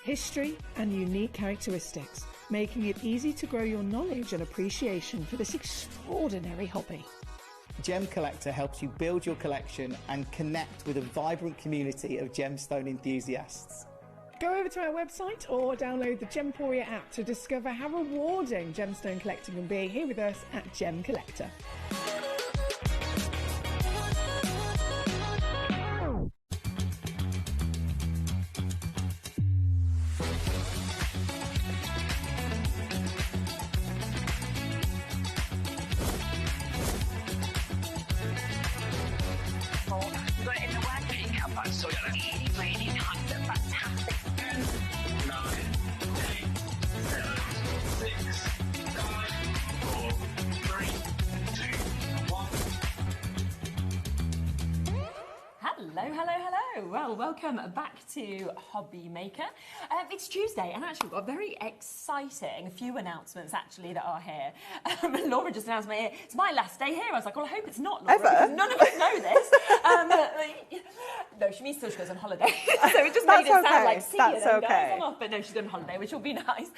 history and unique characteristics, making it easy to grow your knowledge and appreciation for this extraordinary hobby. Gem Collector helps you build your collection and connect with a vibrant community of gemstone enthusiasts. Go over to our website or download the Gemporia app to discover how rewarding gemstone collecting can be here with us at Gem Collector. Well, welcome back to HobbyMaker. It's Tuesday, and actually we've got a very exciting few announcements actually that are here. Laura just announced it's my last day here. I was like, well, I hope it's not, Laura, because none of us know this. No, she means still she goes on holiday. So it just made it sound like, see you then, guys, I'm off. But no, she's going on holiday, which will be nice.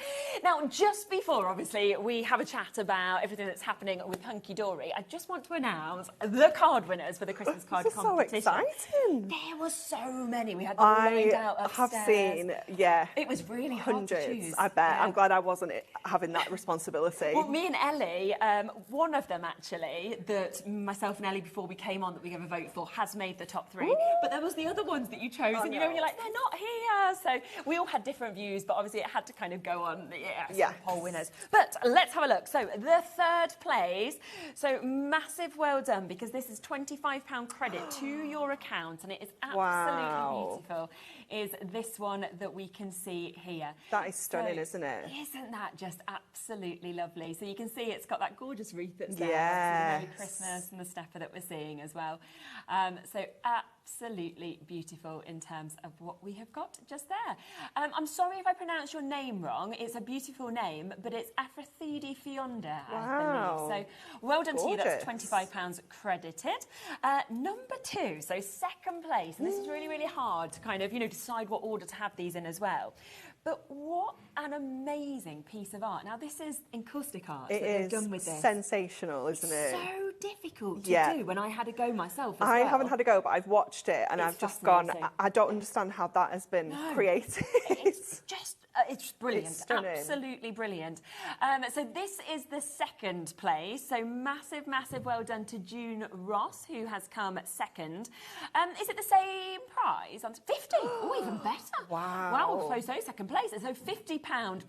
Now, just before, obviously, we have a chat about everything that's happening with Hunky Dory, I just want to announce the card winners for the Christmas card competition. So exciting. There were so many. We had them lined out upstairs. I have seen, yeah. It was really hard to choose. I bet. Yeah. I'm glad I wasn't having that responsibility. Well, me and Ellie, one of them actually, that myself and Ellie, before we came on, that we gave a vote for, has made the top 3. Ooh. But there was the other ones that you chose, and you know, you're like, they're not here. So we all had different views, but obviously it had to kind of go on, poll winners. But let's have a look. So the third place, so massive well done, because this is £25 credit to your account, and it is absolutely beautiful, is this one that we can see here. That is stunning, isn't it? Isn't that just absolutely lovely? So you can see it's got that gorgeous wreath that's there. Yes. The Merry Christmas and the stepper that we're seeing as well. So absolutely beautiful in terms of what we have got just there. I'm sorry if I pronounce your name wrong. It's a beautiful name, but it's Aphrodite Fionda, I believe. So well done to you. That's £25 credited. Number 2, so second place, and this is really, really hard to kind of, decide what order to have these in as well. But what an amazing piece of art. Now, this is encaustic art that they've done with this. Sensational, isn't it? So difficult to do when I had a go myself as well. I haven't had a go, but I've watched it and I've just gone, I don't understand how that has been created. It's just, it's brilliant. It's stunning. Absolutely brilliant. So this is the second place. So massive, massive well done to June Ross, who has come second. Is it the same prize? 50? Oh, even better. Wow. Wow, so second place. So £50.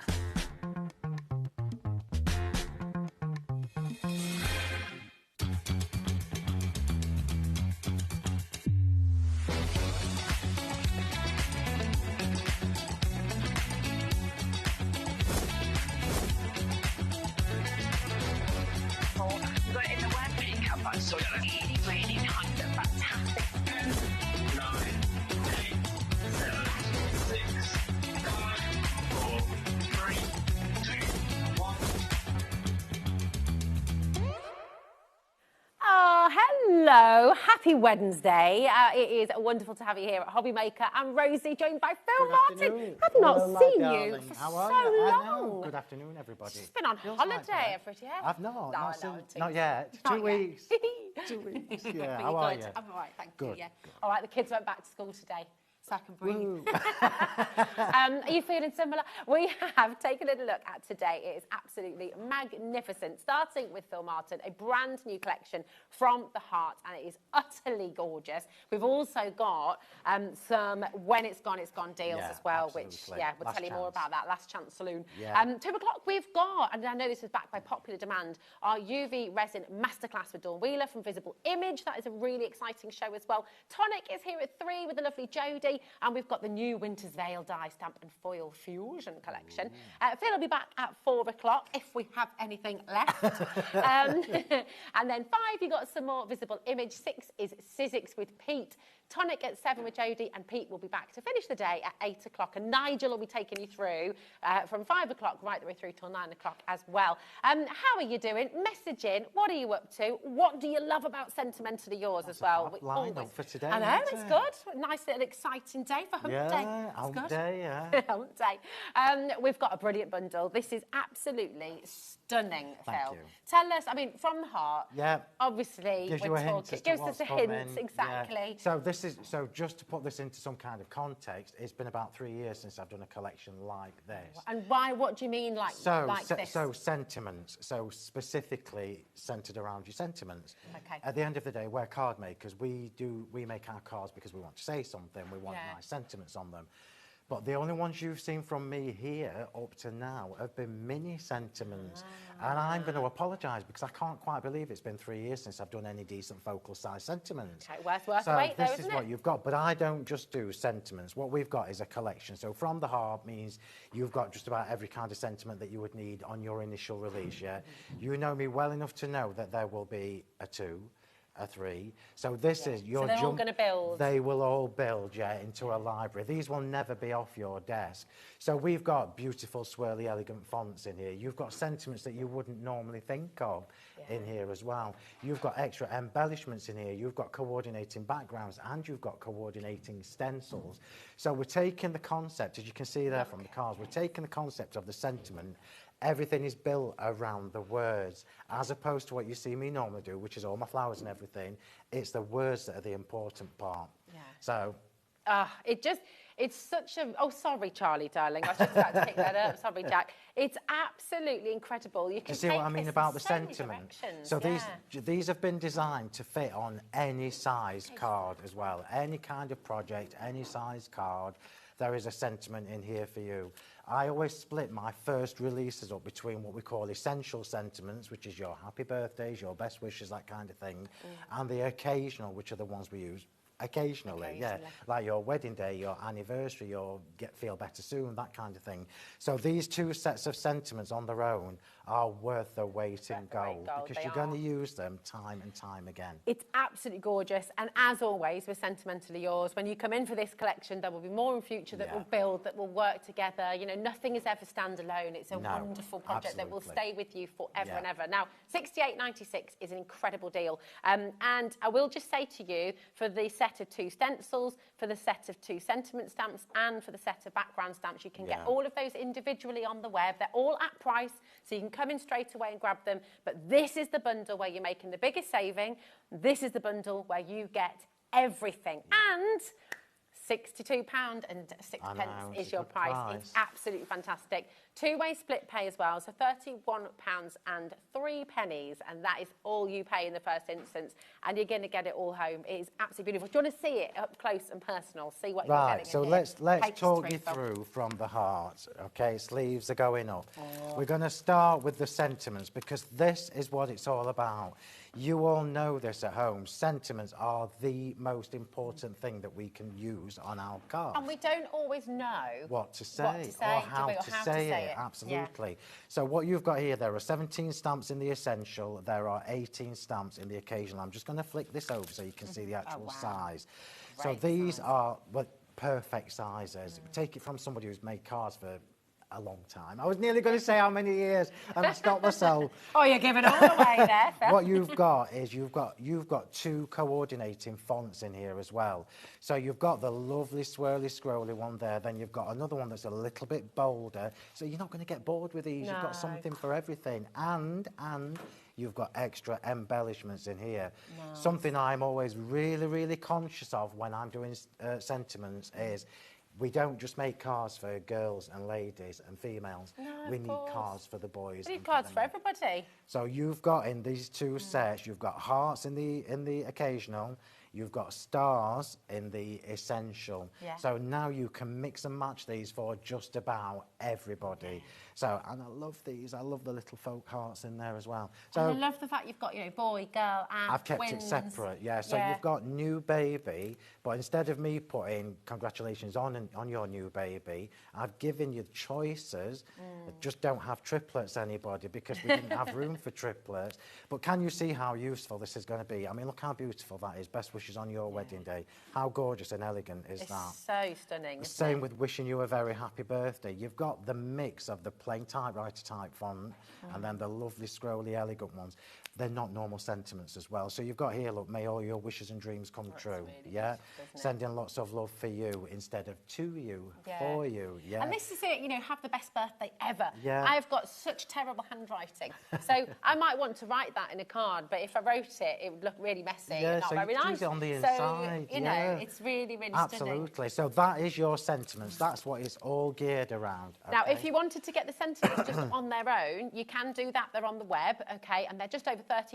So really, really nice and fantastic. 9, 8, 7, 6, 5, 4, 3, 2, 1. Oh, hello. Happy Wednesday. It is wonderful to have you here at HobbyMaker. I'm Rosie, joined by Phil Martin. I've not seen you for so long. Good afternoon, everybody. She's been on holiday, Freddie. I've not. No, not yet. 2 weeks. 2 weeks. Yeah, how are you? I'm all right, thank you. Yeah. Good. All right, the kids went back to school today, so I can breathe. Are you feeling similar? We have taken a little look at today. It is absolutely magnificent. Starting with Phil Martin, a brand new collection from the heart, and it is utterly gorgeous. We've also got some When It's Gone deals as well, which, we'll tell you more about that. Last Chance Saloon. 2 o'clock, we've got, and I know this is backed by popular demand, our UV Resin Masterclass with Dawn Wheeler from Visible Image. That is a really exciting show as well. Tonic is here at 3 with the lovely Jodie, and we've got the new Winter's Veil die stamp and foil fusion collection. Phil will be back at 4 o'clock if we have anything left. And then 5, you got some more Visible Image. 6 is Sizzix with Pete. Tonic at 7 with Jodie, and Pete will be back to finish the day at 8 o'clock. And Nigel will be taking you through from 5 o'clock right the way through till 9 o'clock as well. How are you doing? Message in. What are you up to? What do you love about Sentimentally Yours as well? Lineup for today. I know, it's good. Nice little exciting day for Hump Day. Hump Day, yeah. Hump Day. We've got a brilliant bundle. This is absolutely stunning, Thank Phil. you. Tell us, I mean, from the heart. Yeah. Obviously, Gives you we're a hint talking. as It to gives what's us a coming. hint, exactly. Yeah. So just to put this into some kind of context, it's been about 3 years since I've done a collection like this. And why? What do you mean, like this? So sentiments. So specifically centered around your sentiments. Okay. At the end of the day, we're card makers. We make our cards because we want to say something. We want nice sentiments on them. But the only ones you've seen from me here up to now have been mini sentiments. And I'm going to apologise because I can't quite believe it's been 3 years since I've done any decent focal size sentiments. Okay, worth so a wait, though, this is what you've got. But I don't just do sentiments. What we've got is a collection. So From the Heart means you've got just about every kind of sentiment that you would need on your initial release, yeah? You know me well enough to know that there will be a 2, a 3. So this is your they're all going to build. They will all build, into a library. These will never be off your desk. So we've got beautiful, swirly, elegant fonts in here. You've got sentiments that you wouldn't normally think of in here as well. You've got extra embellishments in here. You've got coordinating backgrounds and you've got coordinating stencils. So we're taking the concept, as you can see there from the cards, we're taking the concept of the sentiment. Everything is built around the words, as opposed to what you see me normally do, which is all my flowers and everything. It's the words that are the important part. Yeah. So. It's such a... Oh, sorry, Charlie, darling. I was just about to pick that up. Sorry, Jack. It's absolutely incredible. You can see what I mean about the sentiment? So yeah. these have been designed to fit on any size card as well. Any kind of project, any size card. There is a sentiment in here for you. I always split my first releases up between what we call essential sentiments, which is your happy birthdays, your best wishes, that kind of thing, and the occasional, which are the ones we use occasionally, like your wedding day, your anniversary, your feel better soon, that kind of thing. So these 2 sets of sentiments on their own are worth their weight in gold because you're going to use them time and time again. It's absolutely gorgeous, and as always, we're Sentimentally Yours. When you come in for this collection, there will be more in future that will build, that will work together. You know, nothing is ever standalone. It's a wonderful project that will stay with you forever and ever. Now, $68.96 is an incredible deal, and I will just say to you, for the set of 2 stencils, for the set of 2 sentiment stamps, and for the set of background stamps, you can get all of those individually on the web. They're all at price, so you can come in straight away and grab them. But this is the bundle where you're making the biggest saving. This is the bundle where you get everything. And £62.06 is your price. It's absolutely fantastic. 2-way split pay as well, so £31.03, and that is all you pay in the first instance, and you're going to get it all home. It is absolutely beautiful. Do you want to see it up close and personal? See what you're getting. Right, so let's talk you through From the Heart. Okay, sleeves are going up. We're going to start with the sentiments because this is what it's all about. You all know this at home. Sentiments are the most important thing that we can use on our cards. And we don't always know what to say or how to say it. Absolutely. Yeah. So what you've got here, there are 17 stamps in the essential. There are 18 stamps in the occasional. I'm just going to flick this over so you can see the actual size. Great so these are perfect sizes. Take it from somebody who's made cards for a long time. I was nearly going to say how many years, and I stopped myself. Oh, you're giving it all away there, Phil. What you've got is you've got 2 coordinating fonts in here as well. So you've got the lovely swirly scrolly one there. Then you've got another one that's a little bit bolder. So you're not going to get bored with these. No. You've got something for everything, and you've got extra embellishments in here. Nice. Something I'm always really, really conscious of when I'm doing sentiments is we don't just make cards for girls and ladies and females. No, we need cards for the boys. We need cards for everybody. So you've got in these 2 sets, you've got hearts in the occasional, you've got stars in the essential. Yeah. So now you can mix and match these for just about everybody. Yeah. So, and I love these. I love the little folk hearts in there as well. So and I love the fact you've got, boy, girl, and I've kept twins. it separate, yeah. So you've got new baby, but instead of me putting congratulations on your new baby, I've given you choices. Just don't have triplets, anybody, because we didn't have room for triplets. But can you see how useful this is going to be? I mean, look how beautiful that is. Best wishes wishes on your wedding day. How gorgeous and elegant is that? It's so stunning. The same with wishing you a very happy birthday. You've got the mix of the plain typewriter type font and then the lovely scrolly elegant ones. They're not normal sentiments as well. So you've got here, look, may all your wishes and dreams come true. Really Yeah, good, sending lots of love for you instead of to you, for you. Yeah, and this is it, you know, have the best birthday ever. Yeah. I've got such terrible handwriting, so I might want to write that in a card, but if I wrote it, it would look really messy and not so very you nice. do it on the so, inside. you know, it's really, really stunning. Absolutely. So that is your sentiments. That's what it's all geared around. Now, okay? if you wanted to get the sentiments just on their own, you can do that. They're on the web, okay, and they're just over £30.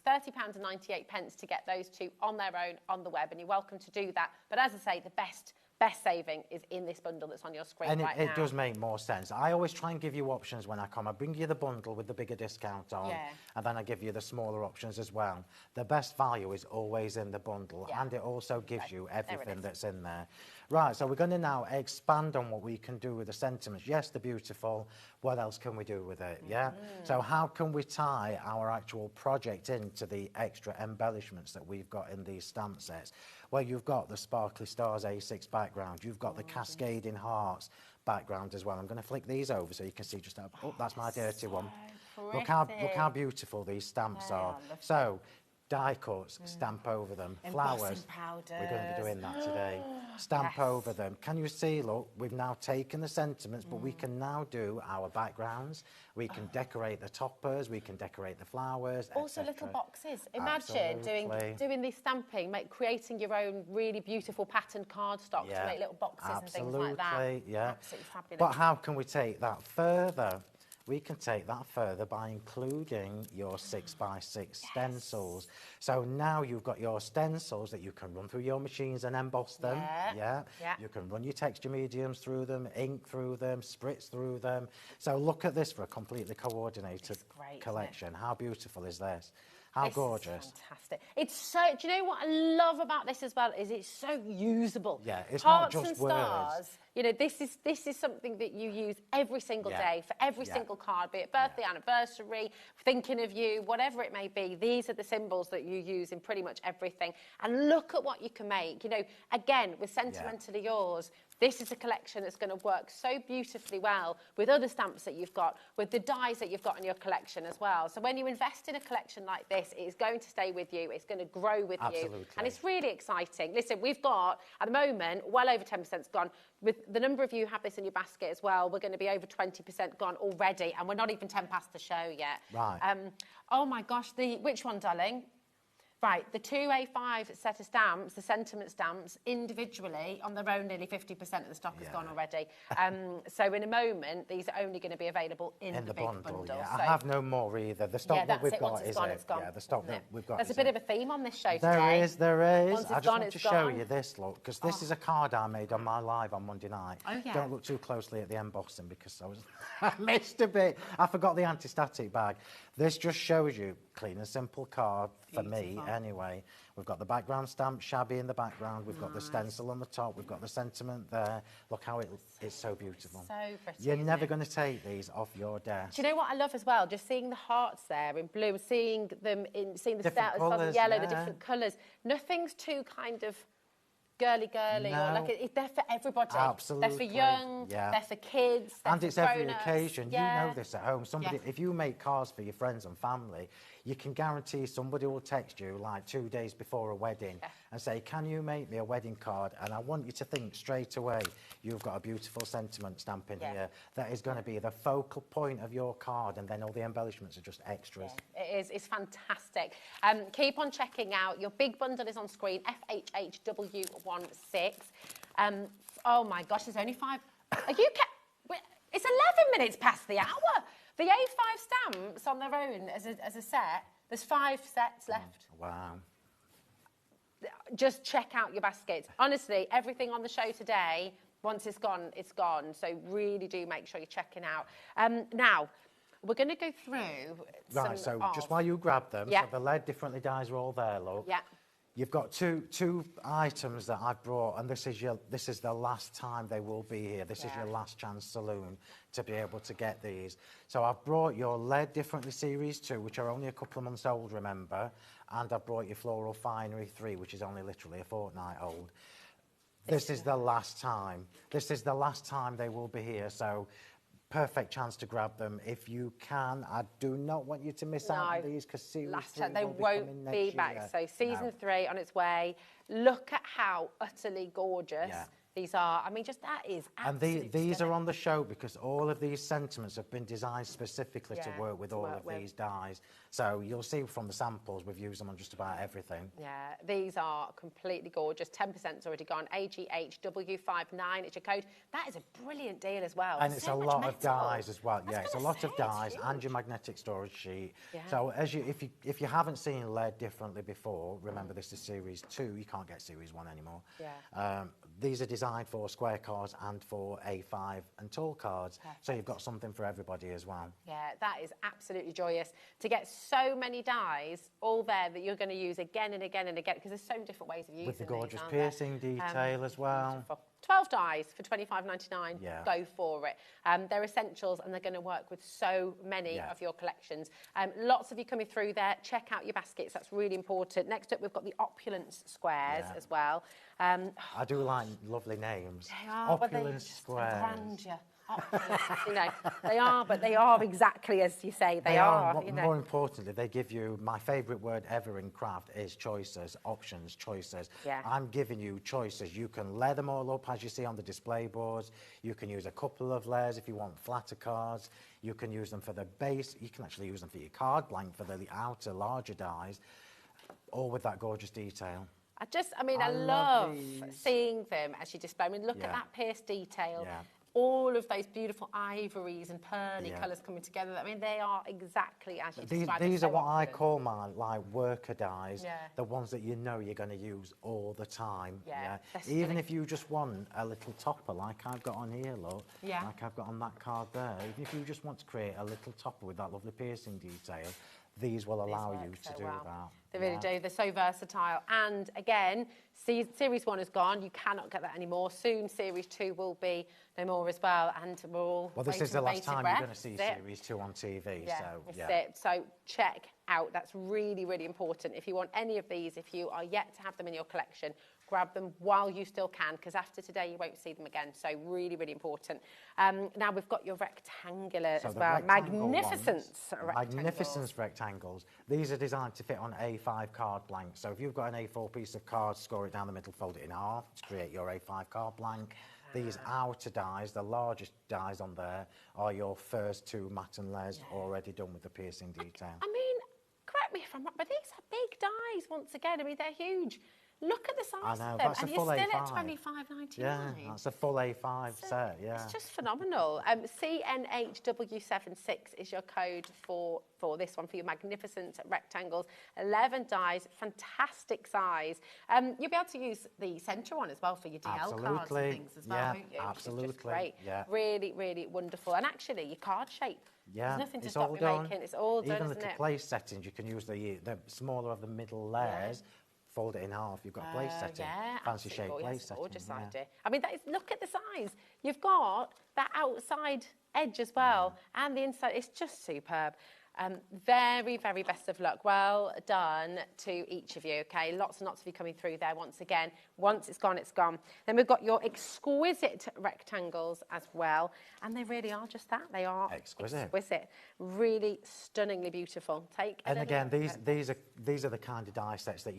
£30.98 to get those two on their own on the web, and you're welcome to do that. But as I say, the best saving is in this bundle that's on your screen and right now. it does make more sense. I always try and give you options when I come. I bring you the bundle with the bigger discount on, and then I give you the smaller options as well. The best value is always in the bundle, and it also gives you everything that's in there. Right, so we're going to now expand on what we can do with the sentiments. Yes, they're beautiful. What else can we do with it? Yeah? So how can we tie our actual project into the extra embellishments that we've got in these stamp sets? Well, you've got the Sparkly Stars A6 background. You've got the Cascading Hearts background as well. I'm going to flick these over so you can see just how... Oh, that's my dirty one. Look how beautiful these stamps are. So, die cuts, stamp over them. Embossing Flowers, powders. we're going to be doing that today. Stamp over them. Can you see, look, we've now taken the sentiments, but we can now do our backgrounds. We can decorate the toppers, we can decorate the flowers, Also little boxes. Imagine doing this stamping, creating your own really beautiful patterned cardstock to make little boxes and things like that. Yeah. Absolutely fabulous. But how can we take that further? We can take that further by including your 6x6 stencils. So now you've got your stencils that you can run through your machines and emboss them. You can run your texture mediums through them, ink through them, spritz through them. So look at this for a completely coordinated collection. How beautiful is this? How gorgeous. Fantastic. It's so, do you know what I love about this as well is it's so usable. Yeah, it's Hearts not just and stars, words. you know, this is something that you use every single day for every single card, be it birthday, anniversary, thinking of you, whatever it may be. These are the symbols that you use in pretty much everything. And look at what you can make. You know, again, with Sentimentally Yours, this is a collection that's going to work so beautifully well with other stamps that you've got, with the dies that you've got in your collection as well. So when you invest in a collection like this, it is going to stay with you. It's going to grow with you. And it's really exciting. Listen, we've got, at the moment, well over 10% gone. With the number of you who have this in your basket as well, we're going to be over 20% gone already. And we're not even 10 past the show yet. Right. Oh, my gosh. Which one, darling? Right, the 2A5 set of stamps, the sentiment stamps, individually, on their own, nearly 50% of the stock has gone already. So in a moment, these are only going to be available in the big bundle. So I have no more either. The stock that we've got is it's gone. Yeah, the stock that we've got There's a bit of a theme on this show today. There is. Once it's I just gone, want to show you this, look, because this is a card I made on my live on Monday night. Oh, yeah. Don't look too closely at the embossing because I missed a bit. I forgot the anti-static bag. This just shows you clean and simple card for me anyway. We've got the background stamp, shabby in the background. We've got the stencil on the top. We've got the sentiment there. Look how it's so beautiful. So pretty. You're never going to take these off your desk. Do you know what I love as well? Just seeing the hearts there in blue, seeing the Different stars colours, of yellow, the different colours. Nothing's too kind of girly, or like they're for everybody. Absolutely. They're for young, they're for kids, and it's every occasion. Yeah. You know this at home. If you make cards for your friends and family, you can guarantee somebody will text you like 2 days before a wedding and say, can you make me a wedding card? And I want you to think straight away, you've got a beautiful sentiment stamp in here. That is going to be the focal point of your card, and then all the embellishments are just extras. Yeah, it is. It's fantastic. Keep on checking out. Your big bundle is on screen, FHHW16. Oh my gosh, there's only 5. Are you... It's 11 minutes past the hour. The A5 stamps on their own as a set, there's 5 sets left. Wow. Just check out your baskets. Honestly, everything on the show today, once it's gone, it's gone. So really do make sure you're checking out. Now, we're going to go through Right, so just while you grab them, so the lead differently dies are all there, look. Yeah. You've got two items that I've brought, and this is the last time they will be here. This is your last chance saloon to be able to get these. So I've brought your Lead Differently Series 2, which are only a couple of months old, remember, and I've brought your Floral Finery 3, which is only literally a fortnight old. This is the last time. This is the last time they will be here, so perfect chance to grab them if you can. I do not want you to miss out on these because series 3 they will be won't coming next be back. year. So season 3 on its way. Look at how utterly gorgeous these are. I mean, just that is absolutely And these are on the show because all of these sentiments have been designed specifically to work with all of these dyes. So you'll see from the samples, we've used them on just about everything. Yeah, these are completely gorgeous. 10%'s already gone. AGHW59 is your code. That is a brilliant deal as well. And it's a lot of dyes as well. Yeah, it's a lot of dyes huge. and your magnetic storage sheet. Yeah. So if you haven't seen Lead Differently before, remember this is series 2. You can't get series 1 anymore. Yeah. These are designed for square cards and for A5 and tall cards. Perfect. So you've got something for everybody as well. Yeah, that is absolutely joyous to get so many dyes all there that you're going to use again and again and again because there's so many different ways of using With the gorgeous these, aren't there? piercing detail as well. Beautiful. 12 dyes for $25.99. Yeah. Go for it. They're essentials and they're going to work with so many of your collections. Lots of you coming through there. Check out your baskets. That's really important. Next up, we've got the Opulence squares as well. I do like lovely names. They are, Opulence squares. Grandeur. Opulence, you know, they are, but they are exactly as you say they are. You know. More importantly, they give you, my favourite word ever in craft is choices, options, choices. Yeah. I'm giving you choices. You can layer them all up as you see on the display boards. You can use a couple of layers if you want flatter cards. You can use them for the base. You can actually use them for your card blank, for the outer, larger dies, all with that gorgeous detail. I love seeing them as you display. I mean, look at that pierced detail. Yeah. All of those beautiful ivories and pearly colours coming together. I mean, they are exactly as you described. These are what I call my worker dies. Yeah. The ones that you know you're going to use all the time. Yeah. Even if you just want a little topper like I've got on here, look. Yeah. Like I've got on that card there. Even if you just want to create a little topper with that lovely piercing detail, these will allow you to do that. They really do. They're so versatile. And again, Series 1 is gone. You cannot get that anymore. Soon, Series 2 will be no more as well. And we're all Well, this is the last time you're going to see Series 2 on TV. So check out. That's really, really important. If you want any of these, if you are yet to have them in your collection, grab them while you still can, because after today you won't see them again. So really, really important. Now we've got your rectangular as well. Magnificence rectangles. These are designed to fit on A5 card blank. So if you've got an A4 piece of card, score it down the middle, fold it in half to create your A5 card blank. These outer dies, the largest dies on there, are your first 2 matte and layers already done with the piercing detail. I mean, correct me if I'm wrong, but these are big dies once again. I mean, they're huge. Look at the size of them, that's and a you're full still A5. at $25.99. Yeah, that's a full A5 set, yeah. It's just phenomenal. CNHW76 is your code for this one, for your magnificent rectangles. 11 dies, fantastic size. You'll be able to use the centre one as well for your DL cards and things as well, won't you? Absolutely. Which is just great. Yeah. Really, really wonderful. And actually, your card shape. Yeah, there's nothing to stop you making. It's all done, Even isn't the it? place settings, you can use the smaller of the middle layers. Fold it in half. You've got a place setting. Yeah, Fancy shape place setting. Gorgeous idea. I mean, look at the size. You've got that outside edge as well, and the inside. It's just superb. Very, very best of luck. Well done to each of you, okay? Lots and lots of you coming through there once again. Once it's gone, it's gone. Then we've got your exquisite rectangles as well, and they really are just that. They are exquisite. Really stunningly beautiful. And again, these are the kind of die sets that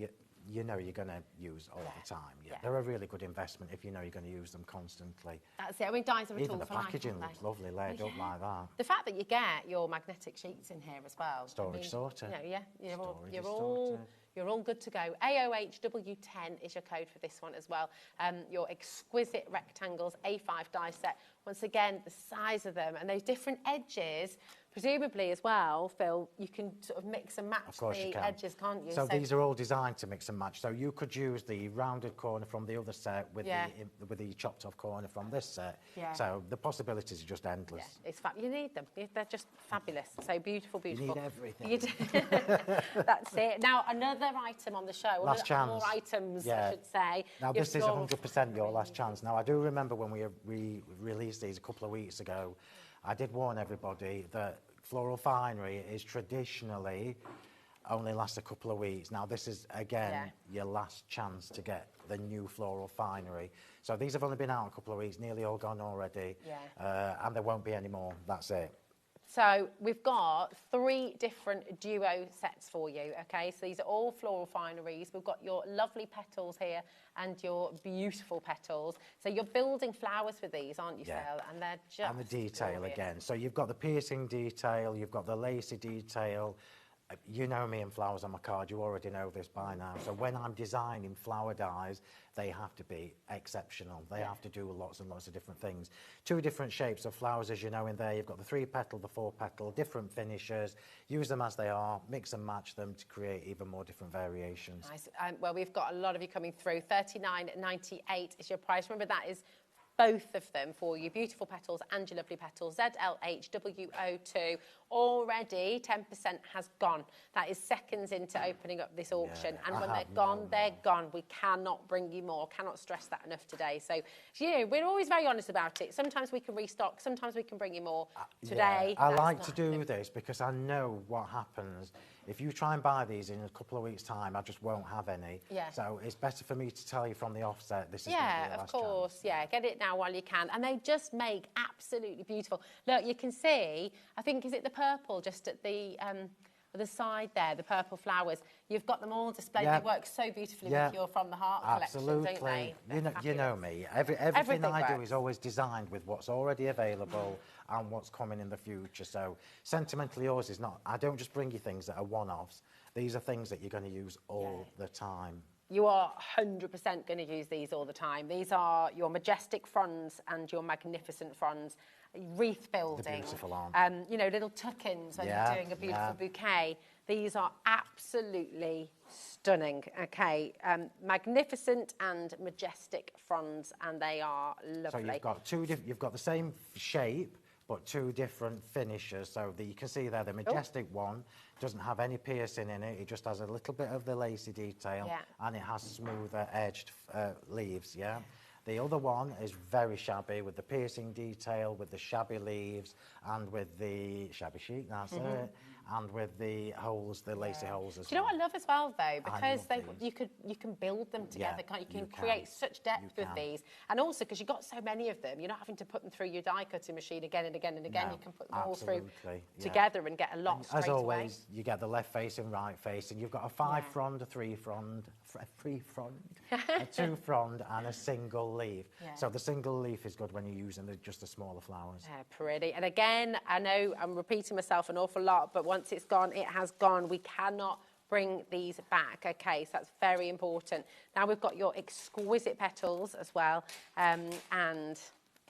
you know you're going to use all the time. They're a really good investment if you know you're going to use them constantly. That's it. I mean, dies are a tool Even the for life, packaging looks lovely laid up like that. The fact that you get your magnetic sheets in here as well. Storage sorted. You're all good to go. AOHW10 is your code for this one as well. Your exquisite rectangles A5 die set once again, the size of them and those different edges, presumably as well, Phil, you can sort of mix and match the edges, can't you? So these are all designed to mix and match. So you could use the rounded corner from the other set with the chopped off corner from this set. Yeah. So the possibilities are just endless. Yeah, it's you need them. They're just fabulous. So beautiful, beautiful. You need everything. You That's it. Now, another item on the show. Last chance. More items, I should say. Now, this is 100% your last chance. Now, I do remember when we released these a couple of weeks ago, I did warn everybody that Floral Finery is traditionally only lasts a couple of weeks. Now, this is, again, your last chance to get the new Floral Finery. So these have only been out a couple of weeks, nearly all gone already, and there won't be any more. That's it. So we've got 3 different duo sets for you, okay? So these are all Floral Fineries. We've got your lovely petals here and your beautiful petals. So you're building flowers with these, aren't you, Phil? And they're just And the detail glorious. again. So you've got the piercing detail, you've got the lacy detail. You know me and flowers on my card, you already know this by now. So when I'm designing flower dies, they have to be exceptional. They have to do lots and lots of different things. 2 different shapes of flowers, as you know in there. You've got the 3-petal, the 4-petal, different finishes. Use them as they are, mix and match them to create even more different variations. Nice. Well, we've got a lot of you coming through. $39.98 is your price. Remember, that is both of them for you. Beautiful petals and your lovely petals. ZLHWO2. Already 10% has gone. That is seconds into opening up this auction. And when they're gone, they're gone. We cannot bring you more. Cannot stress that enough today. So, you know, we're always very honest about it. Sometimes we can restock. Sometimes we can bring you more. Today, I like to do this because I know what happens. If you try and buy these in a couple of weeks' time, I just won't have any. Yeah. So it's better for me to tell you from the offset, this is going to be your last course. chance. Yeah, get it now while you can. And they just make absolutely beautiful. Look, you can see, I think, is it the purple just at the side there, the purple flowers? You've got them all displayed. They work so beautifully with your From the Heart collection, don't they? You know me. Everything I do is always designed with what's already available and what's coming in the future. So Sentimentally Yours is not, I don't just bring you things that are one-offs. These are things that you're going to use all the time. You are 100% going to use these all the time. These are your majestic fronds and your magnificent fronds. Wreath building. They're beautiful, aren't they? You know, little tuck-ins when you're doing a beautiful bouquet. These are absolutely stunning, okay? Magnificent and majestic fronds, and they are lovely. So you've got you've got the same shape, but 2 different finishes. So you can see there, the majestic one doesn't have any piercing in it. It just has a little bit of the lacy detail, and it has smoother edged leaves, The other one is very shabby with the piercing detail, with the shabby leaves, and with the shabby chic, that's it, and with the holes, the lacy holes as well. Do you know what I love as well, though? Because you can build them together, can't you? You can create such depth with these. And also, because you've got so many of them, you're not having to put them through your die cutting machine again and again and again. You can put them all through together and get a lot straight away. As always, you get the left face and right face, and you've got a 5-frond, a 3-frond, a 3-frond, a 2-frond, and a single leaf. So the single leaf is good when you're using just the smaller flowers. Pretty. And again, I know I'm repeating myself an awful lot, but once it's gone, it has gone. We cannot bring these back, okay? So that's very important. Now we've got your exquisite petals as well, and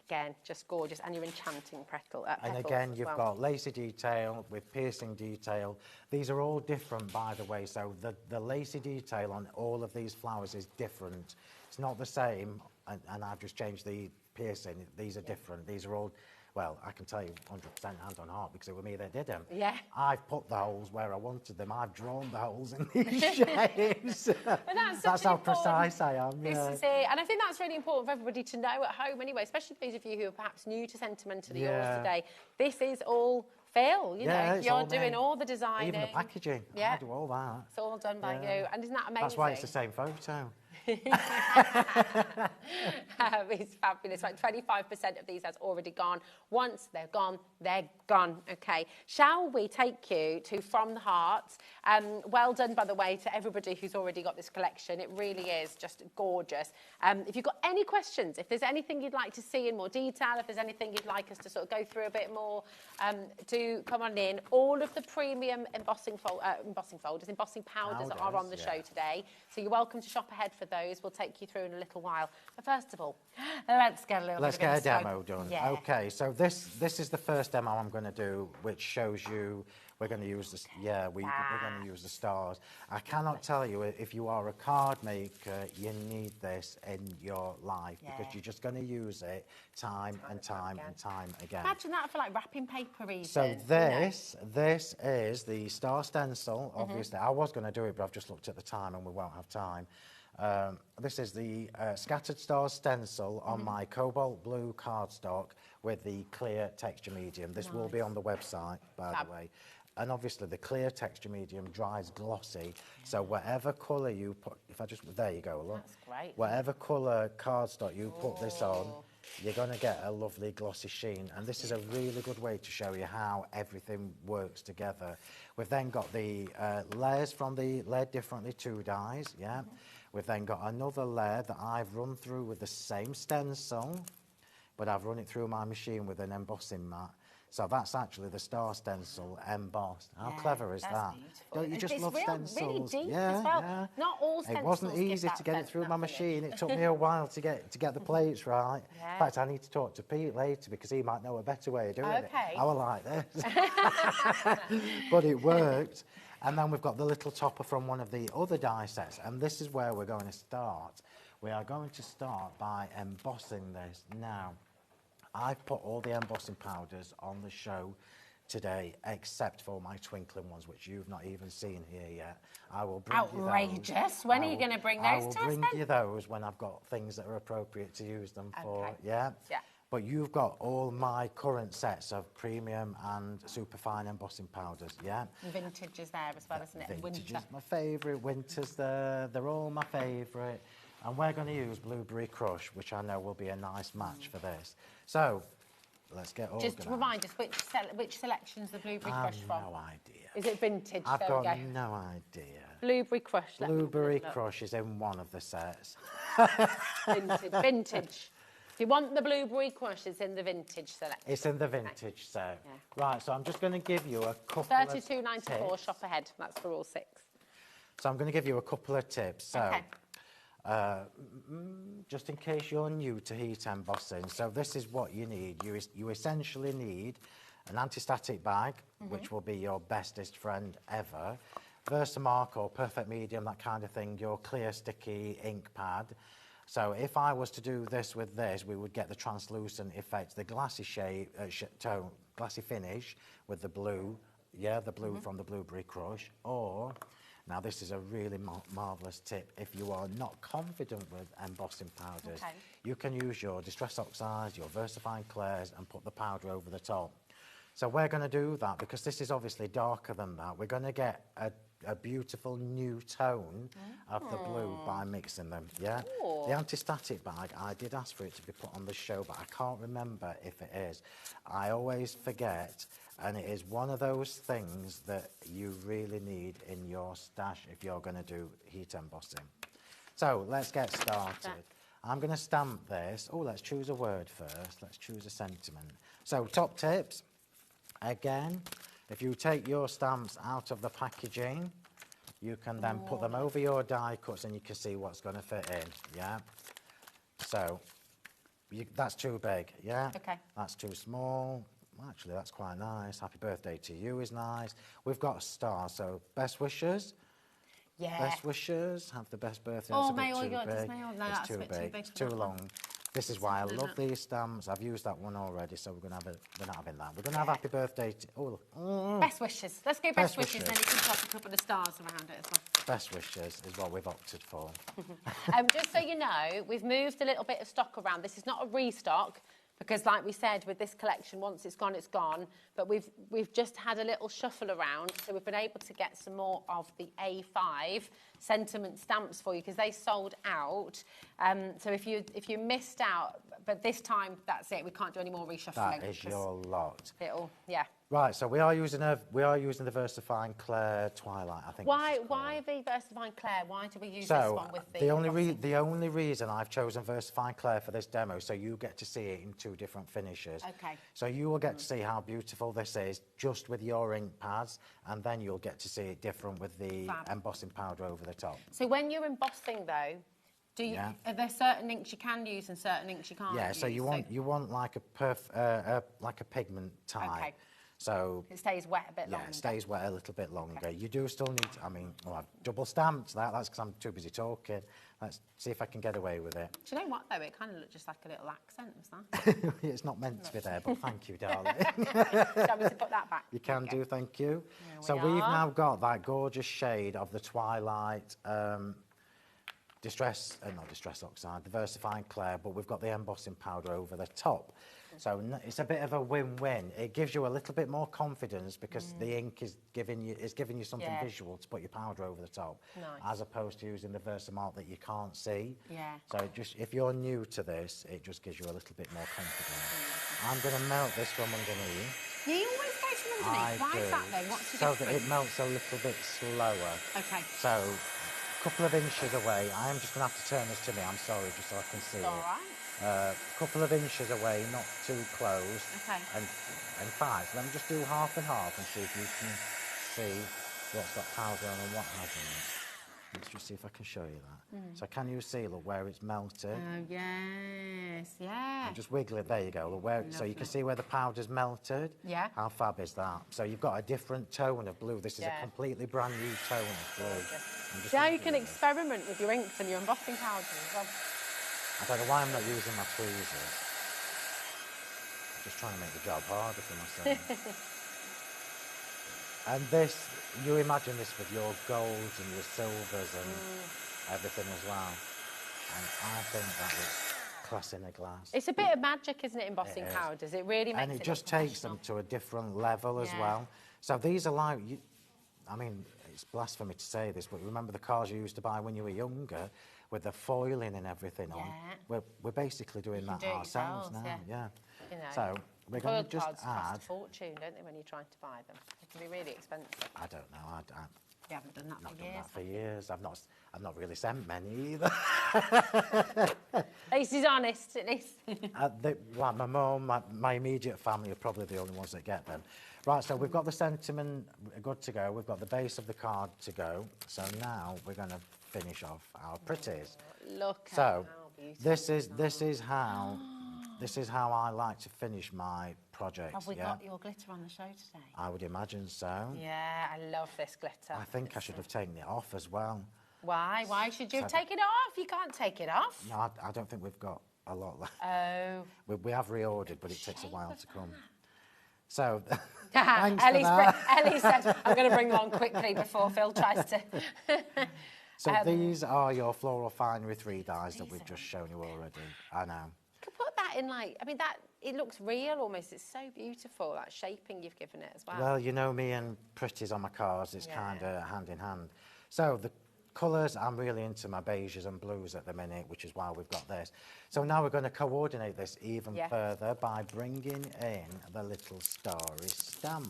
again, just gorgeous, and your enchanting petals. And again, you've got lacy detail with piercing detail. These are all different, by the way. So the lacy detail on all of these flowers is different. It's not the same, and I've just changed the piercing. These are different. These are all, well, I can tell you 100% hand on heart because it was me that did them. Yeah. I've put the holes where I wanted them. I've drawn the holes in these shapes. But that's how precise I am. This is it. And I think that's really important for everybody to know at home anyway, especially those of you who are perhaps new to Sentimentally Yours today. This is all Phil, you know, you're doing all the designing. Even the packaging. I do all that. It's all done by you. And isn't that amazing? That's why it's the same photo. It's fabulous. Right, 25% of these has already gone. Once they're gone, okay. Shall we take you to From the Heart? Well done, by the way, to everybody who's already got this collection. It really is just gorgeous. If you've got any questions, if there's anything you'd like to see in more detail, if there's anything you'd like us to sort of go through a bit more, do come on in. All of the premium embossing powders are on the show today. So you're welcome to shop ahead for those. those we'll take you through in a little while. But first of all, let's get a little Let's bit of get a bespoke. demo done. Yeah. Okay, so this is the first demo I'm going to do, which shows you we're going to use this. Yeah, we're going to use the stars. I cannot tell you, if you are a card maker, you need this in your life because you're just going to use it time and time again. Imagine that for like wrapping paper even. So this is the star stencil. Obviously, I was going to do it, but I've just looked at the time and we won't have time. This is the Scattered Stars stencil on my cobalt blue cardstock with the clear texture medium. This will be on the website, by the way. And obviously the clear texture medium dries glossy. So whatever colour you put, there you go, look. That's great. Whatever colour cardstock you put this on, you're going to get a lovely glossy sheen. And this is a really good way to show you how everything works together. We've then got the layers from the Layered Differently 2 dies, yeah. We've then got another layer that I've run through with the same stencil, but I've run it through my machine with an embossing mat. So that's actually the star stencil embossed. How clever is that? Beautiful. Don't you just love stencils? Really deep yeah, as well. Yeah. Not all stencils. It wasn't easy to get it through my machine. It took me a while to get the plates right. Yeah. In fact, I need to talk to Pete later because he might know a better way of doing it. I was like this. But it worked. And then we've got the little topper from one of the other die sets. And this is where we're going to start. We are going to start by embossing this. Now, I've put all the embossing powders on the show today, except for my twinkling ones, which you've not even seen here yet. I will bring you those. Outrageous. When are you going to bring those to us then? I will bring you those when I've got things that are appropriate to use them for, yeah? Yeah. But you've got all my current sets of premium and superfine embossing powders, yeah? Vintage is there as well, isn't it? Vintage is my favourite, winter's there, they're all my favourite. And we're going to use Blueberry Crush, which I know will be a nice match for this. So, let's get organised. Just remind us, which selection's the Blueberry Crush from? I have no idea. Is it vintage? I've there got we go. no idea. Blueberry Crush. Blueberry Crush is in one of the sets. Vintage. If you want the Blueberry Crush, it's in the vintage selection. It's in the vintage set. Yeah. Right, so I'm just going to give you a couple of tips. $32.94, shop ahead. That's for all 6. So I'm going to give you a couple of tips. So, just in case you're new to heat embossing, so this is what you need. You essentially need an anti-static bag, which will be your bestest friend ever, Versamark or Perfect Medium, that kind of thing, your clear sticky ink pad. So if I was to do this with this, we would get the translucent effect, the glassy shade, tone, glassy finish with the blue, the blue from the Blueberry Crush, or... Now, this is a really marvellous tip. If you are not confident with embossing powders, you can use your Distress Oxides, your VersaFine Clairs, and put the powder over the top. So we're going to do that because this is obviously darker than that. We're going to get a beautiful new tone of the blue by mixing them, yeah? The anti-static bag, I did ask for it to be put on the show, but I can't remember if it is. I always forget, and it is one of those things that you really need in your stash if you're going to do heat embossing. So let's get started. I'm going to stamp this. Oh, let's choose a word first. Let's choose a sentiment. So top tips. Again, if you take your stamps out of the packaging, you can then put them over your die cuts and you can see what's going to fit in, yeah? So, that's too big, yeah? Okay. That's too small. Actually, that's quite nice. Happy birthday to you is nice. We've got a star, so best wishes. Yeah. Best wishes. Have the best birthday. Oh, It's a bit too big. No, it's that's too a bit big. too big. It's too long. This is why I love these stamps. I've used that one already, so we're going to have we're not having that. We're going to have happy birthday to... Best wishes. Let's go best wishes, then you can pop a couple of stars around it as well. Best wishes is what we've opted for. Just so you know, we've moved a little bit of stock around. This is not a restock, because like we said, with this collection, once it's gone, it's gone. But we've just had a little shuffle around, so we've been able to get some more of the A5 sentiment stamps for you, because they sold out. So if you missed out, but this time, that's it. We can't do any more reshuffling. That is your lot. Yeah. Right, so we are using the VersaFine Clair Twilight, I think. Why the VersaFine Clair? Why do we use this one with the... the only reason I've chosen VersaFine Clair for this demo, so you get to see it in 2 different finishes. Okay. So you will get to see how beautiful this is just with your ink pads, and then you'll get to see it different with the embossing powder over the top. So when you're embossing, though, Do you, Yeah. Are there certain inks you can use and certain inks you can't Yeah, use? so you want like a pigment type. Okay. So It stays wet a bit yeah, longer. it stays wet a little bit longer. You do still need, I mean, well, I've double stamped that. That's because I'm too busy talking. Let's see if I can get away with it. Do you know what, though? It kind of looked just like a little accent, was that? It's not meant to be there, but thank you, darling. Do you want me to put that back? You can Okay. do, thank you. There So we we've are. now got that gorgeous shade of the Twilight not distress oxide, the Versifying Clair, but we've got the embossing powder over the top. So it's a bit of a win-win. It gives you a little bit more confidence because the ink is giving you something Yeah. visual to put your powder over the top, Nice. as opposed to using the Versamalt that you can't see. Yeah. So if you're new to this, it just gives you a little bit more confidence. I'm going to melt this from underneath. You always go from underneath. Why is that, though? What's the so difference? that it melts a little bit slower. Okay. So a couple of inches away. I am just going to have to turn this to me. I'm sorry, just so I can see It's all it. right. A couple of inches away, not too close. Okay. And 5. So let me just do half and half and see if you can see what's got powder on and what hasn't. Let's just see if I can show you that. So can you see, look, where it's melted? Oh, yes, yeah. And just wiggle it, there you go. Look, so you can see where the powder's melted. Yeah. How fab is that? So you've got a different tone of blue. This is Yeah. a completely brand new tone of blue. I'm just See how you can wiggling this. experiment with your inks and your embossing powders as well. I don't know why I'm not using my tweezers. I'm just trying to make the job harder for myself. And this, you imagine this with your golds and your silvers and everything as well. And I think that was class in a glass. It's a bit of magic, isn't it, embossing It is. powders? It really makes And it just look takes them to a different level as Yeah. well. So these are like, I mean, it's blasphemy to say this, but remember the cars you used to buy when you were younger with the foiling and everything on? Yeah. We're basically doing can that do it ourselves yourselves, now, yeah. You know, So we're going Foil to just cards add, cost a fortune, don't they, when you're trying to buy them? They can be really expensive. I don't know, You haven't done that I've for done years. that for years. I've not really sent many either. At least he's honest, at least. Like my mum, my immediate family are probably the only ones that get them. Right, so we've got the sentiment good to go. We've got the base of the card to go. So now we're going to finish off our pretties. Look So at how beautiful. this is how I like to finish my projects. Have we yeah? got your glitter on the show today? I would imagine so. Yeah, I love this glitter. I think I should have taken it off as well. Why? Why should you So- take it off? You can't take it off. No, I don't think we've got a lot left. Oh. We have reordered, but it takes a while to come. So, thanks for Ellie's that. Ellie said, I'm going to bring them on quickly before Phil tries to... So these are your Floral Finery 3 dyes that we've just shown you already. I know. You could put that in like, I mean, that, it looks real almost. It's so beautiful, that shaping you've given it as well. Well, you know me and pretties on my cars, it's Yeah. kind of hand in hand. So the colours, I'm really into my beiges and blues at the minute, which is why we've got this. So now we're going to coordinate this even Yeah. further by bringing in the little starry stamp.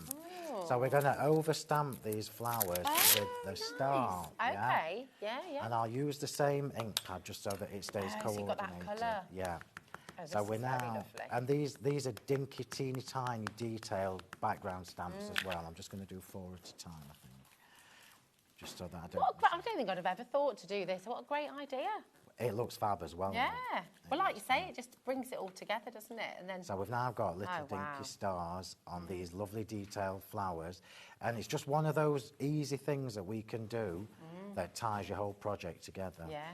Oh. So we're going to over-stamp these flowers with the star. Yeah? Okay, yeah. And I'll use the same ink pad just so that it stays Oh, so coordinated. you've got that colour. Yeah. Oh, So this we're is very now, lovely. and these are dinky, teeny, tiny, detailed background stamps as well. I'm just going to do 4 at a time, I think, just so that I don't. I don't think I'd have ever thought to do this. What a great idea. It looks fab as well. Yeah. now. Well, like you say, it just brings it all together, doesn't it? And then So we've now got little Oh, dinky wow. stars on these lovely detailed flowers, and it's just one of those easy things that we can do that ties your whole project together. yeah,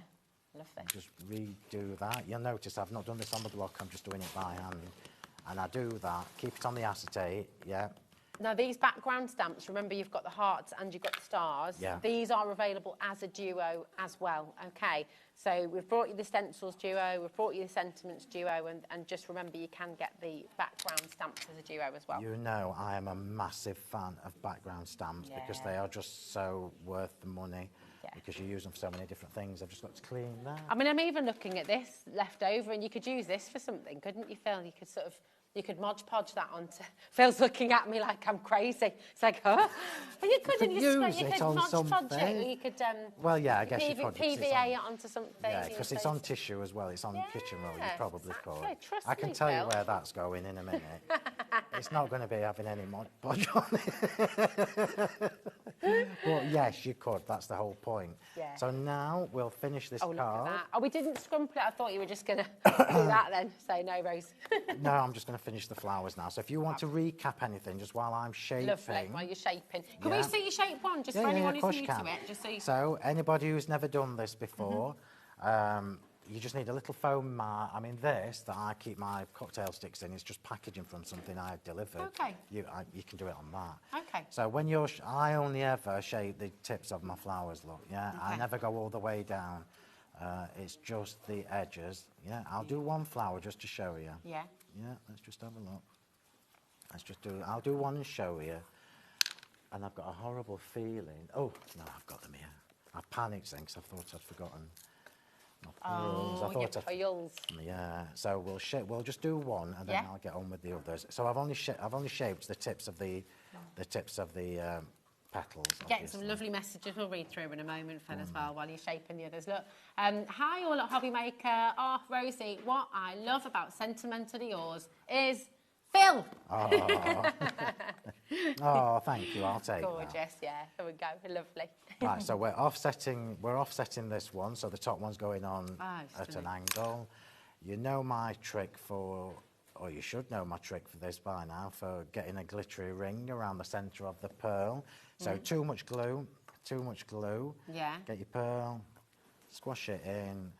love this. Just redo that. You'll notice I've not done this on the block, I'm just doing it by hand. And I do that, keep it on the acetate, yeah. Now, these background stamps, remember you've got the hearts and you've got the stars. Yeah. These are available as a duo as well, okay? So we've brought you the stencils duo, we've brought you the sentiments duo, and just remember you can get the background stamps as a duo as well. You know I am a massive fan of background stamps because they are just so worth the money Yeah. because you use them for so many different things. I've just got to clean that. I mean, I'm even looking at this left over, and you could use this for something, couldn't you, Phil? You could sort of You could Mod Podge that onto... Phil's looking at me like I'm crazy. It's like, huh? But you could, use it on Mod Podge something. it, or you could... well, yeah, I guess you could. PVA it onto something. Yeah, because it's on tissue as well. It's on kitchen roll. You probably exactly. could. Trust I can me, tell you Phil. where that's going in a minute. It's not going to be having any Mod Podge on it. But yes, you could. That's the whole point. Yeah. So now we'll finish this card. Look at that. Oh, we didn't scrumple it. I thought you were just going to do that then. Say no, Rose. No, I'm just going to finish the flowers now. So if you want to recap anything, just while I'm shaping. Lovely, while you're shaping. Can we see you shape one, just for anyone who's new to it? Just so you... So anybody who's never done this before, you just need a little foam mat. I mean, this that I keep my cocktail sticks in is just packaging from something I delivered. Okay. You can do it on that. Okay. So when you're, I only ever shape the tips of my flowers. Look, yeah, Okay. I never go all the way down. It's just the edges. Yeah, I'll do one flower just to show you. Yeah. Yeah, let's just have a look. Let's just do. I'll do one and show you. And I've got a horrible feeling. Oh no, I've got them here. I panicked then because I thought I'd forgotten. Oh, your pearls. Yeah, so we'll just do one, and then I'll get on with the others. So I've only shaped the tips of the petals. Getting some lovely messages we'll read through in a moment, Phil, as well, while you're shaping the others. Look, hi all at HobbyMaker. Oh, Rosie, what I love about Sentimentally Yours is Phil. Oh, oh, thank you. I'll take Gorgeous, that. yeah. There we go. Lovely. Right, so we're offsetting this one, so the top one's going on at an angle. You know my trick for, or you should know my trick for this by now, for getting a glittery ring around the centre of the pearl. So too much glue. Yeah. Get your pearl, squash it in,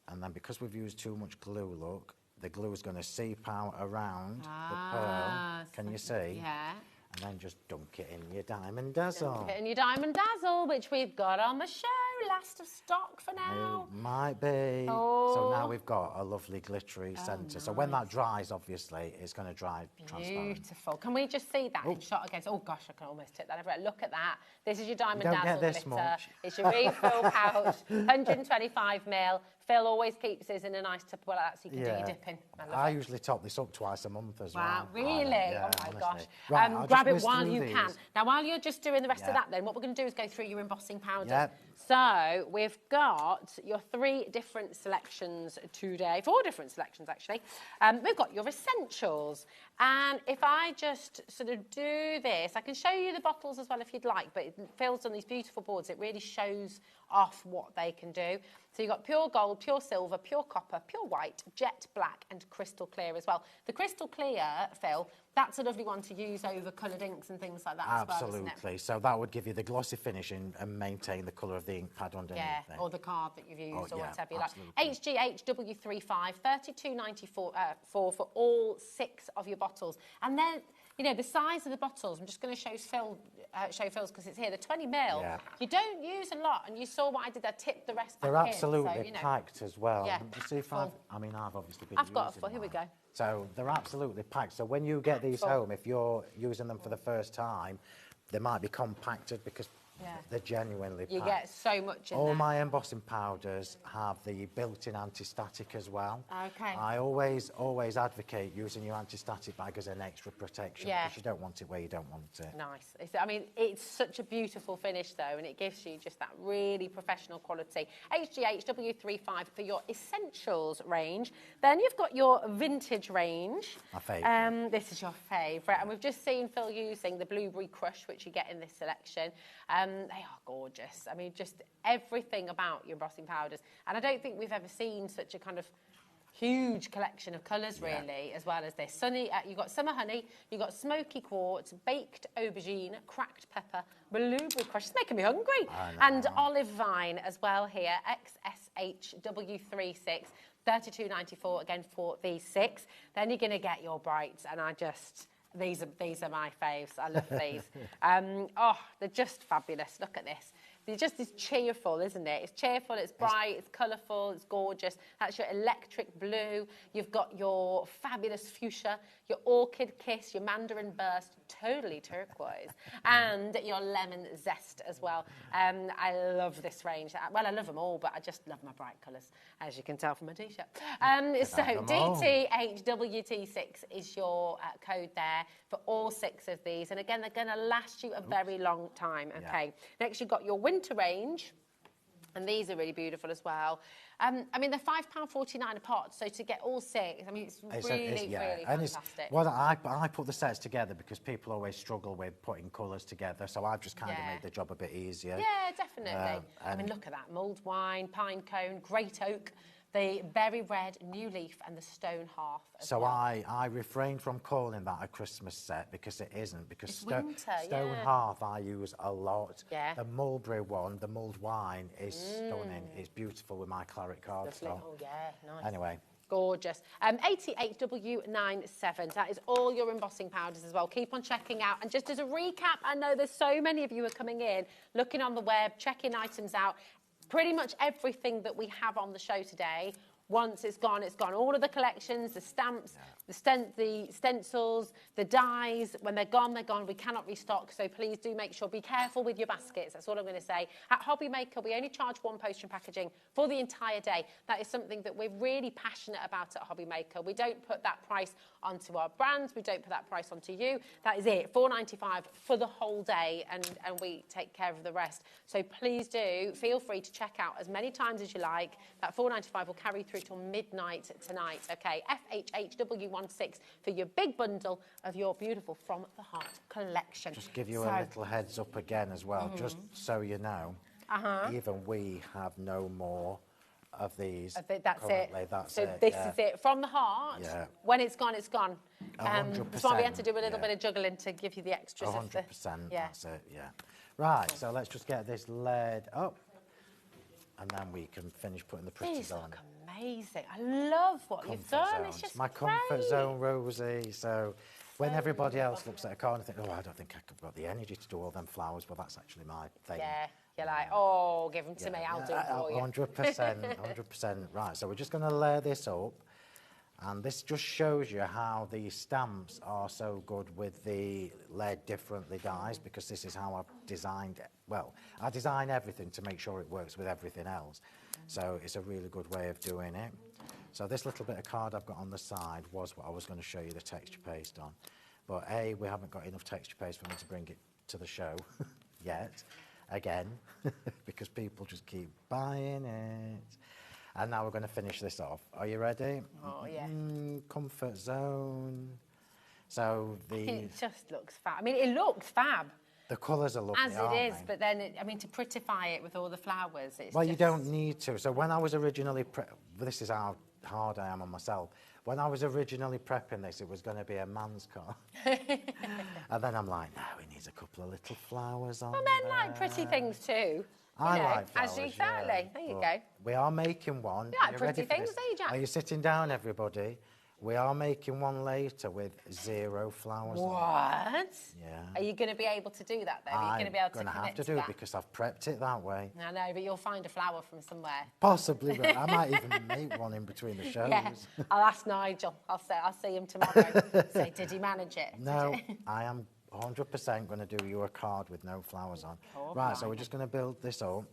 and then because we've used too much glue, look, the glue is going to seep out around the pearl. Can you see? Yeah. And then just dunk it in your Diamond Dazzle. Dunk it in your Diamond Dazzle, which we've got on the show. Last of stock for now. It might be. Oh. So now we've got a lovely glittery centre. So when that dries, obviously, it's going to dry transparent. Beautiful. Can we just see that in shot again? Oh gosh, I can almost tip that over. Look at that. This is your Diamond Don't Dazzle get this glitter. much. It's your refill pouch, 125ml. Phil always keeps his in a nice Tupperware like that so you can do your dipping. I usually top this up twice a month as well. Wow, really? Yeah, oh my honestly. gosh. Right, grab it while you can. these. Now, while you're just doing the rest of that then, what we're going to do is go through your embossing powders. Yep. So we've got your 3 different selections today, 4 different selections actually. We've got your essentials. And if I just sort of do this, I can show you the bottles as well if you'd like, but it fills on these beautiful boards. It really shows off what they can do. So you've got pure gold, pure silver, pure copper, pure white, jet black and crystal clear as well. The crystal clear, Phil, that's a lovely one to use over coloured inks and things like that as well, isn't it? Absolutely. So that would give you the glossy finish and maintain the colour of the ink pad underneath. Yeah, or the card that you've used or whatever you absolutely. like. HGHW35, $32.94 for all 6 of your bottles. And then, you know, the size of the bottles, I'm just going to show Phil's because it's here, the 20ml. Yeah. You don't use a lot, and you saw what I did, I tipped the rest back They're in. absolutely So, you know, packed as well. Yeah. You see if I've obviously been I've got a using full, here we mine. go. So they're absolutely packed. So when you get these home, if you're using them for the first time, they might be compacted because they're genuinely packed. You get so much in All there. my embossing powders have the built-in anti-static as well. Okay. I always advocate using your anti-static bag as an extra protection because you don't want it where you don't want it. Nice. I mean, it's such a beautiful finish, though, and it gives you just that really professional quality. HGHW35 for your essentials range. Then you've got your vintage range. My favourite. This is your favourite. And we've just seen Phil using the Blueberry Crush, which you get in this selection. They are gorgeous. I mean, just everything about your embossing powders. And I don't think we've ever seen such a kind of huge collection of colours, really, as well as this. Sunny, you've got Summer Honey, you've got Smoky Quartz, Baked Aubergine, Cracked Pepper, Blueberry Crush. It's making me hungry. And Olive Vine as well here, XSHW36. $32.94 again for these 6. Then you're going to get your brights, and these are my faves. I love these. Oh, they're just fabulous. Look at this. It just is cheerful, isn't it? It's cheerful, it's bright, it's colourful, it's gorgeous. That's your electric blue. You've got your fabulous fuchsia, your orchid kiss, your mandarin burst, totally turquoise, and your lemon zest as well. I love this range. Well, I love them all, but I just love my bright colours, as you can tell from my T-shirt. So DTHWT6 is your code there for all 6 of these. And again, they're going to last you a very long time. Okay. Yeah. Next, you've got your winter range. And these are really beautiful as well. I mean, they're £5.49 a pot, so to get all 6, I mean, it's really fantastic. Well, I put the sets together because people always struggle with putting colours together, so I've just kind of made the job a bit easier. Yeah, definitely. I mean, look at that. Mulled wine, pine cone, great oak, the berry red new leaf and the stone hearth as well. I refrain from calling that a Christmas set because it isn't, because stone hearth I use a lot. Yeah. The mulberry one, the mulled wine, is stunning. It's beautiful with my claret cardstock. Oh yeah, nice. Anyway. Gorgeous. 88W97. That is all your embossing powders as well. Keep on checking out. And just as a recap, I know there's so many of you are coming in, looking on the web, checking items out. Pretty much everything that we have on the show today, once it's gone, it's gone. All of the collections, the stamps, the stencils, the dies, when they're gone, they're gone. We cannot restock, so please do make sure, be careful with your baskets. That's all I'm going to say. At HobbyMaker, we only charge 1 postage and packaging for the entire day. That is something that we're really passionate about at HobbyMaker. We don't put that price onto our brands. We don't put that price onto you. That is it, $4.95 for the whole day, and we take care of the rest. So please do feel free to check out as many times as you like. That $4.95 will carry through till midnight tonight. Okay, FHHW16 for your big bundle of your beautiful From the Heart collection. Just give you a little heads up again as well, just so you know. Even we have no more of these. That's currently. it. That's so it, this is it. From the Heart. Yeah. When it's gone, it's gone. 100%. That's why we had to do a little bit of juggling to give you the extras. 100%. That's it. Yeah. Right. So let's just get this laid up, and then we can finish putting the pretties on. Look amazing. I love what you've done. It's just my comfort zone, Rosie. So when everybody else looks at a card and think, oh, I don't think I've got the energy to do all them flowers, but that's actually my thing. Yeah. You're like, oh, give them to me, I'll do it for you. 100%, 100%. Right, so we're just going to layer this up. And this just shows you how the stamps are so good with the laid differently dies, because this is how I've designed it. Well, I design everything to make sure it works with everything else. So it's a really good way of doing it. So this little bit of card I've got on the side was what I was going to show you the texture paste on. But A, we haven't got enough texture paste for me to bring it to the show yet, again, because people just keep buying it. And now we're going to finish this off. Are you ready? Oh, yeah. Comfort zone. So it just looks fab. I mean, it looks fab. The colours are lovely, as it is, but then, I mean, to prettify it with all the flowers, it's well, you don't need to. So when I was originally, this is how hard I am on myself. When I was originally prepping this, it was going to be a man's car. And then I'm like, no, it needs a couple of little flowers on Well, men like pretty things too. I like flowers, exactly. There you go. We are making one. You like pretty things, do you, Jack? Are you sitting down, everybody? We are making one later with 0 flowers on. What? Yeah. Are you going to be able to do that, though? Are you going to be able to commit to that? I'm going to have to do it because I've prepped it that way. I know, but you'll find a flower from somewhere. Possibly, but I might even make one in between the shows. Yeah. I'll ask Nigel. I'll see him tomorrow. Say, did he manage it? No, I am 100% going to do you a card with no flowers on. Right, so we're just going to build this up.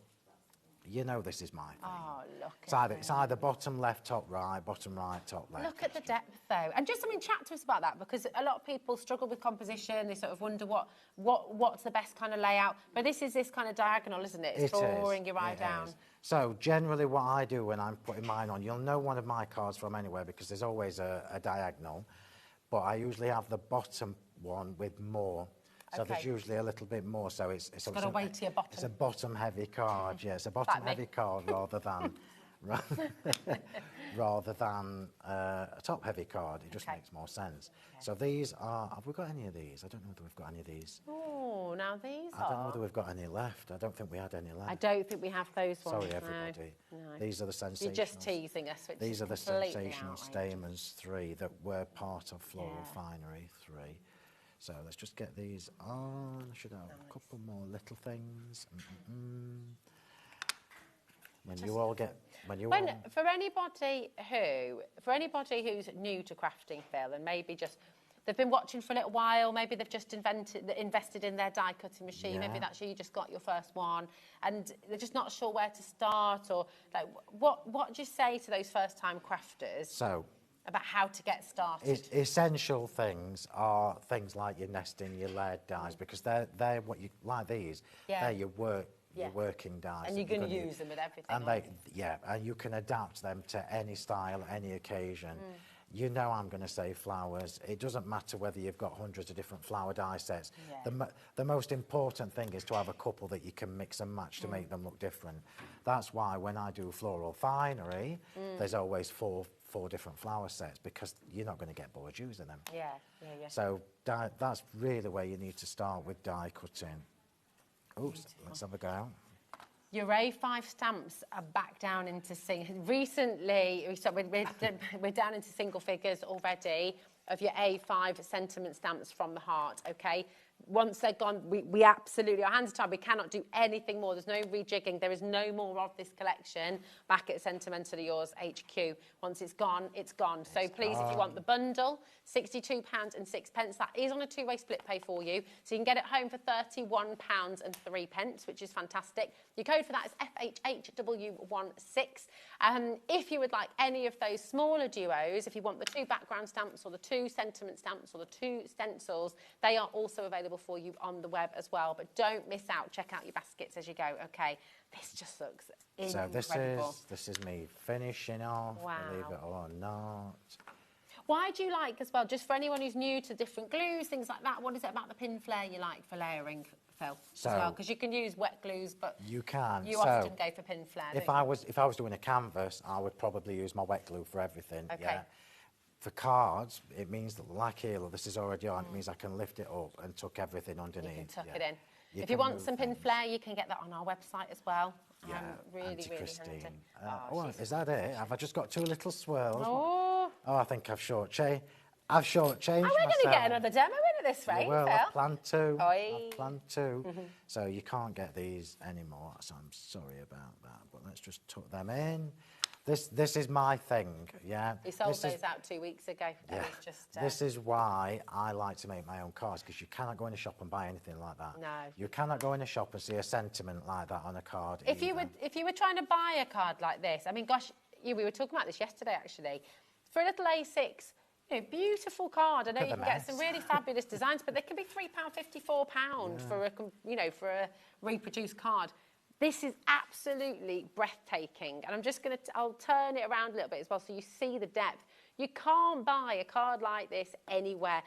You know this is my thing. Oh, look it's either bottom left, top right, bottom right, top left. Look at the depth, though. And just, I mean, chat to us about that, because a lot of people struggle with composition. They sort of wonder what's the best kind of layout. But this is this kind of diagonal, isn't it? It's drawing your eye down. So generally what I do when I'm putting mine on, you'll know one of my cards from anywhere because there's always a diagonal. But I usually have the bottom one with more. So there's usually a little bit more, so it's got a weightier bottom. It's a bottom-heavy card, yeah. It's a bottom-heavy card rather than a top-heavy card. It just makes more sense. Okay. So these are. Have we got any of these? I don't know whether we've got any of these. Oh, now these I don't know whether we've got any left. I don't think we had any left. I don't think we have those ones. Sorry, everybody. No. These are the sensational. You're just teasing us. These are the sensational Stamens 3 that were part of Floral Finery 3. So let's just get these on. I should have a couple more little things. For anybody who's new to crafting, Phil, and maybe just they've been watching for a little while, maybe they've just invested in their die cutting machine, maybe that's you just got your first one, and they're just not sure where to start, or like what do you say to those first time crafters? So, about how to get started. Essential things are things like your nesting, your layered dies, because they're what you like these. They're your working dies, and you're going to use them with everything. And and you can adapt them to any style, any occasion. You know, I'm going to say flowers. It doesn't matter whether you've got hundreds of different flower die sets. The most important thing is to have a couple that you can mix and match to make them look different. That's why when I do floral finery, there's always four different flower sets, because you're not going to get bored using them. So that's really where you need to start with die cutting. Oops, let's have a go. Your A5 stamps are back down into recently, we're down into single figures already of your A5 sentiment stamps from the heart, okay? Once they're gone, we absolutely, our hands are tied, we cannot do anything more. There's no rejigging, there is no more of this collection back at Sentimentally Yours HQ. Once it's gone, it's gone. So please, if you want the bundle, £62.06. That is on a two-way split pay for you. So you can get it home for £31.03, which is fantastic. Your code for that is FHHW16. If you would like any of those smaller duos, if you want the 2 background stamps or the 2 sentiment stamps or the 2 stencils, they are also available for you on the web as well. But don't miss out. Check out your baskets as you go. Okay, this just looks incredible. So this is me finishing off, believe it or not. Why do you like, as well, just for anyone who's new to different glues, things like that, what is it about the pin flare you like for layering, Phil, as well? Because you can use wet glues, but you often go for pin flare. If I was doing a canvas, I would probably use my wet glue for everything. Okay. Yeah. For cards, it means that, like here, look, this is already on. It means I can lift it up and tuck everything underneath. You can tuck it in. If you want some pin flare, you can get that on our website as well. Yeah, really handy. Is that it? Have I just got 2 little swirls? Oh, I think I've shortchanged myself. We're going to get another demo in at this rate, Well, Phil. I plan to. Oi. I plan to. So you can't get these anymore, so I'm sorry about that. But let's just tuck them in. This is my thing, yeah. We sold those out 2 weeks ago. Yeah. This is why I like to make my own cards, because you cannot go in a shop and buy anything like that. No. You cannot go in a shop and see a sentiment like that on a card. If you were trying to buy a card like this, I mean, gosh, we were talking about this yesterday actually. For a little A6, beautiful card. I know you can get some really fabulous designs, but they can be £3, £54 for a reproduced card. This is absolutely breathtaking, and I'll turn it around a little bit as well so you see the depth. You can't buy a card like this anywhere.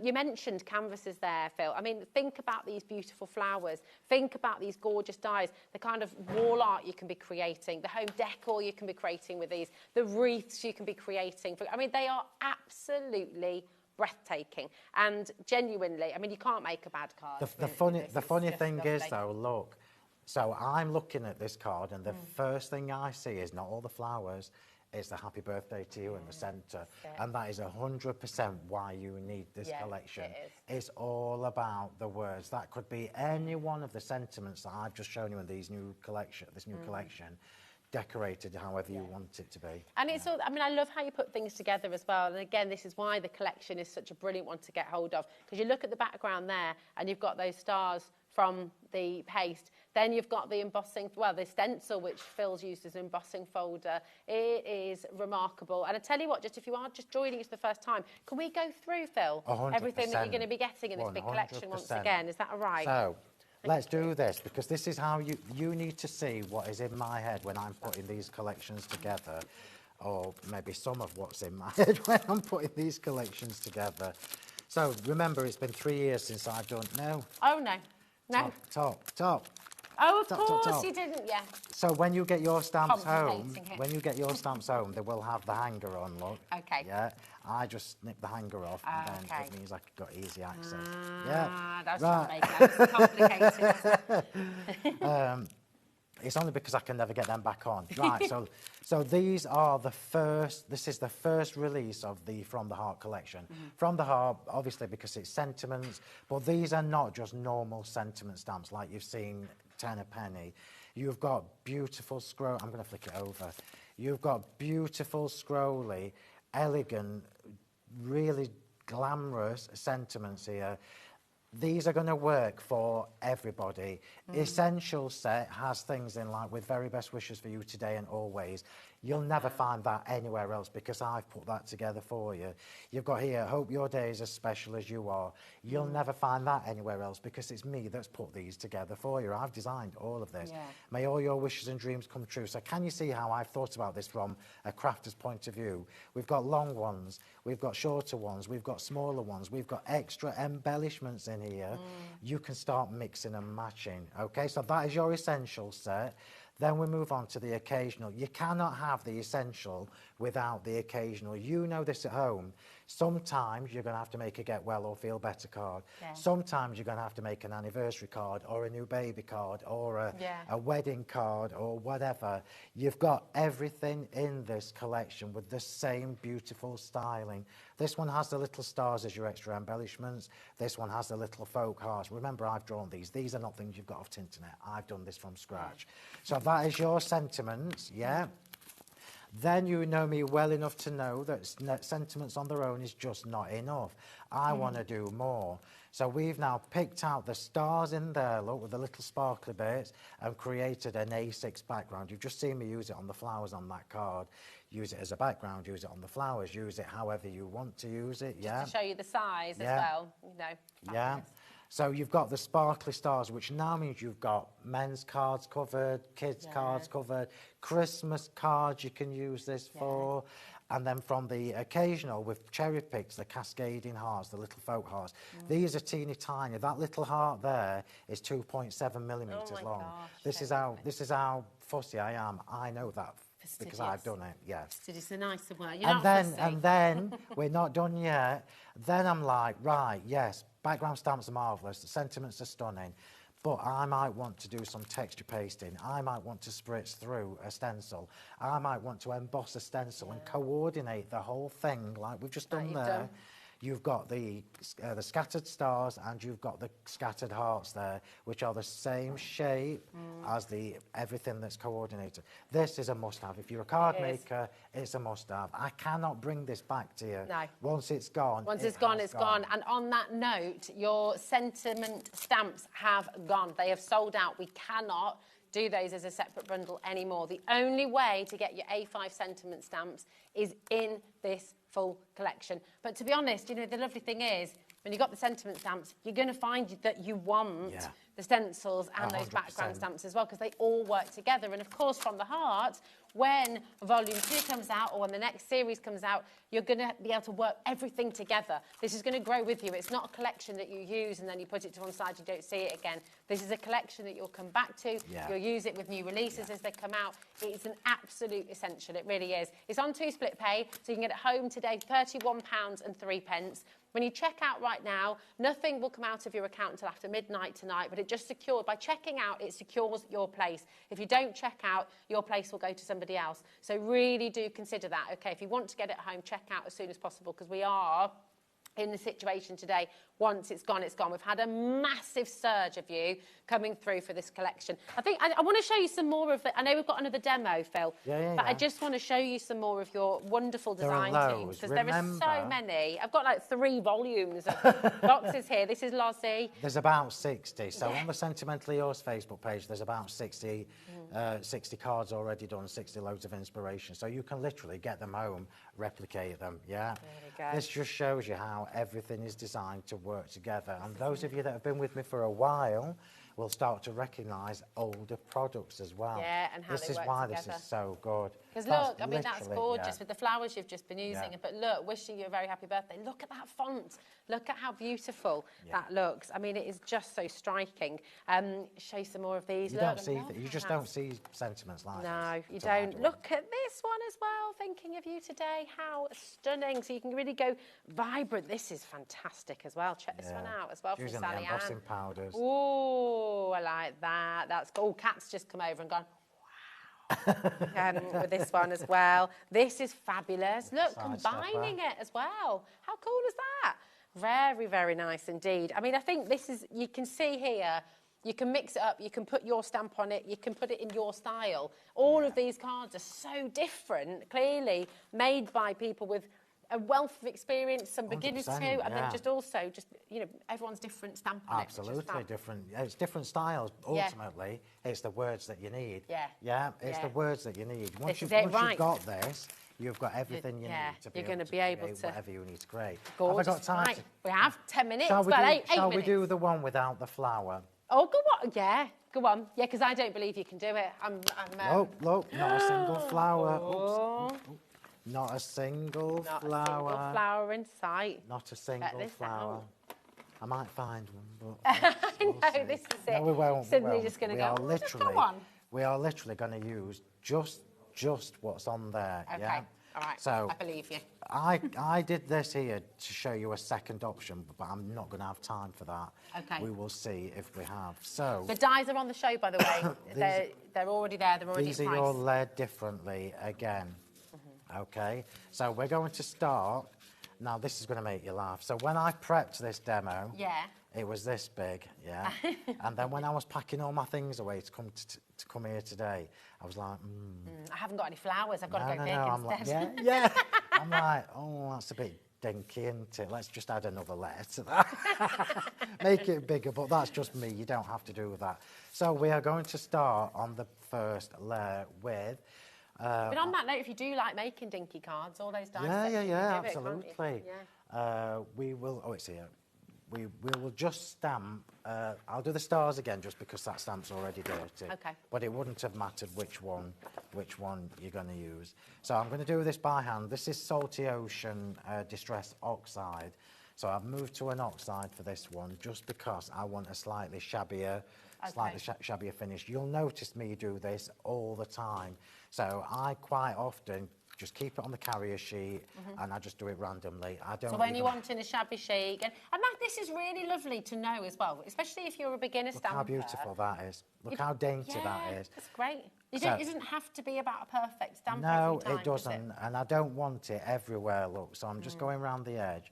You mentioned canvases there, Phil. I mean, think about these beautiful flowers. Think about these gorgeous dies, the kind of wall art you can be creating, the home decor you can be creating with these, the wreaths you can be creating. I mean, they are absolutely breathtaking, and genuinely, I mean, you can't make a bad card. The funny thing is, though, look. So I'm looking at this card, and the first thing I see is not all the flowers, it's the happy birthday to you in the centre. And that is 100% why you need this collection. It's all about the words. That could be any one of the sentiments that I've just shown you in this new collection, decorated however you want it to be. And it's all, I mean, I love how you put things together as well. And again, this is why the collection is such a brilliant one to get hold of, because you look at the background there and you've got those stars from the paste. Then you've got the embossing, the stencil, which Phil's used as an embossing folder. It is remarkable. And I tell you what, just if you are just joining us for the first time, can we go through, Phil, 100%. everything that you're going to be getting in this big collection once again? Is that all right? So, let's do this, because this is how you need to see what is in my head when I'm putting these collections together, or maybe some of what's in my head when I'm putting these collections together. So, remember, it's been 3 years since I've done... No. Oh, no. No. Top. Oh, of course you didn't, yeah. So when you get your stamps home, they will have the hanger on, look. Okay. Yeah, I just snip the hanger off, and then it means I've got easy access. That's not making it complicated. It's only because I can never get them back on. Right, so these are the first, this is the first release of the From the Heart collection. From the Heart, obviously because it's sentiments, but these are not just normal sentiment stamps like you've seen 10 a penny. You've got beautiful scroll, I'm going to flick it over. You've got beautiful, scrolly, elegant, really glamorous sentiments here. These are going to work for everybody. Essential set has things in like with very best wishes for you today and always. You'll never find that anywhere else because I've put that together for you. You've got here, hope your day is as special as you are. You'll never find that anywhere else because it's me that's put these together for you. I've designed all of this. Yeah. May all your wishes and dreams come true. So can you see how I've thought about this from a crafter's point of view? We've got long ones, we've got shorter ones, we've got smaller ones, we've got extra embellishments in here. You can start mixing and matching. Okay, so that is your essential set. Then we move on to the occasional. You cannot have the essential without the occasional. You know this at home. Sometimes you're going to have to make a get well or feel better card. Yeah. Sometimes you're going to have to make an anniversary card or a new baby card or a wedding card or whatever. You've got everything in this collection with the same beautiful styling. This one has the little stars as your extra embellishments. This one has the little folk hearts. Remember, I've drawn these. These are not things you've got off Tinternet. I've done this from scratch. So that is your sentiments, yeah? Then you know me well enough to know that sentiments on their own is just not enough. I want to do more. So we've now picked out the stars in there, look, with the little sparkly bits, and created an A6 background. You've just seen me use it on the flowers on that card. Use it as a background, use it on the flowers, use it however you want to use it, yeah? Just to show you the size as well, you know. Yeah. So you've got the sparkly stars, which now means you've got men's cards covered, kids' cards covered, Christmas cards you can use this for. And then from the occasional, we've cherry picked the cascading hearts, the little folk hearts. These are teeny tiny. That little heart there is 2.7 millimetres long. Gosh, this is how fussy I am. I know that because I've done it, yes. It's a nicer word. And then we're not done yet. Then I'm like, right, yes, background stamps are marvellous, the sentiments are stunning, but I might want to do some texture pasting. I might want to spritz through a stencil. I might want to emboss a stencil and coordinate the whole thing like we've just done there. You've got the scattered stars and you've got the scattered hearts there, which are the same shape as the everything that's coordinated. This is a must-have. If you're a card maker, it's a must-have. I cannot bring this back to you. No. Once it's gone, it's gone. And on that note, your sentiment stamps have gone. They have sold out. We cannot do those as a separate bundle anymore. The only way to get your A5 sentiment stamps is in this full collection. But to be honest, you know, the lovely thing is, when you've got the sentiment stamps, you're going to find that you want the stencils and 100%. Those background stamps as well, because they all work together. And of course, From the Heart, when Volume 2 comes out or when the next series comes out, you're going to be able to work everything together. This is going to grow with you. It's not a collection that you use and then you put it to one side, you don't see it again. This is a collection that you'll come back to. You'll use it with new releases as they come out. It's an absolute essential. It really is. It's on 2 split pay, so you can get it home today, £31.03. When you check out right now, nothing will come out of your account until after midnight tonight, but it just secured. By checking out, it secures your place. If you don't check out, your place will go to somebody else. So really do consider that, okay? If you want to get it home, check out as soon as possible, because we are in the situation today, once it's gone, it's gone. We've had a massive surge of you coming through for this collection. I think I want to show you some more of it. I know we've got another demo, Phil, but I just want to show you some more of your wonderful design teams, because there are so many. I've got like 3 volumes of boxes here. This is Lozzie. There's about 60. So on the Sentimentally Yours Facebook page, there's about 60 cards already done, 60 loads of inspiration. So you can literally get them home, replicate them, This just shows you how everything is designed to work together. And those of you that have been with me for a while will start to recognise older products as well. Yeah, and how this is why together. This is so good. Because look, I mean, that's literally, gorgeous yeah. with the flowers you've just been using. Yeah. But look, wishing you a very happy birthday. Look at that font. Look at how beautiful that looks. I mean, it is just so striking. Show you some more of these. You Look, don't see, I love you just that. don't see sentiments like this. No, you It's a hard don't. one. Look at this one as well. Thinking of you today. How stunning. So you can really go vibrant. This is fantastic as well. Check this one out as well from Using the Sally embossing Ann. powders. Oh, I like that. That's cool. Oh, Kat's just come over and gone, with this one as well. This is fabulous. Look, combining it as well. How cool is that? Very, very nice indeed. I mean, I think this is, you can see here, you can mix it up, you can put your stamp on it, you can put it in your style. All of these cards are so different, clearly made by people with a wealth of experience, some beginners too, and then just also, you know, everyone's different stamp on it. Absolutely different. It's different styles. Ultimately, it's the words that you need. It's the words that you need. Once you've got this, you've got everything you need to be able to create whatever you need to create. Gorgeous. Have I got time? Right. We have 10 minutes. Shall we, well, do, eight shall minutes. we do the one without the flower? Oh, go on. Yeah, go on. Yeah, because I don't believe you can do it. Look, not a single flower. Oh. Oops. Not a single Not flower. a single flower in sight. Not a single flower. I might find one, but I know, this is it. No, we won't. Suddenly just going to go, just go on. We are literally going to use just what's on there. Okay, yeah? all right, So I believe you. I did this here to show you a second option, but I'm not going to have time for that. Okay. We will see if we have. So the dies are on the show, by the way. They're already there. They're already these at are price. all laid differently again. Okay, so we're going to start. Now this is going to make you laugh. So when I prepped this demo, it was this big, and then when I was packing all my things away to come here today, I was like, I haven't got any flowers. I've got to go big I'm instead. like, I'm like, oh, that's a bit dinky, isn't it? Let's just add another layer to that. Make it bigger, but that's just me. You don't have to do that. So we are going to start on the first layer with. But on that note, if you do like making dinky cards, all those dice sets, you can do absolutely. it, can't you? We will. Oh, it's here. We will just stamp. I'll do the stars again, just because that stamp's already dirty. Okay. But it wouldn't have mattered which one you're going to use. So I'm going to do this by hand. This is Salty Ocean Distress Oxide. So I've moved to an oxide for this one, just because I want a slightly shabbier. Shabbier finish. You'll notice me do this all the time. So I quite often just keep it on the carrier sheet and I just do it randomly. I don't. So when you're wanting a shabby chic, and this is really lovely to know as well, especially if you're a beginner stamper. Look how beautiful that is. Look how dainty that is. It's great. It doesn't have to be about a perfect stamp No, every time, it doesn't. And I don't want it everywhere, look. So I'm just going around the edge.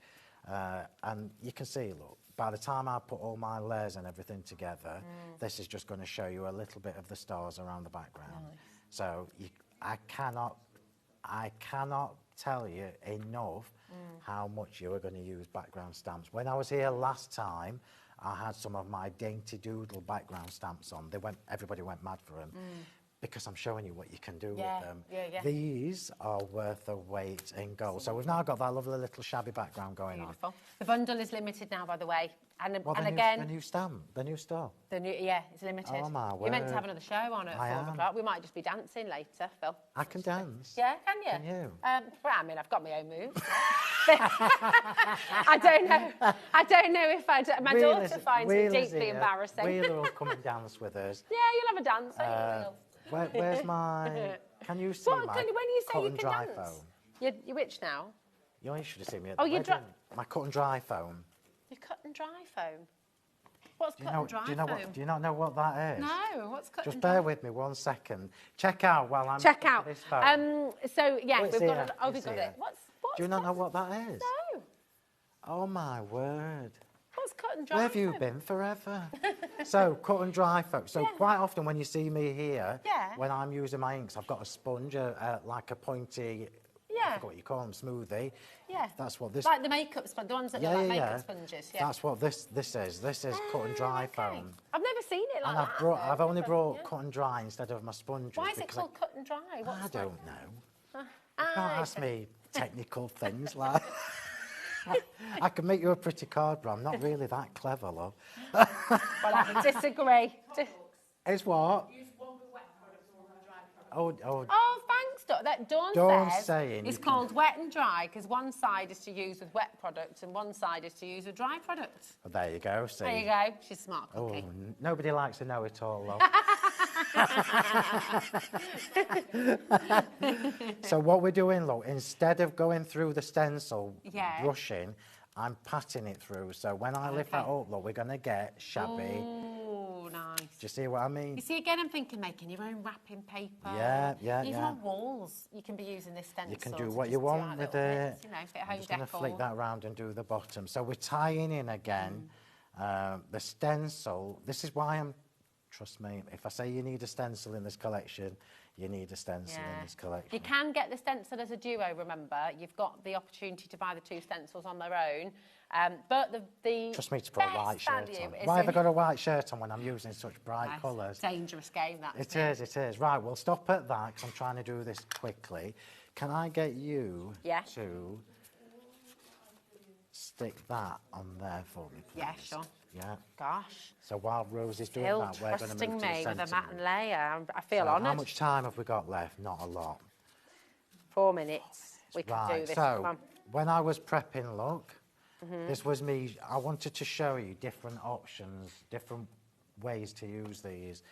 And you can see, look, by the time I put all my layers and everything together, this is just going to show you a little bit of the stars around the background. Nice. So I cannot tell you enough how much you are going to use background stamps. When I was here last time, I had some of my Dainty Doodle background stamps on. Everybody went mad for them. Because I'm showing you what you can do with them. These are worth a weight in gold. So we've now got that lovely little shabby background going on. The bundle is limited now, by the way. And again, the new stamp, the new star. It's limited. Oh my word! You're meant to have another show on at 4 o'clock. We might just be dancing later, Phil. I can dance. Yeah, can you? Can you? Well, I mean, I've got my own moves. I don't know if my daughter finds it deeply embarrassing. Wheeler will come and dance with us. Yeah, you'll have a dance. Where's my? Can you see my when you say cut you and can dry dance? foam? You're which now? You should have seen me at the wedding. My cut and dry foam. Your cut and dry foam. What's cut and dry foam? Do you not know what that is? No, what's cut Just and dry? bear with me 1 second. Check out while I'm Check out. this foam. So yeah, we've got it. What's Do you not know what that is? No. Oh my word. What's cut and dry? Where have you been forever? So cut and dry foam. So quite often when you see me here, when I'm using my inks, I've got a sponge, like a pointy. I forgot what you call them, smoothie. Yeah. That's what this. Like the makeup sponge, the ones that look like makeup sponges. Yeah. That's what this is. This is cut and dry foam. I've never seen it like that. And I've only brought cut and dry instead of my sponges. Why is it called cut and dry? I don't know. You can't ask me technical things like. I can make you a pretty card, but I'm not really that clever, love. Well, I disagree. It's what? Oh, thanks, stuff that Dawn Dawn's says saying is you called wet and dry because one side is to use with wet products and one side is to use with dry products. Well, there you go, see. There you go. She's a smart Oh, cookie. nobody likes to know it all, though. So what we're doing, look, instead of going through the stencil brushing, I'm patting it through. So when I lift that up, look, we're going to get shabby. Oh, nice. Do you see what I mean? You see, again, I'm thinking making your own wrapping paper. Yeah, yeah, Even yeah. on walls, you can be using this stencil. You can do to what just you do want our with little it. bits, you know, fit I'm home just going to decor. flick that round and do the bottom. So we're tying in again the stencil. This is why trust me, if I say you need a stencil in this collection, you need a stencil in this collection. You can get the stencil as a duo, remember. You've got the opportunity to buy the two stencils on their own. But the Trust me to put a white best shirt value on. is Why have I in- got a white shirt on when I'm using such bright Yes, colours? dangerous game, that. It is. Right, we'll stop at that because I'm trying to do this quickly. Can I get you to stick that on there for me, please? Yeah, sure. Yeah. Gosh. So while Rose is doing Still that, we're going to trusting move to the me with a sentiment. matte layer. I feel So honoured. how much time have we got left? Not a lot. 4 minutes. We can do Right, this. Come so on. when I was prepping, look, this was me. I wanted to show you different options, different ways to use these.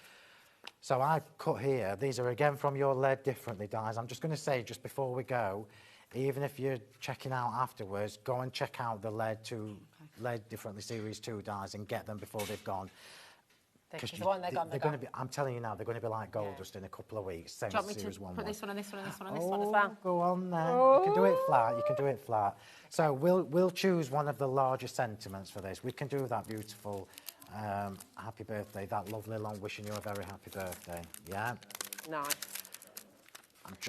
So I cut here. These are again from your Lead Differently dies. I'm just going to say, just before we go, even if you're checking out afterwards, go and check out the Lead Differently Series 2 dies and get them before they've gone. Because the one they're gone, They're going to be. I'm telling you now, they're going to be like gold dust in a couple of weeks. Same Do you want as me Series to 1 put was. this one and this one and this one and this one as well? Go on then. You can do it flat. You can do it flat. So we'll choose one of the larger sentiments for this. We can do that beautiful happy birthday, that lovely long wishing you a very happy birthday. Yeah. Nice.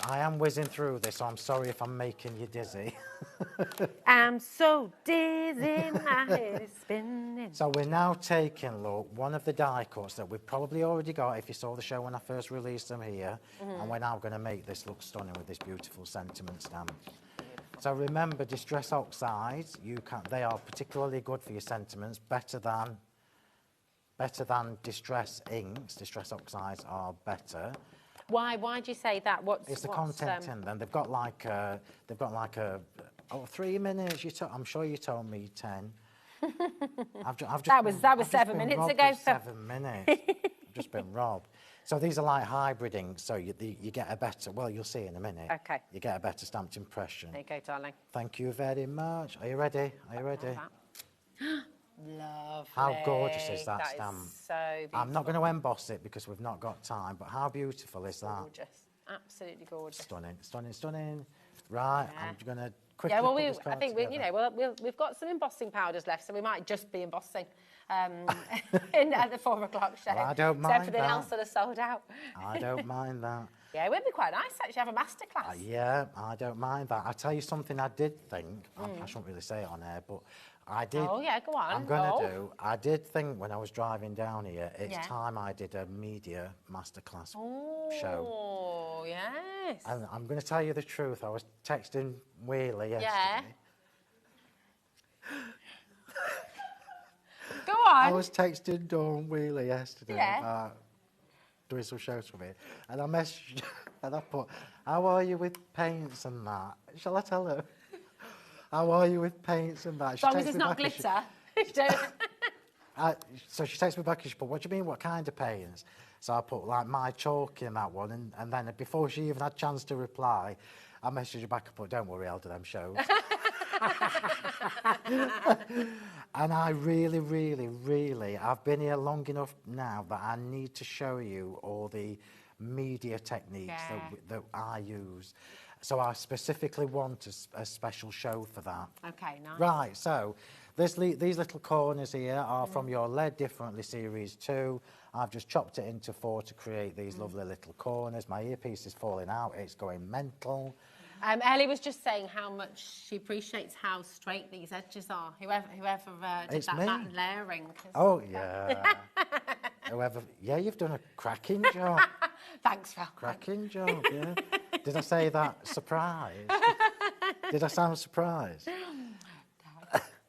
I am whizzing through this, so I'm sorry if I'm making you dizzy. I'm so dizzy, my head is spinning. So we're now taking, look, one of the die cuts that we've probably already got if you saw the show when I first released them here, and we're now going to make this look stunning with this beautiful sentiment stamp. So remember, Distress Oxides, they are particularly good for your sentiments, better than Distress Inks. Distress Oxides are better. Why do you say that? It's the content in them. They've got like a 3 minutes. I'm sure you told me 10. That was 7 minutes ago. 7 minutes. I've just been robbed. So these are like hybrid inks. So you get a better. Well, you'll see in a minute. Okay. You get a better stamped impression. There you go, darling. Thank you very much. Are you ready? Are you ready? Lovely. How gorgeous is that stamp? Is so beautiful. I'm not going to emboss it because we've not got time. But how beautiful is that? Gorgeous. Absolutely gorgeous. Stunning, stunning, stunning. Right, I'm going to quickly Yeah, well, put this card I think together. we've got some embossing powders left, so we might just be embossing at the 4 o'clock show. Well, I don't So mind everything that. else sort of sold out. I don't mind that. Yeah, it would be quite nice actually have a masterclass. Yeah, I don't mind that. I'll tell you something I did think. I shouldn't really say it on air, but I did. Oh, yeah, go on. I'm going to do. I did think when I was driving down here, it's time I did a media masterclass show. Oh, yes. And I'm going to tell you the truth. I was texting Wheeler yesterday. Go on. I was texting Dawn Wheeler yesterday about doing some shows for me. And I messaged and I put, how are you with paints and that? Shall I tell her? How are you with paints and that? As long as it's not glitter. So she texts me back and she put, what do you mean, what kind of paints? So I put like my chalk in that one, and then before she even had a chance to reply, I messaged her back and put, don't worry, I'll do them shows. And I really, really, really, I've been here long enough now that I need to show you all the media techniques that I use. So I specifically want a special show for that. Okay, nice. Right, so these little corners here are from your Lead Differently Series 2. I've just chopped it into 4 to create these lovely little corners. My earpiece is falling out, it's going mental. Ellie was just saying how much she appreciates how straight these edges are. Whoever did It's that me. matte layering. 'Cause Oh, yeah. You've done a cracking job. Thanks, Phil. Cracking job, yeah. Did I say that surprised? Did I sound surprised?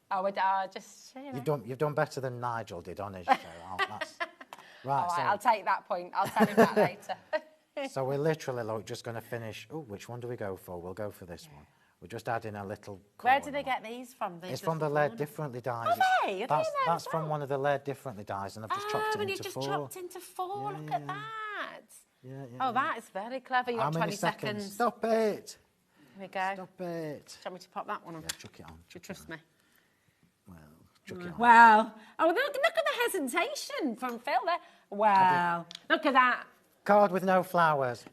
I would just, you know. You've done better than Nigel did on his show. Right, All right, I'll take that point. I'll tell him that later. So we're literally like just going to finish. Oh, which one do we go for? We'll go for this one. We're just adding a little. Where do they get these from? It's from the Laid Differently dies. Are they? That's from one of the Laid Differently dies, and I've just chopped it into four. Chopped into four. Look at that. Yeah, Oh, that is very clever. You got 20 seconds. Stop it. Here we go. Stop it. Do you want me to pop that one on? Yeah, chuck it on. Do you trust me? Well, chuck it on. Wow. Oh, look at the hesitation from Phil there. Wow. Look at that. Card with no flowers.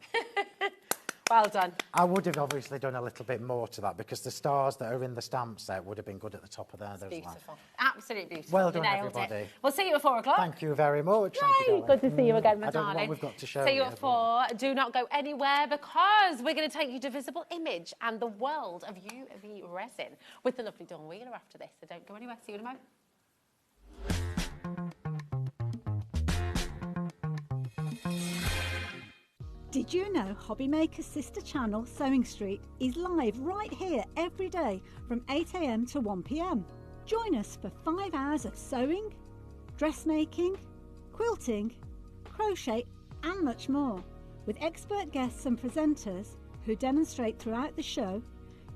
Well done. I would have obviously done a little bit more to that because the stars that are in the stamp set would have been good at the top of there. Beautiful. Absolutely beautiful. Well You done, nailed everybody. It. We'll see you at 4 o'clock. Thank you very much. Yay, Thank you, darling. good to see you again, my I don't know darling. what we've got to show See you you, at 4. Do not go anywhere because we're going to take you to Visible Image and the world of UV resin with the lovely Dawn Wheeler after this. So don't go anywhere. See you in a moment. Did you know HobbyMaker's sister channel, Sewing Street, is live right here every day from 8 AM to 1 PM? Join us for 5 hours of sewing, dressmaking, quilting, crochet and much more. With expert guests and presenters who demonstrate throughout the show,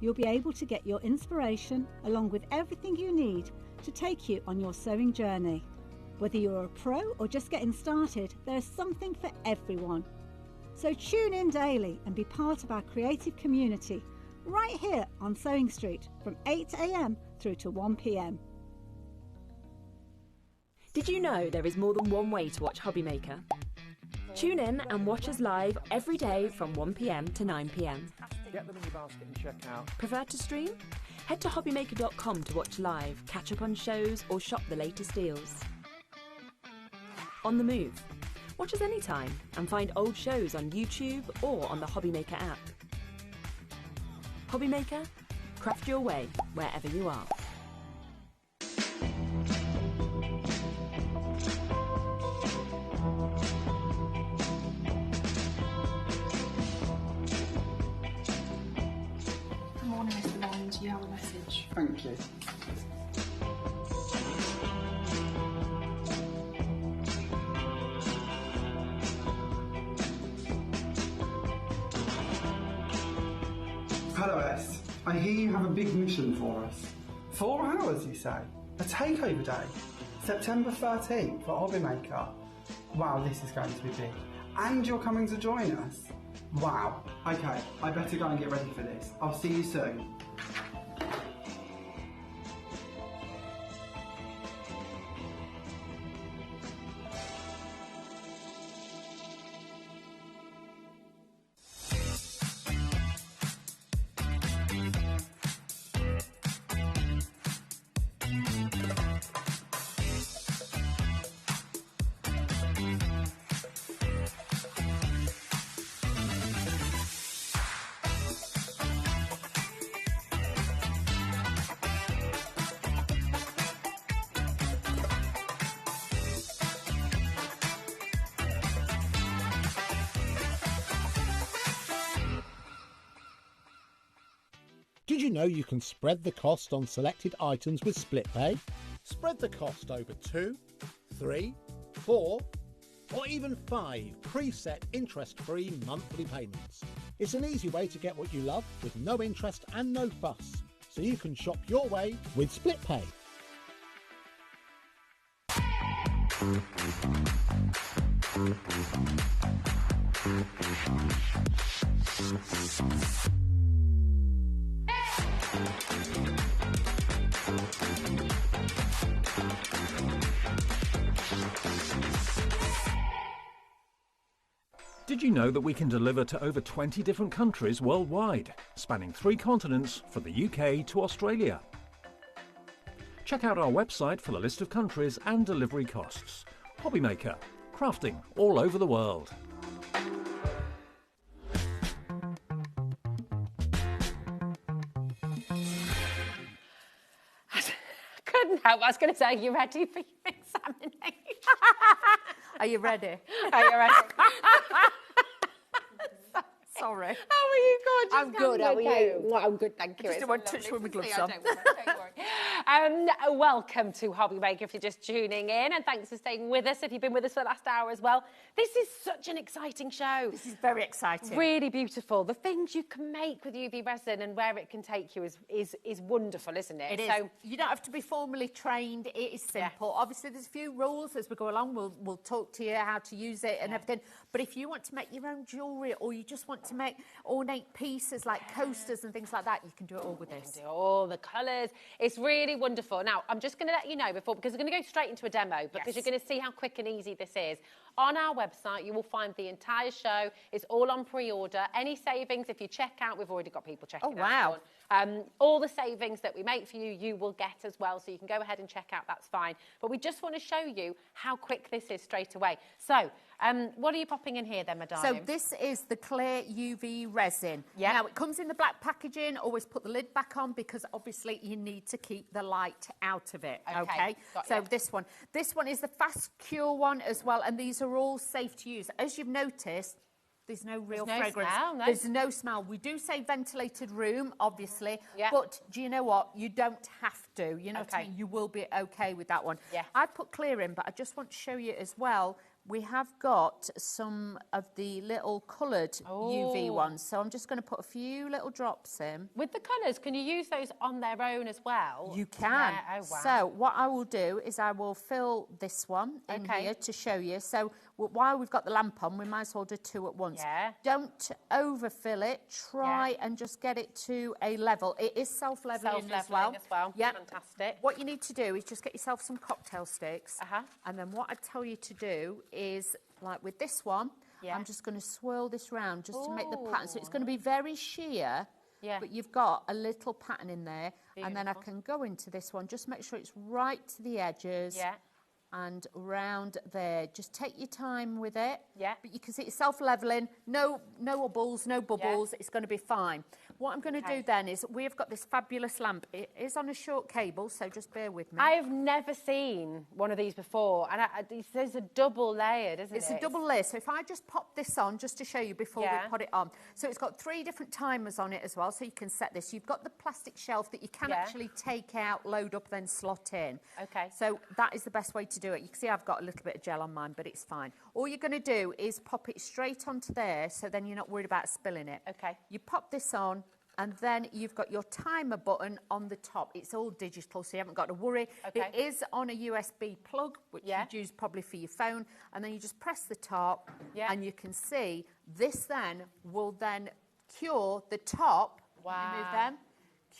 you'll be able to get your inspiration along with everything you need to take you on your sewing journey. Whether you're a pro or just getting started, there is something for everyone. So tune in daily and be part of our creative community right here on Sewing Street from 8 AM through to 1 PM. Did you know there is more than one way to watch HobbyMaker? Tune in and watch us live every day from 1 PM to 9 PM. Get them in your basket and check out. Prefer to stream? Head to hobbymaker.com to watch live, catch up on shows or shop the latest deals. On the move? Watch us anytime and find old shows on YouTube or on the HobbyMaker app. HobbyMaker, craft your way wherever you are. Good morning, Mr. Bond. You have a message. Thank you. Hello, S. I hear you have a big mission for us. 4 hours, you say? A takeover day? September 13th for HobbyMaker. Wow, this is going to be big. And you're coming to join us? Wow. Okay, I better go and get ready for this. I'll see you soon. Did you know you can spread the cost on selected items with split pay? Spread the cost over 2, 3, 4, or even 5 preset interest-free monthly payments. It's an easy way to get what you love with no interest and no fuss, so you can shop your way with split pay. Did you know that we can deliver to over 20 different countries worldwide, spanning 3 continents from the UK to Australia? Check out our website for the list of countries and delivery costs. HobbyMaker, crafting all over the world. Couldn't help. I was going to say, are you ready for your examination? Are you ready? Are you ready? Sorry. How are you? Gorgeous. I'm good. How are you? Well, I'm good, thank you. I just don't want to touch you with my gloves on. Don't worry. Welcome to HobbyMaker if you're just tuning in, and thanks for staying with us if you've been with us for the last hour as well. This is such an exciting show. This is very exciting. Really beautiful. The things you can make with UV resin and where it can take you is wonderful, isn't it? It is. So, you don't have to be formally trained. It is simple. Yeah. Obviously, there's a few rules as we go along. We'll talk to you how to use it and everything. But if you want to make your own jewellery, or you just want to make ornate pieces like coasters and things like that, you can do it all with this. You can do all the colours. It's really wonderful. Now, I'm just going to let you know because we're going to go straight into a demo, because you're going to see how quick and easy this is. On our website, you will find the entire show. It's all on pre-order. Any savings, if you check out, we've already got people checking out. Oh, wow. All the savings that we make for you, you will get as well. So you can go ahead and check out. That's fine. But we just want to show you how quick this is straight away. So what are you popping in here then, my darling? So this is the clear UV resin. Yeah. Now, it comes in the black packaging. Always put the lid back on, because obviously you need to keep the light out of it. Okay. So this one is the fast cure one as well, and these are all safe to use. As you've noticed, there's no real fragrance. Smell, no. There's no smell. We do say ventilated room, obviously, but do you know what? You don't have to. You know what I mean? You will be okay with that one. Yeah. I put clear in, but I just want to show you as well, we have got some of the little coloured UV ones. So I'm just going to put a few little drops in. With the colours, can you use those on their own as well? You can. Yeah. Oh, wow. So what I will do is I will fill this one in here to show you. So while we've got the lamp on, we might as well do two at once. Yeah. Don't overfill it. Try and just get it to a level. It is self-leveling as well. Yeah. Fantastic. What you need to do is just get yourself some cocktail sticks. And then what I tell you to do is, like with this one, I'm just going to swirl this round just to make the pattern. So it's going to be very sheer, but you've got a little pattern in there. Beautiful. And then I can go into this one. Just make sure it's right to the edges. And round there. Just take your time with it. Yeah. But you can see it's self-leveling. No bubbles, no bubbles. It's going to be fine. What I'm going to do then is, we've got this fabulous lamp. It is on a short cable, so just bear with me. I have never seen one of these before. And there's a double layered, isn't it? It's a double layer. So if I just pop this on, just to show you before we put it on. So it's got 3 different timers on it as well, so you can set this. You've got the plastic shelf that you can actually take out, load up, then slot in. Okay. So that is the best way to do it. You can see I've got a little bit of gel on mine, but it's fine. All you're going to do is pop it straight onto there, so then you're not worried about spilling it. Okay. You pop this on, and then you've got your timer button on the top. It's all digital, so you haven't got to worry. Okay. It is on a USB plug, which you'd use probably for your phone, and then you just press the top, and you can see this then will then cure the top. Wow. Remove them.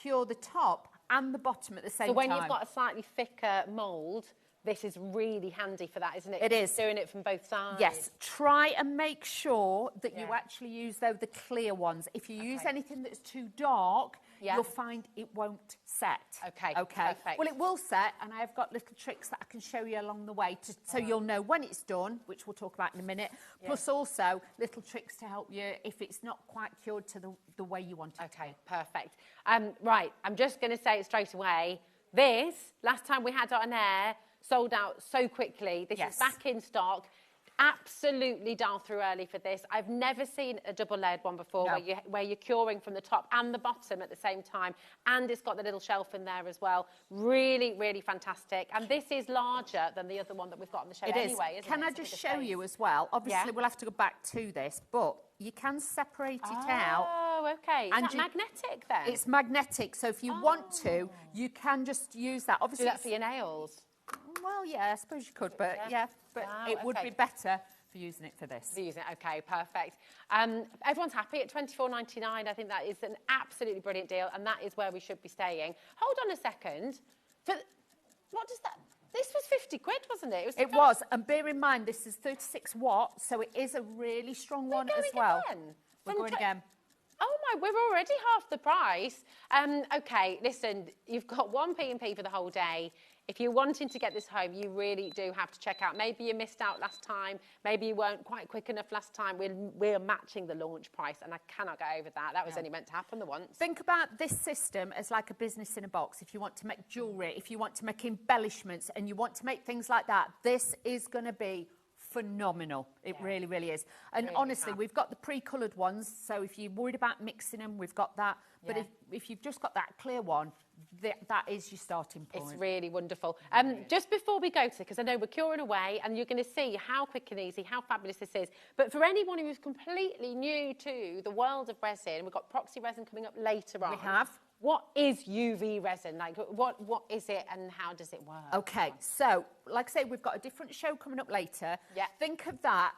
Cure the top and the bottom at the same time. So when you've got a slightly thicker mould, this is really handy for that, isn't it? It is. Doing it from both sides. Yes. Try and make sure that you actually use, though, the clear ones. If you use anything that's too dark, you'll find it won't set. Okay. Perfect. Well, it will set, and I've got little tricks that I can show you along the way, so you'll know when it's done, which we'll talk about in a minute, plus also little tricks to help you if it's not quite cured to the way you want it. Okay, perfect. Right, I'm just going to say it straight away. This, last time we had it on air, sold out so quickly. This is back in stock. Absolutely dial through early for this. I've never seen a double layered one before where you're curing from the top and the bottom at the same time, and it's got the little shelf in there as well. Really, really fantastic. And this is larger than the other one that we've got on the show anyway, isn't it? Can I just show you as well? Obviously, we'll have to go back to this, but you can separate it out. Oh, okay. Is that magnetic then? It's magnetic, so if you want to, you can just use that. Obviously, do that for your nails. Well, yeah, I suppose you could, but it would be better for using it for this. Okay, perfect. Everyone's happy at $24.99. I think that is an absolutely brilliant deal, and that is where we should be staying. Hold on a second. What does that? This was 50 quid, wasn't it? It was, and bear in mind this is 36 watts, so it is a really strong one as well. We're going again. Oh my, we're already half the price. Okay, listen, you've got 1p&p for the whole day. If you're wanting to get this home, you really do have to check out. Maybe you missed out last time. Maybe you weren't quite quick enough last time. We're matching the launch price, and I cannot get over that. That was only meant to happen the once. Think about this system as like a business in a box. If you want to make jewellery, if you want to make embellishments, and you want to make things like that, this is going to be phenomenal. It really, really is. And Really honestly, fab. we've got the pre-coloured ones, so if you're worried about mixing them, we've got that. But Yeah. if you've just got that clear one, that is your starting point. It's really wonderful. Just before we go to, because I know we're curing away and you're going to see how quick and easy, how fabulous this is. But for anyone who's completely new to the world of resin, we've got proxy resin coming up later on. We have. What is UV resin? Like, what is it and how does it work? Okay, so like I say, we've got a different show coming up later. Yeah. Think of that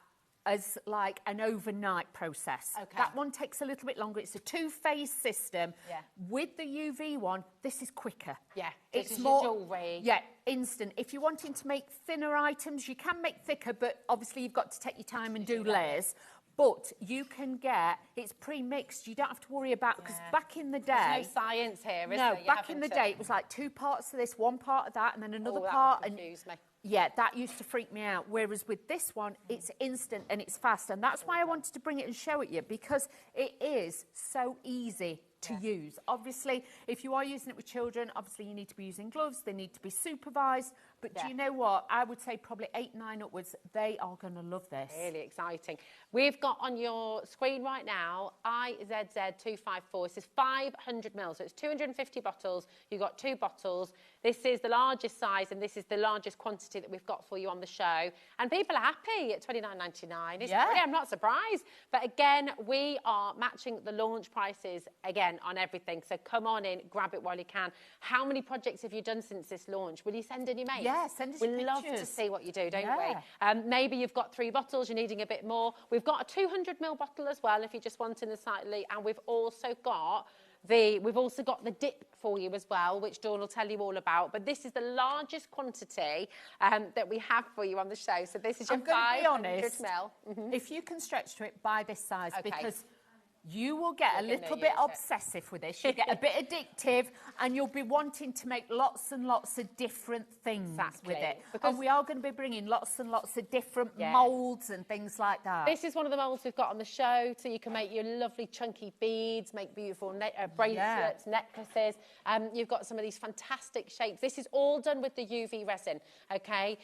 as like an overnight process. Okay. That one takes a little bit longer. It's a two-phase system. Yeah. With the UV one, this is quicker. Yeah, It's this is more your jewellery. Yeah, instant. If you're wanting to make thinner items, you can make thicker, but obviously you've got to take your time and do layers. But you can get, it's pre-mixed. You don't have to worry about, because back in the day... There's no science here, is No, there? back in the day, it was like 2 parts of this, 1 part of that, and then another that part. would And confuse me. yeah, that used to freak me out. Whereas with this one, it's instant and it's fast. And that's why I wanted to bring it and show it you, because it is so easy to use. Obviously, if you are using it with children, obviously you need to be using gloves. They need to be supervised. But do you know what? I would say probably 8, 9 upwards, they are going to love this. Really exciting. We've got on your screen right now IZZ254. This is 500 mils, so it's 250 bottles. You've got 2 bottles. This is the largest size, and this is the largest quantity that we've got for you on the show. And people are happy at $29.99. It's Yeah. brilliant. I'm not surprised. But again, we are matching the launch prices again on everything. So come on in, grab it while you can. How many projects have you done since this launch? Will you send in your mates? Yeah, send us We your love to pictures. see what you do, don't Yeah. we? Maybe you've got 3 bottles, you're needing a bit more. We've got a 200 ml bottle as well, if you're just wanting the slightly, and we've also got the dip for you as well, which Dawn will tell you all about. But this is the largest quantity that we have for you on the show. So this is your I'm going to be 500 honest, ml. if you can stretch to it, buy this size, Okay. because you will get a You're gonna little bit use it. obsessive with this. You get a bit addictive, and you'll be wanting to make lots and lots of different things with it. Because- And we are going to be bringing lots and lots of different Yeah. moulds and things like that. This is one of the molds we've got on the show, so you can make your lovely chunky beads, make beautiful bracelets, necklaces. You've got some of these fantastic shapes. This is all done with the UV resin, okay?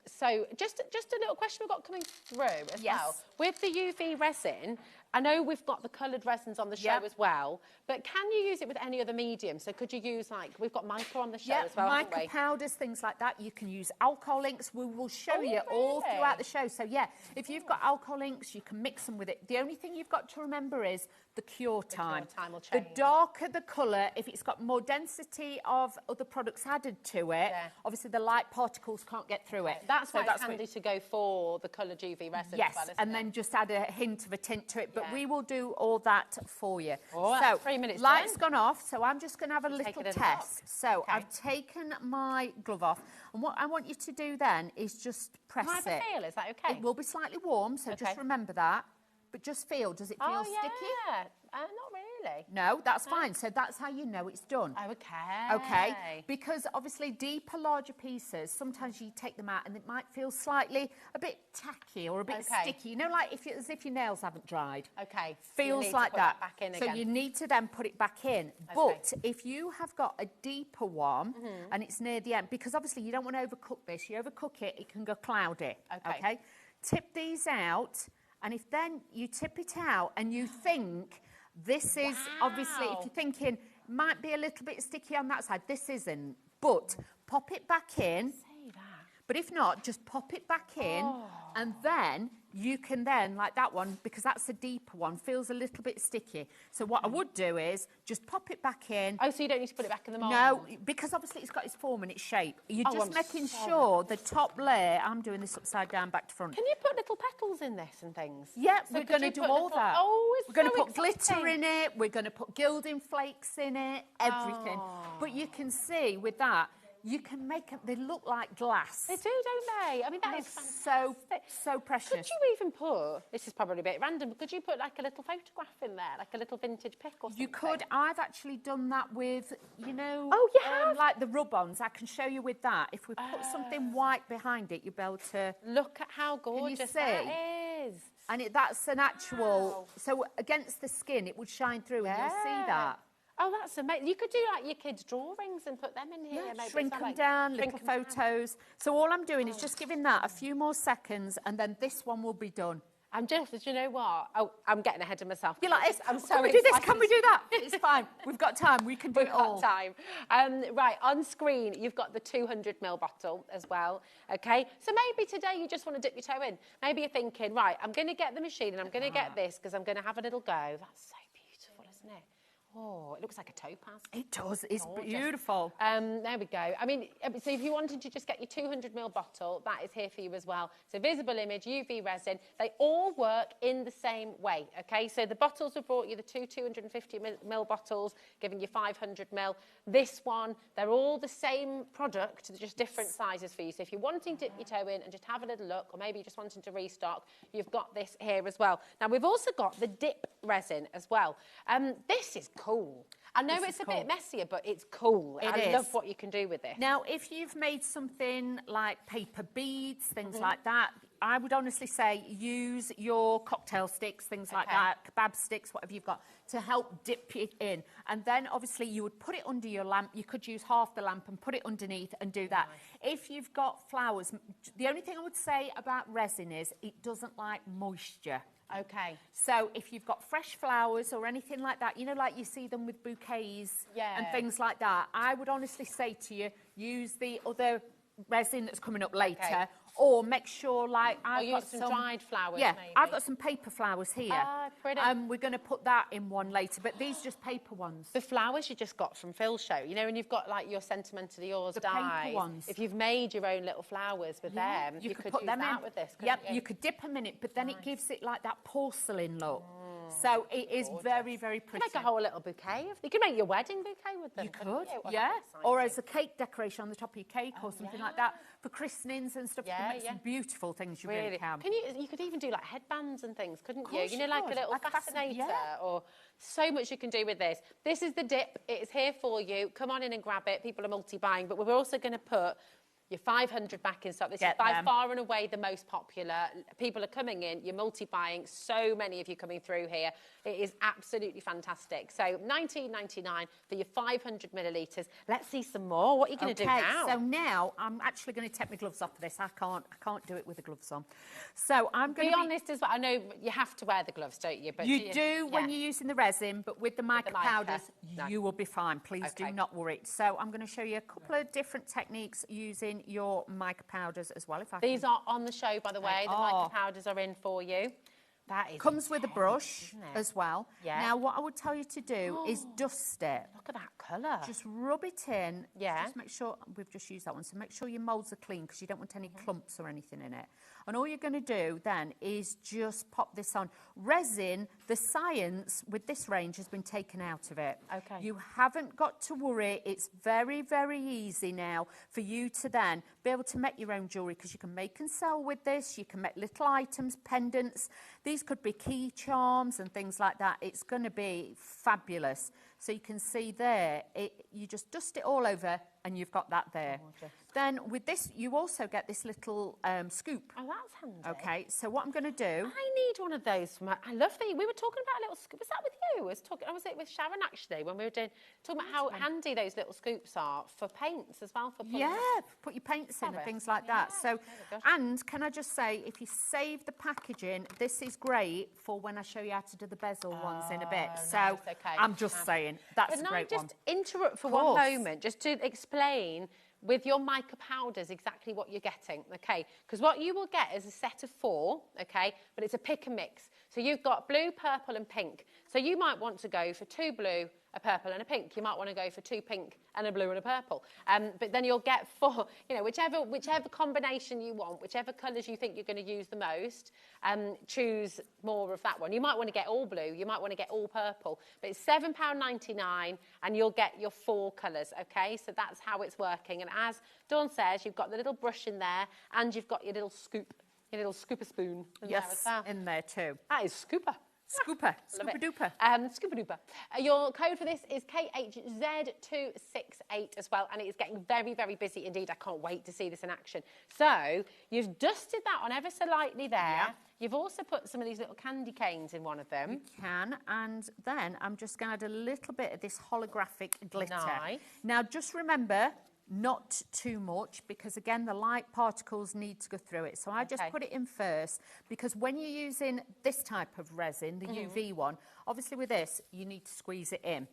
So just a little question we've got coming through as well. With the UV resin, I know we've got the coloured resins on the show as well, but can you use it with any other medium? So could you use, like, we've got mica on the show as well, haven't mica we? powders, things like that. You can use alcohol inks. We will show you all really? throughout the show. So, yeah, if you've got alcohol inks, you can mix them with it. The only thing you've got to remember is the cure time. The cure time will The change. darker the colour, if it's got more density of other products added to it, obviously the light particles can't get through it. That's So why it's what- handy to go for the coloured UV resin Yes, as well, isn't and it? then just add a hint of a tint to it. But we will do all that for you. Oh, so, that's 3 minutes light's done. gone off, so I'm just going to have a Take little it as a test. look. So, I've taken my glove off, and what I want you to do then is just press Can I have a it. feel? Is that okay? It will be slightly warm, so just remember that. But just feel, does it feel sticky? Yeah. Not really. No, that's fine. So that's how you know it's done. Oh, okay. Okay, because obviously deeper, larger pieces, sometimes you take them out and it might feel slightly a bit tacky or a bit sticky. You know, like as if your nails haven't dried. Okay. Feels you need like to put that. back in So again. you need to then put it back in. But if you have got a deeper one and it's near the end, because obviously you don't want to overcook this. You overcook it, it can go cloudy. Okay. Tip these out, and if then you tip it out and you think this is obviously, if you're thinking might be a little bit sticky on that side, this isn't. But pop it back in. But if not, just pop it back in, and then you can then, like that one, because that's a deeper one, feels a little bit sticky. So what I would do is just pop it back in. Oh, so you don't need to put it back in the mould? No, because obviously it's got its form and its shape. You're just I'm making sorry. sure the top layer, I'm doing this upside down, back to front. Can you put little petals in this and things? Yeah, So we're could going to you do put all little- that. Oh, it's we're going to so put glitter exciting. in it. We're going to put gilding flakes in it, everything. But you can see with that, you can make them, they look like glass. They do, don't they? I mean, that They're is fantastic. so precious. Could you even put, this is probably a bit random, but could you put like a little photograph in there, like a little vintage pic or something? You could. I've actually done that with, you know, like the Rub-Ons. I can show you with that. If we put something white behind it, you'll be able to... Look at how gorgeous that is. And that's an actual... So against the skin, it would shine through and you'll see that. Oh, that's amazing. You could do like your kids' drawings and put them in here. Yeah, maybe. shrink Is that them like- down, shrink little them down? photos. So all I'm doing is just giving that a few more seconds, and then this one will be done. I'm just, do you know what? Oh, I'm getting ahead of myself. You're like, I'm so can we do this? excited. Can we do that? It's fine. We've got time. We can do We've it all. got time. Right, on screen, you've got the 200ml bottle as well, okay? So maybe today you just want to dip your toe in. Maybe you're thinking, right, I'm going to get the machine and I'm going to get this because I'm going to have a little go. That's so beautiful, isn't it? Oh, it looks like a topaz. It does. It's Gorgeous. beautiful. There we go. I mean, so if you wanted to just get your 200ml bottle, that is here for you as well. So visible image, UV resin, they all work in the same way, okay? So the bottles have brought you the 250ml bottles, giving you 500ml. This one, they're all the same product, they're just different sizes for you. So if you're wanting to dip your toe in and just have a little look, or maybe you're just wanting to restock, you've got this here as well. Now, we've also got the dip resin as well. This is cool. I know it's a bit messier, but it's cool. I love what you can do with this. Now, if you've made something like paper beads, things like that, I would honestly say use your cocktail sticks, things like that, kebab sticks, whatever you've got, to help dip it in. And then, obviously, you would put it under your lamp. You could use half the lamp and put it underneath and do that. If you've got flowers, the only thing I would say about resin is it doesn't like moisture. Okay. So if you've got fresh flowers or anything like that, you know, like you see them with bouquets and things like that, I would honestly say to you, use the other resin that's coming up later, or make sure, like, I've got some dried flowers, Yeah, maybe. I've got some paper flowers here. Ah, pretty. We're going to put that in one later, but these are just paper ones. The flowers you just got from Phil's show, you know, and you've got like your Sentimentally Yours The dies. paper ones. If you've made your own little flowers with them, you could put use them that in. with this. Yep, you could dip them in it, but then it gives it like that porcelain look. So it is very, very pretty. You could make a whole little bouquet. You could make your wedding bouquet with them. You could, Well, yeah. that's Or exciting. as a cake decoration on the top of your cake or something like that. For christenings and stuff, you can make some beautiful things, you really can. You could even do like headbands and things, couldn't you? course You know, you like a could. little Like a fascinator or so much you can do with this. This is the dip. It is here for you. Come on in and grab it. People are multi-buying, but we're also going to put your 500 back in stock. This is by far and away the most popular. People are coming in, you're multi-buying, so many of you coming through here. It is absolutely fantastic. So $19.99 for your 500 millilitres. Let's see some more. What are you going to do now? So now I'm actually going to take my gloves off for this. I can't do it with the gloves on. So I'm going to be honest as well. I know you have to wear the gloves, don't you? But you do when you're using the resin, but with the mica powders, you will be fine. Please do not worry. So I'm going to show you a couple of different techniques using your mica powders as well. These are on the show, by the way. The mica powders are in for you. That is comes with a brush as well. Yeah. Now, what I would tell you to do is dust it. Look at that colour. Just rub it in. Yeah. Just make sure, we've just used that one, so make sure your moulds are clean because you don't want any clumps or anything in it. And all you're going to do then is just pop this on. Resin, the science with this range has been taken out of it. Okay. You haven't got to worry. It's very, very easy now for you to then be able to make your own jewellery because you can make and sell with this. You can make little items, pendants. These could be key charms and things like that. It's going to be fabulous. So you can see there, you just dust it all over and you've got that there. Then with this, you also get this little scoop. Oh, that's handy. Okay, so what I'm going to do... I need one of those. I love these. We were talking about a little scoop. Was that with you? Was it with Sharon, actually, when we were talking about how handy those little scoops are for paints as well? Yeah, put your paints in and things like that. So, and can I just say, if you save the packaging, this is great for when I show you how to do the bezel ones in a bit. So nice, okay. I'm just saying, that's a great one. Just interrupt for one moment, just to explain with your mica powders exactly what you're getting, okay? Because what you will get is a set of 4, okay? But it's a pick and mix. So you've got blue, purple and pink. So you might want to go for 2 blue, a purple and a pink. You might want to go for 2 pink and a blue and a purple. But then you'll get 4, you know, whichever combination you want, whichever colours you think you're going to use the most, choose more of that one. You might want to get all blue, you might want to get all purple, but it's £7.99 and you'll get your 4 colours, okay? So that's how it's working. And as Dawn says, you've got the little brush in there and you've got your little scoop, your little scooper spoon in there as well. In there too. That is scooper. Scooper. Scooper duper. Scooper duper. Your code for this is KHZ268 as well, and it is getting very, very busy indeed. I can't wait to see this in action. So you've dusted that on ever so lightly there. Yeah. You've also put some of these little candy canes in one of them. You can, and then I'm just going to add a little bit of this holographic glitter. Nice. Now, just remember, not too much, because again the light particles need to go through it, so I just put it in first, because when you're using this type of resin, the UV one, obviously with this you need to squeeze it in,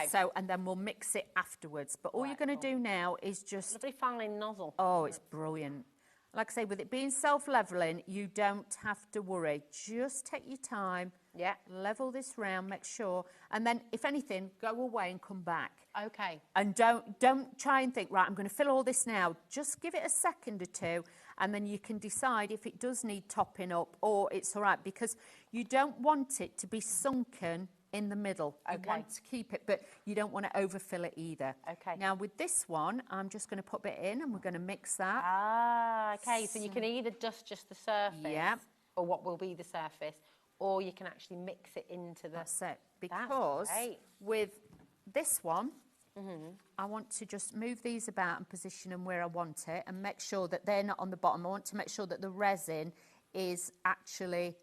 so, and then we'll mix it afterwards, but all you're going to do now is just lovely fine nozzle. Oh, it's brilliant. Like I say, with it being self-leveling, you don't have to worry. Just take your time. Yeah. Level this round, make sure. And then, if anything, go away and come back. Okay. And don't try and think, right, I'm going to fill all this now. Just give it a second or two, and then you can decide if it does need topping up or it's all right, because you don't want it to be sunken in the middle. You want to keep it, but you don't want to overfill it either. Okay. Now with this one, I'm just going to put it in and we're going to mix that. Ah, okay. So you can either dust just the surface, or what will be the surface, or you can actually mix it into the... That's it. Because with this one, I want to just move these about and position them where I want it and make sure that they're not on the bottom. I want to make sure that the resin is actually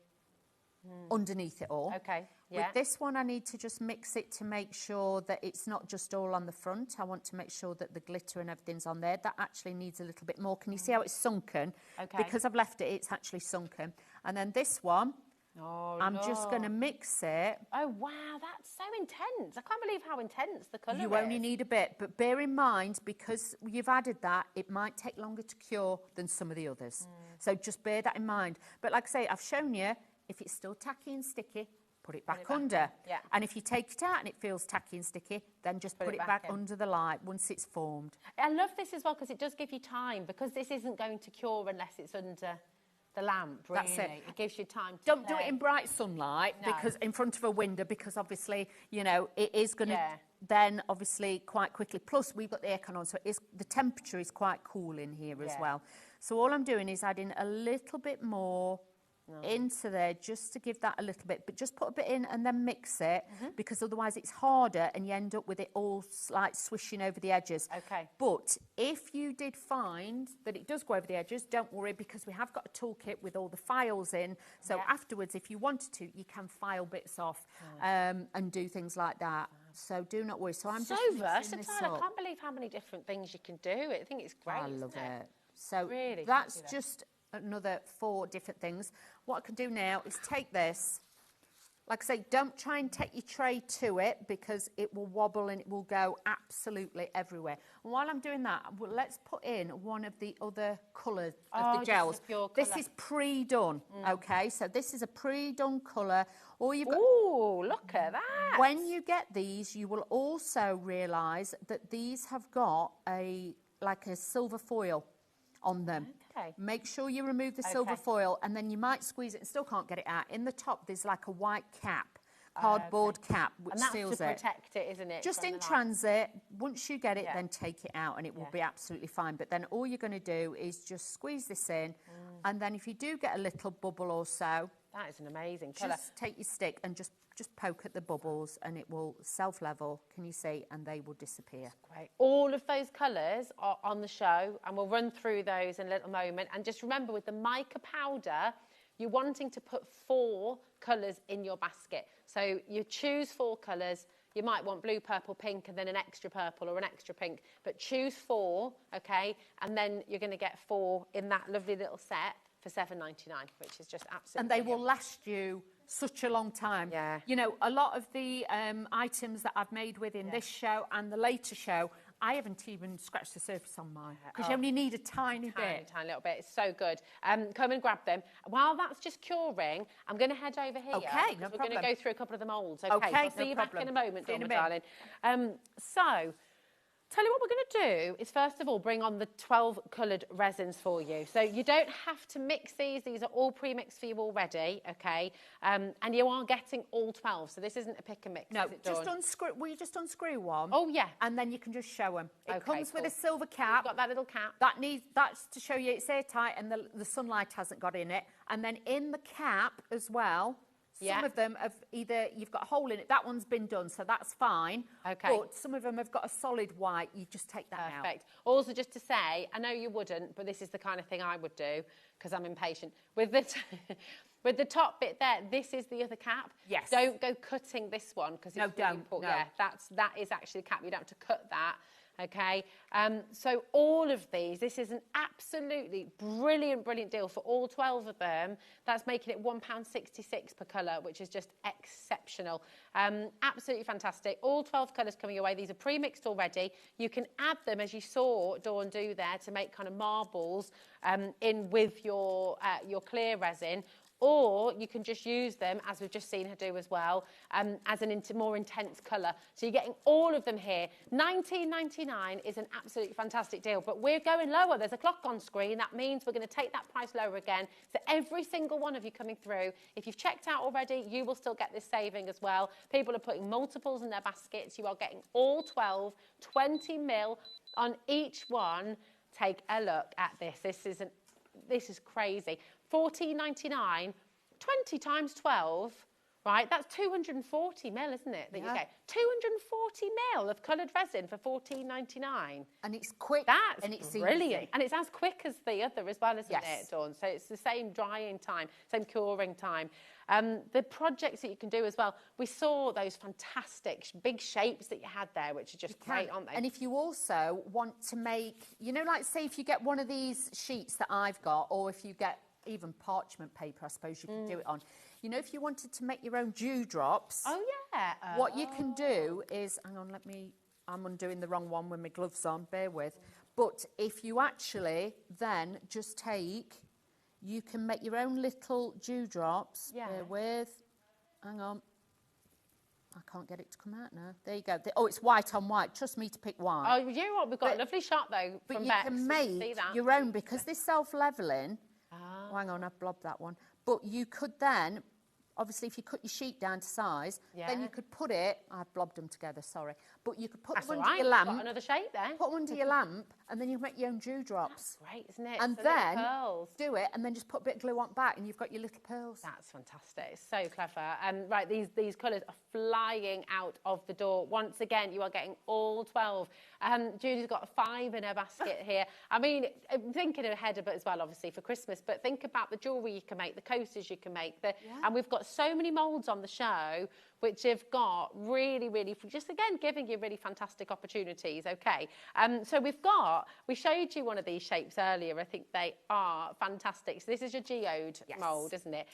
underneath it all. Okay. With this one, I need to just mix it to make sure that it's not just all on the front. I want to make sure that the glitter and everything's on there. That actually needs a little bit more. Can you see how it's sunken? Okay. Because I've left it, it's actually sunken. And then this one, I'm just going to mix it. Oh, wow, that's so intense. I can't believe how intense the colour is. You only need a bit, but bear in mind, because you've added that, it might take longer to cure than some of the others. So just bear that in mind. But like I say, I've shown you, if it's still tacky and sticky, put it back under. Yeah. And if you take it out and it feels tacky and sticky, then just put it back under the light once it's formed. I love this as well, because it does give you time, because this isn't going to cure unless it's under the lamp, really. That's it. It gives you time to Don't do it in bright sunlight, because in front of a window, because obviously, you know, it is going to then obviously quite quickly. Plus, we've got the aircon on, so the temperature is quite cool in here as well. So all I'm doing is adding a little bit more into there, just to give that a little bit, but just put a bit in and then mix it, because otherwise it's harder and you end up with it all like swishing over the edges. Okay. But if you did find that it does go over the edges, don't worry, because we have got a toolkit with all the files in, so afterwards, if you wanted to, you can file bits off and do things like that. So do not worry. So I'm just versatile. I can't believe how many different things you can do. I think it's great. I love it. So really, that's just another 4 different things. What I can do now is take this, like I say, don't try and take your tray to it, because it will wobble and it will go absolutely everywhere. And while I'm doing that, let's put in one of the other colours of the gels. This is pre-done, okay? So this is a pre-done colour. Ooh, look at that. When you get these, you will also realise that these have got like a silver foil on them. Okay. Make sure you remove the silver foil, and then you might squeeze it and still can't get it out. In the top, there's like a white cap, cardboard cap, which seals it. And that's to protect it, isn't it? Just in transit. Once you get it, then take it out, and it will be absolutely fine. But then all you're going to do is just squeeze this in, and then if you do get a little bubble or so, that is an amazing colour. Just take your stick and just poke at the bubbles, and it will self-level, can you see, and they will disappear. Great. All of those colours are on the show, and we'll run through those in a little moment. And just remember, with the mica powder, you're wanting to put 4 colours in your basket. So you choose 4 colours. You might want blue, purple, pink, and then an extra purple or an extra pink, but choose 4, okay? And then you're going to get 4 in that lovely little set for $7.99, which is just absolutely And they will last you such a long time. Yeah. You know, a lot of the items that I've made within this show and the later show, I haven't even scratched the surface on mine, because you only need a tiny bit. Tiny little bit. It's so good. Come and grab them. While that's just curing, I'm going to head over here. Okay, no problem. We're going to go through a couple of the moulds. Okay, okay, I'll see you back in a moment, Donna, darling. So, tell you what we're going to do is, first of all, bring on the 12 coloured resins for you. So you don't have to mix these. These are all pre-mixed for you already, okay? And you are getting all 12, so this isn't a pick and mix. No, just unscrew. Will you just unscrew one? Oh, yeah. And then you can just show them. It comes with a silver cap. You've got that little cap. That's to show you it's airtight and the sunlight hasn't got in it. And then in the cap as well, Some of them have either, you've got a hole in it, that one's been done, so that's fine. Okay. But some of them have got a solid white, you just take that out. Perfect. Also, just to say, I know you wouldn't, but this is the kind of thing I would do because I'm impatient. With the with the top bit there, this is the other cap. Yes. Don't go cutting this one because No, don't. No. Yeah, that is actually the cap. You don't have to cut that. Okay, so all of these, this is an absolutely brilliant deal for all 12 of them. That's making it £1.66 per colour, which is just exceptional. Absolutely fantastic. All 12 colours coming your way. These are pre-mixed already. You can add them, as you saw Dawn do there, to make kind of marbles in with your clear resin. Or you can just use them, as we've just seen her do as well, as an more intense colour. So you're getting all of them here. $19.99 is an absolutely fantastic deal, but we're going lower. There's a clock on screen. That means we're going to take that price lower again. So every single one of you coming through, if you've checked out already, you will still get this saving as well. People are putting multiples in their baskets. You are getting all 12, 20 mil on each one. Take a look at this. This is crazy. $14.99, 20 times 12, right? That's 240 mil, isn't it? That you get 240 mil of coloured resin for $14.99. And it's quick. That's and it's brilliant. easy. And it's as quick as the other as well, isn't it, Dawn? So it's the same drying time, same curing time. The projects that you can do as well, we saw those fantastic big shapes that you had there, which are just great, aren't they? And if you also want to make, you know, like say if you get one of these sheets that I've got, or if you get even parchment paper, I suppose you can do it on. You know, if you wanted to make your own dewdrops. Oh, yeah. What you can do is, hang on, I'm undoing the wrong one with my gloves on, bear with. But if you actually then just take, you can make your own little dewdrops. Yeah. Bear with, hang on. I can't get it to come out now. There you go. Oh, it's white on white. Trust me to pick white. Oh, you know what? We've got a lovely shot, though, But from you Bex. can See make that? your own, because this self-levelling. Oh, hang on, I've blobbed that one. But you could then, obviously, if you cut your sheet down to size, then you could put it, I've blobbed them together, sorry. But you could put That's them all under right. your You've lamp. got another shape there. Put them under your lamp, and then you make your own dewdrops. That's great, isn't it? And So little then pearls. do it, and then just put a bit of glue on back, and you've got your little pearls. That's fantastic. It's so clever. Right, these colours are flying out of the door. Once again, you are getting all 12. Julie's got 5 in her basket here. I mean, thinking ahead a bit as well, obviously, for Christmas, but think about the jewellery you can make, the coasters you can make. And we've got so many moulds on the show which have got really, just again, giving you really fantastic opportunities, okay? So we showed you one of these shapes earlier. I think they are fantastic. So this is your geode mould, isn't it?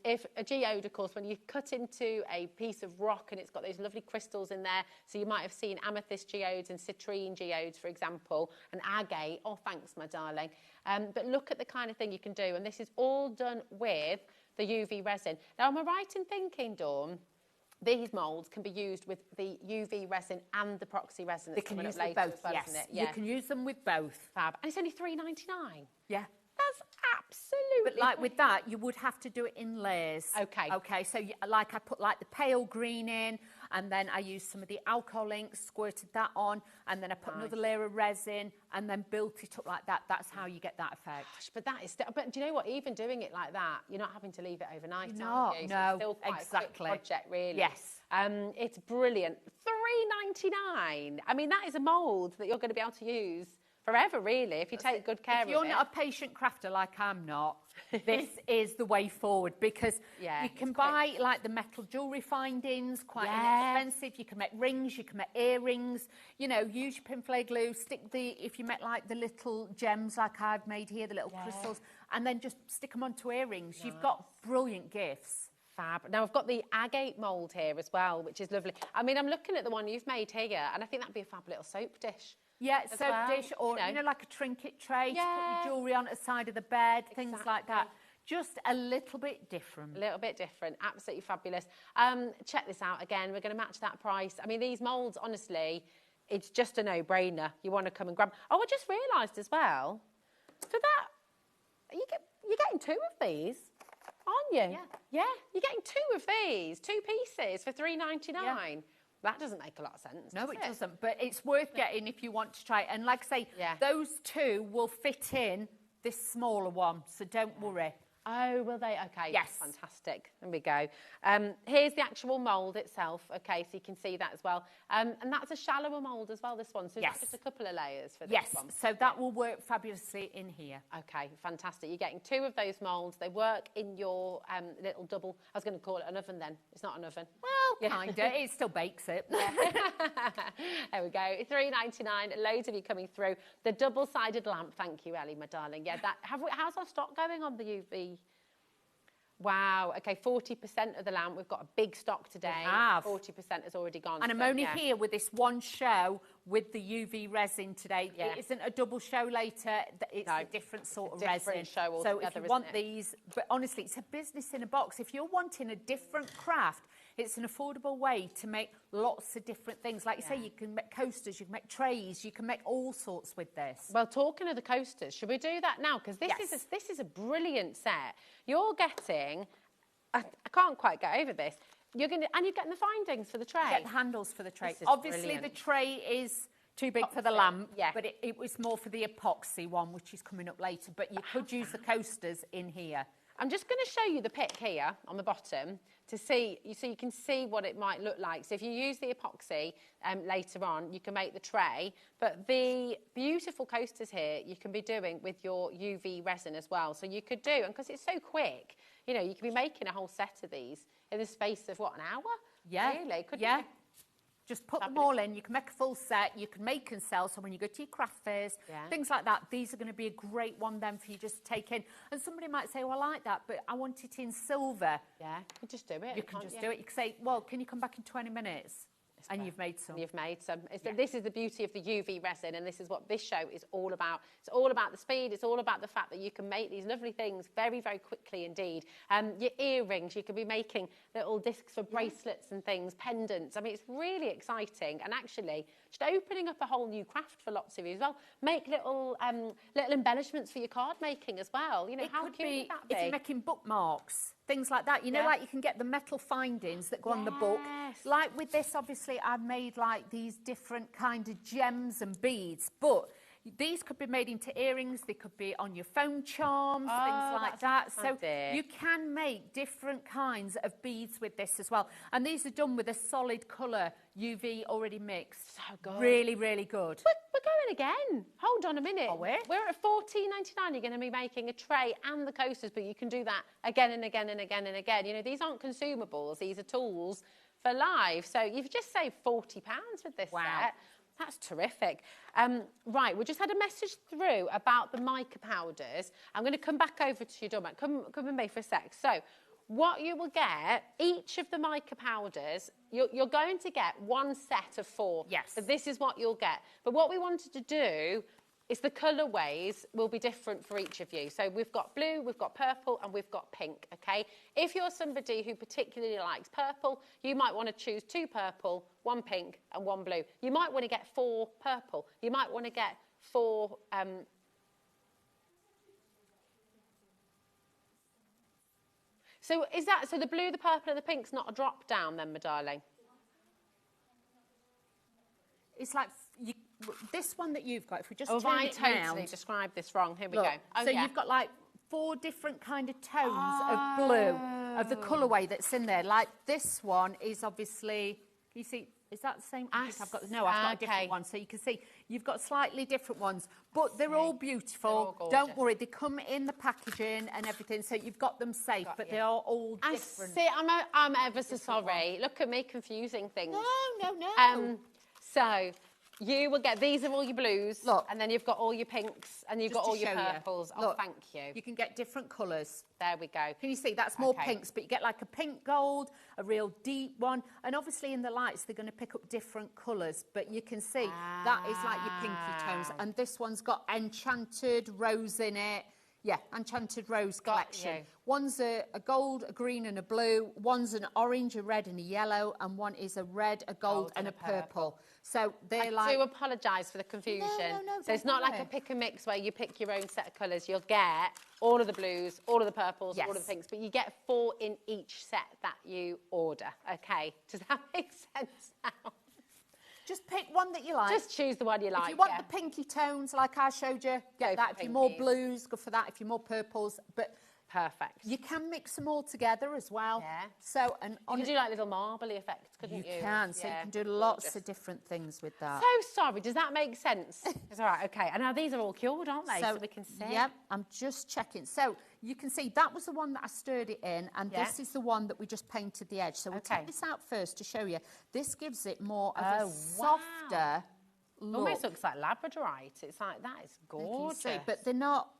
If a geode, of course, when you cut into a piece of rock and it's got those lovely crystals in there, so you might have seen amethyst geodes and citrine geodes, for example, and agate. Oh, thanks, my darling. But look at the kind of thing you can do, and this is all done with the UV resin. Now, am I right in thinking, Dawn, these moulds can be used with the UV resin and the epoxy resin that's coming up later both, as well, yes. isn't it? You can use them with both. Fab. And it's only $3.99. Yeah. That's absolutely But like with that, you would have to do it in layers. Okay. Okay, so like I put like the pale green in, and then I used some of the alcohol inks, squirted that on, and then I put another layer of resin, and then built it up like that. That's how you get that effect. Gosh, but that is, but do you know what? Even doing it like that, you're not having to leave it overnight, You're are not, you? So no, it's still quite exactly. a quick project, really. Yes. It's brilliant. $3.99. I mean, that is a mould that you're going to be able to use forever, really, if you take good care of it. If you're not a patient crafter like I'm not, this is the way forward, because you can buy like the metal jewellery findings, quite inexpensive. You can make rings, you can make earrings, you know, use your pinflay glue, if you make like the little gems like I've made here, the little crystals, and then just stick them onto earrings. Nice. You've got brilliant gifts. Fab. Now, I've got the agate mould here as well, which is lovely. I mean, I'm looking at the one you've made here, and I think that'd be a fab little soap dish. Yeah, soap dish, or, you know, like a trinket tray to put your jewellery on at the side of the bed, things like that. Just a little bit different. A little bit different. Absolutely fabulous. Check this out again. We're going to match that price. I mean, these moulds, honestly, it's just a no-brainer. You want to come and grab. Oh, I just realised as well, for that, you're getting 2 of these, aren't you? Yeah, you're getting 2 of these, 2 pieces for $3.99. Yeah. That doesn't make a lot of sense. No, it doesn't. But it's worth getting if you want to try it. And like I say, those 2 will fit in this smaller one, so don't worry. Oh, will they? Okay. Yes. Fantastic. There we go. Here's the actual mould itself. Okay, so you can see that as well. And that's a shallower mould as well, this one. So yes. just a couple of layers for this one. Yes, so that will work fabulously in here. Okay, fantastic. You're getting 2 of those moulds. They work in your little double, I was going to call it an oven then. It's not an oven. Well, kind of. It still bakes it. There we go. $3.99. Loads of you coming through. The double-sided lamp. Thank you, Ellie, my darling. Yeah, how's our stock going on the UV? Wow. Okay, 40% of the lamp. We've got a big stock today. 40% has already gone. And I'm only here with this one show with the UV resin today. Yeah. It isn't a double show later. It's a different sort of resin. Show so if you want these, but honestly, it's a business in a box. If you're wanting a different craft, it's an affordable way to make lots of different things. Like you say, you can make coasters, you can make trays, you can make all sorts with this. Well, talking of the coasters, should we do that now? Because this is a brilliant set. You're getting, I can't quite get over this. You're getting the findings for the tray. You get the handles for the tray. This is Obviously, brilliant. the tray is too big for the lamp, but it was more for the epoxy one, which is coming up later. But you could use the coasters in here. I'm just going to show you the pick here on the bottom to see, so you can see what it might look like. So if you use the epoxy later on, you can make the tray. But the beautiful coasters here, you can be doing with your UV resin as well. So you could do, and because it's so quick, you know, you could be making a whole set of these in the space of, what, an hour? Yeah. Really? Couldn't yeah. you? Just put them all in. You can make a full set. You can make and sell. So when you go to your craft fairs, things like that, these are going to be a great one then for you just to take in. And somebody might say, well, I like that, but I want it in silver. Yeah, you can just do it. You can just do it. You can say, well, can you come back in 20 minutes? And you've made some. You've made some. This is the beauty of the UV resin, and this is what this show is all about. It's all about the speed. It's all about the fact that you can make these lovely things very, very quickly indeed. Your earrings, you could be making little discs for bracelets and things, pendants. I mean, it's really exciting, and actually just opening up a whole new craft for lots of you as well. Make little little embellishments for your card making as well. You know, how cute would that be? If you're making bookmarks, things like that. You know, like you can get the metal findings that go on the book. Like with this, obviously, I've made like these different kind of gems and beads, but these could be made into earrings. They could be on your phone charms, things like that. So you can make different kinds of beads with this as well. And these are done with a solid colour UV already mixed. So good. Really, really good. We're going again. Hold on a minute. We're at $14.99. You're going to be making a tray and the coasters, but you can do that again and again and again and again. You know, these aren't consumables. These are tools for life. So you've just saved £40 with this set. That's terrific. Right, we just had a message through about the mica powders. I'm going to come back over to you, Dominic. Come with me for a sec. So what you will get, each of the mica powders, you're going to get one set of 4. Yes. So this is what you'll get. But what we wanted to do is the colourways will be different for each of you. So we've got blue, we've got purple, and we've got pink, okay? If you're somebody who particularly likes purple, you might want to choose 2 purple, 1 pink, and 1 blue. You might want to get 4 purple. You might want to get 4... So the blue, the purple, and the pink's not a drop down then, my darling? It's like this one that you've got. If we just turn I it round, totally described this wrong. Here we Look, go. Oh, so you've got like 4 different kind of tones of blue of the colourway that's in there. Like this one is obviously, you see, is that the same? I think I've got a different one. So you can see you've got slightly different ones, but they're all beautiful. Don't worry, they come in the packaging and everything, so you've got them safe, but they are all different. I'm ever so sorry. Look at me confusing things. No. So you will get, these are all your blues. Look. And then you've got all your pinks and you've got all your purples. Oh, Look, thank you. You can get different colours. There we go. Can you see? That's more pinks, but you get like a pink gold, a real deep one. And obviously in the lights, they're going to pick up different colours. But you can see that is like your pinky tones. And this one's got enchanted rose in it. Yeah, enchanted rose collection. One's a gold, a green and a blue. One's an orange, a red and a yellow. And one is a red, a gold and a purple. So they're I do apologise for the confusion. No, so it's not like a pick and mix where you pick your own set of colours. You'll get all of the blues, all of the purples, all of the pinks, but you get 4 in each set that you order. Okay, does that make sense now? Just pick one that you like. Just choose the one you like. If you want the pinky tones, like I showed you, get that. If you're more blues, go for that. If you're more purples, but Perfect. You can mix them all together as well. Yeah. So, and you could do like little marbly effects, couldn't you? You can. So you can do lots of different things with that. So sorry, does that make sense? It's all right, okay. And now these are all cured, aren't they? So we can see. Yep, I'm just checking. So you can see that was the one that I stirred it in, and this is the one that we just painted the edge. So we'll take this out first to show you. This gives it more of a softer look. Almost looks like Labradorite. It's like, that is gorgeous. See, but they're not.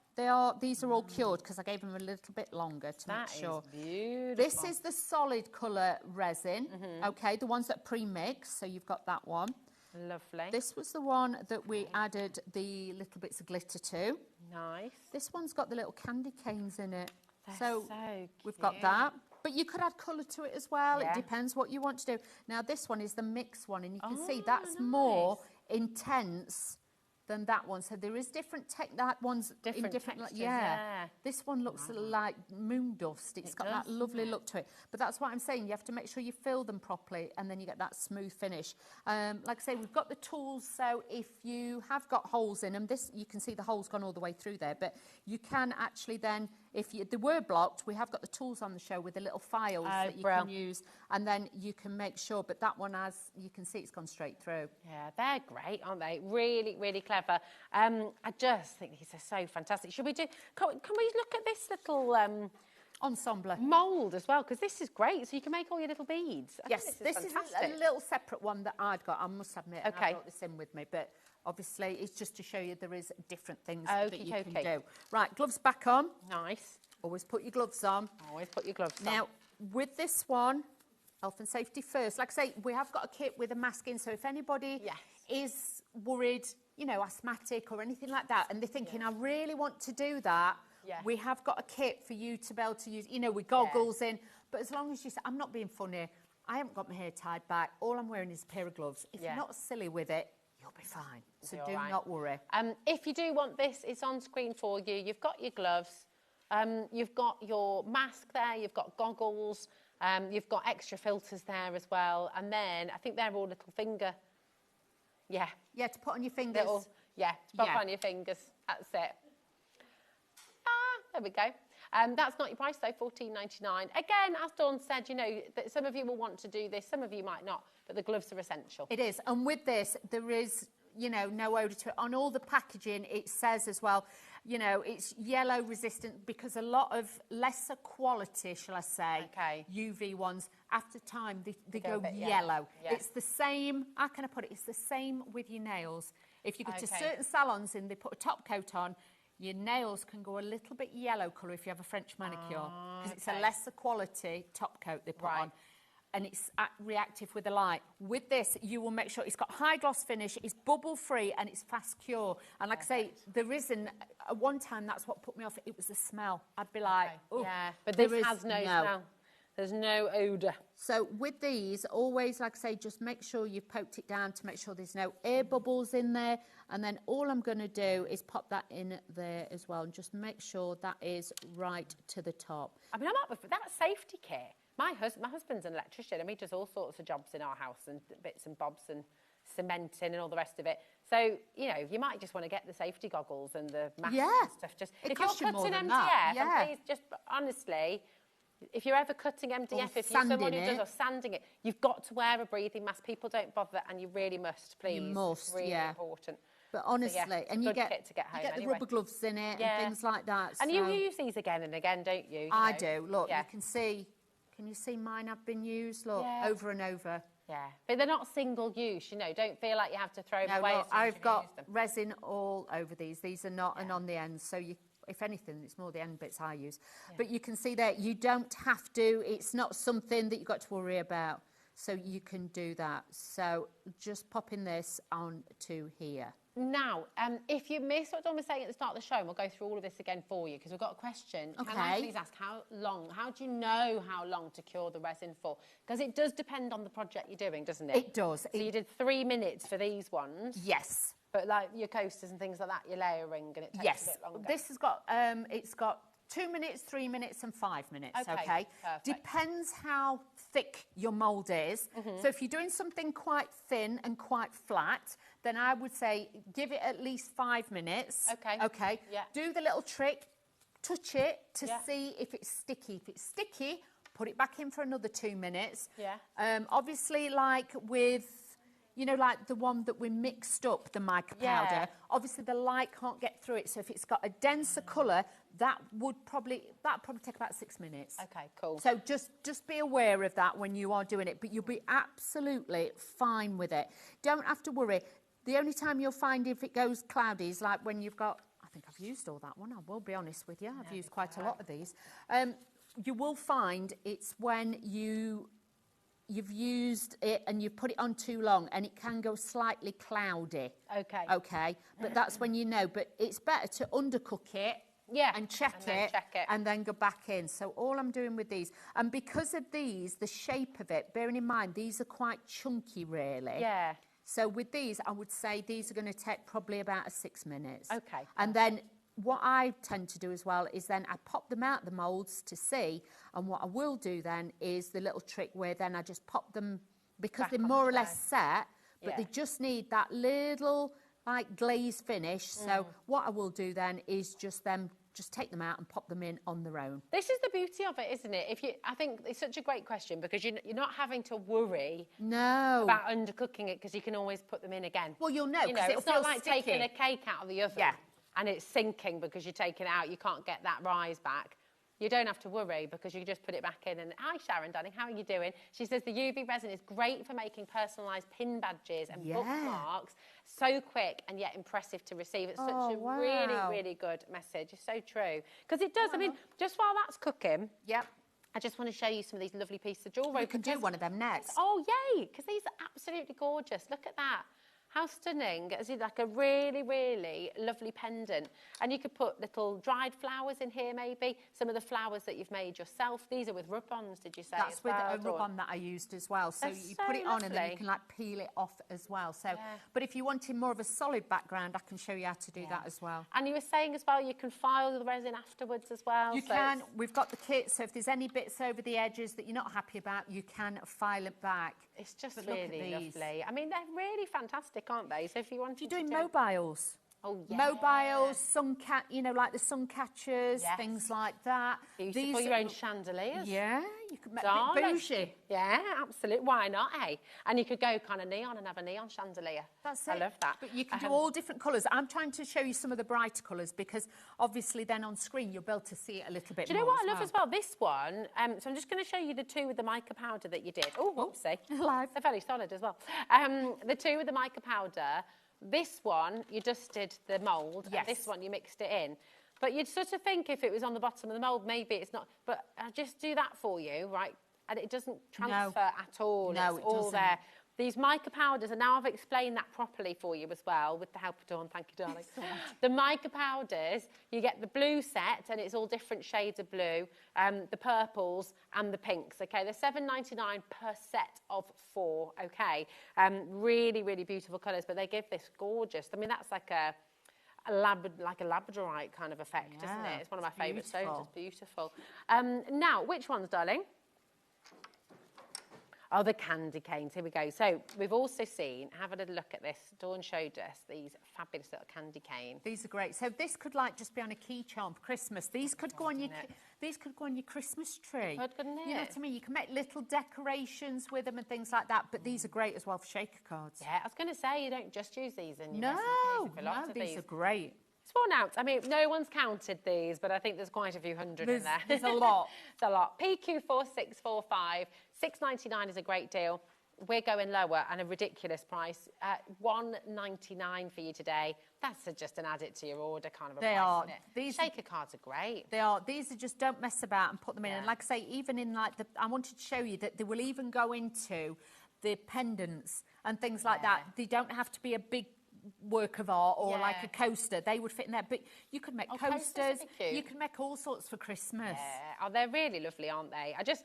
These are all cured because I gave them a little bit longer to make sure. That is beautiful. This is the solid colour resin, okay, the ones that pre-mix, so you've got that one. Lovely. This was the one that we added the little bits of glitter to. Nice. This one's got the little candy canes in it. They're so cute. We've got that. But you could add colour to it as well. It depends what you want to do. Now, this one is the mix one, and you can see that's more intense than that one. So there is different that one's different in different textures, This one looks like moon dust. It's got that lovely look to it. But that's what I'm saying. You have to make sure you fill them properly, and then you get that smooth finish. Like I say, we've got the tools. So if you have got holes in them, you can see the holes gone all the way through there. But you can actually then, if they were blocked, we have got the tools on the show with the little files that you can use, and then you can make sure. But that one, as you can see, it's gone straight through. Yeah, they're great, aren't they? Really, really clever. I just think these are so fantastic. Should we do? Can we look at this little ensemble mould as well? Because this is great. So you can make all your little beads. Yes, this is a little separate one that I'd got. I must admit, I brought this in with me, but. Obviously, it's just to show you there is different things that you can do. Right, gloves back on. Nice. Always put your gloves on. Always put your gloves on. Now, with this one, health and safety first. Like I say, we have got a kit with a mask in, so if anybody is worried, you know, asthmatic or anything like that, and they're thinking, I really want to do that, we have got a kit for you to be able to use, you know, with goggles in. But as long as you say, I'm not being funny, I haven't got my hair tied back, all I'm wearing is a pair of gloves. If you're not silly with it, you'll be fine. So do not worry. If you do want this, it's on screen for you. You've got your gloves, you've got your mask there, you've got goggles, you've got extra filters there as well. And then I think they're all little finger. Yeah, to put on your fingers. To put on your fingers. That's it. There we go. That's not your price though, $14.99. Again, as Dawn said, you know, that some of you will want to do this, some of you might not, but the gloves are essential. It is, and with this, there is, you know, no odour to it. On all the packaging, it says as well, you know, it's yellow resistant because a lot of lesser quality, shall I say, UV ones, after time, they go yellow. It's the same, how can I put it? It's the same with your nails. If you go to certain salons and they put a top coat on, your nails can go a little bit yellow colour if you have a French manicure, because it's a lesser quality top coat they put on, and it's reactive with the light. With this, you will make sure it's got high gloss finish, it's bubble free, and it's fast cure. And like I say, there isn't, at one time that's what put me off, it was the smell. I'd be like, oh, but this has no smell. There's no odour. So with these, always, like I say, just make sure you've poked it down to make sure there's no air bubbles in there. And then all I'm going to do is pop that in there as well and just make sure that is right to the top. I mean, that safety kit. My husband's an electrician and he does all sorts of jobs in our house and bits and bobs and cementing and all the rest of it. So, you know, you might just want to get the safety goggles and the mask and stuff. Just if you're cutting MDF, and please just honestly, if you're ever cutting MDF, if you're someone who does or sanding it, you've got to wear a breathing mask. People don't bother, and you really must, please. You must, it's really important. But honestly, and you get, kit to get home you get the rubber gloves in it and things like that. And you use these again and again, don't you? I do. Look, you can see. Can you see mine have been used? Look, over and over. Yeah, but they're not single use, you know. Don't feel like you have to throw them away. Look, I've got resin all over these. These are not and on the ends, so you. If anything, it's more the end bits I use. But you can see that you don't have to. It's not something that you've got to worry about. So you can do that. So just popping this onto here. Now, if you missed what Dawn was saying at the start of the show, and we'll go through all of this again for you, because we've got a question. Okay. Can I please ask how do you know how long to cure the resin for? Because it does depend on the project you're doing, doesn't it? It does. So you did 3 minutes for these ones. Yes. But like your coasters and things like that, you're layering and it takes a bit longer. This has got, it's got 2 minutes, 3 minutes and 5 minutes, okay? Perfect. Depends how thick your mould is. So if you're doing something quite thin and quite flat, then I would say give it at least 5 minutes. Okay. Okay. Yeah. Do the little trick, touch it to see if it's sticky. If it's sticky, put it back in for another 2 minutes. Yeah. Obviously, like with, you know, like the one that we mixed up, the mica powder, obviously the light can't get through it. So if it's got a denser colour, that'd probably take about 6 minutes. Okay, cool. So just be aware of that when you are doing it, but you'll be absolutely fine with it. Don't have to worry. The only time you'll find if it goes cloudy is like when you've got, I think I've used all that one, I will be honest with you. I've used quite a lot of these. You will find it's when you've used it and you've put it on too long and it can go slightly cloudy. Okay. Okay, but that's when you know. But it's better to undercook it and check it and then go back in. So all I'm doing with these, and because of these, the shape of it, bearing in mind, these are quite chunky really. Yeah. So with these, I would say these are going to take probably about 6 minutes. Okay. And then what I tend to do as well is then I pop them out the moulds to see, and what I will do then is the little trick where then I just pop them, because Back they're on more the or less tray. set, but they just need that little like glaze finish. So what I will do then is just take them out and pop them in on their own. This is the beauty of it, isn't it? I think it's such a great question because you're not having to worry about undercooking it because you can always put them in again. Well, you'll know, you know, because it's not like taking a cake out of the oven and it's sinking because you're taking it out. You can't get that rise back. You don't have to worry because you just put it back in. And hi, Sharon, darling, how are you doing? She says the UV resin is great for making personalised pin badges and bookmarks. So quick and yet impressive to receive. It's such a really, really good message. It's so true. Because it does, I mean, just while that's cooking, I just want to show you some of these lovely pieces of jewellery. You can do one of them next. Oh, yay, because these are absolutely gorgeous. Look at that. How stunning. It's like a really, really lovely pendant. And you could put little dried flowers in here, maybe. Some of the flowers that you've made yourself. These are with Rub-Ons, did you say? That's with a Rub-On that I used as well. So you put it on and then you can like peel it off as well. So, but if you wanted more of a solid background, I can show you how to do that as well. And you were saying as well, you can file the resin afterwards as well. You can. We've got the kit, so if there's any bits over the edges that you're not happy about, you can file it back. It's just really lovely. I mean, they're really fantastic, aren't they? So if you want to do mobiles. Oh, yeah. Mobiles, you know, like the sun catchers, things like that. Beautiful, your own chandeliers. Yeah, you could make it bougie. Yeah, absolutely. Why not, eh? And you could go kind of neon and have a neon chandelier. That's it. I love that. But you can do all different colours. I'm trying to show you some of the brighter colours because obviously then on screen you'll be able to see it a little bit more. Do you know what I love as well? This one, so I'm just going to show you the two with the mica powder that you did. Oh, whoopsie. Live. They're very solid as well. The two with the mica powder. This one, you dusted the mould, and this one, you mixed it in. But you'd sort of think if it was on the bottom of the mould, maybe it's not. But I'll just do that for you, right? And it doesn't transfer at all. No, it's all there. These mica powders, and now I've explained that properly for you as well with the help of Dawn. Thank you, darling. The mica powders, you get the blue set, and it's all different shades of blue, the purples and the pinks, okay? They're $7.99 per set of 4, okay? Really, really beautiful colours, but they give this gorgeous, I mean, that's like a labradorite kind of effect, isn't it? It's one of my favourite stones. It's beautiful. Now, which ones, darling? Oh, the candy canes. Here we go. So we've also seen, have a little look at this. Dawn showed us these fabulous little candy canes. These are great. So this could like just be on a key charm for Christmas. These could go on your Christmas tree. Good, couldn't it? You know what I mean? You can make little decorations with them and things like that. But these are great as well for shaker cards. Yeah, I was going to say you don't just use these in your these are great. It's 4 ounce. I mean, no one's counted these, but I think there's quite a few hundred in there. There's a lot. It's a lot. PQ4645, $6.99 is a great deal. We're going lower and a ridiculous price. $1.99 for you today. That's just an add it to your order kind of a price, isn't it? These shaker cards are great. They are. These are just, don't mess about and put them in. And like I say, even in like I wanted to show you that they will even go into the pendants and things like that. They don't have to be a big work of art or like a coaster. They would fit in there, but you could make coasters. You can make all sorts for Christmas. Oh, they're really lovely, aren't they? I just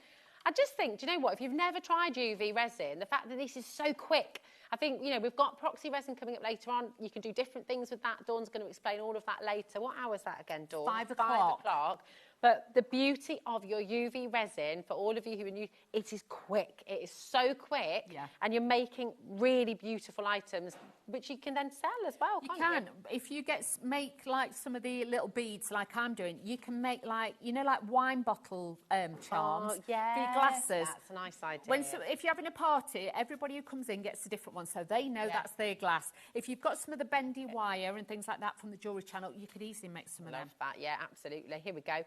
think, do you know what, if you've never tried UV resin, the fact that this is so quick, I think, you know, we've got proxy resin coming up later on. You can do different things with that. Dawn's going to explain all of that later. What hour is that again, Dawn? 5 o'clock. 5 o'clock. But the beauty of your UV resin, for all of you who are new, it is quick. It is so quick. Yeah. And you're making really beautiful items, which you can then sell as well, You can't can. If you make like some of the little beads like I'm doing, you can make like, you know, like wine bottle charms for your glasses. That's a nice idea. If you're having a party, everybody who comes in gets a different one, so they know that's their glass. If you've got some of the bendy wire and things like that from the jewellery channel, you could easily make some of them. Love that, yeah, absolutely. Here we go.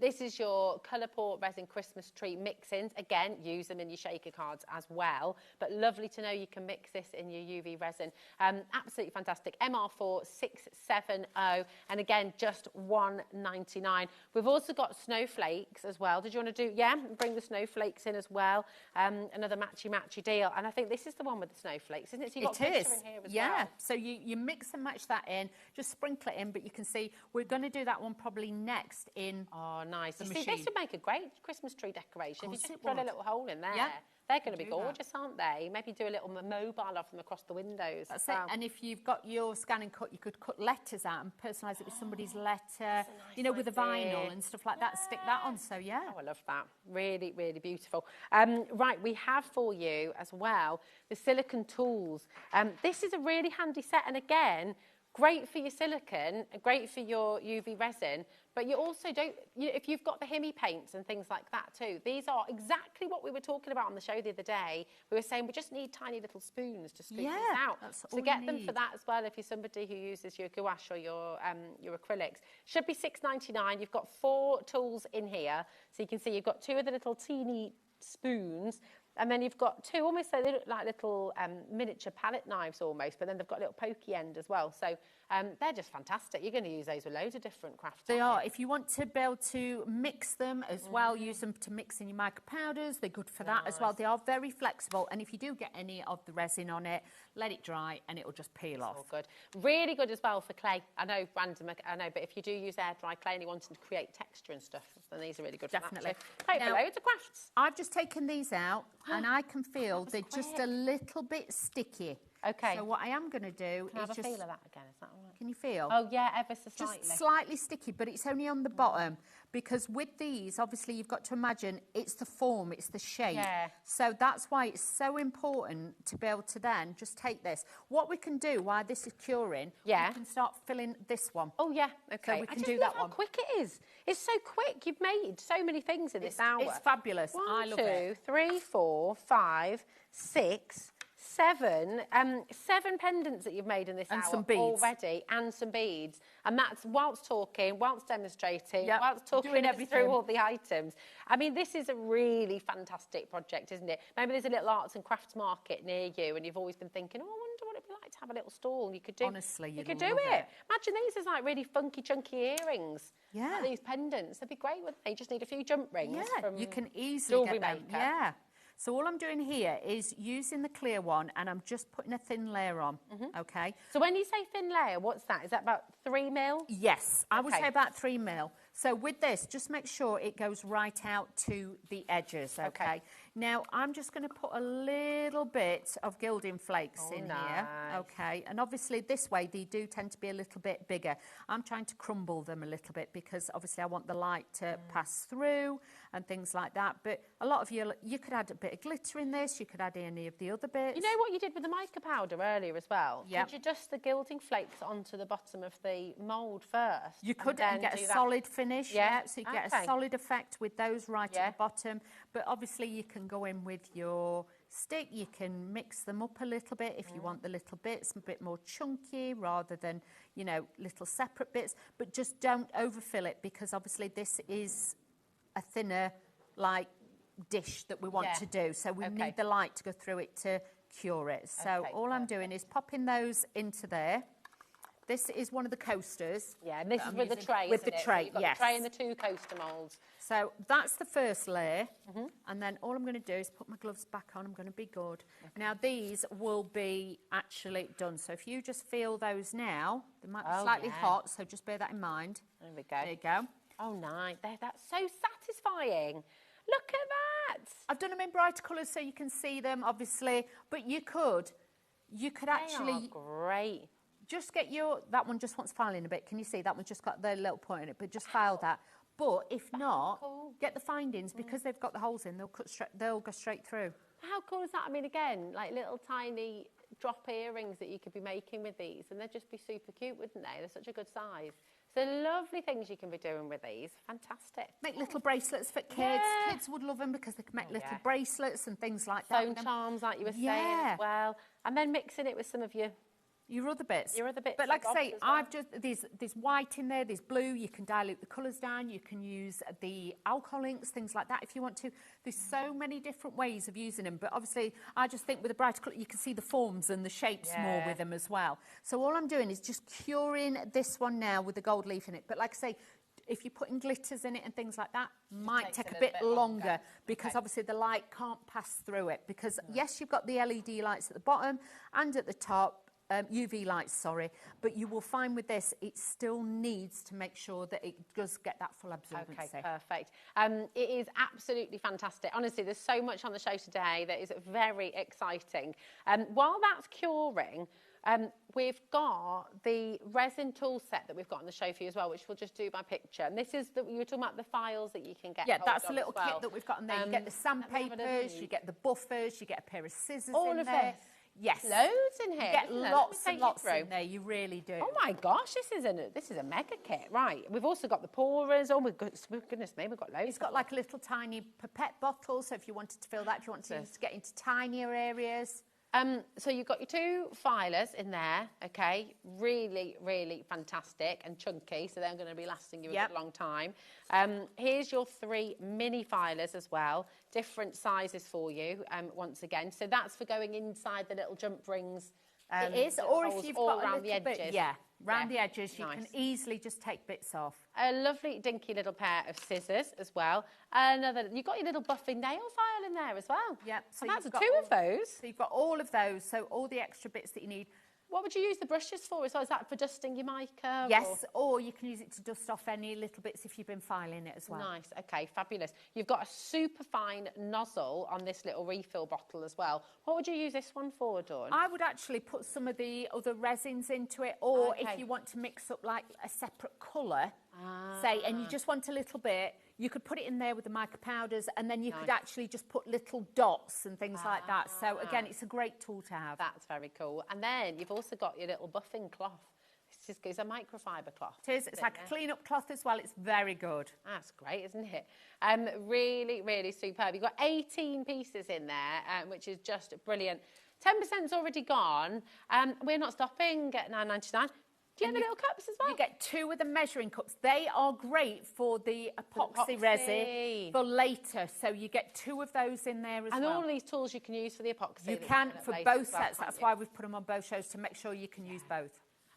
This is your Colour Port Resin Christmas Tree mix-ins. Again, use them in your shaker cards as well. But lovely to know you can mix this in your UV resin. Absolutely fantastic. MR4670, and again, just $1.99. We've also got snowflakes as well. Did you want to do, bring the snowflakes in as well? Another matchy deal. And I think this is the one with the snowflakes, isn't it? So you've got glitter in here as well. So you mix and match that in, just sprinkle it in, but you can see we're going to do that one probably next in nice. the You machine. see, this would make a great Christmas tree decoration. If you just drill a would. little hole in there. Yeah. They're going to be Do that. gorgeous, aren't they? Maybe do a little mobile of them across the windows. That's as well. it. And if you've got your scan and cut, you could cut letters out and personalise it with somebody's letter, you know, with a vinyl and stuff like that. Stick that on. So yeah. Oh, I love that. Really, really beautiful. Right, we have for you as well the silicone tools. This is a really handy set, and again, great for your silicone, great for your UV resin, but you also don't, if you've got the Himi paints and things like that too, these are exactly what we were talking about on the show the other day. We were saying we just need tiny little spoons to scoop these out. That's So all get you them need. for that as well if you're somebody who uses your gouache or your acrylics. Should be $6.99. You've got 4 tools in here. So you can see you've got 2 of the little teeny spoons, and then you've got 2 almost like little miniature palette knives almost, but then they've got a little pokey end as well. So they're just fantastic. You're going to use those with loads of different crafts. They are. If you want to be able to mix them as well, use them to mix in your mica powders. They're good for that as well. They are very flexible. And if you do get any of the resin on it, let it dry and it will just peel off. All good. Really good as well for clay. I know, random, I know, but if you do use air dry clay and you're wanting to create texture and stuff, then these are really good Definitely. for that too. Great for loads of crafts. I've just taken these out and I can feel they're just a little bit sticky. Okay. So what I am going to do Can I is have a just... feel of that again? Is that all right? Can you feel? Oh, yeah, ever so slightly. Just slightly sticky, but it's only on the bottom, because with these, obviously, you've got to imagine it's the form, it's the shape. Yeah. So that's why it's so important to be able to then just take this. What we can do while this is curing, we can start filling this one. Oh, yeah, okay. So we I can just do love that how one. quick it is. It's so quick. You've made so many things in this hour. It's fabulous. 1, I love 2, it. 3, 4, 5, 6, 7 pendants that you've made in this And hour some beads. already, and some beads. And that's whilst talking, whilst demonstrating, Yep, whilst talking doing us everything. through all the items. I mean, this is a really fantastic project, isn't it? Maybe there's a little arts and crafts market near you, and you've always been thinking, oh, I wonder what it'd be like to have a little stall. And you could do. Honestly, you you'd could do love it. it. Imagine these as like really funky, chunky earrings. Yeah. Like these pendants. They'd be great, wouldn't they? You just need a few jump rings. Yeah, from you can easily Jewellery get them. Maker. Yeah. So all I'm doing here is using the clear one, and I'm just putting a thin layer on, okay? So when you say thin layer, what's that? Is that about 3 mil? Yes, I would Okay. say about 3 mil. So with this, just make sure it goes right out to the edges, okay? Now, I'm just going to put a little bit of gilding flakes in here, okay? And obviously, this way, they do tend to be a little bit bigger. I'm trying to crumble them a little bit because, obviously, I want the light to pass through and things like that. But a lot of you could add a bit of glitter in this. You could add any of the other bits. You know what you did with the mica powder earlier as well? Yep. Could you dust the gilding flakes onto the bottom of the mould first? You could then and get a do that? solid finish, Yeah. so you get Okay. a solid effect with those right Yeah. at the bottom. But obviously you can go in with your stick, you can mix them up a little bit if you want the little bits a bit more chunky rather than, you know, little separate bits. But just don't overfill it, because obviously this is a thinner, like, dish that we want to do. So we need the light to go through it to cure it. So all I'm doing is popping those into there. This is one of the coasters. Yeah, and this that is I'm with the using. tray, With isn't the it? tray, So you've got yes. the tray and the 2 coaster moulds. So that's the first layer. And then all I'm going to do is put my gloves back on. I'm going to be good. Now, these will be actually done. So if you just feel those now, they might be slightly hot, so just bear that in mind. There we go. There you go. Oh, nice. That's so satisfying. Look at that. I've done them in brighter colours so you can see them, obviously. But you could actually... They are great. Just get that one just wants filing a bit. Can you see? That one's just got the little point in it, but just file that. But if not, get the findings because they've got the holes in. They'll go straight through. How cool is that? I mean, again, like little tiny drop earrings that you could be making with these, and they'd just be super cute, wouldn't they? They're such a good size. So lovely things you can be doing with these. Fantastic. Make little bracelets for kids. Yeah. Kids would love them because they can make little bracelets and things like that. Phone charms, like you were saying as well. And then mixing it with some of your other bits. Your other bits. But like I say, I've just there's white in there, there's blue. You can dilute the colours down. You can use the alcohol inks, things like that if you want to. There's so many different ways of using them. But obviously, I just think with a brighter colour, you can see the forms and the shapes more with them as well. So all I'm doing is just curing this one now with the gold leaf in it. But like I say, if you're putting glitters in it and things like that, might take a bit longer because obviously the light can't pass through it. Because yes, you've got the LED lights at the bottom and at the top. UV lights, sorry, but you will find with this, it still needs to make sure that it does get that full absorbency. Okay, perfect. It is absolutely fantastic. Honestly, there's so much on the show today that is very exciting. While that's curing, we've got the resin tool set that we've got on the show for you as well, which we'll just do by picture. And this is you were talking about the files that you can get. Yeah, that's a little kit that we've got in there. You get the sandpapers, you get the buffers, you get a pair of scissors all in of there. This. Yes, loads in here. You get lots and lots in there. You really do. Oh my gosh, this is a mega kit, right? We've also got the pourers. Oh my goodness me, we've got loads. It's got like a little tiny pipette bottle, so if you wanted to fill that, if you want to get into tinier areas. So you've got your two filers in there, okay? Really, really fantastic and chunky, so they're going to be lasting you a good long time. Here's your 3 mini filers as well, different sizes for you, once again. So that's for going inside the little jump rings. It is, or if you've got around the edges. Round the edges, you can easily just take bits off. A lovely dinky little pair of scissors as well. You've got your little buffing nail file in there as well. Yep. So that's 2 of those. So you've got all of those, so all the extra bits that you need. What would you use the brushes for as well? Is that for dusting your mica? Yes, or you can use it to dust off any little bits if you've been filing it as well. Nice, okay, fabulous. You've got a super fine nozzle on this little refill bottle as well. What would you use this one for, Dawn? I would actually put some of the other resins into it, or if you want to mix up like a separate colour, say, and you just want a little bit, you could put it in there with the mica powders, and then you could actually just put little dots and things like that. So again, it's a great tool to have. That's very cool. And then you've also got your little buffing cloth. It's a microfiber cloth. It is. It's like a clean-up cloth as well. It's very good. That's great, isn't it? Really, really superb. You've got 18 pieces in there, which is just brilliant. 10%'s already gone. We're not stopping at £9.99. Do you have the little cups as well? You get 2 of the measuring cups. They are great for the epoxy resin for later. So you get 2 of those in there as well. And all these tools you can use for the epoxy. You can for both sets. That's why we've put them on both shows, to make sure you can use both.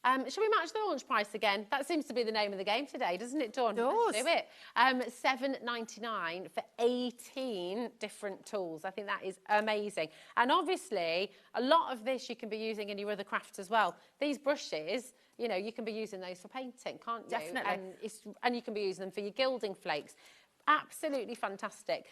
Shall we match the launch price again? That seems to be the name of the game today, doesn't it, Dawn? It does. Let's do it. $7.99 for 18 different tools. I think that is amazing. And obviously, a lot of this you can be using in your other crafts as well. These brushes, you know, you can be using those for painting, can't you? Definitely. And you can be using them for your gilding flakes. Absolutely fantastic.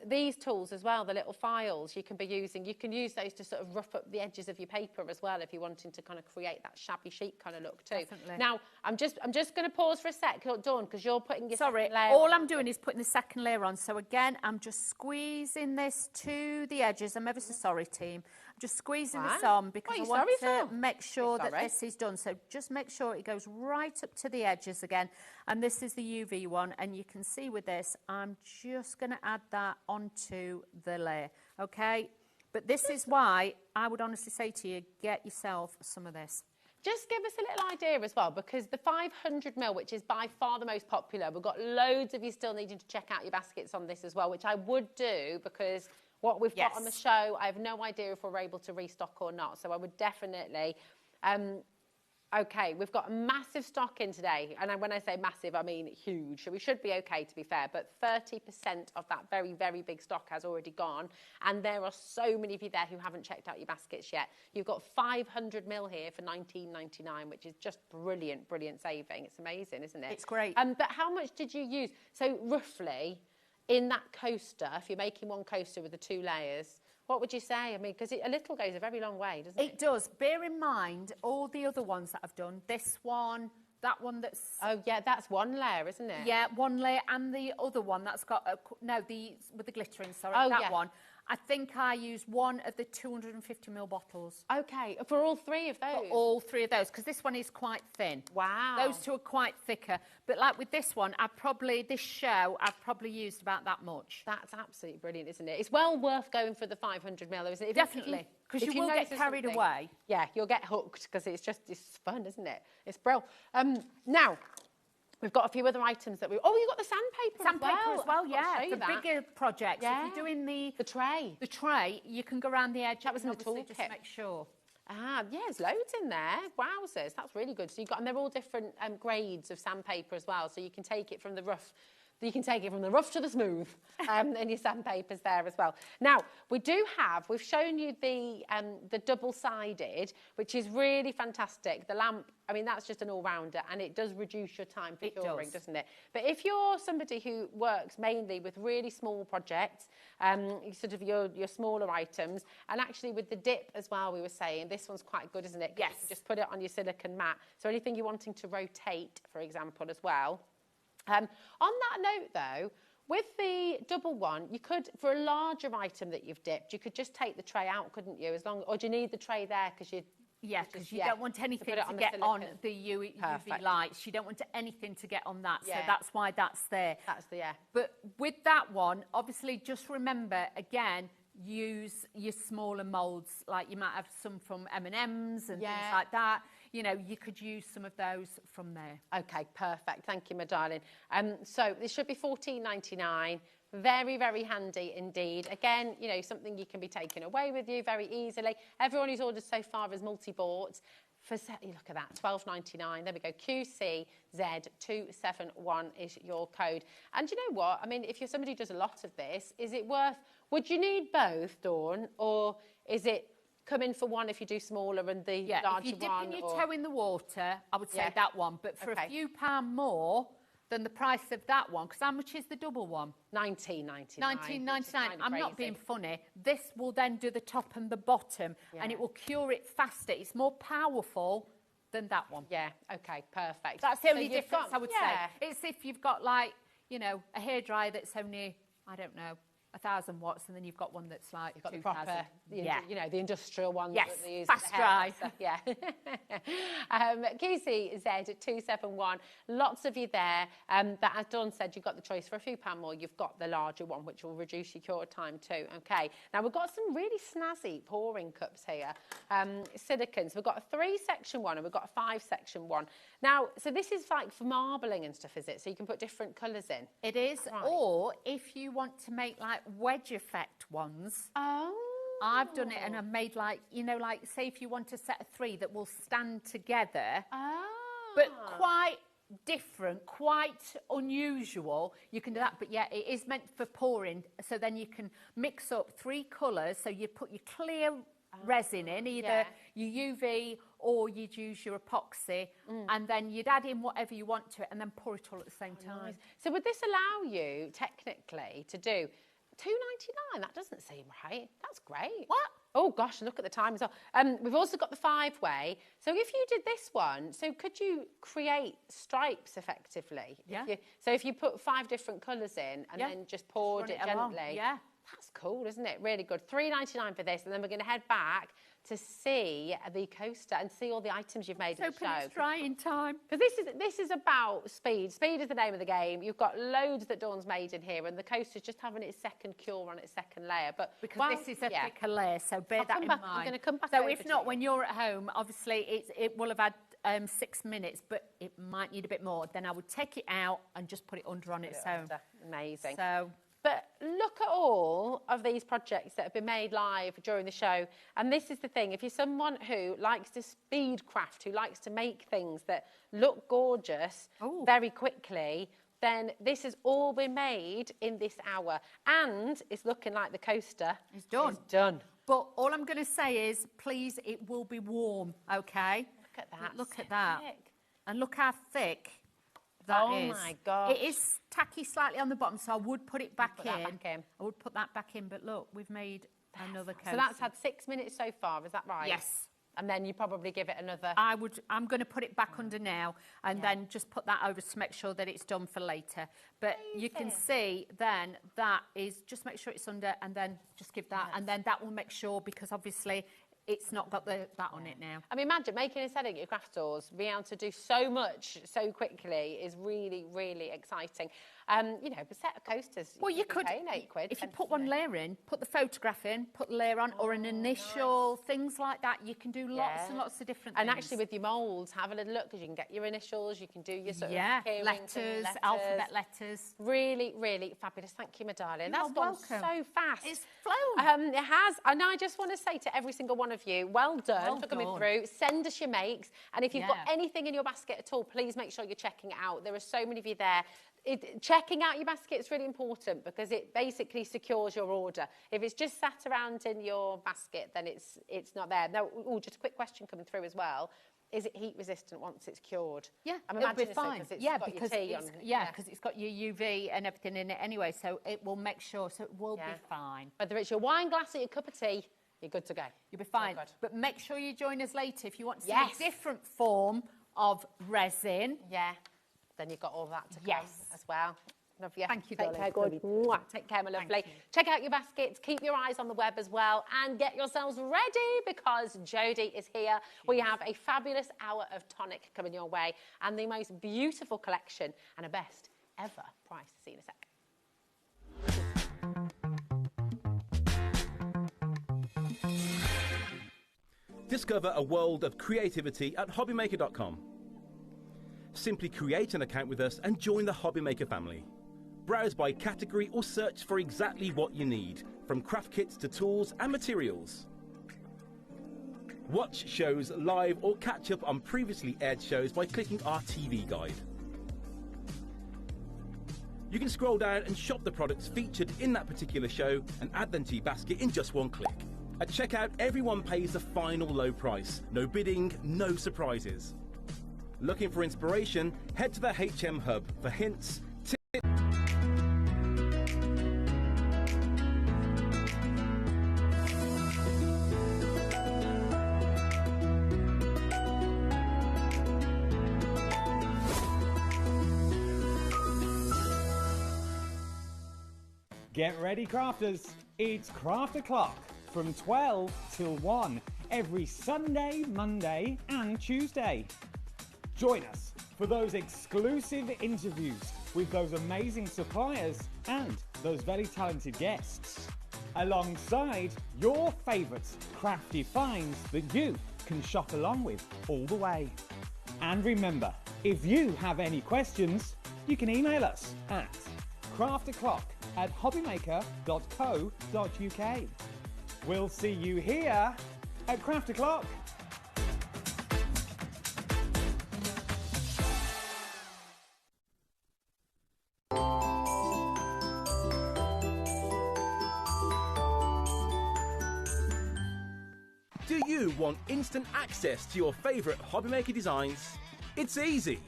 These tools as well, the little files you can be using, you can use those to sort of rough up the edges of your paper as well if you're wanting to kind of create that shabby chic kind of look too. Definitely. Now, I'm just going to pause for a sec, Dawn, because you're putting your Sorry, second layer all on. I'm doing is putting the second layer on. So again, I'm just squeezing this to the edges. I'm ever so sorry, team. I'm just squeezing this on because I want to make sure that this is done. So just make sure it goes right up to the edges again. And this is the UV one. And you can see with this, I'm just going to add that onto the layer. Okay? But this is why I would honestly say to you, get yourself some of this. Just give us a little idea as well, because the 500ml, which is by far the most popular, we've got loads of you still needing to check out your baskets on this as well, which I would do because what we've got on the show, I have no idea if we're able to restock or not. So I would definitely... Okay, we've got a massive stock in today. And when I say massive, I mean huge. So we should be okay, to be fair. But 30% of that very, very big stock has already gone. And there are so many of you there who haven't checked out your baskets yet. You've got 500ml here for $19.99, which is just brilliant, brilliant saving. It's amazing, isn't it? It's great. But how much did you use? So roughly, in that coaster, if you're making one coaster with the 2 layers... What would you say? I mean, because a little goes a very long way, doesn't it? It does. Bear in mind all the other ones that I've done. This one, that one that's... Oh, yeah, that's one layer, isn't it? Yeah, one layer, and the other one that's got... with the glittering, sorry, Oh, that yeah. one. I think I used one of the 250ml bottles. Okay, for all three of those? For all three of those, because this one is quite thin. Wow. Those two are quite thicker. But like with this one, I've probably used about that much. That's absolutely brilliant, isn't it? It's well worth going for the 500ml, isn't it? Definitely, because you will get carried away. Yeah, you'll get hooked, because it's fun, isn't it? It's brilliant. Now, we've got a few other items that we... Oh, you've got the sandpaper as well, yeah. For bigger projects. Yeah. If you're doing the tray, you can go around the edge. That was in the obviously toolkit. Just make sure. Ah, yeah, there's loads in there. Wowzers, that's really good. So you've got, and they're all different grades of sandpaper as well. So you can take it from the rough. You can take it from the rough to the smooth, and your sandpaper's there as well. Now, we've shown you the double-sided, which is really fantastic. The lamp, I mean, that's just an all-rounder, and it does reduce your time for curing, doesn't it? But if you're somebody who works mainly with really small projects, sort of your smaller items, and actually with the dip as well, we were saying, this one's quite good, isn't it? Yes. You just put it on your silicone mat. So anything you're wanting to rotate, for example, as well. On that note, though, with the double one, you could, for a larger item that you've dipped, you could just take the tray out, couldn't you? Or do you need the tray there because you... Yeah, because you don't want anything to get on the UV lights. You don't want anything to get on that. So that's why that's there. But with that one, obviously, just remember, again, use your smaller moulds. Like you might have some from M&M's and things like that. You know, you could use some of those from there. Okay, perfect. Thank you, my darling. So this should be $14.99. Very, very handy indeed. Again, you know, something you can be taking away with you very easily. Everyone who's ordered so far has multi-bought. Look at that, $12.99. There we go. QCZ271 is your code. And you know what? I mean, if you're somebody who does a lot of this, is it worth... Would you need both, Dawn? Or is it... come in for one if you do smaller and the larger one? If you're dipping your toe in the water, I would say that one. But for a few pound more than the price of that one, because how much is the double one? $19.99. $19.99. I'm not being funny. This will then do the top and the bottom, and it will cure it faster. It's more powerful than that one. Yeah, okay, perfect. That's the only difference, I would say. It's if you've got, like, you know, a hairdryer that's only, I don't know, 1,000 watts, and then you've got one that's like 2,000. Proper, you know, the industrial one. Yes, that they use fast dry. Yeah. QCZ271. Lots of you there. But as Dawn said, you've got the choice for a few pound more. You've got the larger one, which will reduce your cure time too. Okay. Now we've got some really snazzy pouring cups here. Silicones. We've got a 3-section one and we've got a 5-section one. Now, so this is like for marbling and stuff, is it? So you can put different colours in. It is. Right. Or if you want to make like wedge effect ones. Oh. I've done it and I've made like, you know, like say if you want a set of 3 that will stand together. Oh. But quite different, quite unusual. You can do that, but yeah, it is meant for pouring. So then you can mix up 3 colours. So you put your clear resin in, either your UV or you'd use your epoxy, and then you'd add in whatever you want to it and then pour it all at the same time. Nice. So would this allow you technically to do $2.99? That doesn't seem right. That's great. What? Oh gosh, look at the time as well. We've also got the 5-way. So if you did this one, so could you create stripes effectively? Yeah. So if you put 5 different colours in and then just poured it gently. Yeah. That's cool, isn't it? Really good. $3.99 for this, and then we're going to head back to see the coaster and see all the items you've made in the show. It's drying time. Because this is about speed. Speed is the name of the game. You've got loads that Dawn's made in here, and the coaster's just having its second cure on its second layer. But because this is a thicker layer, so bear that in mind. I'm going to come back. So if not, when you're at home, obviously it will have had 6 minutes, but it might need a bit more. Then I would take it out and just put it under on its own. Amazing. So. But look at all of these projects that have been made live during the show. And this is the thing, if you're someone who likes to speed craft, who likes to make things that look gorgeous very quickly, then this has all been made in this hour. And it's looking like the coaster is done. It's done. But all I'm going to say is, please, it will be warm, okay? Look at that. Look at that. And look how thick that is. Oh my God. It is tacky slightly on the bottom, so I would put it back in. I would put that back in, but look, we've made another coaster. So that's had 6 minutes so far, is that right? Yes. And then you probably give it another... I'm going to put it back under now and then just put that over to make sure that it's done for later. But you can see then that is, just make sure it's under and then just give that. And then that will make sure, because obviously it's not got that on it now. I mean, imagine making a setting at your craft stores, being able to do so much so quickly is really, really exciting. You know, a set of coasters, well, you could, £8 if you put one layer in, put the photograph in, put the layer on, or an initial, things like that. You can do lots and lots of different things. And actually with your moulds, have a little look, because you can get your initials, you can do your sort of letters, alphabet letters. Really, really fabulous. Thank you, my darling. That's gone so fast. It's flown. It has. And I just want to say to every single one of you, well done for coming through. Send us your makes. And if you've got anything in your basket at all, please make sure you're checking it out. There are so many of you there. Checking out your basket is really important, because it basically secures your order. If it's just sat around in your basket, then it's not there. Now, just a quick question coming through as well. Is it heat resistant once it's cured? Yeah, it'll be fine. Because it's got your UV and everything in it anyway, so it will make sure, so it will be fine. Whether it's your wine glass or your cup of tea, you're good to go. You'll be fine. But make sure you join us later if you want to see a different form of resin. Yeah. Then you've got all that to come as well. Love you. Thank you, Take darling. care, Take care, my lovely. Check out your baskets. Keep your eyes on the web as well. And get yourselves ready, because Jodie is here. We have a fabulous hour of tonic coming your way, and the most beautiful collection and a best ever price. See you in a sec. Discover a world of creativity at HobbyMaker.com. Simply create an account with us and join the HobbyMaker family. Browse by category or search for exactly what you need, from craft kits to tools and materials. Watch shows live or catch up on previously aired shows by clicking our TV guide. You can scroll down and shop the products featured in that particular show and add them to your basket in just one click. At checkout, everyone pays the final low price. No bidding, no surprises. Looking for inspiration? Head to the HM Hub for hints, tips. Get ready, crafters. It's Craft O'Clock from 12 till 1 every Sunday, Monday and Tuesday. Join us for those exclusive interviews with those amazing suppliers and those very talented guests, alongside your favourite crafty finds that you can shop along with all the way. And remember, if you have any questions, you can email us at craftoclock@hobbymaker.co.uk. We'll see you here at Craft O'Clock. Do you want instant access to your favourite HobbyMaker designs? It's easy.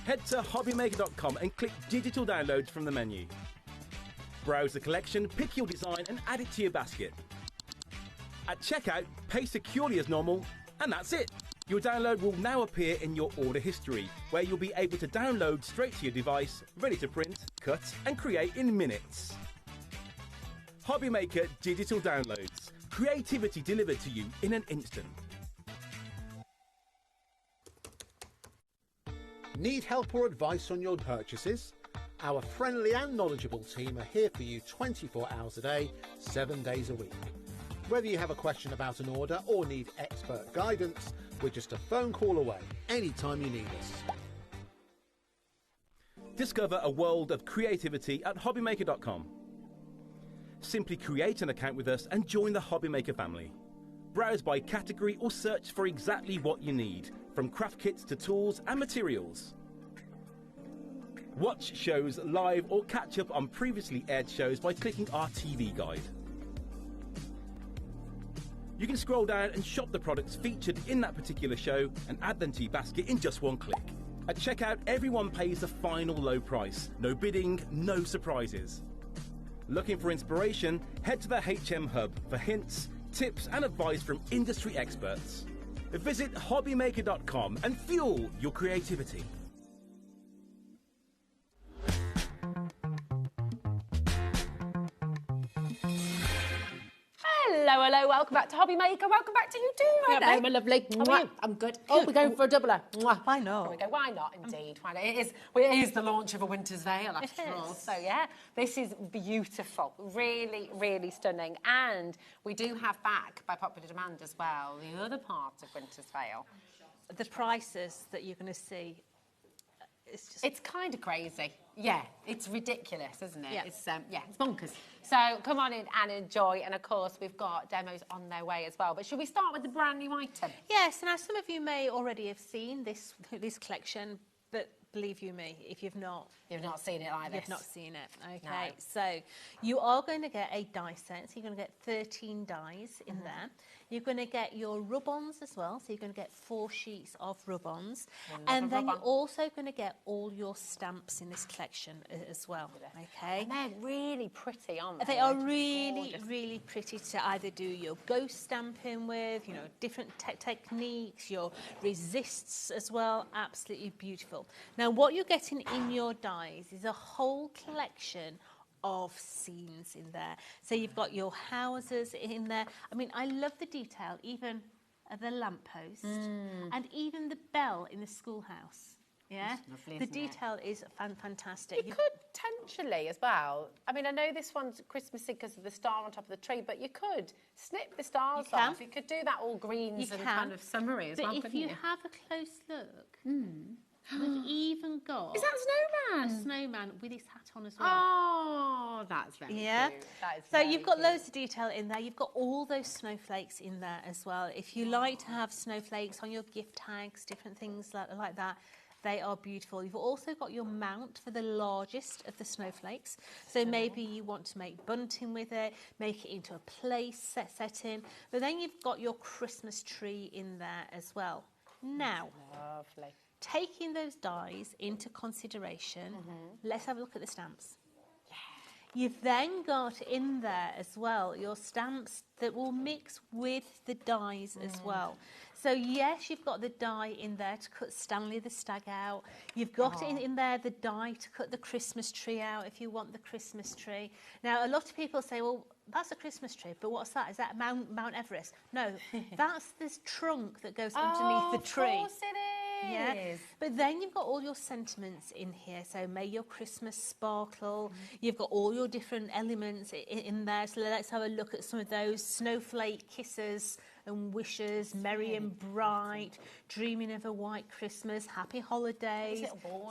Head to HobbyMaker.com and click Digital Downloads from the menu. Browse the collection, pick your design and add it to your basket. At checkout, pay securely as normal, and that's it. Your download will now appear in your order history, where you'll be able to download straight to your device, ready to print, cut and create in minutes. HobbyMaker Digital Downloads. Creativity delivered to you in an instant. Need help or advice on your purchases? Our friendly and knowledgeable team are here for you 24 hours a day, 7 days a week. Whether you have a question about an order or need expert guidance, we're just a phone call away anytime you need us. Discover a world of creativity at HobbyMaker.com. Simply create an account with us and join the HobbyMaker family. Browse by category or search for exactly what you need, from craft kits to tools and materials. Watch shows live or catch up on previously aired shows by clicking our TV guide. You can scroll down and shop the products featured in that particular show and add them to your basket in just one click. At checkout, everyone pays the final low price. No bidding, no surprises. Looking for inspiration? Head to the HM Hub for hints, tips and advice from industry experts. Visit HobbyMaker.com and fuel your creativity. Hello, hello, welcome back to HobbyMaker. Welcome back to you too, right Yeah, my lovely. Mwah. I'm good. Oh, we're going for a doubler. Mwah. Why not? Here we go. Why not, indeed. Why not? It is the launch of a Winter's Veil, after all. So, yeah, this is beautiful. Really, really stunning. And we do have back, by popular demand as well, the other part of Winter's Veil. The prices that you're going to see, it's kind of crazy. Yeah, it's ridiculous, isn't it? Yeah. It's bonkers. So come on in and enjoy. And of course, we've got demos on their way as well. But should we start with the brand new item? Yes, now some of you may already have seen this collection, but believe you me, if you've not seen it like this. You've not seen it. Okay, No. so you are going to get a die set. So you're going to get 13 dies in there. You're going to get your rub-ons as well. So you're going to get 4 sheets of rub-ons. And then you're also going to get all your stamps in this collection as well. Okay. And they're really pretty, aren't they? They are really, really pretty to either do your ghost stamping with, you know, different techniques, your resists as well. Absolutely beautiful. Now, what you're getting in your dies is a whole collection of scenes in there. So you've got your houses in there. I mean, I love the detail, even the lamppost and even the bell in the schoolhouse. Yeah, lovely, the isn't it? detail is fantastic. You could potentially as well. I mean, I know this one's Christmassy because of the star on top of the tree, but you could snip the stars off. You could do that all greens and kind of summery as well, But if couldn't you you? have a close look, we've even got... Is that Snowman? A snowman with his hat on as well. Oh, that's very cute. That is So very you've got cute. loads of detail in there. You've got all those snowflakes in there as well. If you like to have snowflakes on your gift tags, different things like that, they are beautiful. You've also got your mount for the largest of the snowflakes. So maybe you want to make bunting with it, make it into a place setting. But then you've got your Christmas tree in there as well. Now, lovely. Taking those dies into consideration, let's have a look at the stamps. You've then got in there as well your stamps that will mix with the dies as well. So yes, you've got the die in there to cut Stanley the Stag out. You've got in there the die to cut the Christmas tree out if you want the Christmas tree. Now, a lot of people say, well, that's a Christmas tree, but what's that? Is that Mount Everest? No, that's this trunk that goes underneath the tree. Of course it is. Yeah, but then you've got all your sentiments in here. So may your Christmas sparkle. You've got all your different elements in there. So let's have a look at some of those. Snowflake kisses and wishes, merry and bright, dreaming of a white Christmas, happy holidays,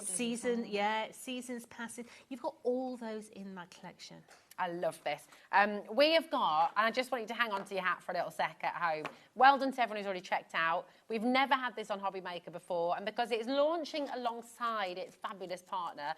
seasons passing. You've got all those in that collection. I love this. We have got, and I just want you to hang on to your hat for a little sec at home. Well done to everyone who's already checked out. We've never had this on HobbyMaker before, and because it's launching alongside its fabulous partner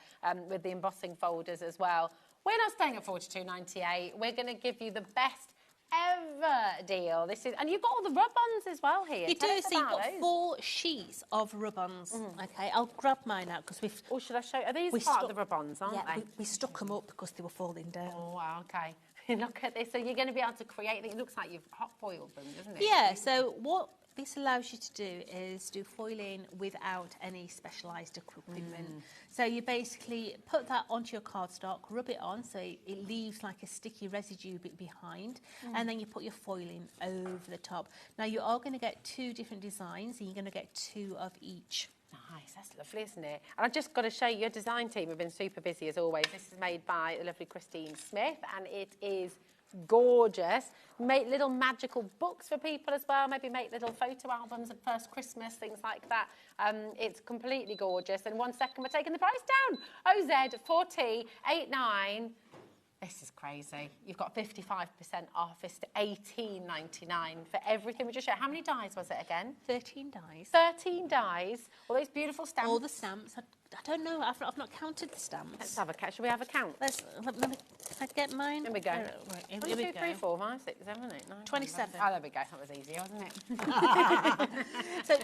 with the embossing folders as well, we're not staying at $42.98. We're going to give you the best ever deal. This is, and you've got all the rub-ons as well here. You Tell do, us so you've about got those. 4 sheets of rub-ons. Okay, I'll grab mine out because we've... Oh, should I show you? Are these part of the rub-ons, aren't they? We stuck them up because they were falling down. Oh, wow, okay. Look at this. So you're going to be able to create, it looks like you've hot-boiled them, doesn't it? Yeah, so what this allows you to do is do foiling without any specialised equipment. So you basically put that onto your cardstock, rub it on so it leaves like a sticky residue bit behind, and then you put your foiling over the top. Now you are going to get 2 different designs, and you're going to get 2 of each. Nice, that's lovely, isn't it? And I've just got to show you, your design team have been super busy as always. This is made by the lovely Christine Smith, and it is gorgeous. Make little magical books for people as well, maybe make little photo albums of first Christmas, things like that. It's completely gorgeous. In 1 second, we're taking the price down. OZ4089. This is crazy. You've got 55% off. It's $18.99 for everything we just showed. How many dies was it again? 13 dies. 13 dies. All those beautiful stamps. All the stamps. I don't know. I've not counted the stamps. Let's have a count. Shall we have a count? Let me if I get mine. Here we go. Right, here 1, we 2, go. 3, 4, 5, 6, 7, 8, 9, 27. Oh, there we go. That was easy, wasn't it? So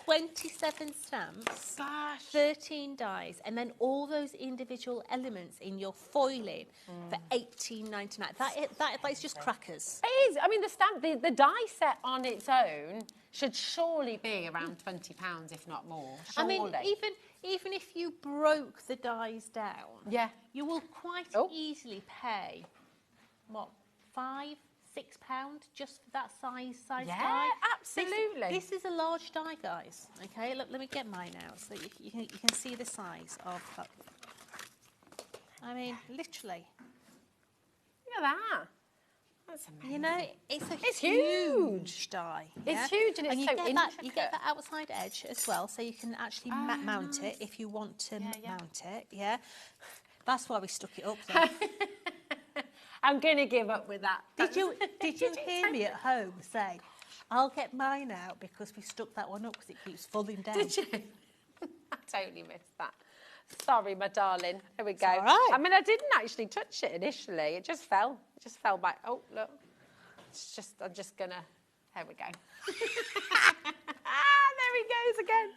27 stamps, Gosh. 13 dies, and then all those individual elements in your foiling for $18.99. That is just crackers. It is. I mean, the stamp, the die set on its own should surely be around £20, if not more. Surely. I mean, even if you broke the dies down, you will quite easily pay, what, £5, £6 just for that size die? Yeah, absolutely. This is a large die, guys. Okay, look, let me get mine out so you can see the size of that. I mean, literally. Look at that. That's amazing. You know, it's a huge die. It's huge and it's you so get intricate. you get the outside edge as well, so you can actually mount it if you want to mount it. Yeah, that's why we stuck it up there. I'm going to give up with that. Did you hear me at home say, "I'll get mine out because we stuck that one up because it keeps falling down"? Did you? I totally missed that. Sorry, my darling. Here we go. all right. I mean, I didn't actually touch it initially. It just fell. It just fell back. Oh, look. It's just, I'm just going to... Here we go. There he goes again.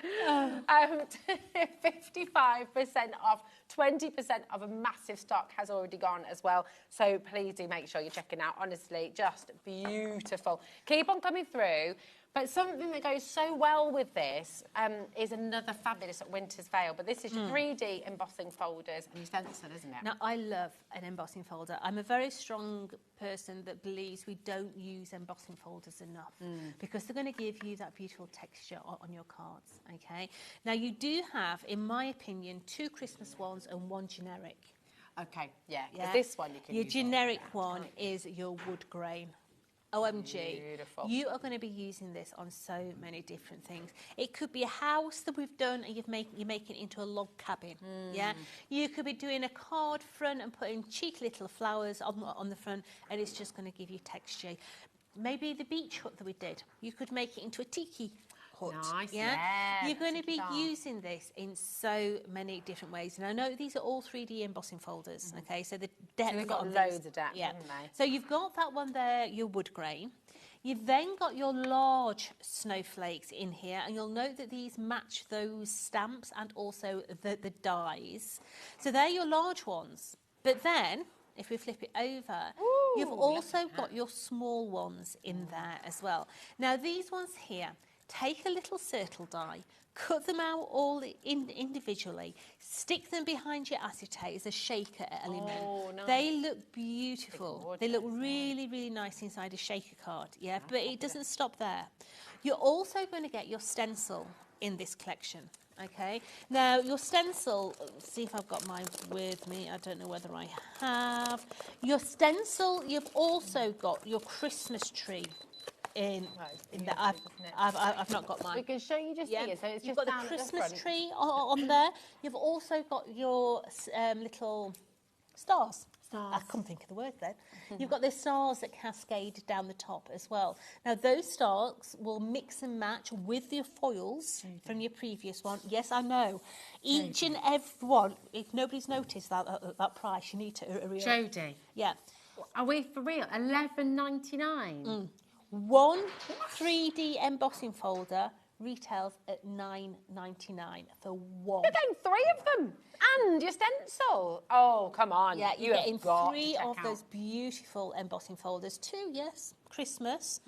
55% off. 20% of a massive stock has already gone as well. So please do make sure you're checking out. Honestly, just beautiful. Keep on coming through. But something that goes so well with this is another fabulous winter's veil. But this is your 3D embossing folders and your stencil, isn't it? Now, I love an embossing folder. I'm a very strong person that believes we don't use embossing folders enough because they're going to give you that beautiful texture on your cards, okay? Now, you do have, in my opinion, 2 Christmas ones and 1 generic. Okay, yeah. This one you can Your use generic one is your wood grain. OMG. Beautiful. You are going to be using this on so many different things. It could be a house that we've done and you're making it into a log cabin. Yeah. You could be doing a card front and putting cheeky little flowers on the front, and it's just going to give you texture. Maybe the beach hut that we did, you could make it into a tiki hut. Nice, yeah. yeah, You're going to be style. using this in so many different ways. And I know these are all 3D embossing folders, okay? So the depth they've got on loads these, of depth, haven't they? So you've got that one there, your wood grain. You've then got your large snowflakes in here, and you'll note that these match those stamps and also the dies. So they're your large ones. But then, if we flip it over, you've also got your small ones in there as well. Now, these ones here, take a little circle die, cut them out all individually, stick them behind your acetate as a shaker element. Oh, nice. They look beautiful. They look really, really nice inside a shaker card, yeah? But it doesn't stop there. You're also going to get your stencil in this collection, okay? Now, your stencil, see if I've got mine with me. I don't know whether I have. Your stencil, you've also got your Christmas tree in there. I've not got mine. We can show you just here. So it's You've just got down the at Christmas front. tree on there. You've also got your little stars. I couldn't think of the word then. You've got the stars that cascade down the top as well. Now, those stars will mix and match with your foils from your previous one. Yes, I know. Each and every one, if nobody's noticed that price, you need to... Jodie. Yeah. Are we for real? $11.99? One 3D embossing folder retails at $9.99 for one. You're getting 3 of them and your stencil. Oh, come on. Yeah, you're getting got 3 to check of out. those beautiful embossing folders. 2, yes, Christmas.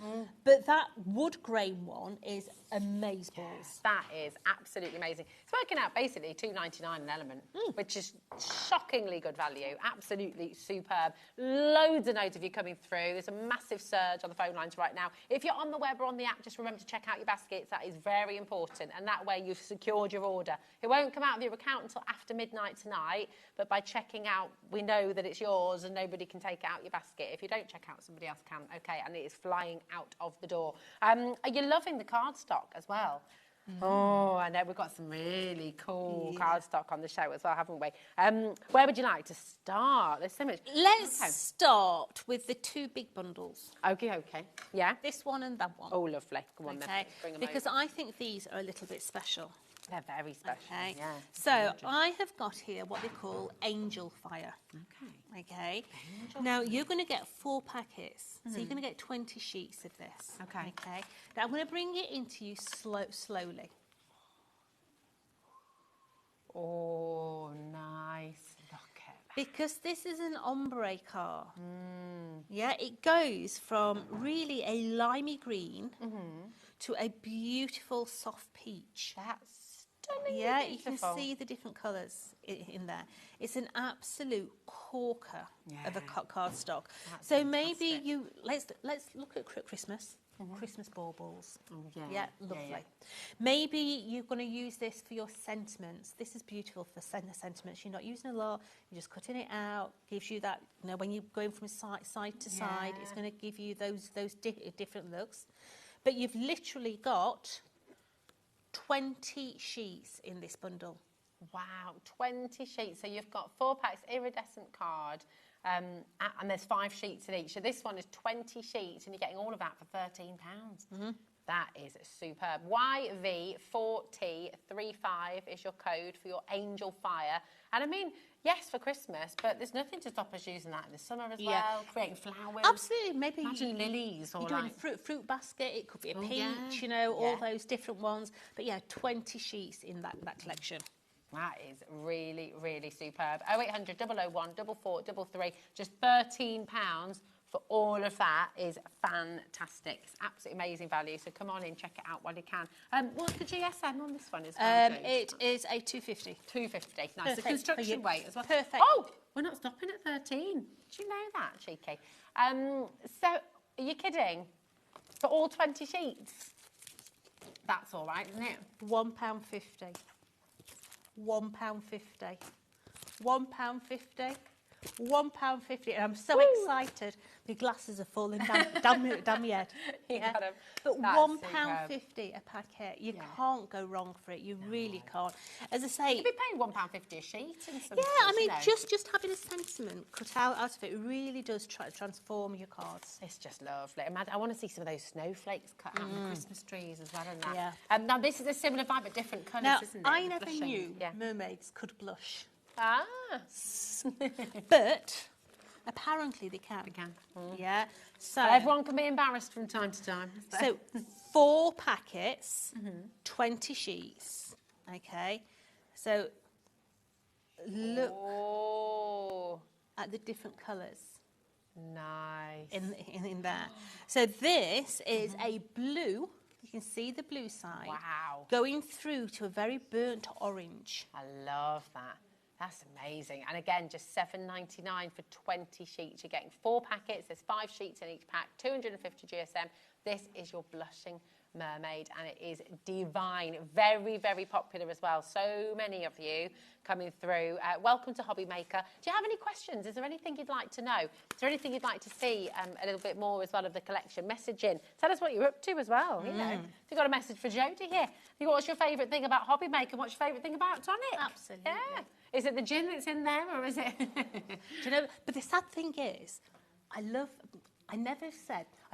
But that wood grain one is amazeballs. That is absolutely amazing. It's working out basically $2.99 an element, which is shockingly good value. Absolutely superb. Loads and loads of you coming through. There's a massive surge on the phone lines right now. If you're on the web or on the app, just remember to check out your baskets. That is very important. And that way you've secured your order. It won't come out of your account until after midnight tonight, but by checking out, we know that it's yours and nobody can take out your basket. If you don't check out, somebody else can. Okay, and it is flying out of the door. Are you loving the cardstock as well? Oh, I know we've got some really cool cardstock on the show as well, haven't we? Where would you like to start? There's so much. Let's start with the 2 big bundles. Okay. Yeah. This one and that one. Oh, lovely. Come on then. Okay, Bring them because over. I think these are a little bit special. They're very special. Okay. Yeah. So I have got here what they call Angel Fire. Okay. Okay. Now you're going to get 4 packets, so you're going to get 20 sheets of this. Okay. Okay. Now I'm going to bring it into you slowly. Oh, nice. Look at that. Because this is an ombre card. Yeah, it goes from really a limey green to a beautiful soft peach. That's stunning. Yeah, you Beautiful. can see the different colours in there. It's an absolute corker of a cardstock. That's So maybe you let's look at Christmas. Christmas baubles. Oh, yeah. Yeah, lovely. Yeah. Maybe you're going to use this for your sentiments. This is beautiful for sentiments. You're not using a lot. You're just cutting it out. Gives you that, you know, when you're going from side to side, it's going to give you those different looks. But you've literally got 20 sheets in this bundle. Wow, 20 sheets. So you've got 4 packs, iridescent card, and there's 5 sheets in each. So this one is 20 sheets, and you're getting all of that for £13. That is superb. YV4T35 is your code for your Angel Fire. And I mean, yes, for Christmas, but there's nothing to stop us using that in the summer as well, creating flowers. Absolutely. Maybe imagine lilies or you're doing like a fruit basket. It could be a Oh, peach, yeah. you know, all Yeah. those different ones. But yeah, 20 sheets in that collection. That is really, really superb. 0800 001 4433, just £13 for all of that is fantastic. It's absolutely amazing value. So come on in, check it out while you can. What's the GSM on this one as well? It is a 250. 250. Nice. Perfect. The construction weight as well. Perfect. Oh, we're not stopping at 13. Did you know that, cheeky? So, are you kidding? For all 20 sheets? That's all right, isn't it? £1.50. £1.50. £1.50. £1.50. And I'm so excited. My glasses are falling down my head. You got 'em. But That's £1.50 a packet. You can't go wrong for it. You really can't. As I say, You'd be paying £1.50 a sheet in some yeah, I cases, mean, you know. just having a sentiment cut out of it really does transform your cards. It's just lovely. I want to see some of those snowflakes cut out of the Christmas trees as well. And that. Yeah. Now, this is a similar vibe, but different colours, Now, isn't it? I The never blushing. knew Yeah. mermaids could blush. Ah. But apparently they can. They can. Yeah. So But everyone can be embarrassed from time to time. So 4 packets, 20 sheets. Okay. So look at the different colours. Nice. In there. So this is a blue. You can see the blue side. Wow. Going through to a very burnt orange. I love that. That's amazing. And again, just $7.99 for 20 sheets. You're getting 4 packets. There's 5 sheets in each pack, 250 GSM. This is your blushing mermaid, and it is divine. Very, very popular as well. So many of you coming through. Welcome to HobbyMaker. Do you have any questions? Is there anything you'd like to know? Is there anything you'd like to see a little bit more as well of the collection? Message in. Tell us what you're up to as well. You know, if you've got a message for Jodie here. What's your favourite thing about HobbyMaker? What's your favourite thing about Tonic? Absolutely. Yeah. Is it the gin that's in there, or is it? Do you know? But the sad thing is, I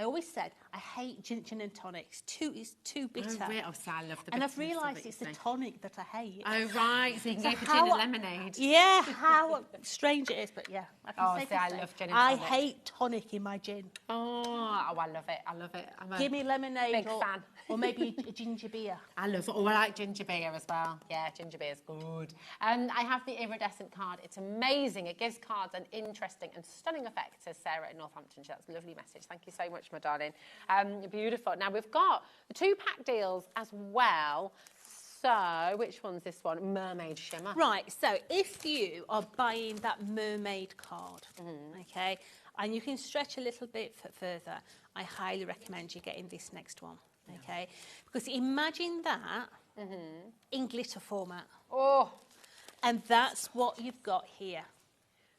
always said, I hate gin and tonics. It's too bitter. Oh, really? Oh, so I love the And I've bitterness of realised it, it's you the see. tonic that I hate. Oh, right. So you can So go for how gin and lemonade. Yeah, how strange it is, but yeah. I can Oh, safely see, I say love gin and I tonic. hate tonic in my gin. Oh, I love it. I love it. I'm a Give me lemonade big or, fan. or maybe a ginger beer. I love it. Oh, I like ginger beer as well. Yeah, ginger beer is good. I have the iridescent card. It's amazing. It gives cards an interesting and stunning effect, says Sarah in Northampton. That's a lovely message. Thank you so much, my darling. Beautiful. Now, we've got the 2-pack deals as well. So, which one's this one? Mermaid Shimmer. Right, so if you are buying that mermaid card, okay, and you can stretch a little bit further, I highly recommend you getting this next one, okay? Because imagine that in glitter format. Oh. And that's what you've got here.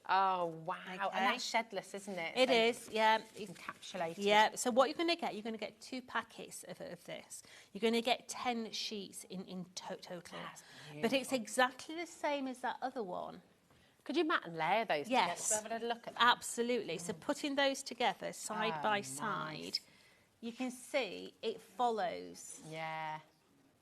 Oh, wow. Okay. And that's shedless, isn't it? It So is, yeah. Encapsulated. Yeah, so what you're going to get 2 packets of this. You're going to get 10 sheets in total. But it's exactly the same as that other one. Could you mat and layer those Yes. together? Have a look at that. Absolutely. So putting those together side by side, you can see it follows. Yeah.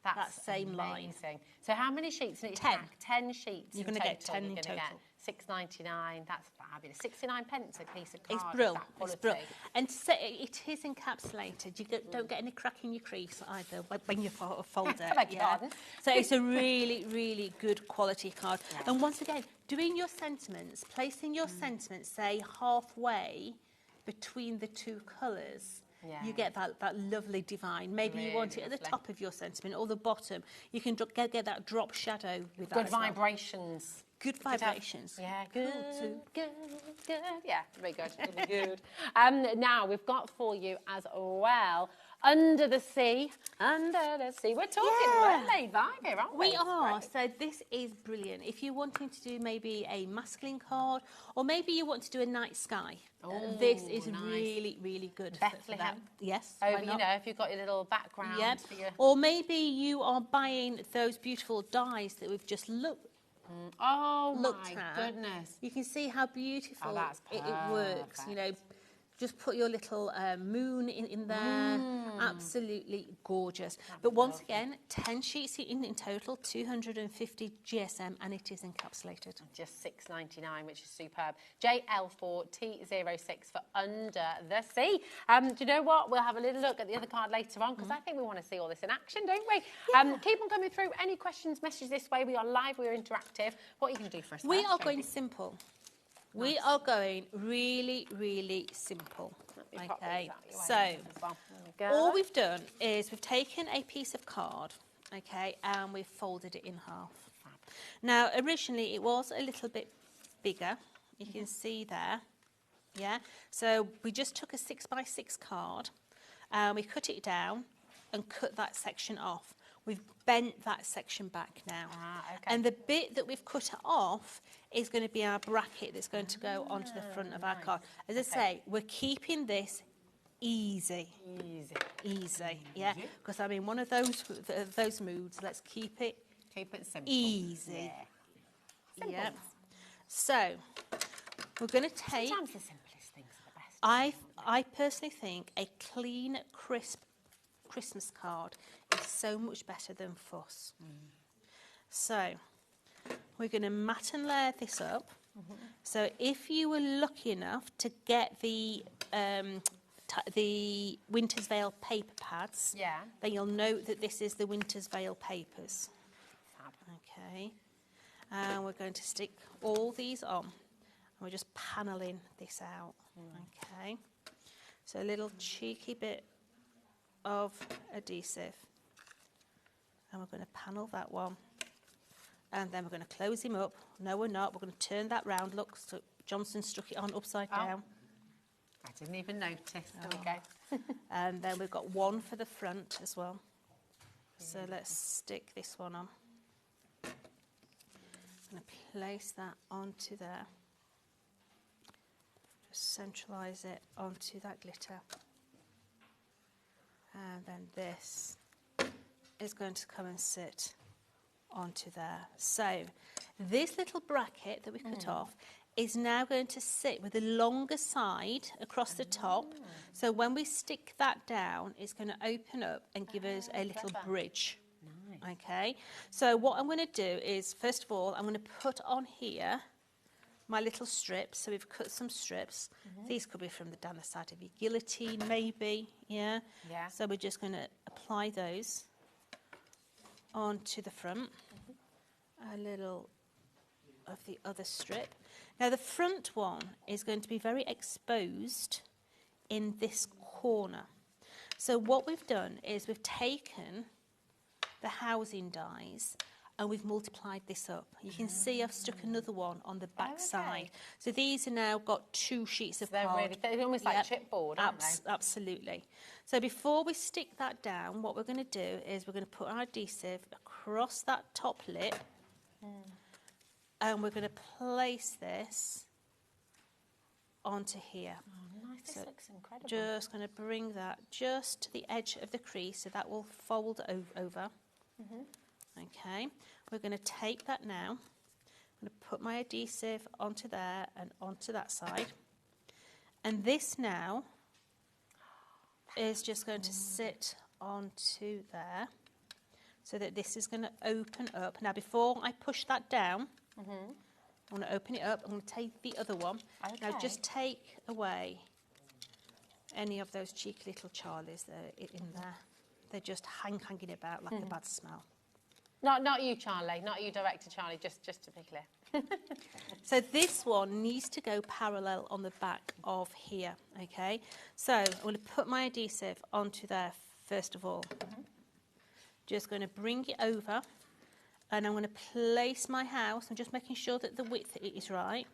that same line. Amazing. So how many sheets? 10. 10 sheets. You're going to get 10 in total. £6.99. That's fabulous. 69 pence a piece of card. It's brilliant. It's brilliant. And so it is encapsulated. You don't get any crack in your crease either when you fold it. Beg your pardon. So it's a really, really good quality card. Yeah. And once again, doing your sentiments, placing your sentiments, say, halfway between the two colours, you get that lovely divine. Maybe really you want it at the top of your sentiment or the bottom. You can get that drop shadow with that. Good vibrations. Good vibrations. Yeah, good. Yeah, very good. Really good. Now we've got for you as well, Under the Sea. Under the Sea. We're talking mermaid vibe here, aren't we? We are. So this is brilliant. If you're wanting to do maybe a masculine card, or maybe you want to do a night sky, this is really, really good. Bethlehem. For that. Yes. You know, if you've got your little background. Yeah. Or maybe you are buying those beautiful dies that we've just looked at. Goodness. You can see how beautiful it works. You know, just put your little moon in there. Absolutely gorgeous. But once again, 10 sheets in total, 250 GSM, and it is encapsulated. Just £6.99, which is superb. JL4T06 for Under the Sea. Do you know what? We'll have a little look at the other card later on, because I think we want to see all this in action, don't we? Keep on coming through. Any questions, message this way. We are live, we are interactive. What are you going to do for us? We are going simple. We are going really, really simple. Okay, so all we've done is we've taken a piece of card, okay, and we've folded it in half. Now, originally it was a little bit bigger. You can see there, yeah. So we just took a 6x6 card, and we cut it down and cut that section off. We've bent that section back now. And the bit that we've cut off is going to be our bracket that's going to go onto the front of our card. As I say, we're keeping this easy. Easy, yeah. Because I'm in one of those moods. Let's keep it simple. Easy. Yeah. So, we're going to take... Sometimes the simplest things are the best. I personally think a clean, crisp Christmas card is so much better than fuss. So we're going to mat and layer this up. So if you were lucky enough to get the Winter's Veil paper pads, then you'll note that this is the Winter's Veil papers. Okay, and we're going to stick all these on, and we're just paneling this out. Okay, so a little cheeky bit of adhesive, and we're going to panel that one, and then we're going to close him up. No, we're not. We're going to turn that round. Look, so Johnson stuck it on upside down. I didn't even notice. There we go. And then we've got one for the front as well. So let's stick this one on. I'm going to place that onto there. Just centralise it onto that glitter. And then this is going to come and sit onto there. So this little bracket that we cut off is now going to sit with the longer side across the top. So when we stick that down, it's going to open up and give us a little bridge. Nice. Okay, so what I'm going to do is, first of all, I'm going to put on here my little strips. So we've cut some strips. These could be from down the side of your guillotine, maybe, yeah? So we're just going to apply those onto the front. A little of the other strip. Now the front one is going to be very exposed in this corner. So what we've done is we've taken the housing dies and we've multiplied this up. You can see I've stuck another one on the back side. So these are now got 2 sheets of card. They're almost like chipboard, aren't they? Absolutely. So before we stick that down, what we're going to do is we're going to put our adhesive across that top lip, and we're going to place this onto here. Oh, nice. This looks incredible. Just going to bring that just to the edge of the crease, so that will fold over. Okay, we're going to take that now. I'm going to put my adhesive onto there and onto that side. And this now is just going to sit onto there. so that this is going to open up. Now, before I push that down, I'm going to open it up. I'm going to take the other one. Okay. Now, just take away any of those cheeky little Charlies that are in there. They're just hanging about like a bad smell. Not you, Charlie. Not you, Director Charlie. Just to be clear. So this one needs to go parallel on the back of here, okay? So I'm going to put my adhesive onto there first of all. Just going to bring it over, and I'm going to place my house. I'm just making sure that the width is right.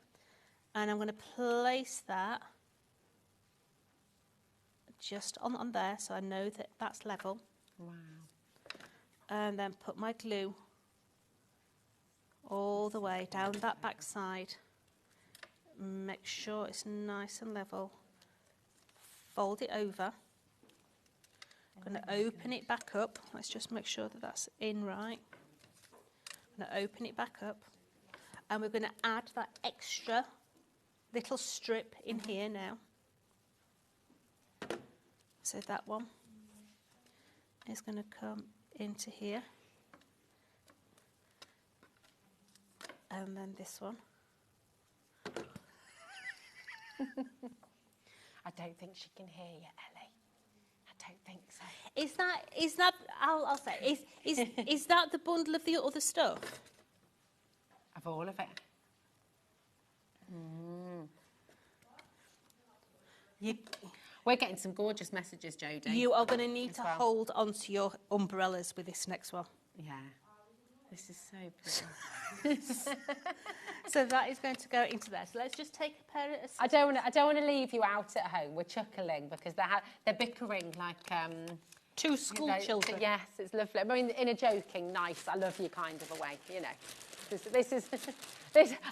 And I'm going to place that just on there, so I know that that's level. Wow. And then put my glue all the way down that back side. Make sure it's nice and level. Fold it over. I'm going to open it back up. Let's just make sure that that's in right. I'm going to open it back up. And we're going to add that extra little strip in here now. So that one is going to come into here. And then this one. I don't think she can hear you, Ellie. I don't think so. Is that I'll say, is that the bundle of the other stuff? Of all of it. We're getting some gorgeous messages, Jodie. You are going to need to hold onto your umbrellas with this next one. Yeah. This is so pretty. So that is going to go into there. So let's just take a pair of scissors. I don't want to leave you out at home. We're chuckling because they're bickering like two school children. Yes, it's lovely. I mean, in a joking, nice, I love you kind of a way, you know. This is.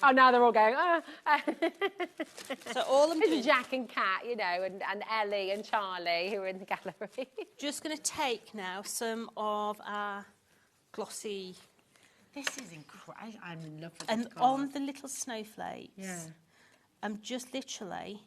Oh, now they're all going. Oh. So all I'm doing, is Jack and Kat, you know, and Ellie and Charlie who are in the gallery. Just going to take now some of our glossy. This is incredible. I'm in love with and this on the little snowflakes. Yeah. I'm just literally.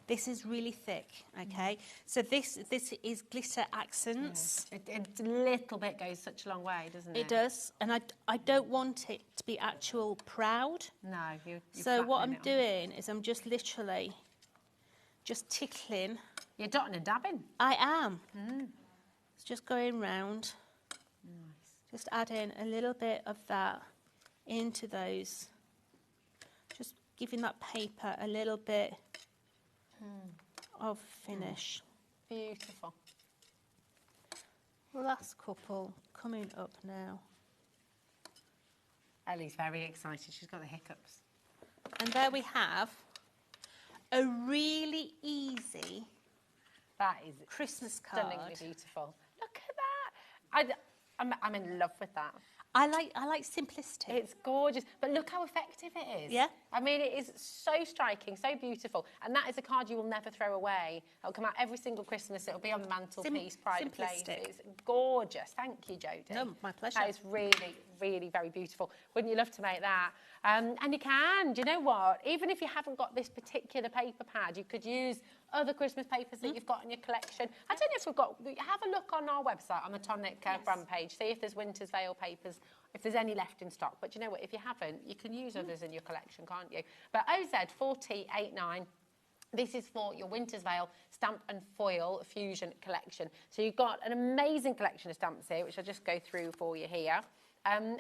This is really thick, okay? So this is glitter accents. Yeah. A little bit goes such a long way, doesn't it? It does, and I don't want it to be actual proud. No, you're so what I'm doing is I'm just literally just tickling. You're dotting and dabbing. I am. It's just going round. Nice. Just adding a little bit of that into those. Just giving that paper a little bit of finish. Beautiful. Last couple coming up now. Ellie's very excited. She's got the hiccups. And there we have a really easy Christmas card. Stunningly beautiful. Look at that. I'm in love with that. I like simplicity. It's gorgeous, but look how effective it is. Yeah. I mean, it is so striking, so beautiful, and that is a card you will never throw away. It'll come out every single Christmas. It'll be on the mantelpiece, pride and place. It's gorgeous. Thank you, Jodie. No, my pleasure. That is really, really very beautiful. Wouldn't you love to make that? And you can. Do you know what? Even if you haven't got this particular paper pad, you could use other Christmas papers that you've got in your collection. I don't know if we've got. Have a look on our website on the Tonic brand page. See if there's Winter's Veil papers, if there's any left in stock. But you know what? If you haven't, you can use others in your collection, can't you? But OZ4089. This is for your Winter's Veil Stamp and Foil Fusion collection. So you've got an amazing collection of stamps here, which I'll just go through for you here. And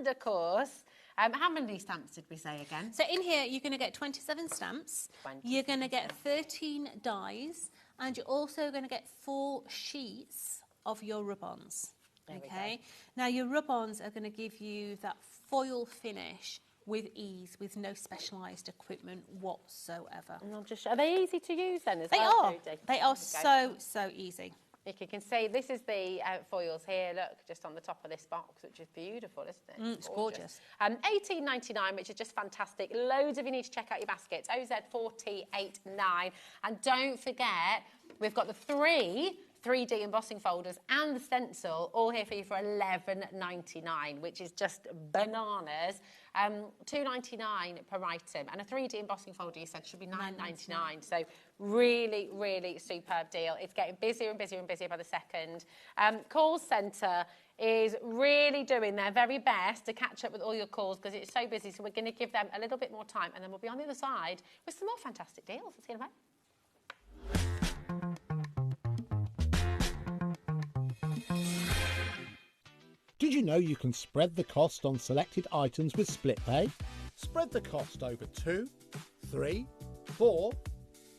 of course, how many stamps did we say again? So in here, you're going to get 27 stamps. You're going to get 13 dies, and you're also going to get 4 sheets of your rub-ons. Okay. Now your rub-ons are going to give you that foil finish with ease, with no specialised equipment whatsoever. And are they easy to use then as they well, are. Jodie? They are so easy. You can see this is the foils here. Look, just on the top of this box, which is beautiful, isn't it? It's gorgeous. $18.99, which is just fantastic. Loads of you need to check out your baskets. OZ4089, and don't forget we've got the 3D embossing folders and the stencil all here for you for $11.99, which is just bananas. £2.99 per item, and a 3D embossing folder, you said, should be £9.99. So really, really superb deal. It's getting busier and busier and busier by the second. Call centre is really doing their very best to catch up with all your calls because it's so busy. So we're going to give them a little bit more time, and then we'll be on the other side with some more fantastic deals. Let's see you in a minute. Did you know you can spread the cost on selected items with split pay? Spread the cost over 2, 3, 4,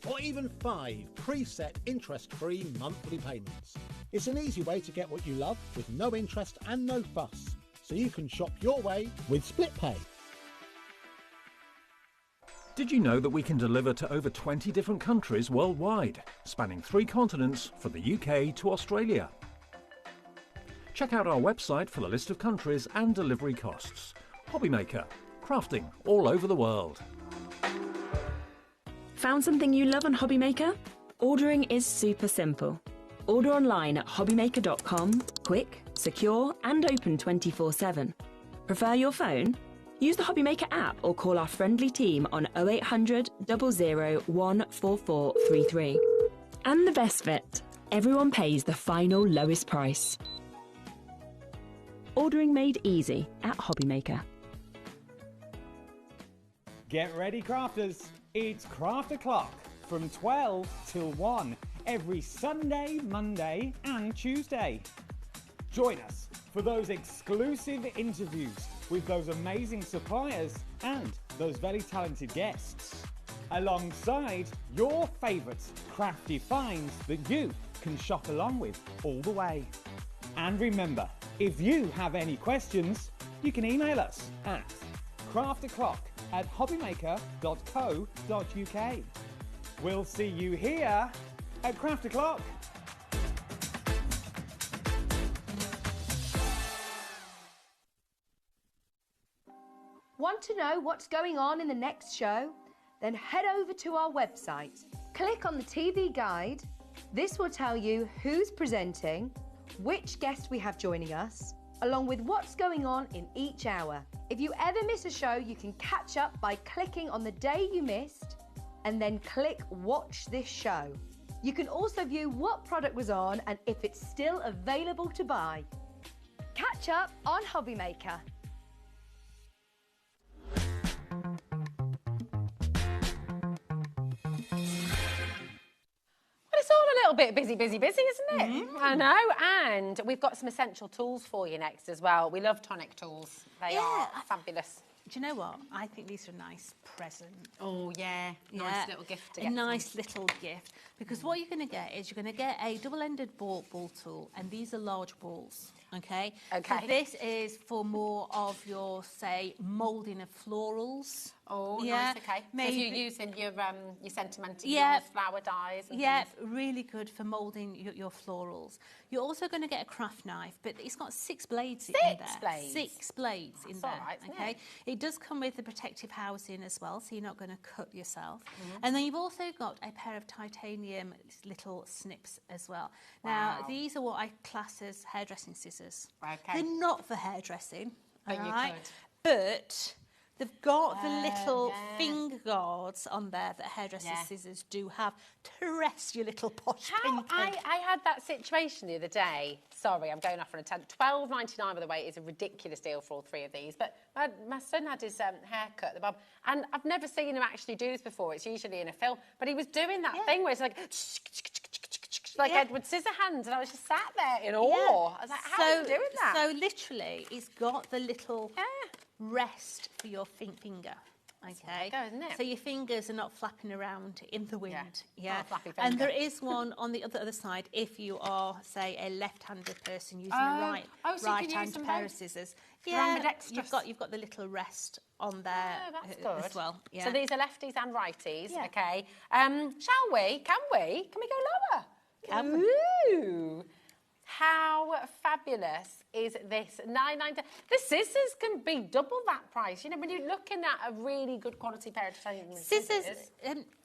or even 5 preset interest-free monthly payments. It's an easy way to get what you love with no interest and no fuss, so you can shop your way with split pay. Did you know that we can deliver to over 20 different countries worldwide, spanning 3 continents from the UK to Australia? Check out our website for the list of countries and delivery costs. HobbyMaker, crafting all over the world. Found something you love on HobbyMaker? Ordering is super simple. Order online at hobbymaker.com, quick, secure and open 24/7. Prefer your phone? Use the HobbyMaker app or call our friendly team on 0800 00 14433. And the best bit, everyone pays the final lowest price. Ordering made easy at HobbyMaker. Get ready, crafters. It's Craft O'Clock from 12 till 1 every Sunday, Monday and Tuesday. Join us for those exclusive interviews with those amazing suppliers and those very talented guests, alongside your favourite crafty finds that you can shop along with all the way. And remember, if you have any questions, you can email us at crafto'clock@hobbymaker.co.uk. We'll see you here at Craft O'Clock. Want to know what's going on in the next show? Then head over to our website. Click on the TV guide. This will tell you who's presenting, which guest we have joining us, along with what's going on in each hour. If you ever miss a show, you can catch up by clicking on the day you missed and then click Watch This Show. You can also view what product was on and if it's still available to buy. Catch up on HobbyMaker. It's all a little bit busy, isn't it? I know, and we've got some essential tools for you next as well. We love tonic tools. They are fabulous. Do you know what? I think these are a nice present. Oh, yeah. Nice little gift to get. A nice little gift. Because what you're going to get is you're going to get a double-ended ball tool, and these are large balls, okay? Okay. So this is for more of your, say, moulding of florals. Oh, yeah. nice, okay. Maybe, so if you're using your sentimental flower dyes and yeah, things. really good for moulding your florals. You're also going to get a craft knife, but it's got 6 blades in there. 6 blades? 6 blades in That's there, all right, isn't okay? It does come with the protective housing as well, so you're not going to cut yourself. And then you've also got a pair of titanium little snips as well. Now, these are what I class as hairdressing scissors. Okay. They're not for hairdressing, But you alright? could. But they've got the little finger guards on there that hairdressing scissors do have to rest your little posh pinky. I had that situation the other day. Sorry, I'm going off on a tangent. £12.99, by the way, is a ridiculous deal for all 3 of these. But my son had his haircut, the bob, and I've never seen him actually do this before. It's usually in a film. But he was doing that thing where it's like Edward Scissorhands, and I was just sat there in awe. I was like, how are you doing that? So literally, it's got the little rest for your finger. Okay, so your fingers are not flapping around in the wind. Yeah, and there is one on the other side if you are, say, a left-handed person using a right-handed pair of scissors. Yeah, you've got the little rest on there as well. Yeah. So these are lefties and righties. Okay. Shall we? Can we go lower? Ooh. How fabulous is this? $9.99. The scissors can be double that price. You know, when you're looking at a really good quality pair of scissors.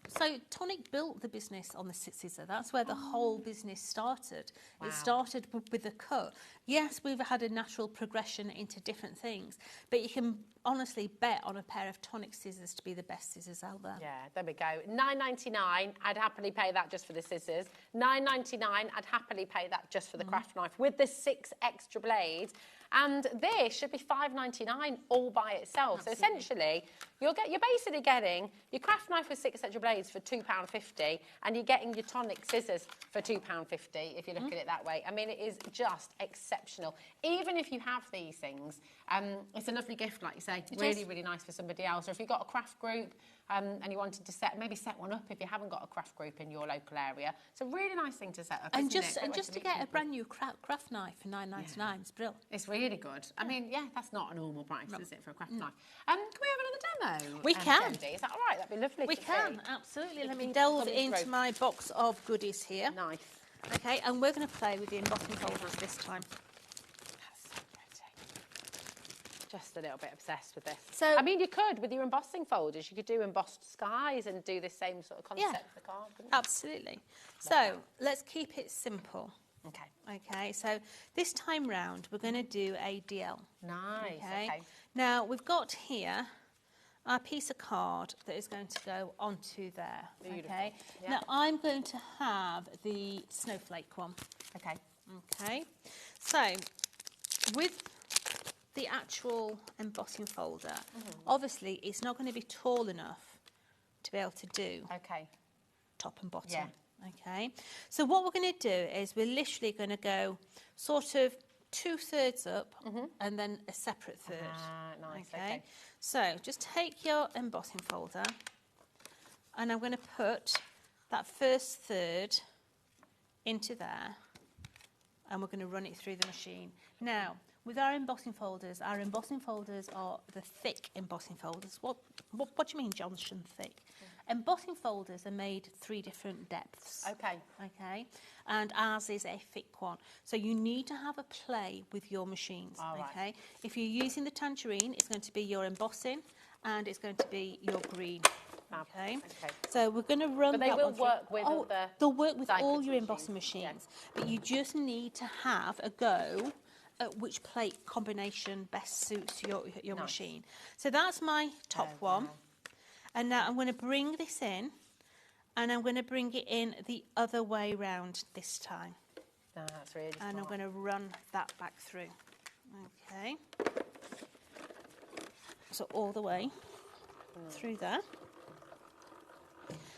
So Tonic built the business on the scissor. That's where the whole business started. Wow. It started with the cut. Yes, we've had a natural progression into different things, but you can honestly bet on a pair of Tonic scissors to be the best scissors out there. Yeah, there we go. £9.99, I'd happily pay that just for the scissors. £9.99, I'd happily pay that just for the craft knife with the 6 extra blades. And this should be £5.99 all by itself. Absolutely. So essentially, you're basically getting your craft knife with 6 extra blades for £2.50, and you're getting your Tonic scissors for £2.50 if you look at it that way. I mean, it is just exceptional. Even if you have these things, it's a lovely gift, like you say. Really, really nice for somebody else. Or if you've got a craft group and you wanted to maybe set one up if you haven't got a craft group in your local area. It's a really nice thing to set up, And isn't just it? and just to get a brand new craft knife for £9.99 is brilliant. It's really good. I mean, yeah, that's not a normal price, is it, for a craft knife? Can we have another demo? We can. Jendy? Is that all right? That'd be lovely. We to can, see. absolutely. Let me delve into my box of goodies here. Nice. Okay, and we're going to play with the embossing folders this time. Just a little bit obsessed with this. So, I mean, you could, with your embossing folders, you could do embossed skies and do the same sort of concept for the card, couldn't you? Absolutely. So, let's keep it simple. Okay. Okay, so this time round, we're going to do a DL. Nice, okay. Now, we've got here our piece of card that is going to go onto there. Beautiful. Okay. Yeah. Now, I'm going to have the snowflake one. Okay. Okay. So, with the actual embossing folder, obviously it's not going to be tall enough to be able to do top and bottom. Yeah. Okay, so what we're going to do is we're literally going to go sort of 2/3 up and then a separate third. Nice. Okay, so just take your embossing folder and I'm going to put that first third into there and we're going to run it through the machine. Now, with our embossing folders are the thick embossing folders. What do you mean, Johnson, thick? Embossing folders are made 3 different depths. Okay, and ours is a thick one. So you need to have a play with your machines. Okay, if you're using the tangerine, it's going to be your embossing, and it's going to be your green. Okay. So we're going to run. But they that will one through. work with other. They'll work with all Sidekick your embossing machines, but you just need to have a go at which plate combination best suits your machine. So that's my top one. And now I'm going to bring this in, and I'm going to bring it in the other way round this time. That's really And I'm going to run that back through. Okay. So all the way through there.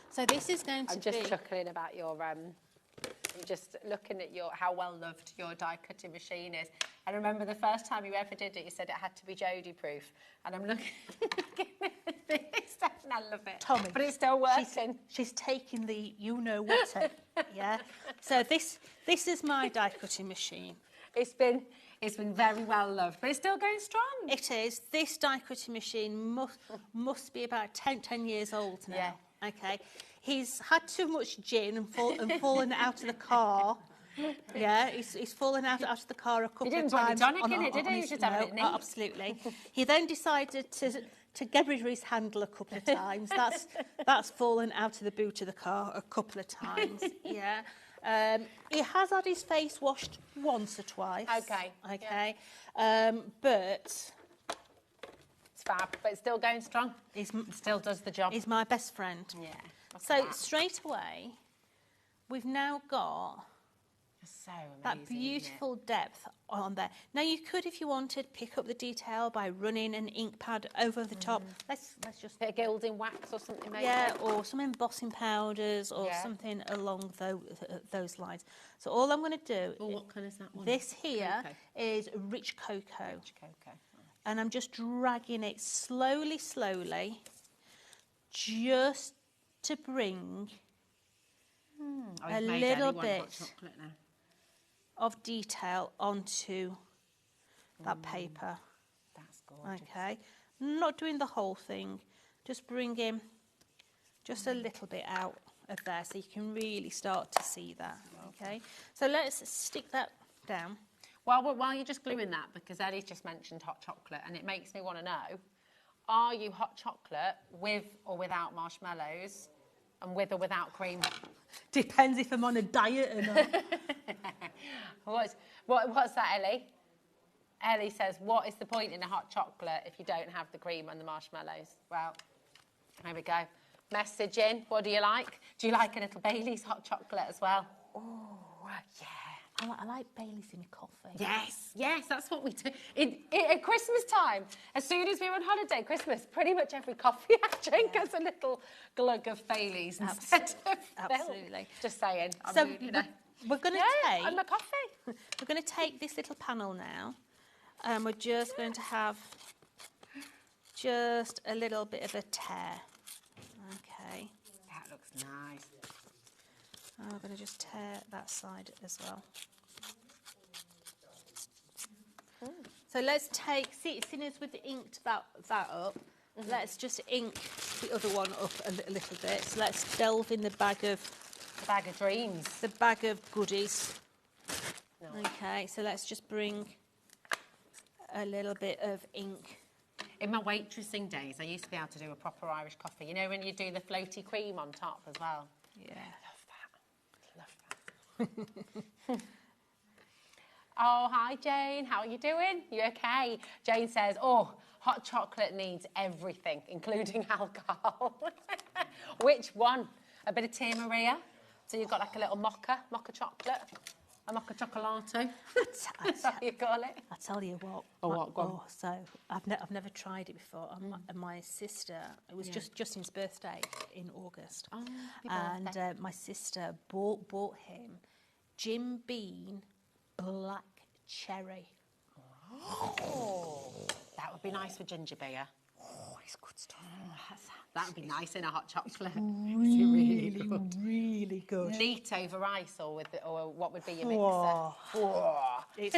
So this is going to be... I'm just chuckling about your... I'm just looking at how well loved your die cutting machine is. I remember the first time you ever did it, you said it had to be Jodie proof. And I'm looking at this and I love it. Tommy, but it's still working. She's taking the you-know-what. Yeah. So this is my die cutting machine. It's been very well loved, but it's still going strong. It is. This die cutting machine must be about 10 years old now. Yeah. Okay. He's had too much gin and fallen out of the car. Yeah, he's fallen out of the car a couple of times. He didn't put any tonic in it, did he? He was just having it neat. Absolutely. He then decided to get rid of his handle a couple of times. That's fallen out of the boot of the car a couple of times. Yeah. He has had his face washed once or twice. Okay. But it's fab, but it's still going strong. It still does the job. He's my best friend. Yeah. So straight away, we've now got so that beautiful depth on there. Now you could, if you wanted, pick up the detail by running an ink pad over the top. Let's just bit of gilding wax or something, maybe. Yeah, or some embossing powders or something along those lines. So all I'm going to do. Oh, what colour is that one? This here is rich cocoa. Rich cocoa. And I'm just dragging it slowly, just to bring a little bit of detail onto that paper. That's gorgeous. Okay, not doing the whole thing, just bringing just a little bit out of there so you can really start to see that. Okay, so let's stick that down. While you're just gluing that, because Ellie's just mentioned hot chocolate, and it makes me want to know, are you hot chocolate with or without marshmallows? And with or without cream? Depends if I'm on a diet or not. What's that, Ellie? Ellie says, what is the point in a hot chocolate if you don't have the cream and the marshmallows? Well, there we go. Message in. What do you like? Do you like a little Bailey's hot chocolate as well? Oh, yeah. I like Bailey's in my coffee. Yes, that's what we do. At Christmas time, as soon as we're on holiday, Christmas, pretty much every coffee I drink has a little glug of Bailey's instead of Absolutely. milk. Just saying. So we're going to take... and my coffee. We're going to take this little panel now, and we're just going to have just a little bit of a tear. Okay. That looks nice. I'm going to just tear that side as well. So let's take, seeing as we've inked that up, let's just ink the other one up a little bit. So let's delve in the bag of dreams. The bag of goodies. No. Okay, so let's just bring a little bit of ink. In my waitressing days, I used to be able to do a proper Irish coffee. You know when you do the floaty cream on top as well? Yeah. Love that. Oh, hi, Jane. How are you doing? You okay? Jane says, oh, hot chocolate needs everything, including alcohol. Which one? A bit of Tia Maria. So you've got like a little mocha chocolate. A mocha chocolato. That's how you call it. I tell you what. So I've never tried it before. And my sister, it was just Justin's birthday in August. Oh, and my sister bought him Jim Beam black cherry. Oh, that would be nice with ginger beer. Oh, it's good stuff. That would be nice in a hot chocolate. Really good. Neat over ice, or what would be your mixer?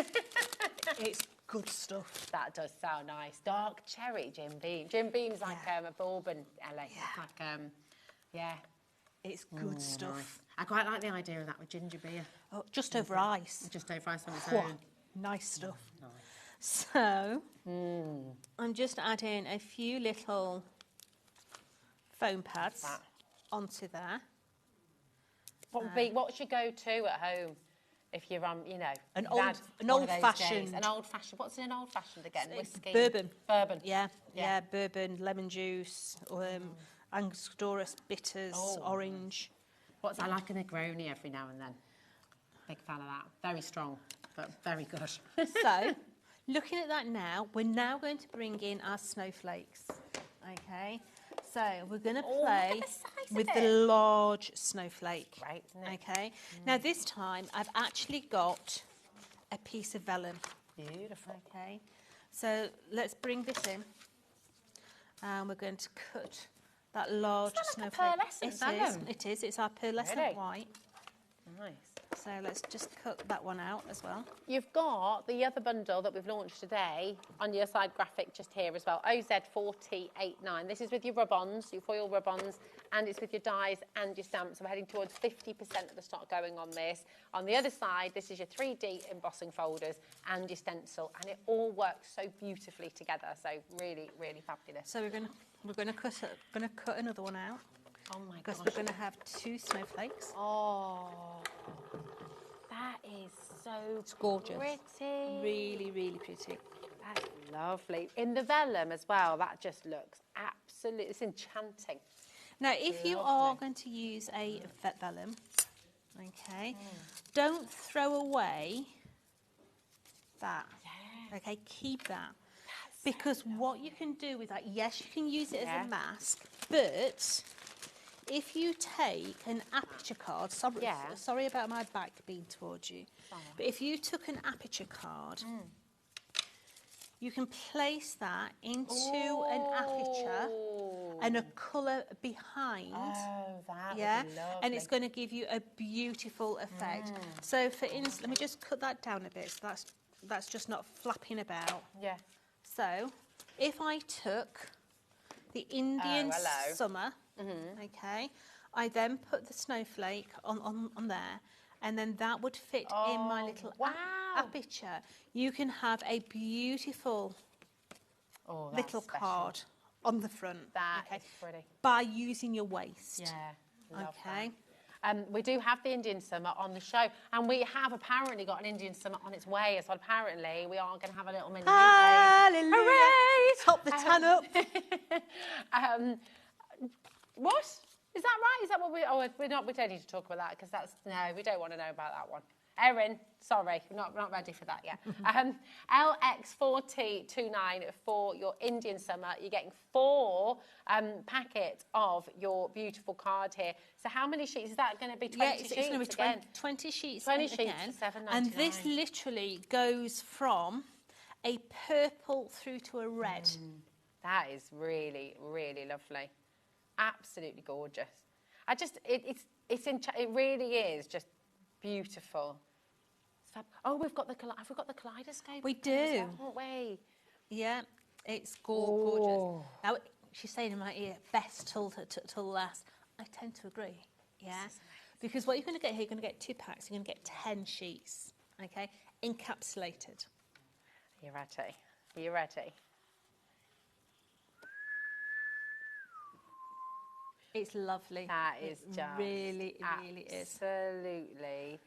It's good stuff. That does sound nice. Dark cherry Jim Beam. Jim Beam's like a bourbon, Ellie. It's like it's good stuff. Nice. I quite like the idea of that with ginger beer. Oh, just over ice. Just over ice on its own. Nice stuff. Nice. So, I'm just adding a few little foam pads onto there. What's your go-to at home if you're an old-fashioned. An old-fashioned. What's in an old-fashioned again? Whiskey. Bourbon. Yeah. Bourbon, lemon juice, Angostura bitters, orange. I like a Negroni every now and then. Big fan of that. Very strong, but very good. So, looking at that now, we're now going to bring in our snowflakes. Okay. So we're going to play with the large snowflake. Right, isn't it? Okay. Now this time I've actually got a piece of vellum. Beautiful. Okay. So let's bring this in, and we're going to cut that large snowflake. Like a pearlescent It is. It's our pearlescent white. Nice. So let's just cut that one out as well. You've got the other bundle that we've launched today on your side graphic just here as well, OZ4089. This is with your rub-ons, your foil rub-ons, and it's with your dies and your stamps. We're heading towards 50% of the stock going on this. On the other side, this is your 3D embossing folders and your stencil, and it all works so beautifully together. So really, really fabulous. So we're going to cut another one out. Oh my Because gosh. we're going to have 2 snowflakes. Oh, that is so It's gorgeous. pretty. Really, really pretty. That's lovely. In the vellum as well, that just looks absolutely, it's enchanting. Now, if you are going to use a vet vellum, okay, don't throw away that. Yeah. Okay, keep that. Because what you can do with that, yes, you can use it as a mask, but if you take an aperture card, sorry about my back being towards you, but if you took an aperture card, you can place that into an aperture and a colour behind. Oh, that would be lovely. And it's going to give you a beautiful effect. So, for instance, let me just cut that down a bit, so that's just not flapping about. Yeah. So, if I took the Indian summer, okay, I then put the snowflake on there, and then that would fit in my little aperture. You can have a beautiful little card on the front. That is pretty. By using your waist. Yeah. Okay. We do have the Indian Summer on the show, and we have apparently got an Indian Summer on its way as well. Apparently, we are going to have a little mini. Hallelujah! Hooray! Top the tan up. What? Is that right? Is that what we... Oh, we don't need to talk about that, because that's... No, we don't want to know about that one. Erin, sorry, we're not ready for that yet. LX4T29 for your Indian Summer. You're getting 4 packets of your beautiful card here. So how many sheets? Is that going to be 20 sheets? It's going to be 20 sheets 20 sheets again. for $7.99. And this literally goes from a purple through to a red. That is really, really lovely. Absolutely gorgeous. It really is just beautiful. Oh, have we got the kaleidoscope? We do. Haven't we? Yeah, it's gorgeous. Now, she's saying in my ear, best till last. I tend to agree, yeah? Because what you're going to get here, you're going to get 2 packs. You're going to get 10 sheets, okay? Encapsulated. Are you ready? Are you ready? It's lovely. That is just really is. Absolutely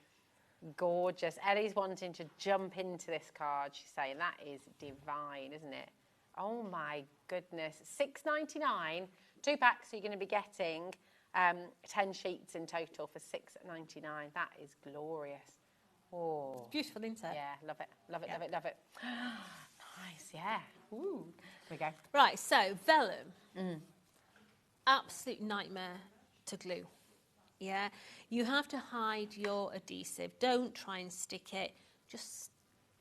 gorgeous. Ellie's wanting to jump into this card. She's saying that is divine, isn't it? Oh my goodness. $6.99, 2 packs. So you're going to be getting 10 sheets in total for $6.99. That is glorious. Oh, beautiful, isn't it? Yeah, love it, love it, love it, love it. Nice, yeah. Ooh, here we go. Right, so vellum. Absolute nightmare to glue. Yeah, you have to hide your adhesive. Don't try and stick it. Just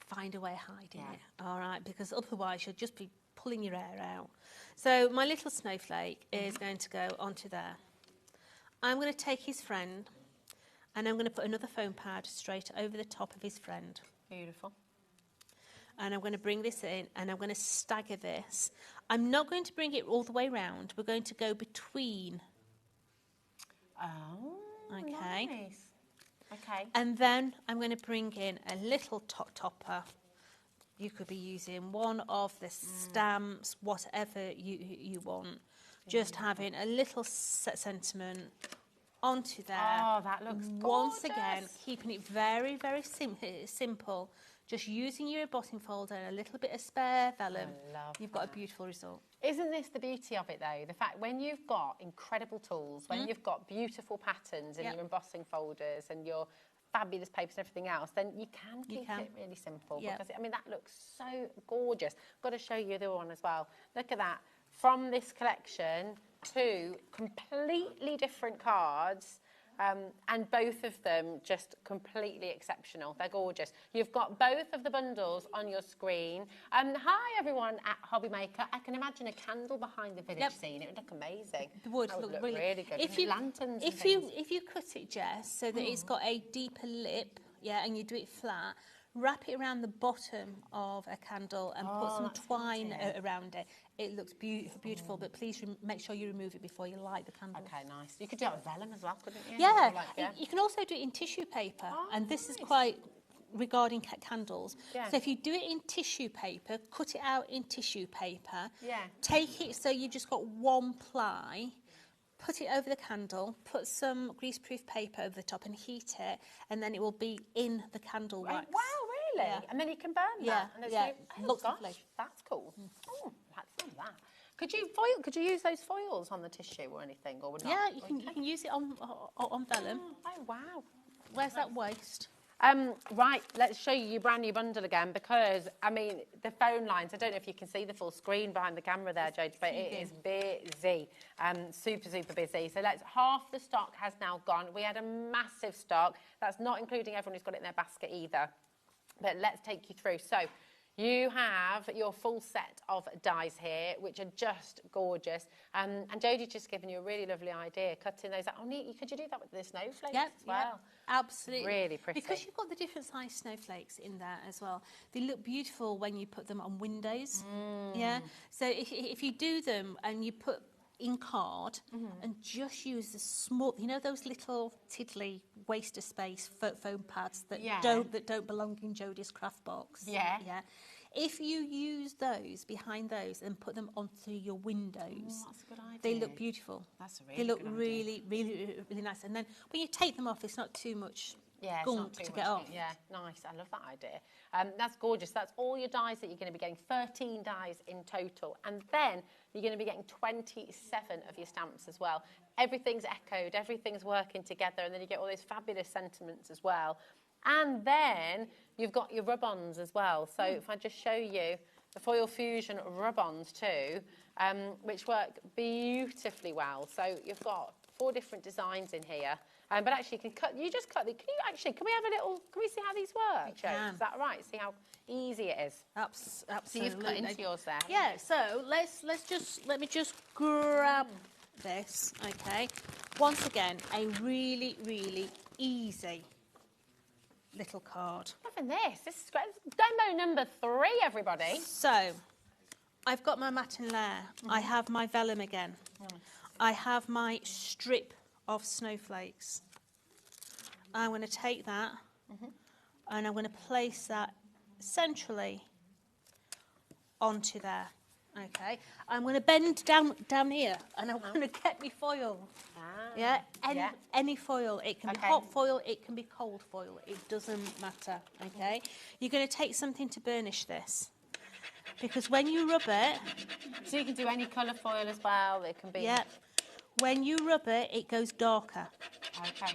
find a way of hiding it. All right, because otherwise you'll just be pulling your hair out. So my little snowflake is going to go onto there. I'm going to take his friend, and I'm going to put another foam pad straight over the top of his friend. Beautiful. And I'm going to bring this in, and I'm going to stagger this. I'm not going to bring it all the way round. We're going to go between. Oh, okay. Nice. Okay. And then I'm going to bring in a little topper. You could be using one of the stamps, whatever you want. Just having a little sentiment onto there. Oh, that looks gorgeous. Once again, keeping it very, very simple. Just using your embossing folder and a little bit of spare vellum, you've got a beautiful result. Isn't this the beauty of it, though? The fact when you've got incredible tools, when you've got beautiful patterns in your embossing folders and your fabulous papers and everything else, then you can keep it really simple. Because, I mean, that looks so gorgeous. I've got to show you the other one as well. Look at that. From this collection, 2 completely different cards. And both of them just completely exceptional. They're gorgeous. You've got both of the bundles on your screen. Hi, everyone at HobbyMaker. I can imagine a candle behind the village scene. It would look amazing. It would look really good. If you, lanterns if you cut it, Jess, so that it's got a deeper lip, and you do it flat, wrap it around the bottom of a candle and put some twine around it. It looks beautiful, but please make sure you remove it before you light the candle. Okay, nice. You could do it with vellum as well, couldn't you? Yeah, you can also do it in tissue paper, and this is quite regarding candles. Yeah. So if you do it in tissue paper, cut it out in tissue paper, Yeah. take it so you've just got 1 ply, put it over the candle, put some greaseproof paper over the top and heat it, and then it will be in the candle wax. Wow, really? Yeah. And then you can burn that. And Looks gosh, lovely. that's cool. Oh, that's some of that. Could you use those foils on the tissue or anything, or would not? Yeah, you can use it on vellum. Oh wow. Where's that waste? Right, let's show you your brand new bundle again, because, I mean, the phone lines, I don't know if you can see the full screen behind the camera there, Jade, but it is busy, super, super busy. So half the stock has now gone. We had a massive stock. That's not including everyone who's got it in their basket either. But let's take you through. So you have your full set of dies here, which are just gorgeous. And Jodie's just given you a really lovely idea, cutting those out. Oh, neat. Could you do that with the snowflakes as well? Yep, absolutely. Really pretty. Because you've got the different size snowflakes in there as well. They look beautiful when you put them on windows. Yeah. So if you do them and you put in card and just use the small, those little tiddly waste of space foam pads that don't belong in Jodie's craft box. Yeah. Yeah. if you use those behind those and put them onto your windows, that's a good idea. they look beautiful. That's a really They look good idea. really, really, really nice. And then when you take them off, it's not too much Yeah, it's gunk not too to much get off. Yeah, nice. I love that idea. That's gorgeous. That's all your dyes that you're going to be getting. 13 dyes in total. And then you're going to be getting 27 of your stamps as well. Everything's echoed. Everything's working together. And then you get all those fabulous sentiments as well. And then you've got your rub-ons as well. So if I just show you the Foil Fusion rub-ons too, which work beautifully well. So you've got 4 different designs in here. But actually, you just cut the. Can we have a little? Can we see how these work? Jo? Is that right? See how easy it is. Absolutely. So you've cut into yours there. Yeah. So let me just grab this. Okay. Once again, a really, really easy little card. Loving this. This is great. Demo number 3, everybody. So, I've got my matte layer. I have my vellum again. I have my strip of snowflakes. I'm going to take that and I'm going to place that centrally onto there. Okay, I'm going to bend down here and I'm going to get my foil. Yeah, any foil. It can be hot foil, it can be cold foil. It doesn't matter. Okay, you're going to take something to burnish this, because when you rub it, so you can do any colour foil as well. It can be. Yeah. When you rub it, it goes darker. Okay.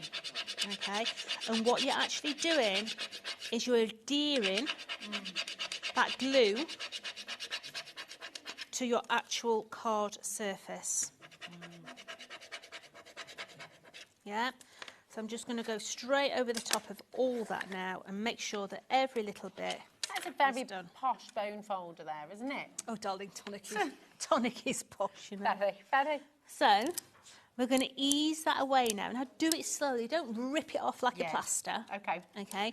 Okay. And what you're actually doing is you're adhering that glue to your actual card surface. Yeah. So I'm just going to go straight over the top of all that now and make sure that every little bit. That's a very posh bone folder there, isn't it? Oh, darling, tonic is posh, you know. Very. So we're going to ease that away now. Now do it slowly. Don't rip it off like a plaster. Okay. Okay.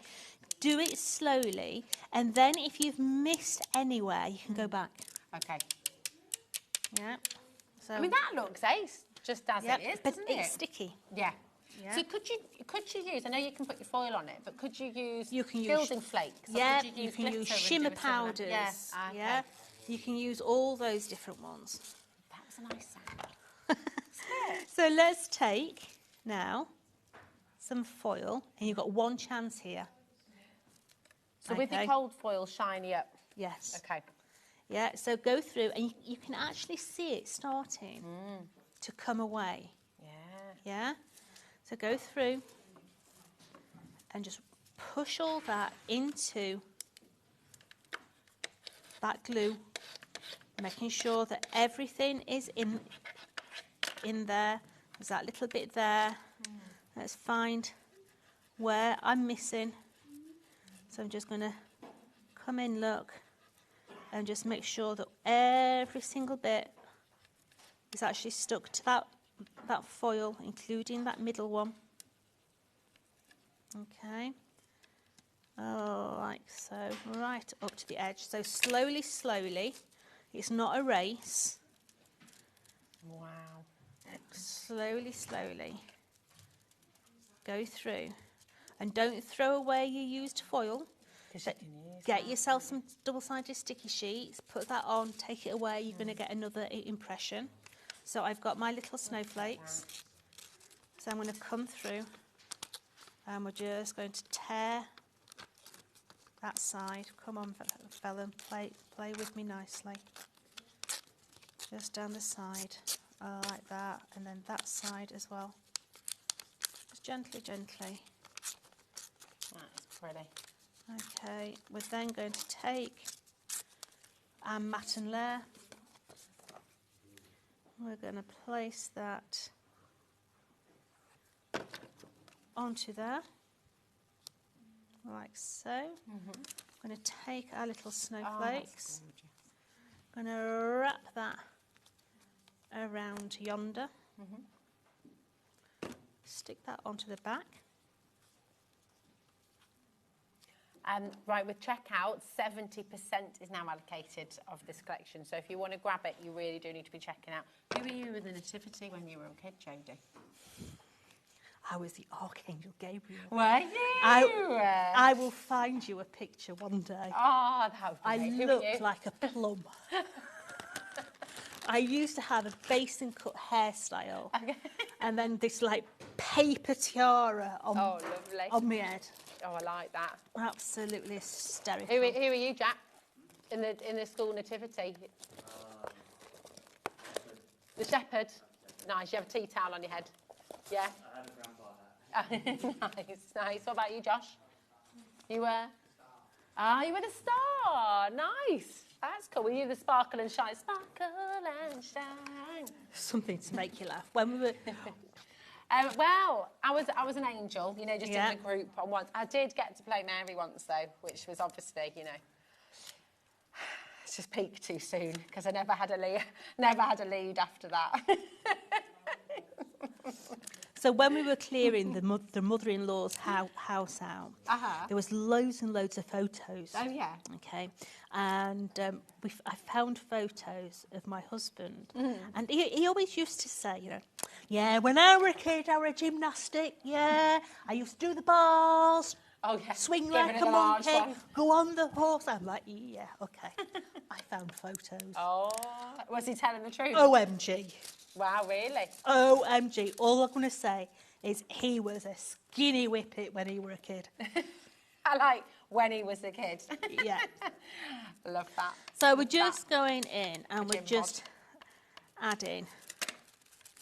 Do it slowly, and then if you've missed anywhere, you can go back. Okay. Yeah. So I mean, that looks ace, just as it is, but doesn't it? it's sticky. Yeah. Yeah. So could you use? I know you can put your foil on it, but could you use? You can use building flakes. Yeah. Could You can glitter use and shimmer do a similar- powders. Yeah. Okay. Yeah. You can use all those different ones. That was a nice sound. So let's take now some foil, and you've got one chance here. So with your cold foil shiny up. Yes. Okay. Yeah, so go through, and you can actually see it starting to come away. Yeah? So go through and just push all that into that glue, making sure that everything is in there. There's that little bit there. Let's find where I'm missing. So I'm just going to come in, look, and just make sure that every single bit is actually stuck to that foil, including that middle one. Okay. Oh, like so, right up to the edge. So slowly, slowly. It's not a race. Wow. Slowly, slowly. Go through. And don't throw away your used foil. Get yourself some double-sided sticky sheets, put that on, take it away, you're going to get another impression. So I've got my little snowflakes. So I'm going to come through and we're just going to tear that side. Come on, vellum, play with me nicely. Just down the side, like that, and then that side as well. Just gently, gently. That's pretty. Okay, we're then going to take our matte and layer. We're going to place that onto there, like so. I'm going to take our little snowflakes. I'm going to wrap that around yonder. Stick that onto the back. Right, with checkout, 70% is now allocated of this collection. So if you want to grab it, you really do need to be checking out. Who were you with the nativity when you were a kid, Jodie? I was the Archangel Gabriel. Were you? I will find you a picture one day. Oh, that would be I great. Who look were you? like a plum. I used to have a basin cut hairstyle and then this like paper tiara on, on my head. Oh, I like that. Absolutely hysterical. Who are you, Jack? In the school nativity? The shepherd. Nice. You have a tea towel on your head. Yeah. I had a grandpa hat. Nice. What about you, Josh? You were? Ah, you were the star. Nice. That's cool. Were you the sparkle and shine? Sparkle and shine. Something to make you laugh. When we were... Well, I was an angel, you know, just in the group on once. I did get to play Mary once, though, which was obviously, you know, it's just peaked too soon because I never had a lead after that. So when we were clearing the mother-in-law's house out, there was loads and loads of photos. Oh, yeah. Okay. And I found photos of my husband. And he always used to say, you know, yeah, when I were a kid, I were a gymnastic, yeah. I used to do the bars, swing like a monkey, go on the horse. I'm like, yeah, okay. I found photos. Oh, was he telling the truth? OMG. Wow, really? OMG. All I'm going to say is he was a skinny whippet when he were a kid. I like when he was a kid. Yeah. Love that. So we're just going in and we're just adding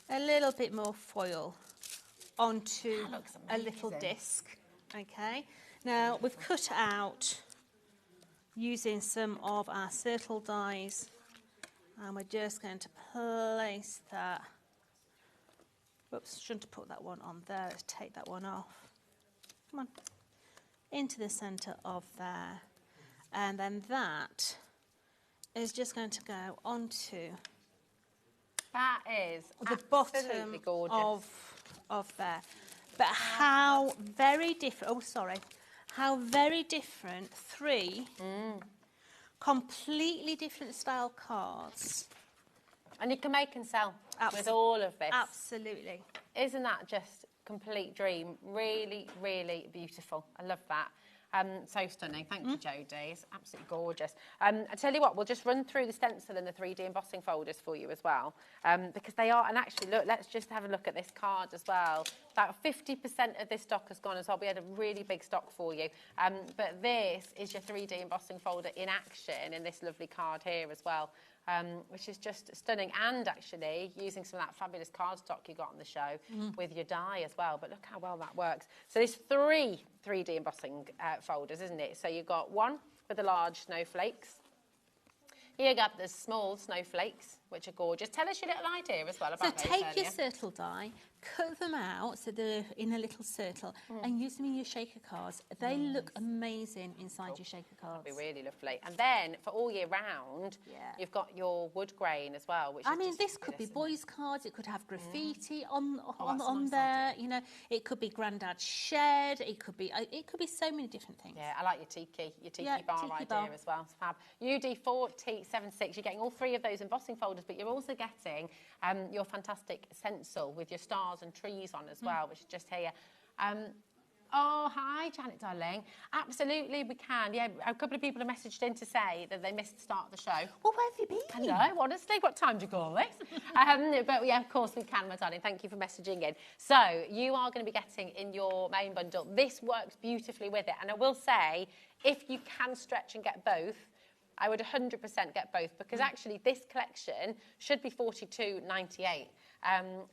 a little bit more foil onto a little disc. Okay. Now we've cut out using some of our circle dies. And we're just going to place that. Whoops, shouldn't have put that one on there. Let's take that one off. Come on. Into the centre of there. And then that is just going to go onto that is the bottom of there. But how very different, how very different three completely different style cards. And you can make and sell with all of this. Absolutely. Isn't that just complete dream? Really, really beautiful. I love that. So stunning. Thank you, Jodie. It's absolutely gorgeous. I tell you what, we'll just run through the stencil and the 3D embossing folders for you as well, because they are, and actually, look, let's just have a look at this card as well. About 50% of this stock has gone as well. We had a really big stock for you. But this is your 3D embossing folder in action in this lovely card here as well. Which is just stunning, and actually using some of that fabulous cardstock you got on the show with your die as well. But look how well that works. So there's 3 3D embossing folders, isn't it? So you've got one for the large snowflakes. You got the small snowflakes, which are gorgeous. Tell us your little idea as well about those. So take your circle die, cut them out so they're in a little circle, and use them in your shaker cards. They look amazing inside your shaker cards. That'd be really lovely. And then for all year round, you've got your wood grain as well. Which I mean, this could be boys' cards. It could have graffiti on there. You know, it could be Grandad's shed. It could be so many different things. Yeah, I like your tiki bar idea as well. It's fab. UD4T76. You're getting all 3 of those embossing folders, but you're also getting your fantastic stencil with your stars and trees on as well, which is just here. Oh, hi, Janet, darling. Absolutely, we can. Yeah, a couple of people have messaged in to say that they missed the start of the show. Well, where have you been? I know, honestly, what time do you call this? But yeah, of course we can, my darling. Thank you for messaging in. So you are going to be getting in your main bundle. This works beautifully with it. And I will say, if you can stretch and get both, I would 100% get both, because actually this collection should be $42.98.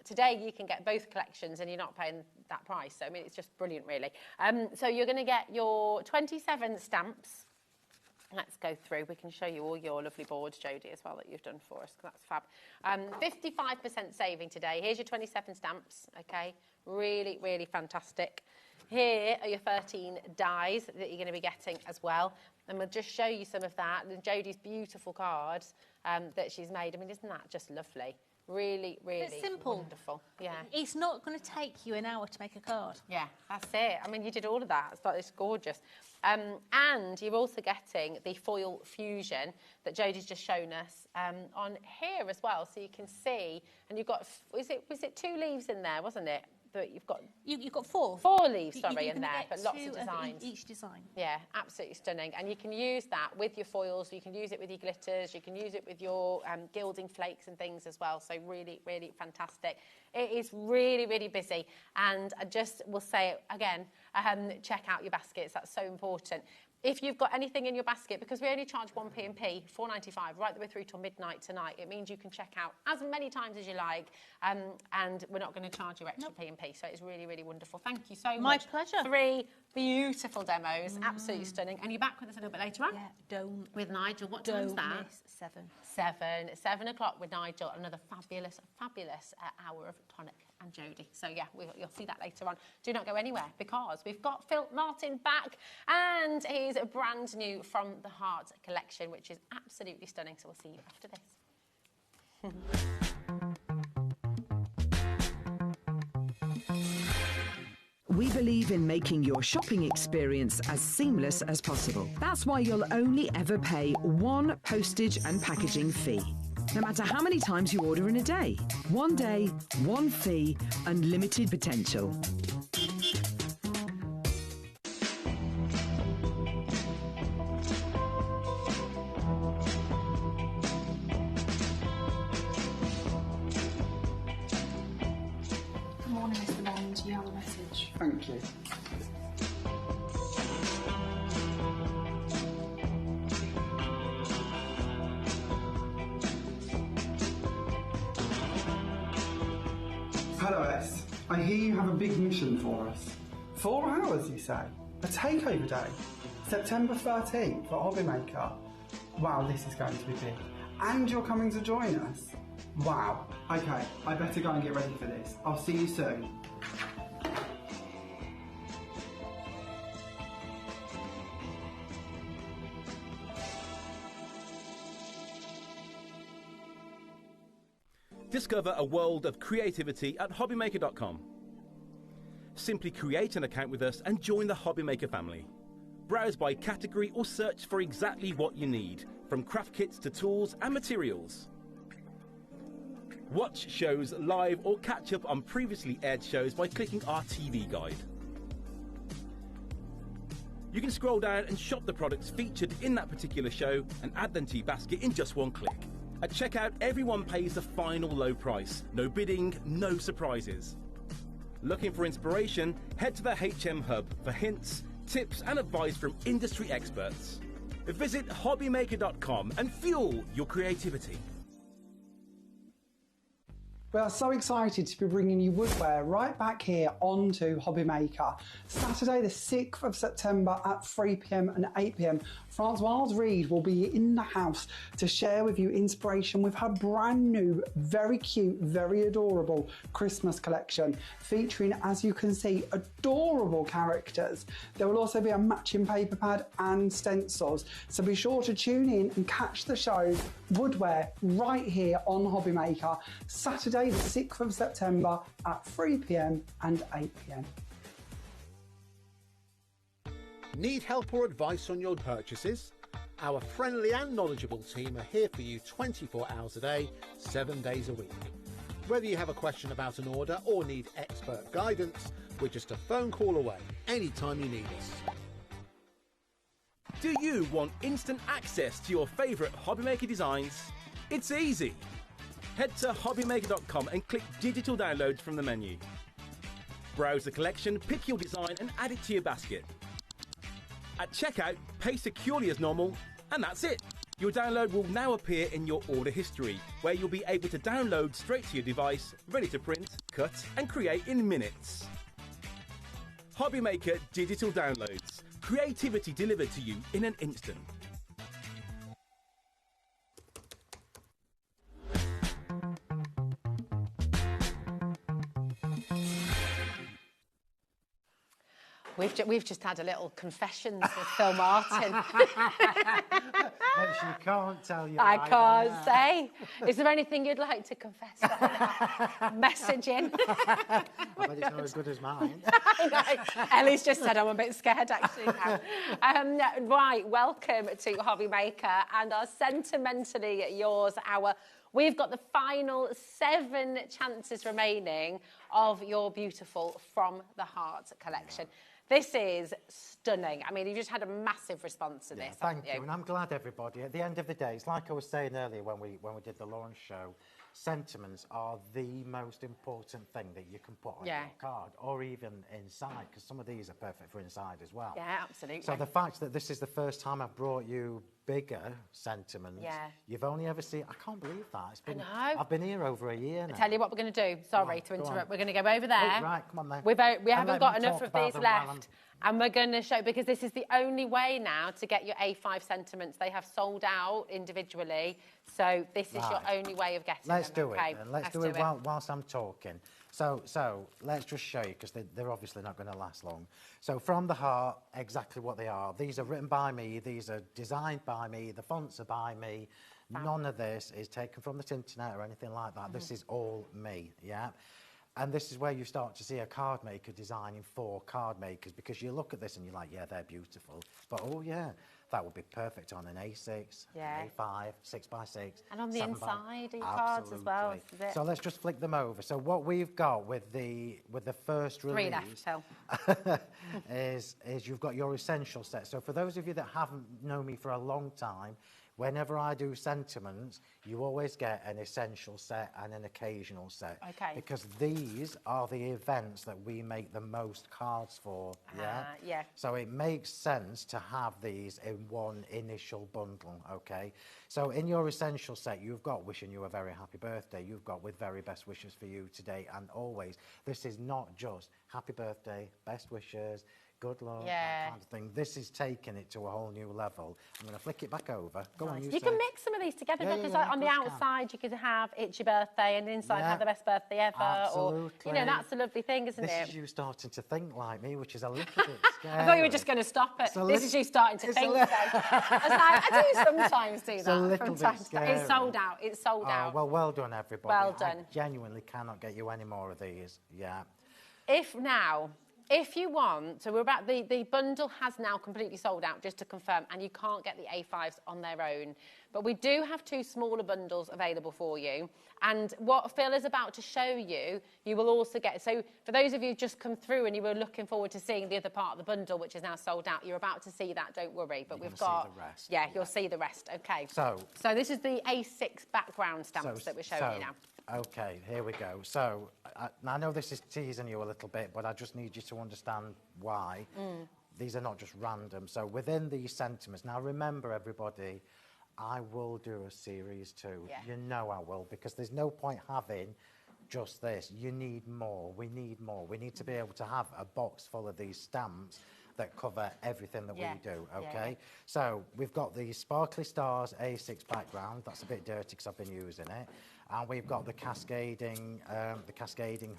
Today you can get both collections and you're not paying that price. So I mean, it's just brilliant, really. So you're going to get your 27 stamps. Let's go through. We can show you all your lovely boards, Jodie, as well, that you've done for us. That's fab. 55% saving today. Here's your 27 stamps. Okay, really, really fantastic. Here are your 13 dies that you're going to be getting as well. And we'll just show you some of that. And Jodie's beautiful cards that she's made. I mean, isn't that just lovely? Really, really it's simple. Wonderful. Yeah. It's not going to take you an hour to make a card. Yeah, that's it. I mean, you did all of that. It's gorgeous. And you're also getting the foil fusion that Jodie's just shown us on here as well. So you can see, and you've got, was it 2 leaves in there, wasn't it? you've got... You've got four. Four leaves, You're sorry, in gonna there, get but lots two of designs. each design. Yeah, absolutely stunning. And you can use that with your foils, you can use it with your glitters, you can use it with your gilding flakes and things as well. So really, really fantastic. It is really, really busy. And I just will say again, check out your baskets. That's so important. If you've got anything in your basket, because we only charge 1p and P, $4.95, right the way through till midnight tonight, it means you can check out as many times as you like, and we're not going to charge you extra P and P. So it's really, really wonderful. Thank you so much. My pleasure. 3 beautiful demos, absolutely stunning. And you're back with us a little bit later on? Yeah, don't. With Nigel. What time's that? Miss 7. 7 o'clock with Nigel. Another fabulous, fabulous hour of tonic and Jodie. So yeah, you'll see that later on. Do not go anywhere, because we've got Phil Martin back, and he's brand new from the Heart collection, which is absolutely stunning. So we'll see you after this. We believe in making your shopping experience as seamless as possible. That's why you'll only ever pay one postage and packaging fee, no matter how many times you order in a day. One day, one fee, unlimited potential. Good morning, Mr. Bond. You have a message. Thank you. Hello, S. I hear you have a big mission for us. 4 hours, you say? A takeover day? September 13th for HobbyMaker. Wow, this is going to be big. And you're coming to join us? Wow. Okay, I better go and get ready for this. I'll see you soon. Discover a world of creativity at HobbyMaker.com. Simply create an account with us and join the HobbyMaker family. Browse by category or search for exactly what you need, from craft kits to tools and materials. Watch shows live or catch up on previously aired shows by clicking our TV guide. You can scroll down and shop the products featured in that particular show and add them to your basket in just one click. At checkout, everyone pays the final low price. No bidding, no surprises. Looking for inspiration? Head to the HM Hub for hints, tips and advice from industry experts. Visit HobbyMaker.com and fuel your creativity. We are so excited to be bringing you woodware right back here onto HobbyMaker. Saturday the 6th of September at 3 p.m. and 8 p.m. Francoise Reed will be in the house to share with you inspiration with her brand new, very cute, very adorable Christmas collection, featuring, as you can see, adorable characters. There will also be a matching paper pad and stencils, so be sure to tune in and catch the show Woodware right here on HobbyMaker, Saturday the 6th of September at 3 p.m. and 8 p.m. Need help or advice on your purchases? Our friendly and knowledgeable team are here for you 24 hours a day, 7 days a week. Whether you have a question about an order or need expert guidance, we're just a phone call away anytime you need us. Do you want instant access to your favourite HobbyMaker designs? It's easy. Head to HobbyMaker.com and click digital downloads from the menu. Browse the collection, pick your design and add it to your basket. At checkout, pay securely as normal, and that's it. Your download will now appear in your order history, where you'll be able to download straight to your device, ready to print, cut and create in minutes. HobbyMaker digital downloads. Creativity delivered to you in an instant. We've just had a little confessions with Phil Martin. She can't tell you. I can't say. Is there anything you'd like to confess? Messaging. I bet it's not as good as mine. I know. Ellie's just said I'm a bit scared actually now. Right, welcome to HobbyMaker and our Sentimentally Yours, our We've got the final 7 chances remaining of your beautiful From the Heart collection. This is stunning. I mean, you've just had a massive response to this. Thank you, and I'm glad everybody. At the end of the day, it's like I was saying earlier when we did the launch show. Sentiments are the most important thing that you can put on your card, or even inside, because some of these are perfect for inside as well. Yeah, absolutely. So the fact that this is the first time I've brought you bigger sentiments, you've only ever seen. I can't believe that. It's been. I've been here over a year now. I tell you what we're going to do. Sorry to interrupt. We're going to go over there. Oh, right, come on then. We haven't got enough of these left. And we're going to show, because this is the only way now to get your A5 sentiments. They have sold out individually. So this is your only way of getting Let's them. do it then. Let's do it whilst I'm talking. So let's just show you, because they're obviously not going to last long. So From the Heart, exactly what they are. These are written by me. These are designed by me. The fonts are by me. None of this is taken from the internet or anything like that. This is all me, yeah? And this is where you start to see a card maker designing for card makers, because you look at this and you're like, yeah, they're beautiful. But, oh, yeah, that would be perfect on an A6, an A5, 6x6. And on the inside of your cards as well. So let's just flick them over. So what we've got with the first release 3 left, is you've got your essential set. So for those of you that haven't known me for a long time, whenever I do sentiments, you always get an essential set and an occasional set. Okay. Because these are the events that we make the most cards for, yeah? So it makes sense to have these in one initial bundle, okay? So in your essential set, you've got wishing you a very happy birthday. You've got with very best wishes for you today and always. This is not just happy birthday, best wishes, good luck, that kind of thing. This is taking it to a whole new level. I'm going to flick it back over. Go on, you can mix some of these together, because on the outside you could have it's your birthday, and inside have the best birthday ever. Absolutely. Or, you know, that's a lovely thing, isn't it? This is you starting to think like me, which is a little bit scary. I thought you were just going to stop it. This is you starting to think. I do sometimes do that. A little bit scary. It's sold out. It's sold out. Well, well done, everybody. Well done. I genuinely cannot get you any more of these. Yeah. If you want, so we're about, the bundle has now completely sold out, just to confirm, and you can't get the A5s on their own. But we do have 2 smaller bundles available for you. And what Phil is about to show you, you will also get. So for those of you who just come through and you were looking forward to seeing the other part of the bundle, which is now sold out, you're about to see that, don't worry. But we've got, see the rest. Yeah, you'll see the rest, okay. So this is the A6 background stamps that we're showing you now. Okay, here we go. So I know this is teasing you a little bit, but I just need you to understand why. These are not just random. So within these sentiments, now remember everybody, I will do a series 2. You know I will, because there's no point having just this. You need more. We need more. We need to be able to have a box full of these stamps that cover everything that we do, okay? So we've got the Sparkly Stars A6 background. That's a bit dirty because I've been using it. And we've got the cascading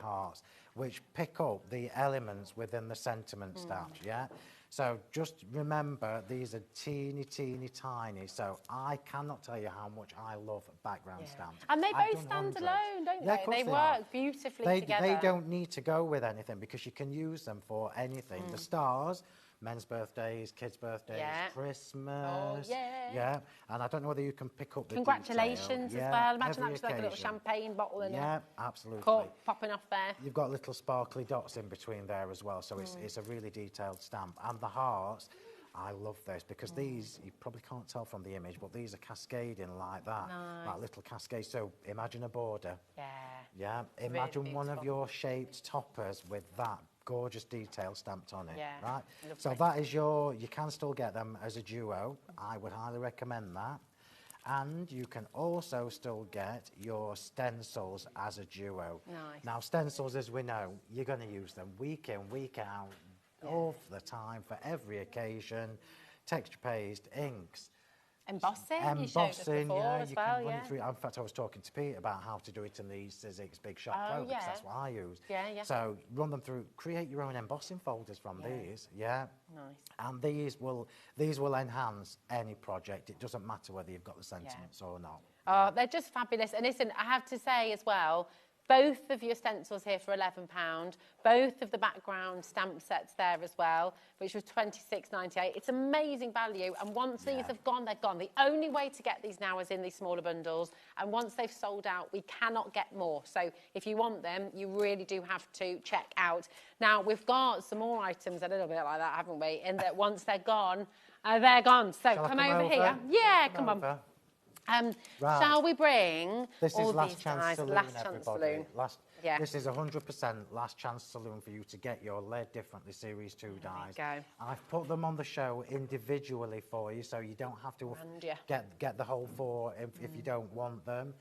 hearts, which pick up the elements within the sentiment stamps, yeah? So just remember, these are teeny, teeny, tiny. So I cannot tell you how much I love background stamps. And they both stand alone, don't they? They work beautifully together. They don't need to go with anything, because you can use them for anything. The stars, men's birthdays, kids' birthdays, Christmas. Yeah. And I don't know whether you can pick up the congratulations detail. as well. Imagine that, just like a little champagne bottle in it. Absolutely. Cork popping off there. You've got little sparkly dots in between there as well, so it's a really detailed stamp. And the hearts, I love this, because these, you probably can't tell from the image, but these are cascading like that. Like little cascades. So imagine a border. Yeah. Imagine really one of your shaped toppers with that gorgeous detail stamped on it, right? Lovely. So that is you can still get them as a duo. I would highly recommend that. And you can also still get your stencils as a duo. Now, stencils, as we know, you're going to use them week in, week out, all the time, for every occasion. Texture paste, inks. Embossing, you showed us before as you well, can run it through. In fact, I was talking to Pete about how to do it in the Sidekick Big Shop Pro, because that's what I use. So run them through, create your own embossing folders from these, Nice. And these will enhance any project. It doesn't matter whether you've got the sentiments or not. Oh, they're just fabulous. And listen, I have to say as well, Both of your stencils here for £11. Both of the background stamp sets there as well, which was £26.98. It's amazing value, and once these have gone, they're gone. The only way to get these now is in these smaller bundles, and once they've sold out, we cannot get more. So if you want them, you really do have to check out. Now, we've got some more items a little bit like that, haven't we? In that once they're gone, they're gone. So come over here. Yeah, come on. Right. Shall we bring this all is last these chance guys? saloon, Last chance everybody. saloon. This is 100% last chance saloon for you to get your Layered Differently Series 2 dies. I've put them on the show individually for you, so you don't have to get the whole 4 if you don't want them.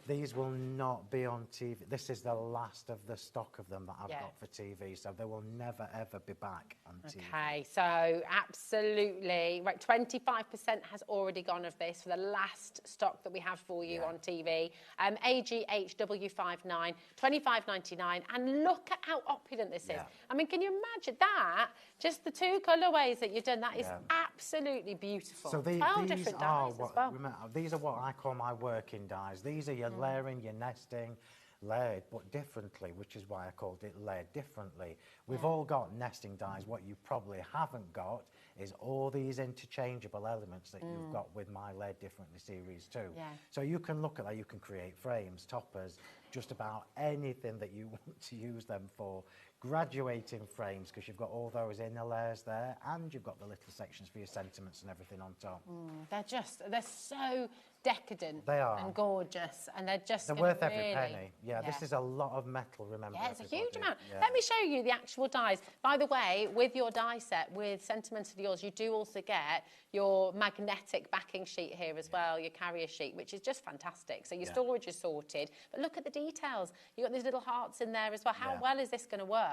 These will not be on TV. This is the last of the stock of them that I've got for TV, so they will never, ever be back on TV. Okay, so absolutely. Right, 25% has already gone of this for the last stock that we have for you on TV. AGHW59, $25.99, and look at how opulent this is. I mean, can you imagine that? Just the 2 colourways that you've done, that is absolutely beautiful. So these different are dyes as well. remember, these are what I call my working dies. These are your layering, your nesting, layered, but differently, which is why I called it Layered Differently. We've all got nesting dies. What you probably haven't got is all these interchangeable elements that you've got with my Layered Differently Series 2. So you can look at that, you can create frames, toppers, just about anything that you want to use them for. Graduating frames, because you've got all those inner layers there, and you've got the little sections for your sentiments and everything on top. They're so decadent and gorgeous, and they're worth every penny. This is a lot of metal, remember. It's a huge amount. Let me show you the actual dies. By the way, with your die set, with Sentimentally Yours, you do also get your magnetic backing sheet here as well, your carrier sheet, which is just fantastic. So your storage is sorted, but look at the details. You've got these little hearts in there as well. How well is this going to work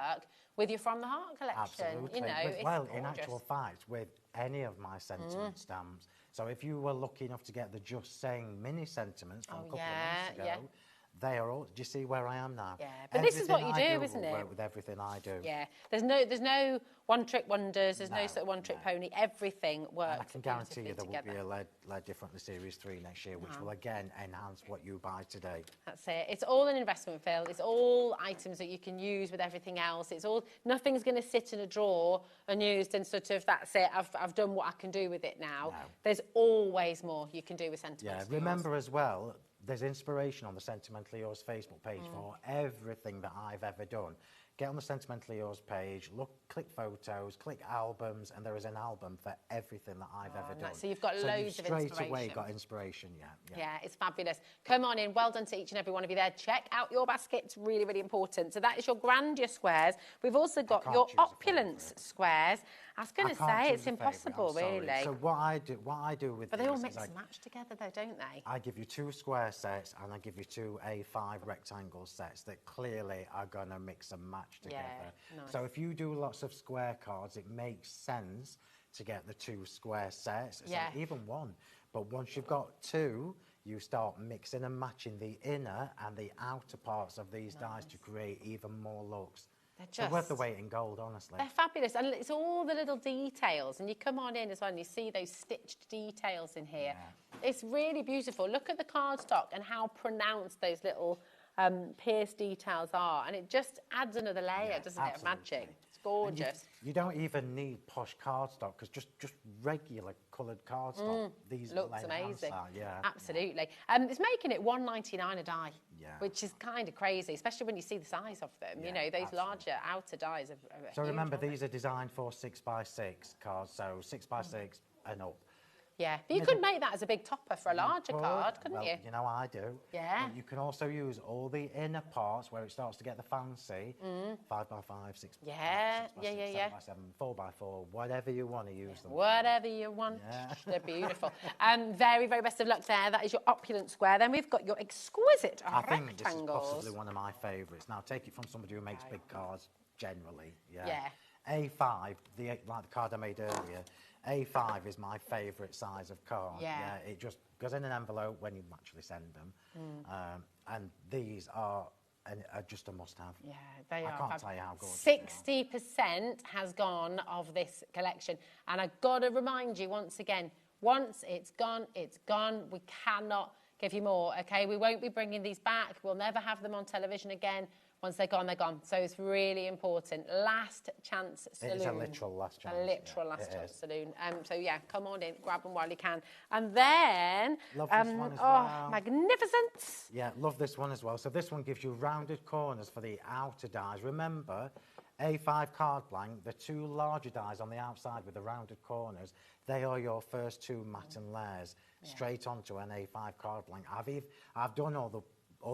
with your From the Heart collection? Absolutely. You know, it's well, gorgeous. in actual fact, with any of my sentiment stamps, so if you were lucky enough to get the Just Saying mini sentiments from a couple of months ago, they are all. Do you see where I am now? But this is what you do, isn't it? Work with everything I do. There's no one-trick wonders. There's no sort of one-trick pony. Everything works. And I can guarantee you there will be a Layered Differently Series 3 next year, which will again enhance what you buy today. That's it. It's all an investment, Phil. It's all items that you can use with everything else. It's all, nothing's going to sit in a drawer unused and sort of, that's it, I've done what I can do with it now. There's always more you can do with Sentimentally Yours. Remember as well, there's inspiration on the Sentimentally Yours Facebook page for everything that I've ever done. Get on the Sentimentally Yours page, click photos, click albums, and there is an album for everything that I've ever done. So you've got loads of inspiration. Straight away got inspiration, Yeah, it's fabulous. Come on in. Well done to each and every one of you there. Check out your basket. It's really, really important. So that is your Grandeur squares. We've also got your Opulence squares. I was going to say, it's impossible, really. So what I do with But they all mix and match together, though, don't they? I give you 2 square sets and I give you 2 A5 rectangle sets that clearly are going to mix and match together. So if you do lots of square cards, it makes sense to get the 2 square sets, so even 1. But once you've got 2, you start mixing and matching the inner and the outer parts of these dies to create even more looks. They're worth the weight in gold, honestly. They're fabulous, and it's all the little details, and you come on in as well and you see those stitched details in here. It's really beautiful. Look at the cardstock and how pronounced those little pierced details are, and it just adds another layer, doesn't it, of magic. It's gorgeous. You don't even need posh cardstock, because just regular coloured cardstock, these looks amazing. That, absolutely. It's making it $1.99 a die, which is kind of crazy, especially when you see the size of them. You know, those larger outer dies are so remember, these are designed for 6x6 cards, so 6x6 and up. Yeah, but you could make that as a big topper for a larger card, couldn't you? You know I do. Yeah. But you can also use all the inner parts where it starts to get the fancy. 5x5, 6x6, 7x7, 4x4, whatever you want to use them. Whatever you want. They're beautiful. Very, very best of luck there. That is your Opulent square. Then we've got your Exquisite Rectangles. I think this is possibly one of my favourites. Now, take it from somebody who makes big cards generally. A5, like the card I made earlier, A5 is my favourite size of card. It just goes in an envelope when you actually send them. And these are just a must-have. Yeah, they are. I can't tell you how gorgeous 60% has gone of this collection. And I've got to remind you once again, once it's gone, it's gone. We cannot give you more, okay? We won't be bringing these back. We'll never have them on television again. Once they're gone, they're gone. So it's really important. Last chance saloon. It is a literal last chance. A literal last chance saloon. So yeah, come on in, grab them while you can. And then, love this one as well. Magnificent. Yeah, love this one as well. So this one gives you rounded corners for the outer dies. Remember, A5 card blank, the two larger dies on the outside with the rounded corners, they are your first two matten layers straight onto an A5 card blank. I've done all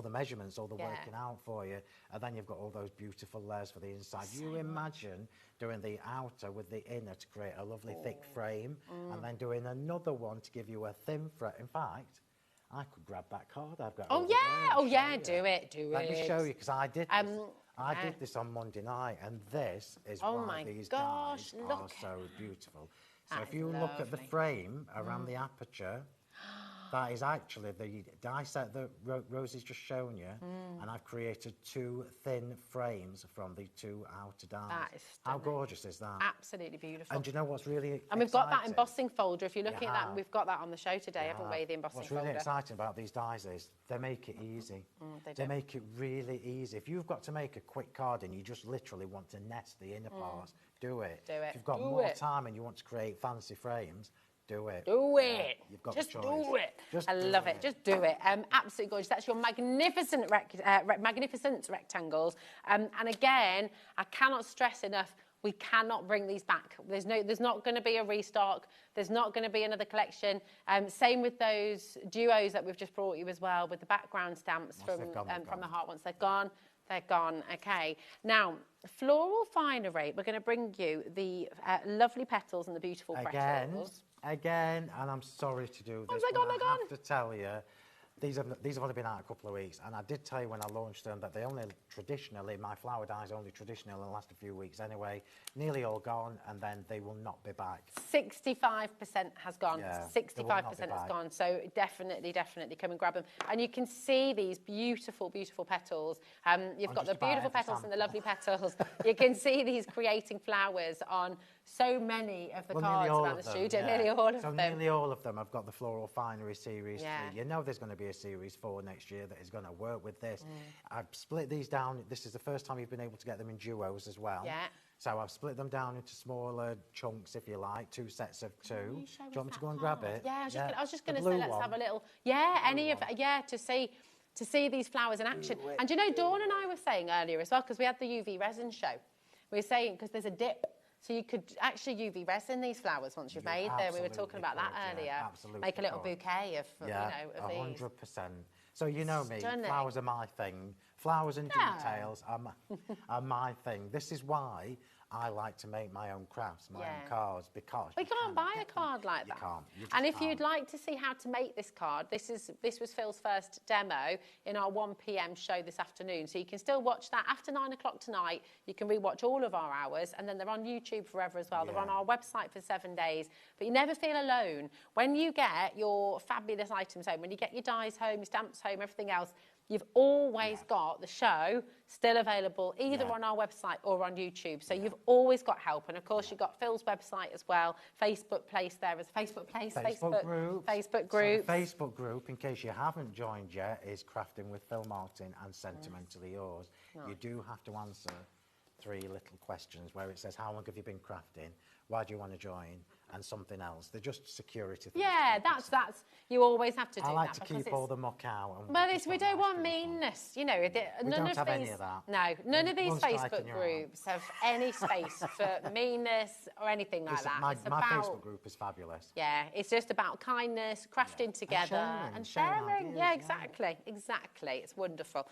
the measurements, all the working out for you, and then you've got all those beautiful layers for the inside. You imagine doing the outer with the inner to create a lovely thick frame, and then doing another one to give you a thin frame. In fact, I could grab that card I've got. Oh yeah, do it. Let me show you, because I did this. I did this on Monday night, and this is why these dies are so beautiful. So if you look at the frame around the aperture, that is actually the die set that Rosie's just shown you, and I've created two thin frames from the two outer dies. That is How gorgeous is that? Absolutely beautiful. And do you know what's really And we've got that embossing folder. If you're looking at that, we've got that on the show today, haven't we, the embossing folder. What's really exciting about these dies is they make it easy. They make it really easy. If you've got to make a quick card and you just literally want to nest the inner parts, do it. If you've got more time and you want to create fancy frames, do it. Do it. You've got Just the choice. do it. I love it. it. Just do it. Absolutely gorgeous. That's your magnificent rectangles. And again, I cannot stress enough, we cannot bring these back. There's not going to be a restock. There's not going to be another collection. Same with those duos that we've just brought you as well, with the background stamps from the heart. Once they're gone, they're gone. Okay. Now, Floral Finery, we're going to bring you the lovely petals and the beautiful petals. Again, and I'm sorry to do this, but I have to tell you, these have only been out a couple of weeks, and I did tell you when I launched them that they only traditionally, my flower dies only traditionally last a few weeks anyway, nearly all gone, and then they will not be back. 65% has gone. Yeah, 65% has gone. So definitely come and grab them. And you can see these beautiful, beautiful petals. You've got the beautiful petals and the lovely petals. You can see these creating flowers on so many of the cards around the studio. Nearly all of them. Nearly all of them. I've got the Floral Finery Series 3. You know there's going to be a Series 4 next year that is going to work with this. I've split these down. This is the first time you've been able to get them in duos as well. So I've split them down into smaller chunks, if you like, 2 sets of 2. Do you want me to go and grab it? Yeah, I was just going to say, let's have a little... to see these flowers in action. And you know, Dawn and I were saying earlier as well, because we had the UV resin show, we were saying, because there's a dip, so you could actually UV resin these flowers once you've made them. We were talking about that earlier. Make a little bouquet of, of these. 100%. So you know me, flowers are my thing. Flowers and details are my thing. This is why I like to make my own crafts, my own cards, because we can't buy a card like that. And if you'd like to see how to make this card, this was Phil's first demo in our 1 p.m. show this afternoon. So you can still watch that after 9 o'clock tonight. You can rewatch all of our hours, and then they're on YouTube forever as well. They're on our website for 7 days. But you never feel alone. When you get your fabulous items home, when you get your dies home, your stamps home, everything else, you've always got the show still available either on our website or on YouTube. So you've always got help. And of course, you've got Phil's website as well, Facebook place there as Facebook group. So the Facebook group, in case you haven't joined yet, is Crafting with Phil Martin and Sentimentally Yours. You do have to answer 3 little questions where it says, how long have you been crafting? Why do you want to join? And something else. They're just security things. Yeah, that's you always have to do that. I like to keep all the muck out. But we don't want meanness, you know. None of these, no, none of these Facebook groups have any space for meanness or anything like that. My Facebook group is fabulous. Yeah, it's just about kindness, crafting together, and sharing. Yeah, exactly. It's wonderful.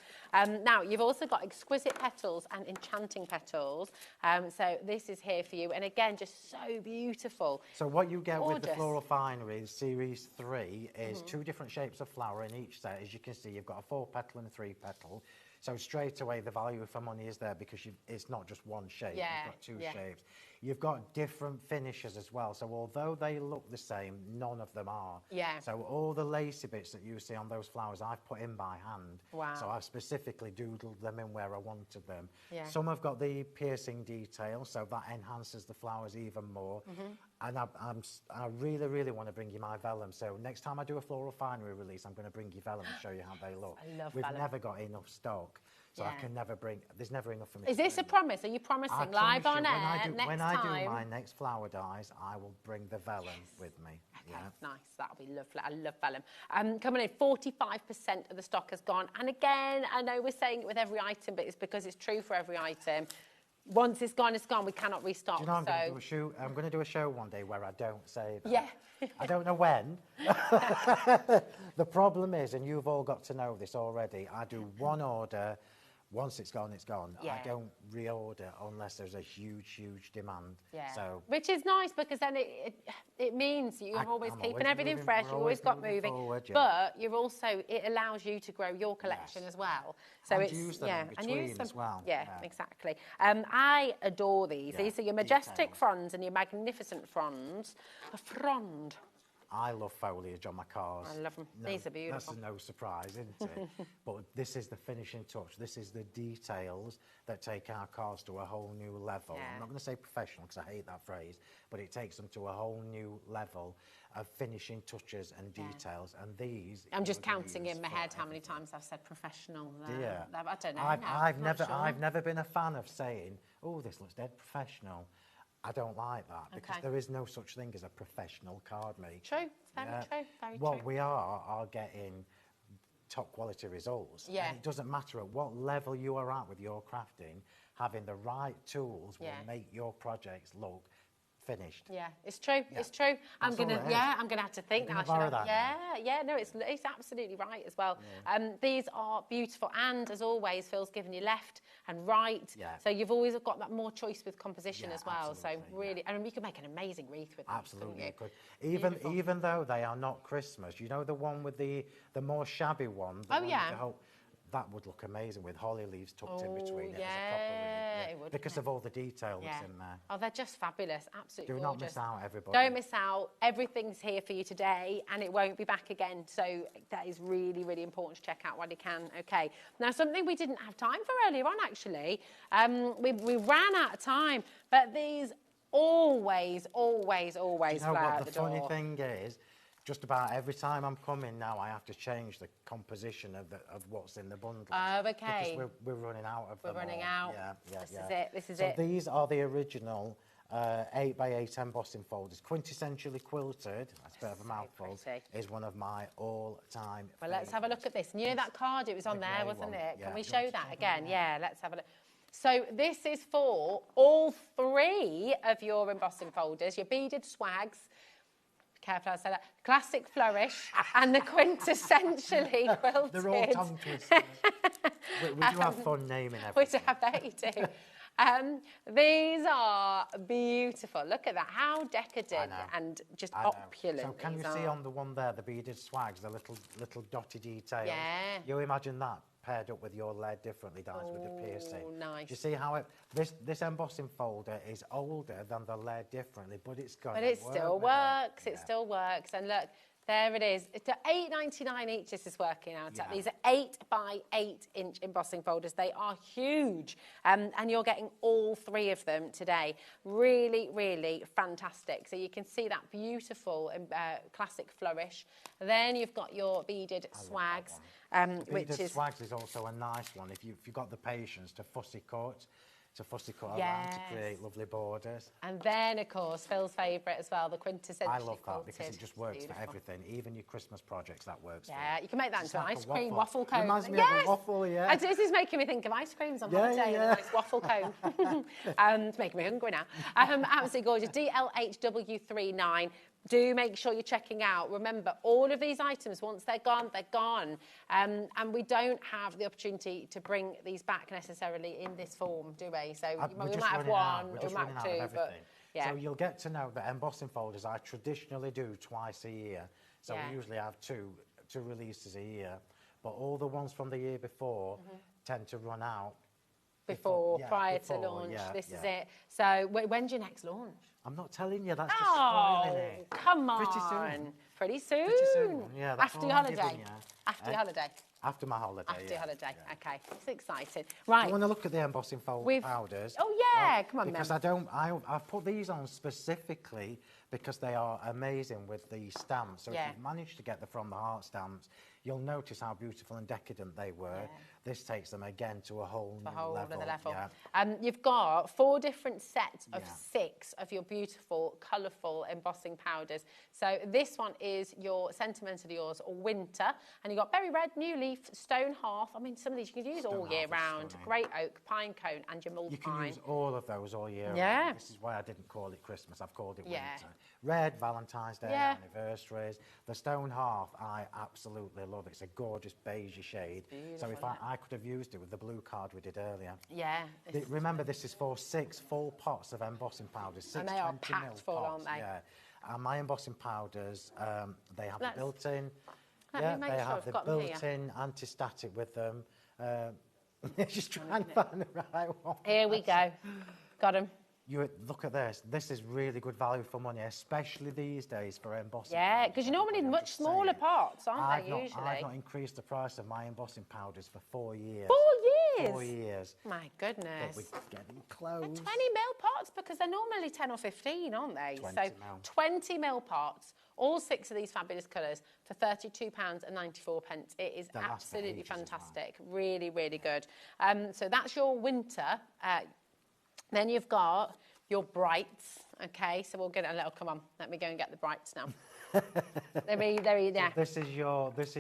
Now, you've also got Exquisite Petals and Enchanting Petals. So this is here for you. And again, just so beautiful. So what you get with the Floral Finery Series 3 is 2 different shapes of flower in each set. As you can see, you've got a 4-petal and a 3-petal. So straight away, the value for money is there because it's not just one shape. You've got 2 shapes. You've got different finishes as well. So although they look the same, none of them are. Yeah. So all the lacy bits that you see on those flowers, I've put in by hand. Wow. So I've specifically doodled them in where I wanted them. Yeah. Some have got the piercing detail, so that enhances the flowers even more. And I really, really want to bring you my vellum. So next time I do a Floral Finery release, I'm going to bring you vellum and show you how they look. I love We've vellum. never got enough stock. So I can never bring, there's never enough for me. Is this a promise? Are you promising live on air next when time? I do my next flower dies, I will bring the vellum with me. Okay, nice. That'll be lovely. I love vellum. Coming in, 45% of the stock has gone. And again, I know we're saying it with every item, but it's because it's true for every item. Once it's gone, it's gone. We cannot restock. Do you know, I'm going to do a show one day where I don't say that. Yeah. I don't know when. The problem is, and you've all got to know this already, I do one order. Once it's gone, it's gone. Yeah. I don't reorder unless there's a huge, huge demand. Yeah. So which is nice because then it means you're always keeping everything fresh. You've always got moving, forward, but you're also it allows you to grow your collection as well. So and it's use them in and between use them as well. Yeah, exactly. I adore these. Yeah, These are your majestic fronds and your magnificent fronds. A frond. I love foliage on my cars. I love them. These are beautiful. That's no surprise, isn't it? But this is the finishing touch. This is the details that take our cars to a whole new level. Yeah. I'm not going to say professional because I hate that phrase, but it takes them to a whole new level of finishing touches and details. And these... I'm just counting in my head how many times I've said professional. Yeah. I don't know. I've never been a fan of saying, oh, this looks dead professional. I don't like that because there is no such thing as a professional card maker. True, very true, very true. What we are getting top quality results. Yeah. And it doesn't matter at what level you are at with your crafting, having the right tools will make your projects look finished. Yeah, it's true. Yeah. It's true. I'm gonna have to think now. No, it's absolutely right as well. Yeah. These are beautiful, and as always, Phil's given you left and right. Yeah. So you've always got that more choice with composition as well. So really, and you can make an amazing wreath with them. Absolutely, you could. Even though they are not Christmas, you know the one with the more shabby one. That would look amazing with holly leaves tucked in between it. It would. Because of all the detail that's in there. Oh, they're just fabulous. Absolutely Do gorgeous. not miss out, everybody. Don't miss out. Everything's here for you today, and it won't be back again. So that is really, really important to check out while you can. Okay. Now, something we didn't have time for earlier on, actually. We ran out of time, but these always fly out the door. The funny thing is, just about every time I'm coming now, I have to change the composition of what's in the bundle. Oh, okay. Because we're running out of them. We're running out. This is it. So these are the original 8x8 embossing folders. Quintessentially quilted, that's a bit of a mouthful, is one of my all-time Well, let's have a look at this. And you know that card, it was on there, wasn't it? Can we show that again? Yeah, let's have a look. So this is for all three of your embossing folders, your beaded swags, careful how I say that, classic flourish, and the quintessentially quilted. They're all tongue twisters. we do have fun naming everything. I bet you do. These are beautiful. Look at that, how decadent and just opulent. So can you see on the one there, the beaded swags, the little dotty details? Yeah. You imagine that paired up with your lead differently dies with the piercing. Nice. Do you see how this embossing folder is older than the lead differently, but it's got. But it still works. It still works. And look, there it is. It's $8.99 each. This is working out at. These are 8x8-inch embossing folders. They are huge, and you're getting all three of them today. Really, really fantastic. So you can see that beautiful classic flourish. Then you've got your beaded swags. Beaded swags is also a nice one if you've got the patience to fussy cut. Around to create lovely borders. And then, of course, Phil's favourite as well, the quintessential. I love that because it just works for everything. Even your Christmas projects, that works for. Yeah, you can make that into an ice cream waffle cone. Reminds me of a waffle, yeah. This is making me think of ice creams on holiday and a nice waffle cone. It's making me hungry now. Absolutely gorgeous. DLHW39. Do make sure you're checking out. Remember, all of these items, once they're gone, they're gone. And we don't have the opportunity to bring these back necessarily in this form, do we? So we might have one, we might have two, but yeah. So you'll get to know that embossing folders I traditionally do twice a year. So we usually have two releases a year. But all the ones from the year before tend to run out prior to launch. This is it. So when's your next launch? I'm not telling you. That's just spoiling it. Come on. Pretty soon. Pretty soon. Yeah, that's After your all I'm holiday. giving you. After your holiday. After my holiday. After your holiday. Okay. It's exciting. Right. You want to look at the embossing powders? Oh yeah. Come on because then. I've put these on specifically because they are amazing with the stamps. So if you've managed to get the From the Heart stamps, you'll notice how beautiful and decadent they were. Yeah. This takes them again to a whole new level. Yeah. You've got 4 different sets of 6 of your beautiful, colourful embossing powders. So this one is your Sentimental Yours Winter, and you've got Berry Red, New Leaf, Stone Hearth. I mean, some of these you can use all year round. Great Oak, Pine Cone, and your Mull Pine. You can use all of those all year round. This is why I didn't call it Christmas. I've called it winter. Red, Valentine's Day, anniversaries. The Stone Hearth, I absolutely love it. It's a gorgeous beigey shade. So if I could have used it with the blue card we did earlier. Yeah. Remember, this is for 6 full pots of embossing powders. And they are packed full, aren't they? Yeah. And my embossing powders, they have the built-in. They have the built-in anti-static with them. Just try and find the right one. Here we go. Got them. Look at this. This is really good value for money, especially these days for embossing. Yeah, because you normally need much smaller pots, aren't they, usually? I've not increased the price of my embossing powders for 4 years. 4 years? 4 years. My goodness. But we're getting close. 20 mil pots, because they're normally 10 or 15, aren't they? 20 so mil. 20 mil pots, all 6 of these fabulous colours for £32.94. It is absolutely fantastic. Really, really good. So that's your winter. Then you've got your brights, okay? So we'll get a little, come on, let me go and get the brights now. This is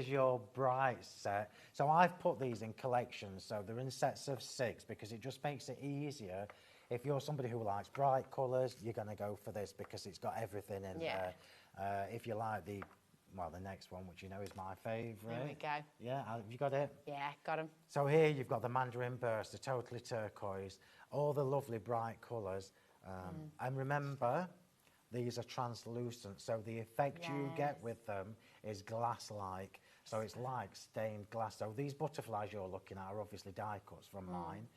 your bright set. So I've put these in collections, so they're in sets of 6 because it just makes it easier. If you're somebody who likes bright colours, you're going to go for this because it's got everything in there. If you like the next one, which you know is my favourite. There we go. Yeah, have you got it? Yeah, got them. So here you've got the Mandarin Burst, the totally turquoise, all the lovely bright colours. And remember, these are translucent, so the effect you get with them is glass-like. So it's like stained glass. So these butterflies you're looking at are obviously die cuts from mine.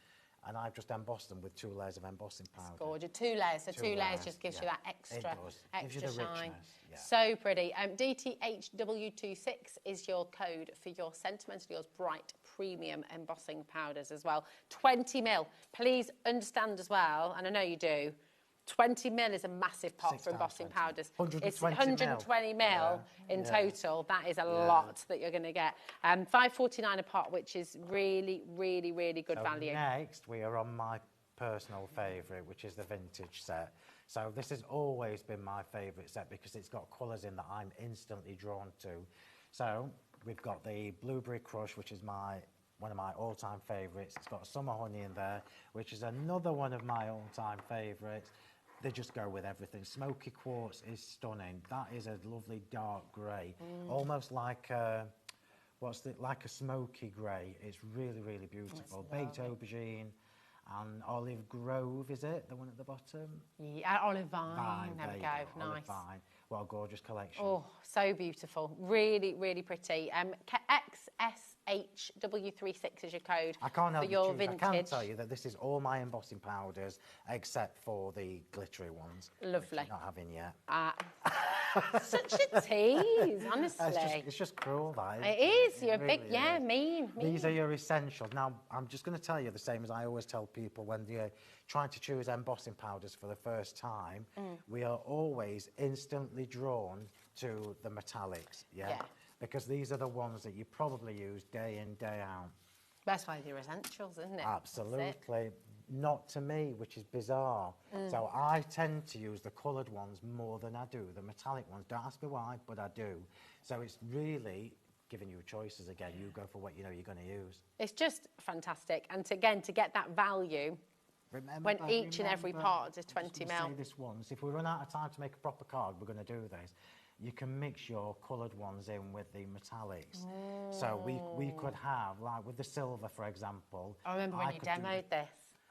And I've just embossed them with 2 layers of embossing powder. Gorgeous. 2 layers. So 2 layers just gives you that extra shine. Yeah. So pretty. DTHW26 is your code for your Sentimental Yours Bright Premium Embossing Powders as well. 20 mil. Please understand as well, and I know you do, 20 mil is a massive pot for embossing powders. It's 120 mil in total. That is a lot that you're going to get. $5.49 a pot, which is really, really, really good value. Next, we are on my personal favourite, which is the vintage set. So this has always been my favourite set because it's got colours in that I'm instantly drawn to. So we've got the Blueberry Crush, which is one of my all-time favourites. It's got Summer Honey in there, which is another one of my all-time favourites. They just go with everything. Smoky Quartz is stunning. That is a lovely dark grey, almost like like a smoky grey. It's really, really beautiful. Baked Aubergine and Olive Grove, is it? The one at the bottom? Yeah, Olive Vine. There we go. Nice. Olive Vine. What a gorgeous collection. Oh, so beautiful. Really, really pretty. XSHW36 is your code for your vintage. I can tell you that this is all my embossing powders except for the glittery ones. Lovely. Which you're not having yet. Such a tease, honestly. It's just cruel, that. It is. You're really big, mean. These are your essentials. Now, I'm just going to tell you the same as I always tell people when you're trying to choose embossing powders for the first time. We are always instantly drawn to the metallics, because these are the ones that you probably use day in, day out. That's why they're essentials, isn't it? Absolutely. Not to me, which is bizarre. So I tend to use the coloured ones more than I do the metallic ones. Don't ask me why, but I do. So it's really giving you choices again. You go for what you know you're going to use. It's just fantastic. And to get that value, when each and every part is 20 mil. I'll say this once. If we run out of time to make a proper card, we're going to do this. You can mix your coloured ones in with the metallics. So we could have, like with the silver, for example. I remember when you demoed this.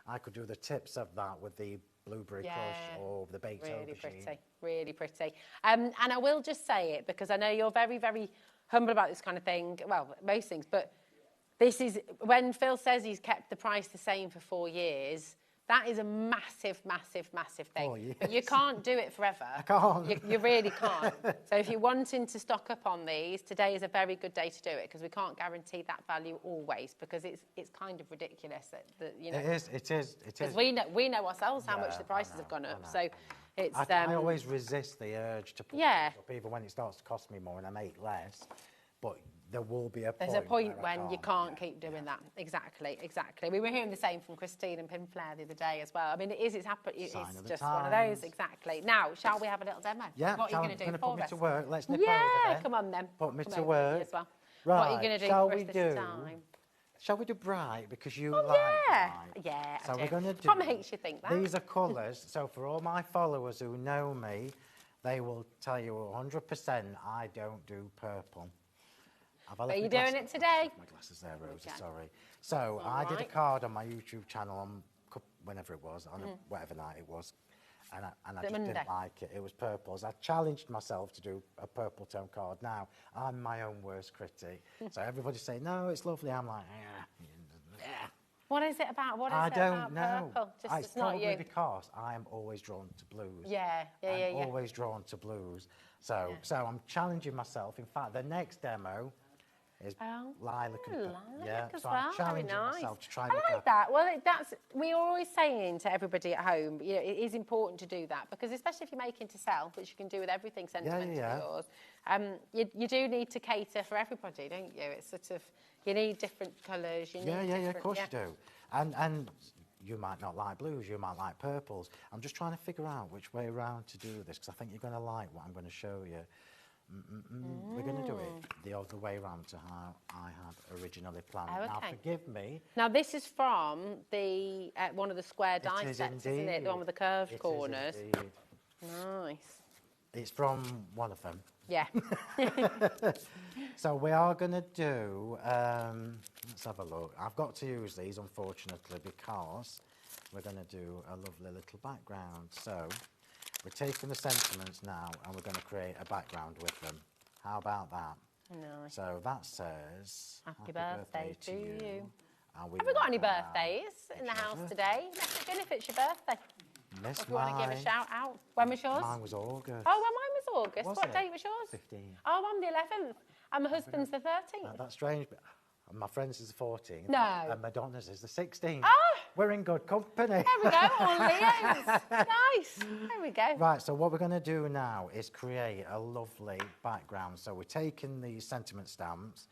I could do the tips of that with the Blueberry Crush or the Baked Aubergine. Really pretty. And I will just say it because I know you're very, very humble about this kind of thing. Well, most things, but This is, when Phil says he's kept the price the same for 4 years, that is a massive, massive, massive thing. 4 years. But you can't do it forever. I can't. You really can't. So if you're wanting to stock up on these, today is a very good day to do it, because we can't guarantee that value always, because it's kind of ridiculous that you know. It is. Because we know ourselves how much the prices have gone up. So it's. I always resist the urge to put things up, even when it starts to cost me more and I make less. But there will be a point. There's a point when you can't keep doing that. Exactly. We were hearing the same from Christine and Pinflare the other day as well. I mean, it's happened. It's just one of those. Exactly. Now, shall we have a little demo? Yeah. What are you going to do for us? Put me to work. Let's nip over there. Come on then. Put me to work. As well. Right. What are you going to do for us this time? Shall we do bright, because you like bright? Yeah, so we're going to do... What makes you think that? These are colours, so for all my followers who know me, they will tell you 100% I don't do purple. But you're doing it today. My glasses there, Rosa, sorry. So I did a card on my YouTube channel on whenever it was, on whatever night it was, and I just didn't like it. It was purples. I challenged myself to do a purple tone card. Now, I'm my own worst critic. So everybody's saying, no, it's lovely. I'm like, What is it about? What is I it don't about know. purple? Just, it's not probably you. because I am always drawn to blues. Yeah. I'm always drawn to blues. So I'm challenging myself. In fact, the next demo is lilac and lilac as so well. I'm challenging Very nice. myself to try I and like that. Well, we're always saying to everybody at home, you know, it is important to do that, because especially if you're making to sell, which you can do with everything sentimental yours, you do need to cater for everybody, don't you? It's sort of, you need different colours. Of course you do. And you might not like blues, you might like purples. I'm just trying to figure out which way around to do this, because I think you're going to like what I'm going to show you. We're going to do it the other way around to how I had originally planned. Oh, okay. Now, forgive me. Now, this is from the one of the square die sets, isn't it? The one with the curved corners. Nice. It's from one of them. Yeah. So we are going to do, let's have a look. I've got to use these, unfortunately, because we're going to do a lovely little background. So we're taking the sentiments now and we're going to create a background with them. How about that? Nice. So that says, Happy birthday to you. Have we got any birthdays in the house today? Message in if it's your birthday. Miss if you want to give a shout out. When was yours? Mine was August. Oh, well, mine was August. What date was yours? 15. Oh, I'm the 11th. And my husband's the 13th. That's strange, but my friend's is the 14th. No. And Madonna's is the 16th. Oh! We're in good company. There we go, all Leos. Nice. There we go. Right, so what we're going to do now is create a lovely background. So we're taking these sentiment stamps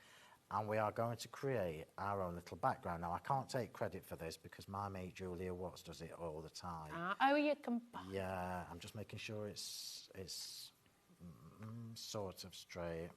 and we are going to create our own little background. Now, I can't take credit for this because my mate Julia Watts does it all the time. Oh, you can... Yeah, I'm just making sure it's sort of straight.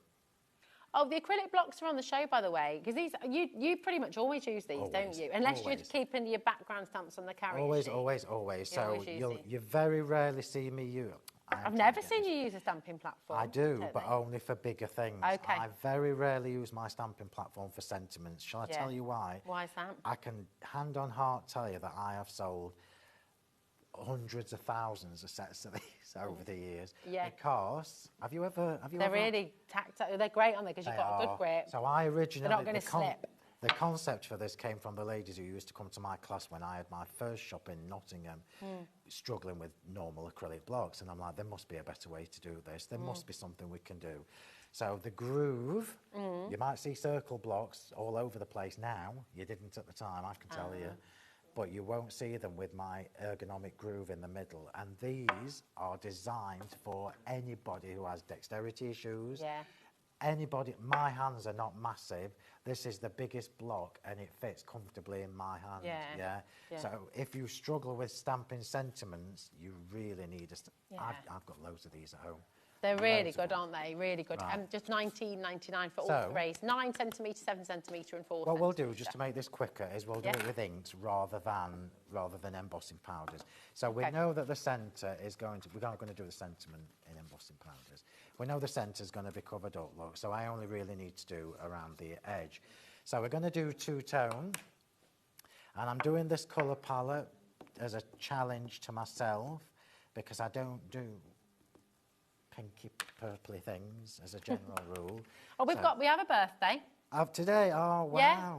Oh, the acrylic blocks are on the show, by the way, because these you pretty much always use these, don't you? Unless you're keeping your background stamps on the carrier sheet. Always. So you very rarely see me use. I've never seen you use a stamping platform. I do, but only for bigger things. Okay. I very rarely use my stamping platform for sentiments. Shall I tell you why? Why is that? I can hand on heart tell you that I have sold hundreds of thousands of sets of these over the years. Yeah. Because They're really tactile. They're great, aren't they? Because you've got a good grip. So I originally... They're not going to slip. The concept for this came from the ladies who used to come to my class when I had my first shop in Nottingham, struggling with normal acrylic blocks. And I'm like, there must be a better way to do this. There must be something we can do. So the groove, you might see circle blocks all over the place now. You didn't at the time, I can tell you. But you won't see them with my ergonomic groove in the middle. And these are designed for anybody who has dexterity issues. Yeah. Anybody, my hands are not massive. This is the biggest block and it fits comfortably in my hand. Yeah. So if you struggle with stamping sentiments, you really need I've got loads of these at home. They're really good, aren't they? Really good. Right. Just $19.99 for all three. 9 centimetre, 7 centimetre, and 4 What we'll do, just to make this quicker, is we'll do it with inks rather than embossing powders. So we know that the centre is going to... We're not going to do the sentiment in embossing powders. We know the centre is going to be covered up, look, so I only really need to do around the edge. So we're going to do two-tone, and I'm doing this colour palette as a challenge to myself because I don't do pinky purpley things as a general rule. Oh, we have a birthday. Of today? Oh, wow. Yeah.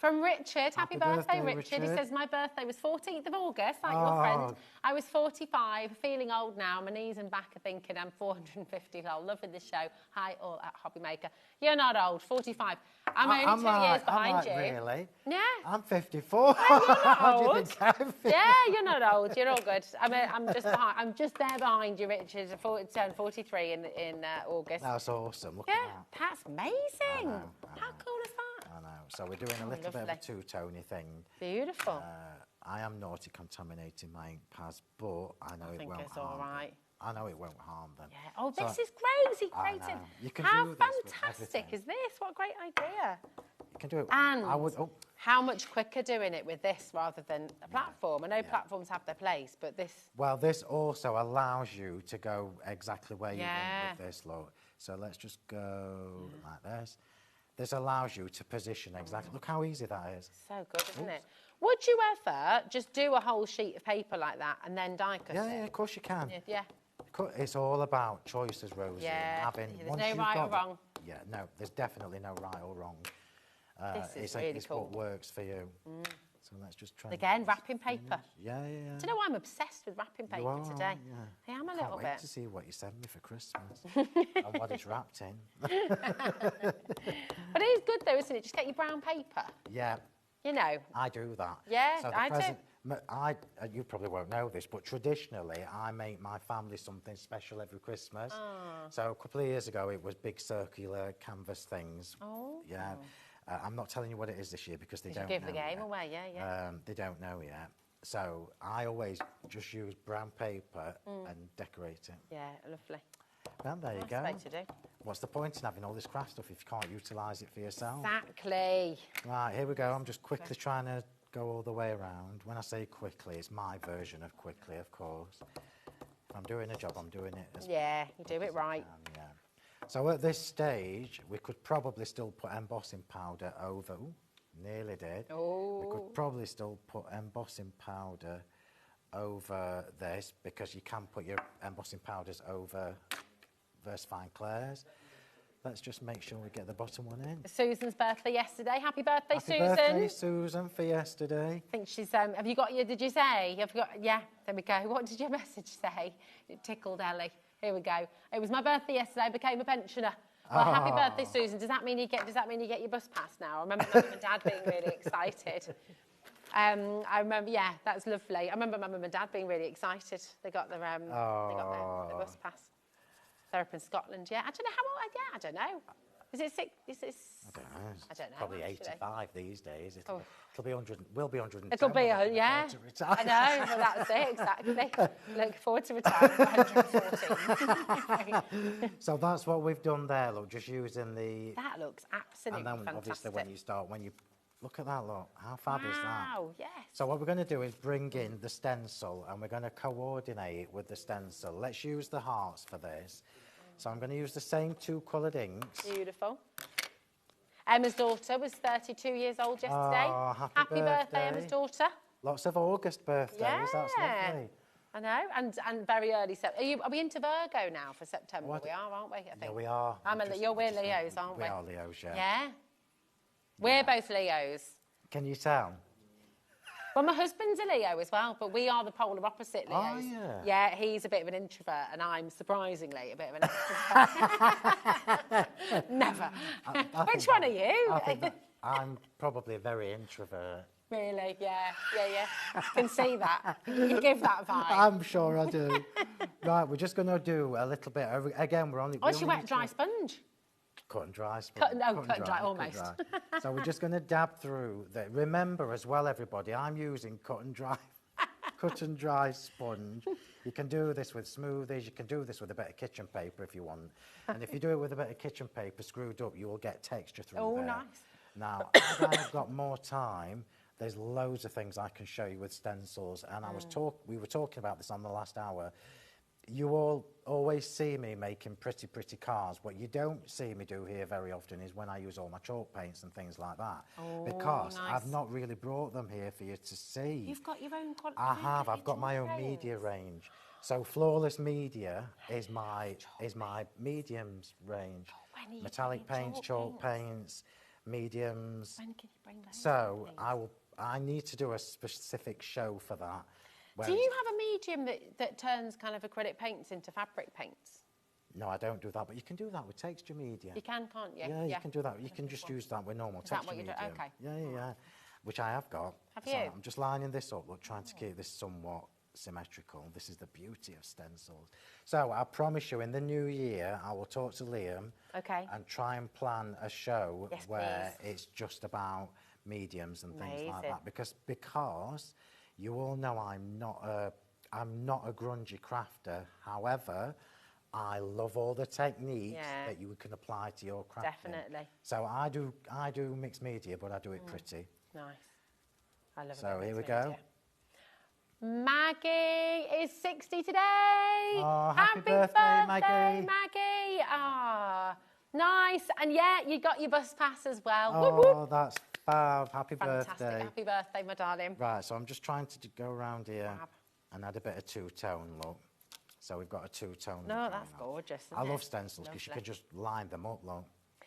From Richard. Happy birthday, Richard. He says, my birthday was 14th of August, like your friend. I was 45, feeling old now. My knees and back are thinking I'm 450 lol. Loving the show. Hi, all at HobbyMaker. You're not old, 45. I'm only 2 years behind you. Really? Yeah. I'm 54. Yeah, you're not How do you old. think I feel? Yeah, you're not old. You're all good. I'm just behind. I'm just there behind you, Richard. Turned 43 in August. That's awesome. Look Yeah, at that. that's amazing. How cool is that? I know. So we're doing a little bit of a two-tony thing. Beautiful. I am naughty contaminating my ink pads, but I know it won't harm it's all right. them. I know it won't harm them. Yeah. Oh, So- this is crazy creative. You can How do this with fantastic is this? What a great idea. You can do it. And I would. Oh, how much quicker doing it with this rather than a platform? I know platforms have their place, but this... well, this also allows you to go exactly where you want with this, look. So let's just go like this. This allows you to position exactly. Look how easy that is. So good, isn't it? Would you ever just do a whole sheet of paper like that and then die cut it? Yeah, of course you can. Yeah. It's all about choices, Rosie. Yeah. Having, There's once no you've right or got- wrong. Yeah, no, there's definitely no right or wrong. This is really it's cool. what works for you. So let's just try. Again, wrapping paper. Yeah. Do you know why I'm obsessed with wrapping paper are, today? yeah. I am a Can't little wait bit. to see what you send me for Christmas and what it's wrapped in. But it is good though, isn't it? Just get your brown paper. Yeah. You know. I do that. Yeah, so the I present, you probably won't know this, but traditionally I make my family something special every Christmas. So a couple of years ago it was big circular canvas things. Oh. Yeah. I'm not telling you what it is this year because they don't give know the game yet. away, yeah. They don't know yet. So I always just use brown paper and decorate it. Yeah, lovely. Well, there you Nice go. way to do. What's the point in having all this craft stuff if you can't utilise it for yourself? Exactly. Right, here we go. I'm just quickly trying to go all the way around. When I say quickly, it's my version of quickly, of course. If I'm doing a job, I'm doing it as Yeah, you do it right. yeah. So at this stage, we could probably still put embossing powder over. Ooh, nearly did. We could probably still put embossing powder over this because you can put your embossing powders over Versafine Claire's. Let's just make sure we get the bottom one in. Susan's birthday yesterday. Happy birthday, Happy Susan. birthday, Susan, for yesterday. I think she's, have you got your, did you say? Have you got, yeah, there we go. What did your message say? It tickled Ellie. Here we go. It was my birthday yesterday, I became a pensioner. Well, happy birthday, Susan. Does that mean you get your bus pass now? I remember Mum and Dad being really excited. I remember, yeah, that's lovely. I remember Mum and Dad being really excited. They got their their bus pass. They're up in Scotland, yeah. I don't know how old, I don't know. Is it six? I don't know. I don't know. Probably actually. 85 these days. It'll be 100. Will be 110. It'll be, yeah. I know, well, that's it, exactly. Look forward to retiring at 114. So that's what we've done there, look, just using the... That looks absolutely fantastic. And then obviously when you look at that, look, how fab is that? Wow, yes. So what we're going to do is bring in the stencil and we're going to coordinate with the stencil. Let's use the hearts for this. So I'm going to use the same two coloured inks. Beautiful. Emma's daughter was 32 years old yesterday. Oh, happy birthday, Emma's daughter. Lots of August birthdays, that's lovely. I know, and very early September. Are we into Virgo now for September? We are, aren't we? I think. Yeah, we are. We're Leos, aren't we? We are Leos, yeah. Yeah? We're both Leos. Can you tell? Well, my husband's a Leo as well, but we are the polar opposite Leos. Oh, yeah. Yeah, he's a bit of an introvert, and I'm surprisingly a bit of an extrovert. Never. Which one are you? I'm probably a very introvert. Really? Yeah. Can see that. You give that vibe. I'm sure I do. Right, we're just going to do a little bit. Again, we're only... What's your wet dry sponge? Cut and dry sponge. Cut and dry, almost. So we're just going to dab through that. Remember as well, everybody, I'm using cut and dry sponge. You can do this with smoothies. You can do this with a bit of kitchen paper if you want. And if you do it with a bit of kitchen paper screwed up, you will get texture through there. Nice. Now, as I've got more time, there's loads of things I can show you with stencils. And we were talking about this on the last hour. You all always see me making pretty cars. What you don't see me do here very often is when I use all my chalk paints and things like that. Because nice. I've not really brought them here for you to see. You've got your own... I have. I've got my own media range. So Flawless Media is my mediums range. Metallic paints, chalk paints, mediums. When can you bring those? So I need to do a specific show for that. Do you have a medium that turns kind of acrylic paints into fabric paints? No, I don't do that, but you can do that with texture media. You can, can't you? Yeah, you can do that. You can just use that with normal Is that texture what you do? medium. Okay. Yeah. Which I have got. Have So you? I'm just lining this up, look, trying to keep this somewhat symmetrical. This is the beauty of stencils. So I promise you, in the new year, I will talk to Liam and try and plan a show where it's just about mediums and things like that. Because you all know I'm not a grungy crafter. However, I love all the techniques that you can apply to your crafting. Definitely. So I do mixed media, but I do it pretty. Nice. I love it. So here we go. Maggie is 60 today. Oh, happy birthday, Maggie. Maggie. Ah, nice. And yeah, you got your bus pass as well. Oh, whoop, whoop. that's fab. Happy Fantastic. birthday. Happy birthday, my darling. Right, so I'm just trying to go around here and add a bit of two-tone look. So we've got a two-tone. No, that's gorgeous. I love stencils because you can just line them up, look.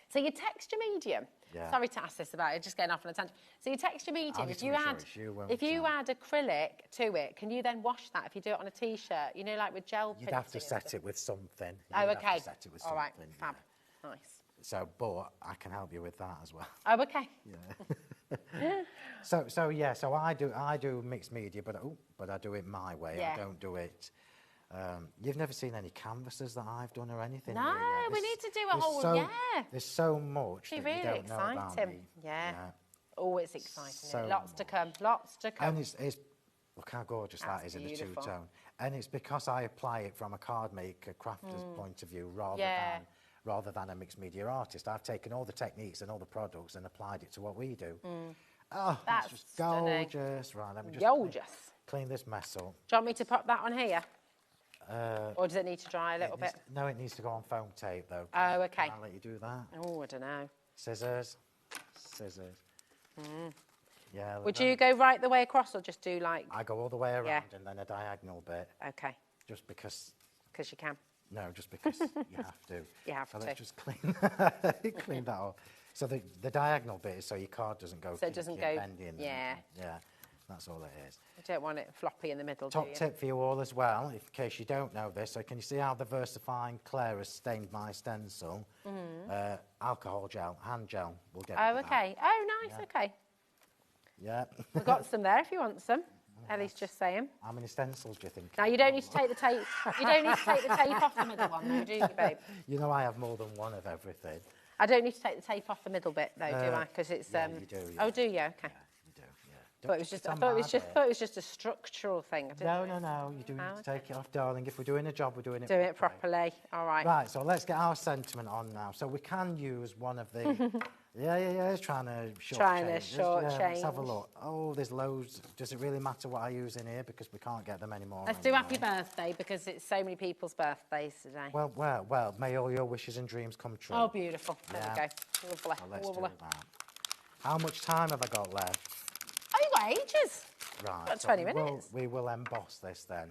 So your texture medium. Yeah. Sorry to ask this about it, just getting off on a tangent. So your texture medium, if you add acrylic to it, can you then wash that if you do it on a t-shirt? You know, like with gel printing. You'd have to set it with something. Oh, okay. Have to set it with all right, something, fab. yeah. Nice. So, but I can help you with that as well. Oh, okay. Yeah. So I do mixed media, but I do it my way. Yeah. I don't do it. You've never seen any canvases that I've done or anything. No, we need to do a whole, There's so much that really you don't know about me. Yeah. Oh, it's exciting. So lots to come. Lots to come. And it's look how gorgeous that is in the beautiful. two-tone. And it's because I apply it from a card maker, crafter's point of view, rather than a mixed media artist. I've taken all the techniques and all the products and applied it to what we do. Oh, that's just gorgeous. Right, let me just clean this mess up. Do you want me to pop that on here? Or does it need to dry a little bit? No, it needs to go on foam tape, though. Oh, okay. I'll let you do that. Oh, I don't know. Scissors. Yeah. Would you go right the way across or just do like... I go all the way around and then a diagonal bit. Okay. Just because... Because you can. No, just because you have to. You have to. Let's just clean that off. So the diagonal bit is so your card doesn't go... So it doesn't go... bendy in Yeah. Yeah. That's all it is. You don't want it floppy in the middle, Top do you? tip for you all as well, in case you don't know this. So can you see how the VersaFine Claire has stained my stencil? Alcohol gel, hand gel. We'll get Oh, okay. that. Oh, nice. Okay. Yeah. We've got some there if you want some. Ellie's just saying. How many stencils do you think? Now, you don't need to take the tape. You don't need to take the tape off the middle one, though, do you, babe? You know I have more than one of everything. I don't need to take the tape off the middle bit, though, do I? Because it's... Yeah, you do, Oh, do you? Okay. Yeah, you do, yeah. But it was just, I thought it was just a structural thing. No. You do need to take it off, darling. If we're doing a job, we're doing it Do it properly. All right. Right, so let's get our sentiment on now. So we can use one of the... It's trying to short change. Let's have a look. Oh, there's loads. Does it really matter what I use in here? Because we can't get them anymore. Let's do happy birthday because it's so many people's birthdays today. Well, may all your wishes and dreams come true. Oh, beautiful. There we go. Lovely. So let's do that. How much time have I got left? Oh, you've got ages. Right. Got 20 minutes. We will emboss this then.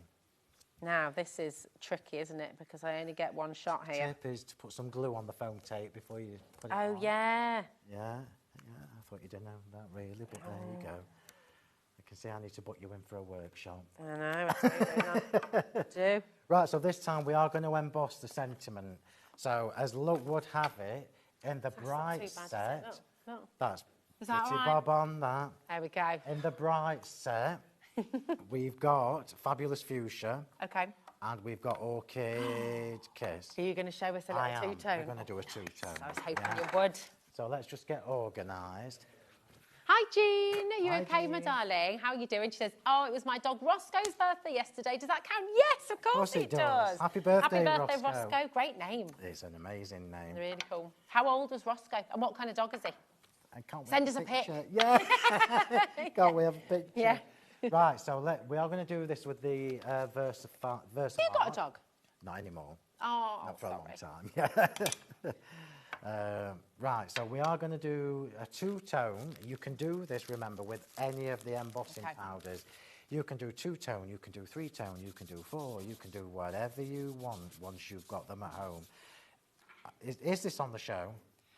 Now, this is tricky, isn't it? Because I only get one shot here. Tip is to put some glue on the foam tape before you put it on. Oh, yeah. Yeah, I thought you didn't know that really, but there you go. I can see I need to book you in for a workshop. I know, I do. Right, so this time we are going to emboss the sentiment. So, as luck would have it, in the bright set, that's pretty bob on that. There we go. In the bright set, we've got Fabulous Fuchsia. Okay. And we've got Orchid Kiss. Are you going to show us a little two-tone? We're going to do a two-tone. I was hoping you would. So let's just get organised. Hi, Jean. Are you okay, my darling? How are you doing? She says, oh, it was my dog Roscoe's birthday yesterday. Does that count? Yes, of course it does. Happy birthday, Roscoe. Great name. It's an amazing name. Really cool. How old was Roscoe? And what kind of dog is he? I can't Send us a pic. Yeah. Can't we have a picture? Yeah. Right, so we are going to do this with the VersaFine. You got a dog? Not anymore. Oh, not for a long time. Yeah. Right, so we are going to do a two-tone. You can do this, remember, with any of the embossing powders. You can do two-tone, you can do three-tone, you can do four, you can do whatever you want once you've got them at home. Is this on the show?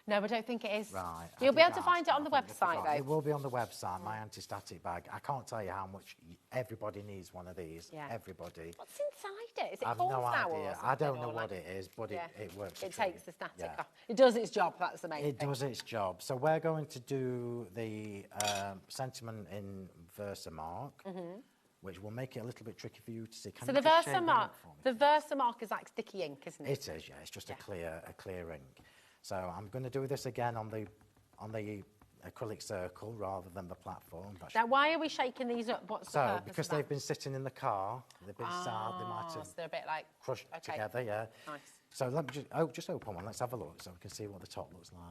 No, I don't think it is. Right. You'll be able to find it on the website, though. It will be on the website, my anti-static bag. I can't tell you how much everybody needs one of these. Yeah. Everybody. What's inside it? Is it I've corn no flour or idea. something? I don't know or what like- it is, but Yeah. it works. It a treat. takes the static Yeah. off. It does its job, that's the main It thing. does its job. So we're going to do the sentiment in Versamark, which will make it a little bit tricky for you to see. Can So you the just shade that Versamark, up for me? the Versamark is like sticky ink, isn't it? It is, yeah. It's just a clear ink. So I'm going to do this again on the acrylic circle rather than the platform. That Now, why are we shaking these up? What's the So, purpose because of that? they've been sitting in the car, they've been sat, they might So have they're a bit like crushed okay. together, yeah. Nice. So let me just open one. Let's have a look so we can see what the top looks like.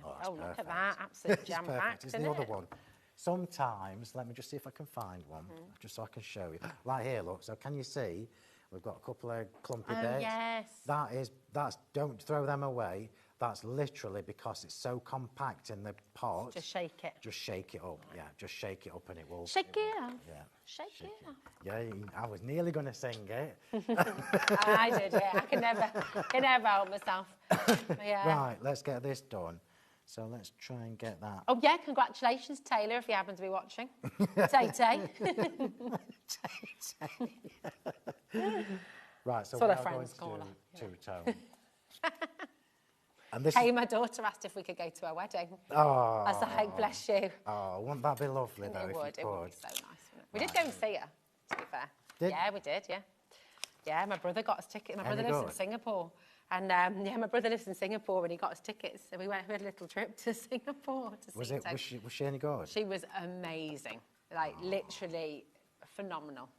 Oh, that's Oh, look at perfect. that. Absolutely It's jam-packed, perfect. It's isn't the other it? one. Sometimes, let me just see if I can find one, just so I can show you. Like here, look. So can you see? We've got a couple of clumpy Oh, bits. yes. That's don't throw them away. That's literally because it's so compact in the pot. Just shake it. Just shake it up. Yeah, just shake it up and it will. Shake it off. Yeah. Shake it off. Yeah, I was nearly going to sing it. I did it. I can never help myself. Yeah. Right, let's get this done. So let's try and get that. Oh, yeah, congratulations, Taylor, if you happen to be watching. Tay-Tay. Right, so That's what we're our going friends call to her. two-tone. And this Hey, my daughter asked if we could go to her wedding. Oh. I was like, bless you. Oh, wouldn't that be lovely, though, It if would. you It would could? be so nice, wouldn't it? We did go and see her, to be fair. Yeah, we did, yeah. Yeah, my brother got us tickets. My brother Any lives in good? Singapore. And, yeah, my brother lives in Singapore and he got us tickets. So we had a little trip to Singapore to Was see it? Tay. Was she any good? She was amazing. Like, literally phenomenal.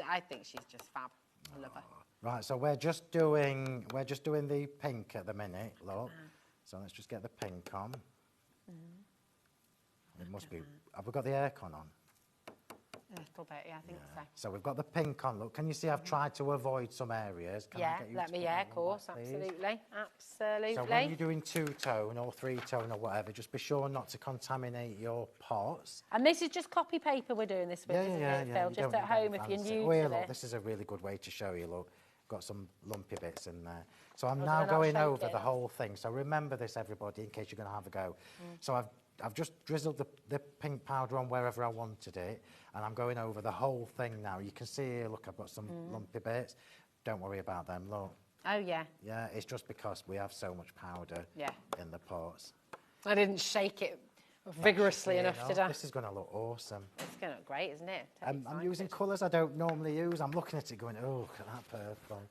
I think she's just fab. I love her. Right, so we're just doing the pink at the minute, look. So let's just get the pink on. It must be. Have we got the aircon on? A little bit, yeah, I think so. So we've got the pink on. Look, can you see I've tried to avoid some areas? Can I Yeah, get you let to me, put yeah, that of one course, back, please? absolutely. Absolutely. So when you're doing two-tone or three-tone or whatever, just be sure not to contaminate your pots. And this is just copy paper we're doing this with, isn't it, Phil? you Just don't at need home anything if you're fancy. new Oh, yeah, to look, this. this is a really good way to show you, look. Got some lumpy bits in there. So I'm Oh, now do I not going shake over it? the whole thing. So remember this, everybody, in case you're going to have a go. So I've just drizzled the pink powder on wherever I wanted it, and I'm going over the whole thing now. You can see here, look, I've got some lumpy bits. Don't worry about them, look. Oh, yeah. Yeah, it's just because we have so much powder in the pots. I didn't shake it vigorously Yeah, enough, did I? This is going to look awesome. It's going to look great, isn't it? I'm using colours I don't normally use. I'm looking at it going, oh, look at that purple.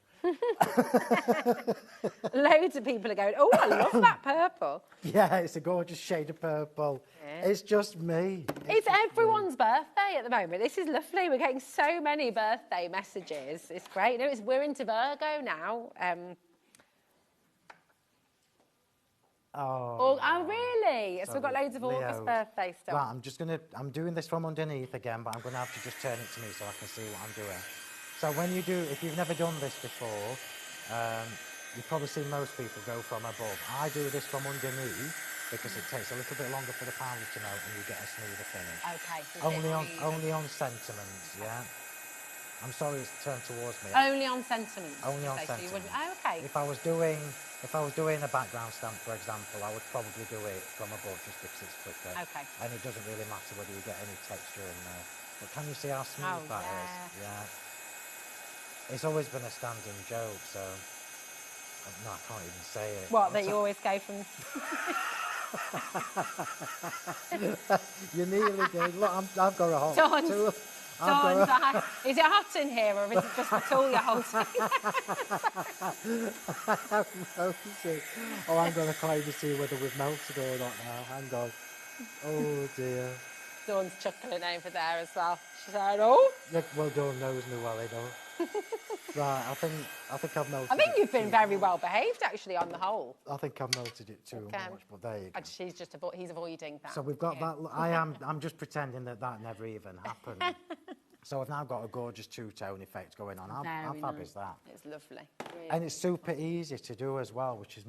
Loads of people are going, oh, I love that purple. Yeah, it's a gorgeous shade of purple. Yeah. It's just me. It's everyone's birthday at the moment. This is lovely. We're getting so many birthday messages. It's great. No, we're into Virgo now. Oh, really? So we've got loads of August birthday stuff. Right, I'm doing this from underneath again, but I'm going to have to just turn it to me so I can see what I'm doing. So when you do, if you've never done this before, you've probably seen most people go from above. I do this from underneath because it takes a little bit longer for the powder to melt and you get a smoother finish. Okay. So Only on sentiments, yeah. I'm sorry it's turned towards me. Only on sentiments. Only on okay, sentiments. So you wouldn't, oh, okay. If I was doing a background stamp, for example, I would probably do it from above just because it's quicker. Okay. And it doesn't really matter whether you get any texture in there. But can you see how smooth that is? Yeah. It's always been a standing joke, so no, I can't even say it. What, that you always go from... You nearly did. Look, I've got a hot tool. Is it hot in here or is it just the tool you're holding? Oh, I'm going to try to see whether we've melted or not now. Hang on. Oh, dear. Dawn's chuckling over there as well. She's like, oh. Yeah, well, Dawn knows me well enough. Right, I think I've melted it. I think you've been very well behaved, actually, on the whole. I think I've melted it too much, but there you go. And he's avoiding that. So we've got that. I'm just pretending that never even happened. So I've now got a gorgeous two-tone effect going on. How fab is that? It's lovely. Really. And it's super easy to do as well, which is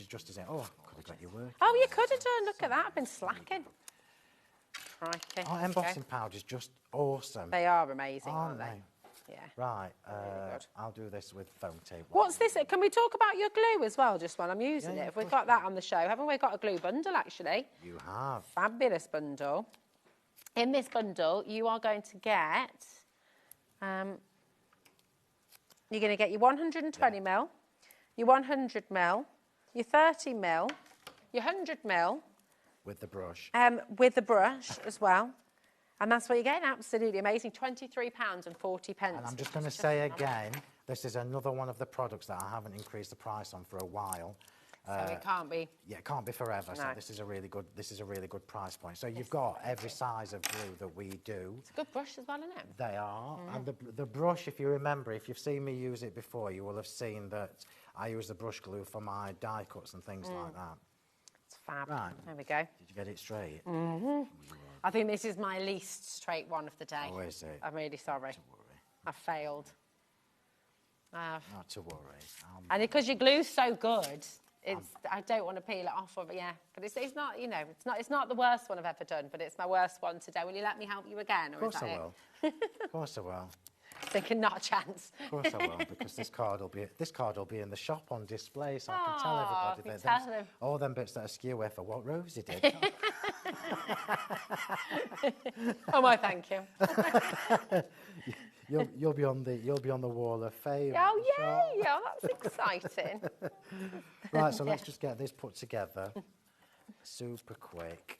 just as it. Oh, could have got your work. Oh, you could have done. Look at that. I've been slacking. Crikey. Oh, embossing powders just awesome. They are amazing, aren't they? Yeah. Right, I'll do this with foam tape. What's this? Can we talk about your glue as well, just while I'm using it? If we've got that on the show, haven't we got a glue bundle, actually? You have. Fabulous bundle. In this bundle, you are going to get, you're going to get your 120 mil, your 100 mil, your 30 mil, your 100 mil. With the brush. With the brush as well. And that's what you're getting. Absolutely amazing. £23.40. And I'm just going to say again, this is another one of the products that I haven't increased the price on for a while. So it can't be. Yeah, it can't be forever. No. So this is a really good price point. So you've got every size of glue that we do. It's a good brush as well, isn't it? They are. And the brush, if you remember, if you've seen me use it before, you will have seen that I use the brush glue for my die cuts and things like that. It's fab. Right. There we go. Did you get it straight? I think this is my least straight one of the day. Oh, is it? I'm really sorry. Not to worry. I failed. Not to worry. And because your glue's so good, I don't want to peel it off of it, but it's not, you know, it's not the worst one I've ever done, but it's my worst one today. Will you let me help you again? Of course I will. Of course I will. Thinking not a chance. Of course I will, because this card will be in the shop on display, so I can tell everybody that all them bits that are skew with for what Rosie did. Oh my, thank you. You'll be on the wall of fame. Oh yay! Yeah, that's exciting. Right, so let's just get this put together. Super quick.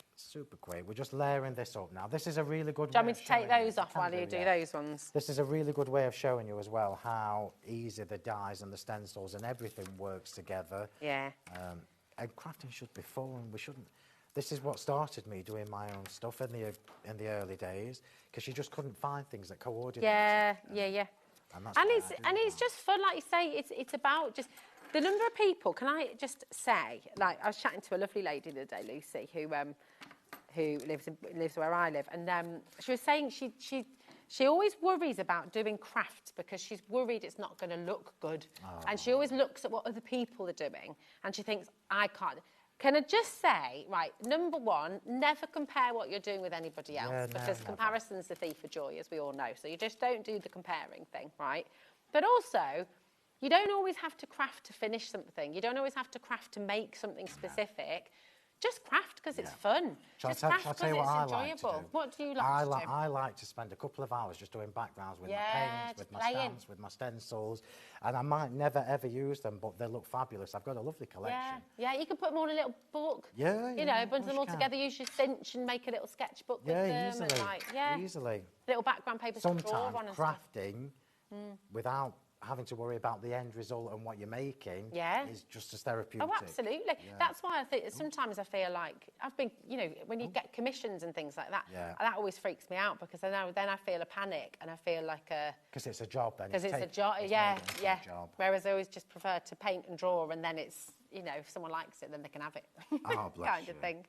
We're just layering this up now. This is a really good way. Do you want me to take those off while you do those ones? This is a really good way of showing you as well how easy the dies and the stencils and everything works together. Yeah. And crafting should be fun. We shouldn't. This is what started me doing my own stuff in the early days, because you just couldn't find things that coordinated. Yeah. And it's just fun, like you say. It's about just the number of people. Can I just say, like, I was chatting to a lovely lady the other day, Lucy, who lives where I live, and she was saying she always worries about doing crafts because she's worried it's not going to look good, and she always looks at what other people are doing, and she thinks, I can't. Can I just say, right, number one, never compare what you're doing with anybody else, because comparison's the thief of joy, as we all know. So you just don't do the comparing thing, right? But also, you don't always have to craft to finish something. You don't always have to craft to make something specific. Just craft because it's fun. Just craft because it's enjoyable. What do you like to do? I like to spend a couple of hours just doing backgrounds with my paints, with my stamps, with my stencils, and I might never ever use them, but they look fabulous. I've got a lovely collection. Yeah, you can put them all in a little book. You know, bundle them all together, use your cinch and make a little sketchbook with them. Easily. Little background papers to draw on and stuff. Crafting without having to worry about the end result and what you're making is just as therapeutic. Oh, absolutely. Yeah. That's why I think sometimes I feel like I've been, you know, when you get commissions and things like that, that always freaks me out because then I feel a panic and I feel like a... Because it's a job then. Because it's a job, Whereas I always just prefer to paint and draw and then it's, you know, if someone likes it, then they can have it. Oh, bless kind of thing.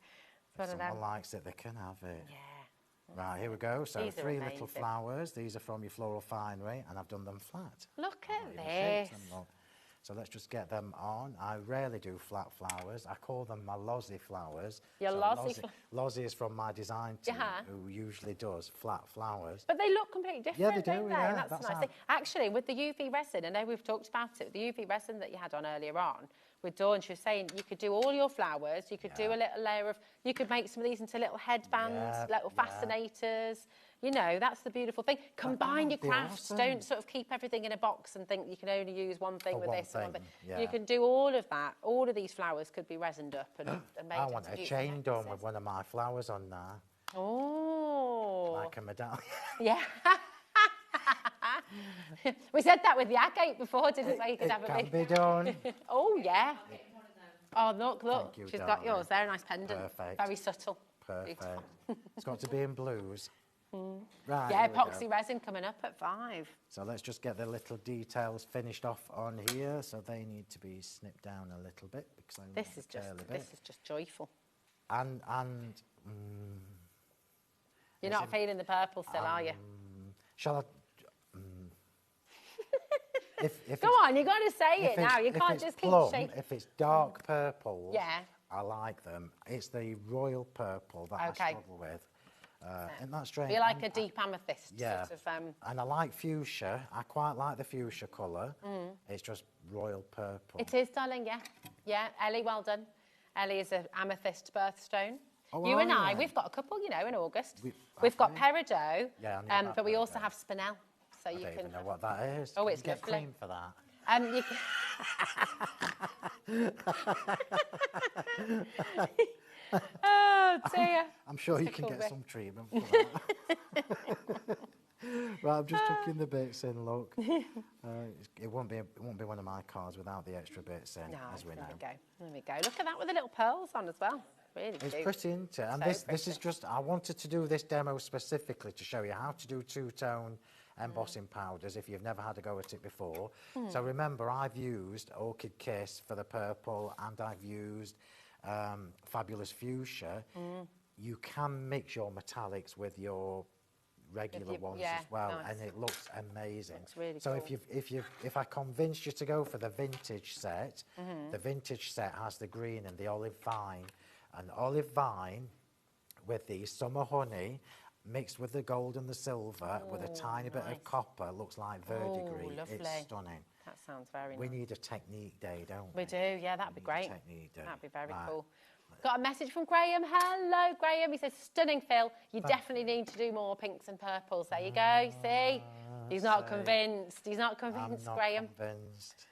If someone likes it, they can have it. Yeah. Right, here we go. So These 3 little flowers. These are from your Floral Finery, and I've done them flat. Look at this. So let's just get them on. I rarely do flat flowers. I call them my Lozzie flowers. Your Lozzie is from my design team, who usually does flat flowers. But they look completely different, yeah, they do, don't they? yeah, And that's the nice thing. Actually, with the UV resin, I know we've talked about it, the UV resin that you had on earlier on, with Dawn, she was saying you could do all your flowers, you could do a little layer of, you could make some of these into little headbands, little fascinators. You know, that's the beautiful thing. Combine your crafts. Awesome. Don't sort of keep everything in a box and think you can only use one thing with this and one thing. Yeah. You can do all of that. All of these flowers could be resined up and made I want a chain done with one of my flowers on there. Oh. Like a medallion. Yeah. We said that with the agate before, didn't we? You could have a big... It can be done. Oh, yeah. Oh, look. You, she's darling. got yours there, a nice pendant. Perfect. Very subtle. Perfect. It's got to be in blues. Right, yeah, epoxy resin coming up at 5. So let's just get the little details finished off on here. So they need to be snipped down a little bit because this is just joyful. And you're not feeling the purple still, are you? Shall I? Go on, you've got to say it now. You can't just keep shaking. If it's dark purple, I like them. It's the royal purple that I struggle with. Isn't that strange? Be like a deep amethyst. Yeah. Sort of, and I like fuchsia. I quite like the fuchsia colour. Mm. It's just royal purple. It is, darling, yeah. Yeah, Ellie, well done. Ellie is an amethyst birthstone. Oh, you and are I, you? we've got a couple, you know, in August. We've got peridot, Yeah, I know but we also have spinel. So I you don't can even know what that is. Oh, Can it's you get lovely. cream for that? You can... Oh, dear. I'm sure you can Typical get bit. some treatment for that. Right, I'm just tucking the bits in, look. It won't be one of my cards without the extra bits in, No, as we know. there we go. There we go. Look at that with the little pearls on as well. Really It's cute. pretty, isn't it? And So this is just, I wanted to do this demo specifically to show you how to do two-tone embossing powders if you've never had a go at it before. Mm. So remember, I've used Orchid Kiss for the purple and I've used Fabulous Fuchsia. Mm. You can mix your metallics with your regular ones yeah, as well, nice. and it looks amazing. Looks really so cool. if I convinced you to go for the vintage set, Mhm. the vintage set has the green and the olive vine, and olive vine with the summer honey mixed with the gold and the silver with a tiny bit of copper, looks like verdigris. lovely. It's stunning. That sounds very We nice. need a technique day, don't we? We do, yeah, that'd be great. Technique day. That'd be very Right. cool. Got a message from Graham. Hello, Graham. He says, stunning, Phil. You Thank definitely need to do more pinks and purples. There you go. See? He's not convinced. He's not convinced, I'm not Graham. convinced.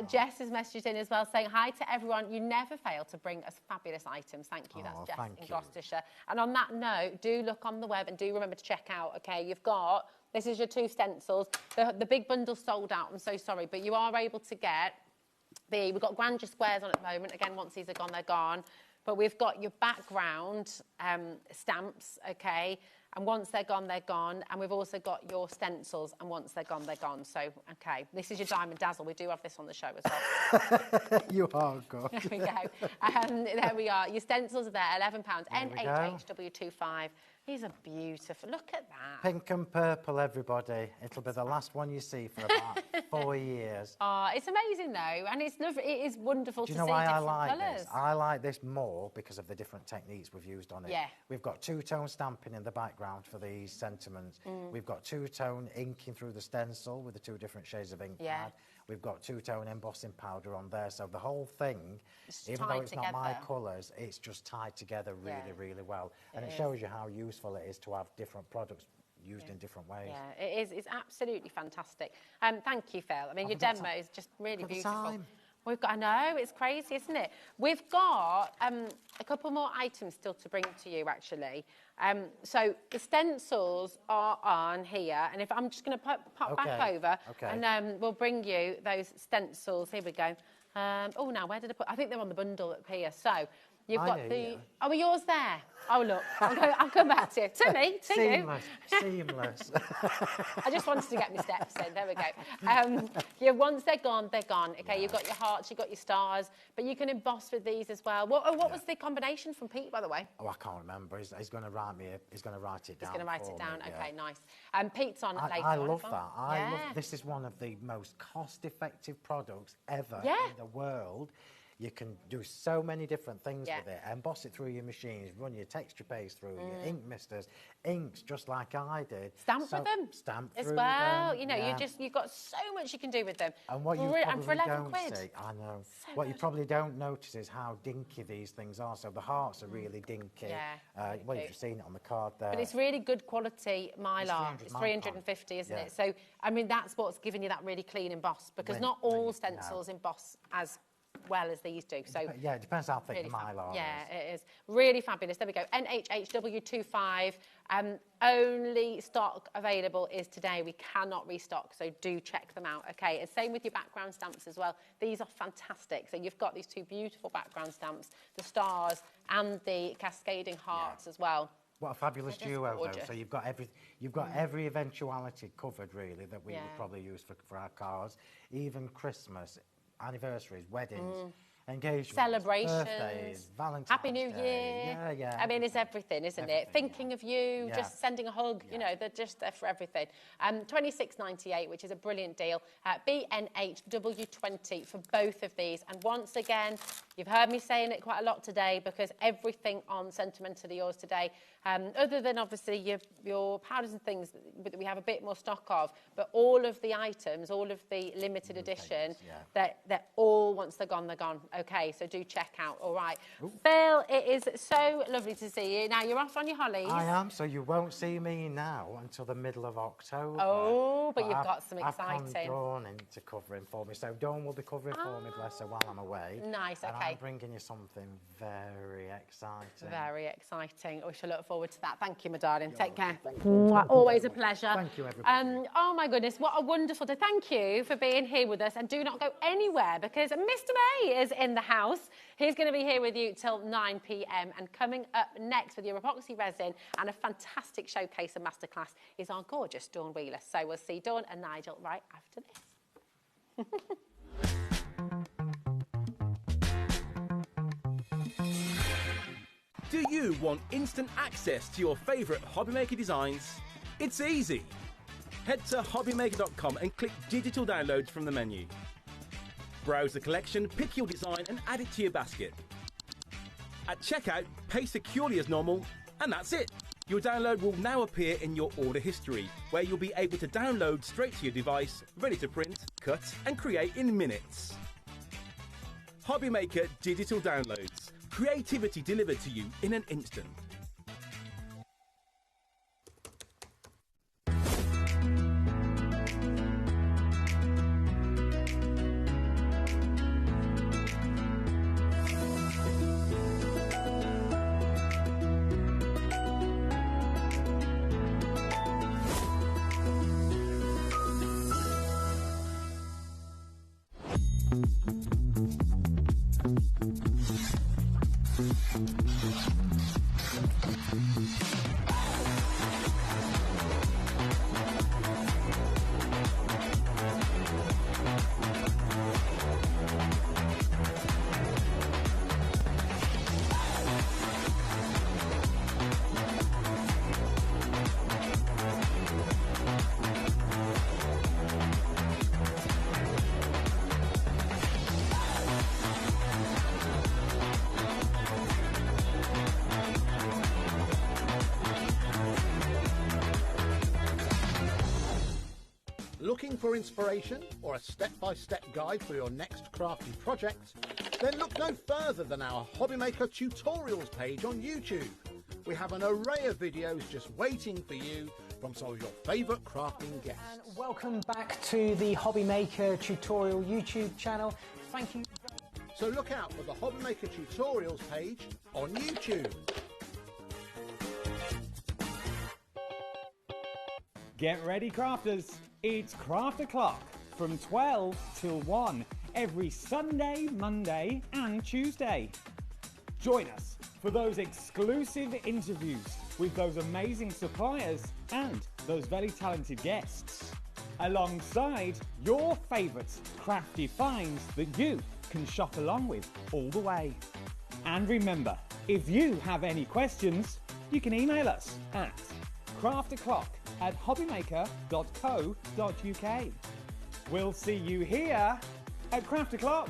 Jess has messaged in as well saying, hi to everyone. You never fail to bring us fabulous items. Thank you. That's Oh, Jess thank in you. Gloucestershire. And on that note, do look on the web and do remember to check out, okay, you've got, this is your 2 stencils. The big bundle's sold out. I'm so sorry. But you are able to get we've got Grandeur Squares on at the moment. Again, once these are gone, they're gone. But we've got your background stamps, okay? And once they're gone, they're gone. And we've also got your stencils, and once they're gone, they're gone. So, okay, this is your Diamond Dazzle. We do have this on the show as well. You are good. There we go. There we are. Your stencils are there, £11. There we go. NHHW25. These are beautiful. Look at that. Pink and purple, everybody. It'll be the last one you see for about 4 years. Oh, it's amazing though, and it is wonderful Do to you know see why I different like colours. this? I like this more because of the different techniques we've used on it. Yeah. We've got two-tone stamping in the background for these sentiments. Mm. We've got two-tone inking through the stencil with the 2 different shades of ink Yeah. pad. We've got two-tone embossing powder on there. So the whole thing, It's even though tied it's not my together. colours, it's just tied together really, Yeah. really well. And It it is. shows you how useful it is to have different products used in different ways. Yeah, it is. It's absolutely fantastic. Thank you, Phil. I mean, Oh, your we've got demo is just really got the beautiful. time. We've got, I know, it's crazy, isn't it? We've got a couple more items still to bring to you, actually. So the stencils are on here, and if I'm just going to pop back Okay, over, okay. and we'll bring you those stencils. Here we go. Oh, now where did I put? I think they're on the bundle up here. So you've I got know, the. yeah. Oh, are yours there? Oh, look, I'll come back to you. To me, to you. Seamless, seamless. I just wanted to get my steps in. There we go. Yeah, once they're gone, they're gone. Okay, you've got your hearts, you've got your stars, but you can emboss with these as well. What was the combination from Pete, by the way? Oh, I can't remember. He's going to write He's going to write it down. He's going to write for it down. me, yeah. Okay, nice. Pete's on later I on love as well. that. I love. Yeah. This is one of the most cost-effective products ever Yeah. in the world. You can do so many different things Yeah. with it. Emboss it through your machines, run your texture paste through, your ink misters, inks, just like I did. Stamp with them Stamp as through well. them, You know, yeah. you've got so much you can do with them. And what you and for probably 11 don't quid. see, I know. So What you good. probably don't notice is how dinky these things are. So the hearts are really dinky. Yeah, Well, cute. you've seen it on the card there. But it's really good quality mylar. 300 It's micron. 350, isn't Yeah. it? So, I mean, that's what's giving you that really clean emboss, because When- not when all you- stencils emboss as well as these do. So Yeah, it depends how thick really the mylar yeah, is. it is. Really fabulous. There we go. NHHW25. Only stock available is today. We cannot restock, so do check them out. Okay, and same with your background stamps as well. These are fantastic. So you've got these 2 beautiful background stamps, the stars and the cascading hearts as well. What a fabulous They're just duo, though. gorgeous. So you've got every eventuality covered, really, that we would Yeah. probably use for our cars. Even Christmas, anniversaries, weddings. engagements, celebrations, birthdays, Valentine's Happy New Day. Year. Yeah. I mean, it's everything, isn't it? Thinking of you, just sending a hug. You know, they're just there for everything. $26.98, which is a brilliant deal. BN8W20 for both of these. And once again, you've heard me saying it quite a lot today because everything on Sentimentally Yours today, other than obviously your powders and things that we have a bit more stock of, but all of the items, all of the limited edition, they're all, once they're gone, they're gone. Okay, so do check out. All right. Phil, it is so lovely to see you. Now, you're off on your holidays. I am, so you won't see me now until the middle of October. Oh, but you've got some exciting. I've Dawn into covering for me, so Dawn will be covering for me, bless her, while I'm away. Nice, okay. And I'm bringing you something very exciting. Very exciting. We shall look forward to that. Thank you, my darling. Take care. Always a pleasure. Thank you, everybody. Oh, my goodness, what a wonderful day. Thank you for being here with us, and do not go anywhere because Mr. May is in the house. He's going to be here with you till 9 p.m. And coming up next with your epoxy resin and a fantastic showcase and masterclass is our gorgeous Dawn Wheeler. So we'll see Dawn and Nigel right after this. Do you want instant access to your favourite HobbyMaker designs? It's easy. Head to HobbyMaker.com and click Digital Downloads from the menu. Browse the collection, pick your design and add it to your basket. At checkout, pay securely as normal, and that's it. Your download will now appear in your order history, where you'll be able to download straight to your device, ready to print, cut and create in minutes. HobbyMaker Digital Downloads. Creativity delivered to you in an instant. Looking for inspiration or a step-by-step guide for your next crafty project? Then look no further than our HobbyMaker tutorials page on YouTube. We have an array of videos just waiting for you from some of your favourite crafting guests. And welcome back to the HobbyMaker tutorial YouTube channel. Thank you. So look out for the HobbyMaker tutorials page on YouTube. Get ready, crafters. It's Craft O'Clock from 12 till 1 every Sunday, Monday and Tuesday. Join us for those exclusive interviews with those amazing suppliers and those very talented guests, alongside your favourite crafty finds that you can shop along with all the way. And remember, if you have any questions, you can email us at crafto'clock@hobbymaker.co.uk. We'll see you here at Craft O'Clock.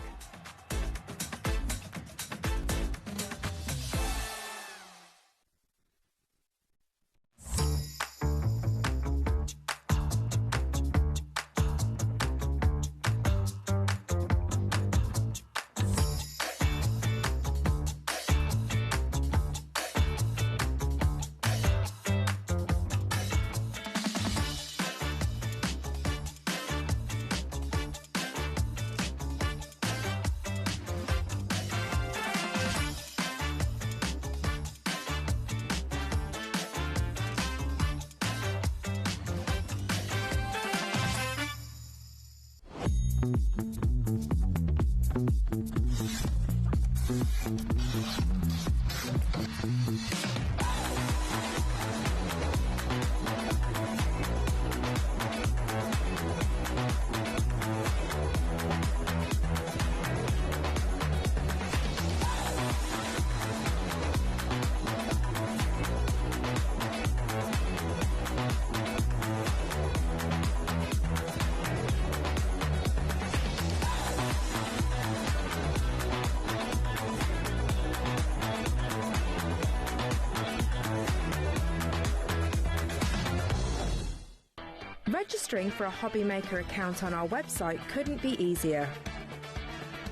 Registering for a HobbyMaker account on our website couldn't be easier.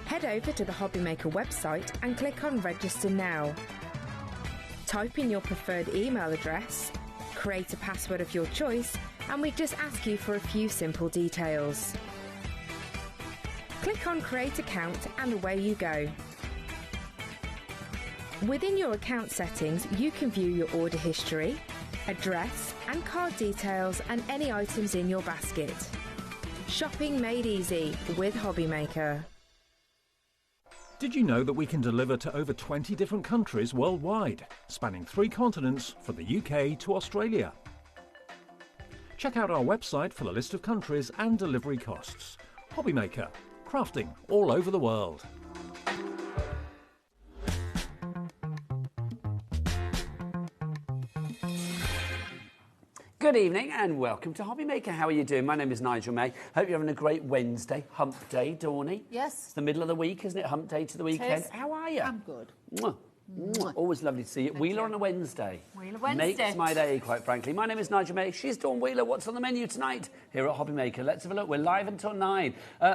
Head over to the HobbyMaker website and click on Register Now. Type in your preferred email address, create a password of your choice, and we just ask you for a few simple details. Click on Create Account and away you go. Within your account settings, you can view your order history, address and card details and any items in your basket. Shopping made easy with HobbyMaker. Did you know that we can deliver to over 20 different countries worldwide, spanning 3 continents from the UK to Australia? Check out our website for the list of countries and delivery costs. HobbyMaker, crafting all over the world. Good evening and welcome to HobbyMaker. How are you doing? My name is Nigel May. Hope you're having a great Wednesday, hump day, Dawny. Yes. It's the middle of the week, isn't it? Hump day to the weekend. Tis. How are you? I'm good. Mwah. Mwah. Always lovely to see you. Wheeler on a Wednesday. Wheeler Wednesday. Makes my day, quite frankly. My name is Nigel May. She's Dawn Wheeler. What's on the menu tonight here at HobbyMaker? Let's have a look. We're live until 9.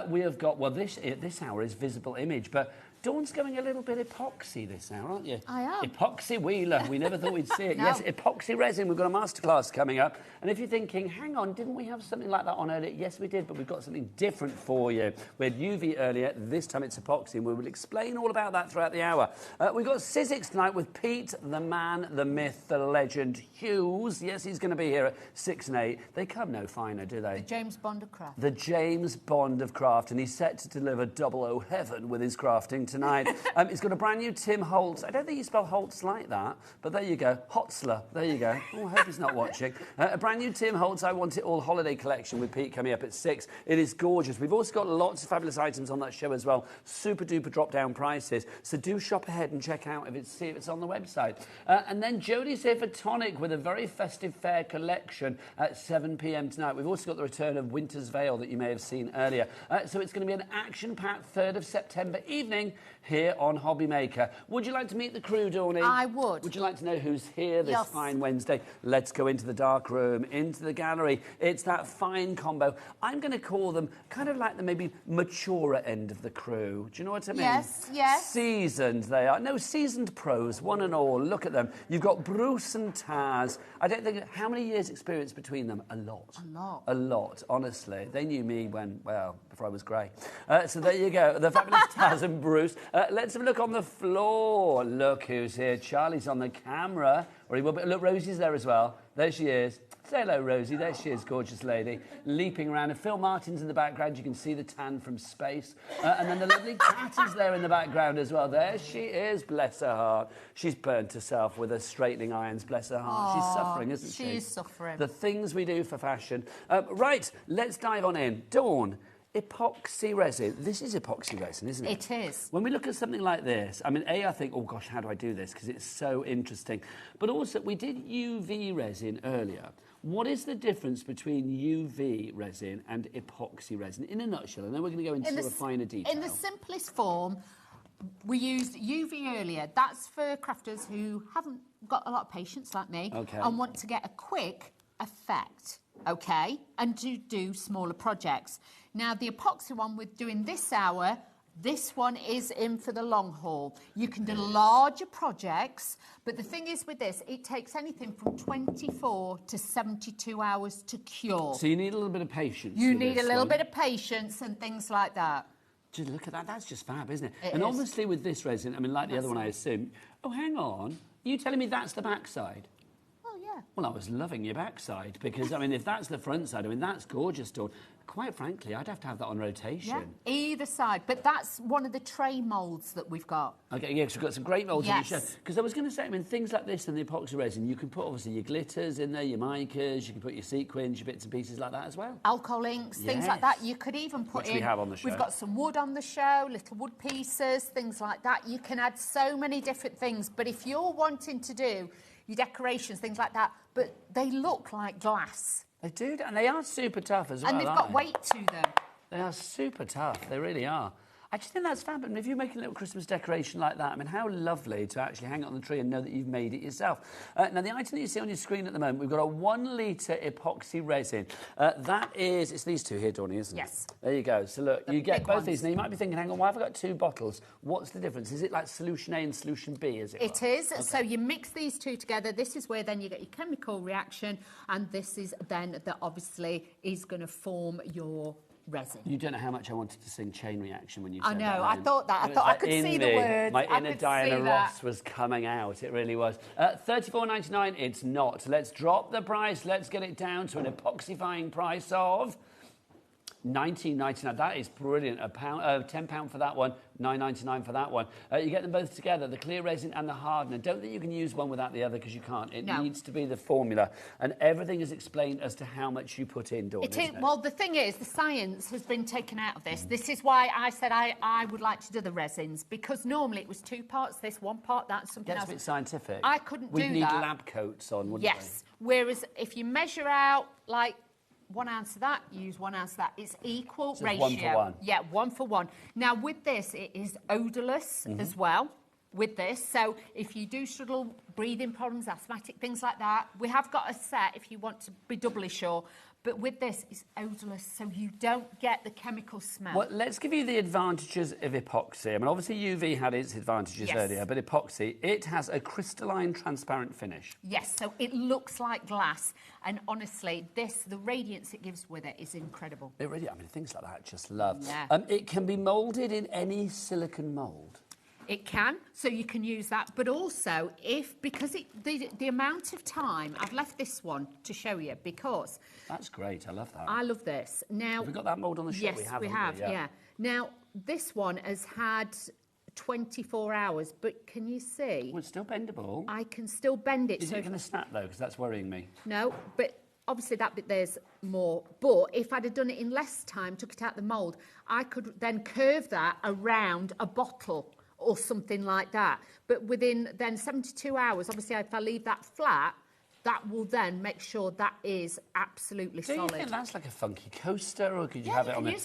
We have got, well, this hour is visible image, but Dawn's going a little bit epoxy this hour, aren't you? I am. Epoxy Wheeler. We never thought we'd see it. No. Yes, epoxy resin. We've got a masterclass coming up. And if you're thinking, hang on, didn't we have something like that on earlier? Yes, we did, but we've got something different for you. We had UV earlier. This time it's epoxy, and we will explain all about that throughout the hour. We've got Sidekick tonight with Pete, the man, the myth, the legend, Hughes. Yes, he's going to be here at 6 and 8. They come no finer, do they? The James Bond of craft. The James Bond of craft, and he's set to deliver 00 heaven with his crafting tonight. He's got a brand new Tim Holtz. I don't think you spell Holtz like that, but there you go. Hotzler. There you go. Oh, I hope he's not watching. A brand new Tim Holtz I Want It All holiday collection with Pete coming up at 6. It is gorgeous. We've also got lots of fabulous items on that show as well. Super duper drop down prices. So do shop ahead and check out see if it's on the website. And then Jodie's here for Tonic with a very festive fair collection at 7 p.m. tonight. We've also got the return of Winter's Veil that you may have seen earlier. So it's going to be an action-packed 3rd of September evening here on HobbyMaker. Would you like to meet the crew, Dawny? I would. Would you like to know who's here this Yes. fine Wednesday? Let's go into the dark room, into the gallery. It's that fine combo. I'm going to call them kind of like the maybe maturer end of the crew. Do you know what I mean? Yes, yes. Seasoned they are. No, seasoned pros, one and all. Look at them. You've got Bruce and Taz. I don't think... How many years' experience between them? A lot. A lot. A lot, honestly. They knew me when, well, before I was grey. So there you go. The fabulous Taz and Bruce. Let's have a look on the floor. Look who's here. Charlie's on the camera. Or he will be. Look, Rosie's there as well. There she is. Say hello, Rosie. There she is, gorgeous lady, leaping around. And Phil Martin's in the background. You can see the tan from space. And then the lovely cat is there in the background as well. There she is, bless her heart. She's burnt herself with her straightening irons, bless her heart. She's suffering, isn't she? She is suffering. The things we do for fashion. Right, let's dive on in. Dawn. Epoxy resin. This is epoxy resin, isn't it? It is. When we look at something like this, I mean, I think, oh gosh, how do I do this? Because it's so interesting. But also, we did UV resin earlier. What is the difference between UV resin and epoxy resin? In a nutshell, and then we're going to go into sort of finer detail. In the simplest form, we used UV earlier. That's for crafters who haven't got a lot of patience like me and want to get a quick effect, and to do smaller projects. Now, the epoxy one we're doing this hour, this one is in for the long haul. You can do larger projects, but the thing is with this, it takes anything from 24 to 72 hours to cure. So you need a little bit of patience. You need a little bit of patience and things like that. Just look at that. That's just fab, isn't it? It and is. obviously with this resin, I mean, like the other one, I assume. Oh, hang on. Are you telling me that's the backside? Oh, yeah. Well, I was loving your backside because, I mean, if that's the front side, I mean, that's gorgeous, Dawn. Quite frankly, I'd have to have that on rotation. Yeah, either side. But that's one of the tray moulds that we've got. Okay, yeah, because we've got some great moulds in the show. Yes. Because I was going to say, I mean, things like this and the epoxy resin, you can put, obviously, your glitters in there, your micas, you can put your sequins, your bits and pieces like that as well. Alcohol inks, things like that. You could even put Which we have on the show. We've got some wood on the show, little wood pieces, things like that. You can add so many different things. But if you're wanting to do your decorations, things like that, but they look like glass. They do, and they are super tough as well. And they've got weight to them. They are super tough. They really are. I just think that's fab. And if you're making a little Christmas decoration like that, I mean, how lovely to actually hang it on the tree and know that you've made it yourself. Now, the item that you see on your screen at the moment, we've got a 1 litre epoxy resin. That is, it's these two here, Dawnnie, isn't it? Yes. There you go. So look, you get both these. Now, you might be thinking, hang on, why have I got 2 bottles? What's the difference? Is it like solution A and solution B, is it? It is. Okay. So you mix these two together. This is where then you get your chemical reaction, and this is then that obviously is going to form your resin. You don't know how much I wanted to sing Chain Reaction when you I said know, that. I thought that. I thought I could see the words. My inner Diana Ross was coming out. It really was. $34.99, it's not. Let's drop the price. Let's get it down to an epoxifying price of $19.99. That is brilliant. £10 for that one, $9.99 for that one. You get them both together, the clear resin and the hardener. Don't think you can use one without the other, because you can't. It needs to be the formula. And everything is explained as to how much you put in, Dawn, isn't it? Well, the thing is, the science has been taken out of this. This is why I said I would like to do the resins, because normally it was 2 parts, this, 1 part, that, something else. Gets a bit scientific. I couldn't do that. We'd need lab coats on, wouldn't we? Yes. Whereas if you measure out, like, 1 ounce of that, use 1 ounce of that. It's equal so ratio. 1 for 1. Yeah, 1 for 1. Now, with this, it is odourless as well, with this. So if you do struggle, breathing problems, asthmatic, things like that, we have got a set if you want to be doubly sure. But with this, it's odourless, so you don't get the chemical smell. Well, let's give you the advantages of epoxy. I mean, obviously UV had its advantages earlier, but epoxy, it has a crystalline, transparent finish. Yes, so it looks like glass. And honestly, the radiance it gives with it is incredible. It really, I mean, things like that I just love. Yeah. It can be moulded in any silicone mould. It can, so you can use that. But also, because the amount of time, I've left this one to show you, because... That's great, I love that. I love this. Now... Have we got that mould on the shop? Yes, we have, yeah. Now, this one has had 24 hours, but can you see? Well, it's still bendable. I can still bend it. Is it going to snap, though? Because that's worrying me. No, but... Obviously, that bit there's more. But if I'd have done it in less time, took it out the mould, I could then curve that around a bottle or something like that. But within then 72 hours, obviously, if I leave that flat, that will then make sure that is absolutely solid. Do you think that's like a funky coaster, or could you have it on the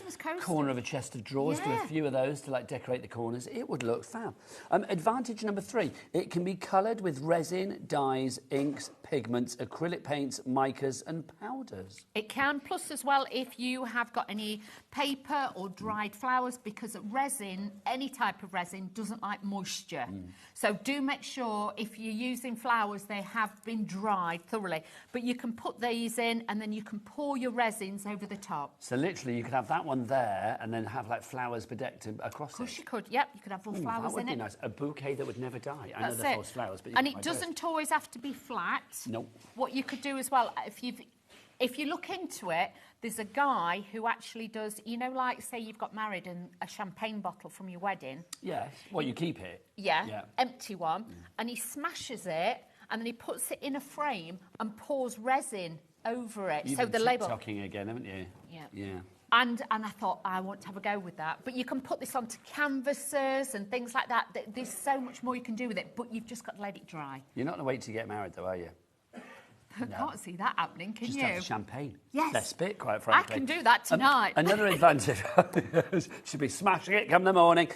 corner of a chest of drawers? Do a few of those to like decorate the corners. It would look fab. Advantage number 3, it can be coloured with resin, dyes, inks, pigments, acrylic paints, micas and powders. It can, plus as well if you have got any paper or dried flowers, because resin, any type of resin, doesn't like moisture. So do make sure if you're using flowers, they have been dried thoroughly. But you can put these in and then you can pour your resins over the top. So literally you could have that one there and then have like flowers bedecked across it. Of course you could, yep. You could have little flowers in it. That would be nice. A bouquet that would never die. I know they're false flowers, but and it doesn't always have to be flat. Nope. What you could do as well, if you look into it, there's a guy who actually does, you know, like say you've got married and a champagne bottle from your wedding. Yes. Well, you keep it. Yeah. Empty one. And he smashes it and then he puts it in a frame and pours resin over it. You've so been the label. TikToking again, haven't you? Yeah. Yeah. And I thought, I want to have a go with that. But you can put this onto canvases and things like that. There's so much more you can do with it, but you've just got to let it dry. You're not going to wait to get married, though, are you? I can't see that happening, can Just you? have the champagne. Yes. Less bit, quite frankly. I can do that tonight. Another advantage. Should be smashing it come the morning.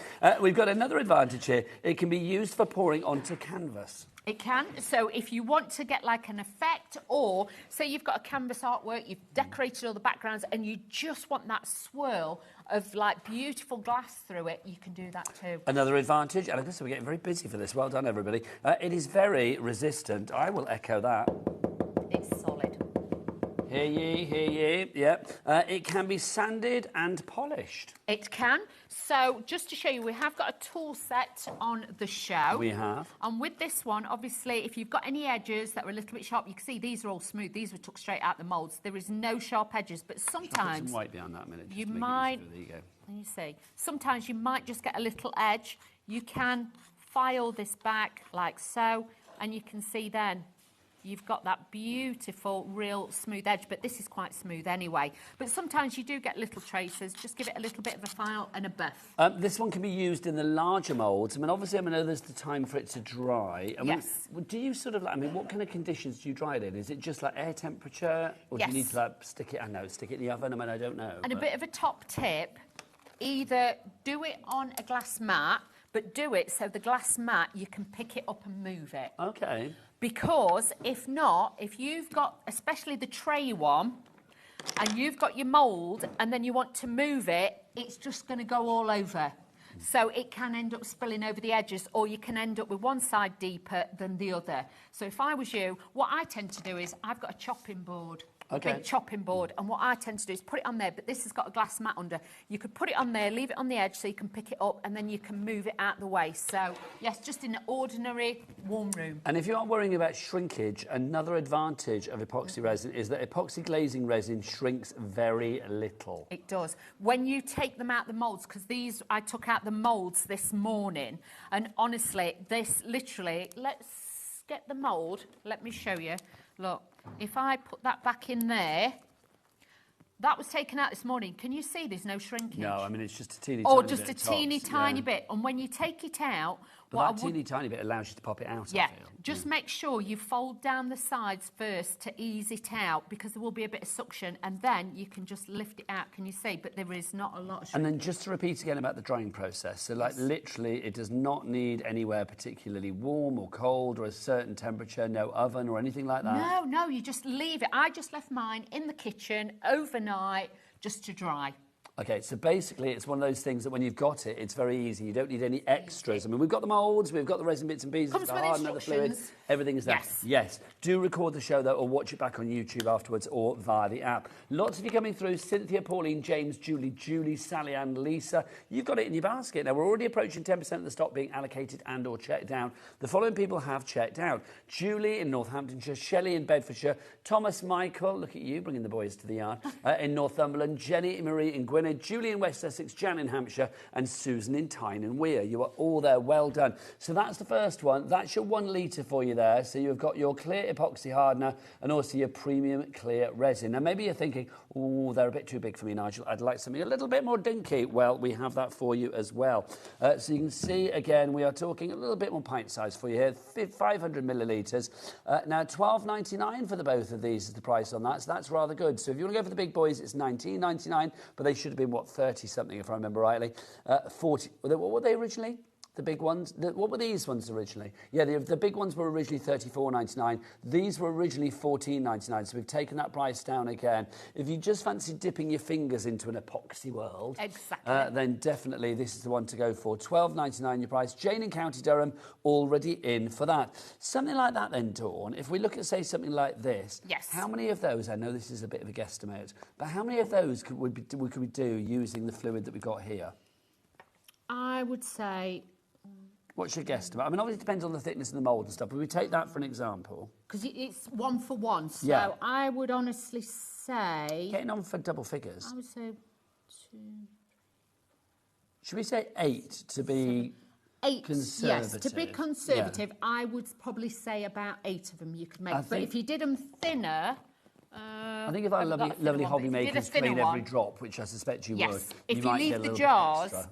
We've got another advantage here. It can be used for pouring onto canvas. It can. So if you want to get like an effect, or say you've got a canvas artwork, you've decorated all the backgrounds and you just want that swirl of like beautiful glass through it, you can do that too. Another advantage, and I guess we're getting very busy for this. Well done, everybody. It is very resistant. I will echo that. It's solid. Hear ye, hear ye. Yep. It can be sanded and polished. It can. So just to show you, we have got a tool set on the show. We have. And with this one, obviously, if you've got any edges that are a little bit sharp, you can see these are all smooth. These were took straight out the moulds. There is no sharp edges, but sometimes... I'll put some white behind that a minute. You might... There you go. You see. Sometimes you might just get a little edge. You can file this back like so, and you can see then you've got that beautiful, real smooth edge, but this is quite smooth anyway. But sometimes you do get little traces. Just give it a little bit of a file and a buff. This one can be used in the larger moulds. I mean, obviously, I know there's the time for it to dry. I mean, yes. Do you sort of like, I mean, what kind of conditions do you dry it in? Is it just like air temperature? Or yes. do you need to like stick it, stick it in the oven? I mean, I don't know. And a bit of a top tip. either do it on a glass mat, but do it so the glass mat, you can pick it up and move it. Okay. Because if not, if you've got, especially the tray one, and you've got your mould and then you want to move it, it's just going to go all over. So it can end up spilling over the edges, or you can end up with one side deeper than the other. So if I was you, what I tend to do is I've got a chopping board. Okay. Big chopping board, and what I tend to do is put it on there, but this has got a glass mat under. You could put it on there, leave it on the edge so you can pick it up, and then you can move it out the way. So, yes, just in an ordinary warm room. And if you aren't worrying about shrinkage, another advantage of epoxy resin is that epoxy glazing resin shrinks very little. It does. When you take them out the moulds, because these, I took out the moulds this morning, and honestly, this literally, let's get the mould, let me show you. Look, if I put that back in there, that was taken out this morning. Can you see there's no shrinkage? No, I mean, it's just a teeny or tiny just bit a teeny tops, tiny yeah. bit. And when you take it out, But that teeny tiny bit allows you to pop it out. yeah, I feel. just make sure you fold down the sides first to ease it out, because there will be a bit of suction, and then you can just lift it out. Can you see? But there is not a lot of And shrinkage. then just to repeat again about the drying process. So like literally it does not need anywhere particularly warm or cold or a certain temperature, no oven or anything like that. No, you just leave it. I just left mine in the kitchen overnight just to dry. Okay, so basically it's one of those things that when you've got it, it's very easy. You don't need any extras. I mean, we've got the moulds, we've got the resin bits and pieces, Comes the with hardener, the fluid, instructions. everything is there. Yes. Yes. Do record the show, though, or watch it back on YouTube afterwards or via the app. Lots of you coming through. Cynthia, Pauline, James, Julie, Sally and Lisa. You've got it in your basket. Now, we're already approaching 10% of the stock being allocated and or checked out. The following people have checked out. Julie in Northamptonshire, Shelley in Bedfordshire, Thomas Michael, look at you, bringing the boys to the yard, in Northumberland, Jenny Marie in Gwynedd, Julie in West Sussex, Jan in Hampshire, and Susan in Tyne and Weir. You are all there. Well done. So that's the first one. That's your 1 litre for you there. So you've got your clear epoxy hardener and also your premium clear resin. Now, maybe you're thinking, oh, they're a bit too big for me, Nigel. I'd like something a little bit more dinky. Well, we have that for you as well. So you can see, again, we are talking a little bit more pint size for you here, 500 millilitres. Now, $12.99 for the both of these is the price on that. So that's rather good. So if you want to go for the big boys, it's $19.99, but they should have been, what, 30-something, if I remember rightly. 40. What were they originally? The big ones? What were these ones originally? Yeah, the big ones were originally $34.99. These were originally $14.99, so we've taken that price down again. If you just fancy dipping your fingers into an epoxy world, then definitely this is the one to go for. $12.99 your price. Jane in County Durham, already in for that. Something like that then, Dawn, if we look at, say, something like this, how many of those, I know this is a bit of a guesstimate, but how many of those could we do using the fluid that we've got here? I would say... What's your guesstimate? I mean, obviously it depends on the thickness of the mould and stuff, but we take that for an example. Because it's 1 for 1, so Yeah. I would honestly say... Getting on for double figures. I would say 2... Should we say 8 to be 8, conservative? yes. To be conservative, I would probably say about 8 of them you could make. But if you did them thinner... I think if our lovely hobby makers clean every drop, which I suspect you would, if you might leave get a the little jars, bit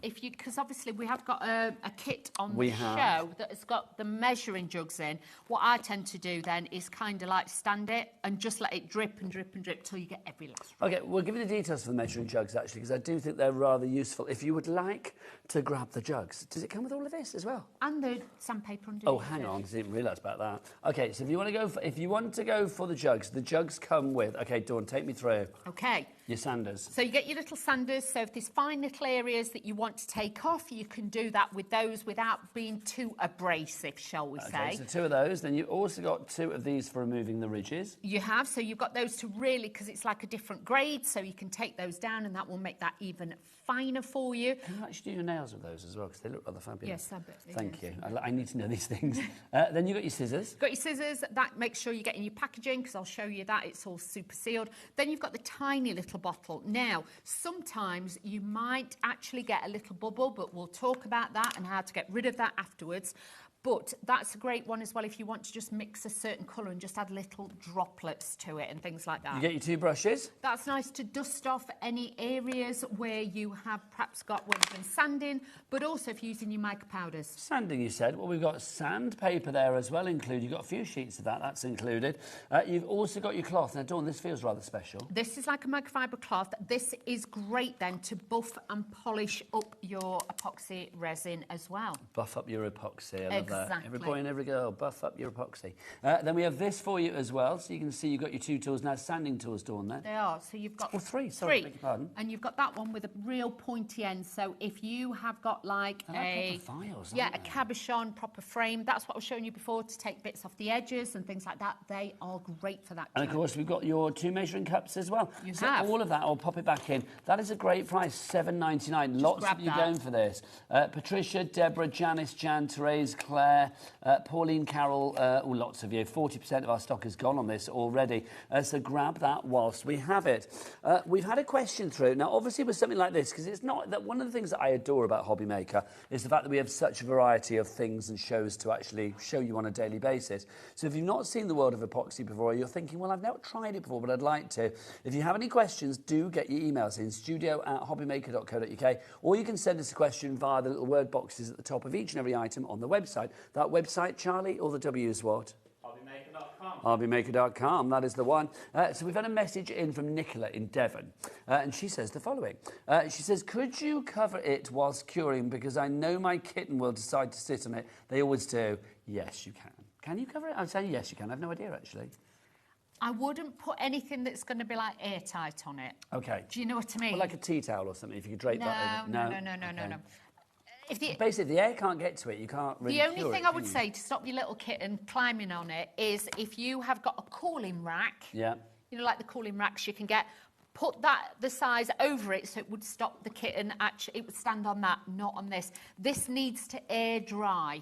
extra. because obviously we have got a kit on We the have. show that has got the measuring jugs in. What I tend to do then is kind of like stand it and just let it drip and drip and drip till you get every last drop. Okay, we'll give you the details for the measuring jugs, actually, because I do think they're rather useful. If you would like to grab the jugs, does it come with all of this as well? And the sandpaper underneath. Oh, hang on, I didn't realise about that. Okay, so if you want to go for the jugs come with. Okay, Dawn, take me through. Okay. Your sanders. So you get your little sanders. So if there's fine little areas that you want to take off, you can do that with those without being too abrasive, shall we Okay, say. so 2 of those. Then you've also got 2 of these for removing the ridges. You have, so you've got those to really, because it's like a different grade, so you can take those down and that will make that even finer for you. Can you actually do your nails with those as well, because they look rather fabulous? Yes, I bet. Thank you. I need to know these things. Then you've got your scissors. Got your scissors, that makes sure you get in your packaging, because I'll show you that, it's all super sealed. Then you've got the tiny little bottle. Now, sometimes you might actually get a little bubble, but we'll talk about that and how to get rid of that afterwards. But that's a great one as well if you want to just mix a certain colour and just add little droplets to it and things like that. You get your 2 brushes. That's nice to dust off any areas where you have perhaps got where you've been sanding, but also if you're using your mica powders. Sanding, you said. Well, we've got sandpaper there as well included. You've got a few sheets of that, that's included. You've also got your cloth. Now, Dawn, this feels rather special. This is like a microfiber cloth. This is great then to buff and polish up your epoxy resin as well. Buff up your epoxy. I love that. Exactly. Every boy and every girl, buff up your epoxy. Then we have this for you as well. So you can see you've got your 2 tools now, sanding tools, Dawn, there. They are. So you've got 3. Sorry, beg your pardon. And you've got that one with a real pointy end. So if you have got like proper files, a cabochon, proper frame, that's what I was showing you before to take bits off the edges and things like that. They are great for that. And of course, we've got your 2 measuring cups as well. You so have. all of that, I'll pop it back in. That is a great price, $7.99. Lots of you going for this. Patricia, Deborah, Janice, Jan, Therese, Claire, Pauline, Carol, lots of you. 40% of our stock has gone on this already. So grab that whilst we have it. We've had a question through. Now, obviously, with something like this, because it's not that one of the things that I adore about HobbyMaker is the fact that we have such a variety of things and shows to actually show you on a daily basis. So if you've not seen the world of epoxy before, you're thinking, well, I've never tried it before, but I'd like to. If you have any questions, do get your emails in, studio@hobbymaker.co.uk, or you can send us a question via the little word boxes at the top of each and every item on the website. That website, Charlie, or the W is what? HobbyMaker.com, that is the one. So we've had a message in from Nicola in Devon, and she says the following. She says, could you cover it whilst curing, because I know my kitten will decide to sit on it. They always do. Yes, you can. Can you cover it? I'm saying yes, you can. I have no idea, actually. I wouldn't put anything that's going to be like airtight on it. Okay. Do you know what I mean? Well, like a tea towel or something, if you could drape that over. No. Basically, the air can't get to it. You can't really The only cure thing it, I would can say to stop your little kitten climbing on it is if you have got a cooling rack, Yeah. you know, like the cooling racks you can get, put the size over it so it would stop the kitten. Actually, it would stand on that, not on this. This needs to air dry.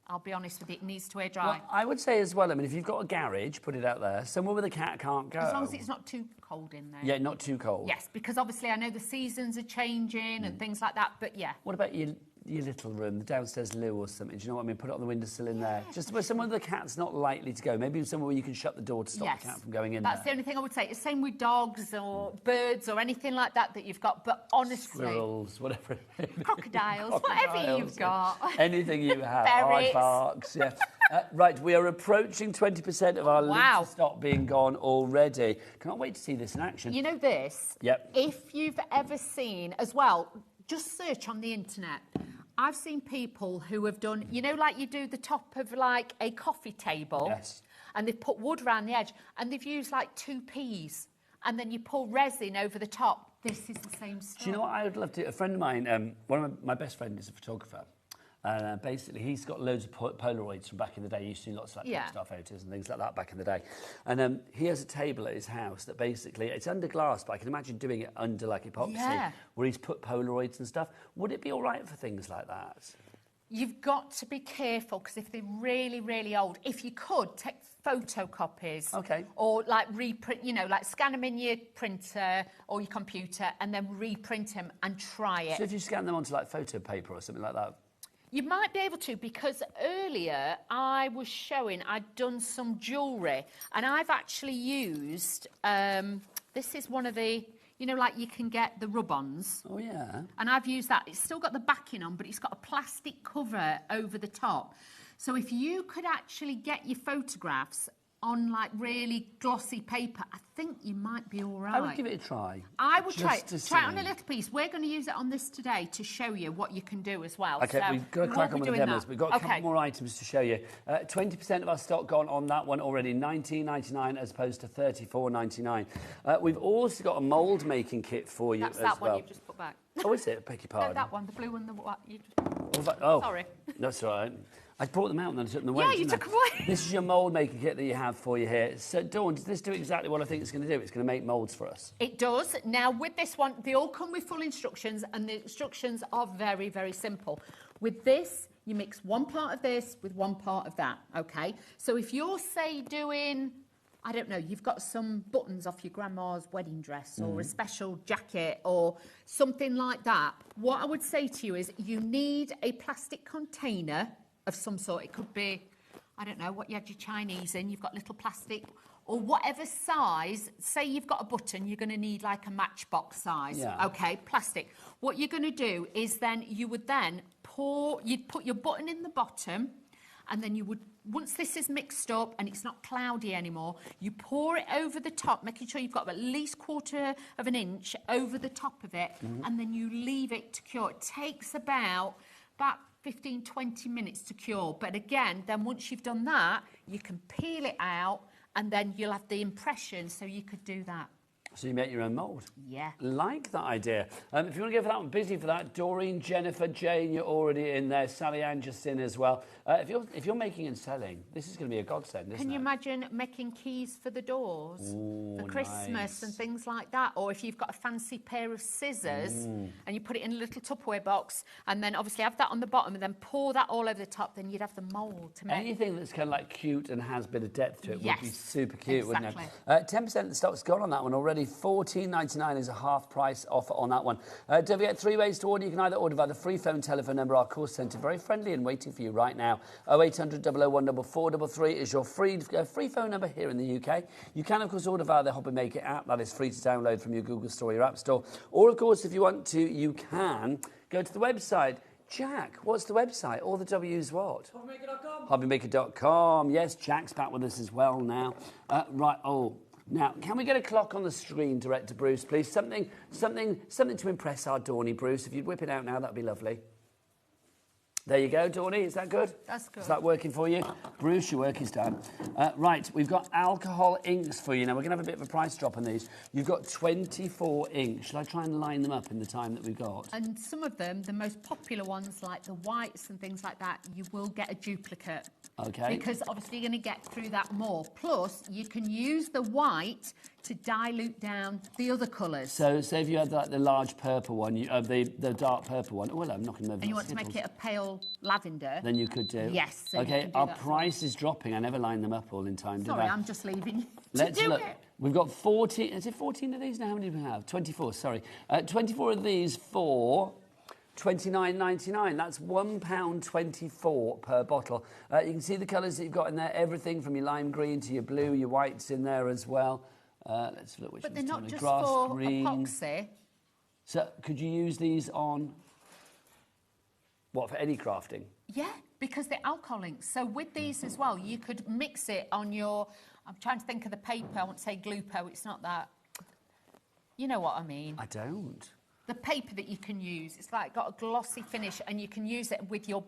I'll be honest with you, it needs to air dry. Well, I would say as well, I mean, if you've got a garage, put it out there. Somewhere where the cat can't go. As long as it's not too cold in there. Yeah, not too cold. Yes, because obviously I know the seasons are changing and things like that, but yeah. What about your little room, the downstairs loo or something? Do you know what I mean? Put it on the windowsill in there. Just where somewhere the cat's not likely to go. Maybe somewhere where you can shut the door to stop the cat from going in. That's the only thing I would say. It's the same with dogs or birds or anything like that that you've got. But honestly, Squirrels, whatever. crocodiles, whatever you've got. Anything you have. Ferrets. Aardvarks, yeah. Right, we are approaching 20% of our limited stock being gone already. Can't wait to see this in action. You know this? Yep. If you've ever seen, as well, just search on the internet. I've seen people who have done, you know, like you do the top of like a coffee table. Yes. And they've put wood around the edge and they've used like 2 peas and then you pour resin over the top. This is the same stuff. Do you know what I would love to? A friend of mine, one of my best friend is a photographer. And basically, he's got loads of Polaroids from back in the day. He used to do lots of like star photos and things like that back in the day. And he has a table at his house that basically, it's under glass, but I can imagine doing it under like epoxy, where he's put Polaroids and stuff. Would it be all right for things like that? You've got to be careful because if they're really, really old, if you could, take photocopies. Okay. Or like reprint, you know, like scan them in your printer or your computer and then reprint them and try it. So if you scan them onto like photo paper or something like that? You might be able to, because earlier I was showing I'd done some jewellery and I've actually used, this is one of the, you know, like you can get the Rub-Ons. Oh, yeah. And I've used that. It's still got the backing on, but it's got a plastic cover over the top. So if you could actually get your photographs on like really glossy paper, I think you might be all right. I would give it a try. I would try it. Just to Try it see. on a little piece. We're going to use it on this today to show you what you can do as well. Okay, so we've got to crack on with the demos. We've got a couple Okay. more items to show you. 20% of our stock gone on that one already, $19.99 as opposed to $34.99. We've also got a mould making kit for you That's as that well. one you've just put back. Oh, is it? Beg your pardon. No, that one, the blue one, the what you just... Oh, Sorry. That's all right. I brought them out and then I took them away. Yeah, you didn't I? took them away. This is your mould making kit that you have for you here. So, Dawn, does this do exactly what I think it's going to do? It's going to make moulds for us. It does. Now, with this one, they all come with full instructions, and the instructions are very, very simple. With this, you mix one part of this with one part of that, okay? So if you're, say, doing, I don't know, you've got some buttons off your grandma's wedding dress or a special jacket or something like that, what I would say to you is you need a plastic container of some sort. It could be, I don't know, what you had your Chinese in. You've got little plastic or whatever size. Say you've got a button, you're going to need like a matchbox size. Yeah. Okay, plastic. What you're going to do is then you would then you'd put your button in the bottom, and then you would, once this is mixed up and it's not cloudy anymore, you pour it over the top, making sure you've got at least 1/4 of an inch over the top of it, and then you leave it to cure. It takes about 15, 20 minutes to cure. But again, then once you've done that, you can peel it out, and then you'll have the impression, so you could do that. So you make your own mould? Yeah. Like that idea. If you want to go for that one, busy for that. Doreen, Jennifer, Jane, you're already in there. Sally Ann just in as well. If you're making and selling, this is going to be a godsend, isn't it? Can you imagine making keys for the doors for Christmas nice. and things like that? Or if you've got a fancy pair of scissors and you put it in a little Tupperware box, and then obviously have that on the bottom and then pour that all over the top, then you'd have the mould to make. Anything that's kind of like cute and has a bit of depth to it would be super cute, exactly. wouldn't it? 10% of the stock's gone on that one already. $14.99 is a half price offer on that one. Don't forget, 3 ways to order. You can either order via the free phone telephone number, our call centre, very friendly and waiting for you right now. 0800 001 4433 is your free phone number here in the UK. You can, of course, order via the HobbyMaker app. That is free to download from your Google Store or your App Store. Or, of course, if you want to, you can go to the website. Jack, what's the website? All the W's what? HobbyMaker.com. HobbyMaker.com. Yes, Jack's back with us as well now. Right, now, can we get a clock on the screen, Director Bruce, please? Something to impress our Dawny, Bruce. If you'd whip it out now, that'd be lovely. There you go, Dawny. Is that good? That's good. Is that working for you? Bruce, your work is done. Right, we've got alcohol inks for you. Now, we're going to have a bit of a price drop on these. You've got 24 inks. Shall I try and line them up in the time that we've got? And some of them, the most popular ones, like the whites and things like that, you will get a duplicate. Okay. Because obviously you're going to get through that more. Plus, you can use the white to dilute down the other colours. So, say if you had like the large purple one, the dark purple one. Oh, well, I'm knocking them over. And you want to make it a pale lavender. Then you could do. Yes. So okay, you can do our that price is dropping. I never line them up all in time, Sorry, did I? I'm just leaving you Let's to do look. it. We've got 14. Is it 14 of these now? How many do we have? 24. Sorry, 24 of these for £29.99. That's £1.24 per bottle. You can see the colours that you've got in there. Everything from your lime green to your blue, your whites in there as well. Let's look which But they're one's not telling me. just Grass for green. epoxy. So could you use these on what, for any crafting? Yeah, because they're alcohol inks. So with these as well, you could mix it on your... I'm trying to think of the paper. I want to say Glupo. It's not that. You know what I mean. I don't. The paper that you can use, it's like got a glossy finish, and you can use it with your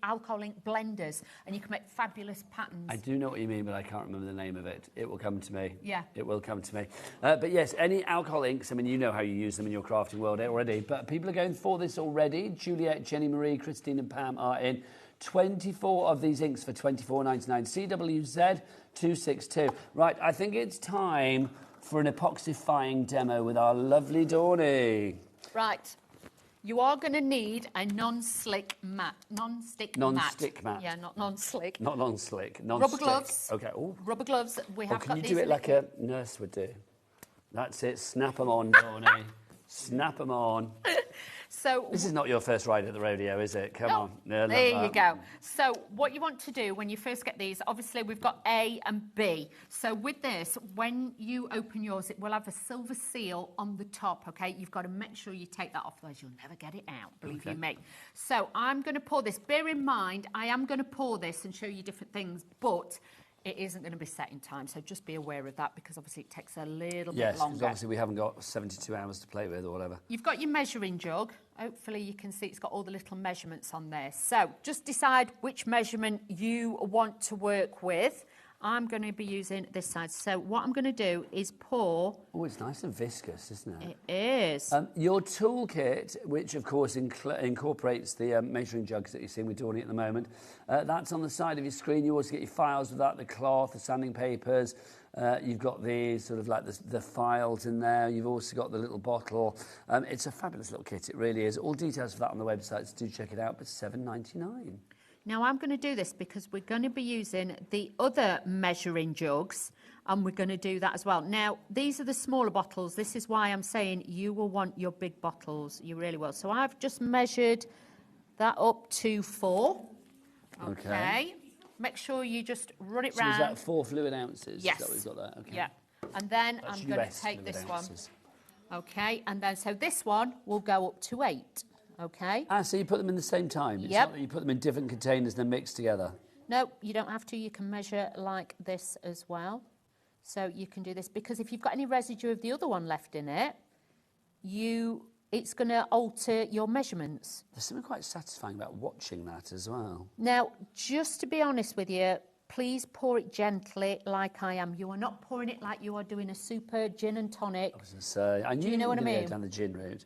alcohol ink blenders, and you can make fabulous patterns. I do know what you mean, but I can't remember the name of it. It will come to me. Yeah. It will come to me. But yes, any alcohol inks, I mean, you know how you use them in your crafting world already, but people are going for this already. Juliet, Jenny Marie, Christine and Pam are in. 24 of these inks for £24.99. CWZ 262. Right, I think it's time for an epoxifying demo with our lovely Dawny. Right. You are going to need a non-stick mat. Non-stick mat. Yeah, not non-slick. Not non-slick. Rubber gloves. Okay. Ooh. Rubber gloves. We have can got you these do it like a nurse would do? That's it. Snap them on, Dawny. Snap them on. So this is not your first ride at the rodeo, is it? Come on. Yeah, there you go. So what you want to do when you first get these, obviously we've got A and B. So with this, when you open yours, it will have a silver seal on the top, okay? You've got to make sure you take that off, otherwise you'll never get it out, believe you me. So I'm going to pour this. Bear in mind, I am going to pour this and show you different things, but it isn't going to be set in time, so just be aware of that, because obviously it takes a little bit longer. Yes, because obviously we haven't got 72 hours to play with or whatever. You've got your measuring jug. Hopefully you can see it's got all the little measurements on there. So just decide which measurement you want to work with. I'm going to be using this side. So what I'm going to do is pour... Oh, it's nice and viscous, isn't it? It is. Your toolkit, which of course incorporates the measuring jugs that you're seeing with Dawny at the moment, that's on the side of your screen. You also get your files with that, the cloth, the sanding papers. You've got the sort of like the files in there. You've also got the little bottle. It's a fabulous little kit, it really is. All details for that on the website, so do check it out, but $7.99. Now, I'm going to do this because we're going to be using the other measuring jugs, and we're going to do that as well. Now, these are the smaller bottles. This is why I'm saying you will want your big bottles. You really will. So I've just measured that up to 4. Okay. Make sure you just run it So round. is that 4 fluid ounces? Yes. Is that we've got that? Okay. Yeah. And then That's I'm going US to take fluid this ounces. one. Okay. And then, so this one will go up to 8. Okay. Ah, so you put them in the same time? It's Yep. not that you put them in different containers and then mix together? No, you don't have to. You can measure like this as well. So you can do this, because if you've got any residue of the other one left in it, it's going to alter your measurements. There's something quite satisfying about watching that as well. Now, just to be honest with you, please pour it gently like I am. You are not pouring it like you are doing a super gin and tonic. I was going to say, I knew you know what I were gonna mean? go down the gin route.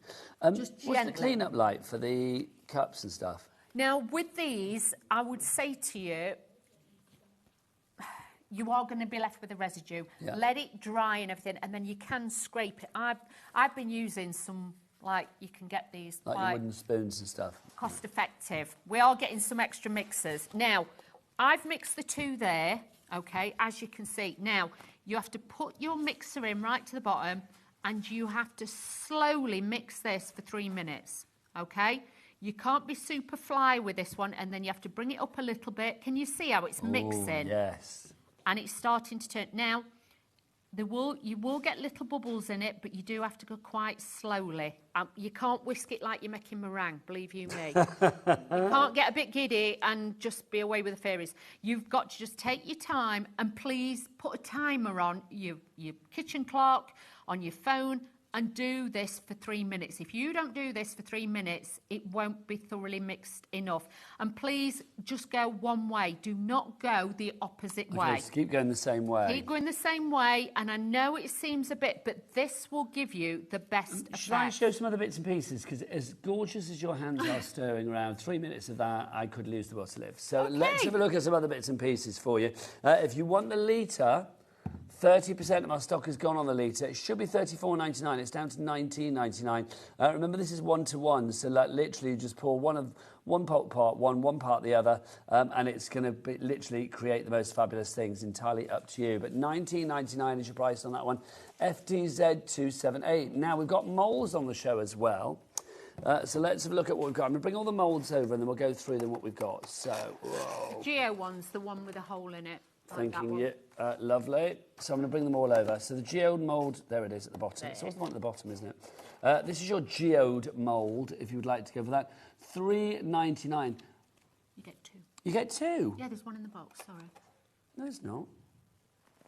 Just what's the gently. clean-up like for the cups and stuff? Now, with these, I would say to you, you are going to be left with a residue. Yeah. Let it dry and everything, and then you can scrape it. I've been using some, like, you can get these Like your wooden spoons and stuff? cost effective. We are getting some extra mixers. Now, I've mixed the two there, okay, as you can see. Now, you have to put your mixer in right to the bottom, and you have to slowly mix this for 3 minutes, okay? You can't be super fly with this one, and then you have to bring it up a little bit. Can you see how it's mixing? Yes. And it's starting to turn. Now, you will get little bubbles in it, but you do have to go quite slowly. You can't whisk it like you're making meringue, believe you me. You can't get a bit giddy and just be away with the fairies. You've got to just take your time, and please put a timer on your kitchen clock, on your phone, and do this for 3 minutes. If you don't do this for 3 minutes, it won't be thoroughly mixed enough. And please just go one way. Do not go the opposite way. Okay, so keep going the same way. Keep going the same way, and I know it seems a bit, but this will give you the best effect. Should I show some other bits and pieces? Because as gorgeous as your hands are stirring around, 3 minutes of that, I could lose the will to live. So let's have a look at some other bits and pieces for you. If you want the litre, 30% of our stock has gone on the litre. It should be $34.99. It's down to $19.99. Remember, this is 1-to-1, so like literally you just pour one part one part the other, and it's going to literally create the most fabulous things. Entirely up to you. But $19.99 is your price on that one. FTZ278. Now we've got moulds on the show as well. So let's have a look at what we've got. I'm going to bring all the moulds over, and then we'll go through them what we've got. So, whoa. The Geo one's the one with a hole in it. Thanking you. Lovely. So I'm going to bring them all over. So the geode mould, there it is at the bottom. It's always the one at the bottom, isn't it? This is your geode mould, if you would like to go for that. $3.99. You get 2. You get 2? Yeah, there's one in the box, sorry. No, there's not.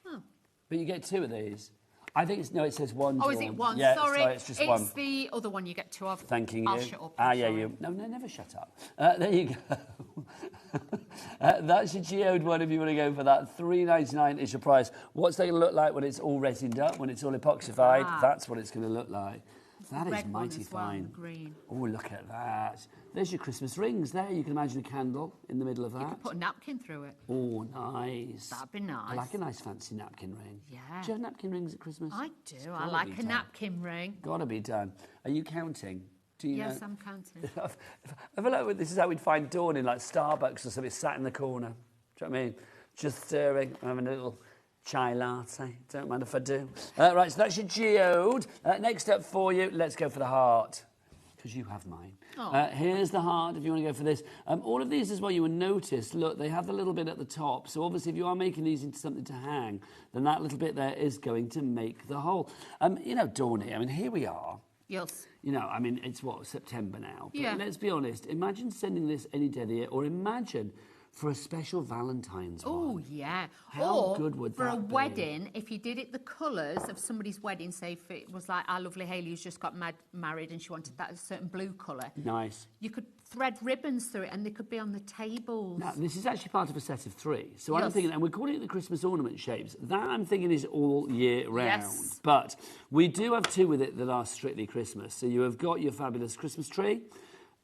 Oh. But you get 2 of these. I think it's, no, it says 1. Oh, is it 1? Yeah, sorry. it's just 1. It's the other one you get 2 of. Thanking you. I'll shut up. Yeah, you. No, never shut up. There you go. That's your geode one if you want to go for that. $3.99 is your price. What's that going to look like when it's all resined up, when it's all epoxified? That's what it's going to look like. That is mighty fine. Green. Oh, look at that. There's your Christmas rings there. You can imagine a candle in the middle of that. You could put a napkin through it. Oh, nice. That'd be nice. I like a nice fancy napkin ring. Yeah. Do you have napkin rings at Christmas? I do. I like a napkin ring. Gotta be done. Are you counting? Do you Yes, know? I'm counting. I feel like this is how we'd find Dawn in like Starbucks or something, sat in the corner. Do you know what I mean? Just stirring, having a little chai latte. Don't mind if I do. Right, so that's your geode. Next up for you, let's go for the heart, because you have mine. Here's the heart, if you want to go for this. All of these as well, you will notice, look, they have the little bit at the top. So obviously, if you are making these into something to hang, then that little bit there is going to make the hole. You know, Dawny, I mean, here we are. Yes. You know, I mean, it's what, September now? But yeah. Let's be honest. Imagine sending this any day of the year, or imagine for a special Valentine's one. Oh, yeah. How good would for that a be? wedding, if you did it the colours of somebody's wedding, say if it was like our lovely Hayley who's just got married and she wanted that certain blue colour. Nice. You could thread ribbons through it and they could be on the tables. Now, this is actually part of a set of 3. So I'm Yes. thinking, and we're calling it the Christmas ornament shapes. That I'm thinking is all year round. Yes. But we do have 2 with it that are strictly Christmas. So you have got your fabulous Christmas tree,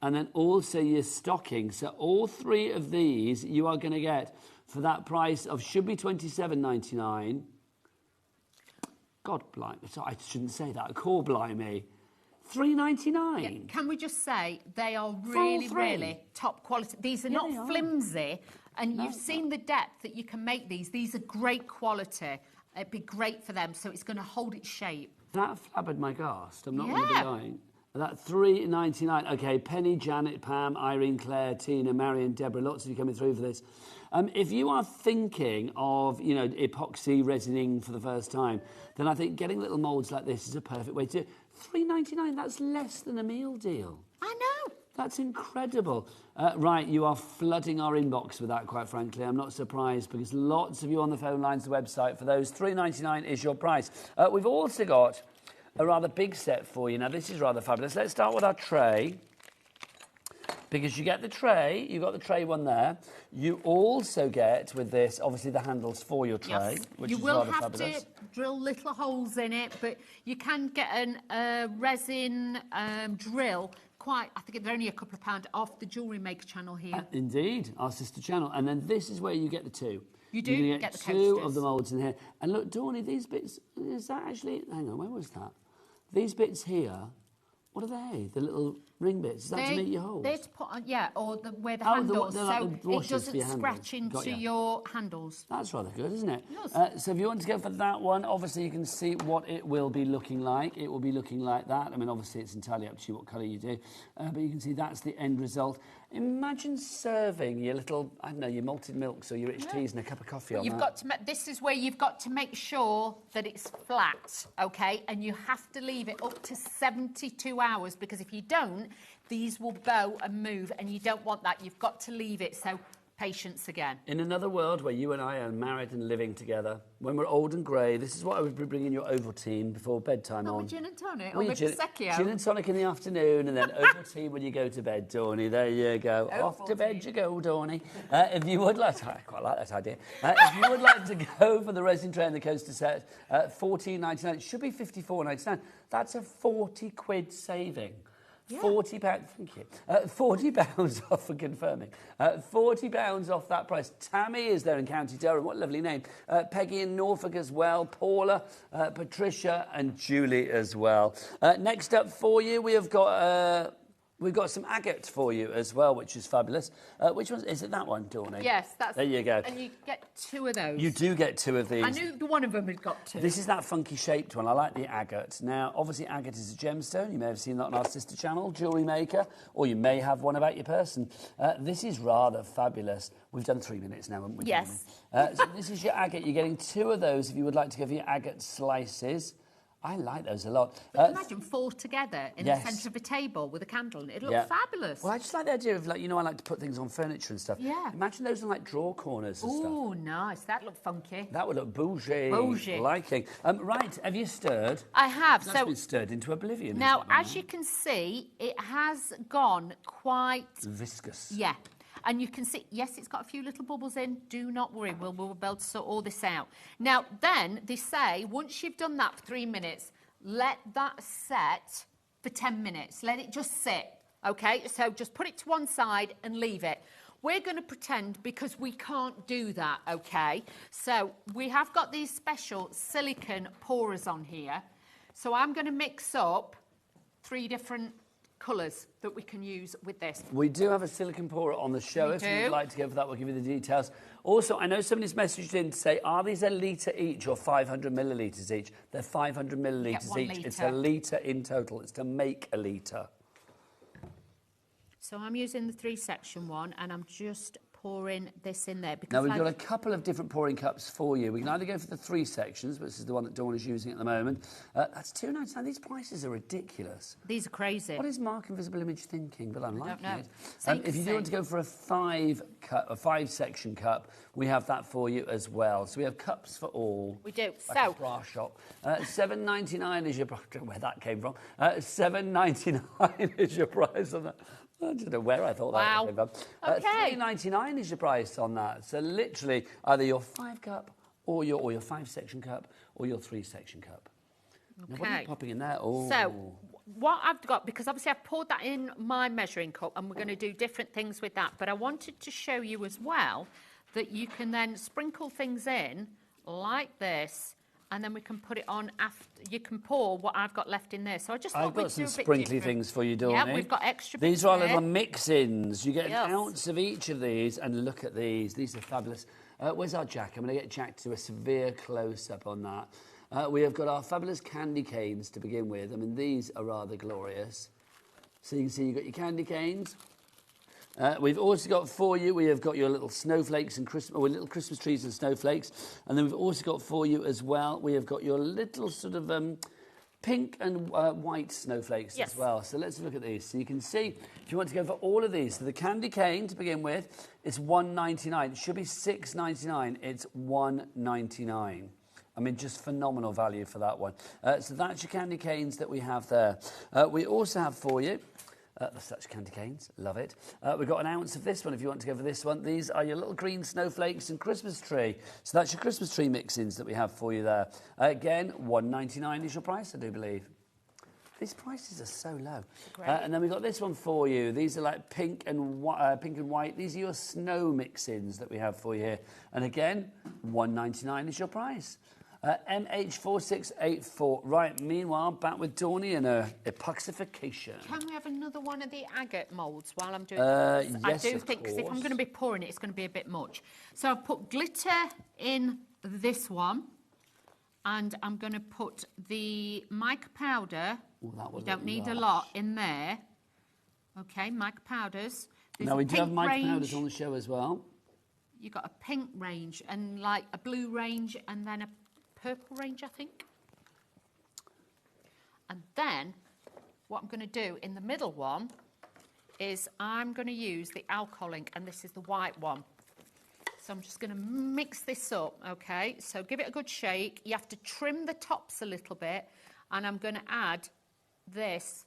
and then also your stocking. So all 3 of these you are going to get for that price of, should be $27.99. God blimey, sorry, I shouldn't say that. Call blimey. $3.99. Yeah, can we just say they are For all really, 3? really top quality. These are Yeah, not they are. flimsy, and you've seen the depth that you can make these. These are great quality. It'd be great for them, so it's going to hold its shape. That flabbered my ghast. I'm not going to be Yeah. lying. That $3.99. Okay, Penny, Janet, Pam, Irene, Claire, Tina, Marion, Deborah, lots of you coming through for this. If you are thinking of, you know, epoxy resining for the first time, then I think getting little moulds like this is a perfect way to do it. $3.99, that's less than a meal deal. I know. That's incredible. Right, you are flooding our inbox with that, quite frankly. I'm not surprised because lots of you on the phone lines, the website, for those, $3.99 is your price. We've also got a rather big set for you. Now, this is rather fabulous. Let's start with our tray. Because you get the tray, you've got the tray one there. You also get, with this, obviously the handles for your tray, which you is will rather have fabulous. to drill little holes in it, but you can get a resin drill. I think they're only a couple of pounds off the Jewellery Maker channel here. Indeed, our sister channel. And then this is where you get the two. You do You get the two coasters. of the moulds in here. And look, Dawny, these bits, is that actually, hang on, where was that? These bits here, what are they? The little ring bits, is that to meet your holes? They're to put on, yeah, or where the Oh, handles, they're like so the washers it for doesn't your handles. scratch into Got ya. your handles. That's rather good, isn't it? Yes. So if you want to go for that one, obviously you can see what it will be looking like. It will be looking like that. I mean, obviously it's entirely up to you what colour you do, but you can see that's the end result. Imagine serving your little, I don't know, your malted milks or your rich teas and a cup of coffee on You've that. got to. This is where you've got to make sure that it's flat, okay? And you have to leave it up to 72 hours because if you don't, these will bow and move, and you don't want that. You've got to leave it. So patience again. In another world where you and I are married and living together, when we're old and grey, this is what I would be bringing your Ovaltine before bedtime on. With gin and tonic Well, or with Prosecco. Gin and tonic in the afternoon and then Ovaltine when you go to bed, Dawny. There you go. Off to bed you go, Dawny. If you would like to, I quite like that idea. If you would like to go for the resin tray and the coaster set, $14.99. It should be $54.99. That's a 40 quid saving. Yeah. £40, thank you. £40 off for confirming. £40 off that price. Tammy is there in County Durham. What a lovely name. Peggy in Norfolk as well. Paula, Patricia and Julie as well. Next up for you, we have got... we've got some agate for you as well, which is fabulous. Which one is it? That one, Dawny? Yes, that's. There you go. And you get two of those. You do get two of these. I knew one of them had got two. This is that funky shaped one. I like the agate. Now, obviously, agate is a gemstone. You may have seen that on our sister channel, Jewellery Maker, or you may have one about your person. This is rather fabulous. We've done 3 minutes now, haven't we? Yes. So this is your agate. You're getting two of those if you would like to go for your agate slices. I like those a lot. Imagine 4 together in yes. the centre of a table with a candle and it'd look Yeah. fabulous. Well, I just like the idea of, like, you know, I like to put things on furniture and stuff. Yeah. Imagine those in, like, drawer corners and stuff. Oh, nice. That looked funky. That would look bougie. Bougie. Liking. Right, have you stirred? I have. That's So been stirred into oblivion. now, hasn't it, as you can see, it has gone quite... viscous. Yeah. And you can see, yes, it's got a few little bubbles in. Do not worry. We'll be able to sort all this out. Now, then, they say, once you've done that for 3 minutes, let that set for 10 minutes. Let it just sit, okay? So just put it to one side and leave it. We're going to pretend because we can't do that, okay? So we have got these special silicone pourers on here. So I'm going to mix up 3 different colours that we can use with this. We do have a silicone pourer on the show. We If do. you'd like to go for that, we'll give you the details. Also, I know somebody's messaged in to say, are these a litre each or 500 millilitres each? They're 500 millilitres 1 each. litre. It's a litre in total. It's to make a litre. So I'm using the 3-section one and I'm just pouring this in there. Because Now, we've got a couple of different pouring cups for you. We can either go for the 3 sections, which is the one that Dawn is using at the moment. That's £2.99. These prices are ridiculous. These are crazy. What is Mark Invisible Image thinking? But I'm liking know. it. Same If you do thing. want to go for a 5-section cup, we have that for you as well. So we have cups for all. We do. Like a bra shop. $7.99 is your price. I don't know where that came from. $7.99 is your price on that. I don't know where I thought that came from. Okay. $3.99 is your price on that. So literally either your 5-cup or your 5-section cup or your 3-section cup. Now, what are you popping in there? Oh. So what I've got, because obviously I've poured that in my measuring cup and we're going to do different things with that, but I wanted to show you as well that you can then sprinkle things in like this and then we can put it on after. You can pour what I've got left in there. So I just thought I've got we'd some do a bit sprinkly different. things for you, Dawn. Yeah, we've got extra These bits are our here. little mix-ins. You get Yes. an ounce of each of these, and look at these. These are fabulous. Where's our Jack? I'm going to get Jack to do a severe close-up on that. We have got our fabulous candy canes to begin with. I mean, these are rather glorious. So you can see you've got your candy canes. We've also got for you, we have got your little snowflakes and little Christmas trees and snowflakes. And then we've also got for you as well, we have got your little sort of pink and white snowflakes as well. So let's look at these. So you can see, if you want to go for all of these, so the candy cane to begin with, it's $1.99. It should be $6.99. It's $1.99. I mean, just phenomenal value for that one. So that's your candy canes that we have there. We also have for you, such candy canes, love it. We've got an ounce of this one if you want to go for this one. These are your little green snowflakes and Christmas tree. So that's your Christmas tree mix-ins that we have for you there. Again, $1.99 is your price, I do believe. These prices are so low. And then we've got this one for you. These are like pink and white. These are your snow mix-ins that we have for you here. And again, $1.99 is your price. MH4684. Right, meanwhile, back with Dawny and her epoxification. Can we have another one of the agate moulds while I'm doing this? Yes, I do think, because if I'm going to be pouring it, it's going to be a bit much. So I've put glitter in this one, and I'm going to put the mica powder. Ooh, you don't need a lot in there. Okay, mica powders. Now, we do have mica powders on the show as well. You've got a pink range, and like a blue range, and then a purple range, I think. And then what I'm going to do in the middle one is I'm going to use the alcohol ink, and this is the white one. So I'm just going to mix this up, okay? So give it a good shake. You have to trim the tops a little bit, and I'm going to add this.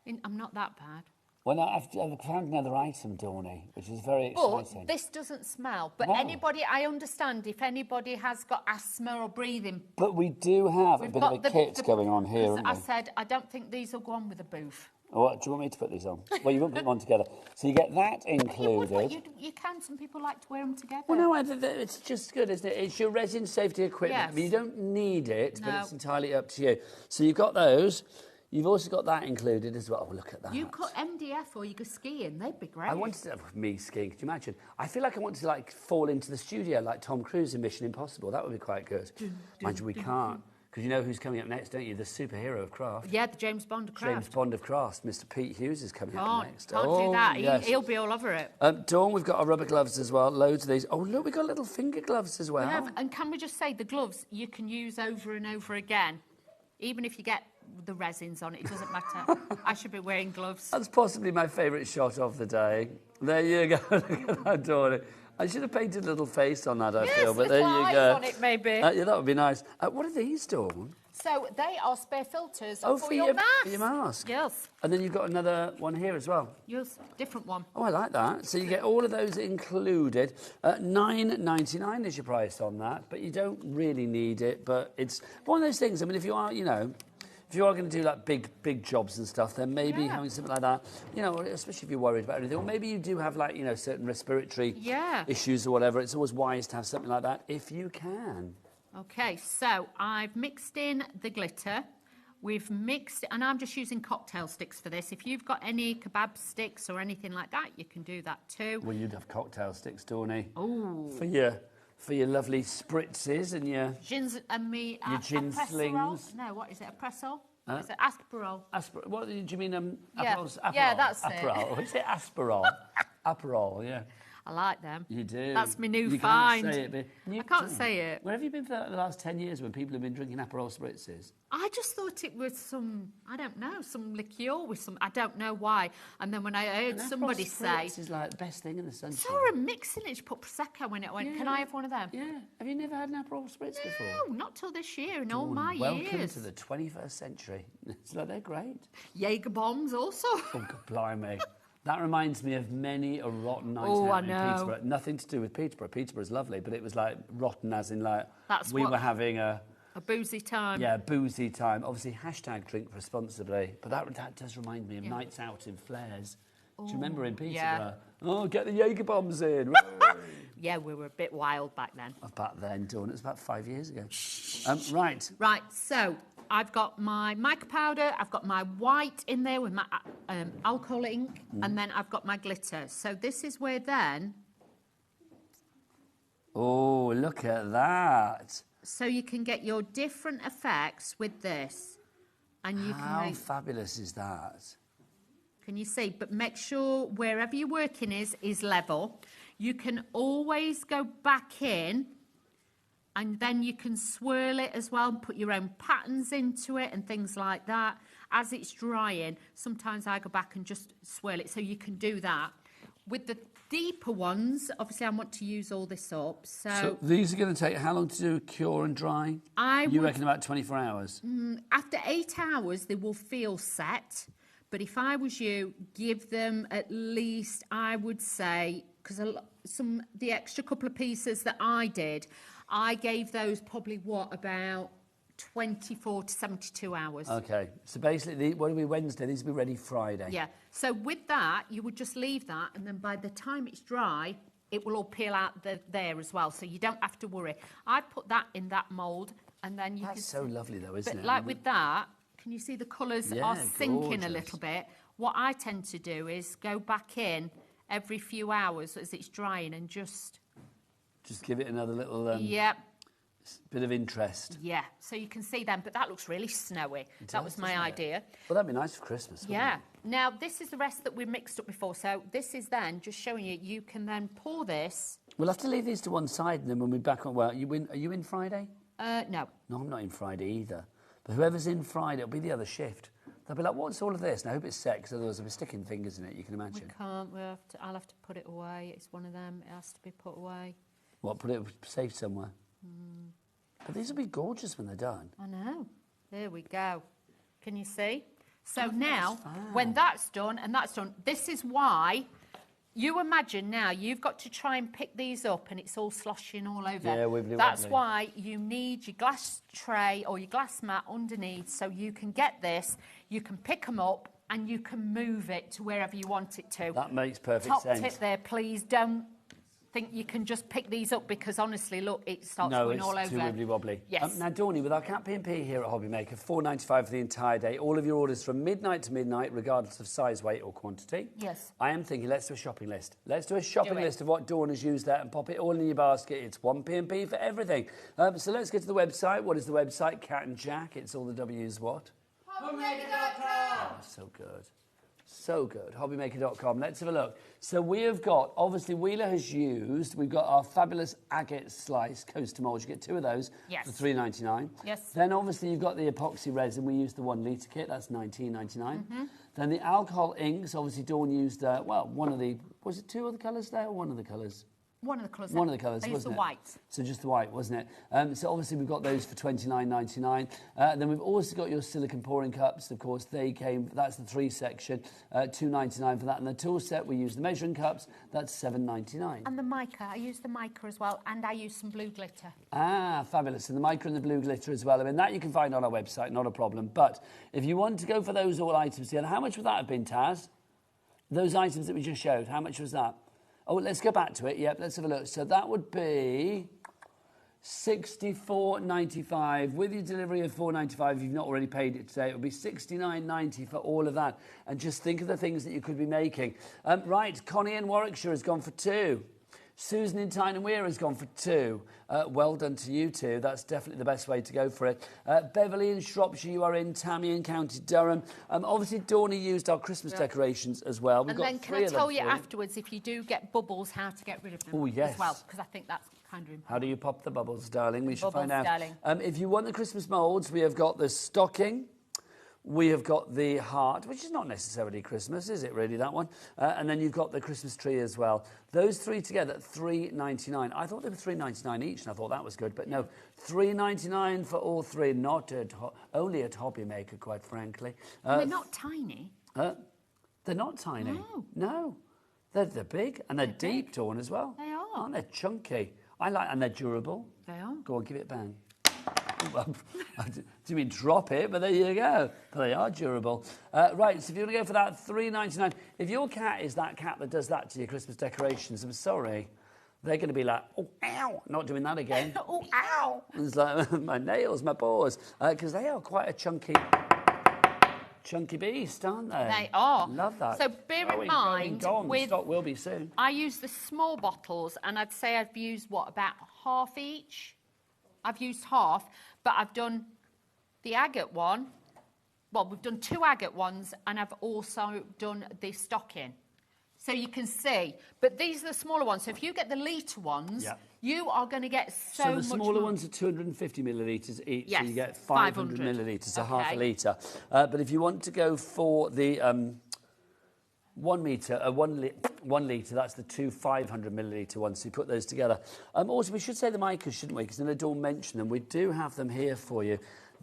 I'm not that bad. Well, now, I've found another item, Dawny, which is very exciting. But this doesn't smell. But anybody, I understand if anybody has got asthma or breathing. But we do have a bit of a kit going on here, haven't we? I said, I don't think these will go on with a booth. Oh, do you want me to put these on? Well, you won't put them on together. So you get that included. You can. Some people like to wear them together. Well, no, it's just good, isn't it? It's your resin safety equipment. Yes. I mean, you don't need it, but it's entirely up to you. So you've got those. You've also got that included as well. Oh, look at that. You could MDF or you could skiing. They'd be great. I wanted to, me skiing, could you imagine? I feel like I want to like fall into the studio like Tom Cruise in Mission Impossible. That would be quite good. Mind you, we can't. Because you know who's coming up next, don't you? The superhero of craft. Yeah, the James Bond of craft. James Bond of craft. Mr. Pete Hughes is coming up next. Can't do that. Yes. He'll be all over it. Dawn, we've got our rubber gloves as well. Loads of these. Oh, look, we've got little finger gloves as well. Yeah, and can we just say the gloves you can use over and over again? Even if you get the resins on it, it doesn't matter. I should be wearing gloves. That's possibly my favourite shot of the day. There you go. Look at that, Dawn. I should have painted a little face on that, I feel, but there you eyes go. On it, maybe. Yeah, that would be nice. What are these, Dawn? So they are spare filters for your mask. For your mask. Yes. And then you've got another one here as well. Yes, different one. Oh, I like that. So you get all of those included. $9.99 is your price on that, but you don't really need it. But it's one of those things. I mean, if you are, you know, if you are going to do like big jobs and stuff, then maybe having something like that, you know, especially if you're worried about anything, or maybe you do have like, you know, certain respiratory issues or whatever. It's always wise to have something like that if you can. Okay, so I've mixed in the glitter. We've mixed, and I'm just using cocktail sticks for this. If you've got any kebab sticks or anything like that, you can do that too. Well, you'd have cocktail sticks, Dawny. Oh. For your lovely spritzes and your gins and me. Your gin slings. No, what is it? A presol? Is it Asperol? What do you mean? Yeah. Aperol? Yeah, that's Aperol. it. Is it Asperol? Aperol, yeah. I like them. You do. That's my new you find. Can't say it, but I can't say it. Where have you been for the last 10 years when people have been drinking Aperol spritzes? I just thought it was some, I don't know, some liqueur with some, I don't know why. And then when I heard somebody say... This is like the best thing in the sunshine. Saw him mixing it, she put Prosecco in it. I went, can I have one of them? Yeah. Have you never had an Aperol spritz before? No, not till this year, in all my Welcome years. to the 21st century. It's like, they're great. Jaeger bombs also. Oh, God, blimey. That reminds me of many a rotten night out in Peterborough. Nothing to do with Peterborough. Peterborough's lovely, but it was like rotten as in like we were having a boozy time. Yeah, boozy time. Obviously, hashtag drink responsibly. But that does remind me of nights out in flares. Do you remember in Peterborough? Yeah. Oh, get the Jaeger bombs in. Yeah, we were a bit wild back then. Back then, Dawn. It was about 5 years ago. Right. Right, so I've got my mica powder, I've got my white in there with my alcohol ink, and then I've got my glitter. So this is where then... Oh, look at that. So you can get your different effects with this. And you How can fabulous is that? Can you see? But make sure wherever you're working is level. You can always go back in and then you can swirl it as well and put your own patterns into it and things like that. As it's drying, sometimes I go back and just swirl it, so you can do that. With the deeper ones, obviously I want to use all this up. So these are going to take how long to do, cure and dry? You reckon about 24 hours? After 8 hours, they will feel set. But if I was you, give them at least, I would say, because the extra couple of pieces that I did, I gave those probably, about 24 to 72 hours. Okay, so basically, what will be Wednesday? These will be ready Friday. Yeah, so with that, you would just leave that, and then by the time it's dry, it will all peel out there as well, so you don't have to worry. I put that in that mould, and then you That's so lovely, though, isn't it? But like with that, can you see the colours are sinking gorgeous. a little bit? What I tend to do is go back in every few hours as it's drying and just give it another little bit of interest. Yeah, so you can see them, but that looks really snowy. That was my idea. Well, that'd be nice for Christmas, wouldn't Yeah. it? Now, this is the rest that we mixed up before. So this is then just showing you can then pour this. We'll have to leave these to one side, and then when we're back on, well, are you in Friday? No. No, I'm not in Friday either. But whoever's in Friday, it'll be the other shift. They'll be like, what's all of this? And I hope it's set, because otherwise I'll be sticking fingers in it, you can imagine. We can't. I'll have to put it away. It's one of them. It has to be put away. What, put it safe somewhere? But these will be gorgeous when they're done. I know. There we go. Can you see? So now, when that's done and that's done, this is why you imagine now you've got to try and pick these up and it's all sloshing all over. Yeah, wibbly That's wobbly. why you need your glass tray or your glass mat underneath, so you can get this, you can pick them up and you can move it to wherever you want it to. That makes perfect Top sense. tip there, please don't think you can just pick these up, because honestly, look, it starts going all over. No, it's too wibbly wobbly. Yes. Now, Dawny, with our Cat P&P here at HobbyMaker, $4.95 for the entire day. All of your orders from midnight to midnight, regardless of size, weight or quantity. Yes. I am thinking, let's do a shopping list. Let's do a shopping list of what Dawn has used there and pop it all in your basket. It's one P&P for everything. So let's get to the website. What is the website? Cat and Jack. It's all the W's what? HobbyMaker.com. So good. So good. HobbyMaker.com. Let's have a look. So we have got, obviously, Wheeler has used, we've got our fabulous agate slice coaster mould. You get two of those Yes. for $3.99. Yes. Then, obviously, you've got the epoxy resin. We used the 1 litre kit. That's $19.99. Then the alcohol inks, obviously, Dawn used, one of the, was it 2 of the colours there or one of the colours? One of the colours. One of the colours, I used wasn't the it? white. So just the white, wasn't it? So obviously we've got those for $29.99. Then we've also got your silicone pouring cups. Of course, they came, that's the 3 section, $2.99 for that. And the tool set, we use the measuring cups, that's $7.99. And the mica, I use the mica as well, and I use some blue glitter. Ah, fabulous. And the mica and the blue glitter as well. I mean, that you can find on our website, not a problem. But if you want to go for those all items here, how much would that have been, Taz? Those items that we just showed, how much was that? Oh, let's go back to it. Yep, let's have a look. So that would be $64.95 with your delivery of $4.95. If you've not already paid it today, it would be $69.90 for all of that. And just think of the things that you could be making. Right, Connie in Warwickshire has gone for 2. Susan in Tyne and Weir has gone for 2. Well done to you two. That's definitely the best way to go for it. Beverly in Shropshire, you are in. Tammy in County Durham. Obviously, Dawny used our Christmas decorations as well. We've And got then can 3 I of them tell you for afterwards, if you do get bubbles, how to get rid of them Oh, yes. as well, because I think that's kind of important. How do you pop the bubbles, darling? We should Bubbles, find out. darling. If you want the Christmas moulds, we have got the stocking. We have got the heart, which is not necessarily Christmas, is it really, that one? And then you've got the Christmas tree as well. Those 3 together, $3.99. I thought they were $3.99 each, and I thought that was good. But no, $3.99 for all 3, not at only at HobbyMaker, quite frankly. And they're not tiny. They're not tiny. No. No. They're big, and they're deep, Dawn, as well. They are. Aren't they chunky? And they're durable. They are. Go on, give it a bang. Well, do you mean drop it? But there you go. But they are durable. Right, so if you want to go for that, $3.99. If your cat is that cat that does that to your Christmas decorations, I'm sorry, they're going to be like, oh, ow, not doing that again. Oh, ow. It's like my nails, my paws, because they are quite a chunky beast, aren't they? They are. Love that. So bear in mind, gone. with Stock will be soon. I use the small bottles, and I'd say I've used, about half each? I've used half, but I've done the agate one, well, we've done 2 agate ones, and I've also done the stocking. So you can see, but these are the smaller ones. So if you get the litre ones, you are going to get so much the smaller more. ones are 250 millilitres each, Yes, so you get 500 millilitres, so half a litre. But if you want to go for the 1 litre, that's the 2 500 millilitre ones, so you put those together. Also, we should say the micas, shouldn't we? Because then I don't mention them. We do have them here for you.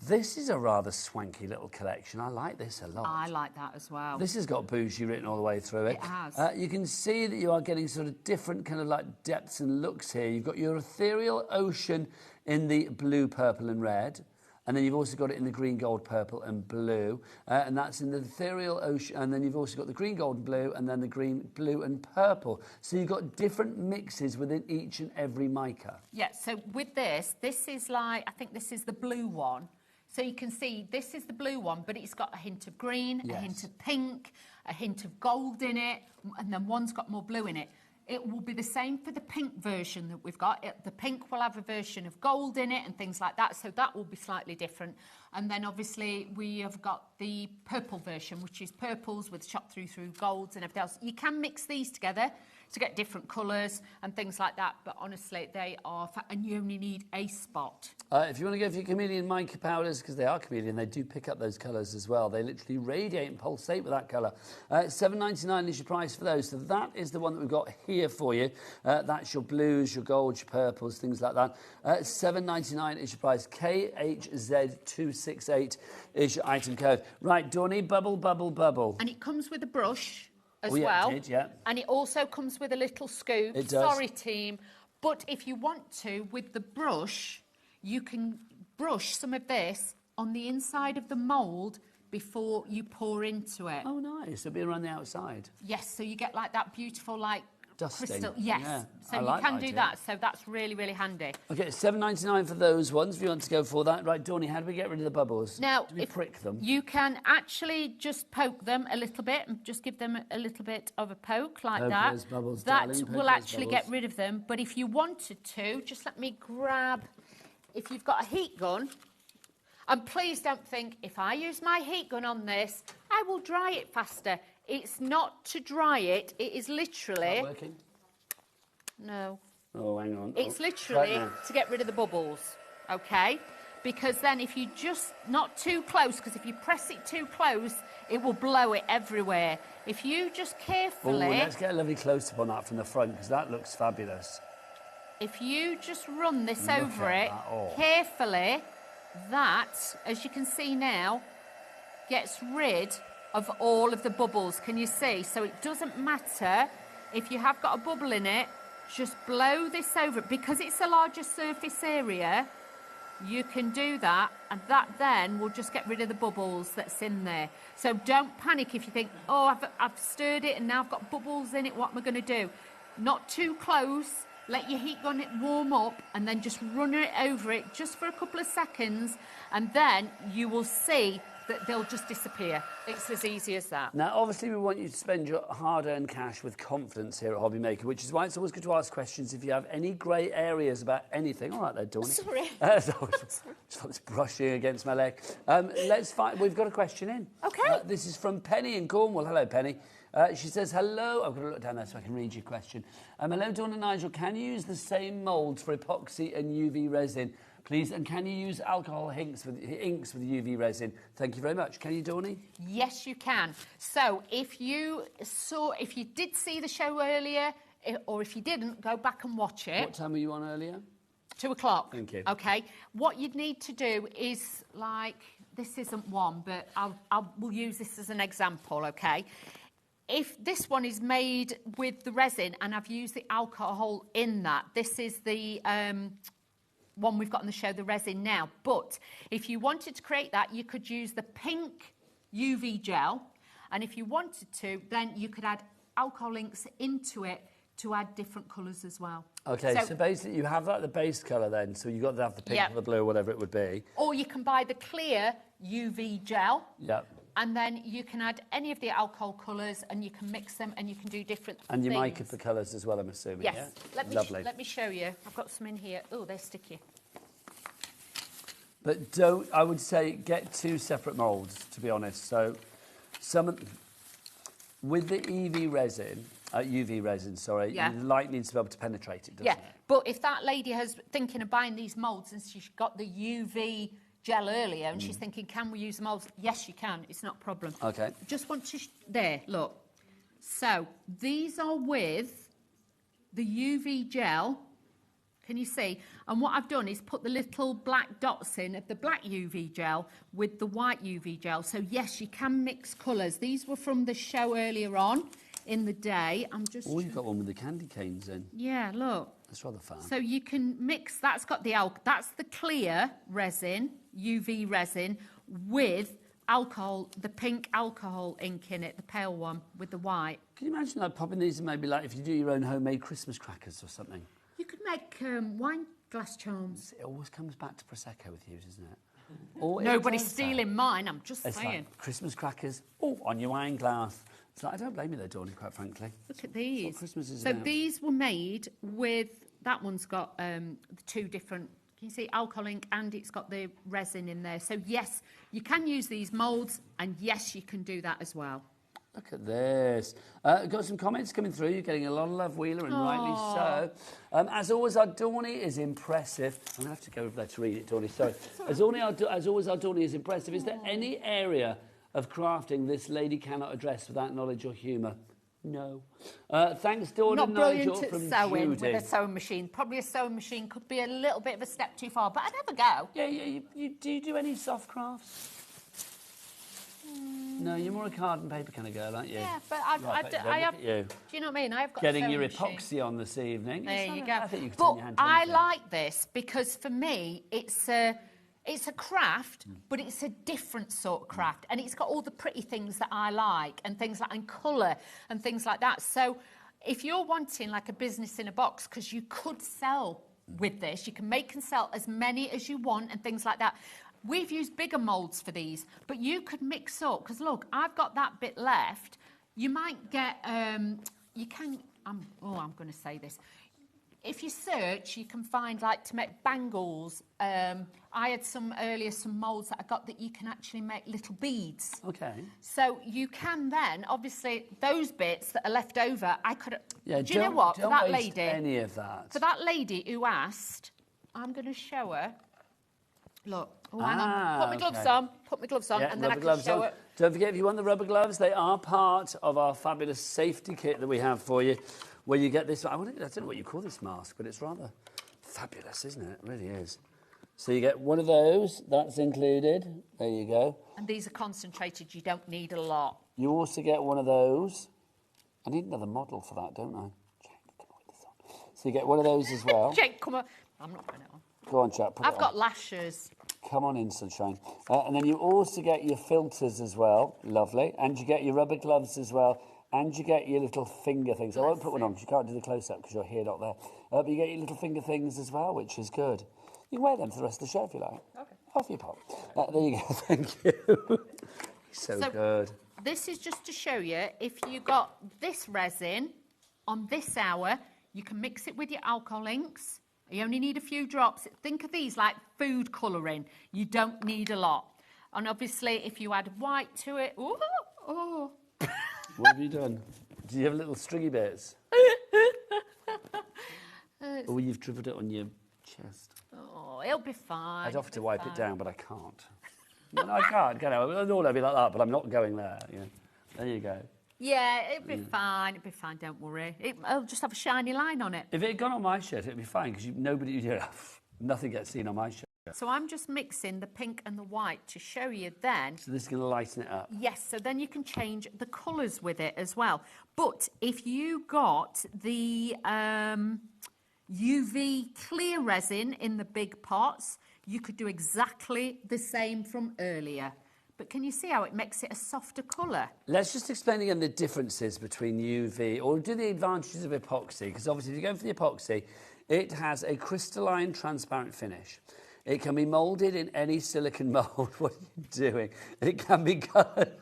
This is a rather swanky little collection. I like this a lot. I like that as well. This has got bougie written all the way through it. It has. You can see that you are getting sort of different kind of like depths and looks here. You've got your ethereal ocean in the blue, purple and red. And then you've also got it in the green, gold, purple and blue. And that's in the ethereal ocean. And then you've also got the green, gold and blue, and then the green, blue and purple. So you've got different mixes within each and every mica. Yeah, so with this is like, I think this is the blue one. So you can see this is the blue one, but it's got a hint of green, a hint of pink, a hint of gold in it, and then one's got more blue in it. It will be the same for the pink version that we've got. The pink will have a version of gold in it and things like that, so that will be slightly different. And then obviously we have got the purple version, which is purples with shot through golds and everything else. You can mix these together to get different colours and things like that, but honestly they are, and you only need a spot. If you want to go for your chameleon mica powders, because they are chameleon, they do pick up those colours as well. They literally radiate and pulsate with that colour. $7.99 is your price for those, so that is the one that we've got here for you. That's your blues, your golds, your purples, things like that. $7.99 is your price. KHZ268 is your item code. Right, Dawney, bubble, bubble, bubble. And it comes with a brush as well. It did, and it also comes with a little scoop. It does. Sorry, team. But if you want to, with the brush, you can brush some of this on the inside of the mould before you pour into it. Oh, nice. It'll be around the outside. Yes, so you get like that beautiful, like, dusting. crystal. Yes, Yeah, so I you like can that do idea. that. So that's really, really handy. Okay, $7.99 for those ones, if you want to go for that. Right, Dawney, how do we get rid of the bubbles? Now, do we prick them? You can actually just poke them a little bit and just give them a little bit of a poke like Poke that. those bubbles, that darling, poke will those actually get bubbles. rid of them. But if you wanted to, just let me grab, if you've got a heat gun, and please don't think, if I use my heat gun on this, I will dry it faster. It's not to dry it, it is literally... Not working? No. Oh, hang on. It's Oh, literally right now. to get rid of the bubbles, okay? Because then if you just, not too close, because if you press it too close, it will blow it everywhere. If you just Oh, carefully... let's get a lovely close-up on that from the front, because that looks fabulous. If you just run this Look over at it that, oh. carefully, that, as you can see now, gets rid of all of the bubbles. Can you see? So it doesn't matter if you have got a bubble in it, just blow this over it. Because it's a larger surface area, you can do that, and that then will just get rid of the bubbles that's in there. So don't panic if you think, oh, I've stirred it and now I've got bubbles in it, what am I going to do? Not too close. Let your heat gun warm up and then just run it over it just for a couple of seconds, and then you will see that they'll just disappear. It's as easy as that. Now, obviously, we want you to spend your hard-earned cash with confidence here at HobbyMaker, which is why it's always good to ask questions if you have any grey areas about anything. All right there, Dawney. Sorry. Just brushing against my leg. Let's find... We've got a question in. OK. This is from Penny in Cornwall. Hello, Penny. She says, hello. I've got to look down there so I can read your question. Hello, Dawn and Nigel. Can you use the same moulds for epoxy and UV resin, please? And can you use alcohol inks with UV resin? Thank you very much. Can you, Dawney? Yes, you can. So if you did see the show earlier, or if you didn't, go back and watch it. What time were you on earlier? 2 o'clock. Thank you. Okay. What you'd need to do is, like, this isn't one, but we'll use this as an example, okay? If this one is made with the resin and I've used the alcohol in that, this is the one we've got on the show, the resin now. But if you wanted to create that, you could use the pink UV gel. And if you wanted to, then you could add alcohol inks into it to add different colours as well. Okay, so basically you have like the base colour then, so you've got to have the pink Yep. or the blue or whatever it would be. Or you can buy the clear UV gel. Yep. And then you can add any of the alcohol colours and you can mix them and you can do different And you things. mica for colours as well, I'm assuming, Yes. yeah? Let Lovely. me show you. I've got some in here. Oh, they're sticky. But don't, I would say, get 2 separate moulds, to be honest. So with the UV resin, sorry, Yeah. the light needs to be able to penetrate it, doesn't it? But if that lady has thinking of buying these moulds and she's got the UV gel earlier and she's thinking, can we use the moulds? Yes, you can. It's not a problem. Okay. Just want to... there, look. So, these are with the UV gel. Can you see? And what I've done is put the little black dots in of the black UV gel with the white UV gel. So, yes, you can mix colours. These were from the show earlier on in the day. I'm just... Oh, you've got one with the candy canes in. Yeah, look. That's rather fun. So you can mix, that's got the that's the clear resin, UV resin, with alcohol, the pink alcohol ink in it, the pale one with the white. Can you imagine like popping these in maybe like if you do your own homemade Christmas crackers or something? You could make wine glass charms. It always comes back to Prosecco with you, doesn't it? Nobody's stealing mine, I'm just it's saying. Like Christmas crackers, on your wine glass. It's like, I don't blame you though, Dawney, quite frankly. Look at these. Christmas is so about. These were made with, that one's got the 2 different, can you see, alcohol ink, and it's got the resin in there. So yes, you can use these moulds, and yes, you can do that as well. Look at this. Got some comments coming through. You're getting a lot of love, Wheeler, and rightly so. As always, our Dawney is impressive. I'm going to have to go over there to read it, Dawney. Sorry. As always, our Dawney is impressive. Is there any area of crafting this lady cannot address without knowledge or humour? No. Thanks, Dawn Not and brilliant Nigel at from sewing Judy. with a sewing machine. Probably a sewing machine could be a little bit of a step too far, but I'd have a go. Yeah, do you do any soft crafts? No, you're more a card and paper kind of girl, aren't you? Yeah, but I have... you. Do you know what I mean? I've got Getting a your sewing machine. epoxy on this evening. There you go. I think you could But turn your hand to I anything. like this because for me, it's a craft, but it's a different sort of craft, and it's got all the pretty things that I like, and things like and colour and things like that. So, if you're wanting like a business in a box, because you could sell with this, you can make and sell as many as you want and things like that. We've used bigger moulds for these, but you could mix up, because look, I've got that bit left. You might get, you can, I'm going to say this. If you search, you can find, like, to make bangles. I had some moulds that I got that you can actually make little beads. Okay. So you can then, obviously, those bits that are left over, I could... Yeah, do you know what? For don't that waste lady... any of that. For that lady who asked, I'm going to show her... Look, hang on. Put my gloves on, Yeah, and then I rubber can gloves show on. it. Don't forget, if you want the rubber gloves, they are part of our fabulous safety kit that we have for you, where you get this. I don't know what you call this mask, but it's rather fabulous, isn't it? It really is. So you get one of those. That's included. There you go. And these are concentrated. You don't need a lot. You also get one of those. I need another model for that, don't I? Jake, come on with this on. So you get one of those as well. Jake, come on. I'm not putting it on. Go on, chap. I've got lashes. Come on in, sunshine. And then you also get your filters as well. Lovely. And you get your rubber gloves as well. And you get your little finger things. I won't put one on because you can't do the close-up because you're here, not there. But you get your little finger things as well, which is good. You can wear them for the rest of the show if you like. Okay. Off you pop. There you go. Thank you. so good. This is just to show you, if you got this resin on this hour, you can mix it with your alcohol inks. You only need a few drops. Think of these like food colouring. You don't need a lot. And obviously, if you add white to it... Oh. What have you done? Do you have little stringy bits? Or you've dribbled it on your chest? Oh, it'll be fine. I'd offer to wipe it down, but I can't. No, I can't. Can I? I don't want to be like that, but I'm not going there. Yeah. There you go. Yeah, it'll be fine. It'll be fine, don't worry. It'll just have a shiny line on it. If it had gone on my shirt, it'd be fine, because nothing gets seen on my shirt. So I'm just mixing the pink and the white to show you then. So this is going to lighten it up. Yes, so then you can change the colours with it as well. But if you got the UV clear resin in the big pots, you could do exactly the same from earlier. But can you see how it makes it a softer colour? Let's just explain again the differences between UV, or do the advantages of epoxy, because obviously if you're going for the epoxy, it has a crystalline transparent finish. It can be moulded in any silicone mould. What are you doing? It can be coloured.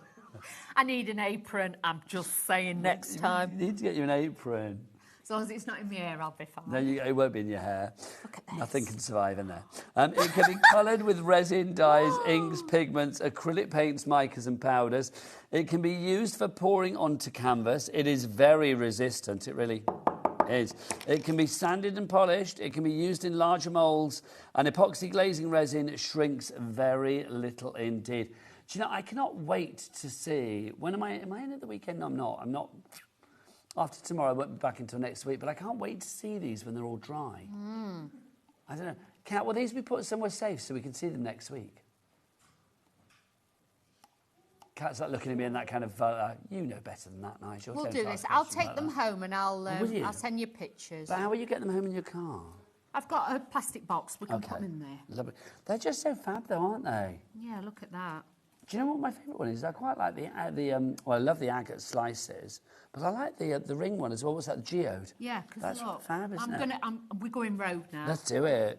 I need an apron, I'm just saying next time. You need to get you an apron. As long as it's not in my hair, I'll be fine. No, it won't be in your hair. Look at this. Nothing can survive in there. It can be coloured with resin, dyes, inks, pigments, acrylic paints, micas and powders. It can be used for pouring onto canvas. It is very resistant. It really is. It can be sanded and polished. It can be used in larger moulds. And epoxy glazing resin shrinks very little indeed. Do you know, I cannot wait to see... When am I in at the weekend? No, I'm not. I'm not... After tomorrow, I won't be back until next week, but I can't wait to see these when they're all dry. I don't know. Kat, will these be put somewhere safe so we can see them next week? Kat's like looking at me in that kind of, you know better than that, Nigel. We'll do this. I'll take them home and I'll send you pictures. But how will you get them home in your car? I've got a plastic box. We can put them in there. Lovely. They're just so fab, though, aren't they? Yeah, look at that. Do you know what my favourite one is? I quite like well, I love the agate slices, but I like the ring one as well. What's that, the geode? Yeah, because that's look, fab, isn't it? We're going rogue now. Let's do it.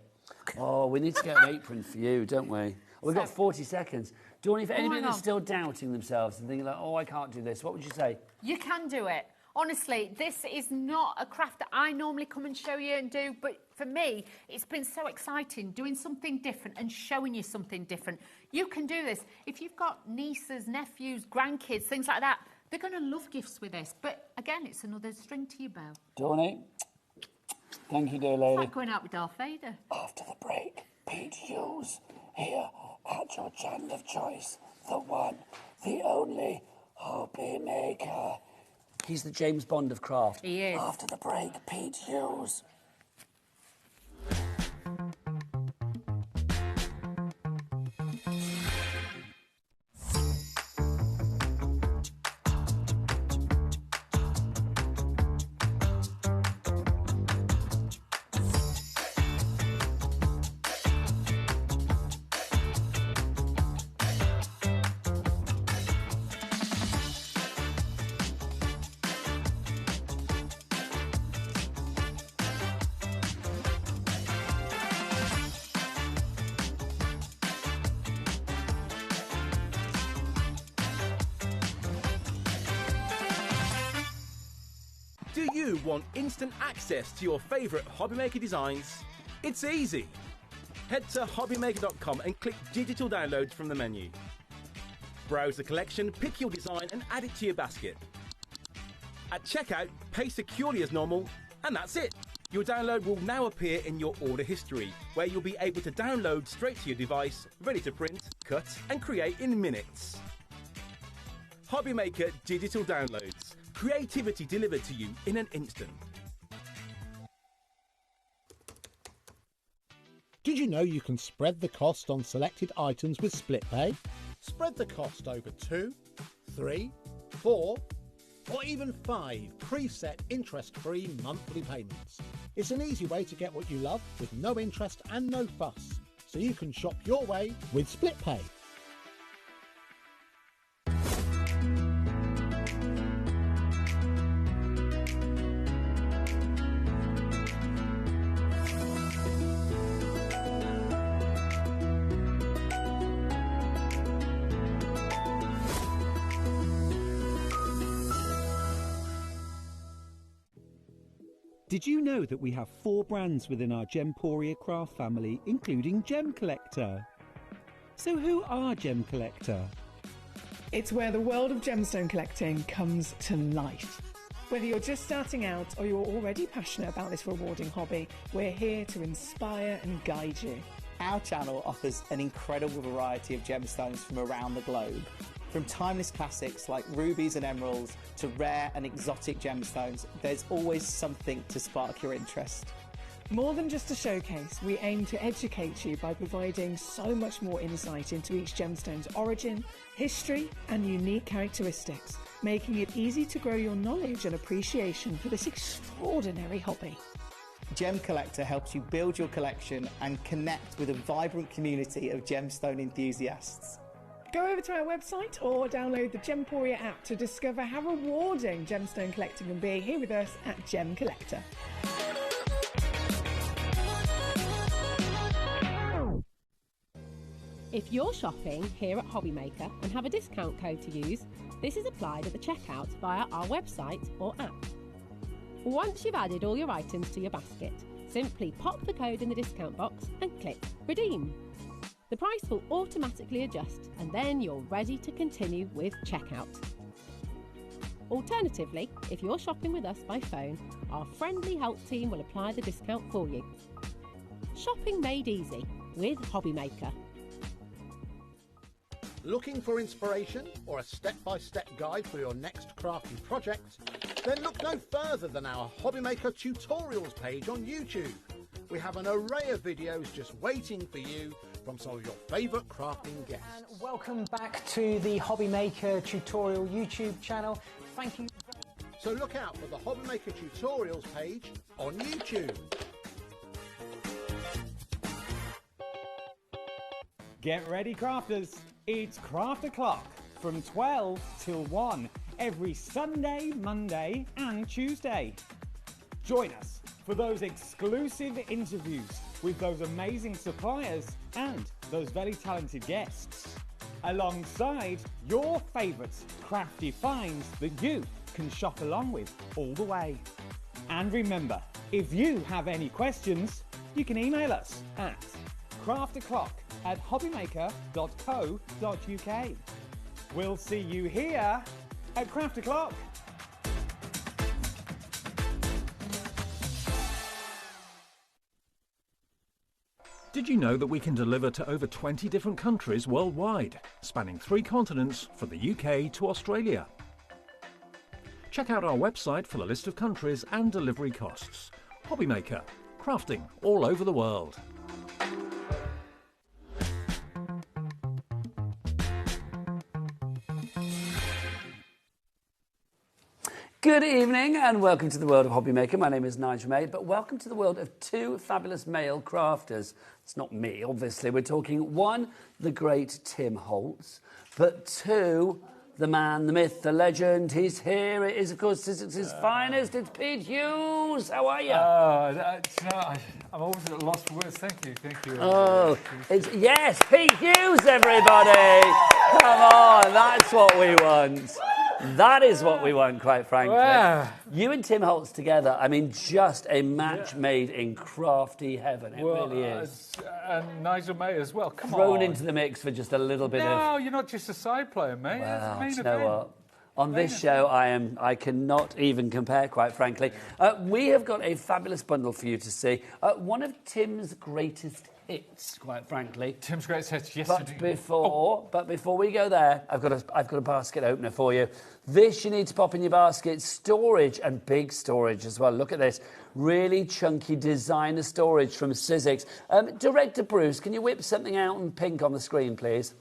Oh, we need to get an apron for you, don't we? We've got 40 seconds. Do you want, if anybody that's still doubting themselves and thinking like, oh, I can't do this, what would you say? You can do it. Honestly, this is not a craft that I normally come and show you and do, but for me, it's been so exciting doing something different and showing you something different. You can do this. If you've got nieces, nephews, grandkids, things like that, they're going to love gifts with this. But again, it's another string to your bow. Donnie, thank you, dear lady. It's like going out with Darth Vader. After the break, Pete Hughes, here at your channel of choice, the one, the only HobbyMaker. He's the James Bond of craft. He is. After the break, Pete Hughes. Do you want instant access to your favourite HobbyMaker designs? It's easy. Head to HobbyMaker.com and click Digital Downloads from the menu. Browse the collection, pick your design and add it to your basket. At checkout, pay securely as normal, and that's it. Your download will now appear in your order history, where you'll be able to download straight to your device, ready to print, cut and create in minutes. HobbyMaker Digital Downloads. Creativity delivered to you in an instant. Did you know you can spread the cost on selected items with split pay? Spread the cost over 2, 3, 4, or even 5 preset interest-free monthly payments. It's an easy way to get what you love with no interest and no fuss, so you can shop your way with split pay. Did you know that we have 4 brands within our Gemporia craft family, including Gem Collector? So who are Gem Collector? It's where the world of gemstone collecting comes to life. Whether you're just starting out or you're already passionate about this rewarding hobby, we're here to inspire and guide you. Our channel offers an incredible variety of gemstones from around the globe. From timeless classics like rubies and emeralds to rare and exotic gemstones, there's always something to spark your interest. More than just a showcase, we aim to educate you by providing so much more insight into each gemstone's origin, history and unique characteristics, making it easy to grow your knowledge and appreciation for this extraordinary hobby. Gem Collector helps you build your collection and connect with a vibrant community of gemstone enthusiasts. Go over to our website or download the Gemporia app to discover how rewarding gemstone collecting can be here with us at Gem Collector. If you're shopping here at HobbyMaker and have a discount code to use, this is applied at the checkout via our website or app. Once you've added all your items to your basket, simply pop the code in the discount box and click Redeem. The price will automatically adjust and then you're ready to continue with checkout. Alternatively, if you're shopping with us by phone, our friendly help team will apply the discount for you. Shopping made easy with HobbyMaker. Looking for inspiration or a step-by-step guide for your next crafty project? Then look no further than our HobbyMaker tutorials page on YouTube. We have an array of videos just waiting for you from some of your favourite crafting guests. And welcome back to the HobbyMaker tutorial YouTube channel. Thank you. So look out for the HobbyMaker tutorials page on YouTube. Get ready, crafters. It's Craft O'Clock from 12 till 1 every Sunday, Monday and Tuesday. Join us for those exclusive interviews with those amazing suppliers and those very talented guests, alongside your favourite crafty finds that you can shop along with all the way. And remember, if you have any questions, you can email us at crafto'clock@hobbymaker.co.uk. We'll see you here at Craft O'Clock. Did you know that we can deliver to over 20 different countries worldwide, spanning 3 continents from the UK to Australia? Check out our website for the list of countries and delivery costs. HobbyMaker, crafting all over the world. Good evening and welcome to the world of HobbyMaker. My name is Nigel May, but welcome to the world of 2 fabulous male crafters. It's not me, obviously. We're talking 1, the great Tim Holtz, but 2, the man, the myth, the legend. He's here. It is, of course, his finest. It's Pete Hughes. How are you? I'm always at a loss for words. Thank you. Oh, yes, Pete Hughes, everybody. Come on, that's what we want. That is what we want, quite frankly. Wow. You and Tim Holtz together, I mean, just a match made in crafty heaven. It really is. And Nigel May as well. Come on. Thrown into the mix for just a little bit of... No, you're not just a side player, mate. Well, It's do the you main know event. what? On this show, I cannot even compare, quite frankly. We have got a fabulous bundle for you to see. One of Tim's greatest hits, quite frankly. Tim's greatest hits, yes. But before we go there, I've got a basket opener for you. This you need to pop in your basket. Storage, and big storage as well. Look at this. Really chunky designer storage from Sidekick. Director Bruce, can you whip something out in pink on the screen, please?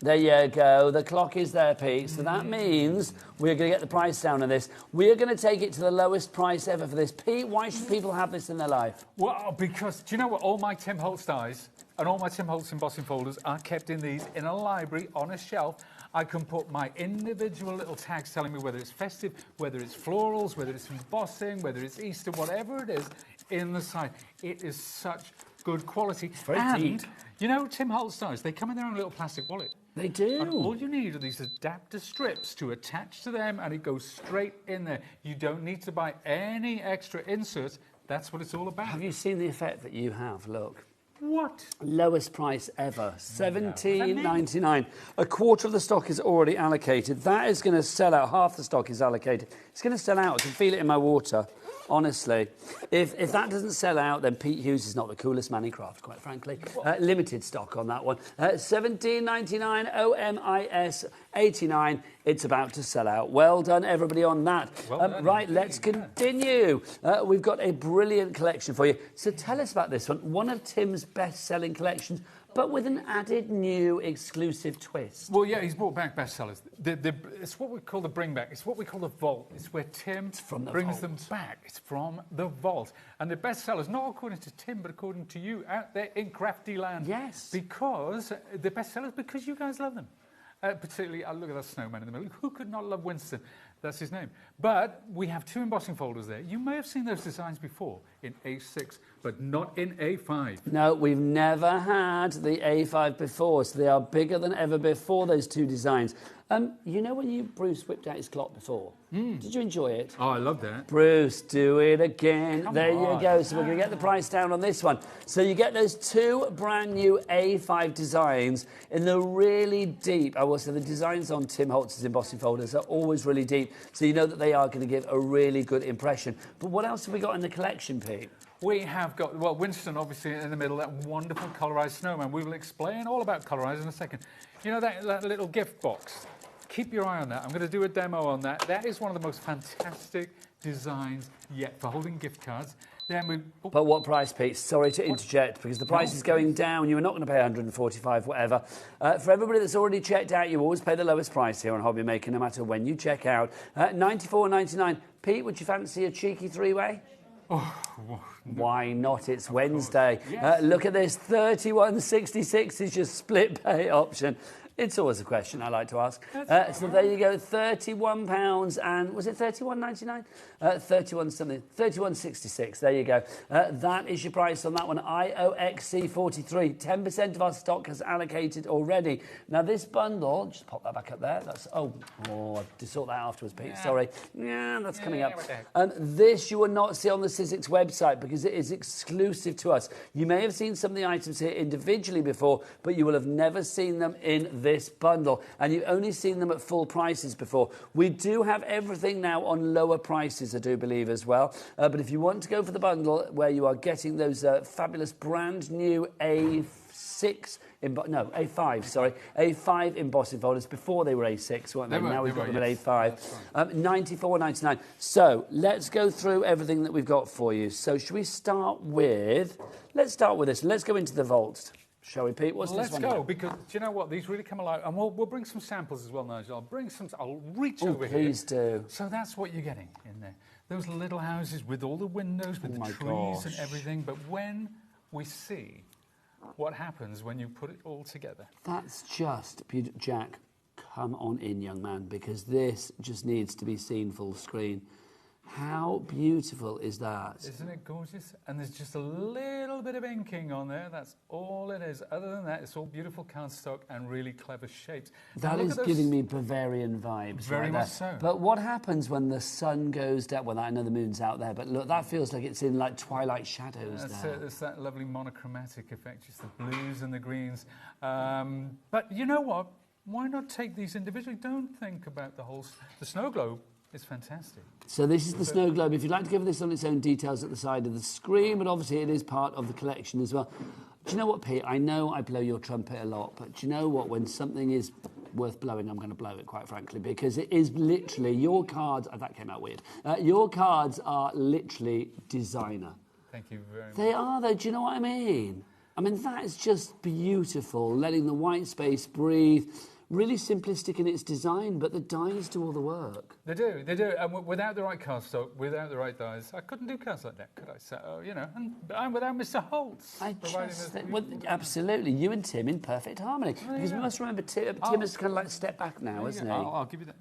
There you go. The clock is there, Pete. So that means we're going to get the price down on this. We're going to take it to the lowest price ever for this. Pete, why should people have this in their life? Well, because, do you know what? All my Tim Holtz dies and all my Tim Holtz embossing folders are kept in these in a library on a shelf. I can put my individual little tags telling me whether it's festive, whether it's florals, whether it's embossing, whether it's Easter, whatever it is, in the side. It is such good quality. It's very deep. You know, Tim Holtz dies, they come in their own little plastic wallet. They do. And all you need are these adapter strips to attach to them, and it goes straight in there. You don't need to buy any extra inserts. That's what it's all about. Have you seen the effect that you have? Look. What? Lowest price ever, $17.99. A quarter of the stock is already allocated. That is going to sell out. Half the stock is allocated. It's going to sell out. I can feel it in my water. Honestly, if that doesn't sell out, then Pete Hughes is not the coolest man in craft, quite frankly. Limited stock on that one. $17.99, OMIS 89. It's about to sell out. Well done, everybody, on that. Right, let's continue. We've got a brilliant collection for you. So tell us about this one. One of Tim's best-selling collections, but with an added new exclusive twist. Well, yeah, he's brought back bestsellers. It's what we call the bring back. It's what we call the vault. It's where Tim brings them back. It's from the vault. And the bestsellers, not according to Tim, but according to you out there in crafty land. Yes. Because the bestsellers, because you guys love them. Particularly, look at that snowman in the middle. Who could not love Winston? That's his name. But we have 2 embossing folders there. You may have seen those designs before in A6, but not in A5. No, we've never had the A5 before, so they are bigger than ever before, those 2 designs. You know when Bruce whipped out his clock before? Did you enjoy it? Oh, I love that. Bruce, do it again. Come there on. you go. So we're going to get the price down on this one. So you get those 2 brand new A5 designs in the really deep. I will say the designs on Tim Holtz's embossing folders are always really deep. So you know that they are going to give a really good impression. But what else have we got in the collection, Pete? We have got, well, Winston, obviously, in the middle, that wonderful colorised snowman. We will explain all about colorised in a second. You know that little gift box? Keep your eye on that. I'm going to do a demo on that. That is one of the most fantastic designs yet for holding gift cards. Then But what price, Pete? Sorry to interject, because the price is going down. You are not going to pay 145, whatever. For everybody that's already checked out, you always pay the lowest price here on HobbyMaker, no matter when you check out. $94.99. Pete, would you fancy a cheeky three-way? Oh, why not? It's Wednesday. Yes. Look at this. $31.66 is your split pay option. It's always a question I like to ask. So there you go, £31 and was it $31.99? 31 something, $31.66. There you go. That is your price on that one. IOXC43. 10% of our stock has allocated already. Now this bundle, just pop that back up there. That's I have to sort that afterwards, Pete. Yeah. Sorry. Yeah, that's coming up. This you will not see on the Sidekick website because it is exclusive to us. You may have seen some of the items here individually before, but you will have never seen them in this bundle, and you've only seen them at full prices before. We do have everything now on lower prices, I do believe, as well. But if you want to go for the bundle where you are getting those fabulous brand new A5 embossing folders. Before they were A6, weren't they? Now we've got them at A5. $94.99. So let's go through everything that we've got for you. So should we start with? Let's start with this. Let's go into the vaults. Shall we, Pete? What's this one? Let's go, because do you know what? These really come alive. And we'll bring some samples as well, Nigel. I'll bring some. I'll reach over here. Please do. So that's what you're getting in there. Those little houses with all the windows, with the trees and everything. But when we see what happens when you put it all together. That's just beautiful. Jack, come on in, young man, because this just needs to be seen full screen. How beautiful is that? Isn't it gorgeous? And there's just a little bit of inking on there. That's all it is. Other than that, it's all beautiful cardstock and really clever shapes. That is giving me Bavarian vibes. Very much so. But what happens when the sun goes down? Well, I know the moon's out there, but look, that feels like it's in like twilight shadows there. It's that lovely monochromatic effect, just the blues and the greens. But you know what? Why not take these individually? Don't think about the snow globe. It's fantastic. So this is the snow globe. If you'd like to give this on its own, details at the side of the screen, but obviously it is part of the collection as well. Do you know what, Pete? I know I blow your trumpet a lot, but do you know what? When something is worth blowing, I'm going to blow it, quite frankly, because it is literally your cards. Oh, that came out weird. Your cards are literally designer. Thank you very much. They are, though. Do you know what I mean? I mean, that is just beautiful, letting the white space breathe. Really simplistic in its design, but the dies do all the work. They do, they do. And without the right cardstock, without the right dies, I couldn't do cards like that, could I? So, you know, and I'm without Mr. Holtz. Absolutely. You and Tim in perfect harmony. Because we must remember Tim has kind of like stepped back now, isn't he? I'll give you that.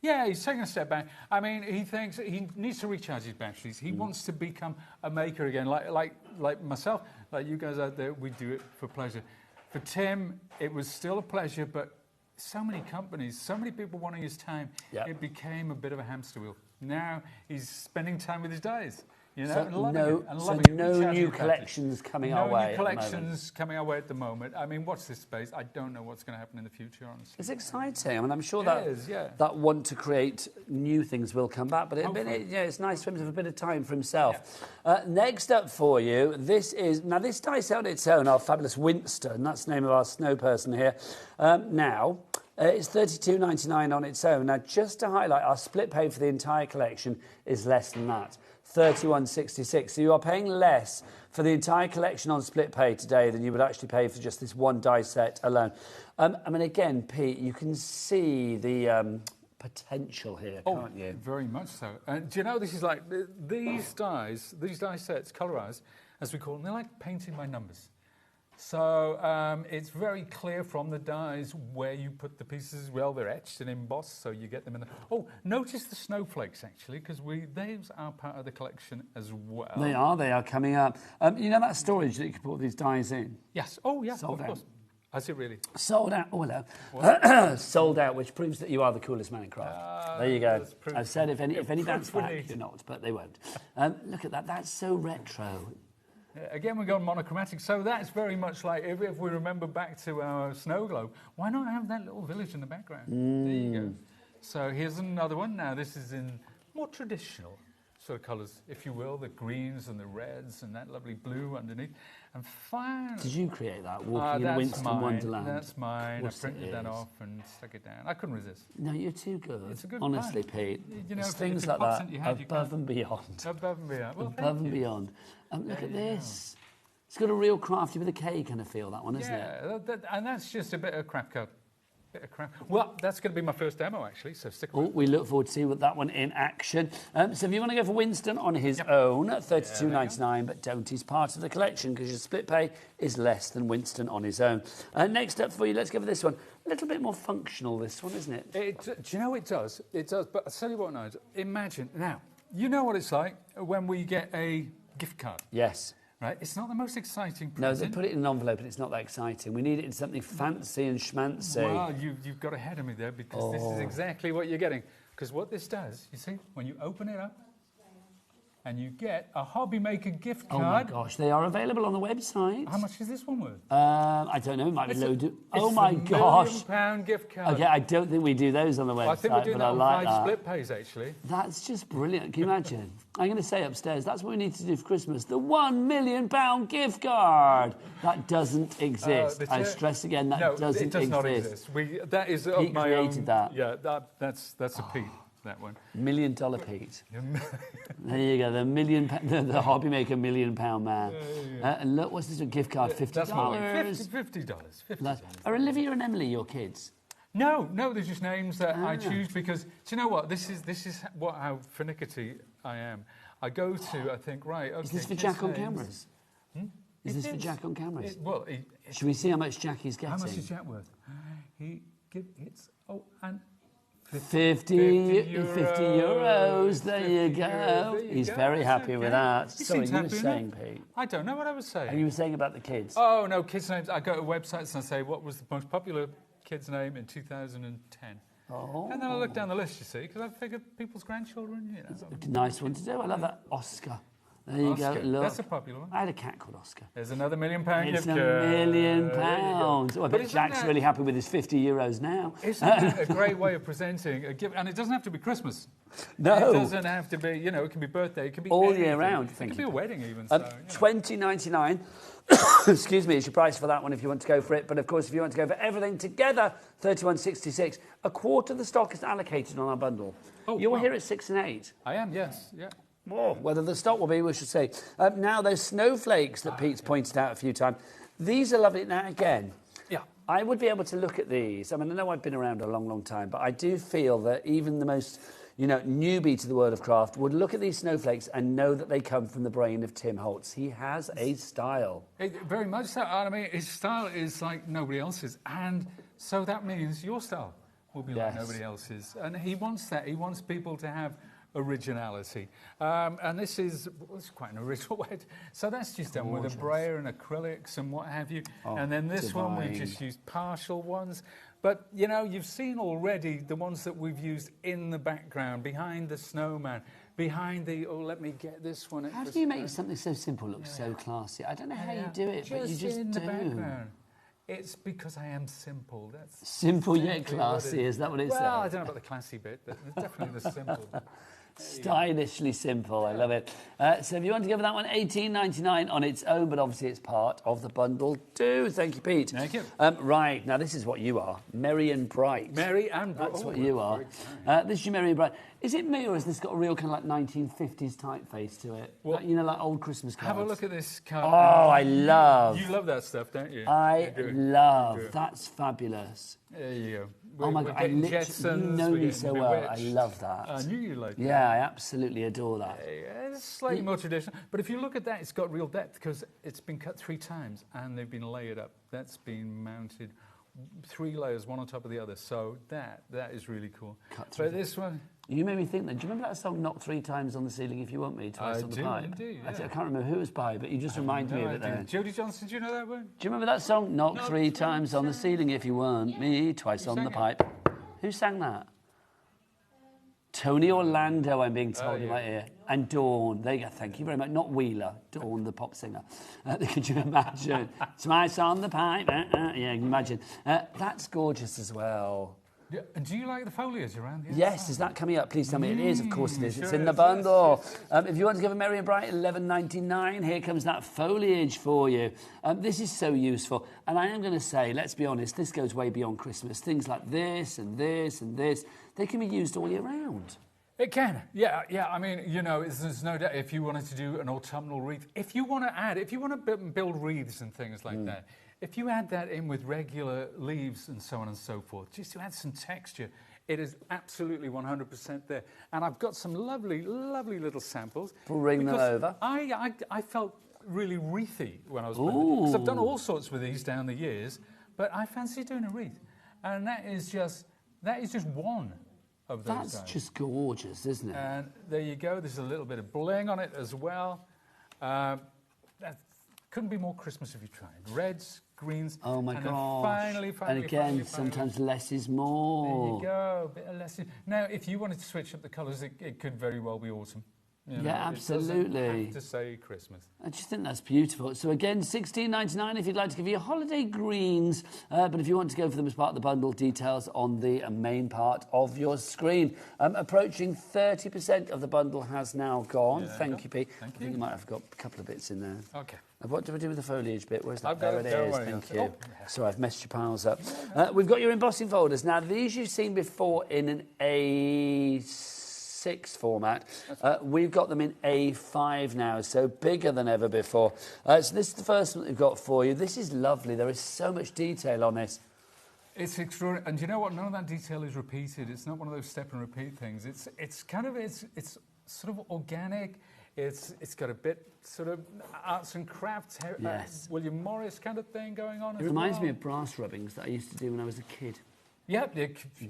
Yeah, he's taking a step back. I mean, he thinks he needs to recharge his batteries. He wants to become a maker again, like myself, like you guys out there. We do it for pleasure. For Tim, it was still a pleasure, but so many companies, so many people wanting his time, it became a bit of a hamster wheel. Now he's spending time with his dies, you know, and loving it. No new collections coming our way. No new collections coming our way at the moment. I mean, watch this space. I don't know what's going to happen in the future, honestly. It's exciting. I mean, I'm sure that want to create new things will come back, but it's nice for him to have a bit of time for himself. Yeah. Next up for you, this die set on its own, our fabulous Winston. That's the name of our snow person here. It's $32.99 on its own. Now, just to highlight, our split pay for the entire collection is less than that, $31.66. So you are paying less for the entire collection on split pay today than you would actually pay for just this one die set alone. I mean, again, Pete, you can see the potential here, can't you? Very much so. And do you know, this is like these die sets, colorized, as we call them, they're like painting by numbers. So it's very clear from the dies where you put the pieces as well. They're etched and embossed, so you get them in the... Oh, notice the snowflakes, actually, because those are part of the collection as well. They are coming up. You know that storage that you can put these dies in? Yes. Oh, yeah, of course. Has it really? Sold out. Oh, hello. Sold out, which proves that you are the coolest man in craft. There you go. I've said if any bounce back, you're not, but they won't. Look at that. That's so retro. Yeah, again, we're going monochromatic. So that's very much like, if we remember back to our snow globe, why not have that little village in the background? There you go. So here's another one. Now, this is in more traditional sort of colours, if you will, the greens and the reds and that lovely blue underneath. And finally... Did you create that, walking in Winston Wonderland? That's mine. I printed that off and stuck it down. I couldn't resist. No, you're too good. It's a good honestly, plan. Pete. You know, it's things like that, above and beyond. Above and beyond. Well, above and beyond. Look at this. It's got a real crafty with a K kind of feel, that one, isn't it? Yeah, and that's just a bit of crap cut. Well, that's going to be my first demo, actually, so stick with it. We look forward to seeing that one in action. So if you want to go for Winston on his own, $32.99, but don't. He's part of the collection because your split pay is less than Winston on his own. Next up for you, let's go for this one. A little bit more functional, this one, isn't it? Do you know it does? It does, but I'll tell you what, Nigel. Imagine, now, you know what it's like when we get a gift card. Yes. Right, it's not the most exciting present. No, they put it in an envelope and it's not that exciting. We need it in something fancy and schmancy. Well, you've got ahead of me there because this is exactly what you're getting. Because what this does, you see, when you open it up and you get a HobbyMaker gift card. Oh my gosh, they are available on the website. How much is this one worth? I don't know, it might be loaded. Oh my gosh. It's a £1 million gift card. Okay, I don't think we do those on the website. I think we're doing that on like 5 split pays, actually. That's just brilliant. Can you imagine? I'm going to say upstairs, that's what we need to do for Christmas. The £1 million gift card. That doesn't exist. I stress again, that doesn't exist. It does not exist. That is Pete my created own. that. Yeah, that's a Pete. That one. $1 million Pete. There you go, the HobbyMaker £1 million man. And look, what's this a gift card? $50. That's $50. Are Olivia and Emily your kids? No, they're just names that I choose because, do you know what? This is how finicky I am. I go to, I think, right, okay. Is this for Jack on cameras? Is this for Jack on cameras? Should we see how much Jack is getting? How much is Jack worth? And 50 euros. There you go. He's very happy with that. Sorry, you were saying, Pete? I don't know what I was saying. And you were saying about the kids? Oh, no, kids' names. I go to websites and I say, what was the most popular kid's name in 2010? Oh. And then I look down the list, you see, because I figure people's grandchildren, you know. It's a nice one to do. I love that. Oscar. There you go. Look. That's a popular one. I had a cat called Oscar. There's another £1 million It's gift £1 card. million. Oh, I bet Jack's really happy with his 50 euros now. Isn't that a great way of presenting a gift? And it doesn't have to be Christmas. No. It doesn't have to be, it can be birthday, it can be all anything. year round. It can be a wedding even. $20.99. Excuse me, is your price for that one if you want to go for it. But of course, if you want to go for everything together, $31.66. A quarter of the stock is allocated on our bundle. You're here at 6 and 8. I am, yes, yeah. Oh, whether the stock will be, we should say. Now, those snowflakes that Pete's pointed out a few times, these are lovely. Now, again, I would be able to look at these. I mean, I know I've been around a long, long time, but I do feel that even the most, newbie to the world of craft would look at these snowflakes and know that they come from the brain of Tim Holtz. He has a style. Very much so. I mean, his style is like nobody else's. And so that means your style will be like nobody else's. And he wants that. He wants people to have originality. And this is quite an original way. So that's just done with a brayer and acrylics and what have you. And then this one, we've just used partial ones. But, you've seen already the ones that we've used in the background, behind the snowman, behind the, let me get this one. How do you make something so simple look so classy? I don't know how you do it, but you just in do. The background. It's because I am simple. That's simple yet classy, is that what it says? Well, I don't know about the classy bit, but definitely the simple bit. Stylishly simple, I love it. So if you want to go for that one, $18.99 on its own, but obviously it's part of the bundle too. Thank you, Pete. Thank you. Right, now this is what you are, merry and bright. Merry and bright. That's what you are. This is your merry and bright. Is it me or has this got a real kind of like 1950s typeface to it? What? Like old Christmas cards. Have a look at this card. Oh, I love. You love that stuff, don't you? I love. That's fabulous. There you go. Oh my God, you know me so well. I love that. I knew you liked that. Yeah, I absolutely adore that. It's slightly more traditional. But if you look at that, it's got real depth because it's been cut 3 times and they've been layered up. That's been mounted 3 layers, one on top of the other. So that is really cool. But this one... You made me think then, do you remember that song, Knock 3 Times on the Ceiling If You Want Me, Twice on the Pipe? Indeed, I can't remember who it was by, but you just reminded me of it there. Jodie Johnson, do you know that one? Do you remember that song, Knock 3 Times on the Ceiling If You Want Me, Twice on the Pipe? Who sang that? Tony Orlando, I'm being told in my ear. And Dawn. There you go, thank you very much. Not Wheeler, Dawn, the pop singer. Could you imagine? Twice on the Pipe. Yeah, you can imagine. That's gorgeous as well. Yeah, and do you like the foliage around the Yes, is that coming up? Please tell me it is. Of course it is. It's in the bundle. Yes. If you want to give a merry and bright, $11.99, here comes that foliage for you. This is so useful. And I am going to say, let's be honest, this goes way beyond Christmas. Things like this and this and this, they can be used all year round. It can, yeah. I mean, you know, there's no doubt if you wanted to do an autumnal wreath, if you want to build wreaths and things like that, if you add that in with regular leaves and so on and so forth, just to add some texture, it is absolutely 100% there. And I've got some lovely, lovely little samples. Bring them over. I felt really wreathy when I was playing it, because I've done all sorts with these down the years, but I fancy doing a wreath. And that is just one of those That's guys. just gorgeous, isn't it? And there you go. There's a little bit of bling on it as well. That couldn't be more Christmas if you tried. Reds, greens. Oh my gosh. Finally, and again, sometimes less is more. There you go. A bit of less. Now, if you wanted to switch up the colours, it could very well be autumn. You know, yeah, absolutely. It doesn't have to say Christmas. I just think that's beautiful. So again, $16.99 if you'd like to give you holiday greens. But if you want to go for them as part of the bundle, details on the main part of your screen. Approaching 30% of the bundle has now gone. Thank you, Pete. I think you might have got a couple of bits in there. Okay. What do we do with the foliage bit? Where's that? I've got there it. It is. Worry, Thank you. Oh. Sorry, I've messed your piles up. We've got your embossing folders. Now, these you've seen before in an A6 format. We've got them in A5 now, so bigger than ever before. So this is the first one that we've got for you. This is lovely. There is so much detail on this. It's extraordinary, and you know what? None of that detail is repeated. It's not one of those step and repeat things. It's sort of organic. It's got a bit sort of arts and crafts, Yes. William Morris kind of thing going on. It reminds me of brass rubbings that I used to do when I was a kid. Yeah,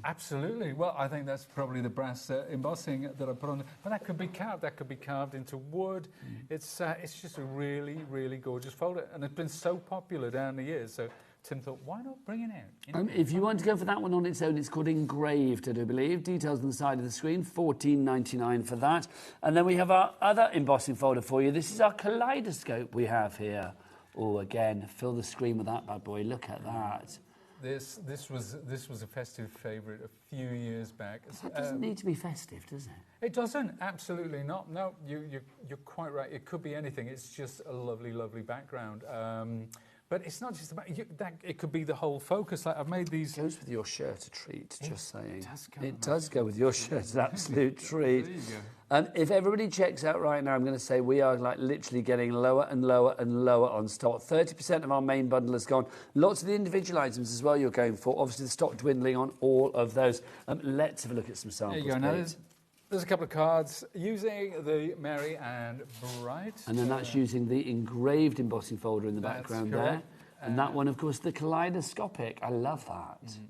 absolutely. Well, I think that's probably the brass embossing that I put on. But that could be carved. That could be carved into wood. It's just a really, really gorgeous folder, and it's been so popular down the years. So Tim thought, why not bring it out? You know? If you want to go for that one on its own, it's called Engraved, I do believe. Details on the side of the screen, $14.99 for that. And then we have our other embossing folder for you. This is our kaleidoscope we have here. Oh, again, fill the screen with that bad boy. Look at that. This was a festive favourite a few years back. That doesn't need to be festive, does it? It doesn't, absolutely not. No, you're quite right. It could be anything. It's just a lovely, lovely background. But it's not just about that. It could be the whole focus. Like I've made these. It goes with your shirt, a treat. Just saying. It does go with your shirt. It's an absolute treat. There you go. And if everybody checks out right now, I'm going to say we are like literally getting lower and lower and lower on stock. 30% of our main bundle has gone. Lots of the individual items as well you're going for. Obviously, the stock dwindling on all of those. Let's have a look at some samples. There you go. Now, there's a couple of cards using the Merry and Bright. And then that's using the engraved embossing folder in the background there. And that one, of course, the kaleidoscopic. I love that. Mm-hmm.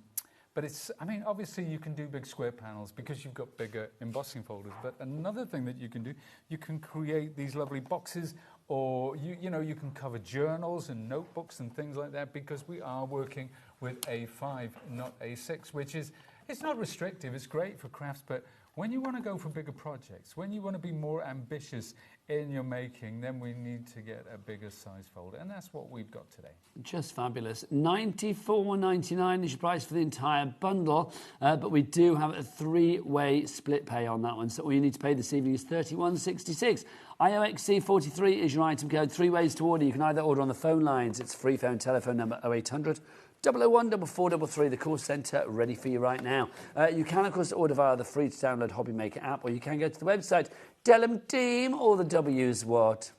But it's, I mean, obviously you can do big square panels because you've got bigger embossing folders. But another thing that you can do, you can create these lovely boxes, or you know, you can cover journals and notebooks and things like that, because we are working with A5, not A6, which is, it's not restrictive, it's great for crafts, but when you want to go for bigger projects, when you want to be more ambitious in your making, then we need to get a bigger size folder, and that's what we've got today. Just fabulous. $94.99 is your price for the entire bundle, but we do have a three-way split pay on that one, so all you need to pay this evening is $31.66. IOXC43 is your item code. 3 ways to order. You can either order on the phone lines. It's a free phone telephone number 0800 001 4433, the call centre ready for you right now. You can, of course, order via the free-to-download HobbyMaker app, or you can go to the website. Tell them, team, all the W's what?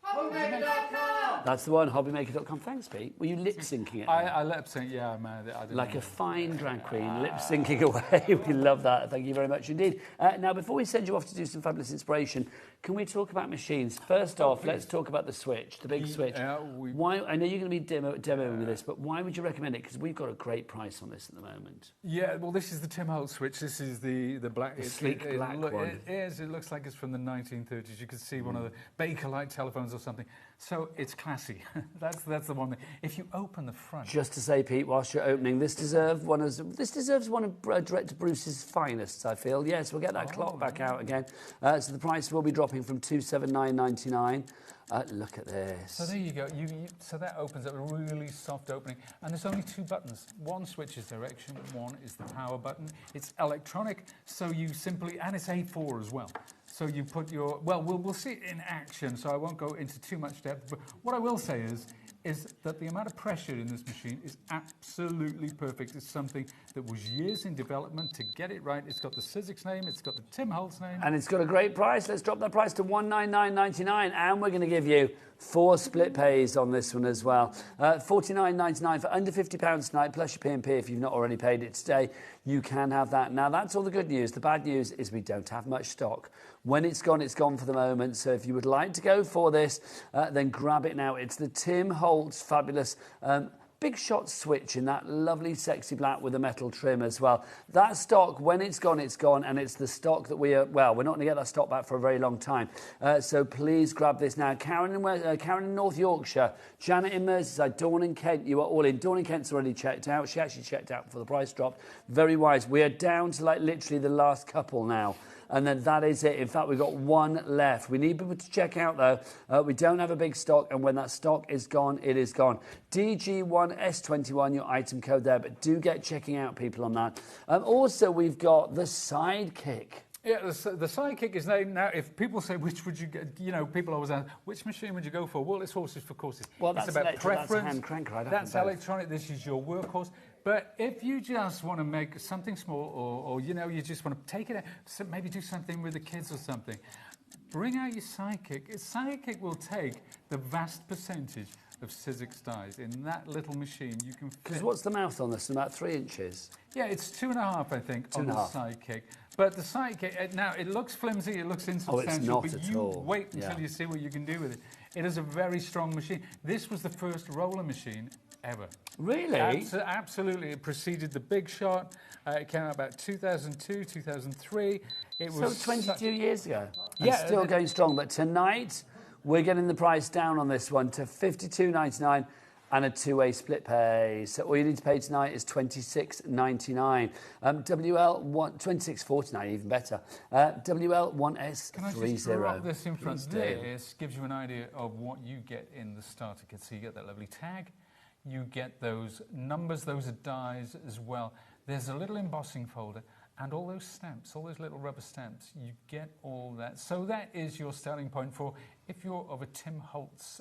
HobbyMaker.com. That's the one, HobbyMaker.com. Thanks, Pete. Were you lip-syncing it? I lip-sync, yeah, man. Like a fine drag queen, lip-syncing away. We love that. Thank you very much indeed. Now, before we send you off to do some fabulous inspiration, Can we talk about machines? First off, let's talk about the switch, the big switch. Why? I know you're going to be demoing with this, but why would you recommend it? Because we've got a great price on this at the moment. Yeah, well, this is the Tim Holtz switch. This is the black, sleek black one. It looks like it's from the 1930s. You could see one of the Baker-like telephones or something. So it's classy. that's the one thing. If you open the front, just to say, Pete, whilst you're opening, this deserves one of Director Bruce's finest. I feel. Yes, we'll get that clock back out again. So the price will be dropping from $279.99. Look at this. So there you go. So that opens up a really soft opening, and there's only 2 buttons. One switches direction, one is the power button. It's electronic, so you simply, and it's A4 as well. So you put your, well, we'll see it in action, so I won't go into too much depth, but what I will say is that the amount of pressure in this machine is absolutely perfect. It's something that was years in development to get it right. It's got the Sidekick's name, it's got the Tim Holtz name. And it's got a great price. Let's drop that price to $199.99, and we're going to give you 4 split pays on this one as well. $49.99 for under £50 tonight, plus your P&P if you've not already paid it today. You can have that. Now, that's all the good news. The bad news is we don't have much stock. When it's gone for the moment. So if you would like to go for this, then grab it now. It's the Tim Holtz fabulous Big Shot switch in that lovely sexy black with a metal trim as well. That stock, when it's gone, and it's the stock that we're not going to get that stock back for a very long time. So please grab this now. Karen in North Yorkshire, Janet in Merseyside, Dawn in Kent, you are all in. Dawn in Kent's already checked out. She actually checked out before the price dropped. Very wise. We are down to like literally the last couple now. And then that is it. In fact, we've got 1 left. We need people to check out, though. We don't have a big stock, and when that stock is gone, it is gone. DG1S21, your item code there, but do get checking out, people, on that. Also, we've got the Sidekick. Yeah, the Sidekick is named now. If people say which would you get, people always ask which machine would you go for. Well, it's horses for courses. Well, that's it's about preference. That's a hand crank, right? That's electronic. This is your workhorse. But if you just want to make something small, or you just want to take it out, maybe do something with the kids or something, bring out your Sidekick. Sidekick will take the vast percentage of Sidekick's dies in that little machine. You can. Because what's the mouth on this? About 3 inches. Yeah, it's 2.5, I think, on the Sidekick. But the Sidekick, now it looks flimsy, it looks insubstantial, it's not but at you all. wait until you see what you can do with it. It is a very strong machine. This was the first roller machine ever. Really? Absolutely. It preceded the Big Shot. It came out about 2002, 2003. It was 22 years ago. Yeah, and still going strong. But tonight, we're getting the price down on this one to $52.99 and a 2-way split pay. So all you need to pay tonight is $26.99. WL1 $26.49, even better. WL1S30. Can I just drop this in front? This gives you an idea of what you get in the starter kit. So you get that lovely tag. You get those numbers, those are dies as well. There's a little embossing folder and all those stamps, all those little rubber stamps. You get all that. So that is your starting point for if you're of a Tim Holtz,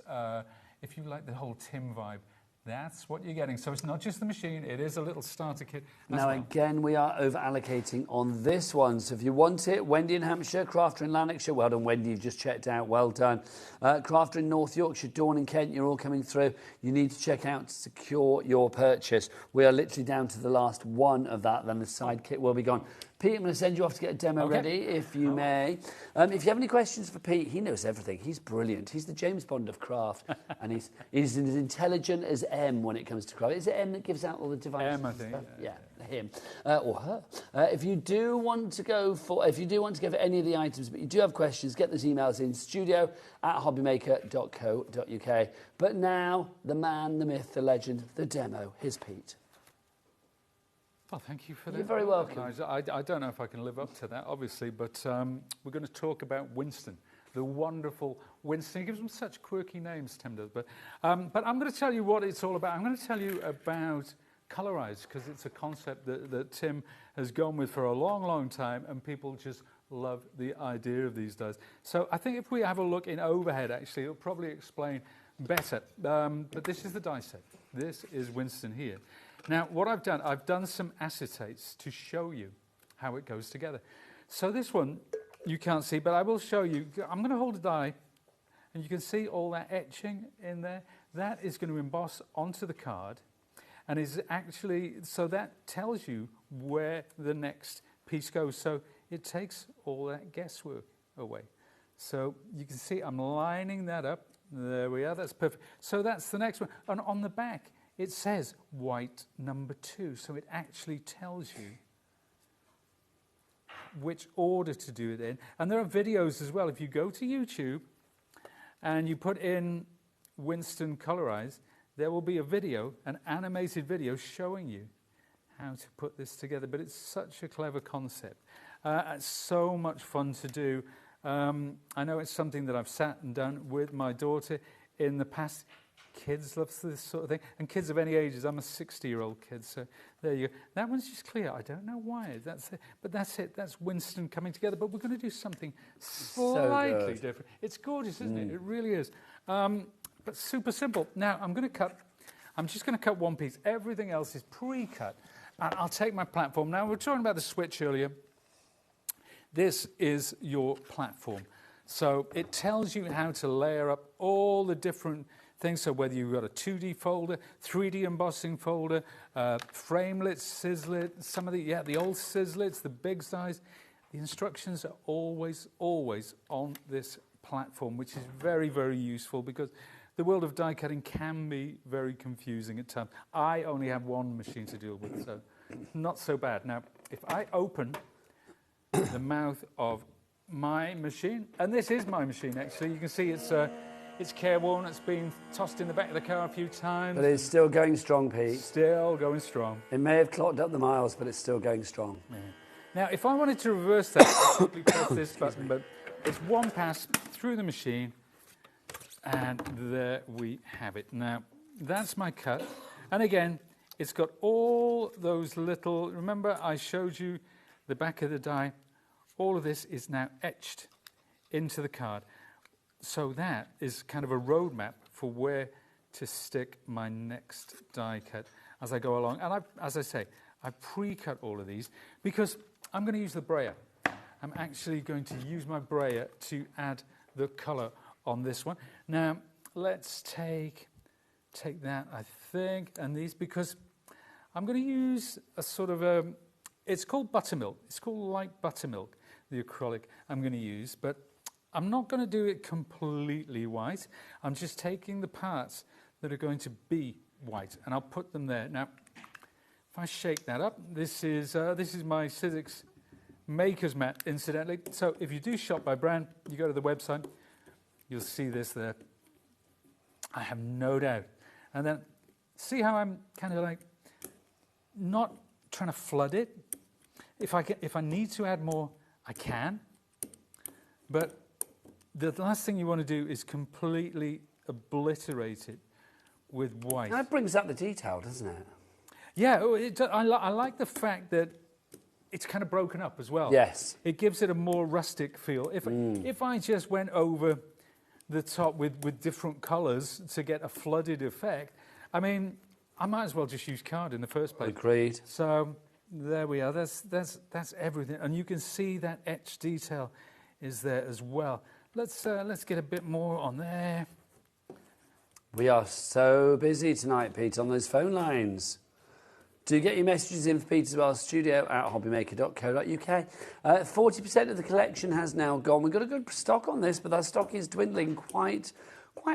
if you like the whole Tim vibe. That's what you're getting. So it's not just the machine, it is a little starter kit as now, well. Again, we are over-allocating on this one. So if you want it, Wendy in Hampshire, Crafter in Lanarkshire, well done, Wendy, you've just checked out, well done. Crafter in North Yorkshire, Dawn in Kent, you're all coming through. You need to check out to secure your purchase. We are literally down to the last one of that, then the Sidekick will be gone. Pete, I'm going to send you off to get a demo ready, if you may. If you have any questions for Pete, he knows everything. He's brilliant. He's the James Bond of craft, and he's as intelligent as M when it comes to craft. Is it M that gives out all the devices? M, I think. Yeah, him or her. If you do want to go for any of the items, but you do have questions, get those emails in studio@hobbymaker.co.uk. But now, the man, the myth, the legend, the demo. Here's Pete. Well, thank you for that. You're very welcome. I don't know if I can live up to that, obviously, but we're going to talk about Winston, the wonderful Winston. He gives them such quirky names, Tim does. But I'm going to tell you what it's all about. I'm going to tell you about Colorize, because it's a concept that Tim has gone with for a long, long time, and people just love the idea of these days. So I think if we have a look in overhead, actually, it'll probably explain better. But this is the die set. This is Winston here. Now, what I've done some acetates to show you how it goes together. So this one, you can't see, but I will show you. I'm going to hold a die, and you can see all that etching in there. That is going to emboss onto the card, and is actually, so that tells you where the next piece goes. So it takes all that guesswork away. So you can see I'm lining that up. There we are, that's perfect. So that's the next one. And on the back, it says white number 2. So it actually tells you which order to do it in. And there are videos as well. If you go to YouTube and you put in Winston Colorize, there will be a video, an animated video showing you how to put this together. But it's such a clever concept. It's so much fun to do. I know it's something that I've sat and done with my daughter in the past. Kids love this sort of thing, and kids of any ages. I'm a 60-year-old kid, so there you go. That one's just clear. I don't know why. That's it. But that's it. That's Winston coming together. But we're going to do something slightly different. It's gorgeous, isn't it? It really is. But super simple. Now I'm just going to cut one piece. Everything else is pre-cut, and I'll take my platform. Now we were talking about the switch earlier. This is your platform. So it tells you how to layer up all the different things. So whether you've got a 2D folder, 3D embossing folder, framelits, sizzlet, some of the old sizzlets, the big size. The instructions are always on this platform, which is very, very useful because the world of die cutting can be very confusing at times. I only have one machine to deal with, so not so bad. Now, if I open the mouth of my machine, and this is my machine actually. You can see it's careworn. It's been tossed in the back of the car a few times. But it's still going strong, Pete. Still going strong. It may have clocked up the miles, but it's still going strong. Yeah. Now, if I wanted to reverse that, I'd simply press this button, but it's one pass through the machine, and there we have it. Now, that's my cut, and again, it's got all those little. Remember, I showed you the back of the die. All of this is now etched into the card. So that is kind of a roadmap for where to stick my next die cut as I go along. And as I say, I pre-cut all of these because I'm going to use the brayer. I'm actually going to use my brayer to add the colour on this one. Now, let's take that, I think, and these, because I'm going to use a sort of it's called buttermilk. It's called light buttermilk, the acrylic I'm going to use, but I'm not going to do it completely white. I'm just taking the parts that are going to be white, and I'll put them there. Now, if I shake that up, this is my Sidekick Maker's Mat, incidentally. So if you do shop by brand, you go to the website, you'll see this there. I have no doubt. And then see how I'm kind of like not trying to flood it. If I need to add more, I can. But the last thing you want to do is completely obliterate it with white. That brings out the detail, doesn't it? Yeah, I like the fact that it's kind of broken up as well. Yes. It gives it a more rustic feel. If I just went over the top with different colours to get a flooded effect, I mean, I might as well just use card in the first place. Agreed. So there we are. That's everything, and you can see that etched detail is there as well. Let's get a bit more on there. We are so busy tonight, Pete, on those phone lines. Do get your messages in for Pete as well, studio@hobbymaker.co.uk. 40% of the collection has now gone. We've got a good stock on this, but our stock is dwindling quite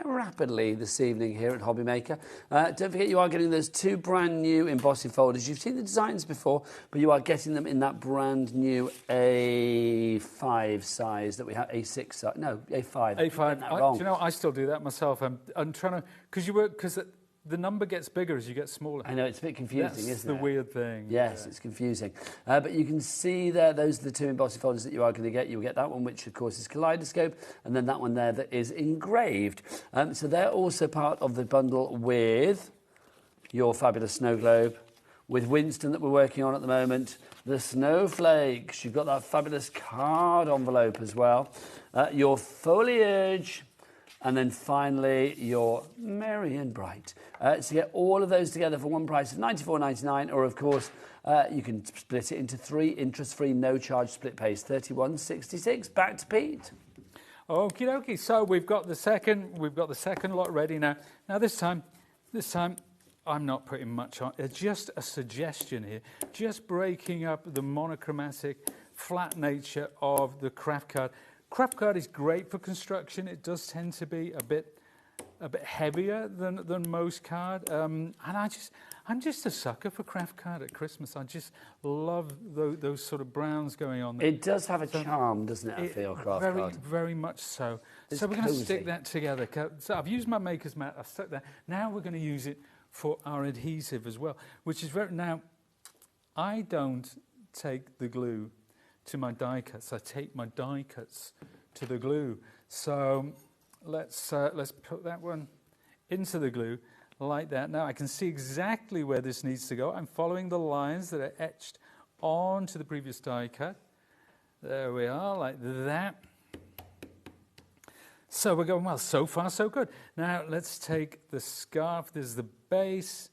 rapidly this evening here at HobbyMaker. Don't forget you are getting those 2 brand new embossing folders. You've seen the designs before, but you are getting them in that brand new A5 size that we have, A6 size. No, A5. A5. Wrong. Do you know, I still do that myself. I'm trying to, because the number gets bigger as you get smaller. I know, it's a bit confusing, isn't it? That's the weird thing. Yes, yeah. It's confusing. But you can see there, those are the 2 embossing folders that you are going to get. You'll get that one, which of course is kaleidoscope, and then that one there that is engraved. So they're also part of the bundle with your fabulous snow globe, with Winston that we're working on at the moment, the snowflakes. You've got that fabulous card envelope as well, your foliage, and then finally your Merry and Bright. So get all of those together for one price of $94.99, or of course you can split it into 3 interest-free, no-charge split pays, $31.66. Back to Pete. Okie dokie. So we've got the second lot ready now. Now this time I'm not putting much on. It's just a suggestion here, just breaking up the monochromatic, flat nature of the craft card. Craft card is great for construction. It does tend to be a bit heavier than most card. And I'm just a sucker for craft card at Christmas. I just love those sort of browns going on there. It does have a charm, doesn't it, I feel, craft card? Very much so. It's so we're going to cosy. stick that together. So I've used my maker's mat. I've stuck that. Now we're going to use it for our adhesive as well, which is very... Now, I don't take the glue to my die cuts. I take my die cuts to the glue. So let's put that one into the glue like that. Now I can see exactly where this needs to go. I'm following the lines that are etched onto the previous die cut. There we are, like that. So we're going well. So far, so good. Now let's take the scarf. This is the base.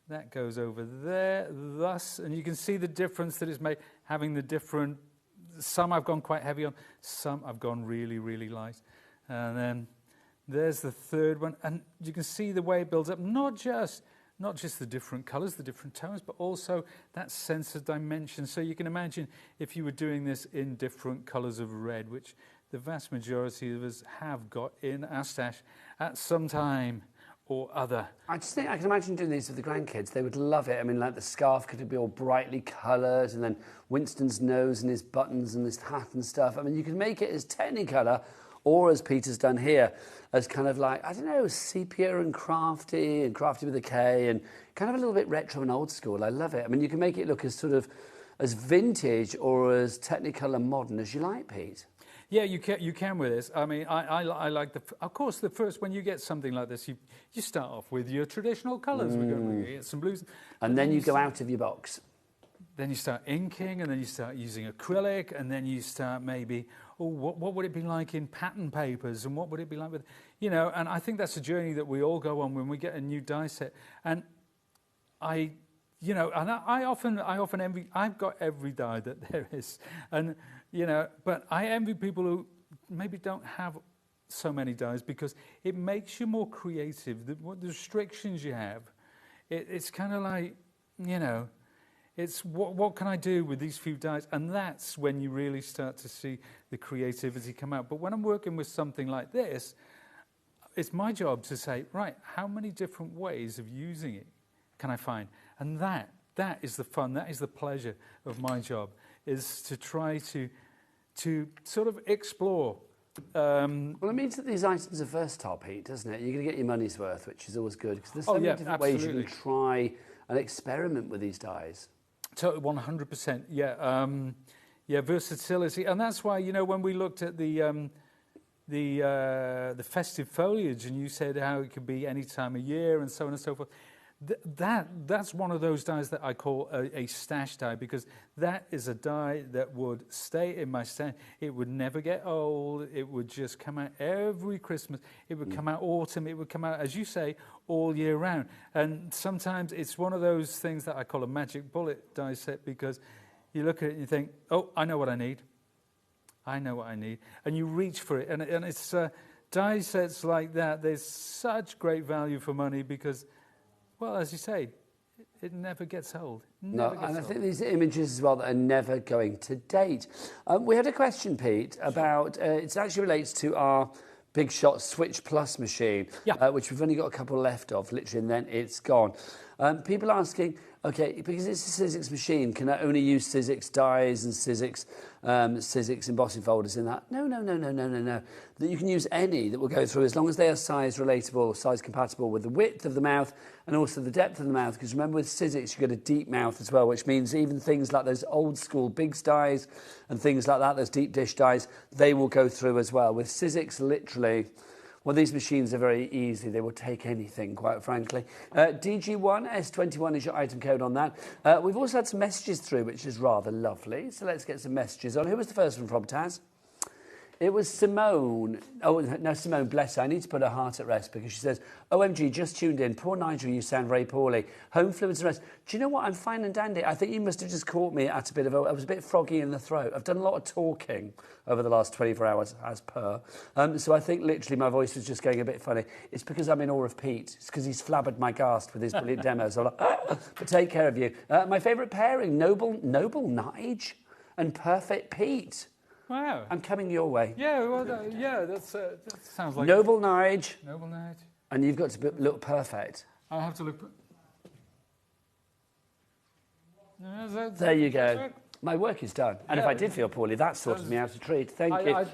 That goes over there, thus, and you can see the difference that it's made, having the different, some I've gone quite heavy on, some I've gone really, really light. And then there's the third one, and you can see the way it builds up, not just the different colours, the different tones, but also that sense of dimension. So you can imagine if you were doing this in different colours of red, which the vast majority of us have got in our stash at some time or other. I just think I can imagine doing these with the grandkids. They would love it. I mean, like the scarf could be all brightly coloured, and then Winston's nose and his buttons and his hat and stuff. I mean, you can make it as Technicolor, or as Peter's done here, as kind of like, I don't know, sepia and crafty with a K, and kind of a little bit retro and old school. I love it. I mean, you can make it look as sort of as vintage or as Technicolor modern as you like, Pete. Yeah, you can with this. I mean, I like of course, the first, when you get something like this, you start off with your traditional colours. We're going to get some blues. And then you go out of your box. Then you start inking, and then you start using acrylic, and then you start maybe, what would it be like in pattern papers, and what would it be like with, and I think that's a journey that we all go on when we get a new die set. And I often envy, I've got every die that there is, and but I envy people who maybe don't have so many dies, because it makes you more creative. The restrictions you have, it's kind of like, it's what can I do with these few dies? And that's when you really start to see the creativity come out. But when I'm working with something like this, it's my job to say, right, how many different ways of using it can I find? And that is the fun, that is the pleasure of my job, is to try to sort of explore. Well, it means that these items are versatile, Pete, doesn't it? You're going to get your money's worth, which is always good, because there's so many different ways you can try and experiment with these dies. Totally, 100%, yeah, versatility, and that's why, when we looked at the festive foliage, and you said how it could be any time of year and so on and so forth. That's one of those dies that I call a stash die, because that is a die that would stay in my stash. It would never get old. It would just come out every Christmas. It would come out autumn. It would come out, as you say, all year round. And sometimes it's one of those things that I call a magic bullet die set, because you look at it and you think, oh, I know what I need. I know what I need. And you reach for it. And it's die sets like that, there's such great value for money, because, well, as you say, it never gets old. No, and I think these images as well that are never going to date. We had a question, Pete, about, it actually relates to our Big Shot Switch Plus machine, which we've only got a couple left of, literally, and then it's gone. People asking, okay, because it's a Sizzix machine, can I only use Sizzix dies and Sizzix embossing folders in that? No. That you can use any that will go through, as long as they are size relatable, size compatible with the width of the mouth and also the depth of the mouth. Because remember, with Sizzix, you get a deep mouth as well, which means even things like those old school Biggs dies and things like that, those deep dish dies, they will go through as well. With Sizzix, literally, well, these machines are very easy. They will take anything, quite frankly. DG1, S21 is your item code on that. We've also had some messages through, which is rather lovely. So let's get some messages on. Who was the first one from, Taz? It was Simone. Oh, no, Simone, bless her. I need to put her heart at rest, because she says, OMG, just tuned in. Poor Nigel, you sound very poorly. Home fluids and rest. Do you know what? I'm fine and dandy. I think you must have just caught me at I was a bit froggy in the throat. I've done a lot of talking over the last 24 hours, as per. So I think literally my voice was just going a bit funny. It's because I'm in awe of Pete. It's because he's flabbered my ghast with his brilliant demos. I'm like, but take care of you. My favourite pairing, Noble Nige and Perfect Pete. Wow. I'm coming your way. Yeah, well, that sounds like... Noble Nige. Noble Nige. And you've got to look perfect. I have to look... There you go. My work is done. And if I did feel poorly, that sorted me out a treat. Thank you.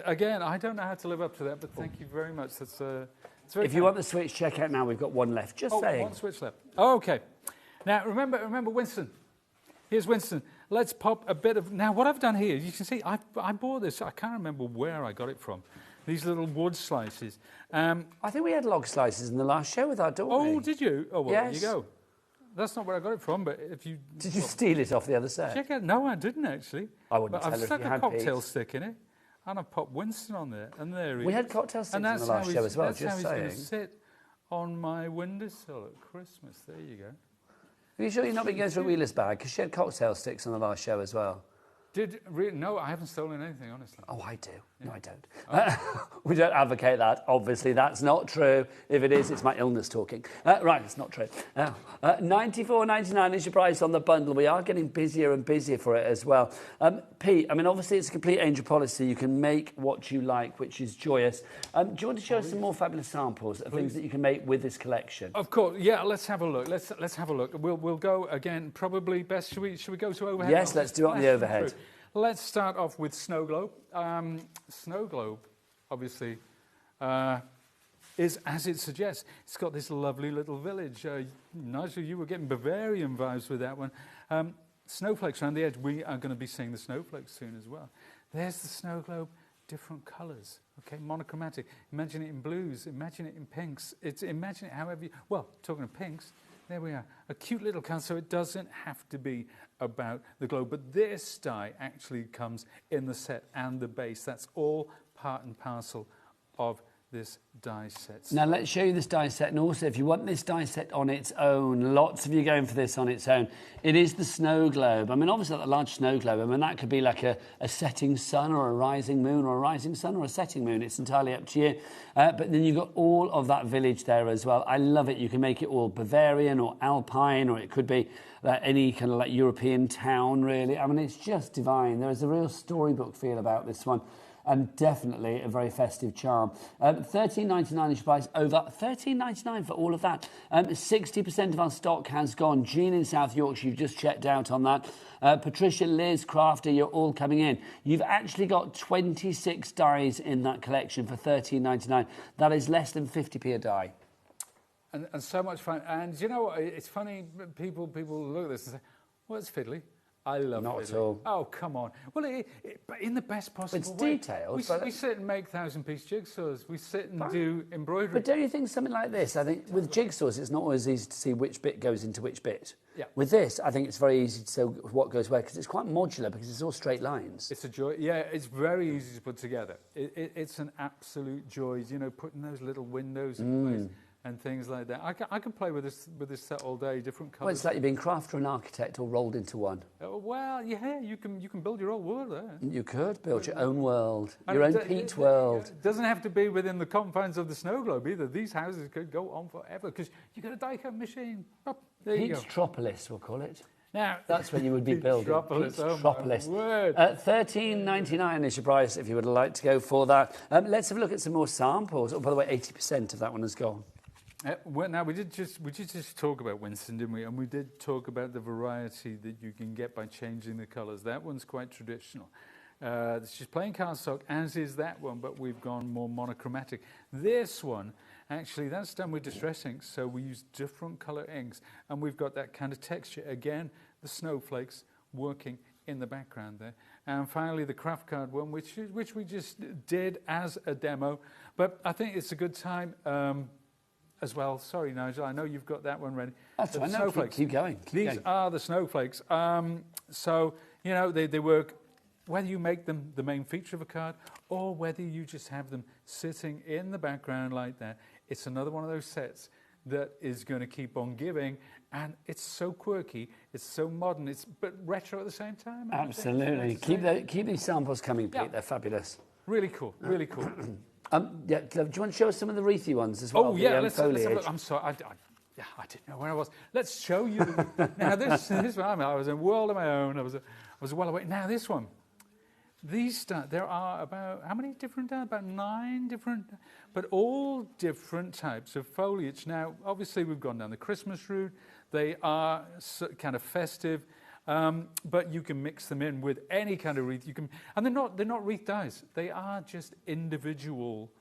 Again, I don't know how to live up to that, but thank you very much. That's very if you want the switch, check out now. We've got one left. Just saying. One switch left. Oh, okay. Now, remember Winston. Here's Winston. Let's pop a bit of... Now, what I've done here, you can see, I bought this. I can't remember where I got it from. These little wood slices. I think we had log slices in the last show with our daughter. Oh, did you? Oh, well, yes. There you go. That's not where I got it from, but if you... Did you steal it off the other set? Check out. No, I didn't, actually. I wouldn't tell I've her if stuck you a had, cocktail Pete. stick in it, and I've popped Winston on there, and there he is. We had cocktail sticks in the last show as well, just saying. That's how he's going to saying. sit on my windowsill at Christmas. There you go. Are you sure you've not been going through a wheeler's bag? Because she had cocktail sticks on the last show as well. No, I haven't stolen anything, honestly. Oh, I do. Yeah. No, I don't. Oh. We don't advocate that. Obviously, that's not true. If it is, it's my illness talking. Right, it's not true. $94.99 is your price on the bundle. We are getting busier and busier for it as well. Pete, I mean, obviously, it's a complete angel policy. You can make what you like, which is joyous. Do you want to show us some more fabulous samples of things that you can make with this collection? Of course. Yeah, let's have a look. Let's have a look. We'll go again. Probably best. Should we go to overhead? Yes, let's do it on the overhead. Let's start off with Snow Globe. Snow Globe, obviously, is as it suggests. It's got this lovely little village. Nigel, you were getting Bavarian vibes with that one. Snowflakes around the edge. We are going to be seeing the snowflakes soon as well. There's the Snow Globe, different colours. Okay, monochromatic. Imagine it in blues. Imagine it in pinks. Imagine it however you... Well, talking of pinks, there we are. A cute little colour, so it doesn't have to be about the globe. But this die actually comes in the set and the base. That's all part and parcel of this die set. Now let's show you this die set, and also if you want this die set on its own, lots of you going for this on its own, it is the snow globe. I mean, obviously that large snow globe, I mean, that could be like a setting sun or a rising moon or a rising sun or a setting moon. It's entirely up to you. But then you've got all of that village there as well. I love it. You can make it all Bavarian or Alpine, or it could be any kind of like European town, really. I mean, it's just divine. There is a real storybook feel about this one. And definitely a very festive charm. $13.99 is your price, over $13.99 for all of that. 60% of our stock has gone. Jean in South Yorkshire, you've just checked out on that. Patricia, Liz, Crafter, you're all coming in. You've actually got 26 dies in that collection for $13.99. That is less than 50p a die. And so much fun. And you know what? It's funny, people look at this and say, well, it's fiddly. I love Not fiddly. at all. Oh, come on. Well, but in the best possible way. It's detailed. We sit and make 1,000-piece jigsaws. We sit and do embroidery. But don't you think something like this, I think with jigsaws, it's not always easy to see which bit goes into which bit. Yeah. With this, I think it's very easy to see what goes where, because it's quite modular, because it's all straight lines. It's a joy. Yeah, it's very easy to put together. It's an absolute joy, you know, putting those little windows in place. And things like that. I can play with this set all day, different colours. Well, it's like you've been crafter and architect all rolled into one. Well, yeah, you can build your own world there. You could build your own world, your own Pete world. It doesn't have to be within the confines of the snow globe either. These houses could go on forever because you got a die-cut machine. Oh, there you go. Petetropolis, we'll call it. Now, that's where you would be building. Petetropolis. $13.99 is your price if you would like to go for that. Let's have a look at some more samples. Oh, by the way, 80% of that one has gone. Well, now we did just talk about Winston, didn't we? And we did talk about the variety that you can get by changing the colours. That one's quite traditional. It's just plain cardstock, as is that one, but we've gone more monochromatic. This one, actually, that's done with distress inks, so we use different colour inks, and we've got that kind of texture. Again, the snowflakes working in the background there. And finally, the craft card one, which we just did as a demo, but I think it's a good time. As well. Sorry, Nigel, I know you've got that one ready. That's right. Snowflakes. Keep going. These are the snowflakes. So, you know, they work, whether you make them the main feature of a card or whether you just have them sitting in the background like that. It's another one of those sets that is going to keep on giving, and it's so quirky, it's so modern, but retro at the same time. Absolutely. Keep these samples coming, Pete. Yeah. They're fabulous. Really cool, really cool. Yeah, do you want to show us some of the wreathy ones as well? Oh, yeah, let's have a look. I'm sorry, I didn't know where I was. Let's show you. Now, this one, I was in a world of my own. I was well away. Now, this one. These there are about, how many different, about 9 different, but all different types of foliage. Now, obviously, we've gone down the Christmas route. They are kind of festive, but you can mix them in with any kind of wreath. You can, and they're not wreath dies. They are just individual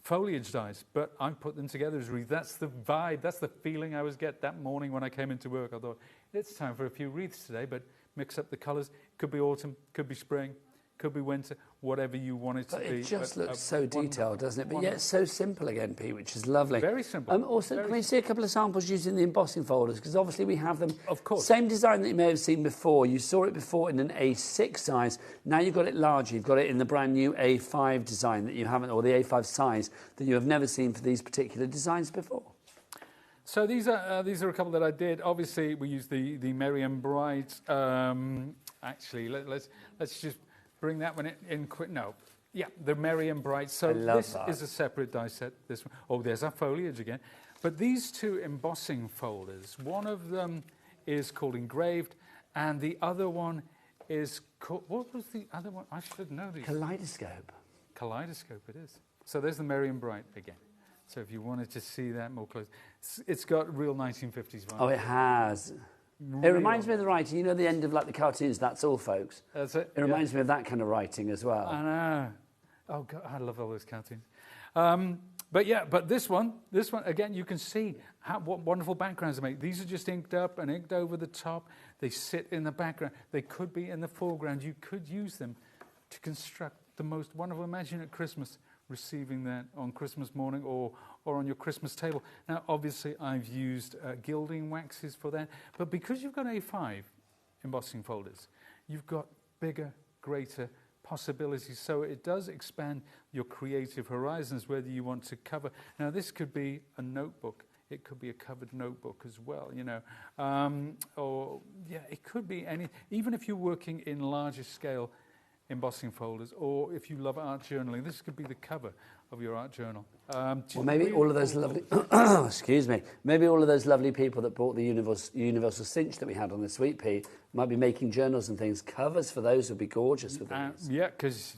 foliage dies, but I put them together as wreath. That's the vibe. That's the feeling I was get that morning when I came into work. I thought, it's time for a few wreaths today, but mix up the colours. Could be autumn, could be spring, could be winter, whatever you want it to be. It just looks so detailed, doesn't it? But yet it's so simple again, Pete, which is lovely. Very simple. Also, can we see a couple of samples using the embossing folders? Because obviously we have them. Of course. Same design that you may have seen before. You saw it before in an A6 size. Now you've got it larger. You've got it in the brand new A5 design that you haven't, or the A5 size that you have never seen for these particular designs before. So these are a couple that I did. Obviously, we use the Merry and Bright. Actually, let's just bring that one in quick. No, yeah, the Merry and Bright. So this is a separate die set. This one. Oh, there's our foliage again. But these 2 embossing folders. One of them is called Engraved, and the other one is called. What was the other one? I should know these. Kaleidoscope. Kaleidoscope. It is. So there's the Merry and Bright again. So if you wanted to see that more close, it's got real 1950s vibe. Oh, it has. It reminds me of the writing. You know the end of like the cartoons, That's All, Folks? That's it. It reminds me of that kind of writing as well. I know. Oh, God, I love all those cartoons. But yeah, but this one, again, you can see what wonderful backgrounds they make. These are just inked up and inked over the top. They sit in the background. They could be in the foreground. You could use them to construct the most wonderful. Imagine at Christmas receiving that on Christmas morning or on your Christmas table. Now, obviously, I've used gilding waxes for that. But because you've got A5 embossing folders, you've got bigger, greater possibilities. So it does expand your creative horizons, whether you want to cover. Now, this could be a notebook. It could be a covered notebook as well, you know. Or, yeah, it could be any. Even if you're working in larger scale embossing folders, or if you love art journaling, this could be the cover of your art journal. Well, maybe all of those lovely, excuse me, maybe all of those lovely people that bought the universal cinch that we had on the Sweet Pea might be making journals and things. Covers for those would be gorgeous with these. Yeah, because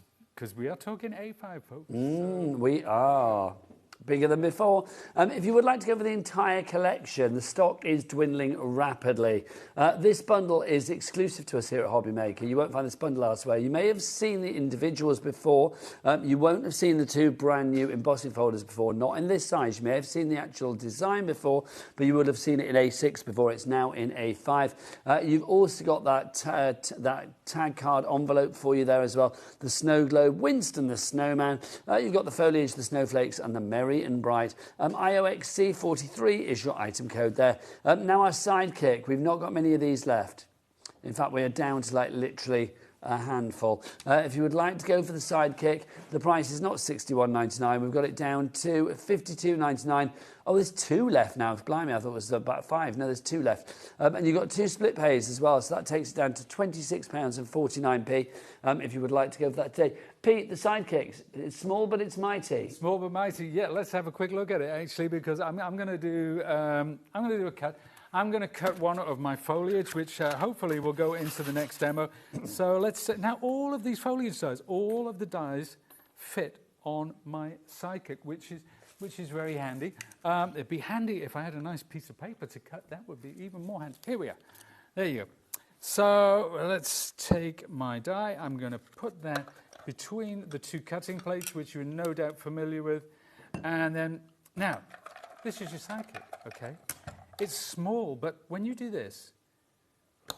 we are talking A5, folks. We are. Bigger than before. If you would like to go for the entire collection, the stock is dwindling rapidly. This bundle is exclusive to us here at HobbyMaker. You won't find this bundle elsewhere. You may have seen the individuals before. You won't have seen the 2 brand new embossing folders before, not in this size. You may have seen the actual design before, but you would have seen it in A6 before. It's now in A5. You've also got that tag card envelope for you there as well. The Snow Globe, Winston the Snowman. You've got the foliage, the snowflakes, and the Merry and Bright. IOXC43 is your item code there. Now our Sidekick, we've not got many of these left. In fact, we are down to like literally a handful. If you would like to go for the Sidekick, the price is not $61.99. We've got it down to $52.99. Oh, there's 2 left now. Blimey, I thought it was about 5. No, there's 2 left. And you've got 2 split pays as well, so that takes it down to £26.49. If you would like to go for that today. Pete, the Sidekicks, it's small but it's mighty. Small but mighty. Yeah, let's have a quick look at it actually, because I'm going to do a cut. I'm going to cut one of my foliage, which hopefully will go into the next demo. So let's now all of these foliage dies, all of the dies fit on my Sidekick, which is very handy. It'd be handy if I had a nice piece of paper to cut. That would be even more handy. Here we are. There you go. So let's take my die. I'm going to put that between the 2 cutting plates, which you're no doubt familiar with. And then, now, this is your Sidekick, okay? It's small, but when you do this,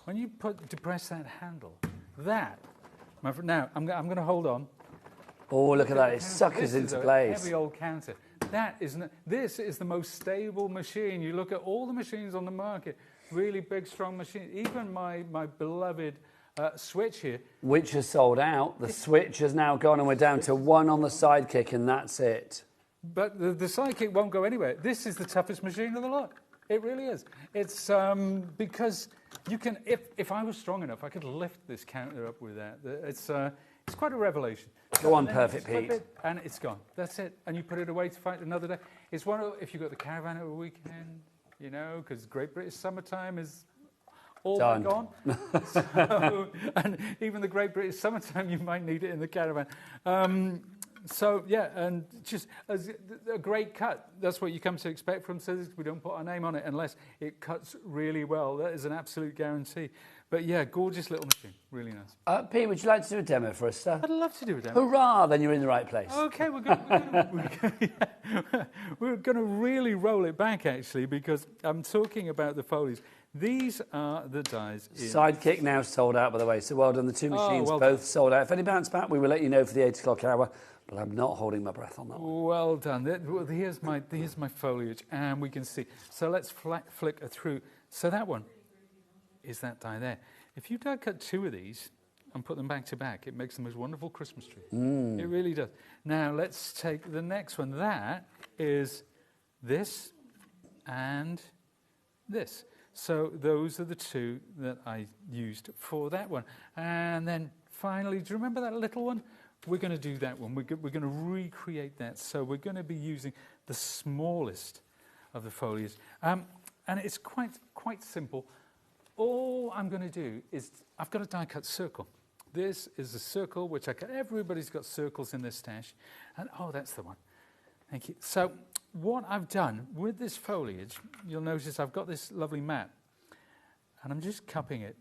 when you depress that handle, that, now I'm going to hold on. Oh, look at that, it suckers into place. Heavy old counter. This is the most stable machine. You look at all the machines on the market, really big, strong machines. Even my beloved Switch here. Which has sold out. The Switch has now gone and we're down to 1 on the Sidekick and that's it. But the Sidekick won't go anywhere. This is the toughest machine of the lot. It really is. It's because you can, if I was strong enough, I could lift this counter up with that. It's quite a revelation. Go on, Perfect Pete. And it's gone. That's it. And you put it away to fight another day. It's one of, if you've got the caravan at a weekend, you know, because Great British summertime is all Done. gone. So, and even the Great British summertime, you might need it in the caravan. So, yeah, and just as a great cut. That's what you come to expect from scissors. We don't put our name on it unless it cuts really well. That is an absolute guarantee. But, yeah, gorgeous little machine. Really nice. Pete, would you like to do a demo for us, sir? I'd love to do a demo. Hurrah, then you're in the right place. OK, we're going to really roll it back, actually, because I'm talking about the foliage. These are the dies. Sidekick now sold out, by the way, so well done. The two machines well both sold out. If any bounce back, we will let you know for the 8 o'clock hour, but I'm not holding my breath on that one. Well done. Here's my foliage, and we can see. So let's flick through. So that one is that die there. If you die cut 2 of these and put them back to back, it makes the most wonderful Christmas tree. It really does. Now let's take the next one. That is this and this. So those are the 2 that I used for that one. And then finally, do you remember that little one? We're going to do that one. We're going to recreate that. So we're going to be using the smallest of the foliage. And it's quite simple. All I'm going to do is, I've got a die cut circle. This is a circle which I cut. Everybody's got circles in their stash. And oh, that's the one. Thank you. So what I've done with this foliage, you'll notice I've got this lovely mat. And I'm just cupping it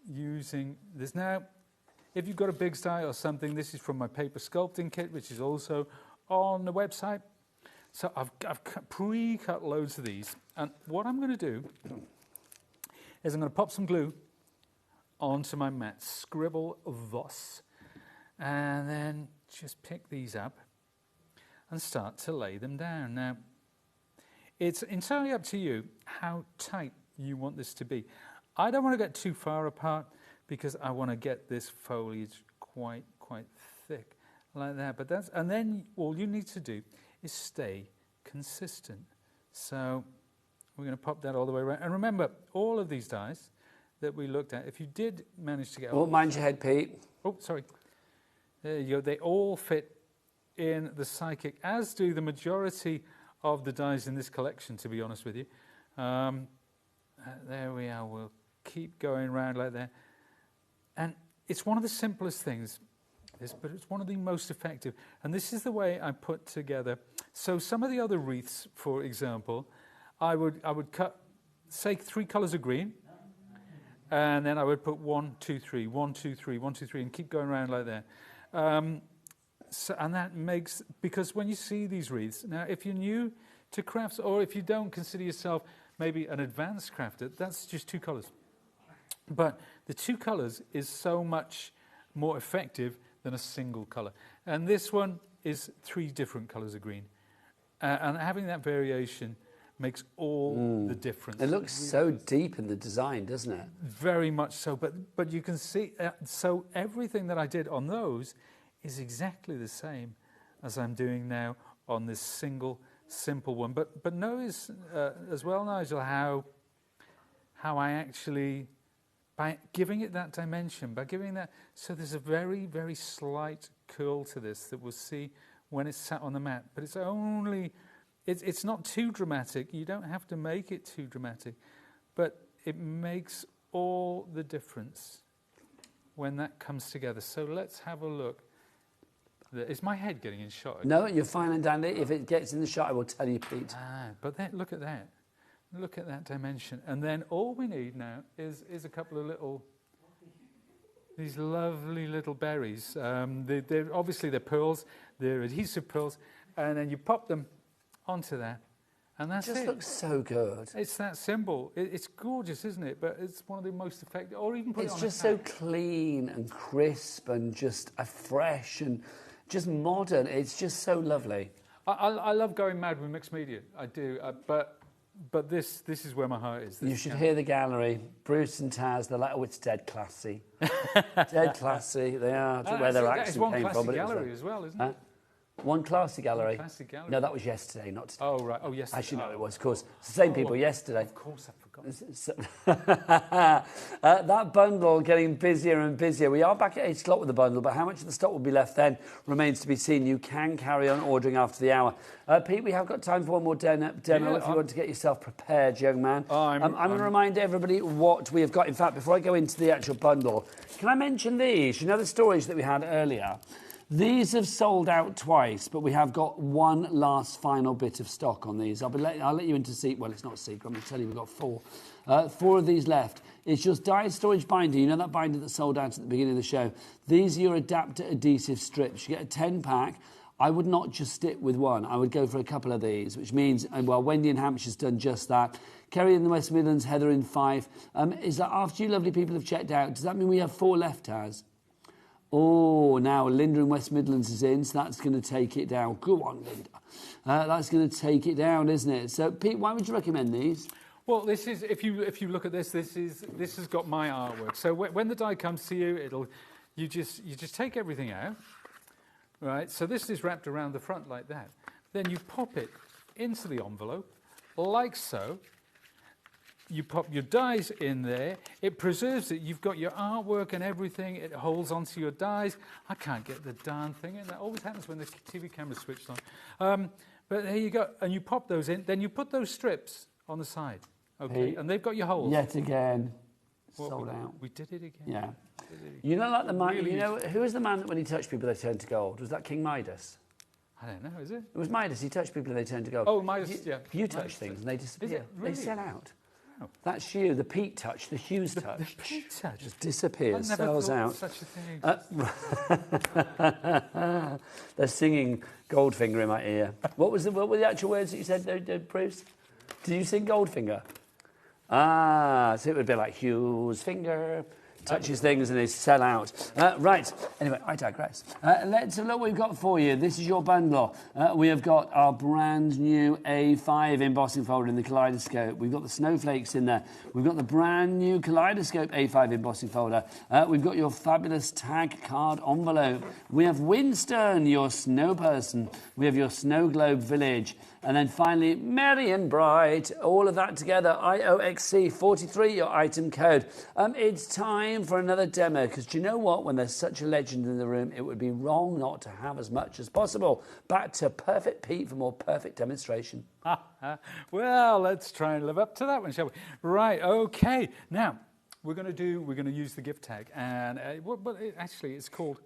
using this. Now, if you've got a big die or something, this is from my paper sculpting kit, which is also on the website. So I've pre-cut loads of these. And what I'm going to do is I'm going to pop some glue onto my mat, scribble thus, and then just pick these up and start to lay them down. Now, it's entirely up to you how tight you want this to be. I don't want to get too far apart because I want to get this foliage quite thick like that. But and then all you need to do is stay consistent. So we're going to pop that all the way around. And remember, all of these dies that we looked at, if you did manage to get... Oh, mind your head, Pete. Oh, sorry. There you go. They all fit in the Sidekick, as do the majority of the dies in this collection, to be honest with you. There we are. We'll keep going around like that. And it's one of the simplest things, but it's one of the most effective. And this is the way I put together. So some of the other wreaths, for example, I would cut, say, 3 colours of green, and then I would put 1, 2, 3, 1, 2, 3, 1, 2, 3, and keep going around like that. And that makes, because when you see these wreaths, now if you're new to crafts, or if you don't consider yourself maybe an advanced crafter, that's just 2 colours. But the 2 colours is so much more effective than a single colour. And this one is 3 different colours of green. And having that variation makes all the difference. It looks so deep in the design, doesn't it? Very much so. But you can see, so everything that I did on those is exactly the same as I'm doing now on this single, simple one. But notice as well, Nigel, how I actually, by giving it that dimension, by giving that, so there's a very, very slight curl to this that we'll see when it's sat on the mat. But it's only, it's not too dramatic. You don't have to make it too dramatic. But it makes all the difference when that comes together. So let's have a look. Is my head getting in shot? No, you're fine and dandy. If it gets in the shot, I will tell you, Pete. But then, look at that. Look at that dimension. And then all we need now is a couple of these lovely little berries. They're obviously they're pearls. They're adhesive pearls. And then you pop them onto that. And that's it. It just looks so good. It's that simple. It's gorgeous, isn't it? But it's one of the most effective. Or even put it on It's just so clean and crisp and just fresh and just modern. It's just so lovely. I love going mad with mixed media. I do. But this is where my heart is. You should hear the gallery. Bruce and Taz, they're like, oh, it's dead classy. Dead classy. They are. I don't know where their accent came from. That's one classy gallery as well, isn't it? One Classy Gallery. Classy Gallery. No, that was yesterday, not today. Oh, right. Oh, yesterday. Actually, no, it was, of course. It's the same people yesterday. Of course, I forgot. That bundle getting busier and busier. We are back at 8 o'clock with the bundle, but how much of the stock will be left then remains to be seen. You can carry on ordering after the hour. Pete, we have got time for one more demo if you want to get yourself prepared, young man. I'm going to remind everybody what we have got. In fact, before I go into the actual bundle, can I mention these? You know the storage that we had earlier? These have sold out twice, but we have got one last final bit of stock on these. I'll let you into see. Well, it's not a secret. I'm going to tell you we've got four of these left. It's just dye storage binder. You know that binder that sold out at the beginning of the show? These are your adapter adhesive strips. You get a 10-pack. I would not just stick with one. I would go for a couple of these, which means, well, Wendy in Hampshire's done just that. Kerry in the West Midlands, Heather in 5. Is that after you lovely people have checked out? Does that mean we have 4 left, Az? Oh, now Linda in West Midlands is in, so that's going to take it down. Go on, Linda. That's going to take it down, isn't it? So, Pete, why would you recommend these? Well, this is if you look at this has got my artwork. So when the die comes to you, you just take everything out, right? So this is wrapped around the front like that. Then you pop it into the envelope, like so. You pop your dies in there. It preserves it. You've got your artwork and everything. It holds onto your dies. I can't get the darn thing in. That always happens when the TV camera's switched on. But there you go. And you pop those in. Then you put those strips on the side. Okay. Hey, and they've got your holes. Yet again. Sold out. We did it again. Yeah. You know, like the man. Really, you know, who was the man that when he touched people they turned to gold? Was that King Midas? I don't know. Is it? It was Midas. He touched people and they turned to gold. Oh, Midas. You, yeah. touch things and they disappear. Is it? Really? They sell out. Oh. That's you. The Pete touch, the Hughes touch. The Pete touch just disappears, I never sells thought out. Such a thing. They're singing Goldfinger in my ear. What were the actual words that you said, Bruce? Did you sing Goldfinger? Ah, so it would be like Hughes finger. Touches things and they sell out. Right, anyway, I digress. Let's have a look what we've got for you. This is your bundle. We have got our brand new A5 embossing folder in the Kaleidoscope. We've got the snowflakes in there. We've got the brand new Kaleidoscope A5 embossing folder. We've got your fabulous tag card envelope. We have Winston, your snow person. We have your snow globe village. And then finally, Merry and Bright, all of that together, IOXC43, your item code. It's time for another demo, because do you know what? When there's such a legend in the room, it would be wrong not to have as much as possible. Back to Perfect Pete for more perfect demonstration. Well, let's try and live up to that one, shall we? Right, okay. Now, we're going to use the gift tag, and actually it's called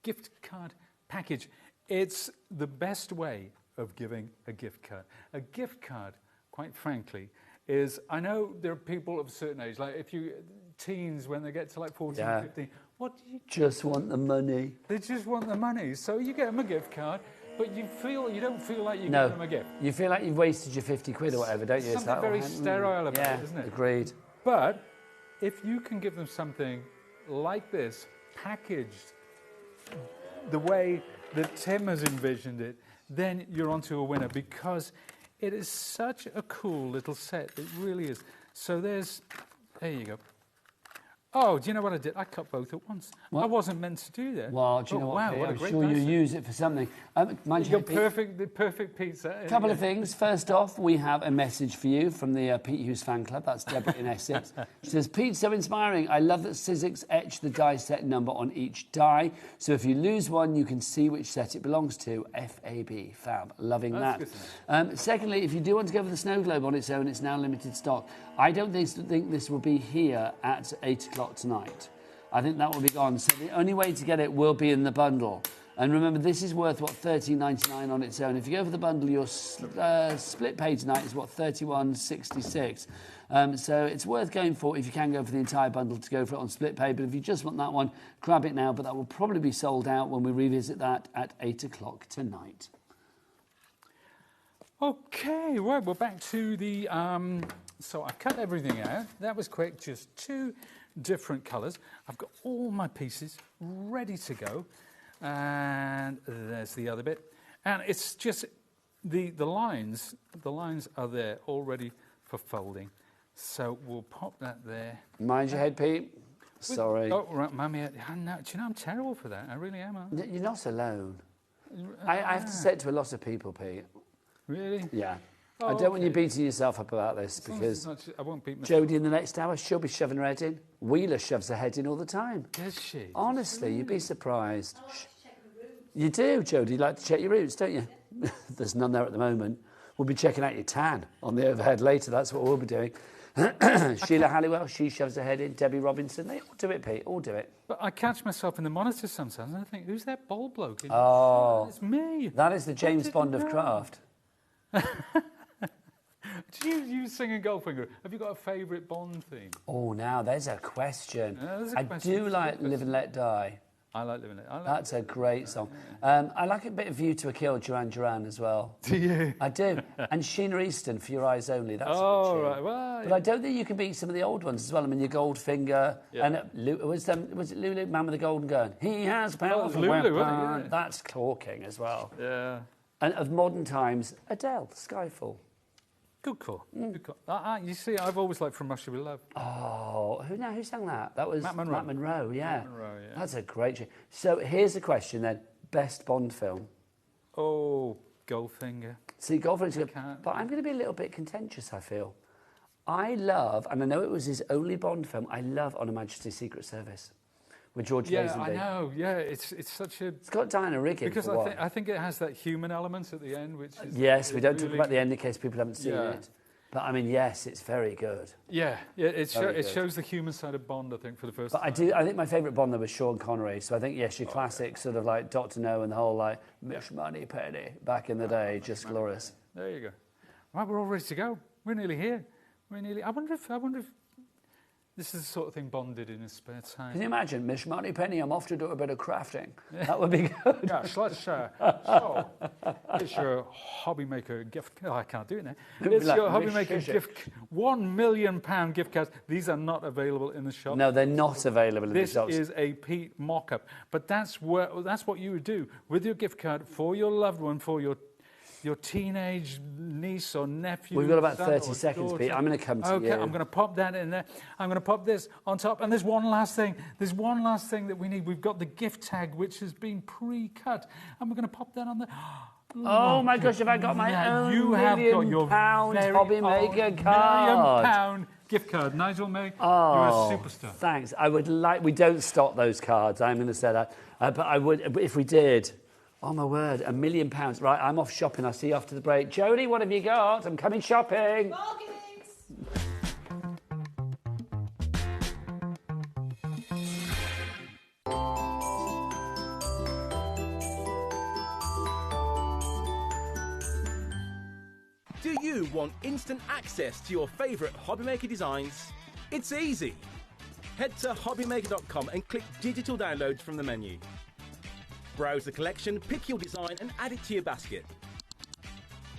gift card package. It's the best way of giving a gift card. A gift card, quite frankly, is, I know there are people of a certain age, like if you, teens, when they get to like 14, 15, what do you... Just want the money. They just want the money. So you get them a gift card, but you don't feel like you give them a gift. You feel like you've wasted your 50 quid or whatever, don't you? Something very sterile about it, isn't it? Agreed. But if you can give them something like this, packaged the way that Tim has envisioned it, then you're onto a winner, because it is such a cool little set. It really is. So there you go. Oh, do you know what I did? I cut both at once. What? I wasn't meant to do that. Well, do you know what? Wow, Pete? what a I'm great sure you nice use it for something. Mind you you, got the perfect pizza. A couple of things. First off, we have a message for you from the Pete Hughes fan club. That's Deborah in Essex. She says, Pete, so inspiring. I love that Sidekick etched the die set number on each die. So if you lose one, you can see which set it belongs to. FAB. Fab. Loving that. Secondly, if you do want to go for the snow globe on its own, it's now limited stock. I don't think this will be here at 8 o'clock tonight. I think that will be gone. So the only way to get it will be in the bundle. And remember, this is worth, what, $13.99 on its own. If you go for the bundle, your split pay tonight is, what, $31.66. So it's worth going for if you can go for the entire bundle to go for it on split pay. But if you just want that one, grab it now. But that will probably be sold out when we revisit that at 8 o'clock tonight. Okay, right, we're back to the... so I cut everything out. That was quick, just 2 different colours. I've got all my pieces ready to go. And there's the other bit. And it's just the lines are there all ready for folding. So we'll pop that there. Mind your head, Pete. Sorry. Oh, right, Mummy. Do you know I'm terrible for that? I really am. You're not alone. I have to say it to a lot of people, Pete. Really? Yeah. Oh, I don't want you beating yourself up about this because I won't beat myself. Jodie in the next hour, she'll be shoving her head in. Wheeler shoves her head in all the time. Does she? Honestly, you'd be surprised. You do, Jodie. You like to check your roots, don't you? There's none there at the moment. We'll be checking out your tan on the overhead later. That's what we'll be doing. Sheila Halliwell, she shoves her head in. Debbie Robinson, they all do it, Pete. All do it. But I catch myself in the monitor sometimes and I think, who's that bald bloke? Oh. It's me. That is the James Bond of craft. Do you sing in Goldfinger? Have you got a favourite Bond theme? Oh, now there's a question. There's a I question. do like Live and Let Die. I like Live and Let Die. That's a great song. I like a bit of View to a Kill, Duran Duran as well. Do you? I do. And Sheena Easton, For Your Eyes Only. That's Oh, a good tune. right. Well, But I don't think you can beat some of the old ones as well. I mean, your Goldfinger. Yeah. And was it Lulu, Man with the Golden Gun? He has power was for Lulu, weapon. wasn't it? Yeah. That's talking as well. Yeah. And of modern times, Adele, Skyfall. Good call. Good call. You see, I've always liked From Russia with Love. Oh, who sang that? That was Matt Monro. Matt Monro, yeah. Matt Monro, yeah. That's a great tune. So here's a question then. Best Bond film? Oh, Goldfinger. See, Goldfinger's good. can't- But I'm going to be a little bit contentious, I feel. I love, and I know it was his only Bond film, I love On Her Majesty's Secret Service with George Lazenby. I know. Yeah, it's such a... It's got Diana Rigg in Because for one. I think it has that human element at the end, which is... Yes, we don't talk really- about the end in case people haven't seen Yeah. it. But I mean, yes, it's very good. Yeah, it Very good. shows the human side of Bond, I think, for the first But time. I think my favourite Bond though was Sean Connery. So I think, yes, your classic sort of like Dr. No and the whole like Miss Money Penny back in the day, just glorious. There you go. Right, we're all ready to go. We're nearly here. I wonder if this is the sort of thing Bond did in his spare time. Can you imagine, Miss Money Penny, I'm off to do a bit of crafting. That would be good. Yes, let's it's your HobbyMaker gift. Oh, I can't do it now. It's like your Miss HobbyMaker Shishik. gift. £1 million gift cards. These are not available in the shop. No, they're not available in the shops. This is a Pete mock-up. But that's what you would do with your gift card for your loved one, for your teenage niece or nephew. We've got about son 30 or seconds, daughter. Pete. I'm going to come to you. Okay, I'm going to pop that in there. I'm going to pop this on top. And there's one last thing. There's one last thing that we need. We've got the gift tag, which has been pre-cut. And we're going to pop that on there. Oh my gosh, have I got my own You have got your £1 very HobbyMaker own card? £1 million gift card. Nigel May, Oh, you're a superstar. Thanks. I would like. We don't stock those cards. I'm going to say that. But I would if we did. Oh my word, £1 million. Right, I'm off shopping. I'll see you after the break. Jodie, what have you got? I'm coming shopping. Do you want instant access to your favourite HobbyMaker designs? It's easy. Head to HobbyMaker.com and click Digital Downloads from the menu. Browse the collection, pick your design and add it to your basket.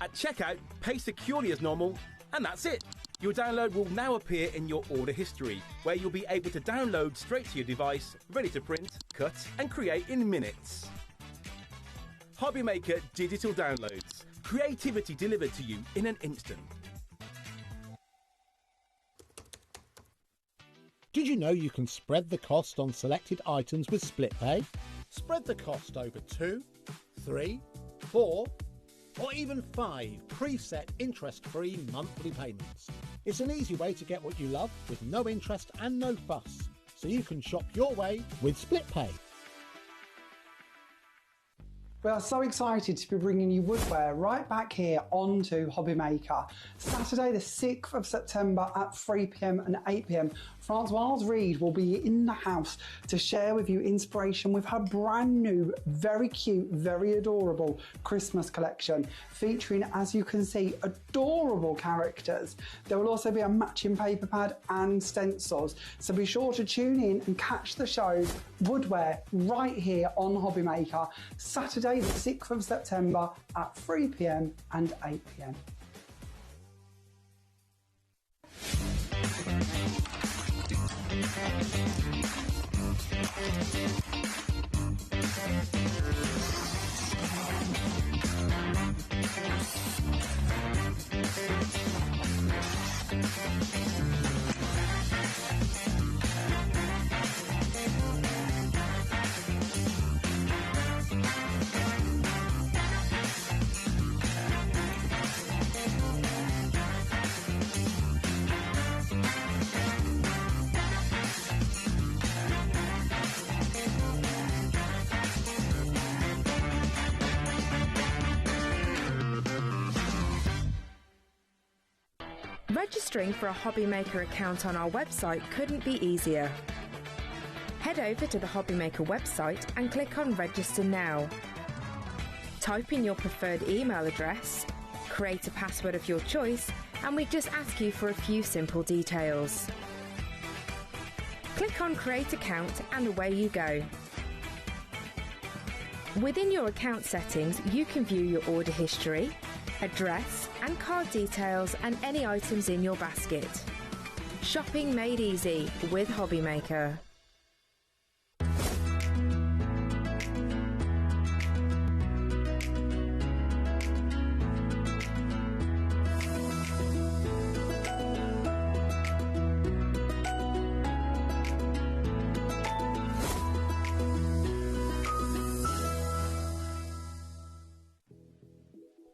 At checkout, pay securely as normal, and that's it. Your download will now appear in your order history, where you'll be able to download straight to your device, ready to print, cut and create in minutes. HobbyMaker Digital Downloads. Creativity delivered to you in an instant. Did you know you can spread the cost on selected items with split pay? Spread the cost over 2, 3, 4, or even 5 preset interest-free monthly payments. It's an easy way to get what you love with no interest and no fuss, so you can shop your way with split pay. We are so excited to be bringing you woodware right back here onto HobbyMaker. Saturday the 6th of September at 3 p.m. and 8 p.m. Francoise Reed will be in the house to share with you inspiration with her brand new, very cute, very adorable Christmas collection featuring, as you can see, adorable characters. There will also be a matching paper pad and stencils. So be sure to tune in and catch the show Woodware right here on HobbyMaker Saturday the 6th of September at 3 p.m. and 8 p.m. Registering for a HobbyMaker account on our website couldn't be easier. Head over to the HobbyMaker website and click on Register Now. Type in your preferred email address, create a password of your choice, and we just ask you for a few simple details. Click on Create Account and away you go. Within your account settings, you can view your order history, address and card details and any items in your basket. Shopping made easy with HobbyMaker.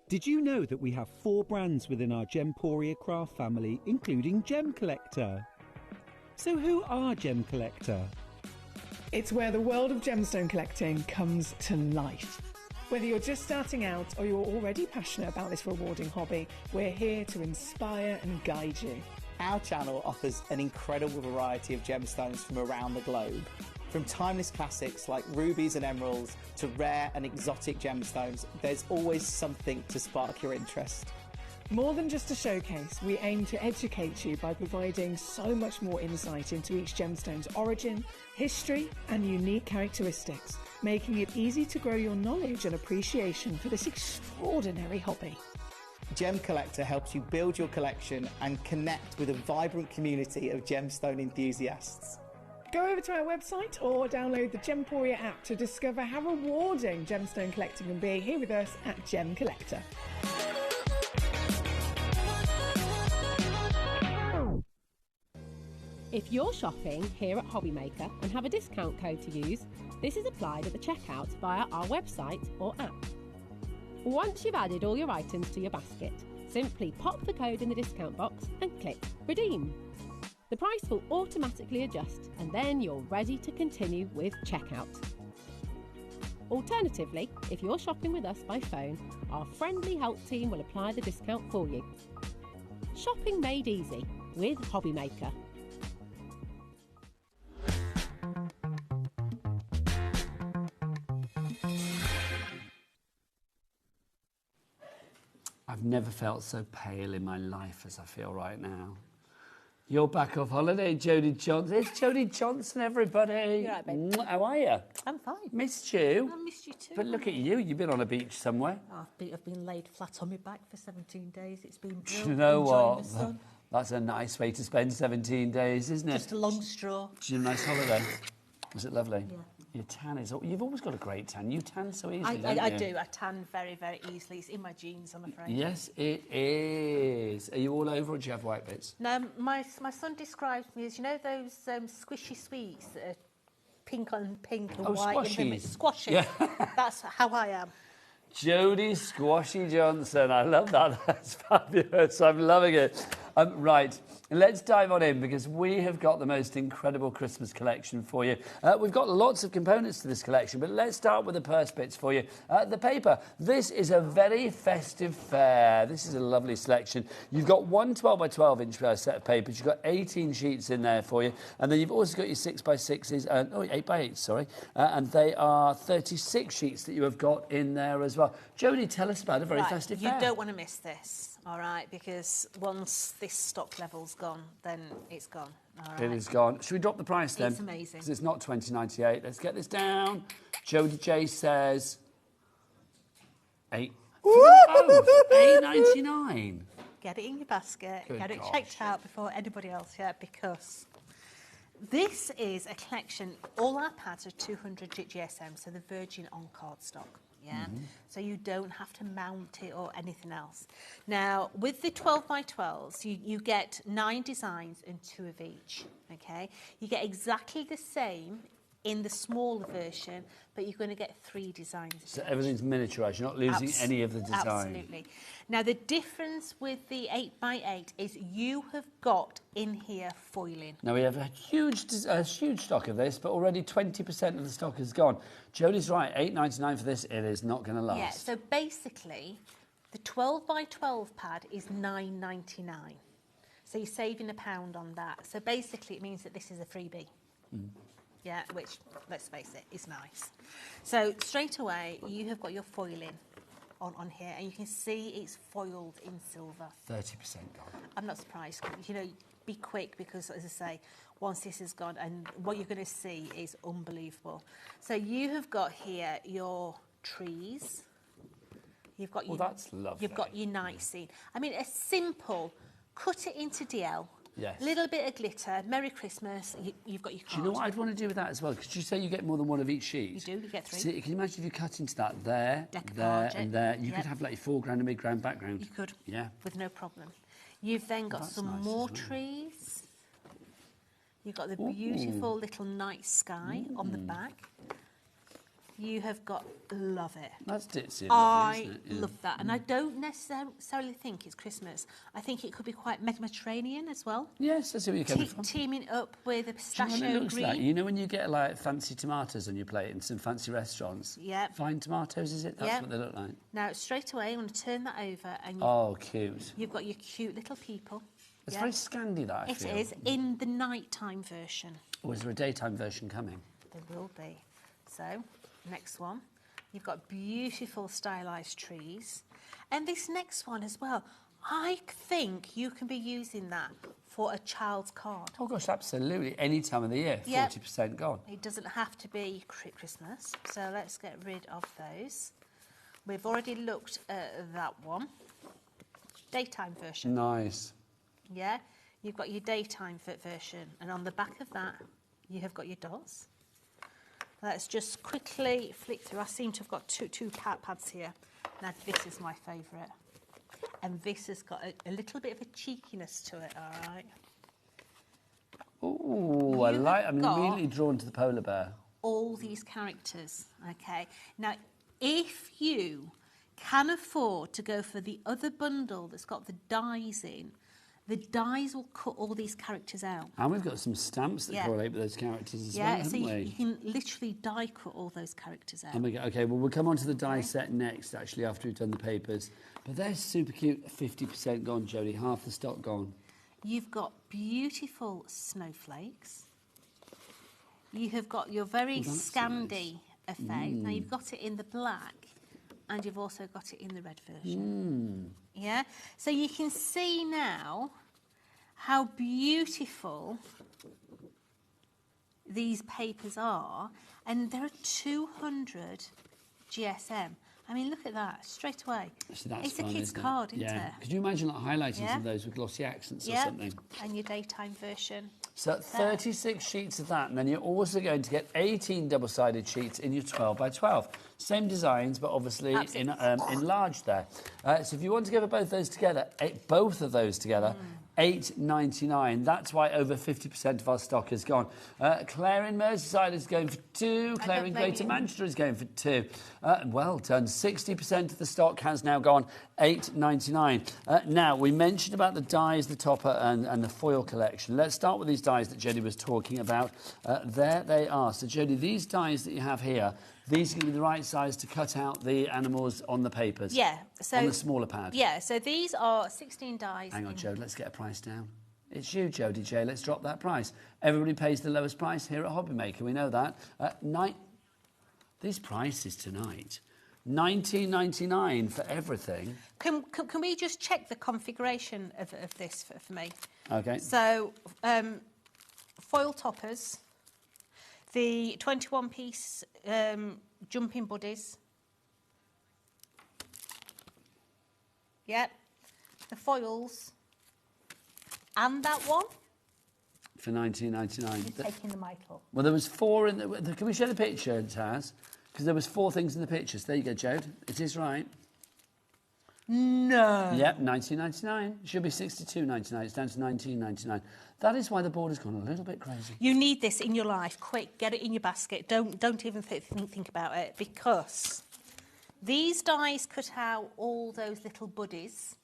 Did you know that we have 4 brands within our Gemporia craft family, including Gem Collector? So who are Gem Collector? It's where the world of gemstone collecting comes to life. Whether you're just starting out or you're already passionate about this rewarding hobby, we're here to inspire and guide you. Our channel offers an incredible variety of gemstones from around the globe. From timeless classics like rubies and emeralds to rare and exotic gemstones, there's always something to spark your interest. More than just a showcase, we aim to educate you by providing so much more insight into each gemstone's origin, history and unique characteristics, making it easy to grow your knowledge and appreciation for this extraordinary hobby. Gem Collector helps you build your collection and connect with a vibrant community of gemstone enthusiasts. Go over to our website or download the Gemporia app to discover how rewarding gemstone collecting can be here with us at Gem Collector. If you're shopping here at HobbyMaker and have a discount code to use, this is applied at the checkout via our website or app. Once you've added all your items to your basket, simply pop the code in the discount box and click Redeem. The price will automatically adjust and then you're ready to continue with checkout. Alternatively, if you're shopping with us by phone, our friendly help team will apply the discount for you. Shopping made easy with HobbyMaker. I've never felt so pale in my life as I feel right now. You're back off holiday, Jodie Johnson. It's Jodie Johnson, everybody. You're right, babe. How are you? I'm fine. Missed you. I missed you too. But look at you. You've been on a beach somewhere. Oh, I've been laid flat on my back for 17 days. It's been Do brilliant. you know Enjoying what? the sun. That's a nice way to spend 17 days, isn't it? Just a long straw. Did you have a nice holiday? Was it lovely? Yeah. Your tan is... You've always got a great tan. You tan so easily, don't you? I do. I tan very, very easily. It's in my genes, I'm afraid. Yes, it is. Are you all over or do you have white bits? No, my son describes me as, you know, those squishy sweets that are pink on pink and white. Squashies. Squashy. Yeah. That's how I am. Jodie Squashy Johnson. I love that. That's fabulous. I'm loving it. Right, let's dive on in because we have got the most incredible Christmas collection for you. We've got lots of components to this collection, but let's start with the purse bits for you. The paper. This is a very festive fair. This is a lovely selection. You've got one 12 by 12 inch set of papers. You've got 18 sheets in there for you. And then you've also got your 6 by 6s, 8 by 8s, sorry. And they are 36 sheets that you have got in there as well. Jodie, tell us about a very festive fair. You don't want to miss this, all right, because once this stock level's gone, then it's gone, all right? It is gone. Should we drop the price then? It's amazing. Because it's not $20.98. Let's get this down. Jodie J says... $8.99. Get it in your basket, Good get it gosh. checked out before anybody else, yeah, because this is a collection. All our pads are 200 GSM, so the virgin on-card stock. Yeah, so you don't have to mount it or anything else. Now, with the 12 by 12s, you get 9 designs and 2 of each, okay? You get exactly the same in the smaller version, but you're going to get 3 designs. So everything's miniaturised. You're not losing any of the design. Absolutely. Now, the difference with the 8 by 8 is you have got in here foiling. Now, we have a huge stock of this, but already 20% of the stock is gone. Jodie's right, $8.99 for this. It is not going to last. Yeah, so basically, the 12 by 12 pad is $9.99. So you're saving £1 on that. So basically it means that this is a freebie. Yeah, which, let's face it, is nice. So straight away, you have got your foiling on here, and you can see it's foiled in silver. 30% gone. I'm not surprised. You know, be quick, because, as I say, once this is gone, and what you're going to see is unbelievable. So you have got here your trees. You've got your, that's lovely. You've got your night scene. I mean, a simple, cut it into DL. Yes. Little bit of glitter. Merry Christmas. You've got your card. Do you know what I'd want to do with that as well? Because you say you get more than one of each sheet. You do. You get 3. See, can you imagine if you cut into that there, Decoupage there, it. and there? You Yep. could have like foreground, a midground, background. You could. Yeah. With no problem. You've then got That's some nice more as well. trees. You've got the beautiful little night sky on the back. You have got, love it. That's ditzy. I isn't it? Yeah. love that. And I don't necessarily think it's Christmas. I think it could be quite Mediterranean as well. Yes, I see where you're coming from. Teaming up with a Do you know pistachio what it looks green. like? You know when you get like fancy tomatoes on your plate in some fancy restaurants? Yep. Fine tomatoes, is it? That's Yep. what they look like. Now, straight away, I'm going to turn that over. And Oh, cute. you've got your cute little people. It's Yep. very Scandi, that, I It feel. is, in the nighttime version. Or is there a daytime version coming? There will be. So, next one. You've got beautiful stylised trees. And this next one as well, I think you can be using that for a child's card. Oh, gosh, absolutely. Any time of the year, Yep. 40% gone. It doesn't have to be Christmas. So let's get rid of those. We've already looked at that one. Daytime version. Nice. Yeah, you've got your daytime version. And on the back of that, you have got your dots. Let's just quickly flick through. I seem to have got two pads here. Now, this is my favourite. And this has got a little bit of a cheekiness to it, all right? Ooh, I'm immediately drawn to the polar bear. All these characters, okay? Now, if you can afford to go for the other bundle that's got the dies in, the dies will cut all these characters out. And we've got some stamps that correlate with those characters as well, haven't so we? you can literally die cut all those characters out. Okay, well, we'll come on to the die set next, actually, after we've done the papers. But they're super cute. 50% gone, Jodie. Half the stock gone. You've got beautiful snowflakes. You have got your very Scandi effect. Now, you've got it in the black, and you've also got it in the red version. Yeah? So you can see now how beautiful these papers are. And there are 200 GSM. I mean, look at that, straight away. So that's it's a fun, kid's isn't it? card, isn't Yeah. it? Could you imagine like highlighting Yeah. some of those with glossy accents or Yeah, something? and your daytime version. So 36 sheets of that, and then you're also going to get 18 double-sided sheets in your 12 by 12. Same designs, but obviously enlarged there. So if you want to go for both those together, both of those together, £8.99. That's why over 50% of our stock is gone. Claire in Merseyside is going for 2. Claire in Greater Manchester is going for 2. Well done. 60% of the stock has now gone. £8.99. Now, we mentioned about the dies, the topper and the foil collection. Let's start with these dies that Jodie was talking about. There they are. So, Jodie, these dies that you have here, these are going to be the right size to cut out the animals on the papers? Yeah. So, on the smaller pad? Yeah, so these are 16 dies. Hang on, Jodie, let's get a price down. It's you, Jodie J. Let's drop that price. Everybody pays the lowest price here at HobbyMaker. We know that. These prices tonight. $19.99 for everything. Can we just check the configuration of this for me? Okay. So, foil toppers, the 21-piece jumping buddies. Yep. The foils. And that one. For $19.99. You're taking the Michael. Well, there was 4 in the... Can we show the picture, Taz? Because there was 4 things in the pictures. There you go, Jode. It is right. No. Yep, $19.99. It should be $62.99. It's down to $19.99. That is why the board has gone a little bit crazy. You need this in your life. Quick, get it in your basket. Don't even think about it, because these dies cut out all those little buddies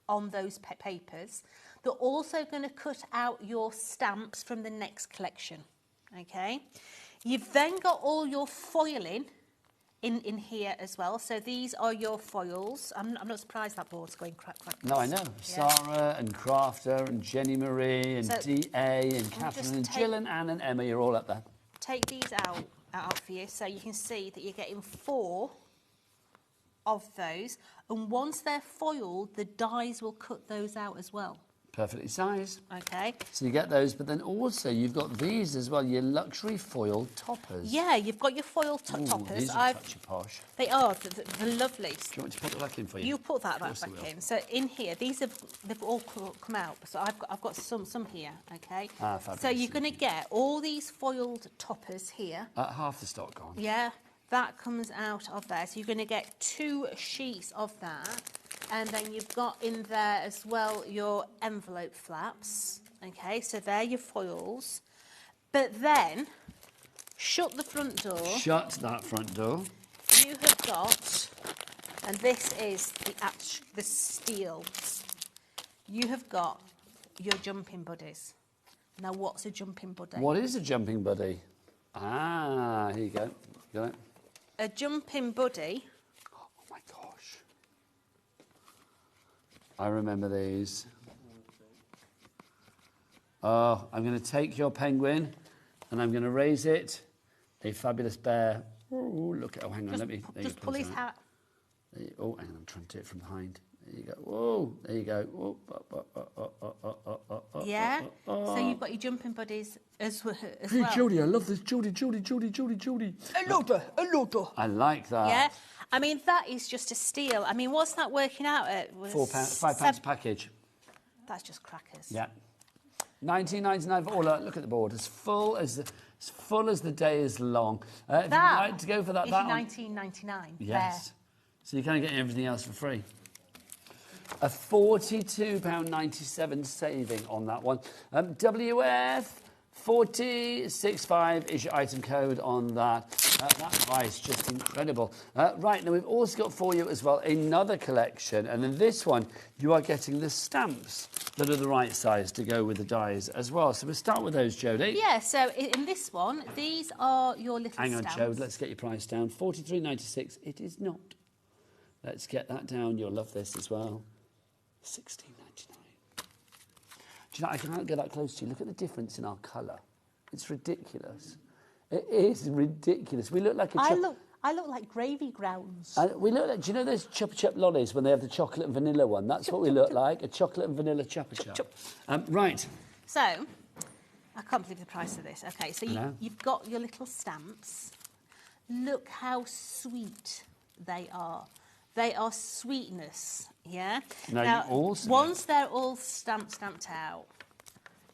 on those papers. They're also going to cut out your stamps from the next collection. Okay? You've then got all your foiling in here as well. So these are your foils. I'm not surprised that board's going crack. No, I know. Yeah. Sarah and Crafter and Jenny Marie and So, DA and Catherine and Jill and Anne and Emma, you're all up there. Take these out for you, so you can see that you're getting 4 of those. And once they're foiled, the dies will cut those out as well. Perfectly sized. Okay. So you get those, but then also you've got these as well, your luxury foil toppers. Yeah, you've got your foil toppers. These are touchy posh. They are, they're lovely. Do you want me to put that back in for you? You put that back in. So in here, they've all come out. So I've got some here, okay? Fabulous. So you're going to get all these foiled toppers here. Half the stock gone. Yeah, that comes out of there. So you're going to get 2 sheets of that. And then you've got in there as well your envelope flaps. Okay, so they're your foils. But then, shut the front door. Shut that front door. You have got, and this is the steel. You have got your jumping buddies. Now, what's a jumping buddy? What is a jumping buddy? Here you go. Got it. A jumping buddy. Oh my gosh. I remember these. Oh, I'm going to take your penguin and I'm going to raise it. A fabulous bear. Oh, look at. Oh, hang on. Just pull his hat. Hang on. I'm trying to do it from behind. There you go. Whoa. There you go. Whoa. Yeah. So you've got your jumping buddies as well. Hey, Jodie, I love this. Jodie. I like that. Yeah. I mean, that is just a steal. I mean, what's that working out at? £5 a package. That's just crackers. Yeah. 19.99 for all. Look at the board. As full as the day is long. If you'd like to go for that, is £19.99. Yes. There. So you're kind of getting everything else for free. A £42.97 saving on that one. WF 465 is your item code on that. That price, just incredible. Right, now we've also got for you as well another collection. And in this one, you are getting the stamps that are the right size to go with the dies as well. So we'll start with those, Jodie. Yeah, so in this one, these are your little stamps. Hang on, stamps. Jode, let's get your price down. $43.96. It is not. Let's get that down. You'll love this as well. $16.99. Do you know, I can't get that close to you. Look at the difference in our colour. It's ridiculous. It is ridiculous. We look like I look like gravy grounds. We look like, do you know those Chupa Chup lollies when they have the chocolate and vanilla one? That's what we look like, a chocolate and vanilla Chupa Chup. Right. So, I can't believe the price of this. Okay, so you've got your little stamps. Look how sweet they are. They are sweetness, yeah? Now once they're all stamped out,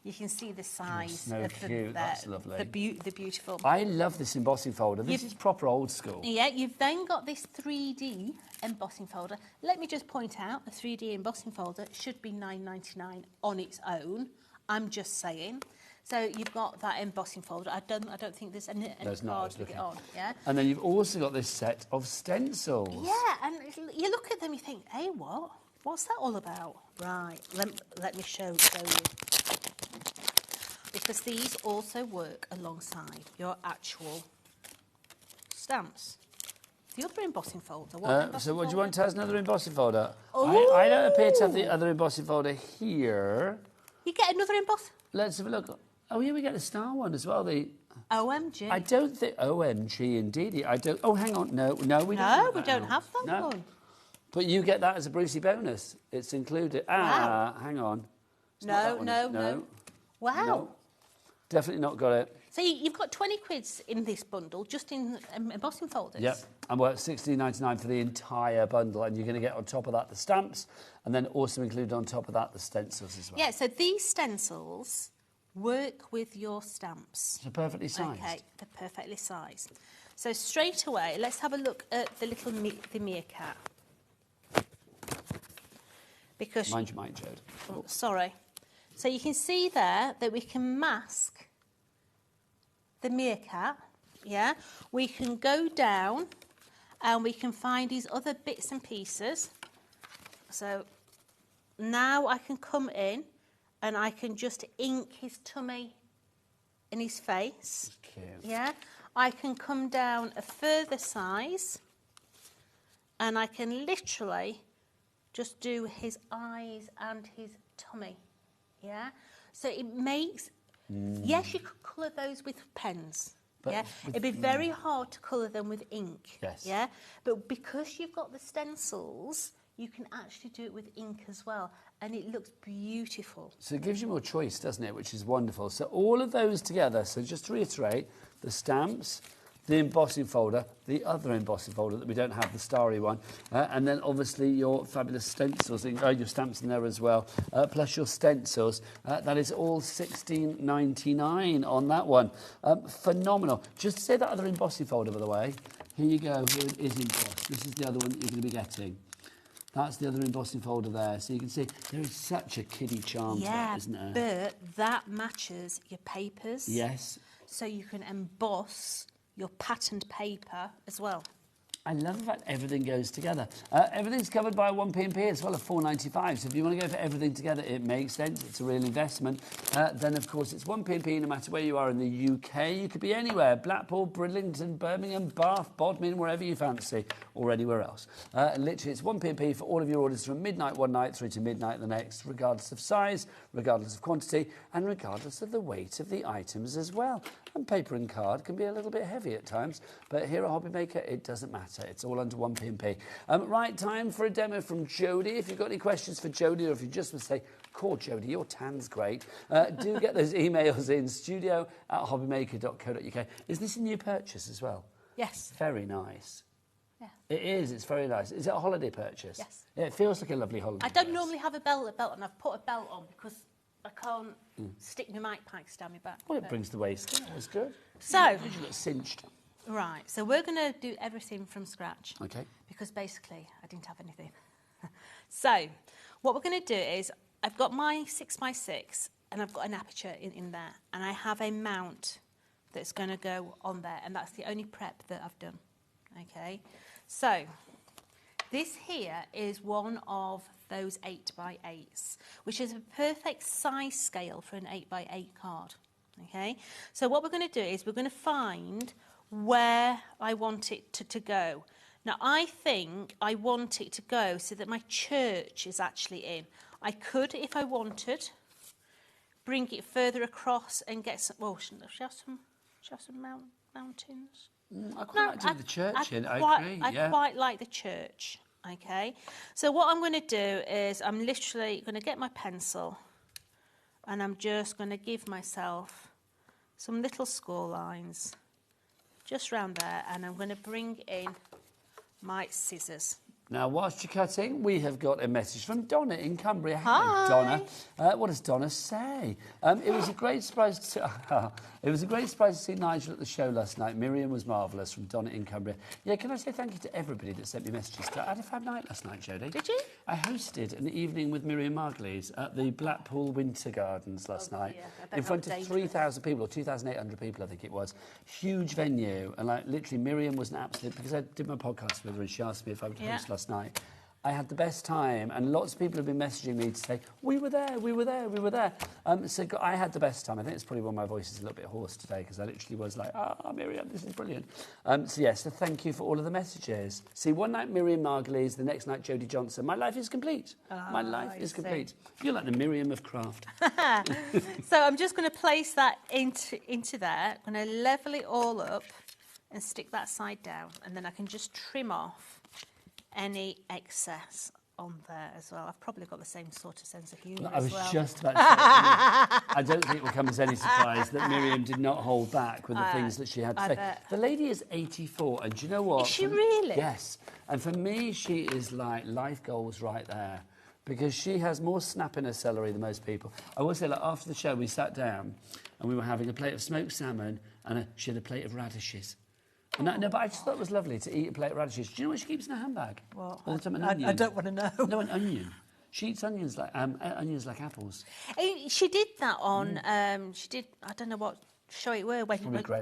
you can see the size of That's lovely. the beautiful. I love this embossing folder. This is proper old school. Yeah, you've then got this 3D embossing folder. Let me just point out, a 3D embossing folder should be $9.99 on its own. I'm just saying. So you've got that embossing folder. I don't think there's any cards with it on. Yeah. And then you've also got this set of stencils. Yeah, and you look at them, you think, hey, what? What's that all about? Right. Let me show you. Because these also work alongside your actual stamps. The other embossing folder. So what do you want to have another embossing folder? Oh. I don't appear to have the other embossing folder here. You get another embossing. Let's have a look. Oh, here we get the star one as well. The OMG. I don't think OMG indeed. I don't. Oh, hang on. No, we don't. No, we don't have that one. But you get that as a Brucey bonus. It's included. Wow. Hang on. No. Wow. No. Definitely not got it. So you've got 20 quids in this bundle, just in embossing folders. Yep. And we're at $16.99 for the entire bundle, and you're going to get on top of that the stamps, and then also included on top of that the stencils as well. Yeah. So these stencils work with your stamps. They're perfectly sized. Okay, they're perfectly sized. So straight away, let's have a look at the little the meerkat. Because mind your mic, Jode. Oh, sorry. So you can see there that we can mask the meerkat, yeah? We can go down and we can find these other bits and pieces. So now I can come in and I can just ink his tummy and his face. Cute. Yeah? I can come down a further size and I can literally just do his eyes and his tummy, yeah? So it makes, yes, you could colour those with pens, But yeah? It'd be very hard to colour them with ink, Yes. yeah? But because you've got the stencils, you can actually do it with ink as well, and it looks beautiful. So it gives you more choice, doesn't it, which is wonderful. So all of those together, so just to reiterate, the stamps, the embossing folder, the other embossing folder that we don't have, the starry one, and then obviously your fabulous stencils, your stamps in there as well, plus your stencils. That is all $16.99 on that one. Phenomenal. Just to say that other embossing folder, by the way, here you go, here it is embossed. This is the other one that you're going to be getting. That's the other embossing folder there. So you can see there is such a kiddie charm to that, isn't there? But that matches your papers. Yes. So you can emboss your patterned paper as well. I love the fact everything goes together. Everything's covered by a 1p&P as well, of $4.95. So if you want to go for everything together, it makes sense. It's a real investment. Then, of course, it's 1p&P no matter where you are in the UK. You could be anywhere. Blackpool, Bridlington, Birmingham, Bath, Bodmin, wherever you fancy, or anywhere else. Literally, it's 1p&P for all of your orders from midnight one night through to midnight the next, regardless of size, regardless of quantity, and regardless of the weight of the items as well. And paper and card can be a little bit heavy at times, but here at HobbyMaker, it doesn't matter. It's all under 1p&P. Right, time for a demo from Jodie. If you've got any questions for Jodie, or if you just want to say, call Jodie, your tan's great, do get those emails in, studio@hobbymaker.co.uk. Is this a new purchase as well? Yes. Very nice. Yeah. It is, it's very nice. Is it a holiday purchase? Yes. Yeah, it feels like a lovely holiday. I don't normally have a belt, and I've put a belt on because I can't stick my mic packs down my back. Well, it brings the waist in. It's good. So, you look cinched. Right, so we're going to do everything from scratch. Okay. Because basically, I didn't have anything. So, what we're going to do is, I've got my 6x6, and I've got an aperture in there, and I have a mount that's going to go on there, and that's the only prep that I've done. Okay, so this here is one of those 8x8s, which is a perfect size scale for an 8x8 card. Okay, so what we're going to do is we're going to find where I want it to go. Now, I think I want it to go so that my church is actually in. I could, if I wanted, bring it further across and get some... Well, should I have some mountains? I quite like doing the church in, I agree, I quite like the church, okay? So what I'm going to do is I'm literally going to get my pencil and I'm just going to give myself some little score lines just round there, and I'm going to bring in my scissors. Now, whilst you're cutting, we have got a message from Donna in Cumbria. Hi. Hello, Donna. What does Donna say? It was a great surprise to see Nigel at the show last night. Miriam was marvellous, from Donna in Cumbria. Yeah, can I say thank you to everybody that sent me messages? I had a fab night last night, Jodie. Did you? I hosted an evening with Miriam Margulies at the Blackpool Winter Gardens last night, in front of 3,000 people, or 2,800 people, I think it was. Huge venue, and like literally Miriam was an absolute, because I did my podcast with her and she asked me if I would host last night. I had the best time, and lots of people have been messaging me to say, we were there, we were there, we were there. So I had the best time. I think it's probably why my voice is a little bit hoarse today, because I literally was like, Miriam, this is brilliant. So thank you for all of the messages. See, one night Miriam Margulies, the next night Jodie Johnson. My life is complete. My life is complete. You're like the Miriam of craft. So I'm just going to place that into there. I'm going to level it all up and stick that side down, and then I can just trim off any excess on there as well. I've probably got the same sort of sense of humour I was as well. just about to say, I don't think it will come as any surprise that Miriam did not hold back with the things that she had to say. bet. The lady is 84, and do you know what? Is she really? Yes. And for me, she is like life goals right there, because she has more snap in her celery than most people. I will say, like, after the show, we sat down and we were having a plate of smoked salmon, and she had a plate of radishes. And no, but I just thought it was lovely to eat a plate of radishes. Do you know what she keeps in her handbag? What? All the time, an onion. I don't want to know. No, an onion. She eats onions like apples. She did that on. She did. I don't know what show it were when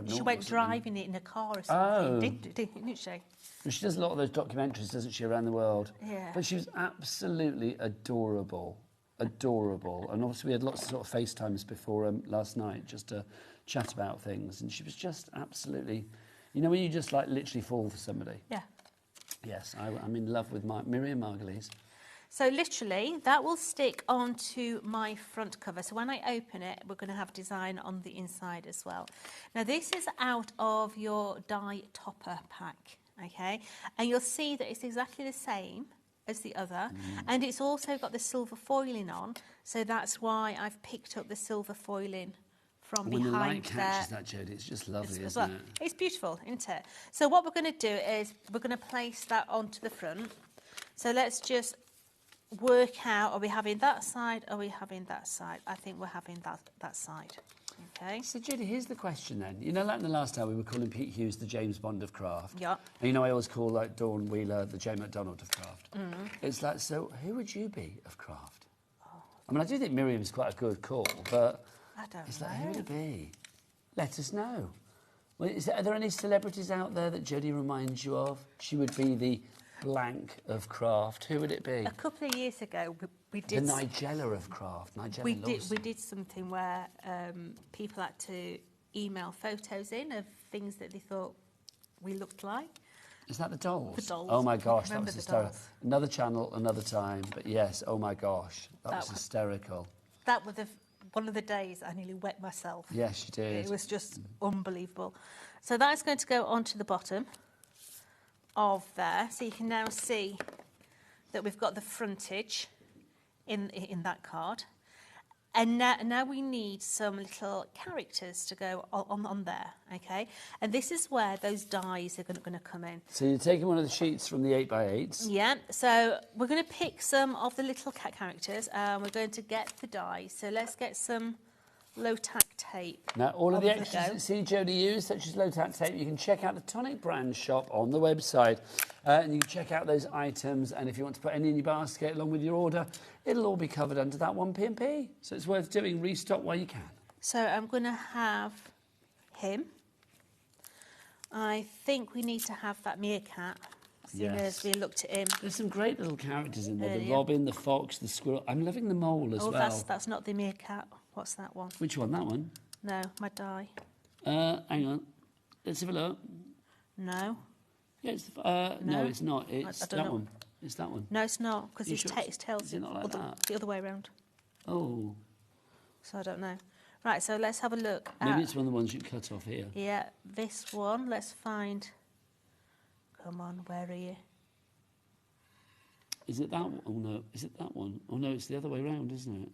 she went driving it in a car or something. Didn't she? Well, she does a lot of those documentaries, doesn't she, around the world? Yeah. But she was absolutely adorable. Adorable. And obviously we had lots of sort of FaceTimes before last night just to chat about things. And she was just absolutely You know when you just like literally fall for somebody? Yeah. Yes, I'm in love with Miriam Margulies. So literally, that will stick onto my front cover. So when I open it, we're going to have design on the inside as well. Now this is out of your die topper pack, okay? And you'll see that it's exactly the same as the other, and it's also got the silver foiling on, so that's why I've picked up the silver foiling from When behind the light catches there. that, Jodie, it's just lovely, As isn't well. it? It's beautiful, isn't it? So what we're going to do is we're going to place that onto the front. So let's just work out, are we having that side, are we having that side? I think we're having that side. Okay. So, Jodie, here's the question then. You know, like in the last hour, we were calling Pete Hughes the James Bond of craft. Yeah. And you know, I always call, like, Dawn Wheeler the Jane McDonald of craft. Mm. It's like, so who would you be of craft? I mean, I do think Miriam's quite a good call, but I don't it's know. like, who would it be? Let us know. Well, are there any celebrities out there that Jodie reminds you of? She would be the blank of craft. Who would it be? A couple of years ago, we did... The Nigella of craft. Nigella we Lawson. did something where people had to email photos in of things that they thought we looked like. Is that the dolls? The dolls. Oh my gosh, that Remember was the hysterical. dolls? Another channel, another time. But yes, oh my gosh, that was was- hysterical. That was one of the days I nearly wet myself. Yes, you did. It was just unbelievable. So that's going to go onto the bottom of there. So you can now see that we've got the frontage in that card. And now we need some little characters to go on there, okay? And this is where those dies are going to come in. So you're taking one of the sheets from the 8x8s. Yeah, so we're going to pick some of the little cat characters and we're going to get the dies. So let's get some low-tack tape. Now, all of on the go. extras that see Jodie use, such as low-tack tape, you can check out the Tonic brand shop on the website. And you can check out those items. And if you want to put any in your basket along with your order, it'll all be covered under that one P&P. So it's worth doing. Restock while you can. So I'm going to have him. I think we need to have that meerkat. Seeing as we looked at him. There's some great little characters in there. The Yeah. robin, the fox, the squirrel. I'm loving the mole as well. That's not the meerkat. What's that one? Which one? That one? No, my die. Hang on. Let's have a look. No. Yeah, no, it's not. It's don't that know. one. It's that one. No, it's not, because You his, sure his tail's is it not like that? the other way around. Oh. So I don't know. Right, so let's have a look at... Maybe it's one of the ones you cut off here. Yeah, this one. Let's find... Come on, where are you? Is it that one? Oh, no. Is it that one? Oh, no, it's the other way around, isn't it?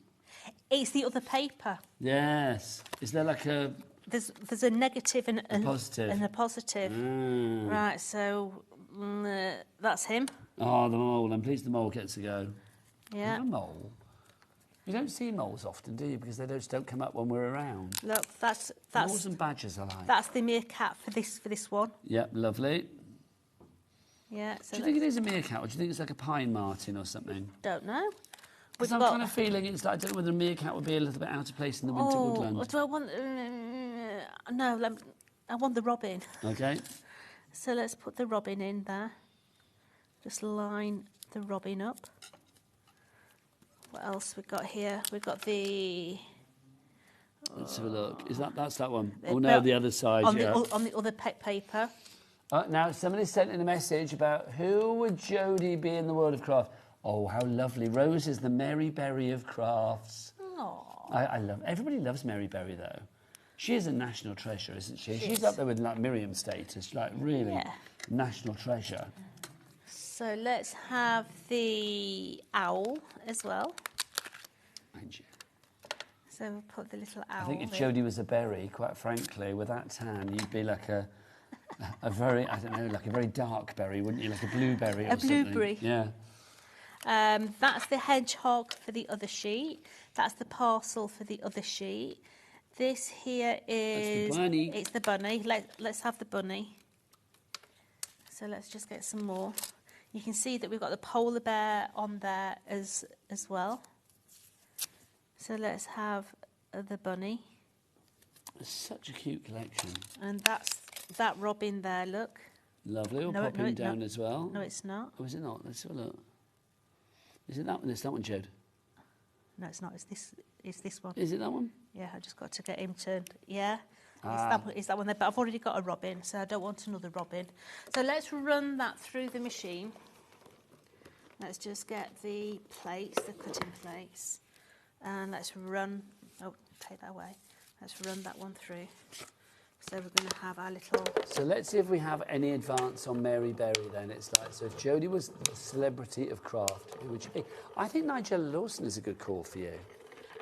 It's the other paper. Yes. Is there like a... There's a negative and positive. And a positive. Mm. Right, so that's him. Oh, the mole. I'm pleased the mole gets to go. Yeah. A mole? You don't see moles often, do you? Because they just don't come up when we're around. Look, that's Moles and badgers I like. That's the meerkat for this one. Yep, lovely. Yeah. So Do you think it is a meerkat, or do you think it's like a pine marten or something? Don't know. Because I'm kind of feeling it's like, I don't know whether a meerkat would be a little bit out of place in the winter woodland. Do I want... no, I want the robin. Okay. So let's put the robin in there. Just line the robin up. What else we got here? We've got the... Let's have a look. That's that one? The- Oh, no, the other side, on yeah. On the other paper. Now, somebody sent in a message about who would Jodie be in the world of craft. Oh, how lovely. Rose is the Mary Berry of crafts. I love... Everybody loves Mary Berry, though. She is a national treasure, isn't she? She's up there with, like, Miriam status, like, really national treasure. So let's have the owl as well. Thank you. So we'll put the little owl I think if in. Jodie was a berry, quite frankly, with that tan, you'd be like a very, I don't know, like a very dark berry, wouldn't you? Like a blueberry or something. A blueberry. Yeah. That's the hedgehog for the other sheet. That's the parcel for the other sheet. This here is... That's the bunny. It's the bunny. Let's have the bunny. So let's just get some more. You can see that we've got the polar bear on there as well. So let's have the bunny. It's such a cute collection. And that's that robin there, look. Lovely. We'll pop him down as well. No, it's not. Oh, is it not? Let's have a look. Is it that one? It's that one, Jode. No, it's not. It's this one. Is it that one? Yeah, I just got to get him turned. Yeah. Is that one there? But I've already got a robin, so I don't want another robin. So let's run that through the machine. Let's just get the plates, the cutting plates, and let's run. Oh, take that away. Let's run that one through. So we're going to have our little... So let's see if we have any advance on Mary Berry then. It's like, so if Jodie was the celebrity of craft, who would you be? I think Nigella Lawson is a good call for you.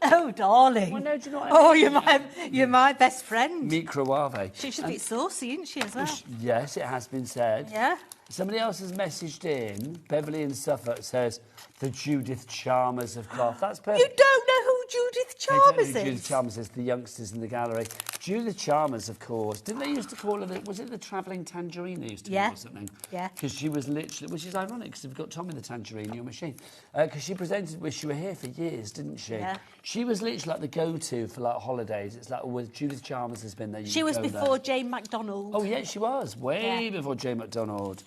Oh, darling. Well, no, do you know what Oh, I mean? you're my best friend. Microwave. She's a bit saucy, isn't she, as well? Yes, it has been said. Yeah. Somebody else has messaged in, Beverly in Suffolk says, the Judith Chalmers of craft. That's perfect. You don't know who Judith Chalmers is? Judith Chalmers is the youngsters in the gallery. Judith Chalmers, of course. Didn't they used to call her, was it the travelling tangerine they used to call her or something? Yeah. Because she was literally, which is ironic because you've got Tommy the Tangerine in your machine. Because she presented, she were here for years, didn't she? Yeah. She was literally like the go-to for like holidays. It's like, well, Judith Chalmers has been there. She was before Jane MacDonald. Oh, yeah, she was. Way before Jane MacDonald.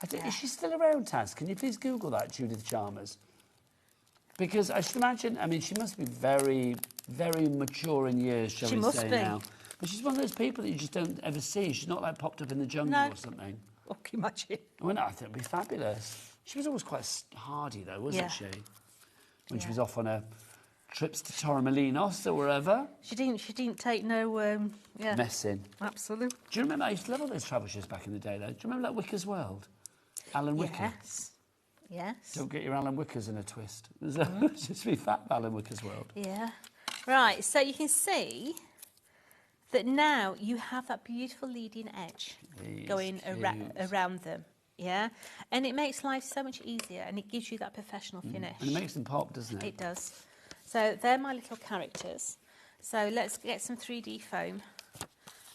I think, is she still around, Taz? Can you please Google that, Judith Chalmers? Because I should imagine, I mean, she must be very, very mature in years, shall we say now. But she's one of those people that you just don't ever see. She's not like popped up in the jungle or something. Oh, can you imagine? Well, no, I think it'd be fabulous. She was always quite hardy, though, wasn't she? When she was off on her trips to Torremolinos or wherever. She didn't take no messing. Absolutely. Do you remember? I used to love all those travel shows back in the day, though. Do you remember that Wicker's World? Alan Wicker. Yes. Yes. Don't get your Alan Wickers in a twist. Just be fat, Alan Wicker's World. Yeah. Right. So you can see that now you have that beautiful leading edge going around them. Yeah. And it makes life so much easier, and it gives you that professional finish. And it makes them pop, doesn't it? It does. So they're my little characters. So let's get some 3D foam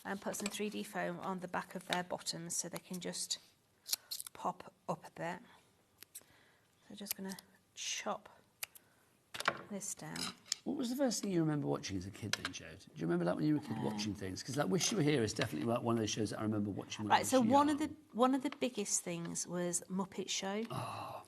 and put some 3D foam on the back of their bottoms so they can just pop up a bit. So just going to chop this down. What was the first thing you remember watching as a kid then, Jode? Do you remember that when you were a kid watching things? Because like Wish You Were Here is definitely like one of those shows that I remember watching when I was so young. one of the biggest things was Muppet Show. Oh,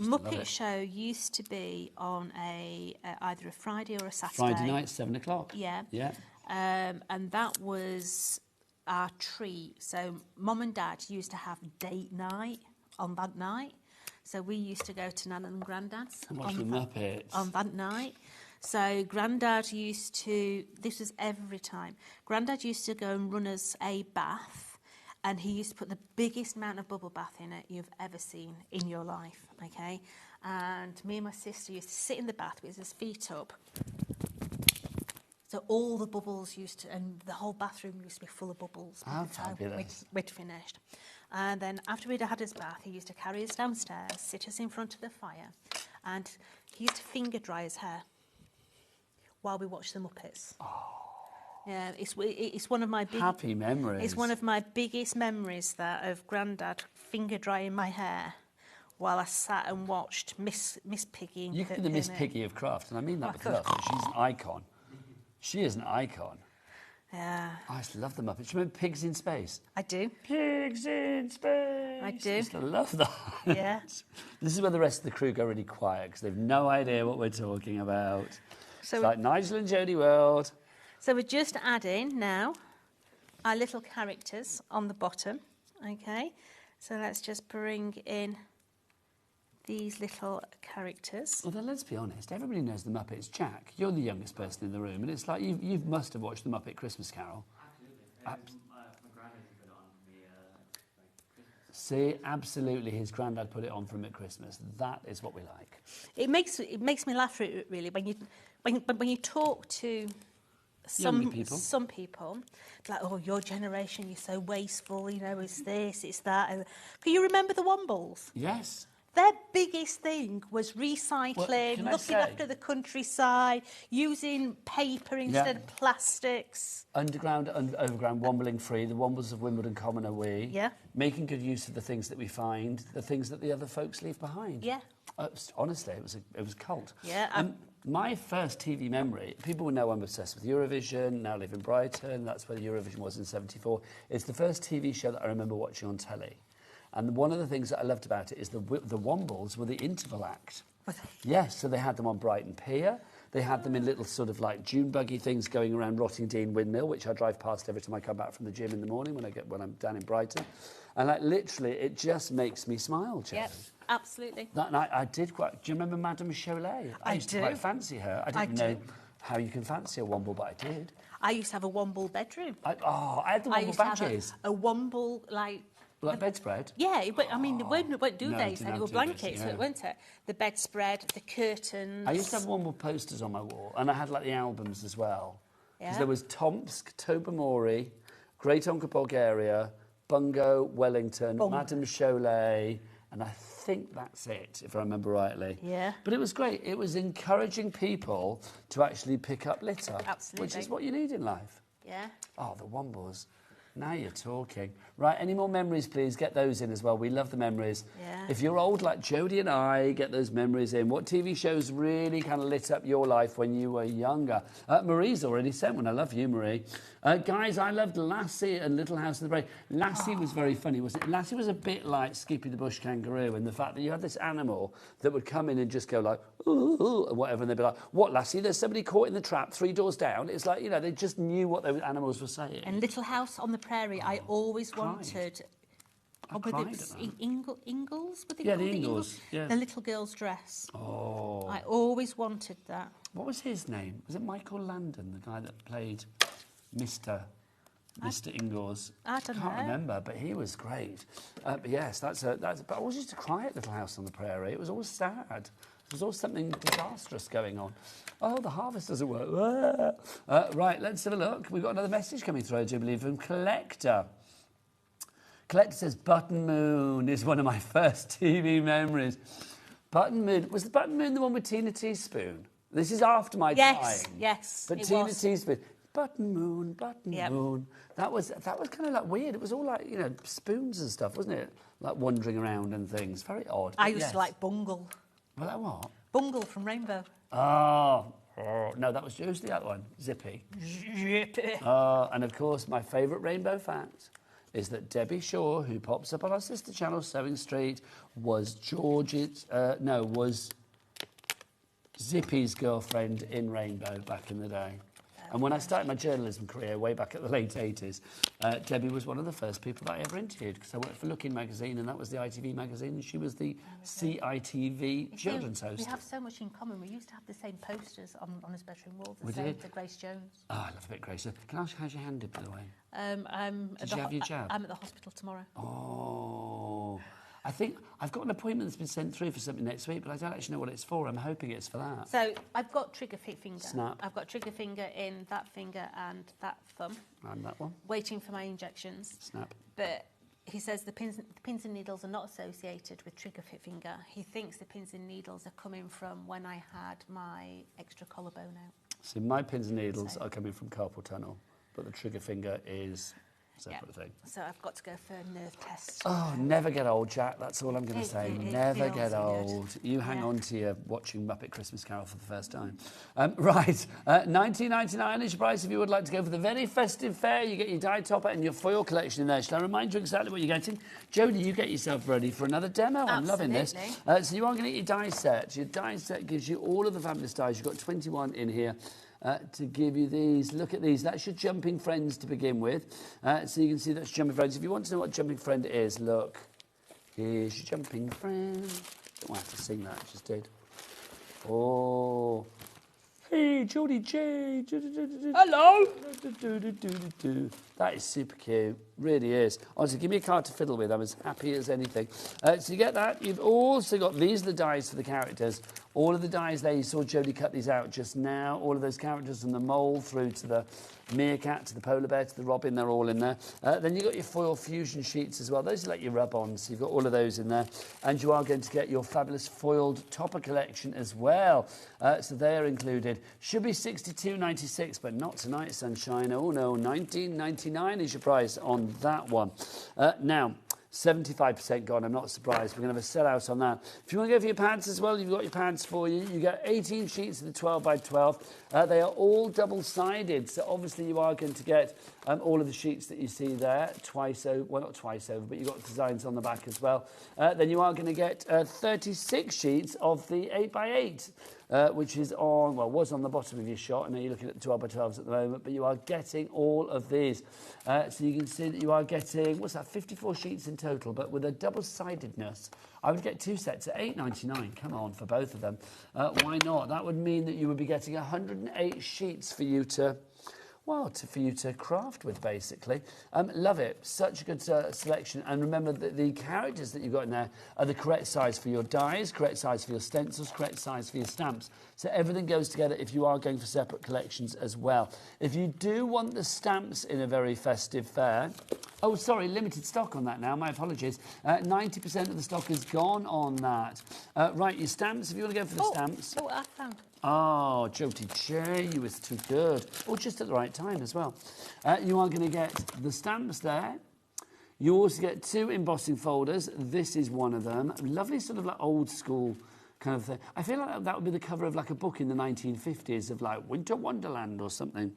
Muppet Show used to be on either a Friday or a Saturday. Friday night, 7 o'clock. Yeah. Yeah. And that was our treat. So Mum and Dad used to have date night on that night. So we used to go to Nan and Grandad's And watch the Muppets. on that night. So Grandad used to, this was every time, Grandad used to go and run us a bath, and he used to put the biggest amount of bubble bath in it you've ever seen in your life, okay? And me and my sister used to sit in the bath with his feet up. So all the bubbles used to, and the whole bathroom used to be full of bubbles by the time we'd finished. And then after we'd had his bath, he used to carry us downstairs, sit us in front of the fire, and he used to finger dry his hair while we watched the Muppets. Oh. Yeah, it's one of my big... Happy memories. It's one of my biggest memories, that of Grandad finger drying my hair while I sat and watched Miss Piggy. You could be the Miss Piggy of craft, and I mean that with love. She's an icon. She is an icon. Yeah. I used to love the Muppets. Do you remember Pigs in Space? I do. Pigs in Space. I do. I used to love that. Yeah. This is where the rest of the crew go really quiet because they've no idea what we're talking about. So it's like Nigel and Jodie World. So we're just adding now our little characters on the bottom. Okay. So let's just bring in these little characters. Although, let's be honest, everybody knows the Muppets. Jack, you're the youngest person in the room, and it's like you must have watched the Muppet Christmas Carol. Absolutely. My granddad put it on for me Christmas. See, absolutely, his granddad put it on for him at Christmas. That is what we like. It makes me laugh, really, when you talk to some people, like, oh, your generation, you're so wasteful, you know, it's this, it's that. Can you remember the Wombles? Yes. Their biggest thing was recycling, looking after the countryside, using paper instead of plastics. Underground and overground, wombling free, the Wombles of Wimbledon Common are we. Yeah. Making good use of the things that we find, the things that the other folks leave behind. Yeah. Honestly, it was cult. Yeah. My first TV memory, people will know I'm obsessed with Eurovision, now live in Brighton, that's where Eurovision was in '74. It's the first TV show that I remember watching on telly. And one of the things that I loved about it is the Wombles were the interval act. Yes, so they had them on Brighton Pier. They had them in little sort of like dune buggy things going around Rottingdean Windmill, which I drive past every time I come back from the gym in the morning when I'm down in Brighton. And like literally, it just makes me smile, Jen. Yep, absolutely. That night I did quite... Do you remember Madame Cholet? I used to quite fancy her. I didn't know how you can fancy a womble, but I did. I used to have a womble bedroom. I had the womble badges. A womble, like bedspread? Yeah, but I mean, it won't do No, these. didn't It were have blankets, duvets, yeah. weren't it? The bedspread, the curtains. I used to have womble posters on my wall, and I had like the albums as well. Because Yeah. there was Tomsk, Tobermory, Great Uncle Bulgaria, Bungo, Wellington, Madame Cholet, and I think that's it, if I remember rightly. Yeah. But it was great. It was encouraging people to actually pick up litter. Absolutely. Which is what you need in life. Yeah. Oh, the wombles. Now you're talking. Right, any more memories, please? Get those in as well. We love the memories. Yeah. If you're old like Jodie and I, get those memories in. What TV shows really kind of lit up your life when you were younger? Marie's already sent one. I love you, Marie. Guys, I loved Lassie and Little House on the Prairie. Lassie was very funny, wasn't it? Lassie was a bit like Skippy the Bush Kangaroo, and the fact that you had this animal that would come in and just go like, ooh, ooh, or whatever, and they'd be like, what, Lassie? There's somebody caught in the trap 3 doors down. It's like, you know, they just knew what those animals were saying. And Little House on the Prairie, I always wanted... Ingalls? Were they Yeah, called the Ingalls, yeah. The little girl's dress. Oh. I always wanted that. What was his name? Was it Michael Landon, the guy that played Mr. Ingalls? I don't Can't know. remember, but he was great. But yes, that's. But I always used to cry at Little House on the Prairie. It was always sad. There was always something disastrous going on. Oh, the harvest doesn't work. Right, let's have a look. We've got another message coming through, I do believe, from Collector. Collector says, Button Moon is one of my first TV memories. Button Moon. Was the Button Moon the one with Tina Teaspoon? This is after my time. Yes, But it Tina was. Teaspoon. Button Moon. That was kind of like weird. It was all like, you know, spoons and stuff, wasn't it? Like wandering around and things. Very odd. I But used to like Bungle. Well, that what? Bungle from Rainbow. Oh, no, that was usually the other one. Zippy. Zippy. And of course, my favourite rainbow fact is that Debbie Shaw, who pops up on our sister channel, Sewing Street, was was Zippy's girlfriend in Rainbow back in the day. And when I started my journalism career way back at the late 80s, Debbie was one of the first people that I ever interviewed because I worked for Looking magazine and that was the ITV magazine and she was the CITV children's host. We have so much in common. We used to have the same posters on his bedroom wall, We same did? to Grace Jones. Oh, I love a bit, Grace. Can I ask how's your hand, by the way? Did you have your jab? I'm at the hospital tomorrow. Oh, I think I've got an appointment that's been sent through for something next week, but I don't actually know what it's for. I'm hoping it's for that. So I've got trigger finger. Snap. I've got trigger finger in that finger and that thumb. And that one. Waiting for my injections. Snap. But he says the pins and needles are not associated with trigger finger. He thinks the pins and needles are coming from when I had my extra collarbone out. See, my pins and needles are coming from carpal tunnel, but the trigger finger is a separate thing. So I've got to go for a nerve test. Oh, never get old, Jack. That's all I'm going to say. it Never feels get good. old. You hang on to your watching Muppet Christmas Carol for the first time. Right, $19.99 is your price if you would like to go for the very festive fair. You get your die topper and your foil collection in there. Shall I remind you exactly what you're getting? Jodie, you get yourself ready for another demo. I'm loving this. So you are going to get your die set. Your die set gives you all of the fabulous dies. You've got 21 in here. To give you these. Look at these. That's your jumping friends to begin with. So you can see that's jumping friends. If you want to know what jumping friend is, look. Here's your jumping friend. Don't have to sing that, I just did. Oh. Hey, Geordie J. Hello. That is super cute. Really is. Honestly, give me a card to fiddle with. I'm as happy as anything. So you get that. You've also got, these are the dies for the characters. All of the dies there, you saw Jodie cut these out just now. All of those characters from the mole through to the meerkat, to the polar bear, to the robin, they're all in there. Then you've got your foil fusion sheets as well. Those are like your rub-ons. So you've got all of those in there. And you are going to get your fabulous foiled topper collection as well. So they are included. Should be $62.96, but not tonight, sunshine. Oh no, $19.99 is your price on that one. Now, 75% gone. I'm not surprised. We're going to have a sellout on that. If you want to go for your pads as well, you've got your pads for you. You get 18 sheets of the 12 by 12. They are all double-sided, so obviously you are going to get all of the sheets that you see there twice over. Well, not twice over, but you've got designs on the back as well. Then you are going to get 36 sheets of the 8 by 8. which is on, well, was on the bottom of your shot. I know you're looking at the 12x12s at the moment, but you are getting all of these. So you can see that you are getting, what's that, 54 sheets in total, but with a double-sidedness. I would get 2 sets at £8.99. Come on, for both of them. Why not? That would mean that you would be getting 108 sheets for you to... well, for you to craft with, basically. Love it. Such a good selection. And remember that the characters that you've got in there are the correct size for your dies, correct size for your stencils, correct size for your stamps. So everything goes together if you are going for separate collections as well. If you do want the stamps in a very festive fair... oh, sorry, limited stock on that now. My apologies. 90% of the stock is gone on that. Right, your stamps, if you want to go for the stamps... oh, I found... oh, Jody J, you was too good. Oh, just at the right time as well. You are going to get the stamps there. You also get 2 embossing folders. This is one of them. Lovely sort of like old school kind of thing. I feel like that would be the cover of like a book in the 1950s of like Winter Wonderland or something.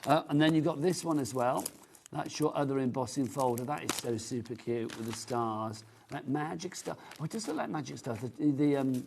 And then you've got this one as well. That's your other embossing folder. That is so super cute with the stars. Like magic star. Oh, it does look like magic star. The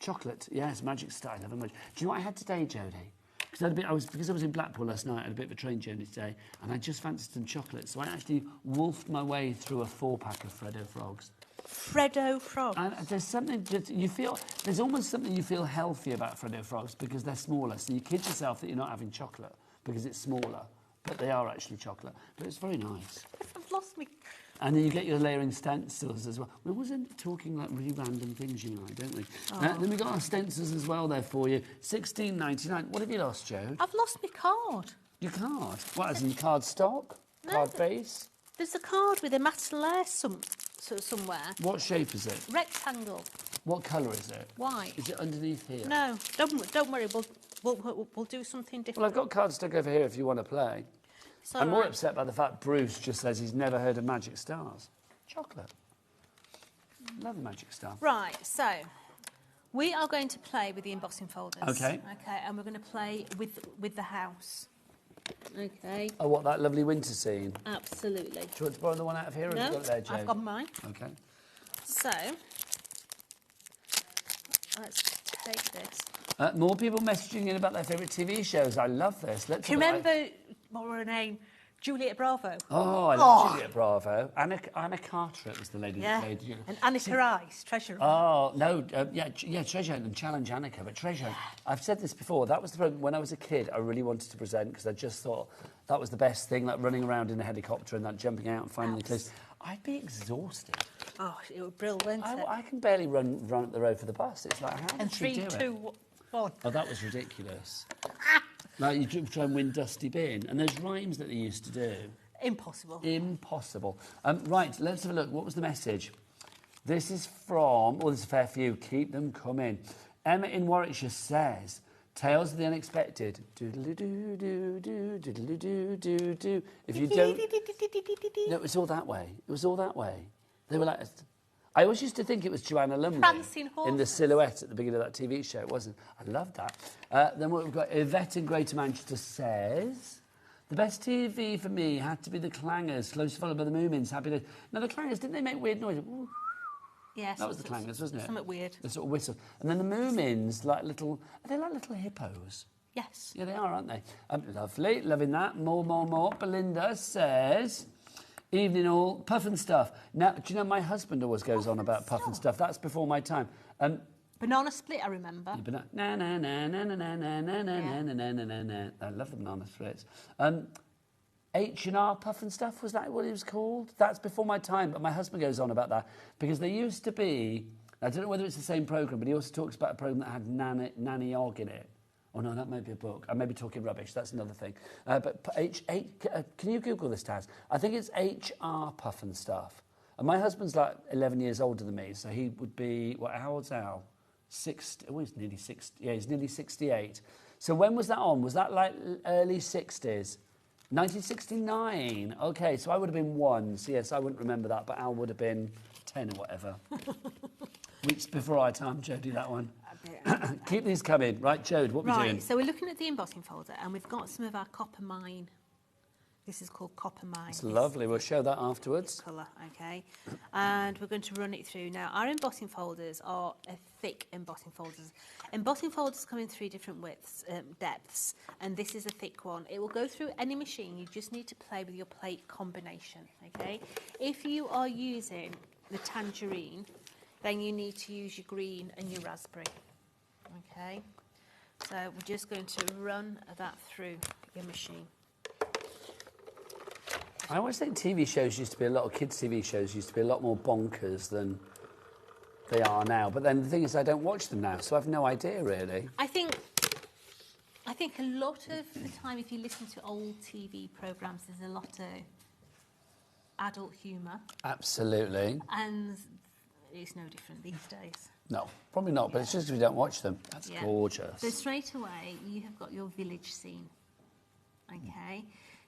chocolate, yes, magic star. I love it much. Do you know what I had today, Jodie? Because I was in Blackpool last night, I had a bit of a train journey today, and I just fancied some chocolate, so I actually wolfed my way through a 4-pack of Freddo Frogs. Freddo Frogs? And there's something that you feel, there's almost something you feel healthy about Freddo Frogs because they're smaller, so you kid yourself that you're not having chocolate because it's smaller, but they are actually chocolate. But it's very nice. I've lost me. And then you get your layering stencils as well. We always end up talking like really random things, you and I, don't we? Then we've got our stencils as well there for you. $16.99. What have you lost, Jo? I've lost my card. Your card? What, as in card stock? No, card base? There's a card with a matte layer somewhere. What shape is it? Rectangle. What colour is it? White. Is it underneath here? No, don't worry. We'll do something different. Well, I've got card stock over here if you want to play. I'm more upset by the fact Bruce just says he's never heard of magic stars. Chocolate. Love a magic star. Right, so we are going to play with the embossing folders. Okay. Okay, and we're going to play with the house. Okay. Oh, what, that lovely winter scene? Absolutely. Do you want to borrow the one out of here? Or No, have you got it there, Jo? I've got mine. Okay. So, let's take this. More people messaging in about their favourite TV shows. I love this. Do you remember, what were her name? Juliet Bravo. Oh, I love Juliet Bravo. Anna Carteret was the lady that played. You know. And Annika Rice, Treasure Hunt. Oh, no, yeah, Treasure Hunt and Challenge Annika, but Treasure Hunt. I've said this before, that was the program when I was a kid, I really wanted to present because I just thought that was the best thing, like running around in a helicopter and that jumping out and finding the clues. I'd be exhausted. Oh, it was brilliant. I can barely run up the road for the bus. It's like, how and did she do it? 3, 2, 1. Oh, that was ridiculous. Like, you try and win Dusty Bin. And those rhymes that they used to do. Impossible. Impossible. Right, let's have a look. What was the message? This is from... oh, there's a fair few. Keep them coming. Emma in Warwickshire says, Tales of the Unexpected. Doodle-doo-doo-doo, doodle-doo-doo-doo. If you don't... No, it was all that way. It was all that way. They were like... I always used to think it was Joanna Lumley in the silhouette at the beginning of that TV show. It wasn't. I loved that. Then what we've got, Yvette in Greater Manchester says, the best TV for me had to be the Clangers, closely followed by the Moomins. Happy to... Now, the Clangers, didn't they make weird noises? Ooh. Yes. That was the Clangers, wasn't it? Something weird. The sort of whistle. And then the Moomins, like little... Are they like little hippos? Yes. Yeah, they are, aren't they? Lovely. Loving that. More. Belinda says... Evening all, puff and stuff. Now, do you know my husband always goes on about puff and stuff? That's before my time. Banana split, I remember. Na na na na na na na na na na na na na. I love the banana splits. H&R puff and stuff, was that what it was called? That's before my time, but my husband goes on about that because there used to be. I don't know whether it's the same program, but he also talks about a program that had Nanny Og in it. Oh, no, that might be a book. I may be talking rubbish. That's another thing. But can you Google this, Taz? I think it's HR Puff and Stuff. And my husband's like 11 years older than me, so he would be, how old's Al? 60. Oh, he's nearly 60. Yeah, he's nearly 68. So when was that on? Was that like early 60s? 1969. Okay, so I would have been 1. So yes, I wouldn't remember that, but Al would have been 10 or whatever. Weeks before our time, Jodie, that one. Keep these coming. Right, Jode, what are we doing? Right, so we're looking at the embossing folder and we've got some of our copper mine. This is called Copper Mine. It's lovely. We'll show that afterwards. Colour, okay. And we're going to run it through. Now, our embossing folders are a thick embossing folders. Embossing folders come in 3 different widths, depths, and this is a thick one. It will go through any machine. You just need to play with your plate combination, okay? If you are using the tangerine, then you need to use your green and your raspberry, okay? So we're just going to run that through your machine. I always think TV shows used to be a lot of kids' TV shows used to be a lot more bonkers than they are now. But then the thing is, I don't watch them now, so I have no idea really. I think a lot of the time, if you listen to old TV programmes, there's a lot of adult humour. Absolutely. And it's no different these days. No, probably not. But it's just we don't watch them. That's gorgeous. So straight away, you have got your village scene. Okay.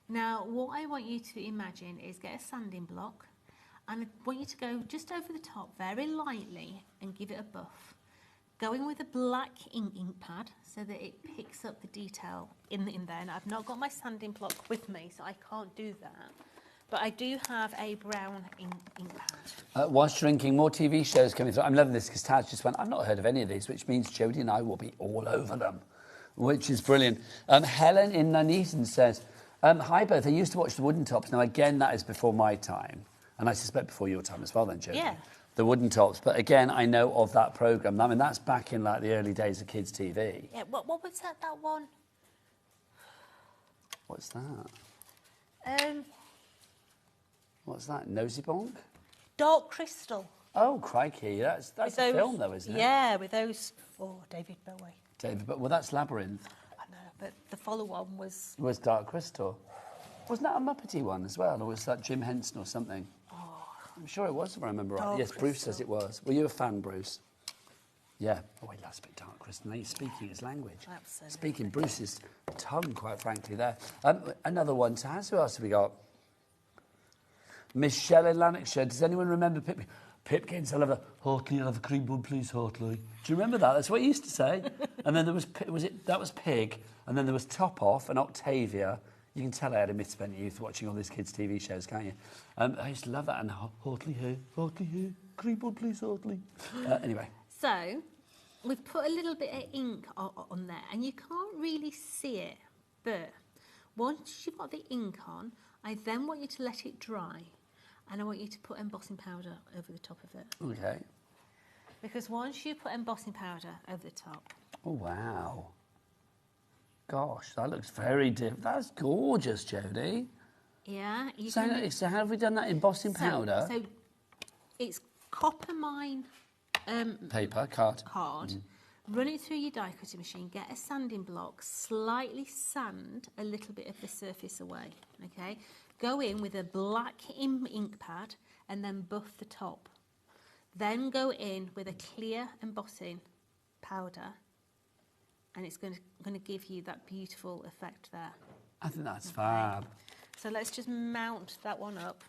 Now, what I want you to imagine is get a sanding block, and I want you to go just over the top very lightly and give it a buff. Going with a black ink pad so that it picks up the detail in there. Now, I've not got my sanding block with me, so I can't do that. But I do have a brown ink pad. Whilst drinking, more TV shows coming through. I'm loving this because Taz just went, I've not heard of any of these, which means Jodie and I will be all over them, which is brilliant. Helen in Nuneaton says, hi both, I used to watch the Wooden Tops. Now again, that is before my time, and I suspect before your time as well then, Jodie. Yeah. The Wooden Tops, but again, I know of that programme. I mean, that's back in like the early days of kids' TV. Yeah, what was that one? What's that? What's that? Nosy Bonk? Dark Crystal. Oh, crikey, that's a film though, isn't it? Yeah, with those, David Bowie. Well, that's Labyrinth. I know, but the follow-on was... Was Dark Crystal. Wasn't that a Muppety one as well, or was that Jim Henson or something? I'm sure it was, if I remember right. Yes, Bruce says it was. Were you a fan, Bruce? Yeah. Oh, he loves a bit Dark Crystal. Now he's speaking his language. Absolutely. Speaking Bruce's tongue, quite frankly, there. Another one, Taz. Who else have we got? Michelle in Lanarkshire. Does anyone remember Pipkins? I'll have a Hartley, I'll have a cream bun, please, Hartley. Do you remember that? That's what he used to say. And then there was, that was Pig, and then there was Top Off and Octavia. You can tell I had a misspent youth watching all these kids' TV shows, can't you? I used to love that. And Hartley here, cream bun, please, Hartley. Anyway. So, we've put a little bit of ink on there, and you can't really see it. But once you've got the ink on, I then want you to let it dry. And I want you to put embossing powder over the top of it. Okay. Because once you put embossing powder over the top... Oh, wow. Gosh, that looks very different. That's gorgeous, Jodie. Yeah. So how have we done that embossing powder? So it's Copper Mine... paper, card. Run it through your die cutting machine, get a sanding block, slightly sand a little bit of the surface away, okay? Go in with a black ink pad and then buff the top. Then go in with a clear embossing powder, and it's going to give you that beautiful effect there. I think that's fab. So let's just mount that one up.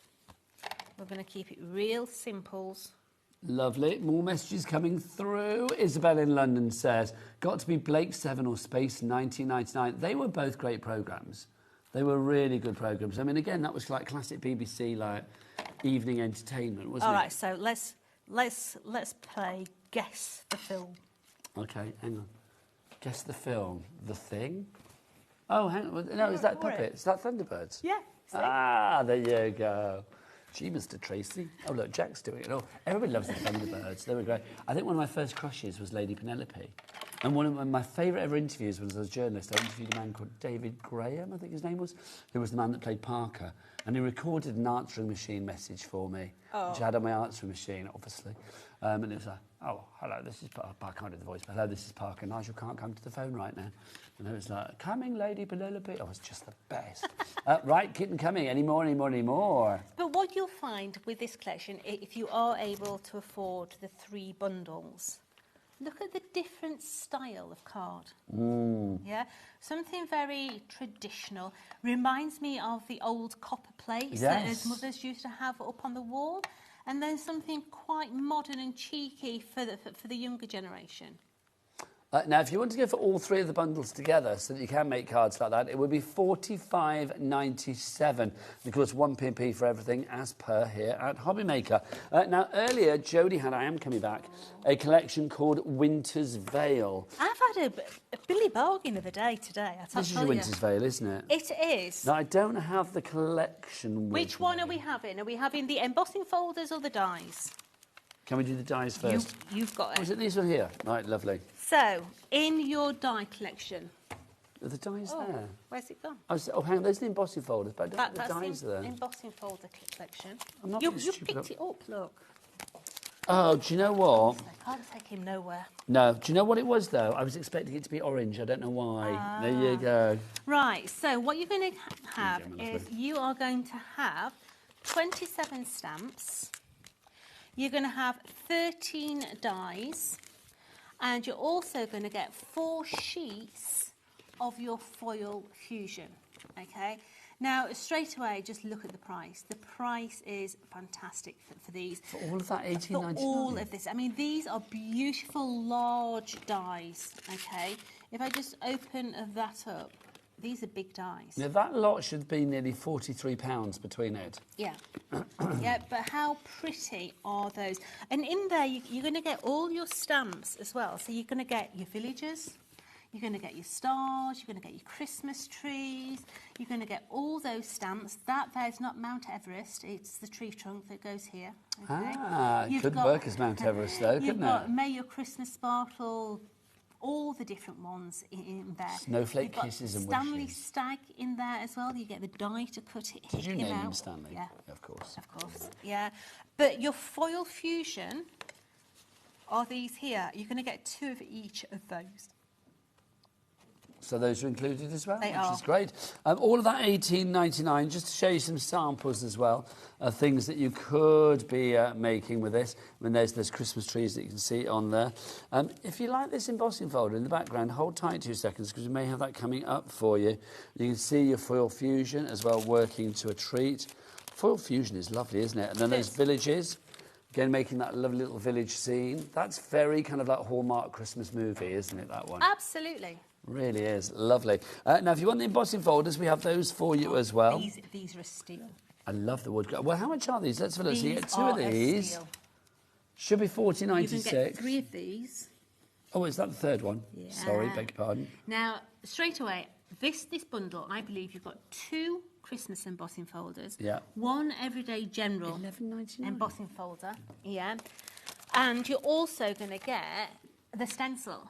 We're going to keep it real simples. Lovely. More messages coming through. Isabel in London says, got to be Blake 7 or Space 1999. They were both great programmes. They were really good programmes. I mean, again, that was like classic BBC, like evening entertainment, wasn't it? All right, so let's play Guess the Film. Okay, hang on. Guess the film. The Thing? Oh, hang on. No, is that Puppet? Is that Thunderbirds? Yeah. Ah, there you go. Gee, Mr. Tracy. Oh, look, Jack's doing it all. Everybody loves the Thunderbirds. They were great. I think one of my first crushes was Lady Penelope. And one of my favourite ever interviews was as a journalist. I interviewed a man called David Graham, I think his name was, who was the man that played Parker. And he recorded an answering machine message for me, which I had on my answering machine, obviously. And it was like, oh, hello, this is Parker. I can't do the voice, but hello, this is Parker. Nigel can't come to the phone right now. And it was like, coming, Lady Penelope. Oh, it was just the best. Right, keep them coming. Any more. But what you'll find with this collection, if you are able to afford the 3 bundles, look at the different style of card. Yeah, something very traditional. Reminds me of the old copper plates that as mothers used to have up on the wall, and then something quite modern and cheeky for the younger generation. Now, if you want to go for all 3 of the bundles together so that you can make cards like that, it would be $45.97. Of course, 1p for everything, as per here at HobbyMaker. Now, earlier, Jodie had, I am coming back, a collection called Winter's Veil. I've had a Billy bargain of a day today. This is your Winter's Veil, isn't it? It is. Now, I don't have the collection with Which one are we having? Are we having the embossing folders or the dies? Can we do the dies first? You've got it. Oh, is it these one here? Right, lovely. So, in your die collection... Are the dies there? Where's it gone? Oh, hang on, there's the embossing folders, but I don't think the That's dies the are there. embossing folder collection. I'm not You being stupid. picked it up, look. Oh, do you know what? I can't take him nowhere. No. Do you know what it was, though? I was expecting it to be orange. I don't know why. There you go. Right, so what you're going to have is you are going to have 27 stamps. You're going to have 13 dies. And you're also going to get 4 sheets of your foil fusion, okay? Now, straight away, just look at the price. The price is fantastic for these. For all of that, $18.99? For all of this. I mean, these are beautiful, large dies, okay? If I just open that up, these are big dies. Now, that lot should be nearly £43 between it. Yeah. Yeah, but how pretty are those? And in there, you're going to get all your stamps as well. So you're going to get your villagers, you're going to get your stars, you're going to get your Christmas trees, you're going to get all those stamps. That there's not Mount Everest, it's the tree trunk that goes here. Okay? Ah, it could work as Mount Everest, though, couldn't it? You've got May Your Christmas Sparkle, all the different ones in there. Snowflake Kisses and Stanley Wishes. Stag in there as well. You get the die to cut it. Did you name out. him Stanley? Yeah. Of course. Of course, yeah. But your foil fusion are these here. You're going to get 2 of each of those. So those are included as well, They which are. is great. All of that $18.99, just to show you some samples as well, of things that you could be making with this. I mean, there's Christmas trees that you can see on there. If you like this embossing folder in the background, hold tight 2 seconds because we may have that coming up for you. You can see your foil fusion as well, working to a treat. Foil fusion is lovely, isn't it? And then those villages, again, making that lovely little village scene. That's very kind of like Hallmark Christmas movie, isn't it, that one? Absolutely. Really is. Lovely. Now, if you want the embossing folders, we have those for you as well. These are a steal. I love the wood. Well, how much are these? Let's have a look. So you get 2 of are a these. steal. Should be You can $40.96. get 3 of these. Oh, is that the third one? Yeah. Sorry, beg your pardon. Now, straight away, this bundle, I believe you've got 2 Christmas embossing folders. Yeah. 1 everyday general $11.99 embossing folder. Yeah. And you're also going to get the stencil.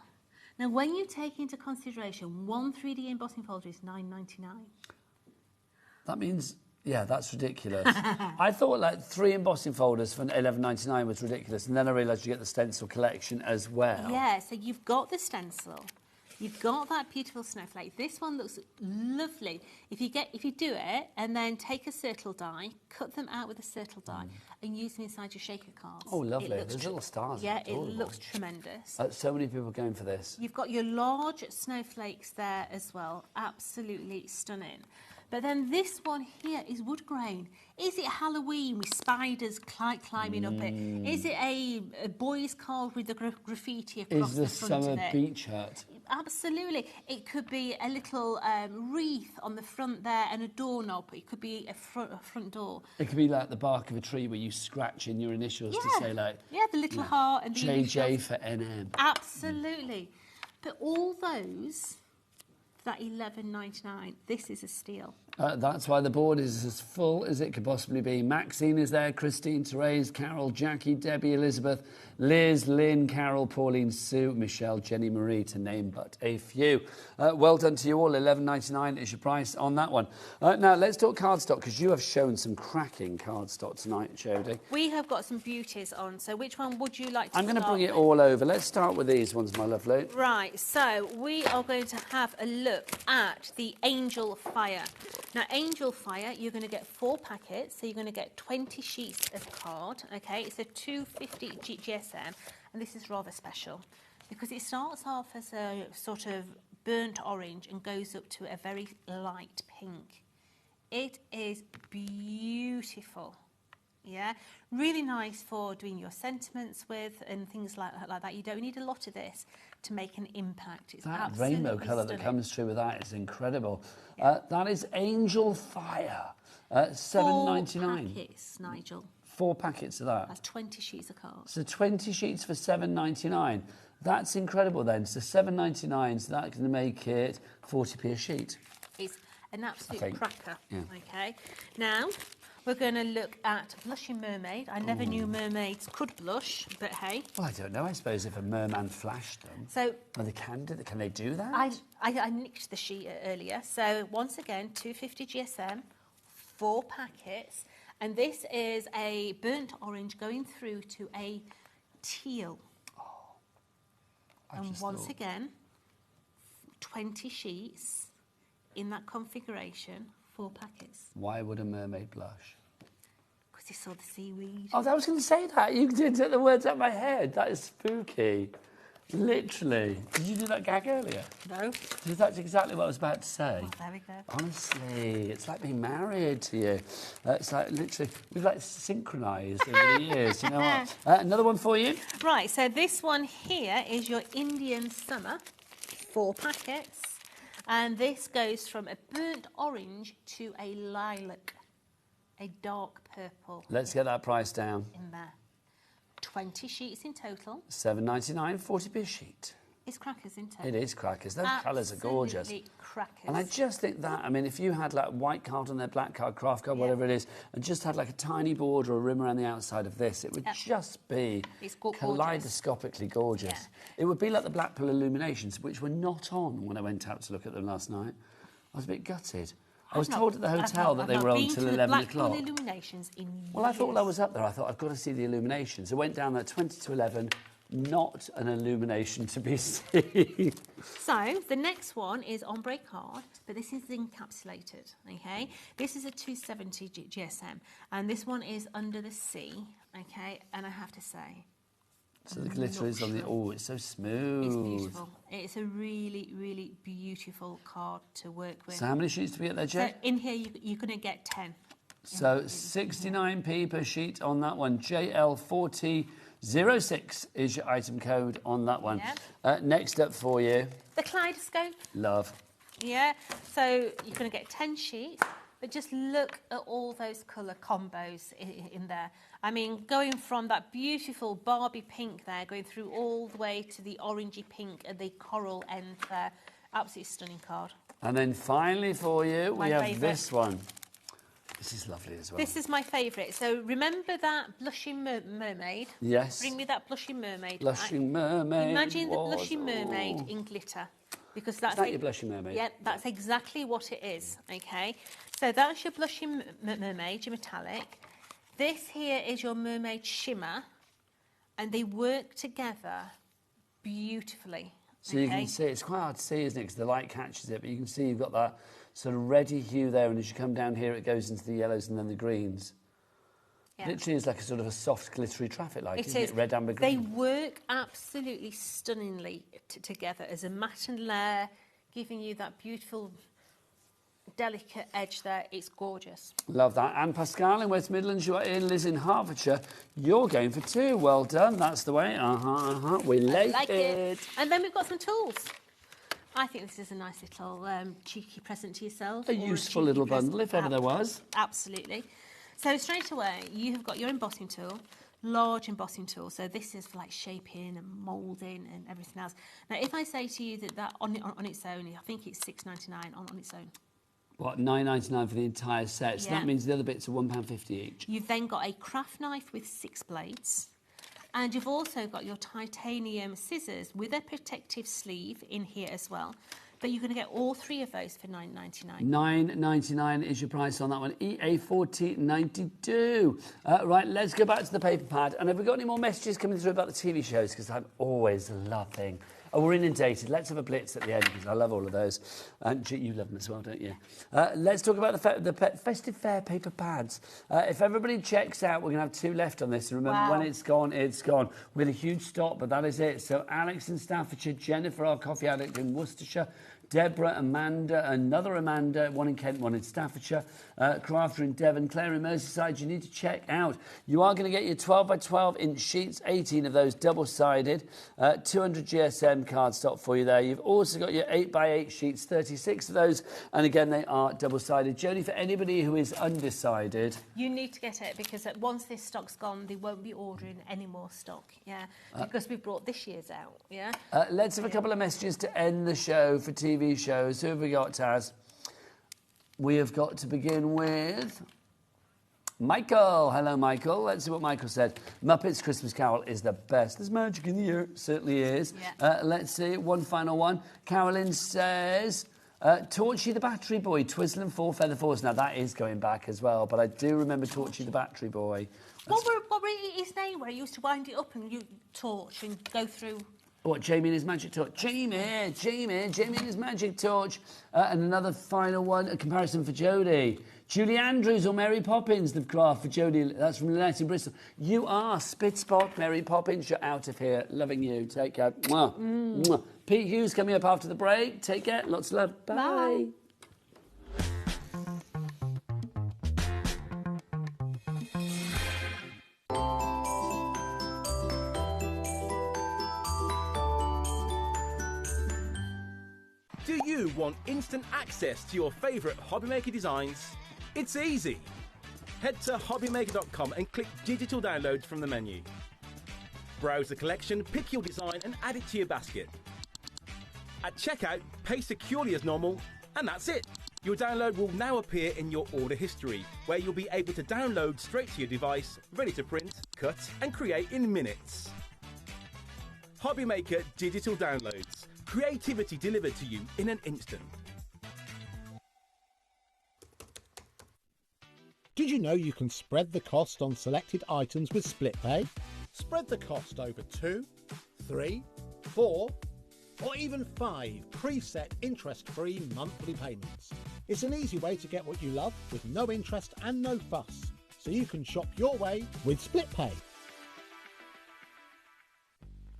Now, when you take into consideration 1 3D embossing folder is $9.99. That means, yeah, that's ridiculous. I thought like 3 embossing folders for $11.99 was ridiculous, and then I realised you get the stencil collection as well. Yeah, so you've got the stencil. You've got that beautiful snowflake. This one looks lovely. If you do it and then take a circle die, cut them out with a circle die, and use them inside your shaker cards. Oh, lovely. There's little stars. Yeah, it Adorable. looks tremendous. So many people going for this. You've got your large snowflakes there as well. Absolutely stunning. But then this one here is wood grain. Is it Halloween with spiders climbing up it? Is it a boys' card with the graffiti across Is the the front summer of it? beach hut? Absolutely. It could be a little wreath on the front there and a doorknob. It could be a front door. It could be like the bark of a tree where you scratch in your initials to say like... Yeah, the little heart and the JJ initials. for NM. Absolutely. But all those, for that $11.99, this is a steal. That's why the board is as full as it could possibly be. Maxine is there, Christine, Therese, Carol, Jackie, Debbie, Elizabeth, Liz, Lynn, Carol, Pauline, Sue, Michelle, Jenny Marie, to name but a few. Well done to you all. $11.99 is your price on that one. Now, let's talk cardstock, because you have shown some cracking cardstock tonight, Jodie. We have got some beauties on, so which one would you like to I'm going to start bring it with? all over. Let's start with these ones, my lovely. Right, so we are going to have a look at the Angel Fire. Now, Angel Fire, you're going to get 4 packets, so you're going to get 20 sheets of card, okay? It's a 250 GSM, and this is rather special because it starts off as a sort of burnt orange and goes up to a very light pink. It is beautiful. Yeah, really nice for doing your sentiments with and things like that. You don't need a lot of this to make an impact. It's That rainbow colour that comes through with that is incredible. That is Angel Fire, $7.99. 4 packets, Nigel. 4 packets of that. That's 20 sheets of cards. So 20 sheets for $7.99. That's incredible then. So $7.99, so that can make it 40p a sheet. It's an absolute cracker. Yeah. Okay. Now, we're going to look at Blushing Mermaid. I never knew mermaids could blush, but hey. Well, I don't know. I suppose if a merman flashed them. So, well, can they do that? I nicked the sheet earlier. So, once again, 250 GSM, 4 packets. And this is a burnt orange going through to a teal. And once again, 20 sheets in that configuration, 4 packets. Why would a mermaid blush? Because they saw the seaweed. Oh, I was going to say that. You did take the words out of my head. That is spooky. Literally. Did you do that gag earlier? No. That's exactly what I was about to say. Oh, there we go. Honestly, it's like being married to you. It's like literally, we've like synchronised over the years. You know what? Another one for you. Right, so this one here is your Indian Summer, 4 packets. And this goes from a burnt orange to a lilac, a dark purple. Let's get that price down. In there. 20 sheets in total. $7.99, 40p a sheet. It's crackers, isn't it? It is crackers. Those colours are gorgeous. Absolutely crackers. And I just think that, I mean, if you had like white card on there, black card, craft card, whatever it is, and just had like a tiny border or a rim around the outside of this, it would just be kaleidoscopically gorgeous. Yeah. It would be like the Blackpool Illuminations, which were not on when I went out to look at them last night. I was a bit gutted. I was told at the hotel that they were on till 11 o'clock. Illuminations in well, I thought while I was up there, I thought I've got to see the illuminations. I went down there 20 to 11, not an illumination to be seen. So the next one is ombre card, but this is encapsulated. Okay, this is a 270 GSM, and this one is Under the Sea. Okay, and I have to say. So the glitter is on the... Oh, it's so smooth. It's beautiful. It's a really, really beautiful card to work with. So how many sheets do we get there, Jay? So in here, you're going to get 10. So 69p per sheet on that one. JL4006 is your item code on that one. Yep. Next up for you. The Kaleidoscope. Love. Yeah. So you're going to get 10 sheets. But just look at all those colour combos in there. I mean, going from that beautiful Barbie pink there, going through all the way to the orangey pink and the coral end there. Absolutely stunning card. And then finally for you, we have this one. This is lovely as well. This is my favourite. So remember that Blushing Mermaid? Yes. Bring me that Blushing Mermaid. Blushing Mermaid. Imagine the Blushing Mermaid in glitter. Because that's your Blushing Mermaid? Yeah, that's exactly what it is, okay? So that's your Blushing Mermaid, your metallic. This here is your Mermaid Shimmer, and they work together beautifully. So you can see, it's quite hard to see, isn't it, because the light catches it, but you can see you've got that sort of reddy hue there, and as you come down here, it goes into the yellows and then the greens. Yeah. Literally is like a sort of a soft, glittery traffic light, isn't it? Red, amber, green. They work absolutely stunningly together as a matte and layer, giving you that beautiful, delicate edge there. It's gorgeous. Love that. And Pascal in West Midlands, you are in. Liz in Hertfordshire, you're going for 2. Well done. That's the way. We like it. And then we've got some tools. I think this is a nice little cheeky present to yourself. A useful little bundle, if ever there was. Absolutely. So straight away, you have got your embossing tool, large embossing tool. So this is for like shaping and moulding and everything else. Now, if I say to you that on its own, I think it's $6.99 on its own. What, $9.99 for the entire set? So that means the other bits are £1.50 each. You've then got a craft knife with 6 blades. And you've also got your titanium scissors with a protective sleeve in here as well. But you're going to get all 3 of those for $9.99. $9.99 is your price on that one. EA4092. Right, let's go back to the paper pad. And have we got any more messages coming through about the TV shows? Because I'm always loving... Oh, we're inundated. Let's have a blitz at the end because I love all of those. And you love them as well, don't you? Let's talk about the Festive Fair paper pads. If everybody checks out, we're going to have 2 left on this. And remember, when it's gone, it's gone. We had a huge stock, but that is it. So Alex in Staffordshire, Jennifer, our coffee addict in Worcestershire, Deborah, Amanda, another Amanda, one in Kent, one in Staffordshire, Crafter in Devon, Claire in Merseyside. You need to check out. You are going to get your 12 by 12 inch sheets, 18 of those double-sided, 200 GSM cardstock for you there. You've also got your 8 by 8 sheets, 36 of those, and again, they are double-sided. Jodie, for anybody who is undecided... You need to get it, because once this stock's gone, they won't be ordering any more stock, yeah, because we've brought this year's out, yeah. Let's have a couple of messages to end the show for TV shows. Who have we got, Taz? We have got to begin with Michael. Hello, Michael. Let's see what Michael said. Muppets Christmas Carol is the best. There's magic in the air. Certainly is. Yeah. Let's see. One final one. Carolyn says... Torchy the Battery Boy, Twizzle and Four Feather Falls. Now, that is going back as well, but I do remember Torchy the Battery Boy. What were his name, where he used to wind it up and you torch and go through... What, Jamie and his magic torch? Jamie and his magic torch. And another final one, a comparison for Jodie. Julie Andrews or Mary Poppins, the craft for Jodie. That's from Lynette in Bristol. You are Spitspot, Mary Poppins. You're out of here. Loving you. Take care. Mwah. Mwah. Pete Hughes coming up after the break. Take care. Lots of love. Bye. Bye. Do you want instant access to your favourite HobbyMaker designs? It's easy. Head to HobbyMaker.com and click Digital Downloads from the menu. Browse the collection, pick your design and add it to your basket. At checkout, pay securely as normal, and that's it. Your download will now appear in your order history, where you'll be able to download straight to your device, ready to print, cut and create in minutes. HobbyMaker Digital Downloads. Creativity delivered to you in an instant. Did you know you can spread the cost on selected items with split pay? Spread the cost over 2, 3, 4, or even 5 preset interest-free monthly payments. It's an easy way to get what you love with no interest and no fuss, so you can shop your way with split pay.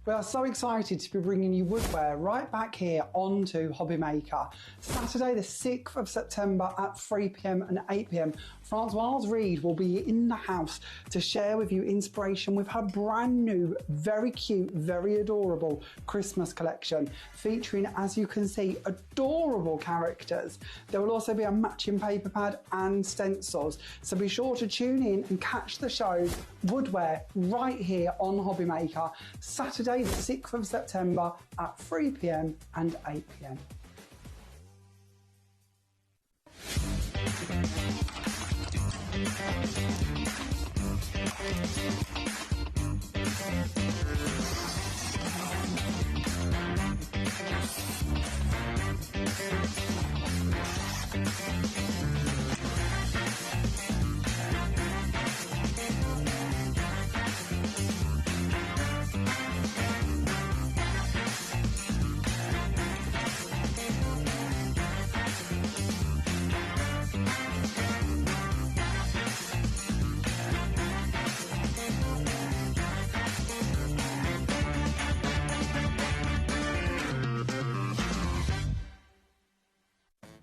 We are so excited to be bringing you woodwear right back here onto HobbyMaker. Saturday the 6th of September at 3 p.m. and 8 p.m. Francoise Reed will be in the house to share with you inspiration with her brand new, very cute, very adorable Christmas collection featuring, as you can see, adorable characters. There will also be a matching paper pad and stencils, so be sure to tune in and catch the show Woodwear right here on HobbyMaker Saturday the 6th of September at 3 p.m. and 8 p.m.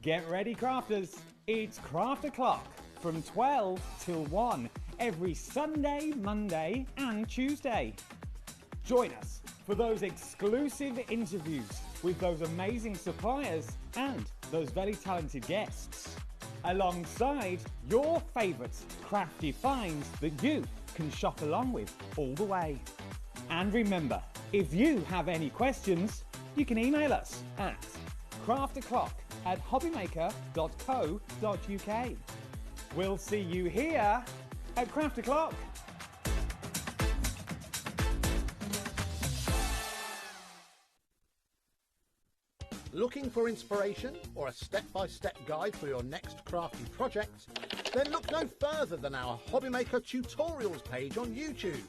Get ready, crafters. It's Craft O'Clock from 12 till 1 every Sunday, Monday and Tuesday. Join us for those exclusive interviews with those amazing suppliers and those very talented guests, alongside your favourite crafty finds that you can shop along with all the way. And remember, if you have any questions, you can email us at crafto'clock@hobbymaker.co.uk. We'll see you here at Craft O'Clock. Looking for inspiration or a step-by-step guide for your next crafty project? Then look no further than our HobbyMaker tutorials page on YouTube.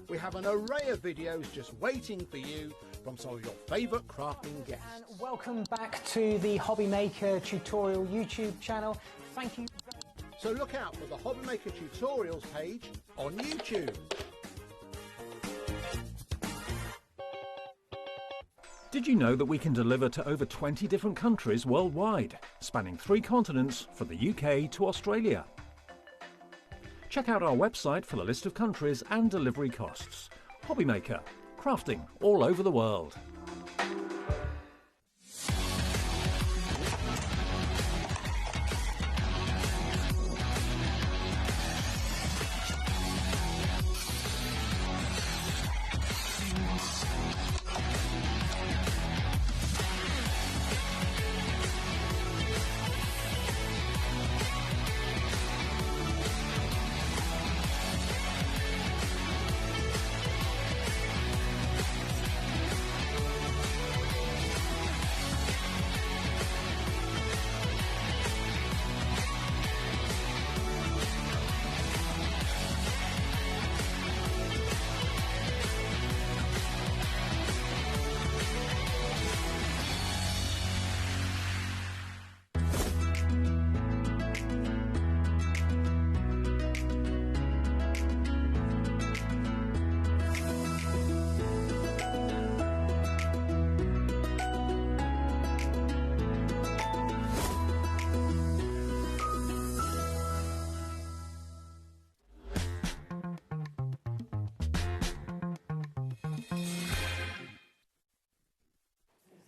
We have an array of videos just waiting for you from some of your favourite crafting guests. And welcome back to the HobbyMaker tutorial YouTube channel. Thank you. So look out for the HobbyMaker tutorials page on YouTube. Did you know that we can deliver to over 20 different countries worldwide, spanning 3 continents from the UK to Australia? Check out our website for the list of countries and delivery costs. HobbyMaker, crafting all over the world.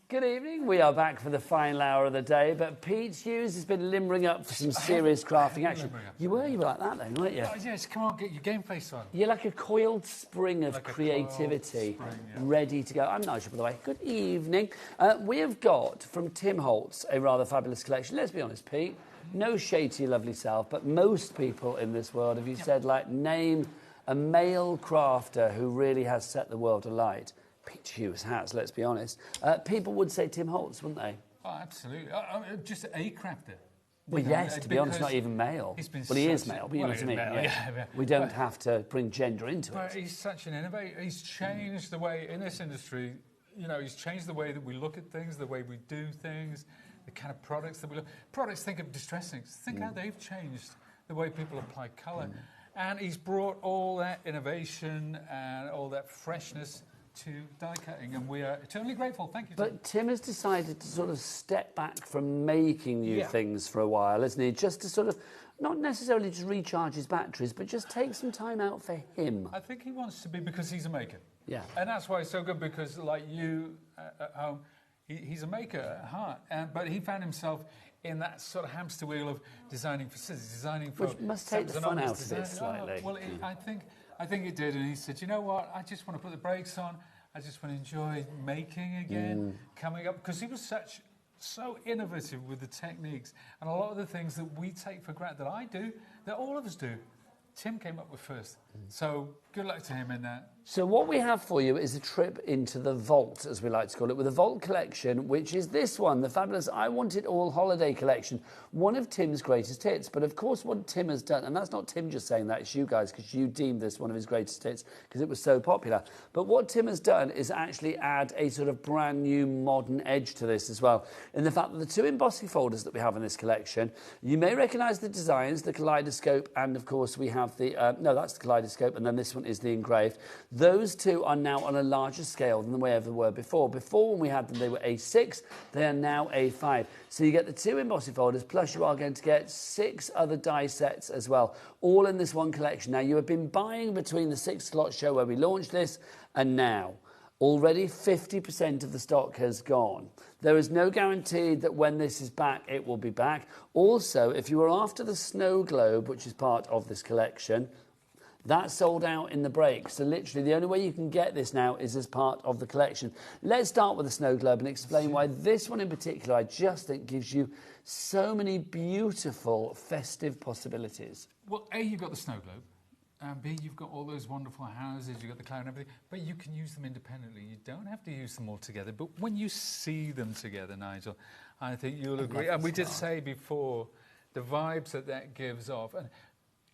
Good evening. We are back for the final hour of the day, but Pete Hughes has been limbering up for some serious crafting action. You were like that then, weren't you? Oh, yes, come on, get your game face on. You're like a coiled spring of creativity, ready to go. I'm Nigel, by the way. Good evening. We have got, from Tim Holtz, a rather fabulous collection. Let's be honest, Pete, no shade to your lovely self, but most people in this world, if you said, like, name a male crafter who really has set the world alight, Pete Hughes has, let's be honest. People would say Tim Holtz, wouldn't they? Oh, absolutely. Just a crafter. Well, yes, to be honest, not even male. Well, he is male, but you know what I mean. Yeah. We don't have to bring gender into it. But he's such an innovator. He's changed the way, in this industry, you know, he's changed the way that we look at things, the way we do things, the kind of products that we look. Products, think of distress inks. Think how they've changed the way people apply colour. And he's brought all that innovation and all that freshness to die cutting, and we are eternally grateful. Thank you, Tim. But Tim has decided to sort of step back from making new things for a while, isn't he? Just to sort of, not necessarily just recharge his batteries, but just take some time out for him. I think he wants to be, because he's a maker. Yeah. And that's why it's so good, because like you at home, he's a maker at heart, but he found himself in that sort of hamster wheel of designing for scissors, designing for... Which must take the fun out of it slightly. Well, I think it did, and he said, you know what, I just want to put the brakes on, I just want to enjoy making again, coming up, because he was so innovative with the techniques, and a lot of the things that we take for granted, that I do, that all of us do, Tim came up with first. So good luck to him in that. So what we have for you is a trip into the vault, as we like to call it, with a vault collection, which is this one, the fabulous I Want It All holiday collection, one of Tim's greatest hits. But of course what Tim has done, and that's not Tim just saying that, it's you guys, because you deemed this one of his greatest hits because it was so popular. But what Tim has done is actually add a sort of brand new modern edge to this as well, in the fact that the 2 embossing folders that we have in this collection, you may recognise the designs, the kaleidoscope, and of course we have the, no, that's the kaleidoscope, and then this one is the engraved. Those 2 are now on a larger scale than they ever were before. Before, when we had them, they were A6. They are now A5. So you get the 2 embossing folders, plus you are going to get 6 other die sets as well, all in this one collection. Now, you have been buying between the 6 slot show where we launched this and now. Already 50% of the stock has gone. There is no guarantee that when this is back, it will be back. Also, if you are after the snow globe, which is part of this collection, that sold out in the break. So literally the only way you can get this now is as part of the collection. Let's start with the snow globe and explain why this one in particular I just think gives you so many beautiful festive possibilities. Well, A, you've got the snow globe. And B, you've got all those wonderful houses, you've got the cloud and everything, but you can use them independently. You don't have to use them all together. But when you see them together, Nigel, I think you'll agree. And we did say before, the vibes that gives off. And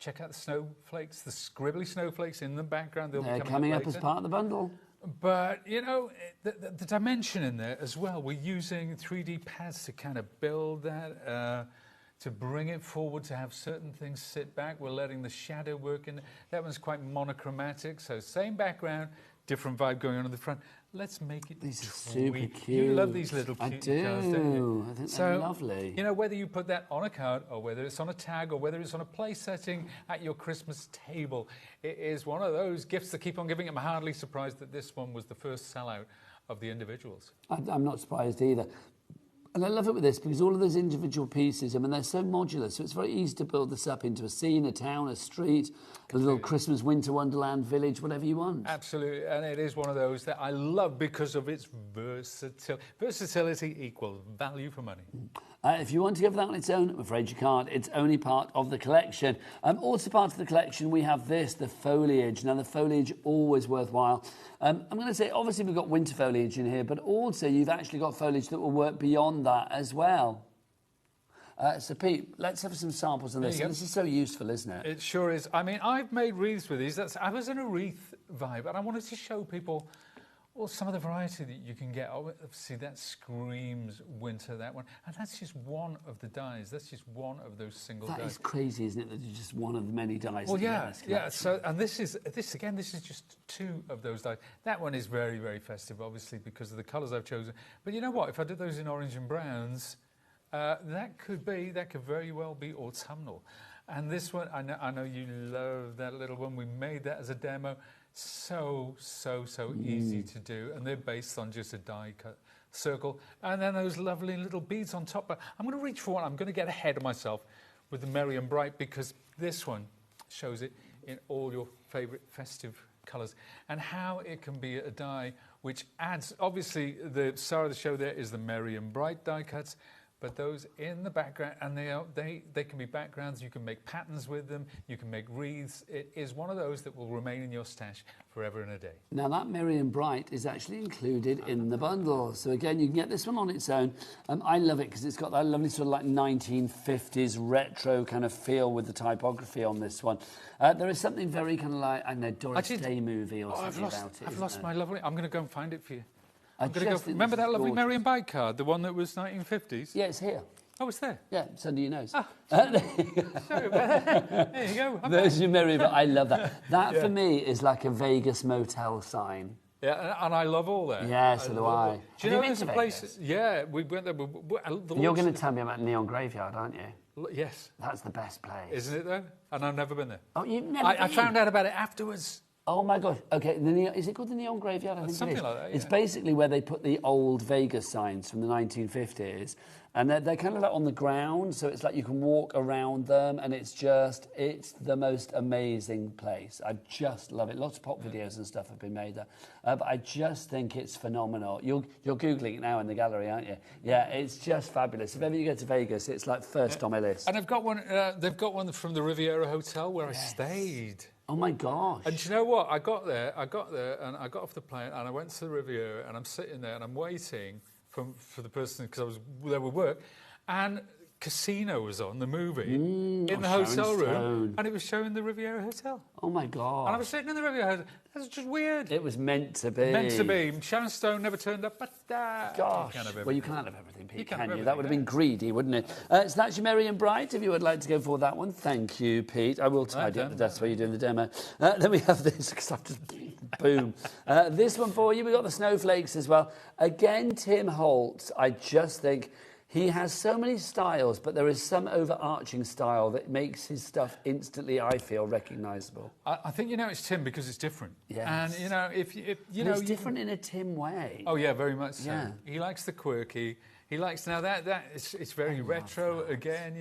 check out the snowflakes, the scribbly snowflakes in the background. They're coming up as part of the bundle. But, you know, the dimension in there as well. We're using 3D pads to kind of build that, to bring it forward, to have certain things sit back. We're letting the shadow work in. That one's quite monochromatic, so same background, different vibe going on in the front. Let's make it These are super tweak. cute. You love these little I cute do. cards, don't you? I think So, they're lovely. You know, whether you put that on a card or whether it's on a tag or whether it's on a place setting at your Christmas table, it is one of those gifts that keep on giving. I'm hardly surprised that this one was the first sellout of the individuals. I'm not surprised either. And I love it with this because all of those individual pieces, I mean, they're so modular, so it's very easy to build this up into a scene, a town, a street, a little Christmas winter wonderland village, whatever you want. Absolutely, and it is one of those that I love because of its versatility. Versatility equals value for money. If you want to go for that on its own, I'm afraid you can't. It's only part of the collection. Also part of the collection, we have this, the foliage. Now, the foliage, always worthwhile. I'm going to say, obviously, we've got winter foliage in here, but also you've actually got foliage that will work beyond that as well. So, Pete, let's have some samples on this. This is so useful, isn't it? It sure is. I mean, I've made wreaths with these. I was in a wreath vibe, and I wanted to show people some of the variety that you can get. Obviously, that screams winter, that one. And that's just one of the dyes. That's just one of those single dyes. That is crazy, isn't it, that it's just one of the many dyes. Well, yeah. So, and this is just two of those dyes. That one is very, very festive, obviously, because of the colours I've chosen. But you know what? If I did those in orange and browns, that could very well be autumnal. And this one, I know you love that little one. We made that as a demo. So easy to do, and they're based on just a die cut circle, and then those lovely little beads on top. But I'm going to reach for one. I'm going to get ahead of myself with the Merry and Bright, because this one shows it in all your favourite festive colours, and how it can be a die which adds. Obviously, the star of the show there is the Merry and Bright die cuts. But those in the background, and they can be backgrounds, you can make patterns with them, you can make wreaths. It is one of those that will remain in your stash forever and a day. Now, that Merry and Bright is actually included in the bundle. So, again, you can get this one on its own. I love it because it's got that lovely sort of like 1950s retro kind of feel with the typography on this one. There is something very kind of like, I don't know, Doris Day movie or something about it. I've lost my lovely... I'm going to go and find it for you. Remember that lovely Merry and Bright card, the one that was 1950s? Yeah, it's here. Oh, it's there? Yeah, it's under your nose. Oh, there you go. There's your Merry, but I love that. That, for me, is like a Vegas motel sign. Yeah, and I love all that. Yeah, so do I. Do you know there's a place... Yeah, we went there. You're going to tell me about Neon Graveyard, aren't you? Yes. That's the best place. Isn't it, though? And I've never been there. Oh, you've never been? I found out about it afterwards. Oh, my gosh. OK, is it called the Neon Graveyard? I think something like that, yeah. It's basically where they put the old Vegas signs from the 1950s. And they're kind of like on the ground, so it's like you can walk around them, and it's the most amazing place. I just love it. Lots of pop videos and stuff have been made there. But I just think it's phenomenal. You're Googling it now in the gallery, aren't you? Yeah, it's just fabulous. If ever you go to Vegas, it's like first on my list. And they've got one from the Riviera Hotel where I stayed. Oh, my gosh. And do you know what? I got there, and I got off the plane, and I went to the Riviera, and I'm sitting there, and I'm waiting for the person, because I was there with work, and Casino was on, the movie, in the hotel room, and it was showing the Riviera Hotel. Oh, my God. And I was sitting in the Riviera Hotel. That's just weird. It was meant to be. Meant to be. Sharon Stone never turned up, but... Gosh. Well, you can't have everything, Pete, can you? That That would have been greedy, wouldn't it? So that's your Merry and Bright, if you would like to go for that one. Thank you, Pete. I will tidy up the desk while you're doing the demo. Then we have this, because I've just... Boom. This one for you. We've got the snowflakes as well. Again, Tim Holtz, I just think... He has so many styles, but there is some overarching style that makes his stuff instantly, I feel, recognisable. I think, it's Tim because it's different. Yes. And, if it's different in a Tim way. Oh, yeah, very much so. Yeah. He likes the quirky. He likes... Now, it's very retro, again,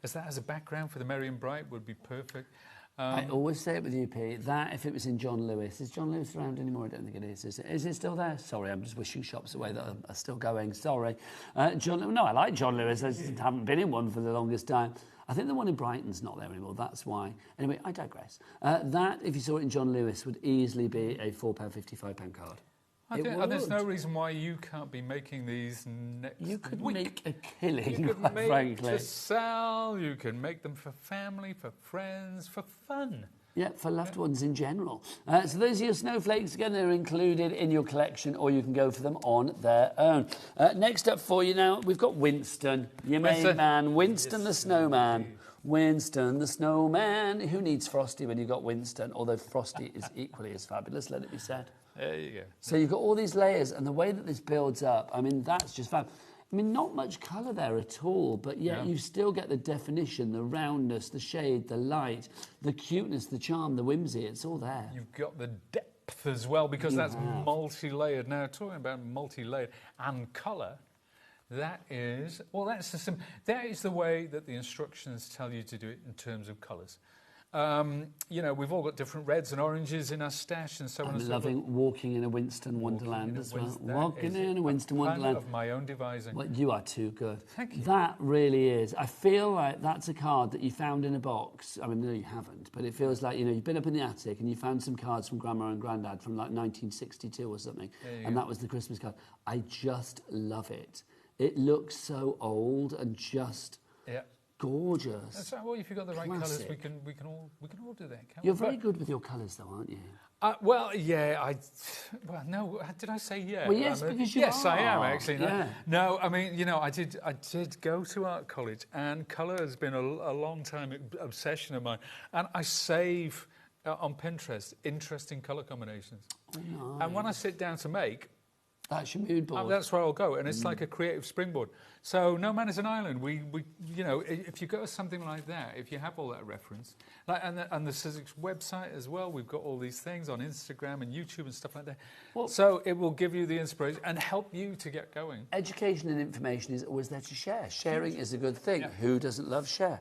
as that as a background for the Merry and Bright would be perfect. I always say it with you, Pete, that if it was in John Lewis... Is John Lewis around anymore? I don't think it is. Is it still there? Sorry, I'm just wishing shops away that are still going. Sorry. No, I like John Lewis. I just haven't been in one for the longest time. I think the one in Brighton's not there anymore. That's why. Anyway, I digress. That, if you saw it in John Lewis, would easily be a £4, £55 card. I think there's no reason why you can't be making these next week. You could make a killing, you could make frankly. To sell, you can make them for family, for friends, for fun. Yeah, for loved ones in general. So those are your snowflakes. Again, they're included in your collection, or you can go for them on their own. Next up for you now, we've got Winston, your main man, Winston the Snowman. Winston the Snowman. Who needs Frosty when you've got Winston? Although Frosty is equally as fabulous, let it be said. There you go. So you've got all these layers, and the way that this builds up, I mean, that's just fab. I mean, not much colour there at all, but yet you still get the definition, the roundness, the shade, the light, the cuteness, the charm, the whimsy. It's all there. You've got the depth as well, because that's multi-layered. Now, talking about multi-layered and colour, that is, well, that is the way that the instructions tell you to do it in terms of colours. You know, we've all got different reds and oranges in our stash and so on and so forth. I'm loving walking in a Winston Wonderland as well. Walking in a Winston Wonderland. Of my own devising. Well, you are too good. Thank you. That really is. I feel like that's a card that you found in a box. I mean, no, you haven't, but it feels like, you know, you've been up in the attic and you found some cards from Grandma and Grandad from like 1962 or something, and that was the Christmas card. I just love it. It looks so old and just... gorgeous. That's right. Well, if you've got the right colours, we can all do that. You're very good with your colours, though, aren't you? Well, yeah. Well, no. Did I say yeah? Well, yes, because you are. Yes, I am actually. Yeah. No, I mean, you know, I did go to art college, and colour has been a long time obsession of mine, and I save on Pinterest interesting colour combinations. Oh, nice. And when I sit down to make. That's your mood board. That's where I'll go, and it's like a creative springboard. So no man is an island. We you know, if you go to something like that, if you have all that reference, like and the Sidekick website as well, we've got all these things on Instagram and YouTube and stuff like that. Well, so it will give you the inspiration and help you to get going. Education and information is always there to share. Sharing is a good thing. Yeah. Who doesn't love share?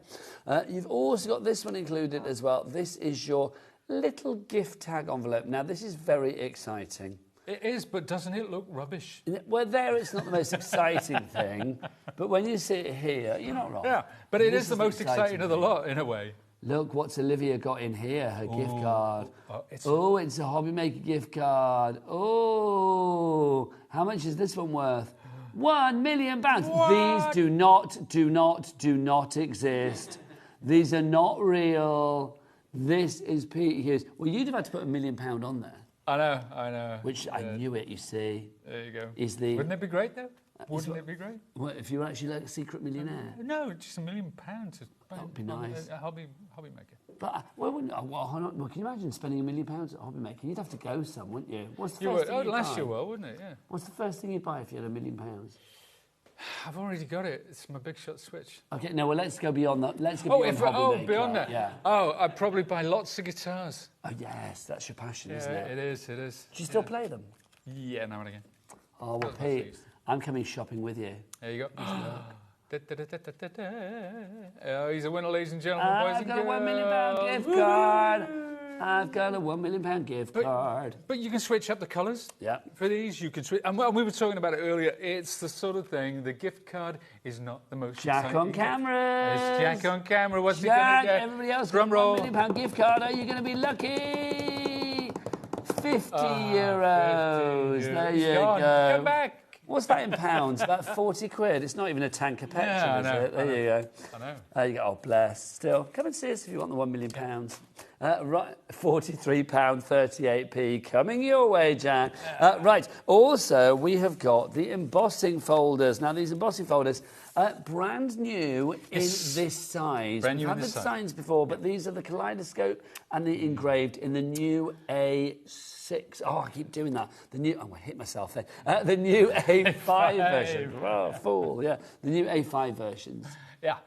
You've also got this one included as well. This is your little gift tag envelope. Now, this is very exciting. It is, but doesn't it look rubbish? Well, there it's not the most exciting thing, but when you see it here, you're not wrong. Yeah, but it is the most exciting of the lot, in a way. Look, what's Olivia got in here, her gift card. It's a HobbyMaker gift card. Oh, how much is this one worth? £1 million. What? These do not exist. These are not real. This is Pete Hughes. Well, you'd have had to put £1 million on there. I know. Which I knew it, you see. There you go. Wouldn't it be great, though? Wouldn't it be great? What, if you were actually like a secret millionaire? No, just £1 million. That would be nice. A HobbyMaker. But can you imagine spending £1 million at HobbyMaker? You'd have to go some, wouldn't you? What's the first thing you'd buy? Last year, wouldn't it? Yeah. What's the first thing you'd buy if you had £1 million? I've already got it. It's my big shot switch. Okay, no, well, let's go beyond that. Let's go beyond HobbyMaker. Beyond that. Yeah. Oh, I'd probably buy lots of guitars. Oh, yes, that's your passion, isn't it? It is. Do you still play them? Yeah, now and again. Oh, well, Pete, I'm coming shopping with you. There you go. Oh, he's a winner, ladies and gentlemen, boys and girls. I've got a £1 million gift card. I've got a £1 million gift card. But you can switch up the colours. Yeah. For these, you can switch. And we were talking about it earlier. It's the sort of thing. The gift card is not the most Jack exciting on camera. It's Jack on camera. What's he going to get? Everybody else Drum got roll. £1 million gift card. Are you going to be lucky? 50 euros. 50 there you go. go. Come back. What's that in pounds? About 40 quid. It's not even a tank of petrol, is it? There you go. I know. There you go. Oh, bless. Still, come and see us if you want the £1 million. Right, £43.38p coming your way, Jack. Right. Also, we have got the embossing folders. Now, these embossing folders, brand new in this size. Brand new We've in had this the size. signs before, but these are the kaleidoscope and the engraved in the new A6. Oh, I keep doing that. The new. Oh, I hit myself there. The new A5 version. Oh, fool. Yeah, the new A5 versions. Yeah.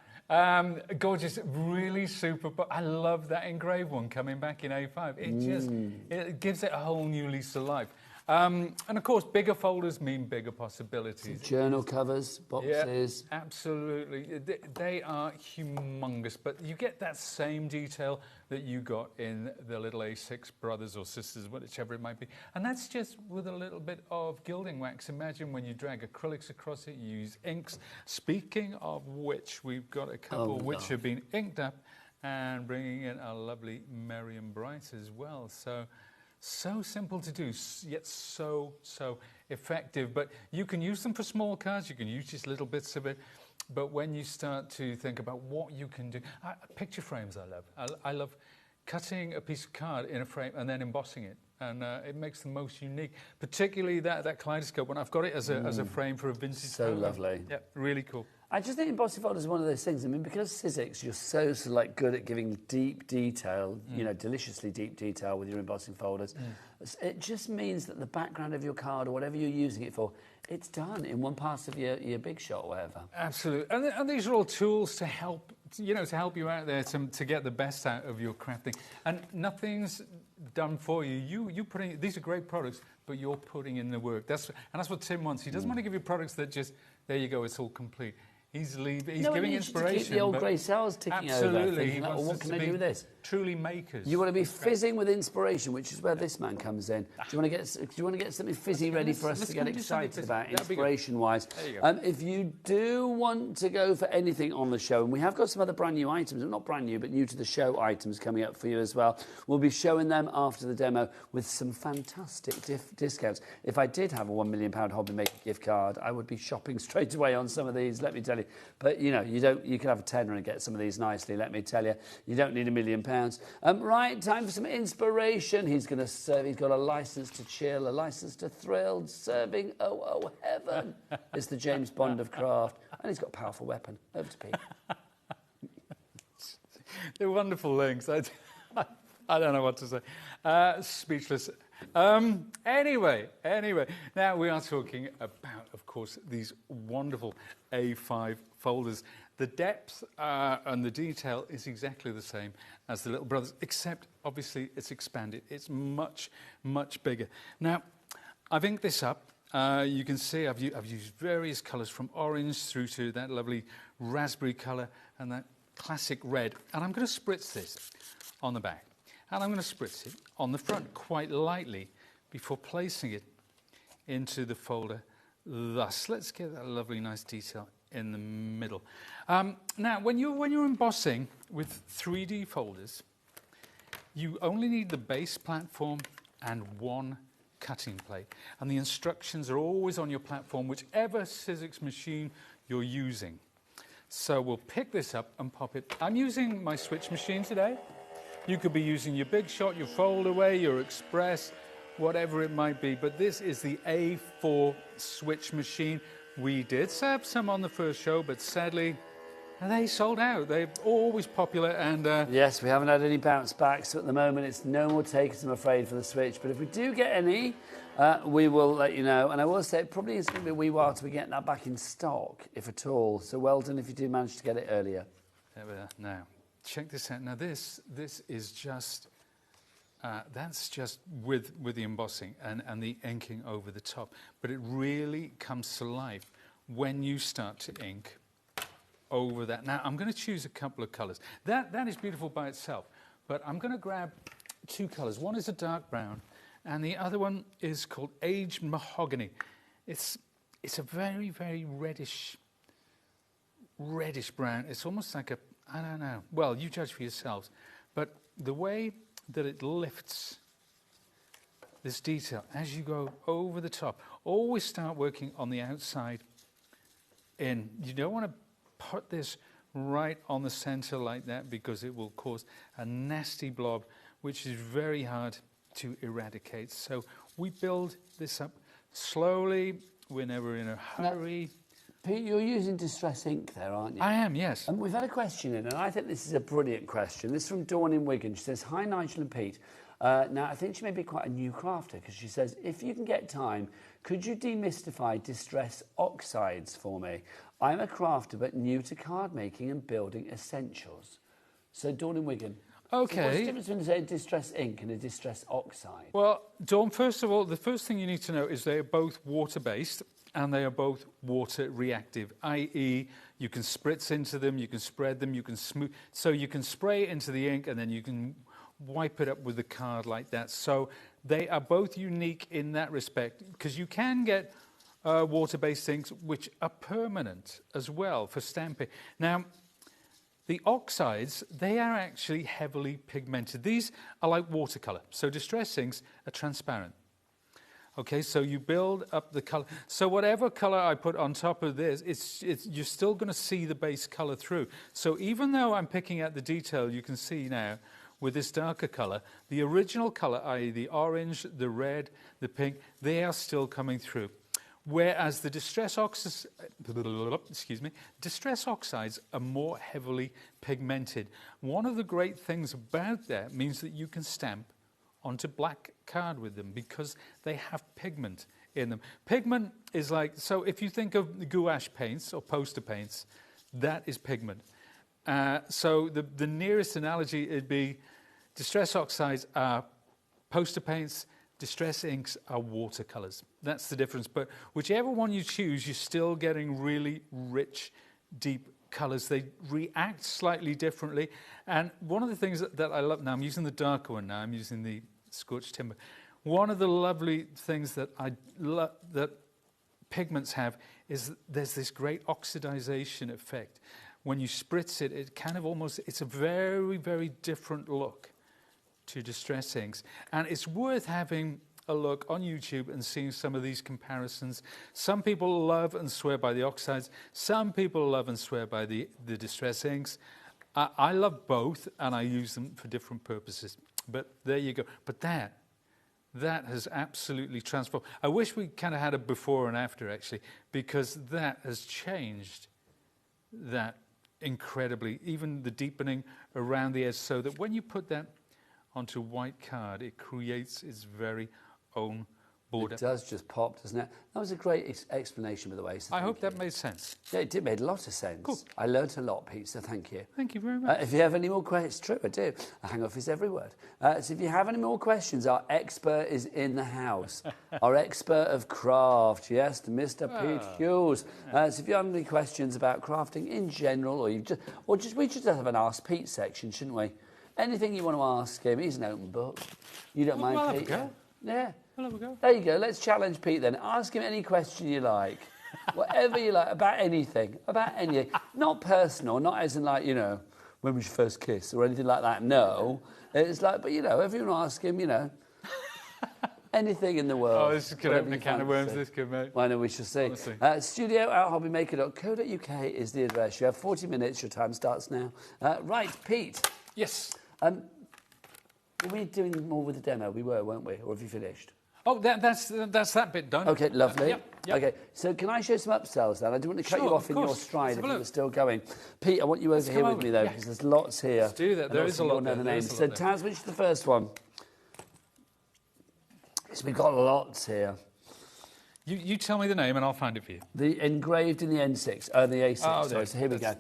Gorgeous, really super. But I love that engraved one coming back in A5. It gives it a whole new lease of life. And of course, bigger folders mean bigger possibilities. Journal covers, boxes. Yeah, absolutely. They are humongous, but you get that same detail that you got in the little A6 brothers or sisters, whichever it might be. And that's just with a little bit of gilding wax. Imagine when you drag acrylics across it, you use inks. Speaking of which, we've got a couple which have been inked up and bringing in a lovely merry and bright as well. So simple to do, yet so effective. But you can use them for small cards, you can use just little bits of it. But when you start to think about what you can do, picture frames I love. I love cutting a piece of card in a frame and then embossing it. And it makes the most unique, particularly that kaleidoscope. When I've got it as a frame for a vintage. So lovely. Yeah, really cool. I just think embossing folders is one of those things. I mean, because Sidekick, you're so like good at giving deep detail, you know, deliciously deep detail with your embossing folders. It just means that the background of your card or whatever you're using it for, it's done in one part of your big shot or whatever. Absolutely, and these are all tools to help, you know, to help you out there to get the best out of your crafting. And nothing's done for you. You put in, these are great products, but you're putting in the work. That's what Tim wants. He doesn't want to give you products that just, there you go, it's all complete. He's giving inspiration. To keep the old grey cells ticking absolutely, over. What can I do with this? Truly makers. You want to be fizzing with inspiration, which is where this man comes in. Do you want to get something fizzy ready for us to get excited about, inspiration-wise? If you do want to go for anything on the show, and we have got some other brand new items, not brand new, but new to the show items coming up for you as well. We'll be showing them after the demo with some fantastic discounts. If I did have a £1 million HobbyMaker gift card, I would be shopping straight away on some of these. Let me tell you. But you know, you can have a tenner and get some of these nicely. Let me tell you, you don't need £1 million. Right, time for some inspiration. He's going to serve. He's got a license to chill, a license to thrill, serving. Oh heaven! It's the James Bond of craft, and he's got a powerful weapon. Over to Pete. They're wonderful links. I don't know what to say. Speechless. Anyway, now we are talking about, of course, these wonderful A5 folders. The depth and the detail is exactly the same as the Little Brothers, except obviously it's expanded. It's much, much bigger. Now, I've inked this up. You can see I've used various colours from orange through to that lovely raspberry colour and that classic red. And I'm going to spritz this on the back. And I'm going to spritz it on the front quite lightly before placing it into the folder. Thus, let's get that lovely nice detail in the middle. Now, when you're embossing with 3D folders, you only need the base platform and one cutting plate. And the instructions are always on your platform, whichever Sidekick machine you're using. So we'll pick this up and pop it. I'm using my switch machine today. You could be using your Big Shot, your Foldaway, your Express, whatever it might be. But this is the A4 switch machine. We did have some on the first show, but sadly, they sold out. They're always popular. And yes, we haven't had any bounce backs. So at the moment, it's no more takers, I'm afraid, for the Switch. But if we do get any, we will let you know. And I will say, it probably is going to be a wee while till we get that back in stock, if at all. So well done if you do manage to get it earlier. There we are. Now, check this out. Now, this is just... that's just with the embossing and the inking over the top. But it really comes to life when you start to ink over that. Now, I'm going to choose a couple of colours. That is beautiful by itself, but I'm going to grab two colours. One is a dark brown, and the other one is called Aged Mahogany. It's a very, very reddish brown. It's almost like a, I don't know. Well, you judge for yourselves. But the way that it lifts this detail as you go over the top. Always start working on the outside in. You don't want to put this right on the center like that because it will cause a nasty blob, which is very hard to eradicate. So we build this up slowly. We're never in a hurry. Pete, you're using distress ink there, aren't you? I am, yes. And we've had a question in, and I think this is a brilliant question. This is from Dawn in Wigan. She says, hi, Nigel and Pete. Now, I think she may be quite a new crafter because she says, if you can get time, could you demystify distress oxides for me? I'm a crafter, but new to card making and building essentials. So, Dawn in Wigan. Okay. So what's the difference between a distress ink and a distress oxide? Well, Dawn, first of all, the first thing you need to know is they are both water-based. And they are both water reactive, i.e. you can spritz into them, you can spread them, you can smooth. So you can spray it into the ink and then you can wipe it up with the card like that. So they are both unique in that respect because you can get water-based inks which are permanent as well for stamping. Now, the oxides, they are actually heavily pigmented. These are like watercolour. So distress inks are transparent. Okay, so you build up the colour. So whatever colour I put on top of this, you're still going to see the base colour through. So even though I'm picking out the detail, you can see now with this darker colour, the original colour, i.e. the orange, the red, the pink, they are still coming through. Whereas the distress oxides, distress oxides are more heavily pigmented. One of the great things about that means that you can stamp onto black card with them because they have pigment in them. Pigment is like, so if you think of the gouache paints or poster paints, that is pigment. So the nearest analogy would be distress oxides are poster paints, distress inks are watercolours. That's the difference. But whichever one you choose, you're still getting really rich, deep colours. They react slightly differently. And one of the things that I love, now I'm using the darker one now, I'm using the scorched timber. One of the lovely things that that pigments have is there's this great oxidization effect. When you spritz it, it kind of almost, it's a very, very different look to distress inks. And it's worth having a look on YouTube and seeing some of these comparisons. Some people love and swear by the oxides. Some people love and swear by the distress inks. I love both, and I use them for different purposes. But there you go. But that has absolutely transformed. I wish we kind of had a before and after, actually, because that has changed that incredibly. Even the deepening around the edge, so that when you put that onto white card, it creates its very own border. It does just pop, doesn't it? That was a great explanation, by the way. So I hope that made sense. Yeah, it did. Made a lot of sense. Cool. I learnt a lot, Pete, so thank you. Thank you very much. If you have any more questions, it's true, I do. I hang off his every word. So if you have any more questions, our expert is in the house. Our expert of craft, yes, Mr. Pete Hughes. So if you have any questions about crafting in general, we should have an Ask Pete section, shouldn't we? Anything you want to ask him, he's an open book. You don't mind, Pete? Yeah. We'll have a go. There you go. Let's challenge Pete then. Ask him any question you like. Whatever you like, about anything. About anything. Not personal, not as in like, you know, when was your first kiss or anything like that. No. It's like, but you know, if you want to ask him, you know, anything in the world. Oh, this could open a can of worms, this could, mate. Well, I know, we shall see. studio@hobbymaker.co.uk is the address. You have 40 minutes. Your time starts now. Right, Pete. Yes. Were we doing more with the demo? We were, weren't we? Or have you finished? Oh, that's that bit done. Okay, lovely. Yep. Okay, so can I show some upsells then? I don't want to cut you off in your stride if you're still going. Pete, I want you over here with me though, because there's lots here. Let's do that. There is a lot there. So Taz, which is the first one? So we've got lots here. You tell me the name and I'll find it for you. The engraved in the N6, the A6. Oh, sorry. So here we go.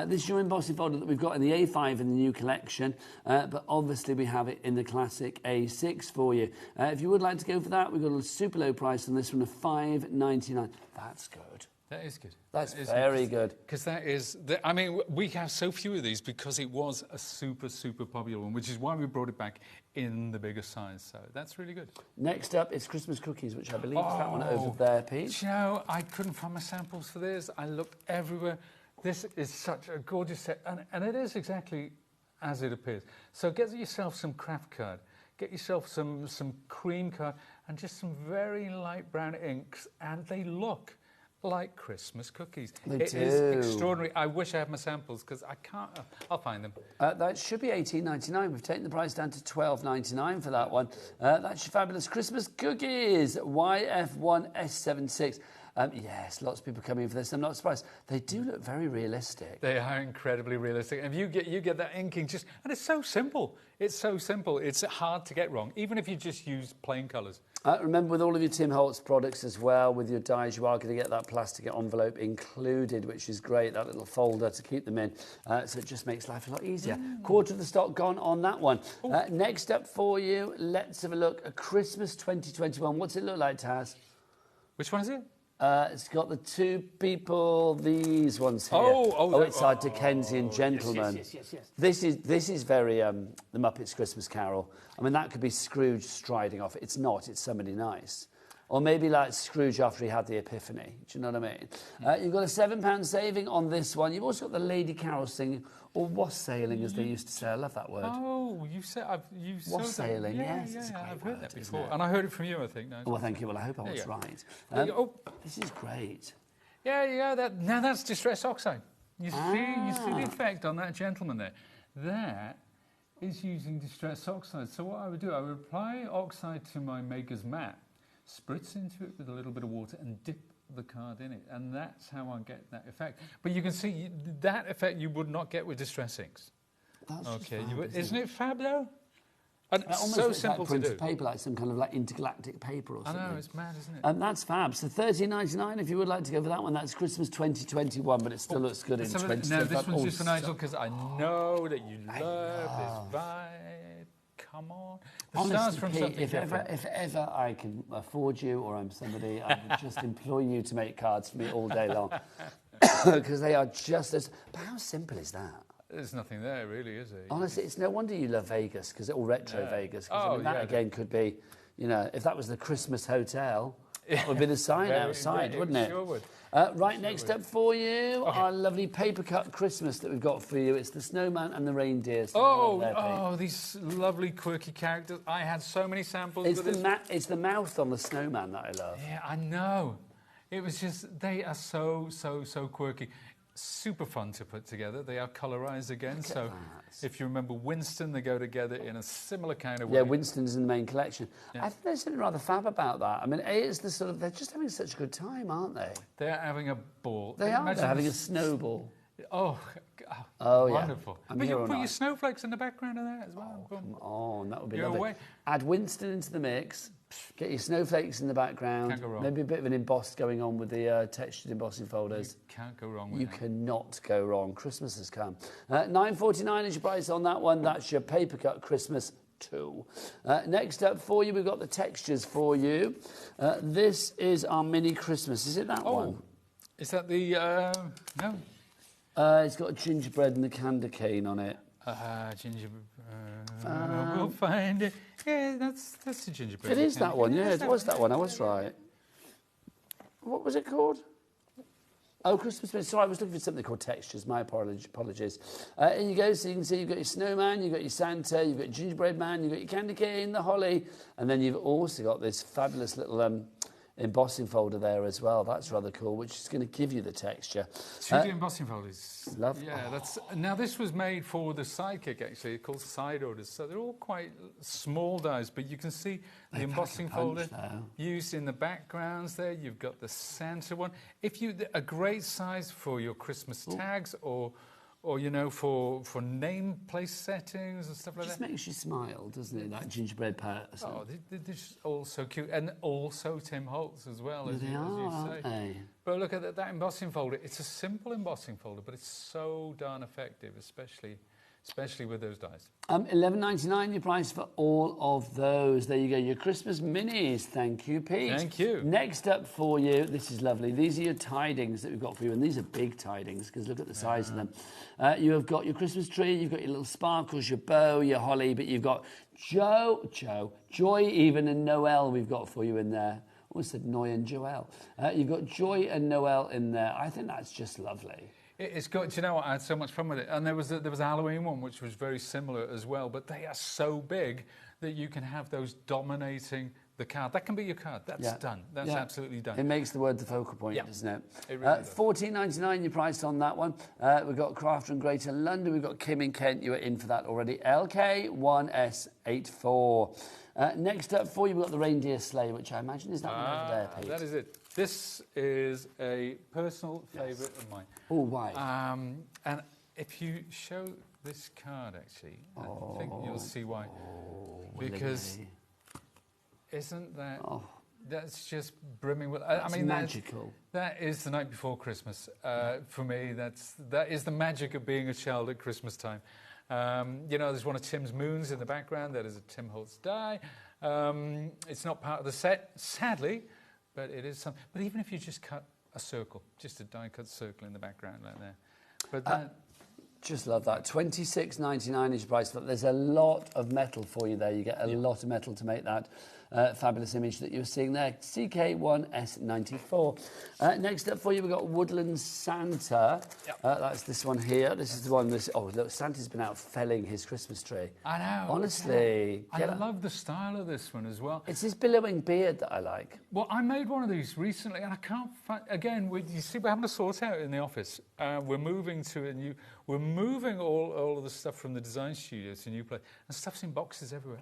This is your embossing folder that we've got in the A5 in the new collection, but obviously we have it in the classic A6 for you. If you would like to go for that, we've got a super low price on this one of $5.99. That's good. That is good. That's very good. Because that is, I mean, we have so few of these because it was a super, super popular one, which is why we brought it back in the bigger size. So that's really good. Next up is Christmas cookies, which I believe is that one over there, Pete. You know, I couldn't find my samples for this. I looked everywhere. This is such a gorgeous set, and it is exactly as it appears. So get yourself some craft card, get yourself some cream card, and just some very light brown inks, and they look like Christmas cookies. It is extraordinary. I wish I had my samples because I can't. I'll find them. That should be $18.99. We've taken the price down to $12.99 for that one. That's your fabulous Christmas cookies. YF1S76. Yes, lots of people coming in for this. I'm not surprised. They do look very realistic. They are incredibly realistic. And you get that inking and it's so simple. It's so simple. It's hard to get wrong, even if you just use plain colours. Remember, with all of your Tim Holtz products as well, with your dies, you are going to get that plastic envelope included, which is great, that little folder to keep them in. So it just makes life a lot easier. Quarter of the stock gone on that one. Next up for you, let's have a look at Christmas 2021. What's it look like, Taz? Which one is it? It's got the two people, these ones here. It's our Dickensian gentleman. Yes. This is very the Muppets Christmas Carol. I mean, that could be Scrooge striding off. It's not. It's somebody nice. Or maybe like Scrooge after he had the epiphany. Do you know what I mean? You've got a £7 saving on this one. You've also got the Lady Carol singing, or wassailing, as they used to say. I love that word. Oh, you said wassailing. Yes, it's a great I've heard that before, and I heard it from you, I think. No, well, thank you. Well, I hope I was right. This is great. Yeah. Now that's distress oxide. You see the effect on that gentleman there. That is using distress oxide. So what I would do, I would apply oxide to my maker's mat, spritz into it with a little bit of water, and dip the card in it, and that's how I get that effect. But you can see that effect you would not get with distress inks. That's okay, just fab, isn't it fab though? And It almost so looks simple like to do. printed paper, like some kind of like intergalactic paper or I something. know, it's mad, isn't it? And that's fab. So $13.99 if you would like to go for that one. That's Christmas 2021, but it still looks good in 2020. No, this one's just for Nigel because I know that you love this vibe. Come on. The stars Honestly, from Pete, something if ever I can afford you or I'm somebody, I would just employ you to make cards for me all day long. Because they are just as... But how simple is that? There's nothing there, really, is it? Honestly, it's no wonder you love Vegas, because or retro Vegas. Because Oh, I mean, that yeah. again could be, you know, if that was the Christmas hotel, that would be the sign outside, wouldn't it? Sure would. Right, next up for you, our lovely paper cut Christmas that we've got for you. It's the Snowman and the reindeer. These lovely quirky characters. I had so many samples. It's it's the mouth on the snowman that I love. Yeah, I know. It was just, they are so quirky. Super fun to put together. They are colorized again. So if you remember Winston, they go together in a similar kind of way. Yeah, Winston's in the main collection. Yeah. I think there's something rather fab about that. I mean, it's the sort of, they're just having such a good time, aren't they? They're having a ball. They're having a snowball. Oh, Yeah. wonderful. I'm But here you all put your night. snowflakes in the background of that as well. Come on, that would be You're lovely. away. Add Winston into the mix, get your snowflakes in the background, Can't go wrong. maybe a bit of an emboss going on with the textured embossing folders. Can't go wrong with You that. cannot go wrong. Christmas has come. $9.49 is your price on that one. That's your paper cut Christmas 2. Next up for you, we've got the textures for you. This is our mini Christmas. Is it that one? Is that the, no? It's got a gingerbread and the candy cane on it. Gingerbread. We'll find it. Yeah, that's the gingerbread. It is that one, yeah, it was that one. I was right. What was it called? Oh, Christmas Minute. Sorry, I was looking for something called textures. My apologies. Here you go. So you can see you've got your snowman, you've got your Santa, you've got your gingerbread man, you've got your candy cane, the holly, and then you've also got this fabulous little embossing folder there as well. That's rather cool, which is going to give you the texture. 2D embossing folders. Love. Yeah, that's. Now this was made for the Sidekick actually. It's called side orders, so they're all quite small dies. But you can see the embossing folder used in the backgrounds there. You've got the Santa one. If you a great size for your Christmas tags or you know for name place settings and stuff like It just that. makes you smile, doesn't it? That gingerbread person. Oh, they're just all so cute, and also Tim Holtz as well, as They you are, say. aren't they? But look at that embossing folder. It's a simple embossing folder, but it's so darn effective, especially with those dies. $11.99 your price for all of those. There you go, your Christmas minis. Thank you, Pete. Thank you. Next up for you, this is lovely. These are your tidings that we've got for you, and these are big tidings because look at the size of them. You have got your Christmas tree, you've got your little sparkles, your bow, your holly, but you've got Joy, even, and Noel we've got for you in there. I almost said Noy and Joel. You've got Joy and Noel in there. I think that's just lovely. It's good. Do you know what? I had so much fun with it. And there was a Halloween one, which was very similar as well. But they are so big that you can have those dominating the card. That can be your card. That's done. That's absolutely done. It makes the word the focal point, doesn't it? It really does. $14.99 your price on that one. We've got Crafter in Greater London. We've got Kim in Kent. You were in for that already. LK1S84. Next up for you, we've got the Reindeer Sleigh, which I imagine is that one over there, Pete. That is it. This is a personal favourite of mine. Oh, why? And if you show this card, actually, I think you'll see why. Because isn't that... That's just brimming with... I mean, magical. That is the night before Christmas. For me, that is the magic of being a child at Christmas time. You know, there's one of Tim's moons in the background. That is a Tim Holtz die. It's not part of the set, sadly, but it is something. But even if you just cut a circle, just a die-cut circle in the background like there. But that... Just love that. $26.99 is your price. But there's a lot of metal for you there. You get a lot of metal to make that fabulous image that you're seeing there. CK1S94. Next up for you, we've got Woodland Santa. That's this one here. This is the one. Look, Santa's been out felling his Christmas tree. I know. Honestly. I love the style of this one as well. It's his billowing beard that I like. Well, I made one of these recently, and I can't find... Again, you see, we're having a sort out in the office. We're moving to a new... We're moving all of the stuff from the design studio to a new place, and stuff's in boxes everywhere.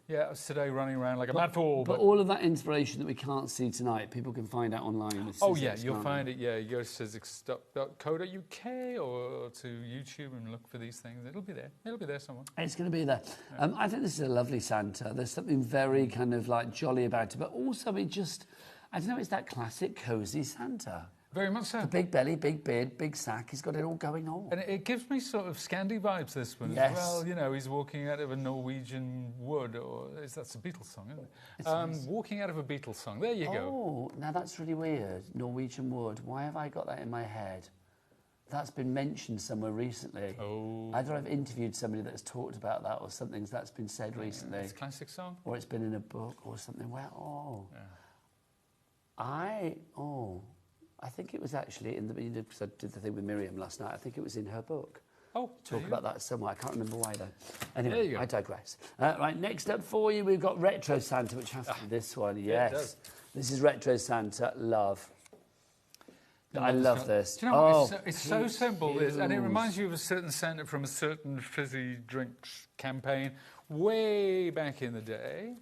Yeah, I was today running around like a mad fool. But all of that inspiration that we can't see tonight, people can find out online. With oh, yeah, Sidekick, you'll find it. Yeah, you go to sidekick.co.uk or to YouTube and look for these things. It'll be there. It'll be there somewhere. It's going to be there. I think this is a lovely Santa. There's something very kind of like jolly about it, but also it just, I don't know, it's that classic cosy Santa. Very much so. The big belly, big beard, big sack. He's got it all going on. And it gives me sort of Scandi vibes, this one, yes. as well. You know, he's walking out of a Norwegian wood, or that's a Beatles song, isn't it? Nice. Walking out of a Beatles song. There you go. Oh, now that's really weird. Norwegian wood. Why have I got that in my head? That's been mentioned somewhere recently. Oh. Either I've interviewed somebody that's talked about that or something that's been said recently. It's a classic song. Or it's been in a book or something. Well, Yeah. I think it was actually in the, because I did the thing with Miriam last night, I think it was in her book. Oh, talk about that somewhere. I can't remember why though. There you Anyway, go. I digress. Right, next up for you, we've got Retro Santa, which has to be this one. Yeah, Yes, it does. This is Retro Santa. Love. I love this. Do you know what? It's so simple, this, and it reminds you of a certain Santa from a certain fizzy drinks campaign way back in the day.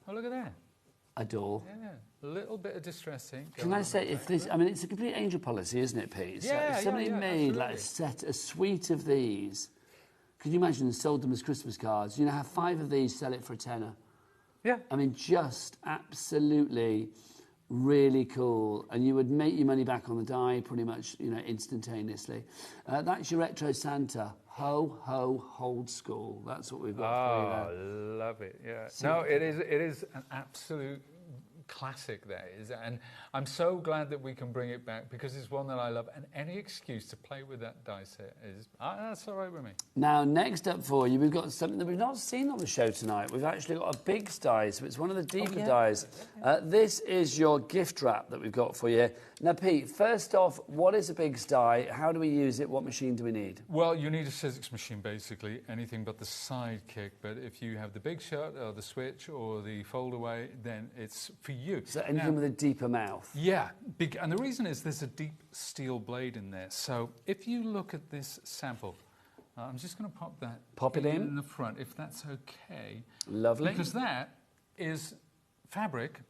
Oh, look at that. Adore. Yeah, a little bit of distress ink. Can I say, if this, I mean, it's a complete angel policy, isn't it, Pete? So Yeah, if somebody made like a suite of these, could you imagine, and sold them as Christmas cards? You know, have 5 of these, sell it for £10. Yeah. I mean, just absolutely really cool. And you would make your money back on the die pretty much, you know, instantaneously. That's your Retro Santa. Ho, ho, old school. That's what we've got for you there. Love it, yeah. No, it is an absolute classic, that is, and I'm so glad that we can bring it back because it's one that I love, and any excuse to play with that die set is, that's all right with me. Now, next up for you, we've got something that we've not seen on the show tonight. We've actually got a big die, so it's one of the deeper dies. This is your gift wrap that we've got for you. Now, Pete, first off, what is a big die? How do we use it? What machine do we need? Well, you need a physics machine, basically, anything but the Sidekick. But if you have the big shot or the switch or the fold away, then it's for you. So anything with a deeper mouth? Yeah, big, and the reason is there's a deep steel blade in there. So if you look at this sample, I'm just going to pop that in the front, if that's okay. Lovely. Because that is fabric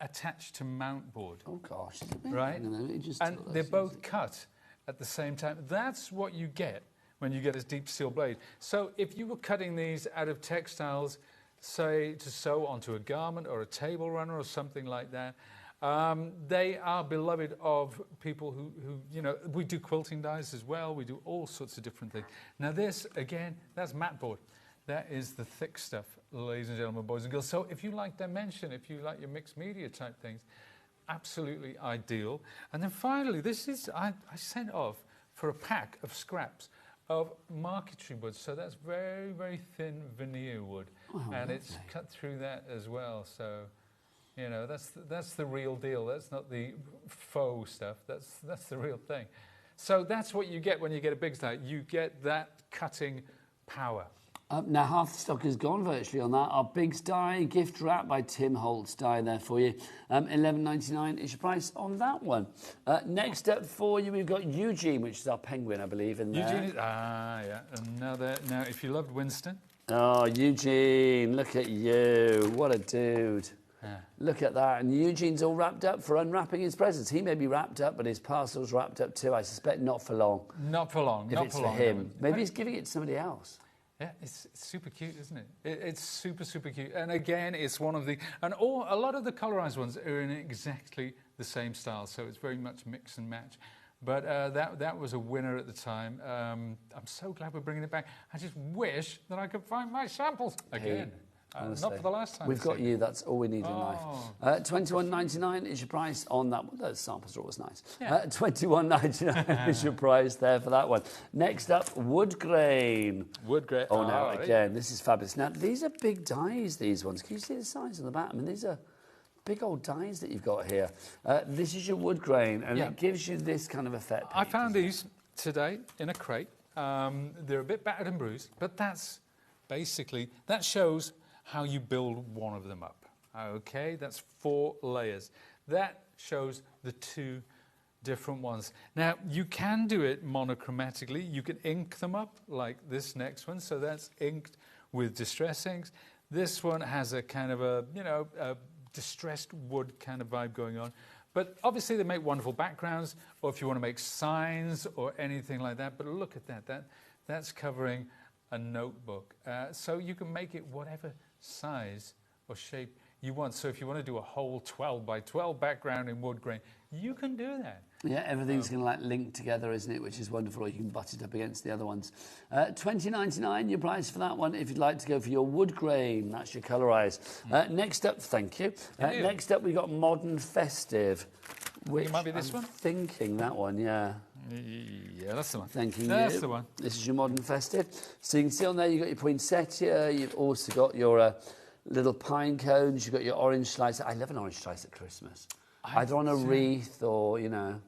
attached to mount board. Oh gosh, right? And they're both cut at the same time. That's what you get when you get this deep steel blade. So if you were cutting these out of textiles, say to sew onto a garment or a table runner or something like that, they are beloved of people who, you know, we do quilting dies as well. We do all sorts of different things. Now this, again, that's mat board. That is the thick stuff, ladies and gentlemen, boys and girls. So if you like dimension, if you like your mixed media type things, absolutely ideal. And then finally, this is, I sent off for a pack of scraps of marquetry wood. So that's very, very thin veneer wood. Oh, and it's cut through that as well. So, you know, that's the real deal. That's not the faux stuff. That's the real thing. So that's what you get when you get a big die. You get that cutting power. Now, half the stock is gone virtually on that. Our Big Die gift wrap by Tim Holt's die there for you. $11.99 is your price on that one. Next up for you, we've got Eugene, which is our penguin, I believe, in there. Eugene is, yeah. Another. Now, if you loved Winston. Oh, Eugene, look at you. What a dude. Yeah. Look at that. And Eugene's all wrapped up for unwrapping his presents. He may be wrapped up, but his parcel's wrapped up too. I suspect not for long. Not for long. If it's for him. Maybe he's giving it to somebody else. Yeah, it's super cute, isn't it? It's super, super cute. And again, it's one of the... And a lot of the colorized ones are in exactly the same style, so it's very much mix and match. But that was a winner at the time. I'm so glad we're bringing it back. I just wish that I could find my samples again. Honestly. Not for the last time. We've got you. That's all we need in life. $21.99 is your price on that one. Those samples are always nice. Yeah. $21.99 is your price there for that one. Next up, wood grain. Wood grain. Oh, no, again, this is fabulous. Now, these are big dies, these ones. Can you see the size on the back? I mean, these are big old dies that you've got here. This is your wood grain, and it gives you this kind of effect. I found these today in a crate. They're a bit battered and bruised, but that's basically, that shows how you build one of them up. Okay, that's 4 layers. That shows the 2 different ones. Now, you can do it monochromatically. You can ink them up like this next one. So that's inked with distress inks. This one has a kind of a, you know, a distressed wood kind of vibe going on. But obviously they make wonderful backgrounds, or if you want to make signs or anything like that. But look at that. That's covering a notebook. So you can make it whatever size or shape you want. So if you want to do a whole 12 by 12 background in wood grain, you can do that. Yeah, everything's going to like link together, isn't it? Which is wonderful. Or you can butt it up against the other ones. $20.99 your price for that one. If you'd like to go for your wood grain, that's your colorise. Next up, thank you. Next up, we got Modern Festive. Which it might be this one. Thinking that one, yeah. Yeah, that's the one. Thanking that's you. The one. This is your Modern Festive. So you can see on there, you've got your poinsettia. You've also got your little pine cones. You've got your orange slice. I love an orange slice at Christmas. Either on a wreath or, you know,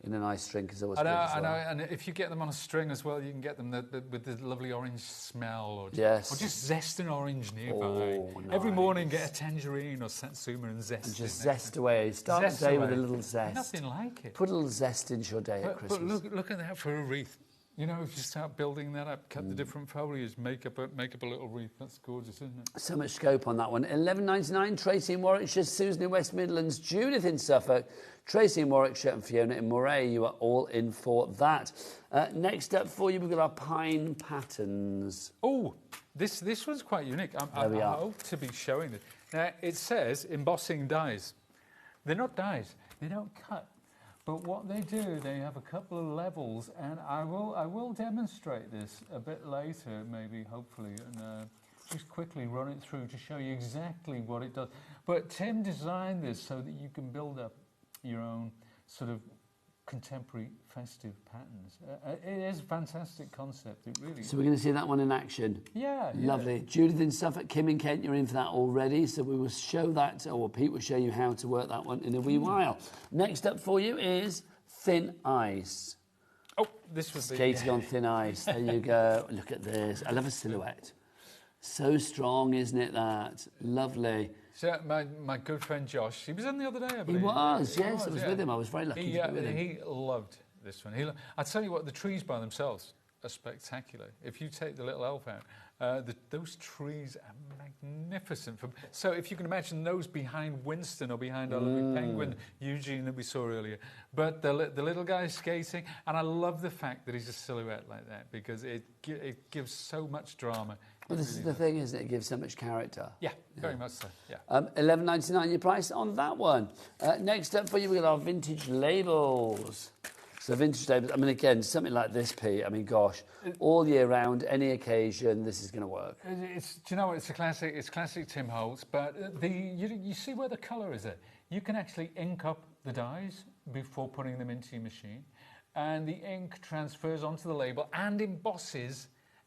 in a nice string, because always I know, and if you get them on a string as well, you can get them with the lovely orange smell, or just zest an orange nearby. Oh, nice. Every morning, get a tangerine or satsuma and zest. And just zest away. Start the day with a little zest. Nothing like it. Put a little zest into your day at Christmas. But look at that for a wreath. You know, if you start building that up, cut the different foliage, make up a little wreath. That's gorgeous, isn't it? So much scope on that one. $11.99. Tracy in Warwickshire, Susan in West Midlands, Judith in Suffolk, Tracy in Warwickshire, and Fiona in Moray. You are all in for that. Next up for you, we've got our pine patterns. Oh, this one's quite unique. I hope to be showing it. Now, it says embossing dies. They're not dies. They don't cut. But what they do, they have a couple of levels, and I will demonstrate this a bit later, maybe, hopefully, and just quickly run it through to show you exactly what it does. But Tim designed this so that you can build up your own sort of contemporary festive patterns. It is a fantastic concept, it really is. So we're going to see that one in action. Yeah. Lovely. Judith in Suffolk, Kim in Kent, you're in for that already. So we will show that, or Pete will show you how to work that one in a wee while. Next up for you is Thin Ice. Oh, this was Skating on thin ice. There you go. Look at this. I love a silhouette. So strong, isn't it, that? Lovely. So my good friend Josh, he was in the other day, I believe. He was, yes. I was with him. I was very lucky to be with him. He loved this one. I tell you what, the trees by themselves are spectacular. If you take the little elf out, those trees are magnificent. So if you can imagine those behind Winston or behind our lovely penguin, Eugene, that we saw earlier. But the little guy skating, and I love the fact that he's a silhouette like that, because it gives so much drama. Well, this is the thing, isn't it? It gives so much character. Yeah, very much so, yeah. $11.99 your price on that one. Next up for you, we've got our vintage labels. So vintage labels, I mean, again, something like this, Pete, I mean, gosh, all year round, any occasion, this is going to work. Do you know what? It's classic Tim Holtz, but you see where the colour is there? You can actually ink up the dyes before putting them into your machine, and the ink transfers onto the label and embosses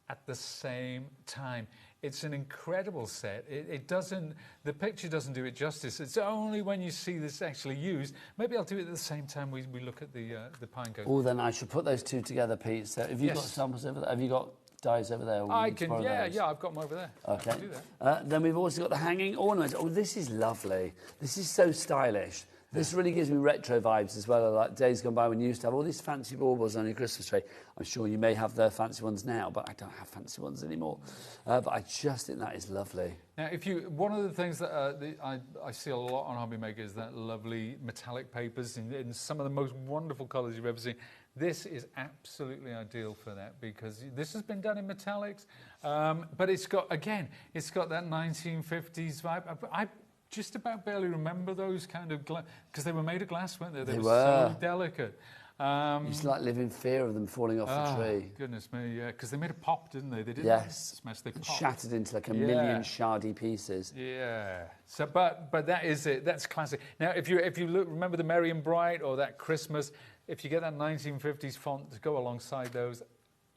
at the same time. It's an incredible set. The picture doesn't do it justice. It's only when you see this actually used. Maybe I'll do it at the same time we look at the pine cones. Oh, then I should put those two together, Pete. So have you got samples over there? Have you got dyes over there? I can, yeah, I've got them over there. Okay. I can do that. Then we've also got the hanging ornaments. Oh, this is lovely. This is so stylish. This really gives me retro vibes as well, like days gone by when you used to have all these fancy baubles on your Christmas tree. I'm sure you may have the fancy ones now, but I don't have fancy ones anymore. But I just think that is lovely. Now, one of the things that I see a lot on HobbyMaker is that lovely metallic papers in some of the most wonderful colours you've ever seen. This is absolutely ideal for that, because this has been done in metallics, but it's got that 1950s vibe. I just about barely remember those kind of because they were made of glass, weren't they? They were so delicate. You used to like live in fear of them falling off the tree. Goodness me, yeah, because they made a pop, didn't they? They didn't smash. They popped. Shattered into like a million shardy pieces. Yeah. So, but that is it. That's classic. Now, if you remember the Merry and Bright or that Christmas, if you get that 1950s font to go alongside those,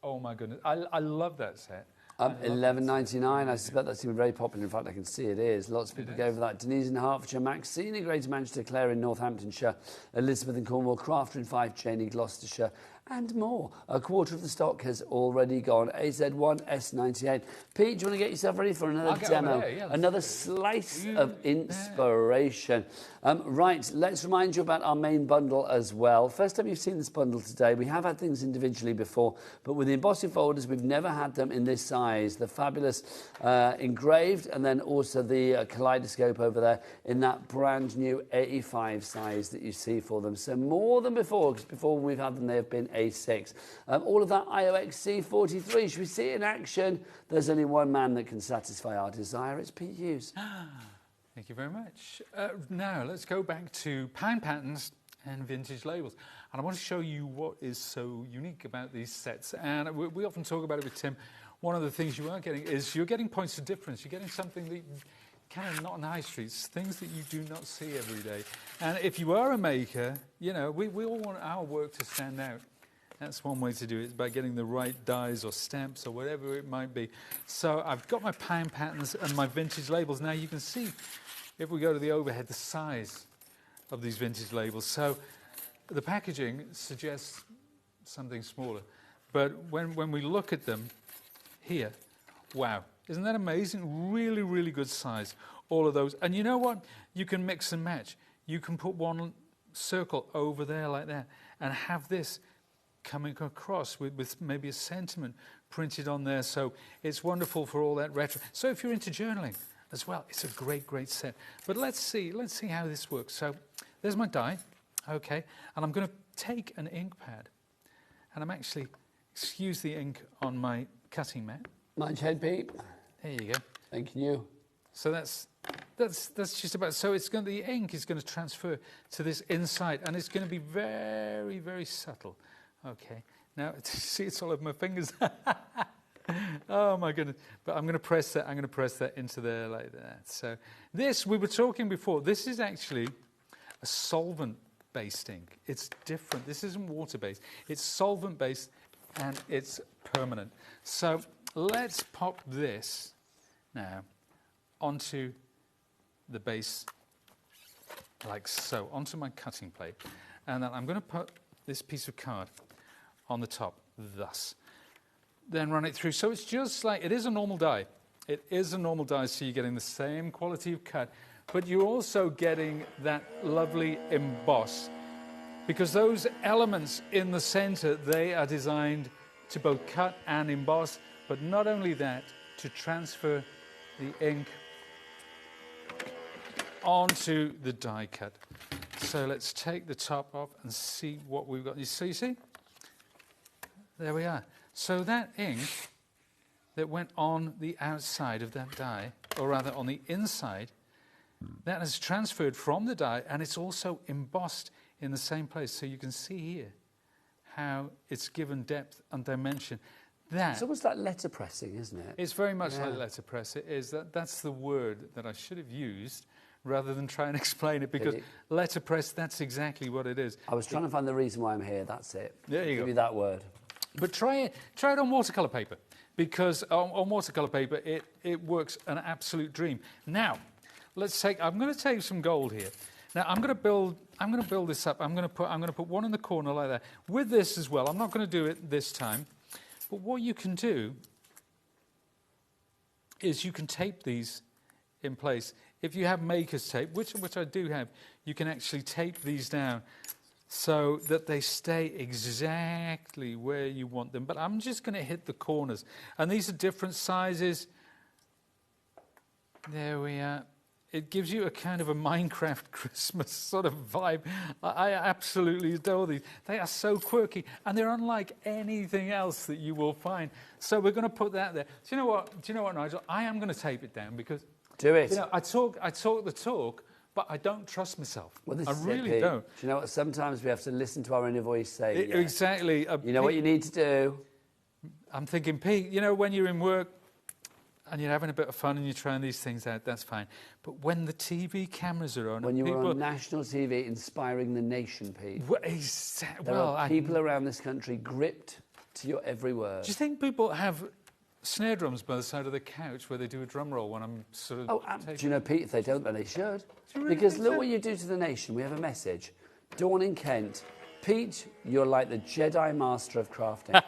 oh my goodness, I love that set. $11.99. I suspect that's going to be very popular. In fact, I can see it is. Lots of people go for that. Denise in Hertfordshire, Maxine in Greater Manchester, Claire in Northamptonshire, Elizabeth in Cornwall, Crafter in Fife, Jane in Gloucestershire, and more. A quarter of the stock has already gone. AZ1, S98. Pete, do you want to get yourself ready for another demo? Yeah, another slice of inspiration. Right, let's remind you about our main bundle as well. First time you've seen this bundle today. We have had things individually before, but with the embossing folders, we've never had them in this size. The fabulous engraved, and then also the kaleidoscope over there in that brand new 85 size that you see for them. So more than before, because before we've had them, they have been A6. All of that IOX C43. Should we see it in action? There's only one man that can satisfy our desire. It's Pete Hughes. Thank you very much. Now, let's go back to pine patterns and vintage labels. And I want to show you what is so unique about these sets. And we often talk about it with Tim. One of the things you are getting is you're getting points of difference. You're getting something that kind of not on the high streets, things that you do not see every day. And if you are a maker, you know, we all want our work to stand out. That's one way to do it, by getting the right dies or stamps or whatever it might be. So I've got my pine patterns and my vintage labels. Now you can see, if we go to the overhead, the size of these vintage labels. So the packaging suggests something smaller. But when we look at them here, wow, isn't that amazing? Really, really good size, all of those. And you know what? You can mix and match. You can put one circle over there like that and have this coming across with maybe a sentiment printed on there. So it's wonderful for all that retro. So if you're into journaling as well, it's a great, great set. But let's see how this works. So there's my die, okay, and I'm going to take an ink pad, and I'm actually, excuse the ink on my cutting mat. Mind your head, Pete. There you go. Thank you. So that's just about. So the ink is going to transfer to this inside, and it's going to be very, very subtle. Okay. Now, see, it's all over my fingers. Oh my goodness! But I'm going to press that. I'm going to press that into there like that. So this, we were talking before. This is actually a solvent-based ink. It's different. This isn't water-based. It's solvent-based, and it's permanent. So let's pop this now onto the base, like so, onto my cutting plate, and then I'm going to put this piece of card on the top, thus. Then run it through. So it's just like, it is a normal die. It is a normal die, so you're getting the same quality of cut, but you're also getting that lovely emboss, because those elements in the center, they are designed to both cut and emboss, but not only that, to transfer the ink onto the die cut. So let's take the top off and see what we've got. So you see? There we are. So that ink that went on the outside of that die, or rather on the inside, that has transferred from the die, and it's also embossed in the same place. So you can see here how it's given depth and dimension. It's almost like letterpressing, isn't it? It's very much like letterpress. It is. That's the word that I should have used rather than try and explain it, because letterpress, that's exactly what it is. I was trying to find the reason why I'm here. That's it. There you go. Give me that word. But try it on watercolour paper, because on watercolour paper it works an absolute dream. Now, I'm going to take some gold here. Now I'm going to build this up. I'm going to put one in the corner like that. With this as well. I'm not going to do it this time. But what you can do is you can tape these in place. If you have maker's tape, which I do have, you can actually tape these down so that they stay exactly where you want them. But I'm just going to hit the corners. And these are different sizes. There we are. It gives you a kind of a Minecraft Christmas sort of vibe. I absolutely adore these. They are so quirky, and they're unlike anything else that you will find. So we're going to put that there. Do you know what, Nigel? I am going to tape it down, because do it. You know, I talk the talk, but I don't trust myself. Well, this I really don't. Do you know what? Sometimes we have to listen to our inner voice say. Exactly. You know what you need to do. I'm thinking, Pete. You know, when you're in work and you're having a bit of fun and you're trying these things out, that's fine. But when the TV cameras are on... When you're on national TV inspiring the nation, Pete. There are people around this country gripped to your every word. Do you think people have snare drums by the side of the couch where they do a drum roll when I'm sort of... Do you know, Pete, if they don't, then they should. Because look what you do to the nation. We have a message. Dawn in Kent, Pete, you're like the Jedi master of crafting.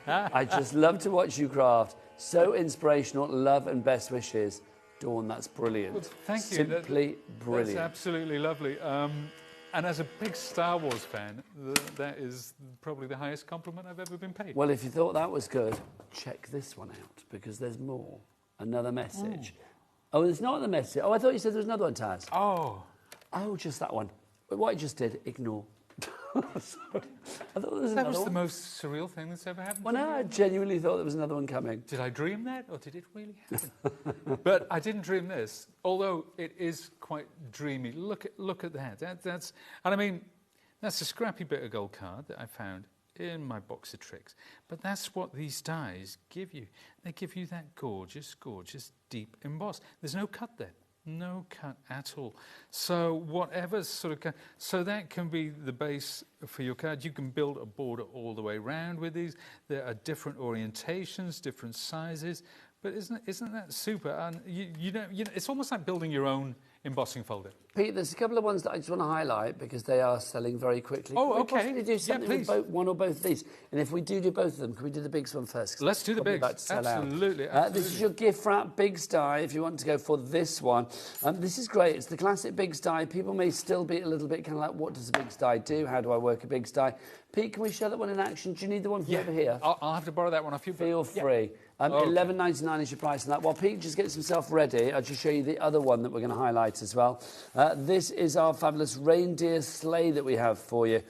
I just love to watch you craft. So inspirational. Love and best wishes. Dawn, that's brilliant. Well, thank you. Simply brilliant. That's absolutely lovely. And as a big Star Wars fan, that is probably the highest compliment I've ever been paid. Well, if you thought that was good, check this one out, because there's more. Another message. Oh, there's not the message. Oh, I thought you said there was another one, Taz. Oh. Oh, just that one. But what I just did, ignore. Sorry. I thought there was That another was the one. most surreal thing that's ever happened. Well, to no, me. I genuinely thought there was another one coming. Did I dream that, or did it really happen? But I didn't dream this, although it is quite dreamy. Look at that. That's, and I mean, that's a scrappy bit of gold card that I found in my box of tricks. But that's what these dies give you. They give you that gorgeous, gorgeous, deep emboss. There's no cut there. No cut at all. So whatever sort of so that can be the base for your card. You can build a border all the way around with these. There are different orientations, different sizes. But isn't that super? And you know, it's almost like building your own embossing folder. Pete, there's a couple of ones that I just want to highlight because they are selling very quickly. Oh, can we okay. possibly do something with one or both of these? And if we do both of them, can we do the bigs one first? Let's do the bigs. Absolutely. This is your gift wrap Bigs die if you want to go for this one. This is great. It's the classic Bigs die. People may still be a little bit kind of like, what does a Bigs die do? How do I work a Bigs die? Pete, can we show that one in action? Do you need the one from over here? I'll have to borrow that one off you. Feel free. $11.99 is your price on that. While Pete just gets himself ready, I'll just show you the other one that we're going to highlight as well. This is our fabulous reindeer sleigh that we have for you.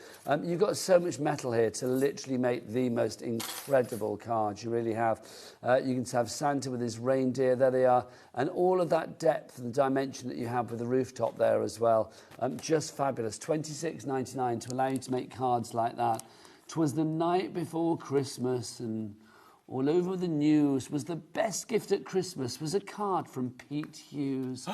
You've got so much metal here to literally make the most incredible card. You really have. You can have Santa with his reindeer. There they are. And all of that depth and dimension that you have with the rooftop there as well. Just fabulous. $26.99 to allow you to make cards like that. 'Twas the night before Christmas and all over the news was the best gift at Christmas was a card from Pete Hughes. Do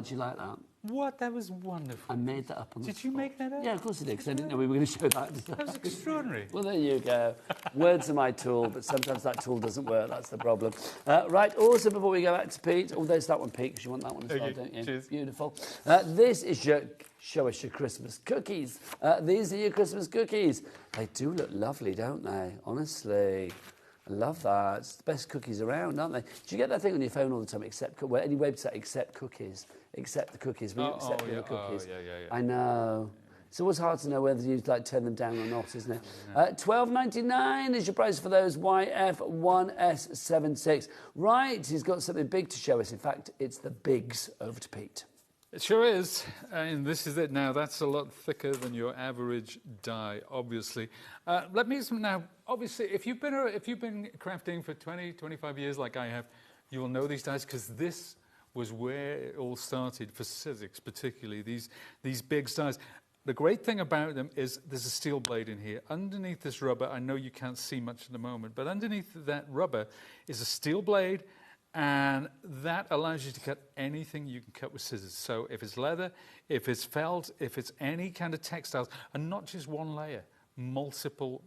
you like that? What? That was wonderful. I made that up on the Did you make that up? Yeah, of course I did, because I didn't know we were going to show that. That was extraordinary. Well, there you go. Words are my tool, but sometimes that tool doesn't work. That's the problem. Right, also before we go back to Pete, there's that one, Pete, because you want that one as well, don't you? Cheers. Beautiful. This is your... Show us your Christmas cookies. These are your Christmas cookies. They do look lovely, don't they? Honestly. I love that. It's the best cookies around, aren't they? Do you get that thing on your phone all the time, any website, except cookies? Except the cookies. We accept the cookies. Yeah. I know. It's always hard to know whether you turn them down or not, isn't it? $12.99 is your price for those YF1S76. Right, he's got something big to show us. In fact, it's the bigs. Over to Pete. It sure is, and this is it. Now, that's a lot thicker than your average die, obviously. Let me now, obviously, if you've been crafting for 20, 25 years like I have, you will know these dies because this was where it all started for Sidekick, particularly these big dies. The great thing about them is there's a steel blade in here. Underneath this rubber, I know you can't see much at the moment, but underneath that rubber is a steel blade. And that allows you to cut anything you can cut with scissors. So if it's leather, if it's felt, if it's any kind of textiles, and not just one layer, multiple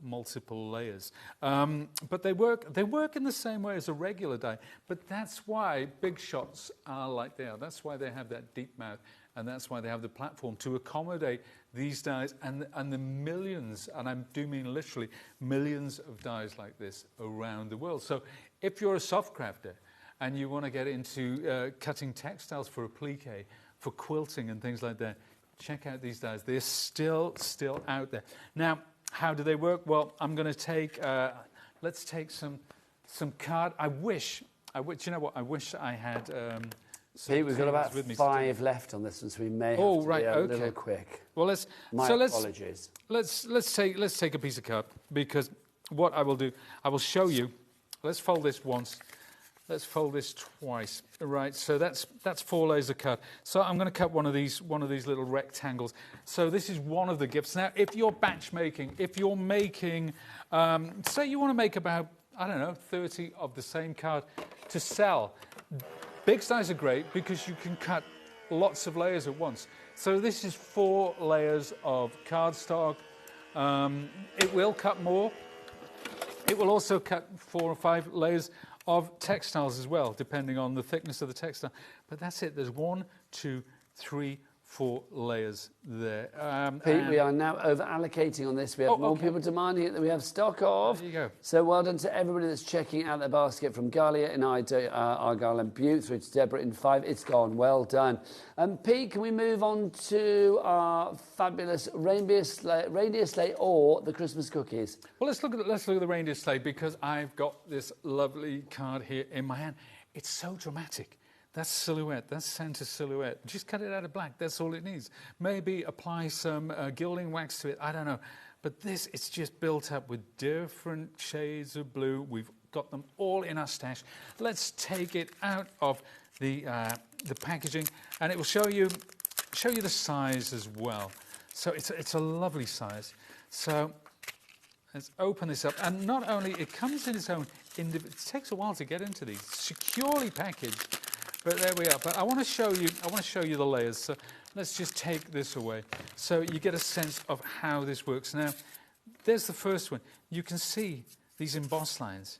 layers. But they work in the same way as a regular die. But that's why big shots are like they are. That's why they have that deep mouth, and that's why they have the platform to accommodate these dies and the millions, and I do mean literally millions of dies like this around the world. So if you're a soft crafter, and you want to get into cutting textiles for applique, for quilting and things like that, check out these dies. They're still out there. Now, how do they work? Well, I'm going to take, let's take some card. I wish, you know what, I wish I had Pete, we've got about 5 left on this one, so we may have to be a little quick. Well, apologies. Let's take a piece of card, because what I will do, I will show you. Let's fold this once. Let's fold this twice. Right, so that's 4 layers of cut. So I'm going to cut one of these little rectangles. So this is one of the gifts. Now, if you're batch making, if you're making, say you want to make about, I don't know, 30 of the same card to sell, big dies are great because you can cut lots of layers at once. So this is 4 layers of cardstock. It will cut more. It will also cut 4 or 5 layers of textiles as well, depending on the thickness of the textile. But that's it. There's 1, 2, 3, 4 layers there. Pete, we are now over-allocating on this. We have more people demanding it than we have stock of. There you go. So well done to everybody that's checking out their basket, from Galia in Argyle and Butte through to Deborah in 5. It's gone. Well done. Pete, can we move on to our fabulous reindeer sleigh or the Christmas cookies? Well, let's look at the reindeer sleigh, because I've got this lovely card here in my hand. It's so dramatic. That's silhouette, that's Santa silhouette. Just cut it out of black, that's all it needs. Maybe apply some gilding wax to it, I don't know. But this, it's just built up with different shades of blue. We've got them all in our stash. Let's take it out of the packaging, and it will show you the size as well. So it's a lovely size. So let's open this up, and not only it comes in its own, it takes a while to get into these, securely packaged. But there we are. But I want to show you the layers. So let's just take this away, so you get a sense of how this works. Now, there's the first one. You can see these embossed lines.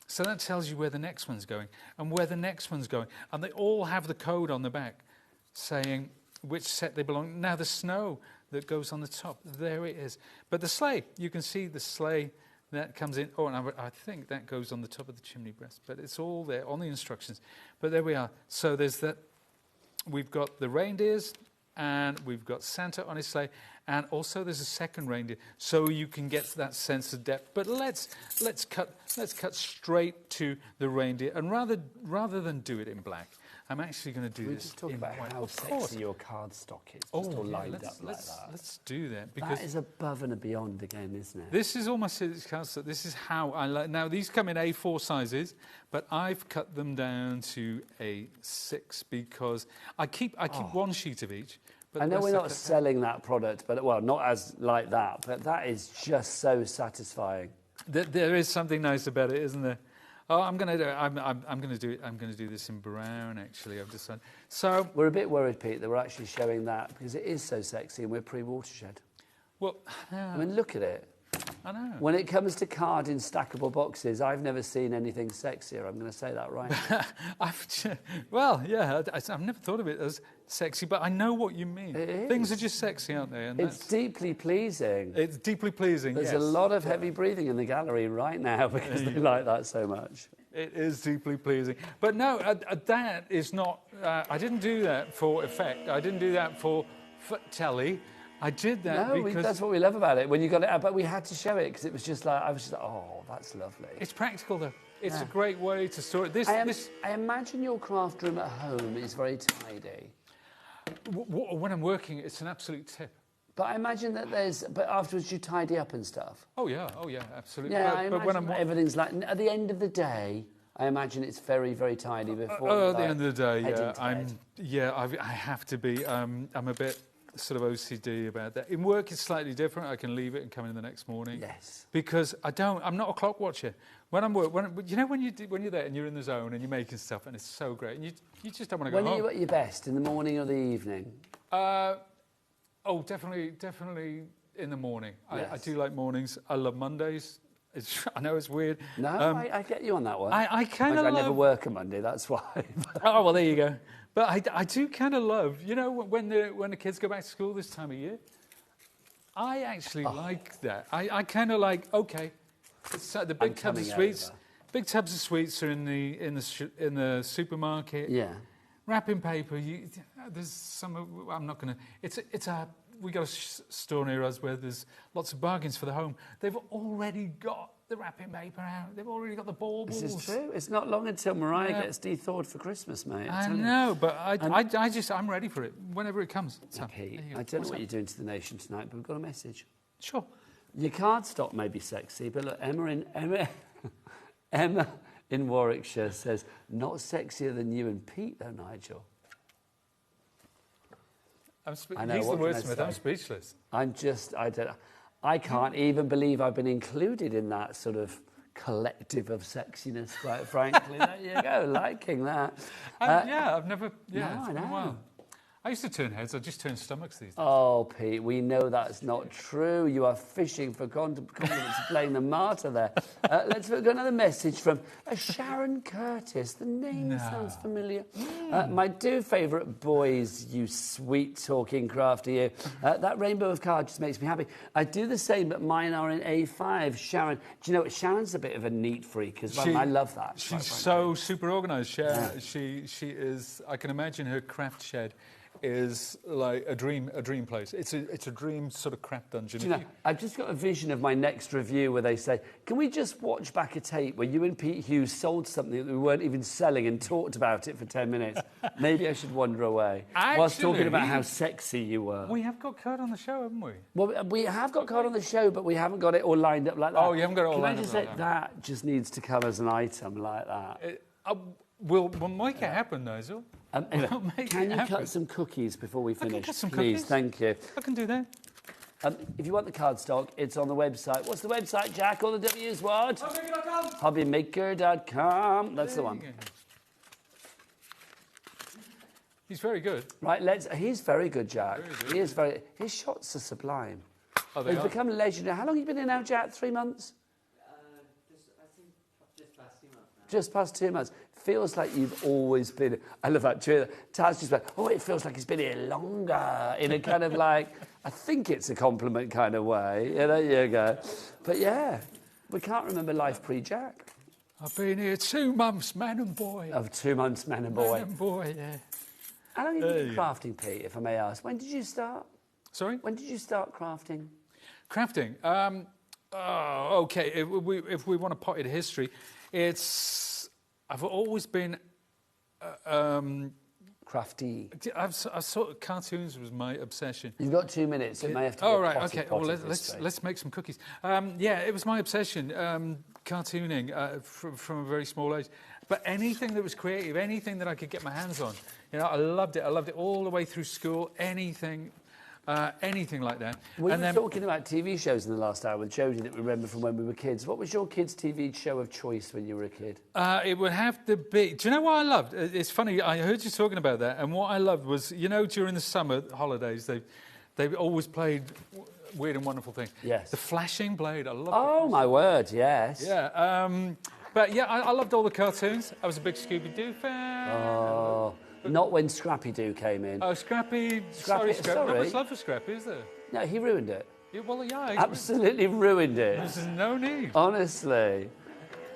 So that tells you where the next one's going and where the next one's going. And they all have the code on the back saying which set they belong. Now, the snow that goes on the top, there it is. But the sleigh, you can see the sleigh that comes in. Oh, and I think that goes on the top of the chimney breast, but it's all there on the instructions. But there we are. So there's that. We've got the reindeers, and we've got Santa on his sleigh, and also there's a second reindeer, so you can get that sense of depth. But let's cut straight to the reindeer, and rather than do it in black, I'm actually going to do this. Just talk in about white. how sexy your cardstock is. Just all lined up like that. Let's do that, because that is above and beyond again, isn't it? This is all my cardstock. This is how I like. Now these come in A4 sizes, but I've cut them down to A6 because I keep one sheet of each. But I know we're not selling that product, but well, not as like that. But that is just so satisfying. There is something nice about it, isn't there? Oh, I'm going to do it. I'm going to do it. I'm going to do this in brown, actually. I've decided. So we're a bit worried, Pete, that we're actually showing that because it is so sexy, and we're pre-watershed. Well, I mean, look at it. I know. When it comes to card in stackable boxes, I've never seen anything sexier. I'm going to say that right. Well, yeah, I've never thought of it as sexy, but I know what you mean. Things are just sexy, aren't they? And it's deeply pleasing. It's deeply pleasing. There's a lot of heavy breathing in the gallery right now because they like that so much. It is deeply pleasing. But no, that is not... I didn't do that for effect. I didn't do that for telly. I did that because... that's what we love about it, when you got it out. But we had to show it because it was just like, I was just like, oh, that's lovely. It's practical, though. It's a great way to store it. I imagine your craft room at home is very tidy. When I'm working, it's an absolute tip. But I imagine that but afterwards you tidy up and stuff. Oh, yeah, absolutely. Yeah, I imagine everything's like, at the end of the day, I imagine it's very, very tidy before. At the end of the day, yeah, I have to be. I'm a bit sort of OCD about that. In work, it's slightly different. I can leave it and come in the next morning. Yes. Because I'm not a clock watcher. When I'm when you're there and you're in the zone and you're making stuff and it's so great, and you just don't want to go home. When are you at your best, in the morning or the evening? Definitely in the morning. Yes. I do like mornings. I love Mondays. I know it's weird. No, I get you on that one. I kind of I never work a Monday, that's why. Oh, well, there you go. But I do kind of love, when the kids go back to school this time of year, I actually like that. I kind of like, okay, the big tubs of sweets. Big tubs of sweets are in the supermarket. Yeah. Wrapping paper. There's some. I'm not going to. We got a store near us where there's lots of bargains for the home. They've already got the wrapping paper out. They've already got the baubles. This is true. It's not long until Mariah gets de-thawed for Christmas, mate. I know, but I'm ready for it whenever it comes. So, Pete, I don't know what you're doing to the nation tonight, but we've got a message. Sure. Your cardstock may be sexy, but look, Emma in Warwickshire says, not sexier than you and Pete, though, Nigel. He's the wordsmith. I'm speechless. I can't even believe I've been included in that sort of collective of sexiness, quite frankly. There you go, liking that. I've never... Yeah, no, I know. I used to turn heads. I just turn stomachs these days. Oh, Pete, we know that's not true. You are fishing for compliments playing the martyr there. Let's go another message from Sharon Curtis. The name sounds familiar. My two favourite boys, you sweet-talking crafter, you. That rainbow of cards just makes me happy. I do the same, but mine are in A5. Sharon, do you know what? Sharon's a bit of a neat freak as well. I love that. She's so super organised. She is. I can imagine her craft shed is like a dream place. It's a dream sort of craft dungeon. Do you know, I've just got a vision of my next review where they say, can we just watch back a tape where you and Pete Hughes sold something that we weren't even selling and talked about it for 10 minutes? Maybe I should wander away. Whilst talking about how sexy you were. We have got card on the show, haven't we? Well, we have got card on the show, but we haven't got it all lined up like that. Oh, you haven't got it all lined up like that? Can I just say that just needs to come as an item like that? We'll make it happen, Nigel. Can you cut some cookies before we finish? I can cut some please, cookies. Thank you. I can do that. If you want the cardstock, it's on the website. What's the website, Jack? All the W's, what? HobbyMaker.com. HobbyMaker.com. That's the one. He's very good. Right, he's very good, Jack. Very good. He is very... His shots are sublime. Oh, they He's are? become legendary. How long have you been in now, Jack? 3 months? I think just past 2 months now. Just past 2 months. Feels like you've always been... I love that. Taz just went, oh, it feels like he's been here longer. In a kind of like... I think it's a compliment kind of way. Yeah, there you go. But yeah, we can't remember life pre-Jack. I've been here 2 months, man and boy. Of 2 months, man and boy. Man and boy, yeah. How long have you been crafting, Pete, if I may ask? When did you start? Sorry? When did you start crafting? Crafting? Okay, if we want to pot it history, I've always been... crafty. I sort of cartoons was my obsession. You've got 2 minutes. It may have to be Oh, a right, potted, okay. potted Well, let's make some cookies. Yeah, it was my obsession, cartooning from a very small age. But anything that was creative, anything that I could get my hands on, you know, I loved it. I loved it all the way through school. Anything like that. We were talking about TV shows in the last hour with Jodie that we remember from when we were kids. What was your kids' TV show of choice when you were a kid? It would have to be... Do you know what I loved? It's funny, I heard you talking about that, and what I loved was, you know, during the summer holidays, they always played Weird and Wonderful Things. Yes. The flashing blade, I loved it. Oh, my word, yes. Yeah, but yeah, I loved all the cartoons. I was a big Scooby-Doo fan. Oh, not when Scrappy-Doo came in. Oh, Scrappy. Sorry. Not much love for Scrappy, is there? No, he ruined it. Yeah, well, yeah. Absolutely ruined it. There's no need. Honestly.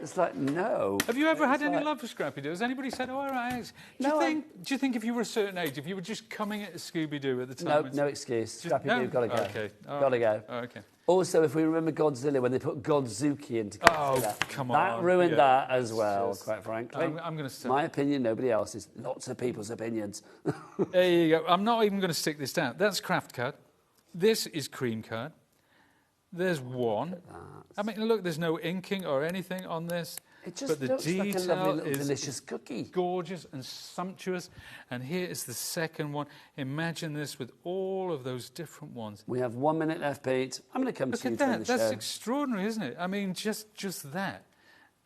It's like, no. Have you ever had any love for Scrappy-Doo? Has anybody said, oh, all right, do you think if you were a certain age, if you were just coming at Scooby-Doo at the time... No excuse. Scrappy-Doo, gotta go. Okay. Gotta go. Oh, okay. Also, if we remember Godzilla, when they put Godzuki into Godzilla, come on. that ruined that as well, quite frankly. I'm going to stick... My opinion, nobody else's. Lots of people's opinions. There you go. I'm not even going to stick this down. That's craft card. This is cream card. There's one. I mean, look, there's no inking or anything on this. It just but the looks like a detail lovely little is delicious cookie. Gorgeous and sumptuous. And here is the second one. Imagine this with all of those different ones. We have 1 minute left, Pete. I'm going to come to you to end the show. That's extraordinary, isn't it? I mean, just that.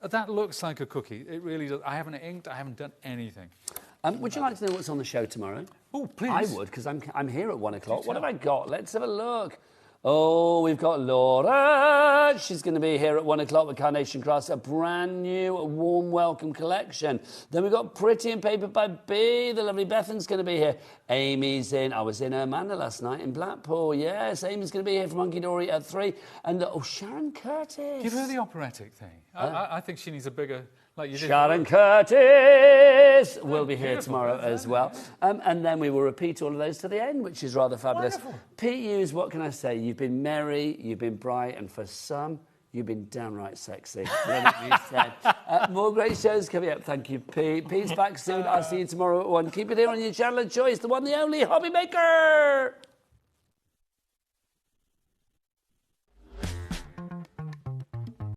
That looks like a cookie. It really does. I haven't inked. I haven't done anything. Would you like to know what's on the show tomorrow? Oh, please. I would, because I'm here at 1 o'clock. What have I got? Let's have a look. Oh, we've got Laura. She's going to be here at 1 o'clock with Carnation Crafts, a brand new warm welcome collection. Then we've got Pretty and Paper by B. The lovely Bethan's going to be here. Amy's in. I was in Amanda last night in Blackpool. Yes, Amy's going to be here from Hunky Dory at 3. And, Sharon Curtis. Give her the operatic thing. I think she needs a bigger... Like you did. Sharon Curtis will be here tomorrow as well. And then we will repeat all of those to the end, which is rather fabulous. Wonderful. Pete Hughes, what can I say? You've been merry, you've been bright, and for some, you've been downright sexy. More great shows coming up. Thank you, Pete. Pete's back soon. I'll see you tomorrow at 1. Keep it here on your channel of choice, the one, the only HobbyMaker.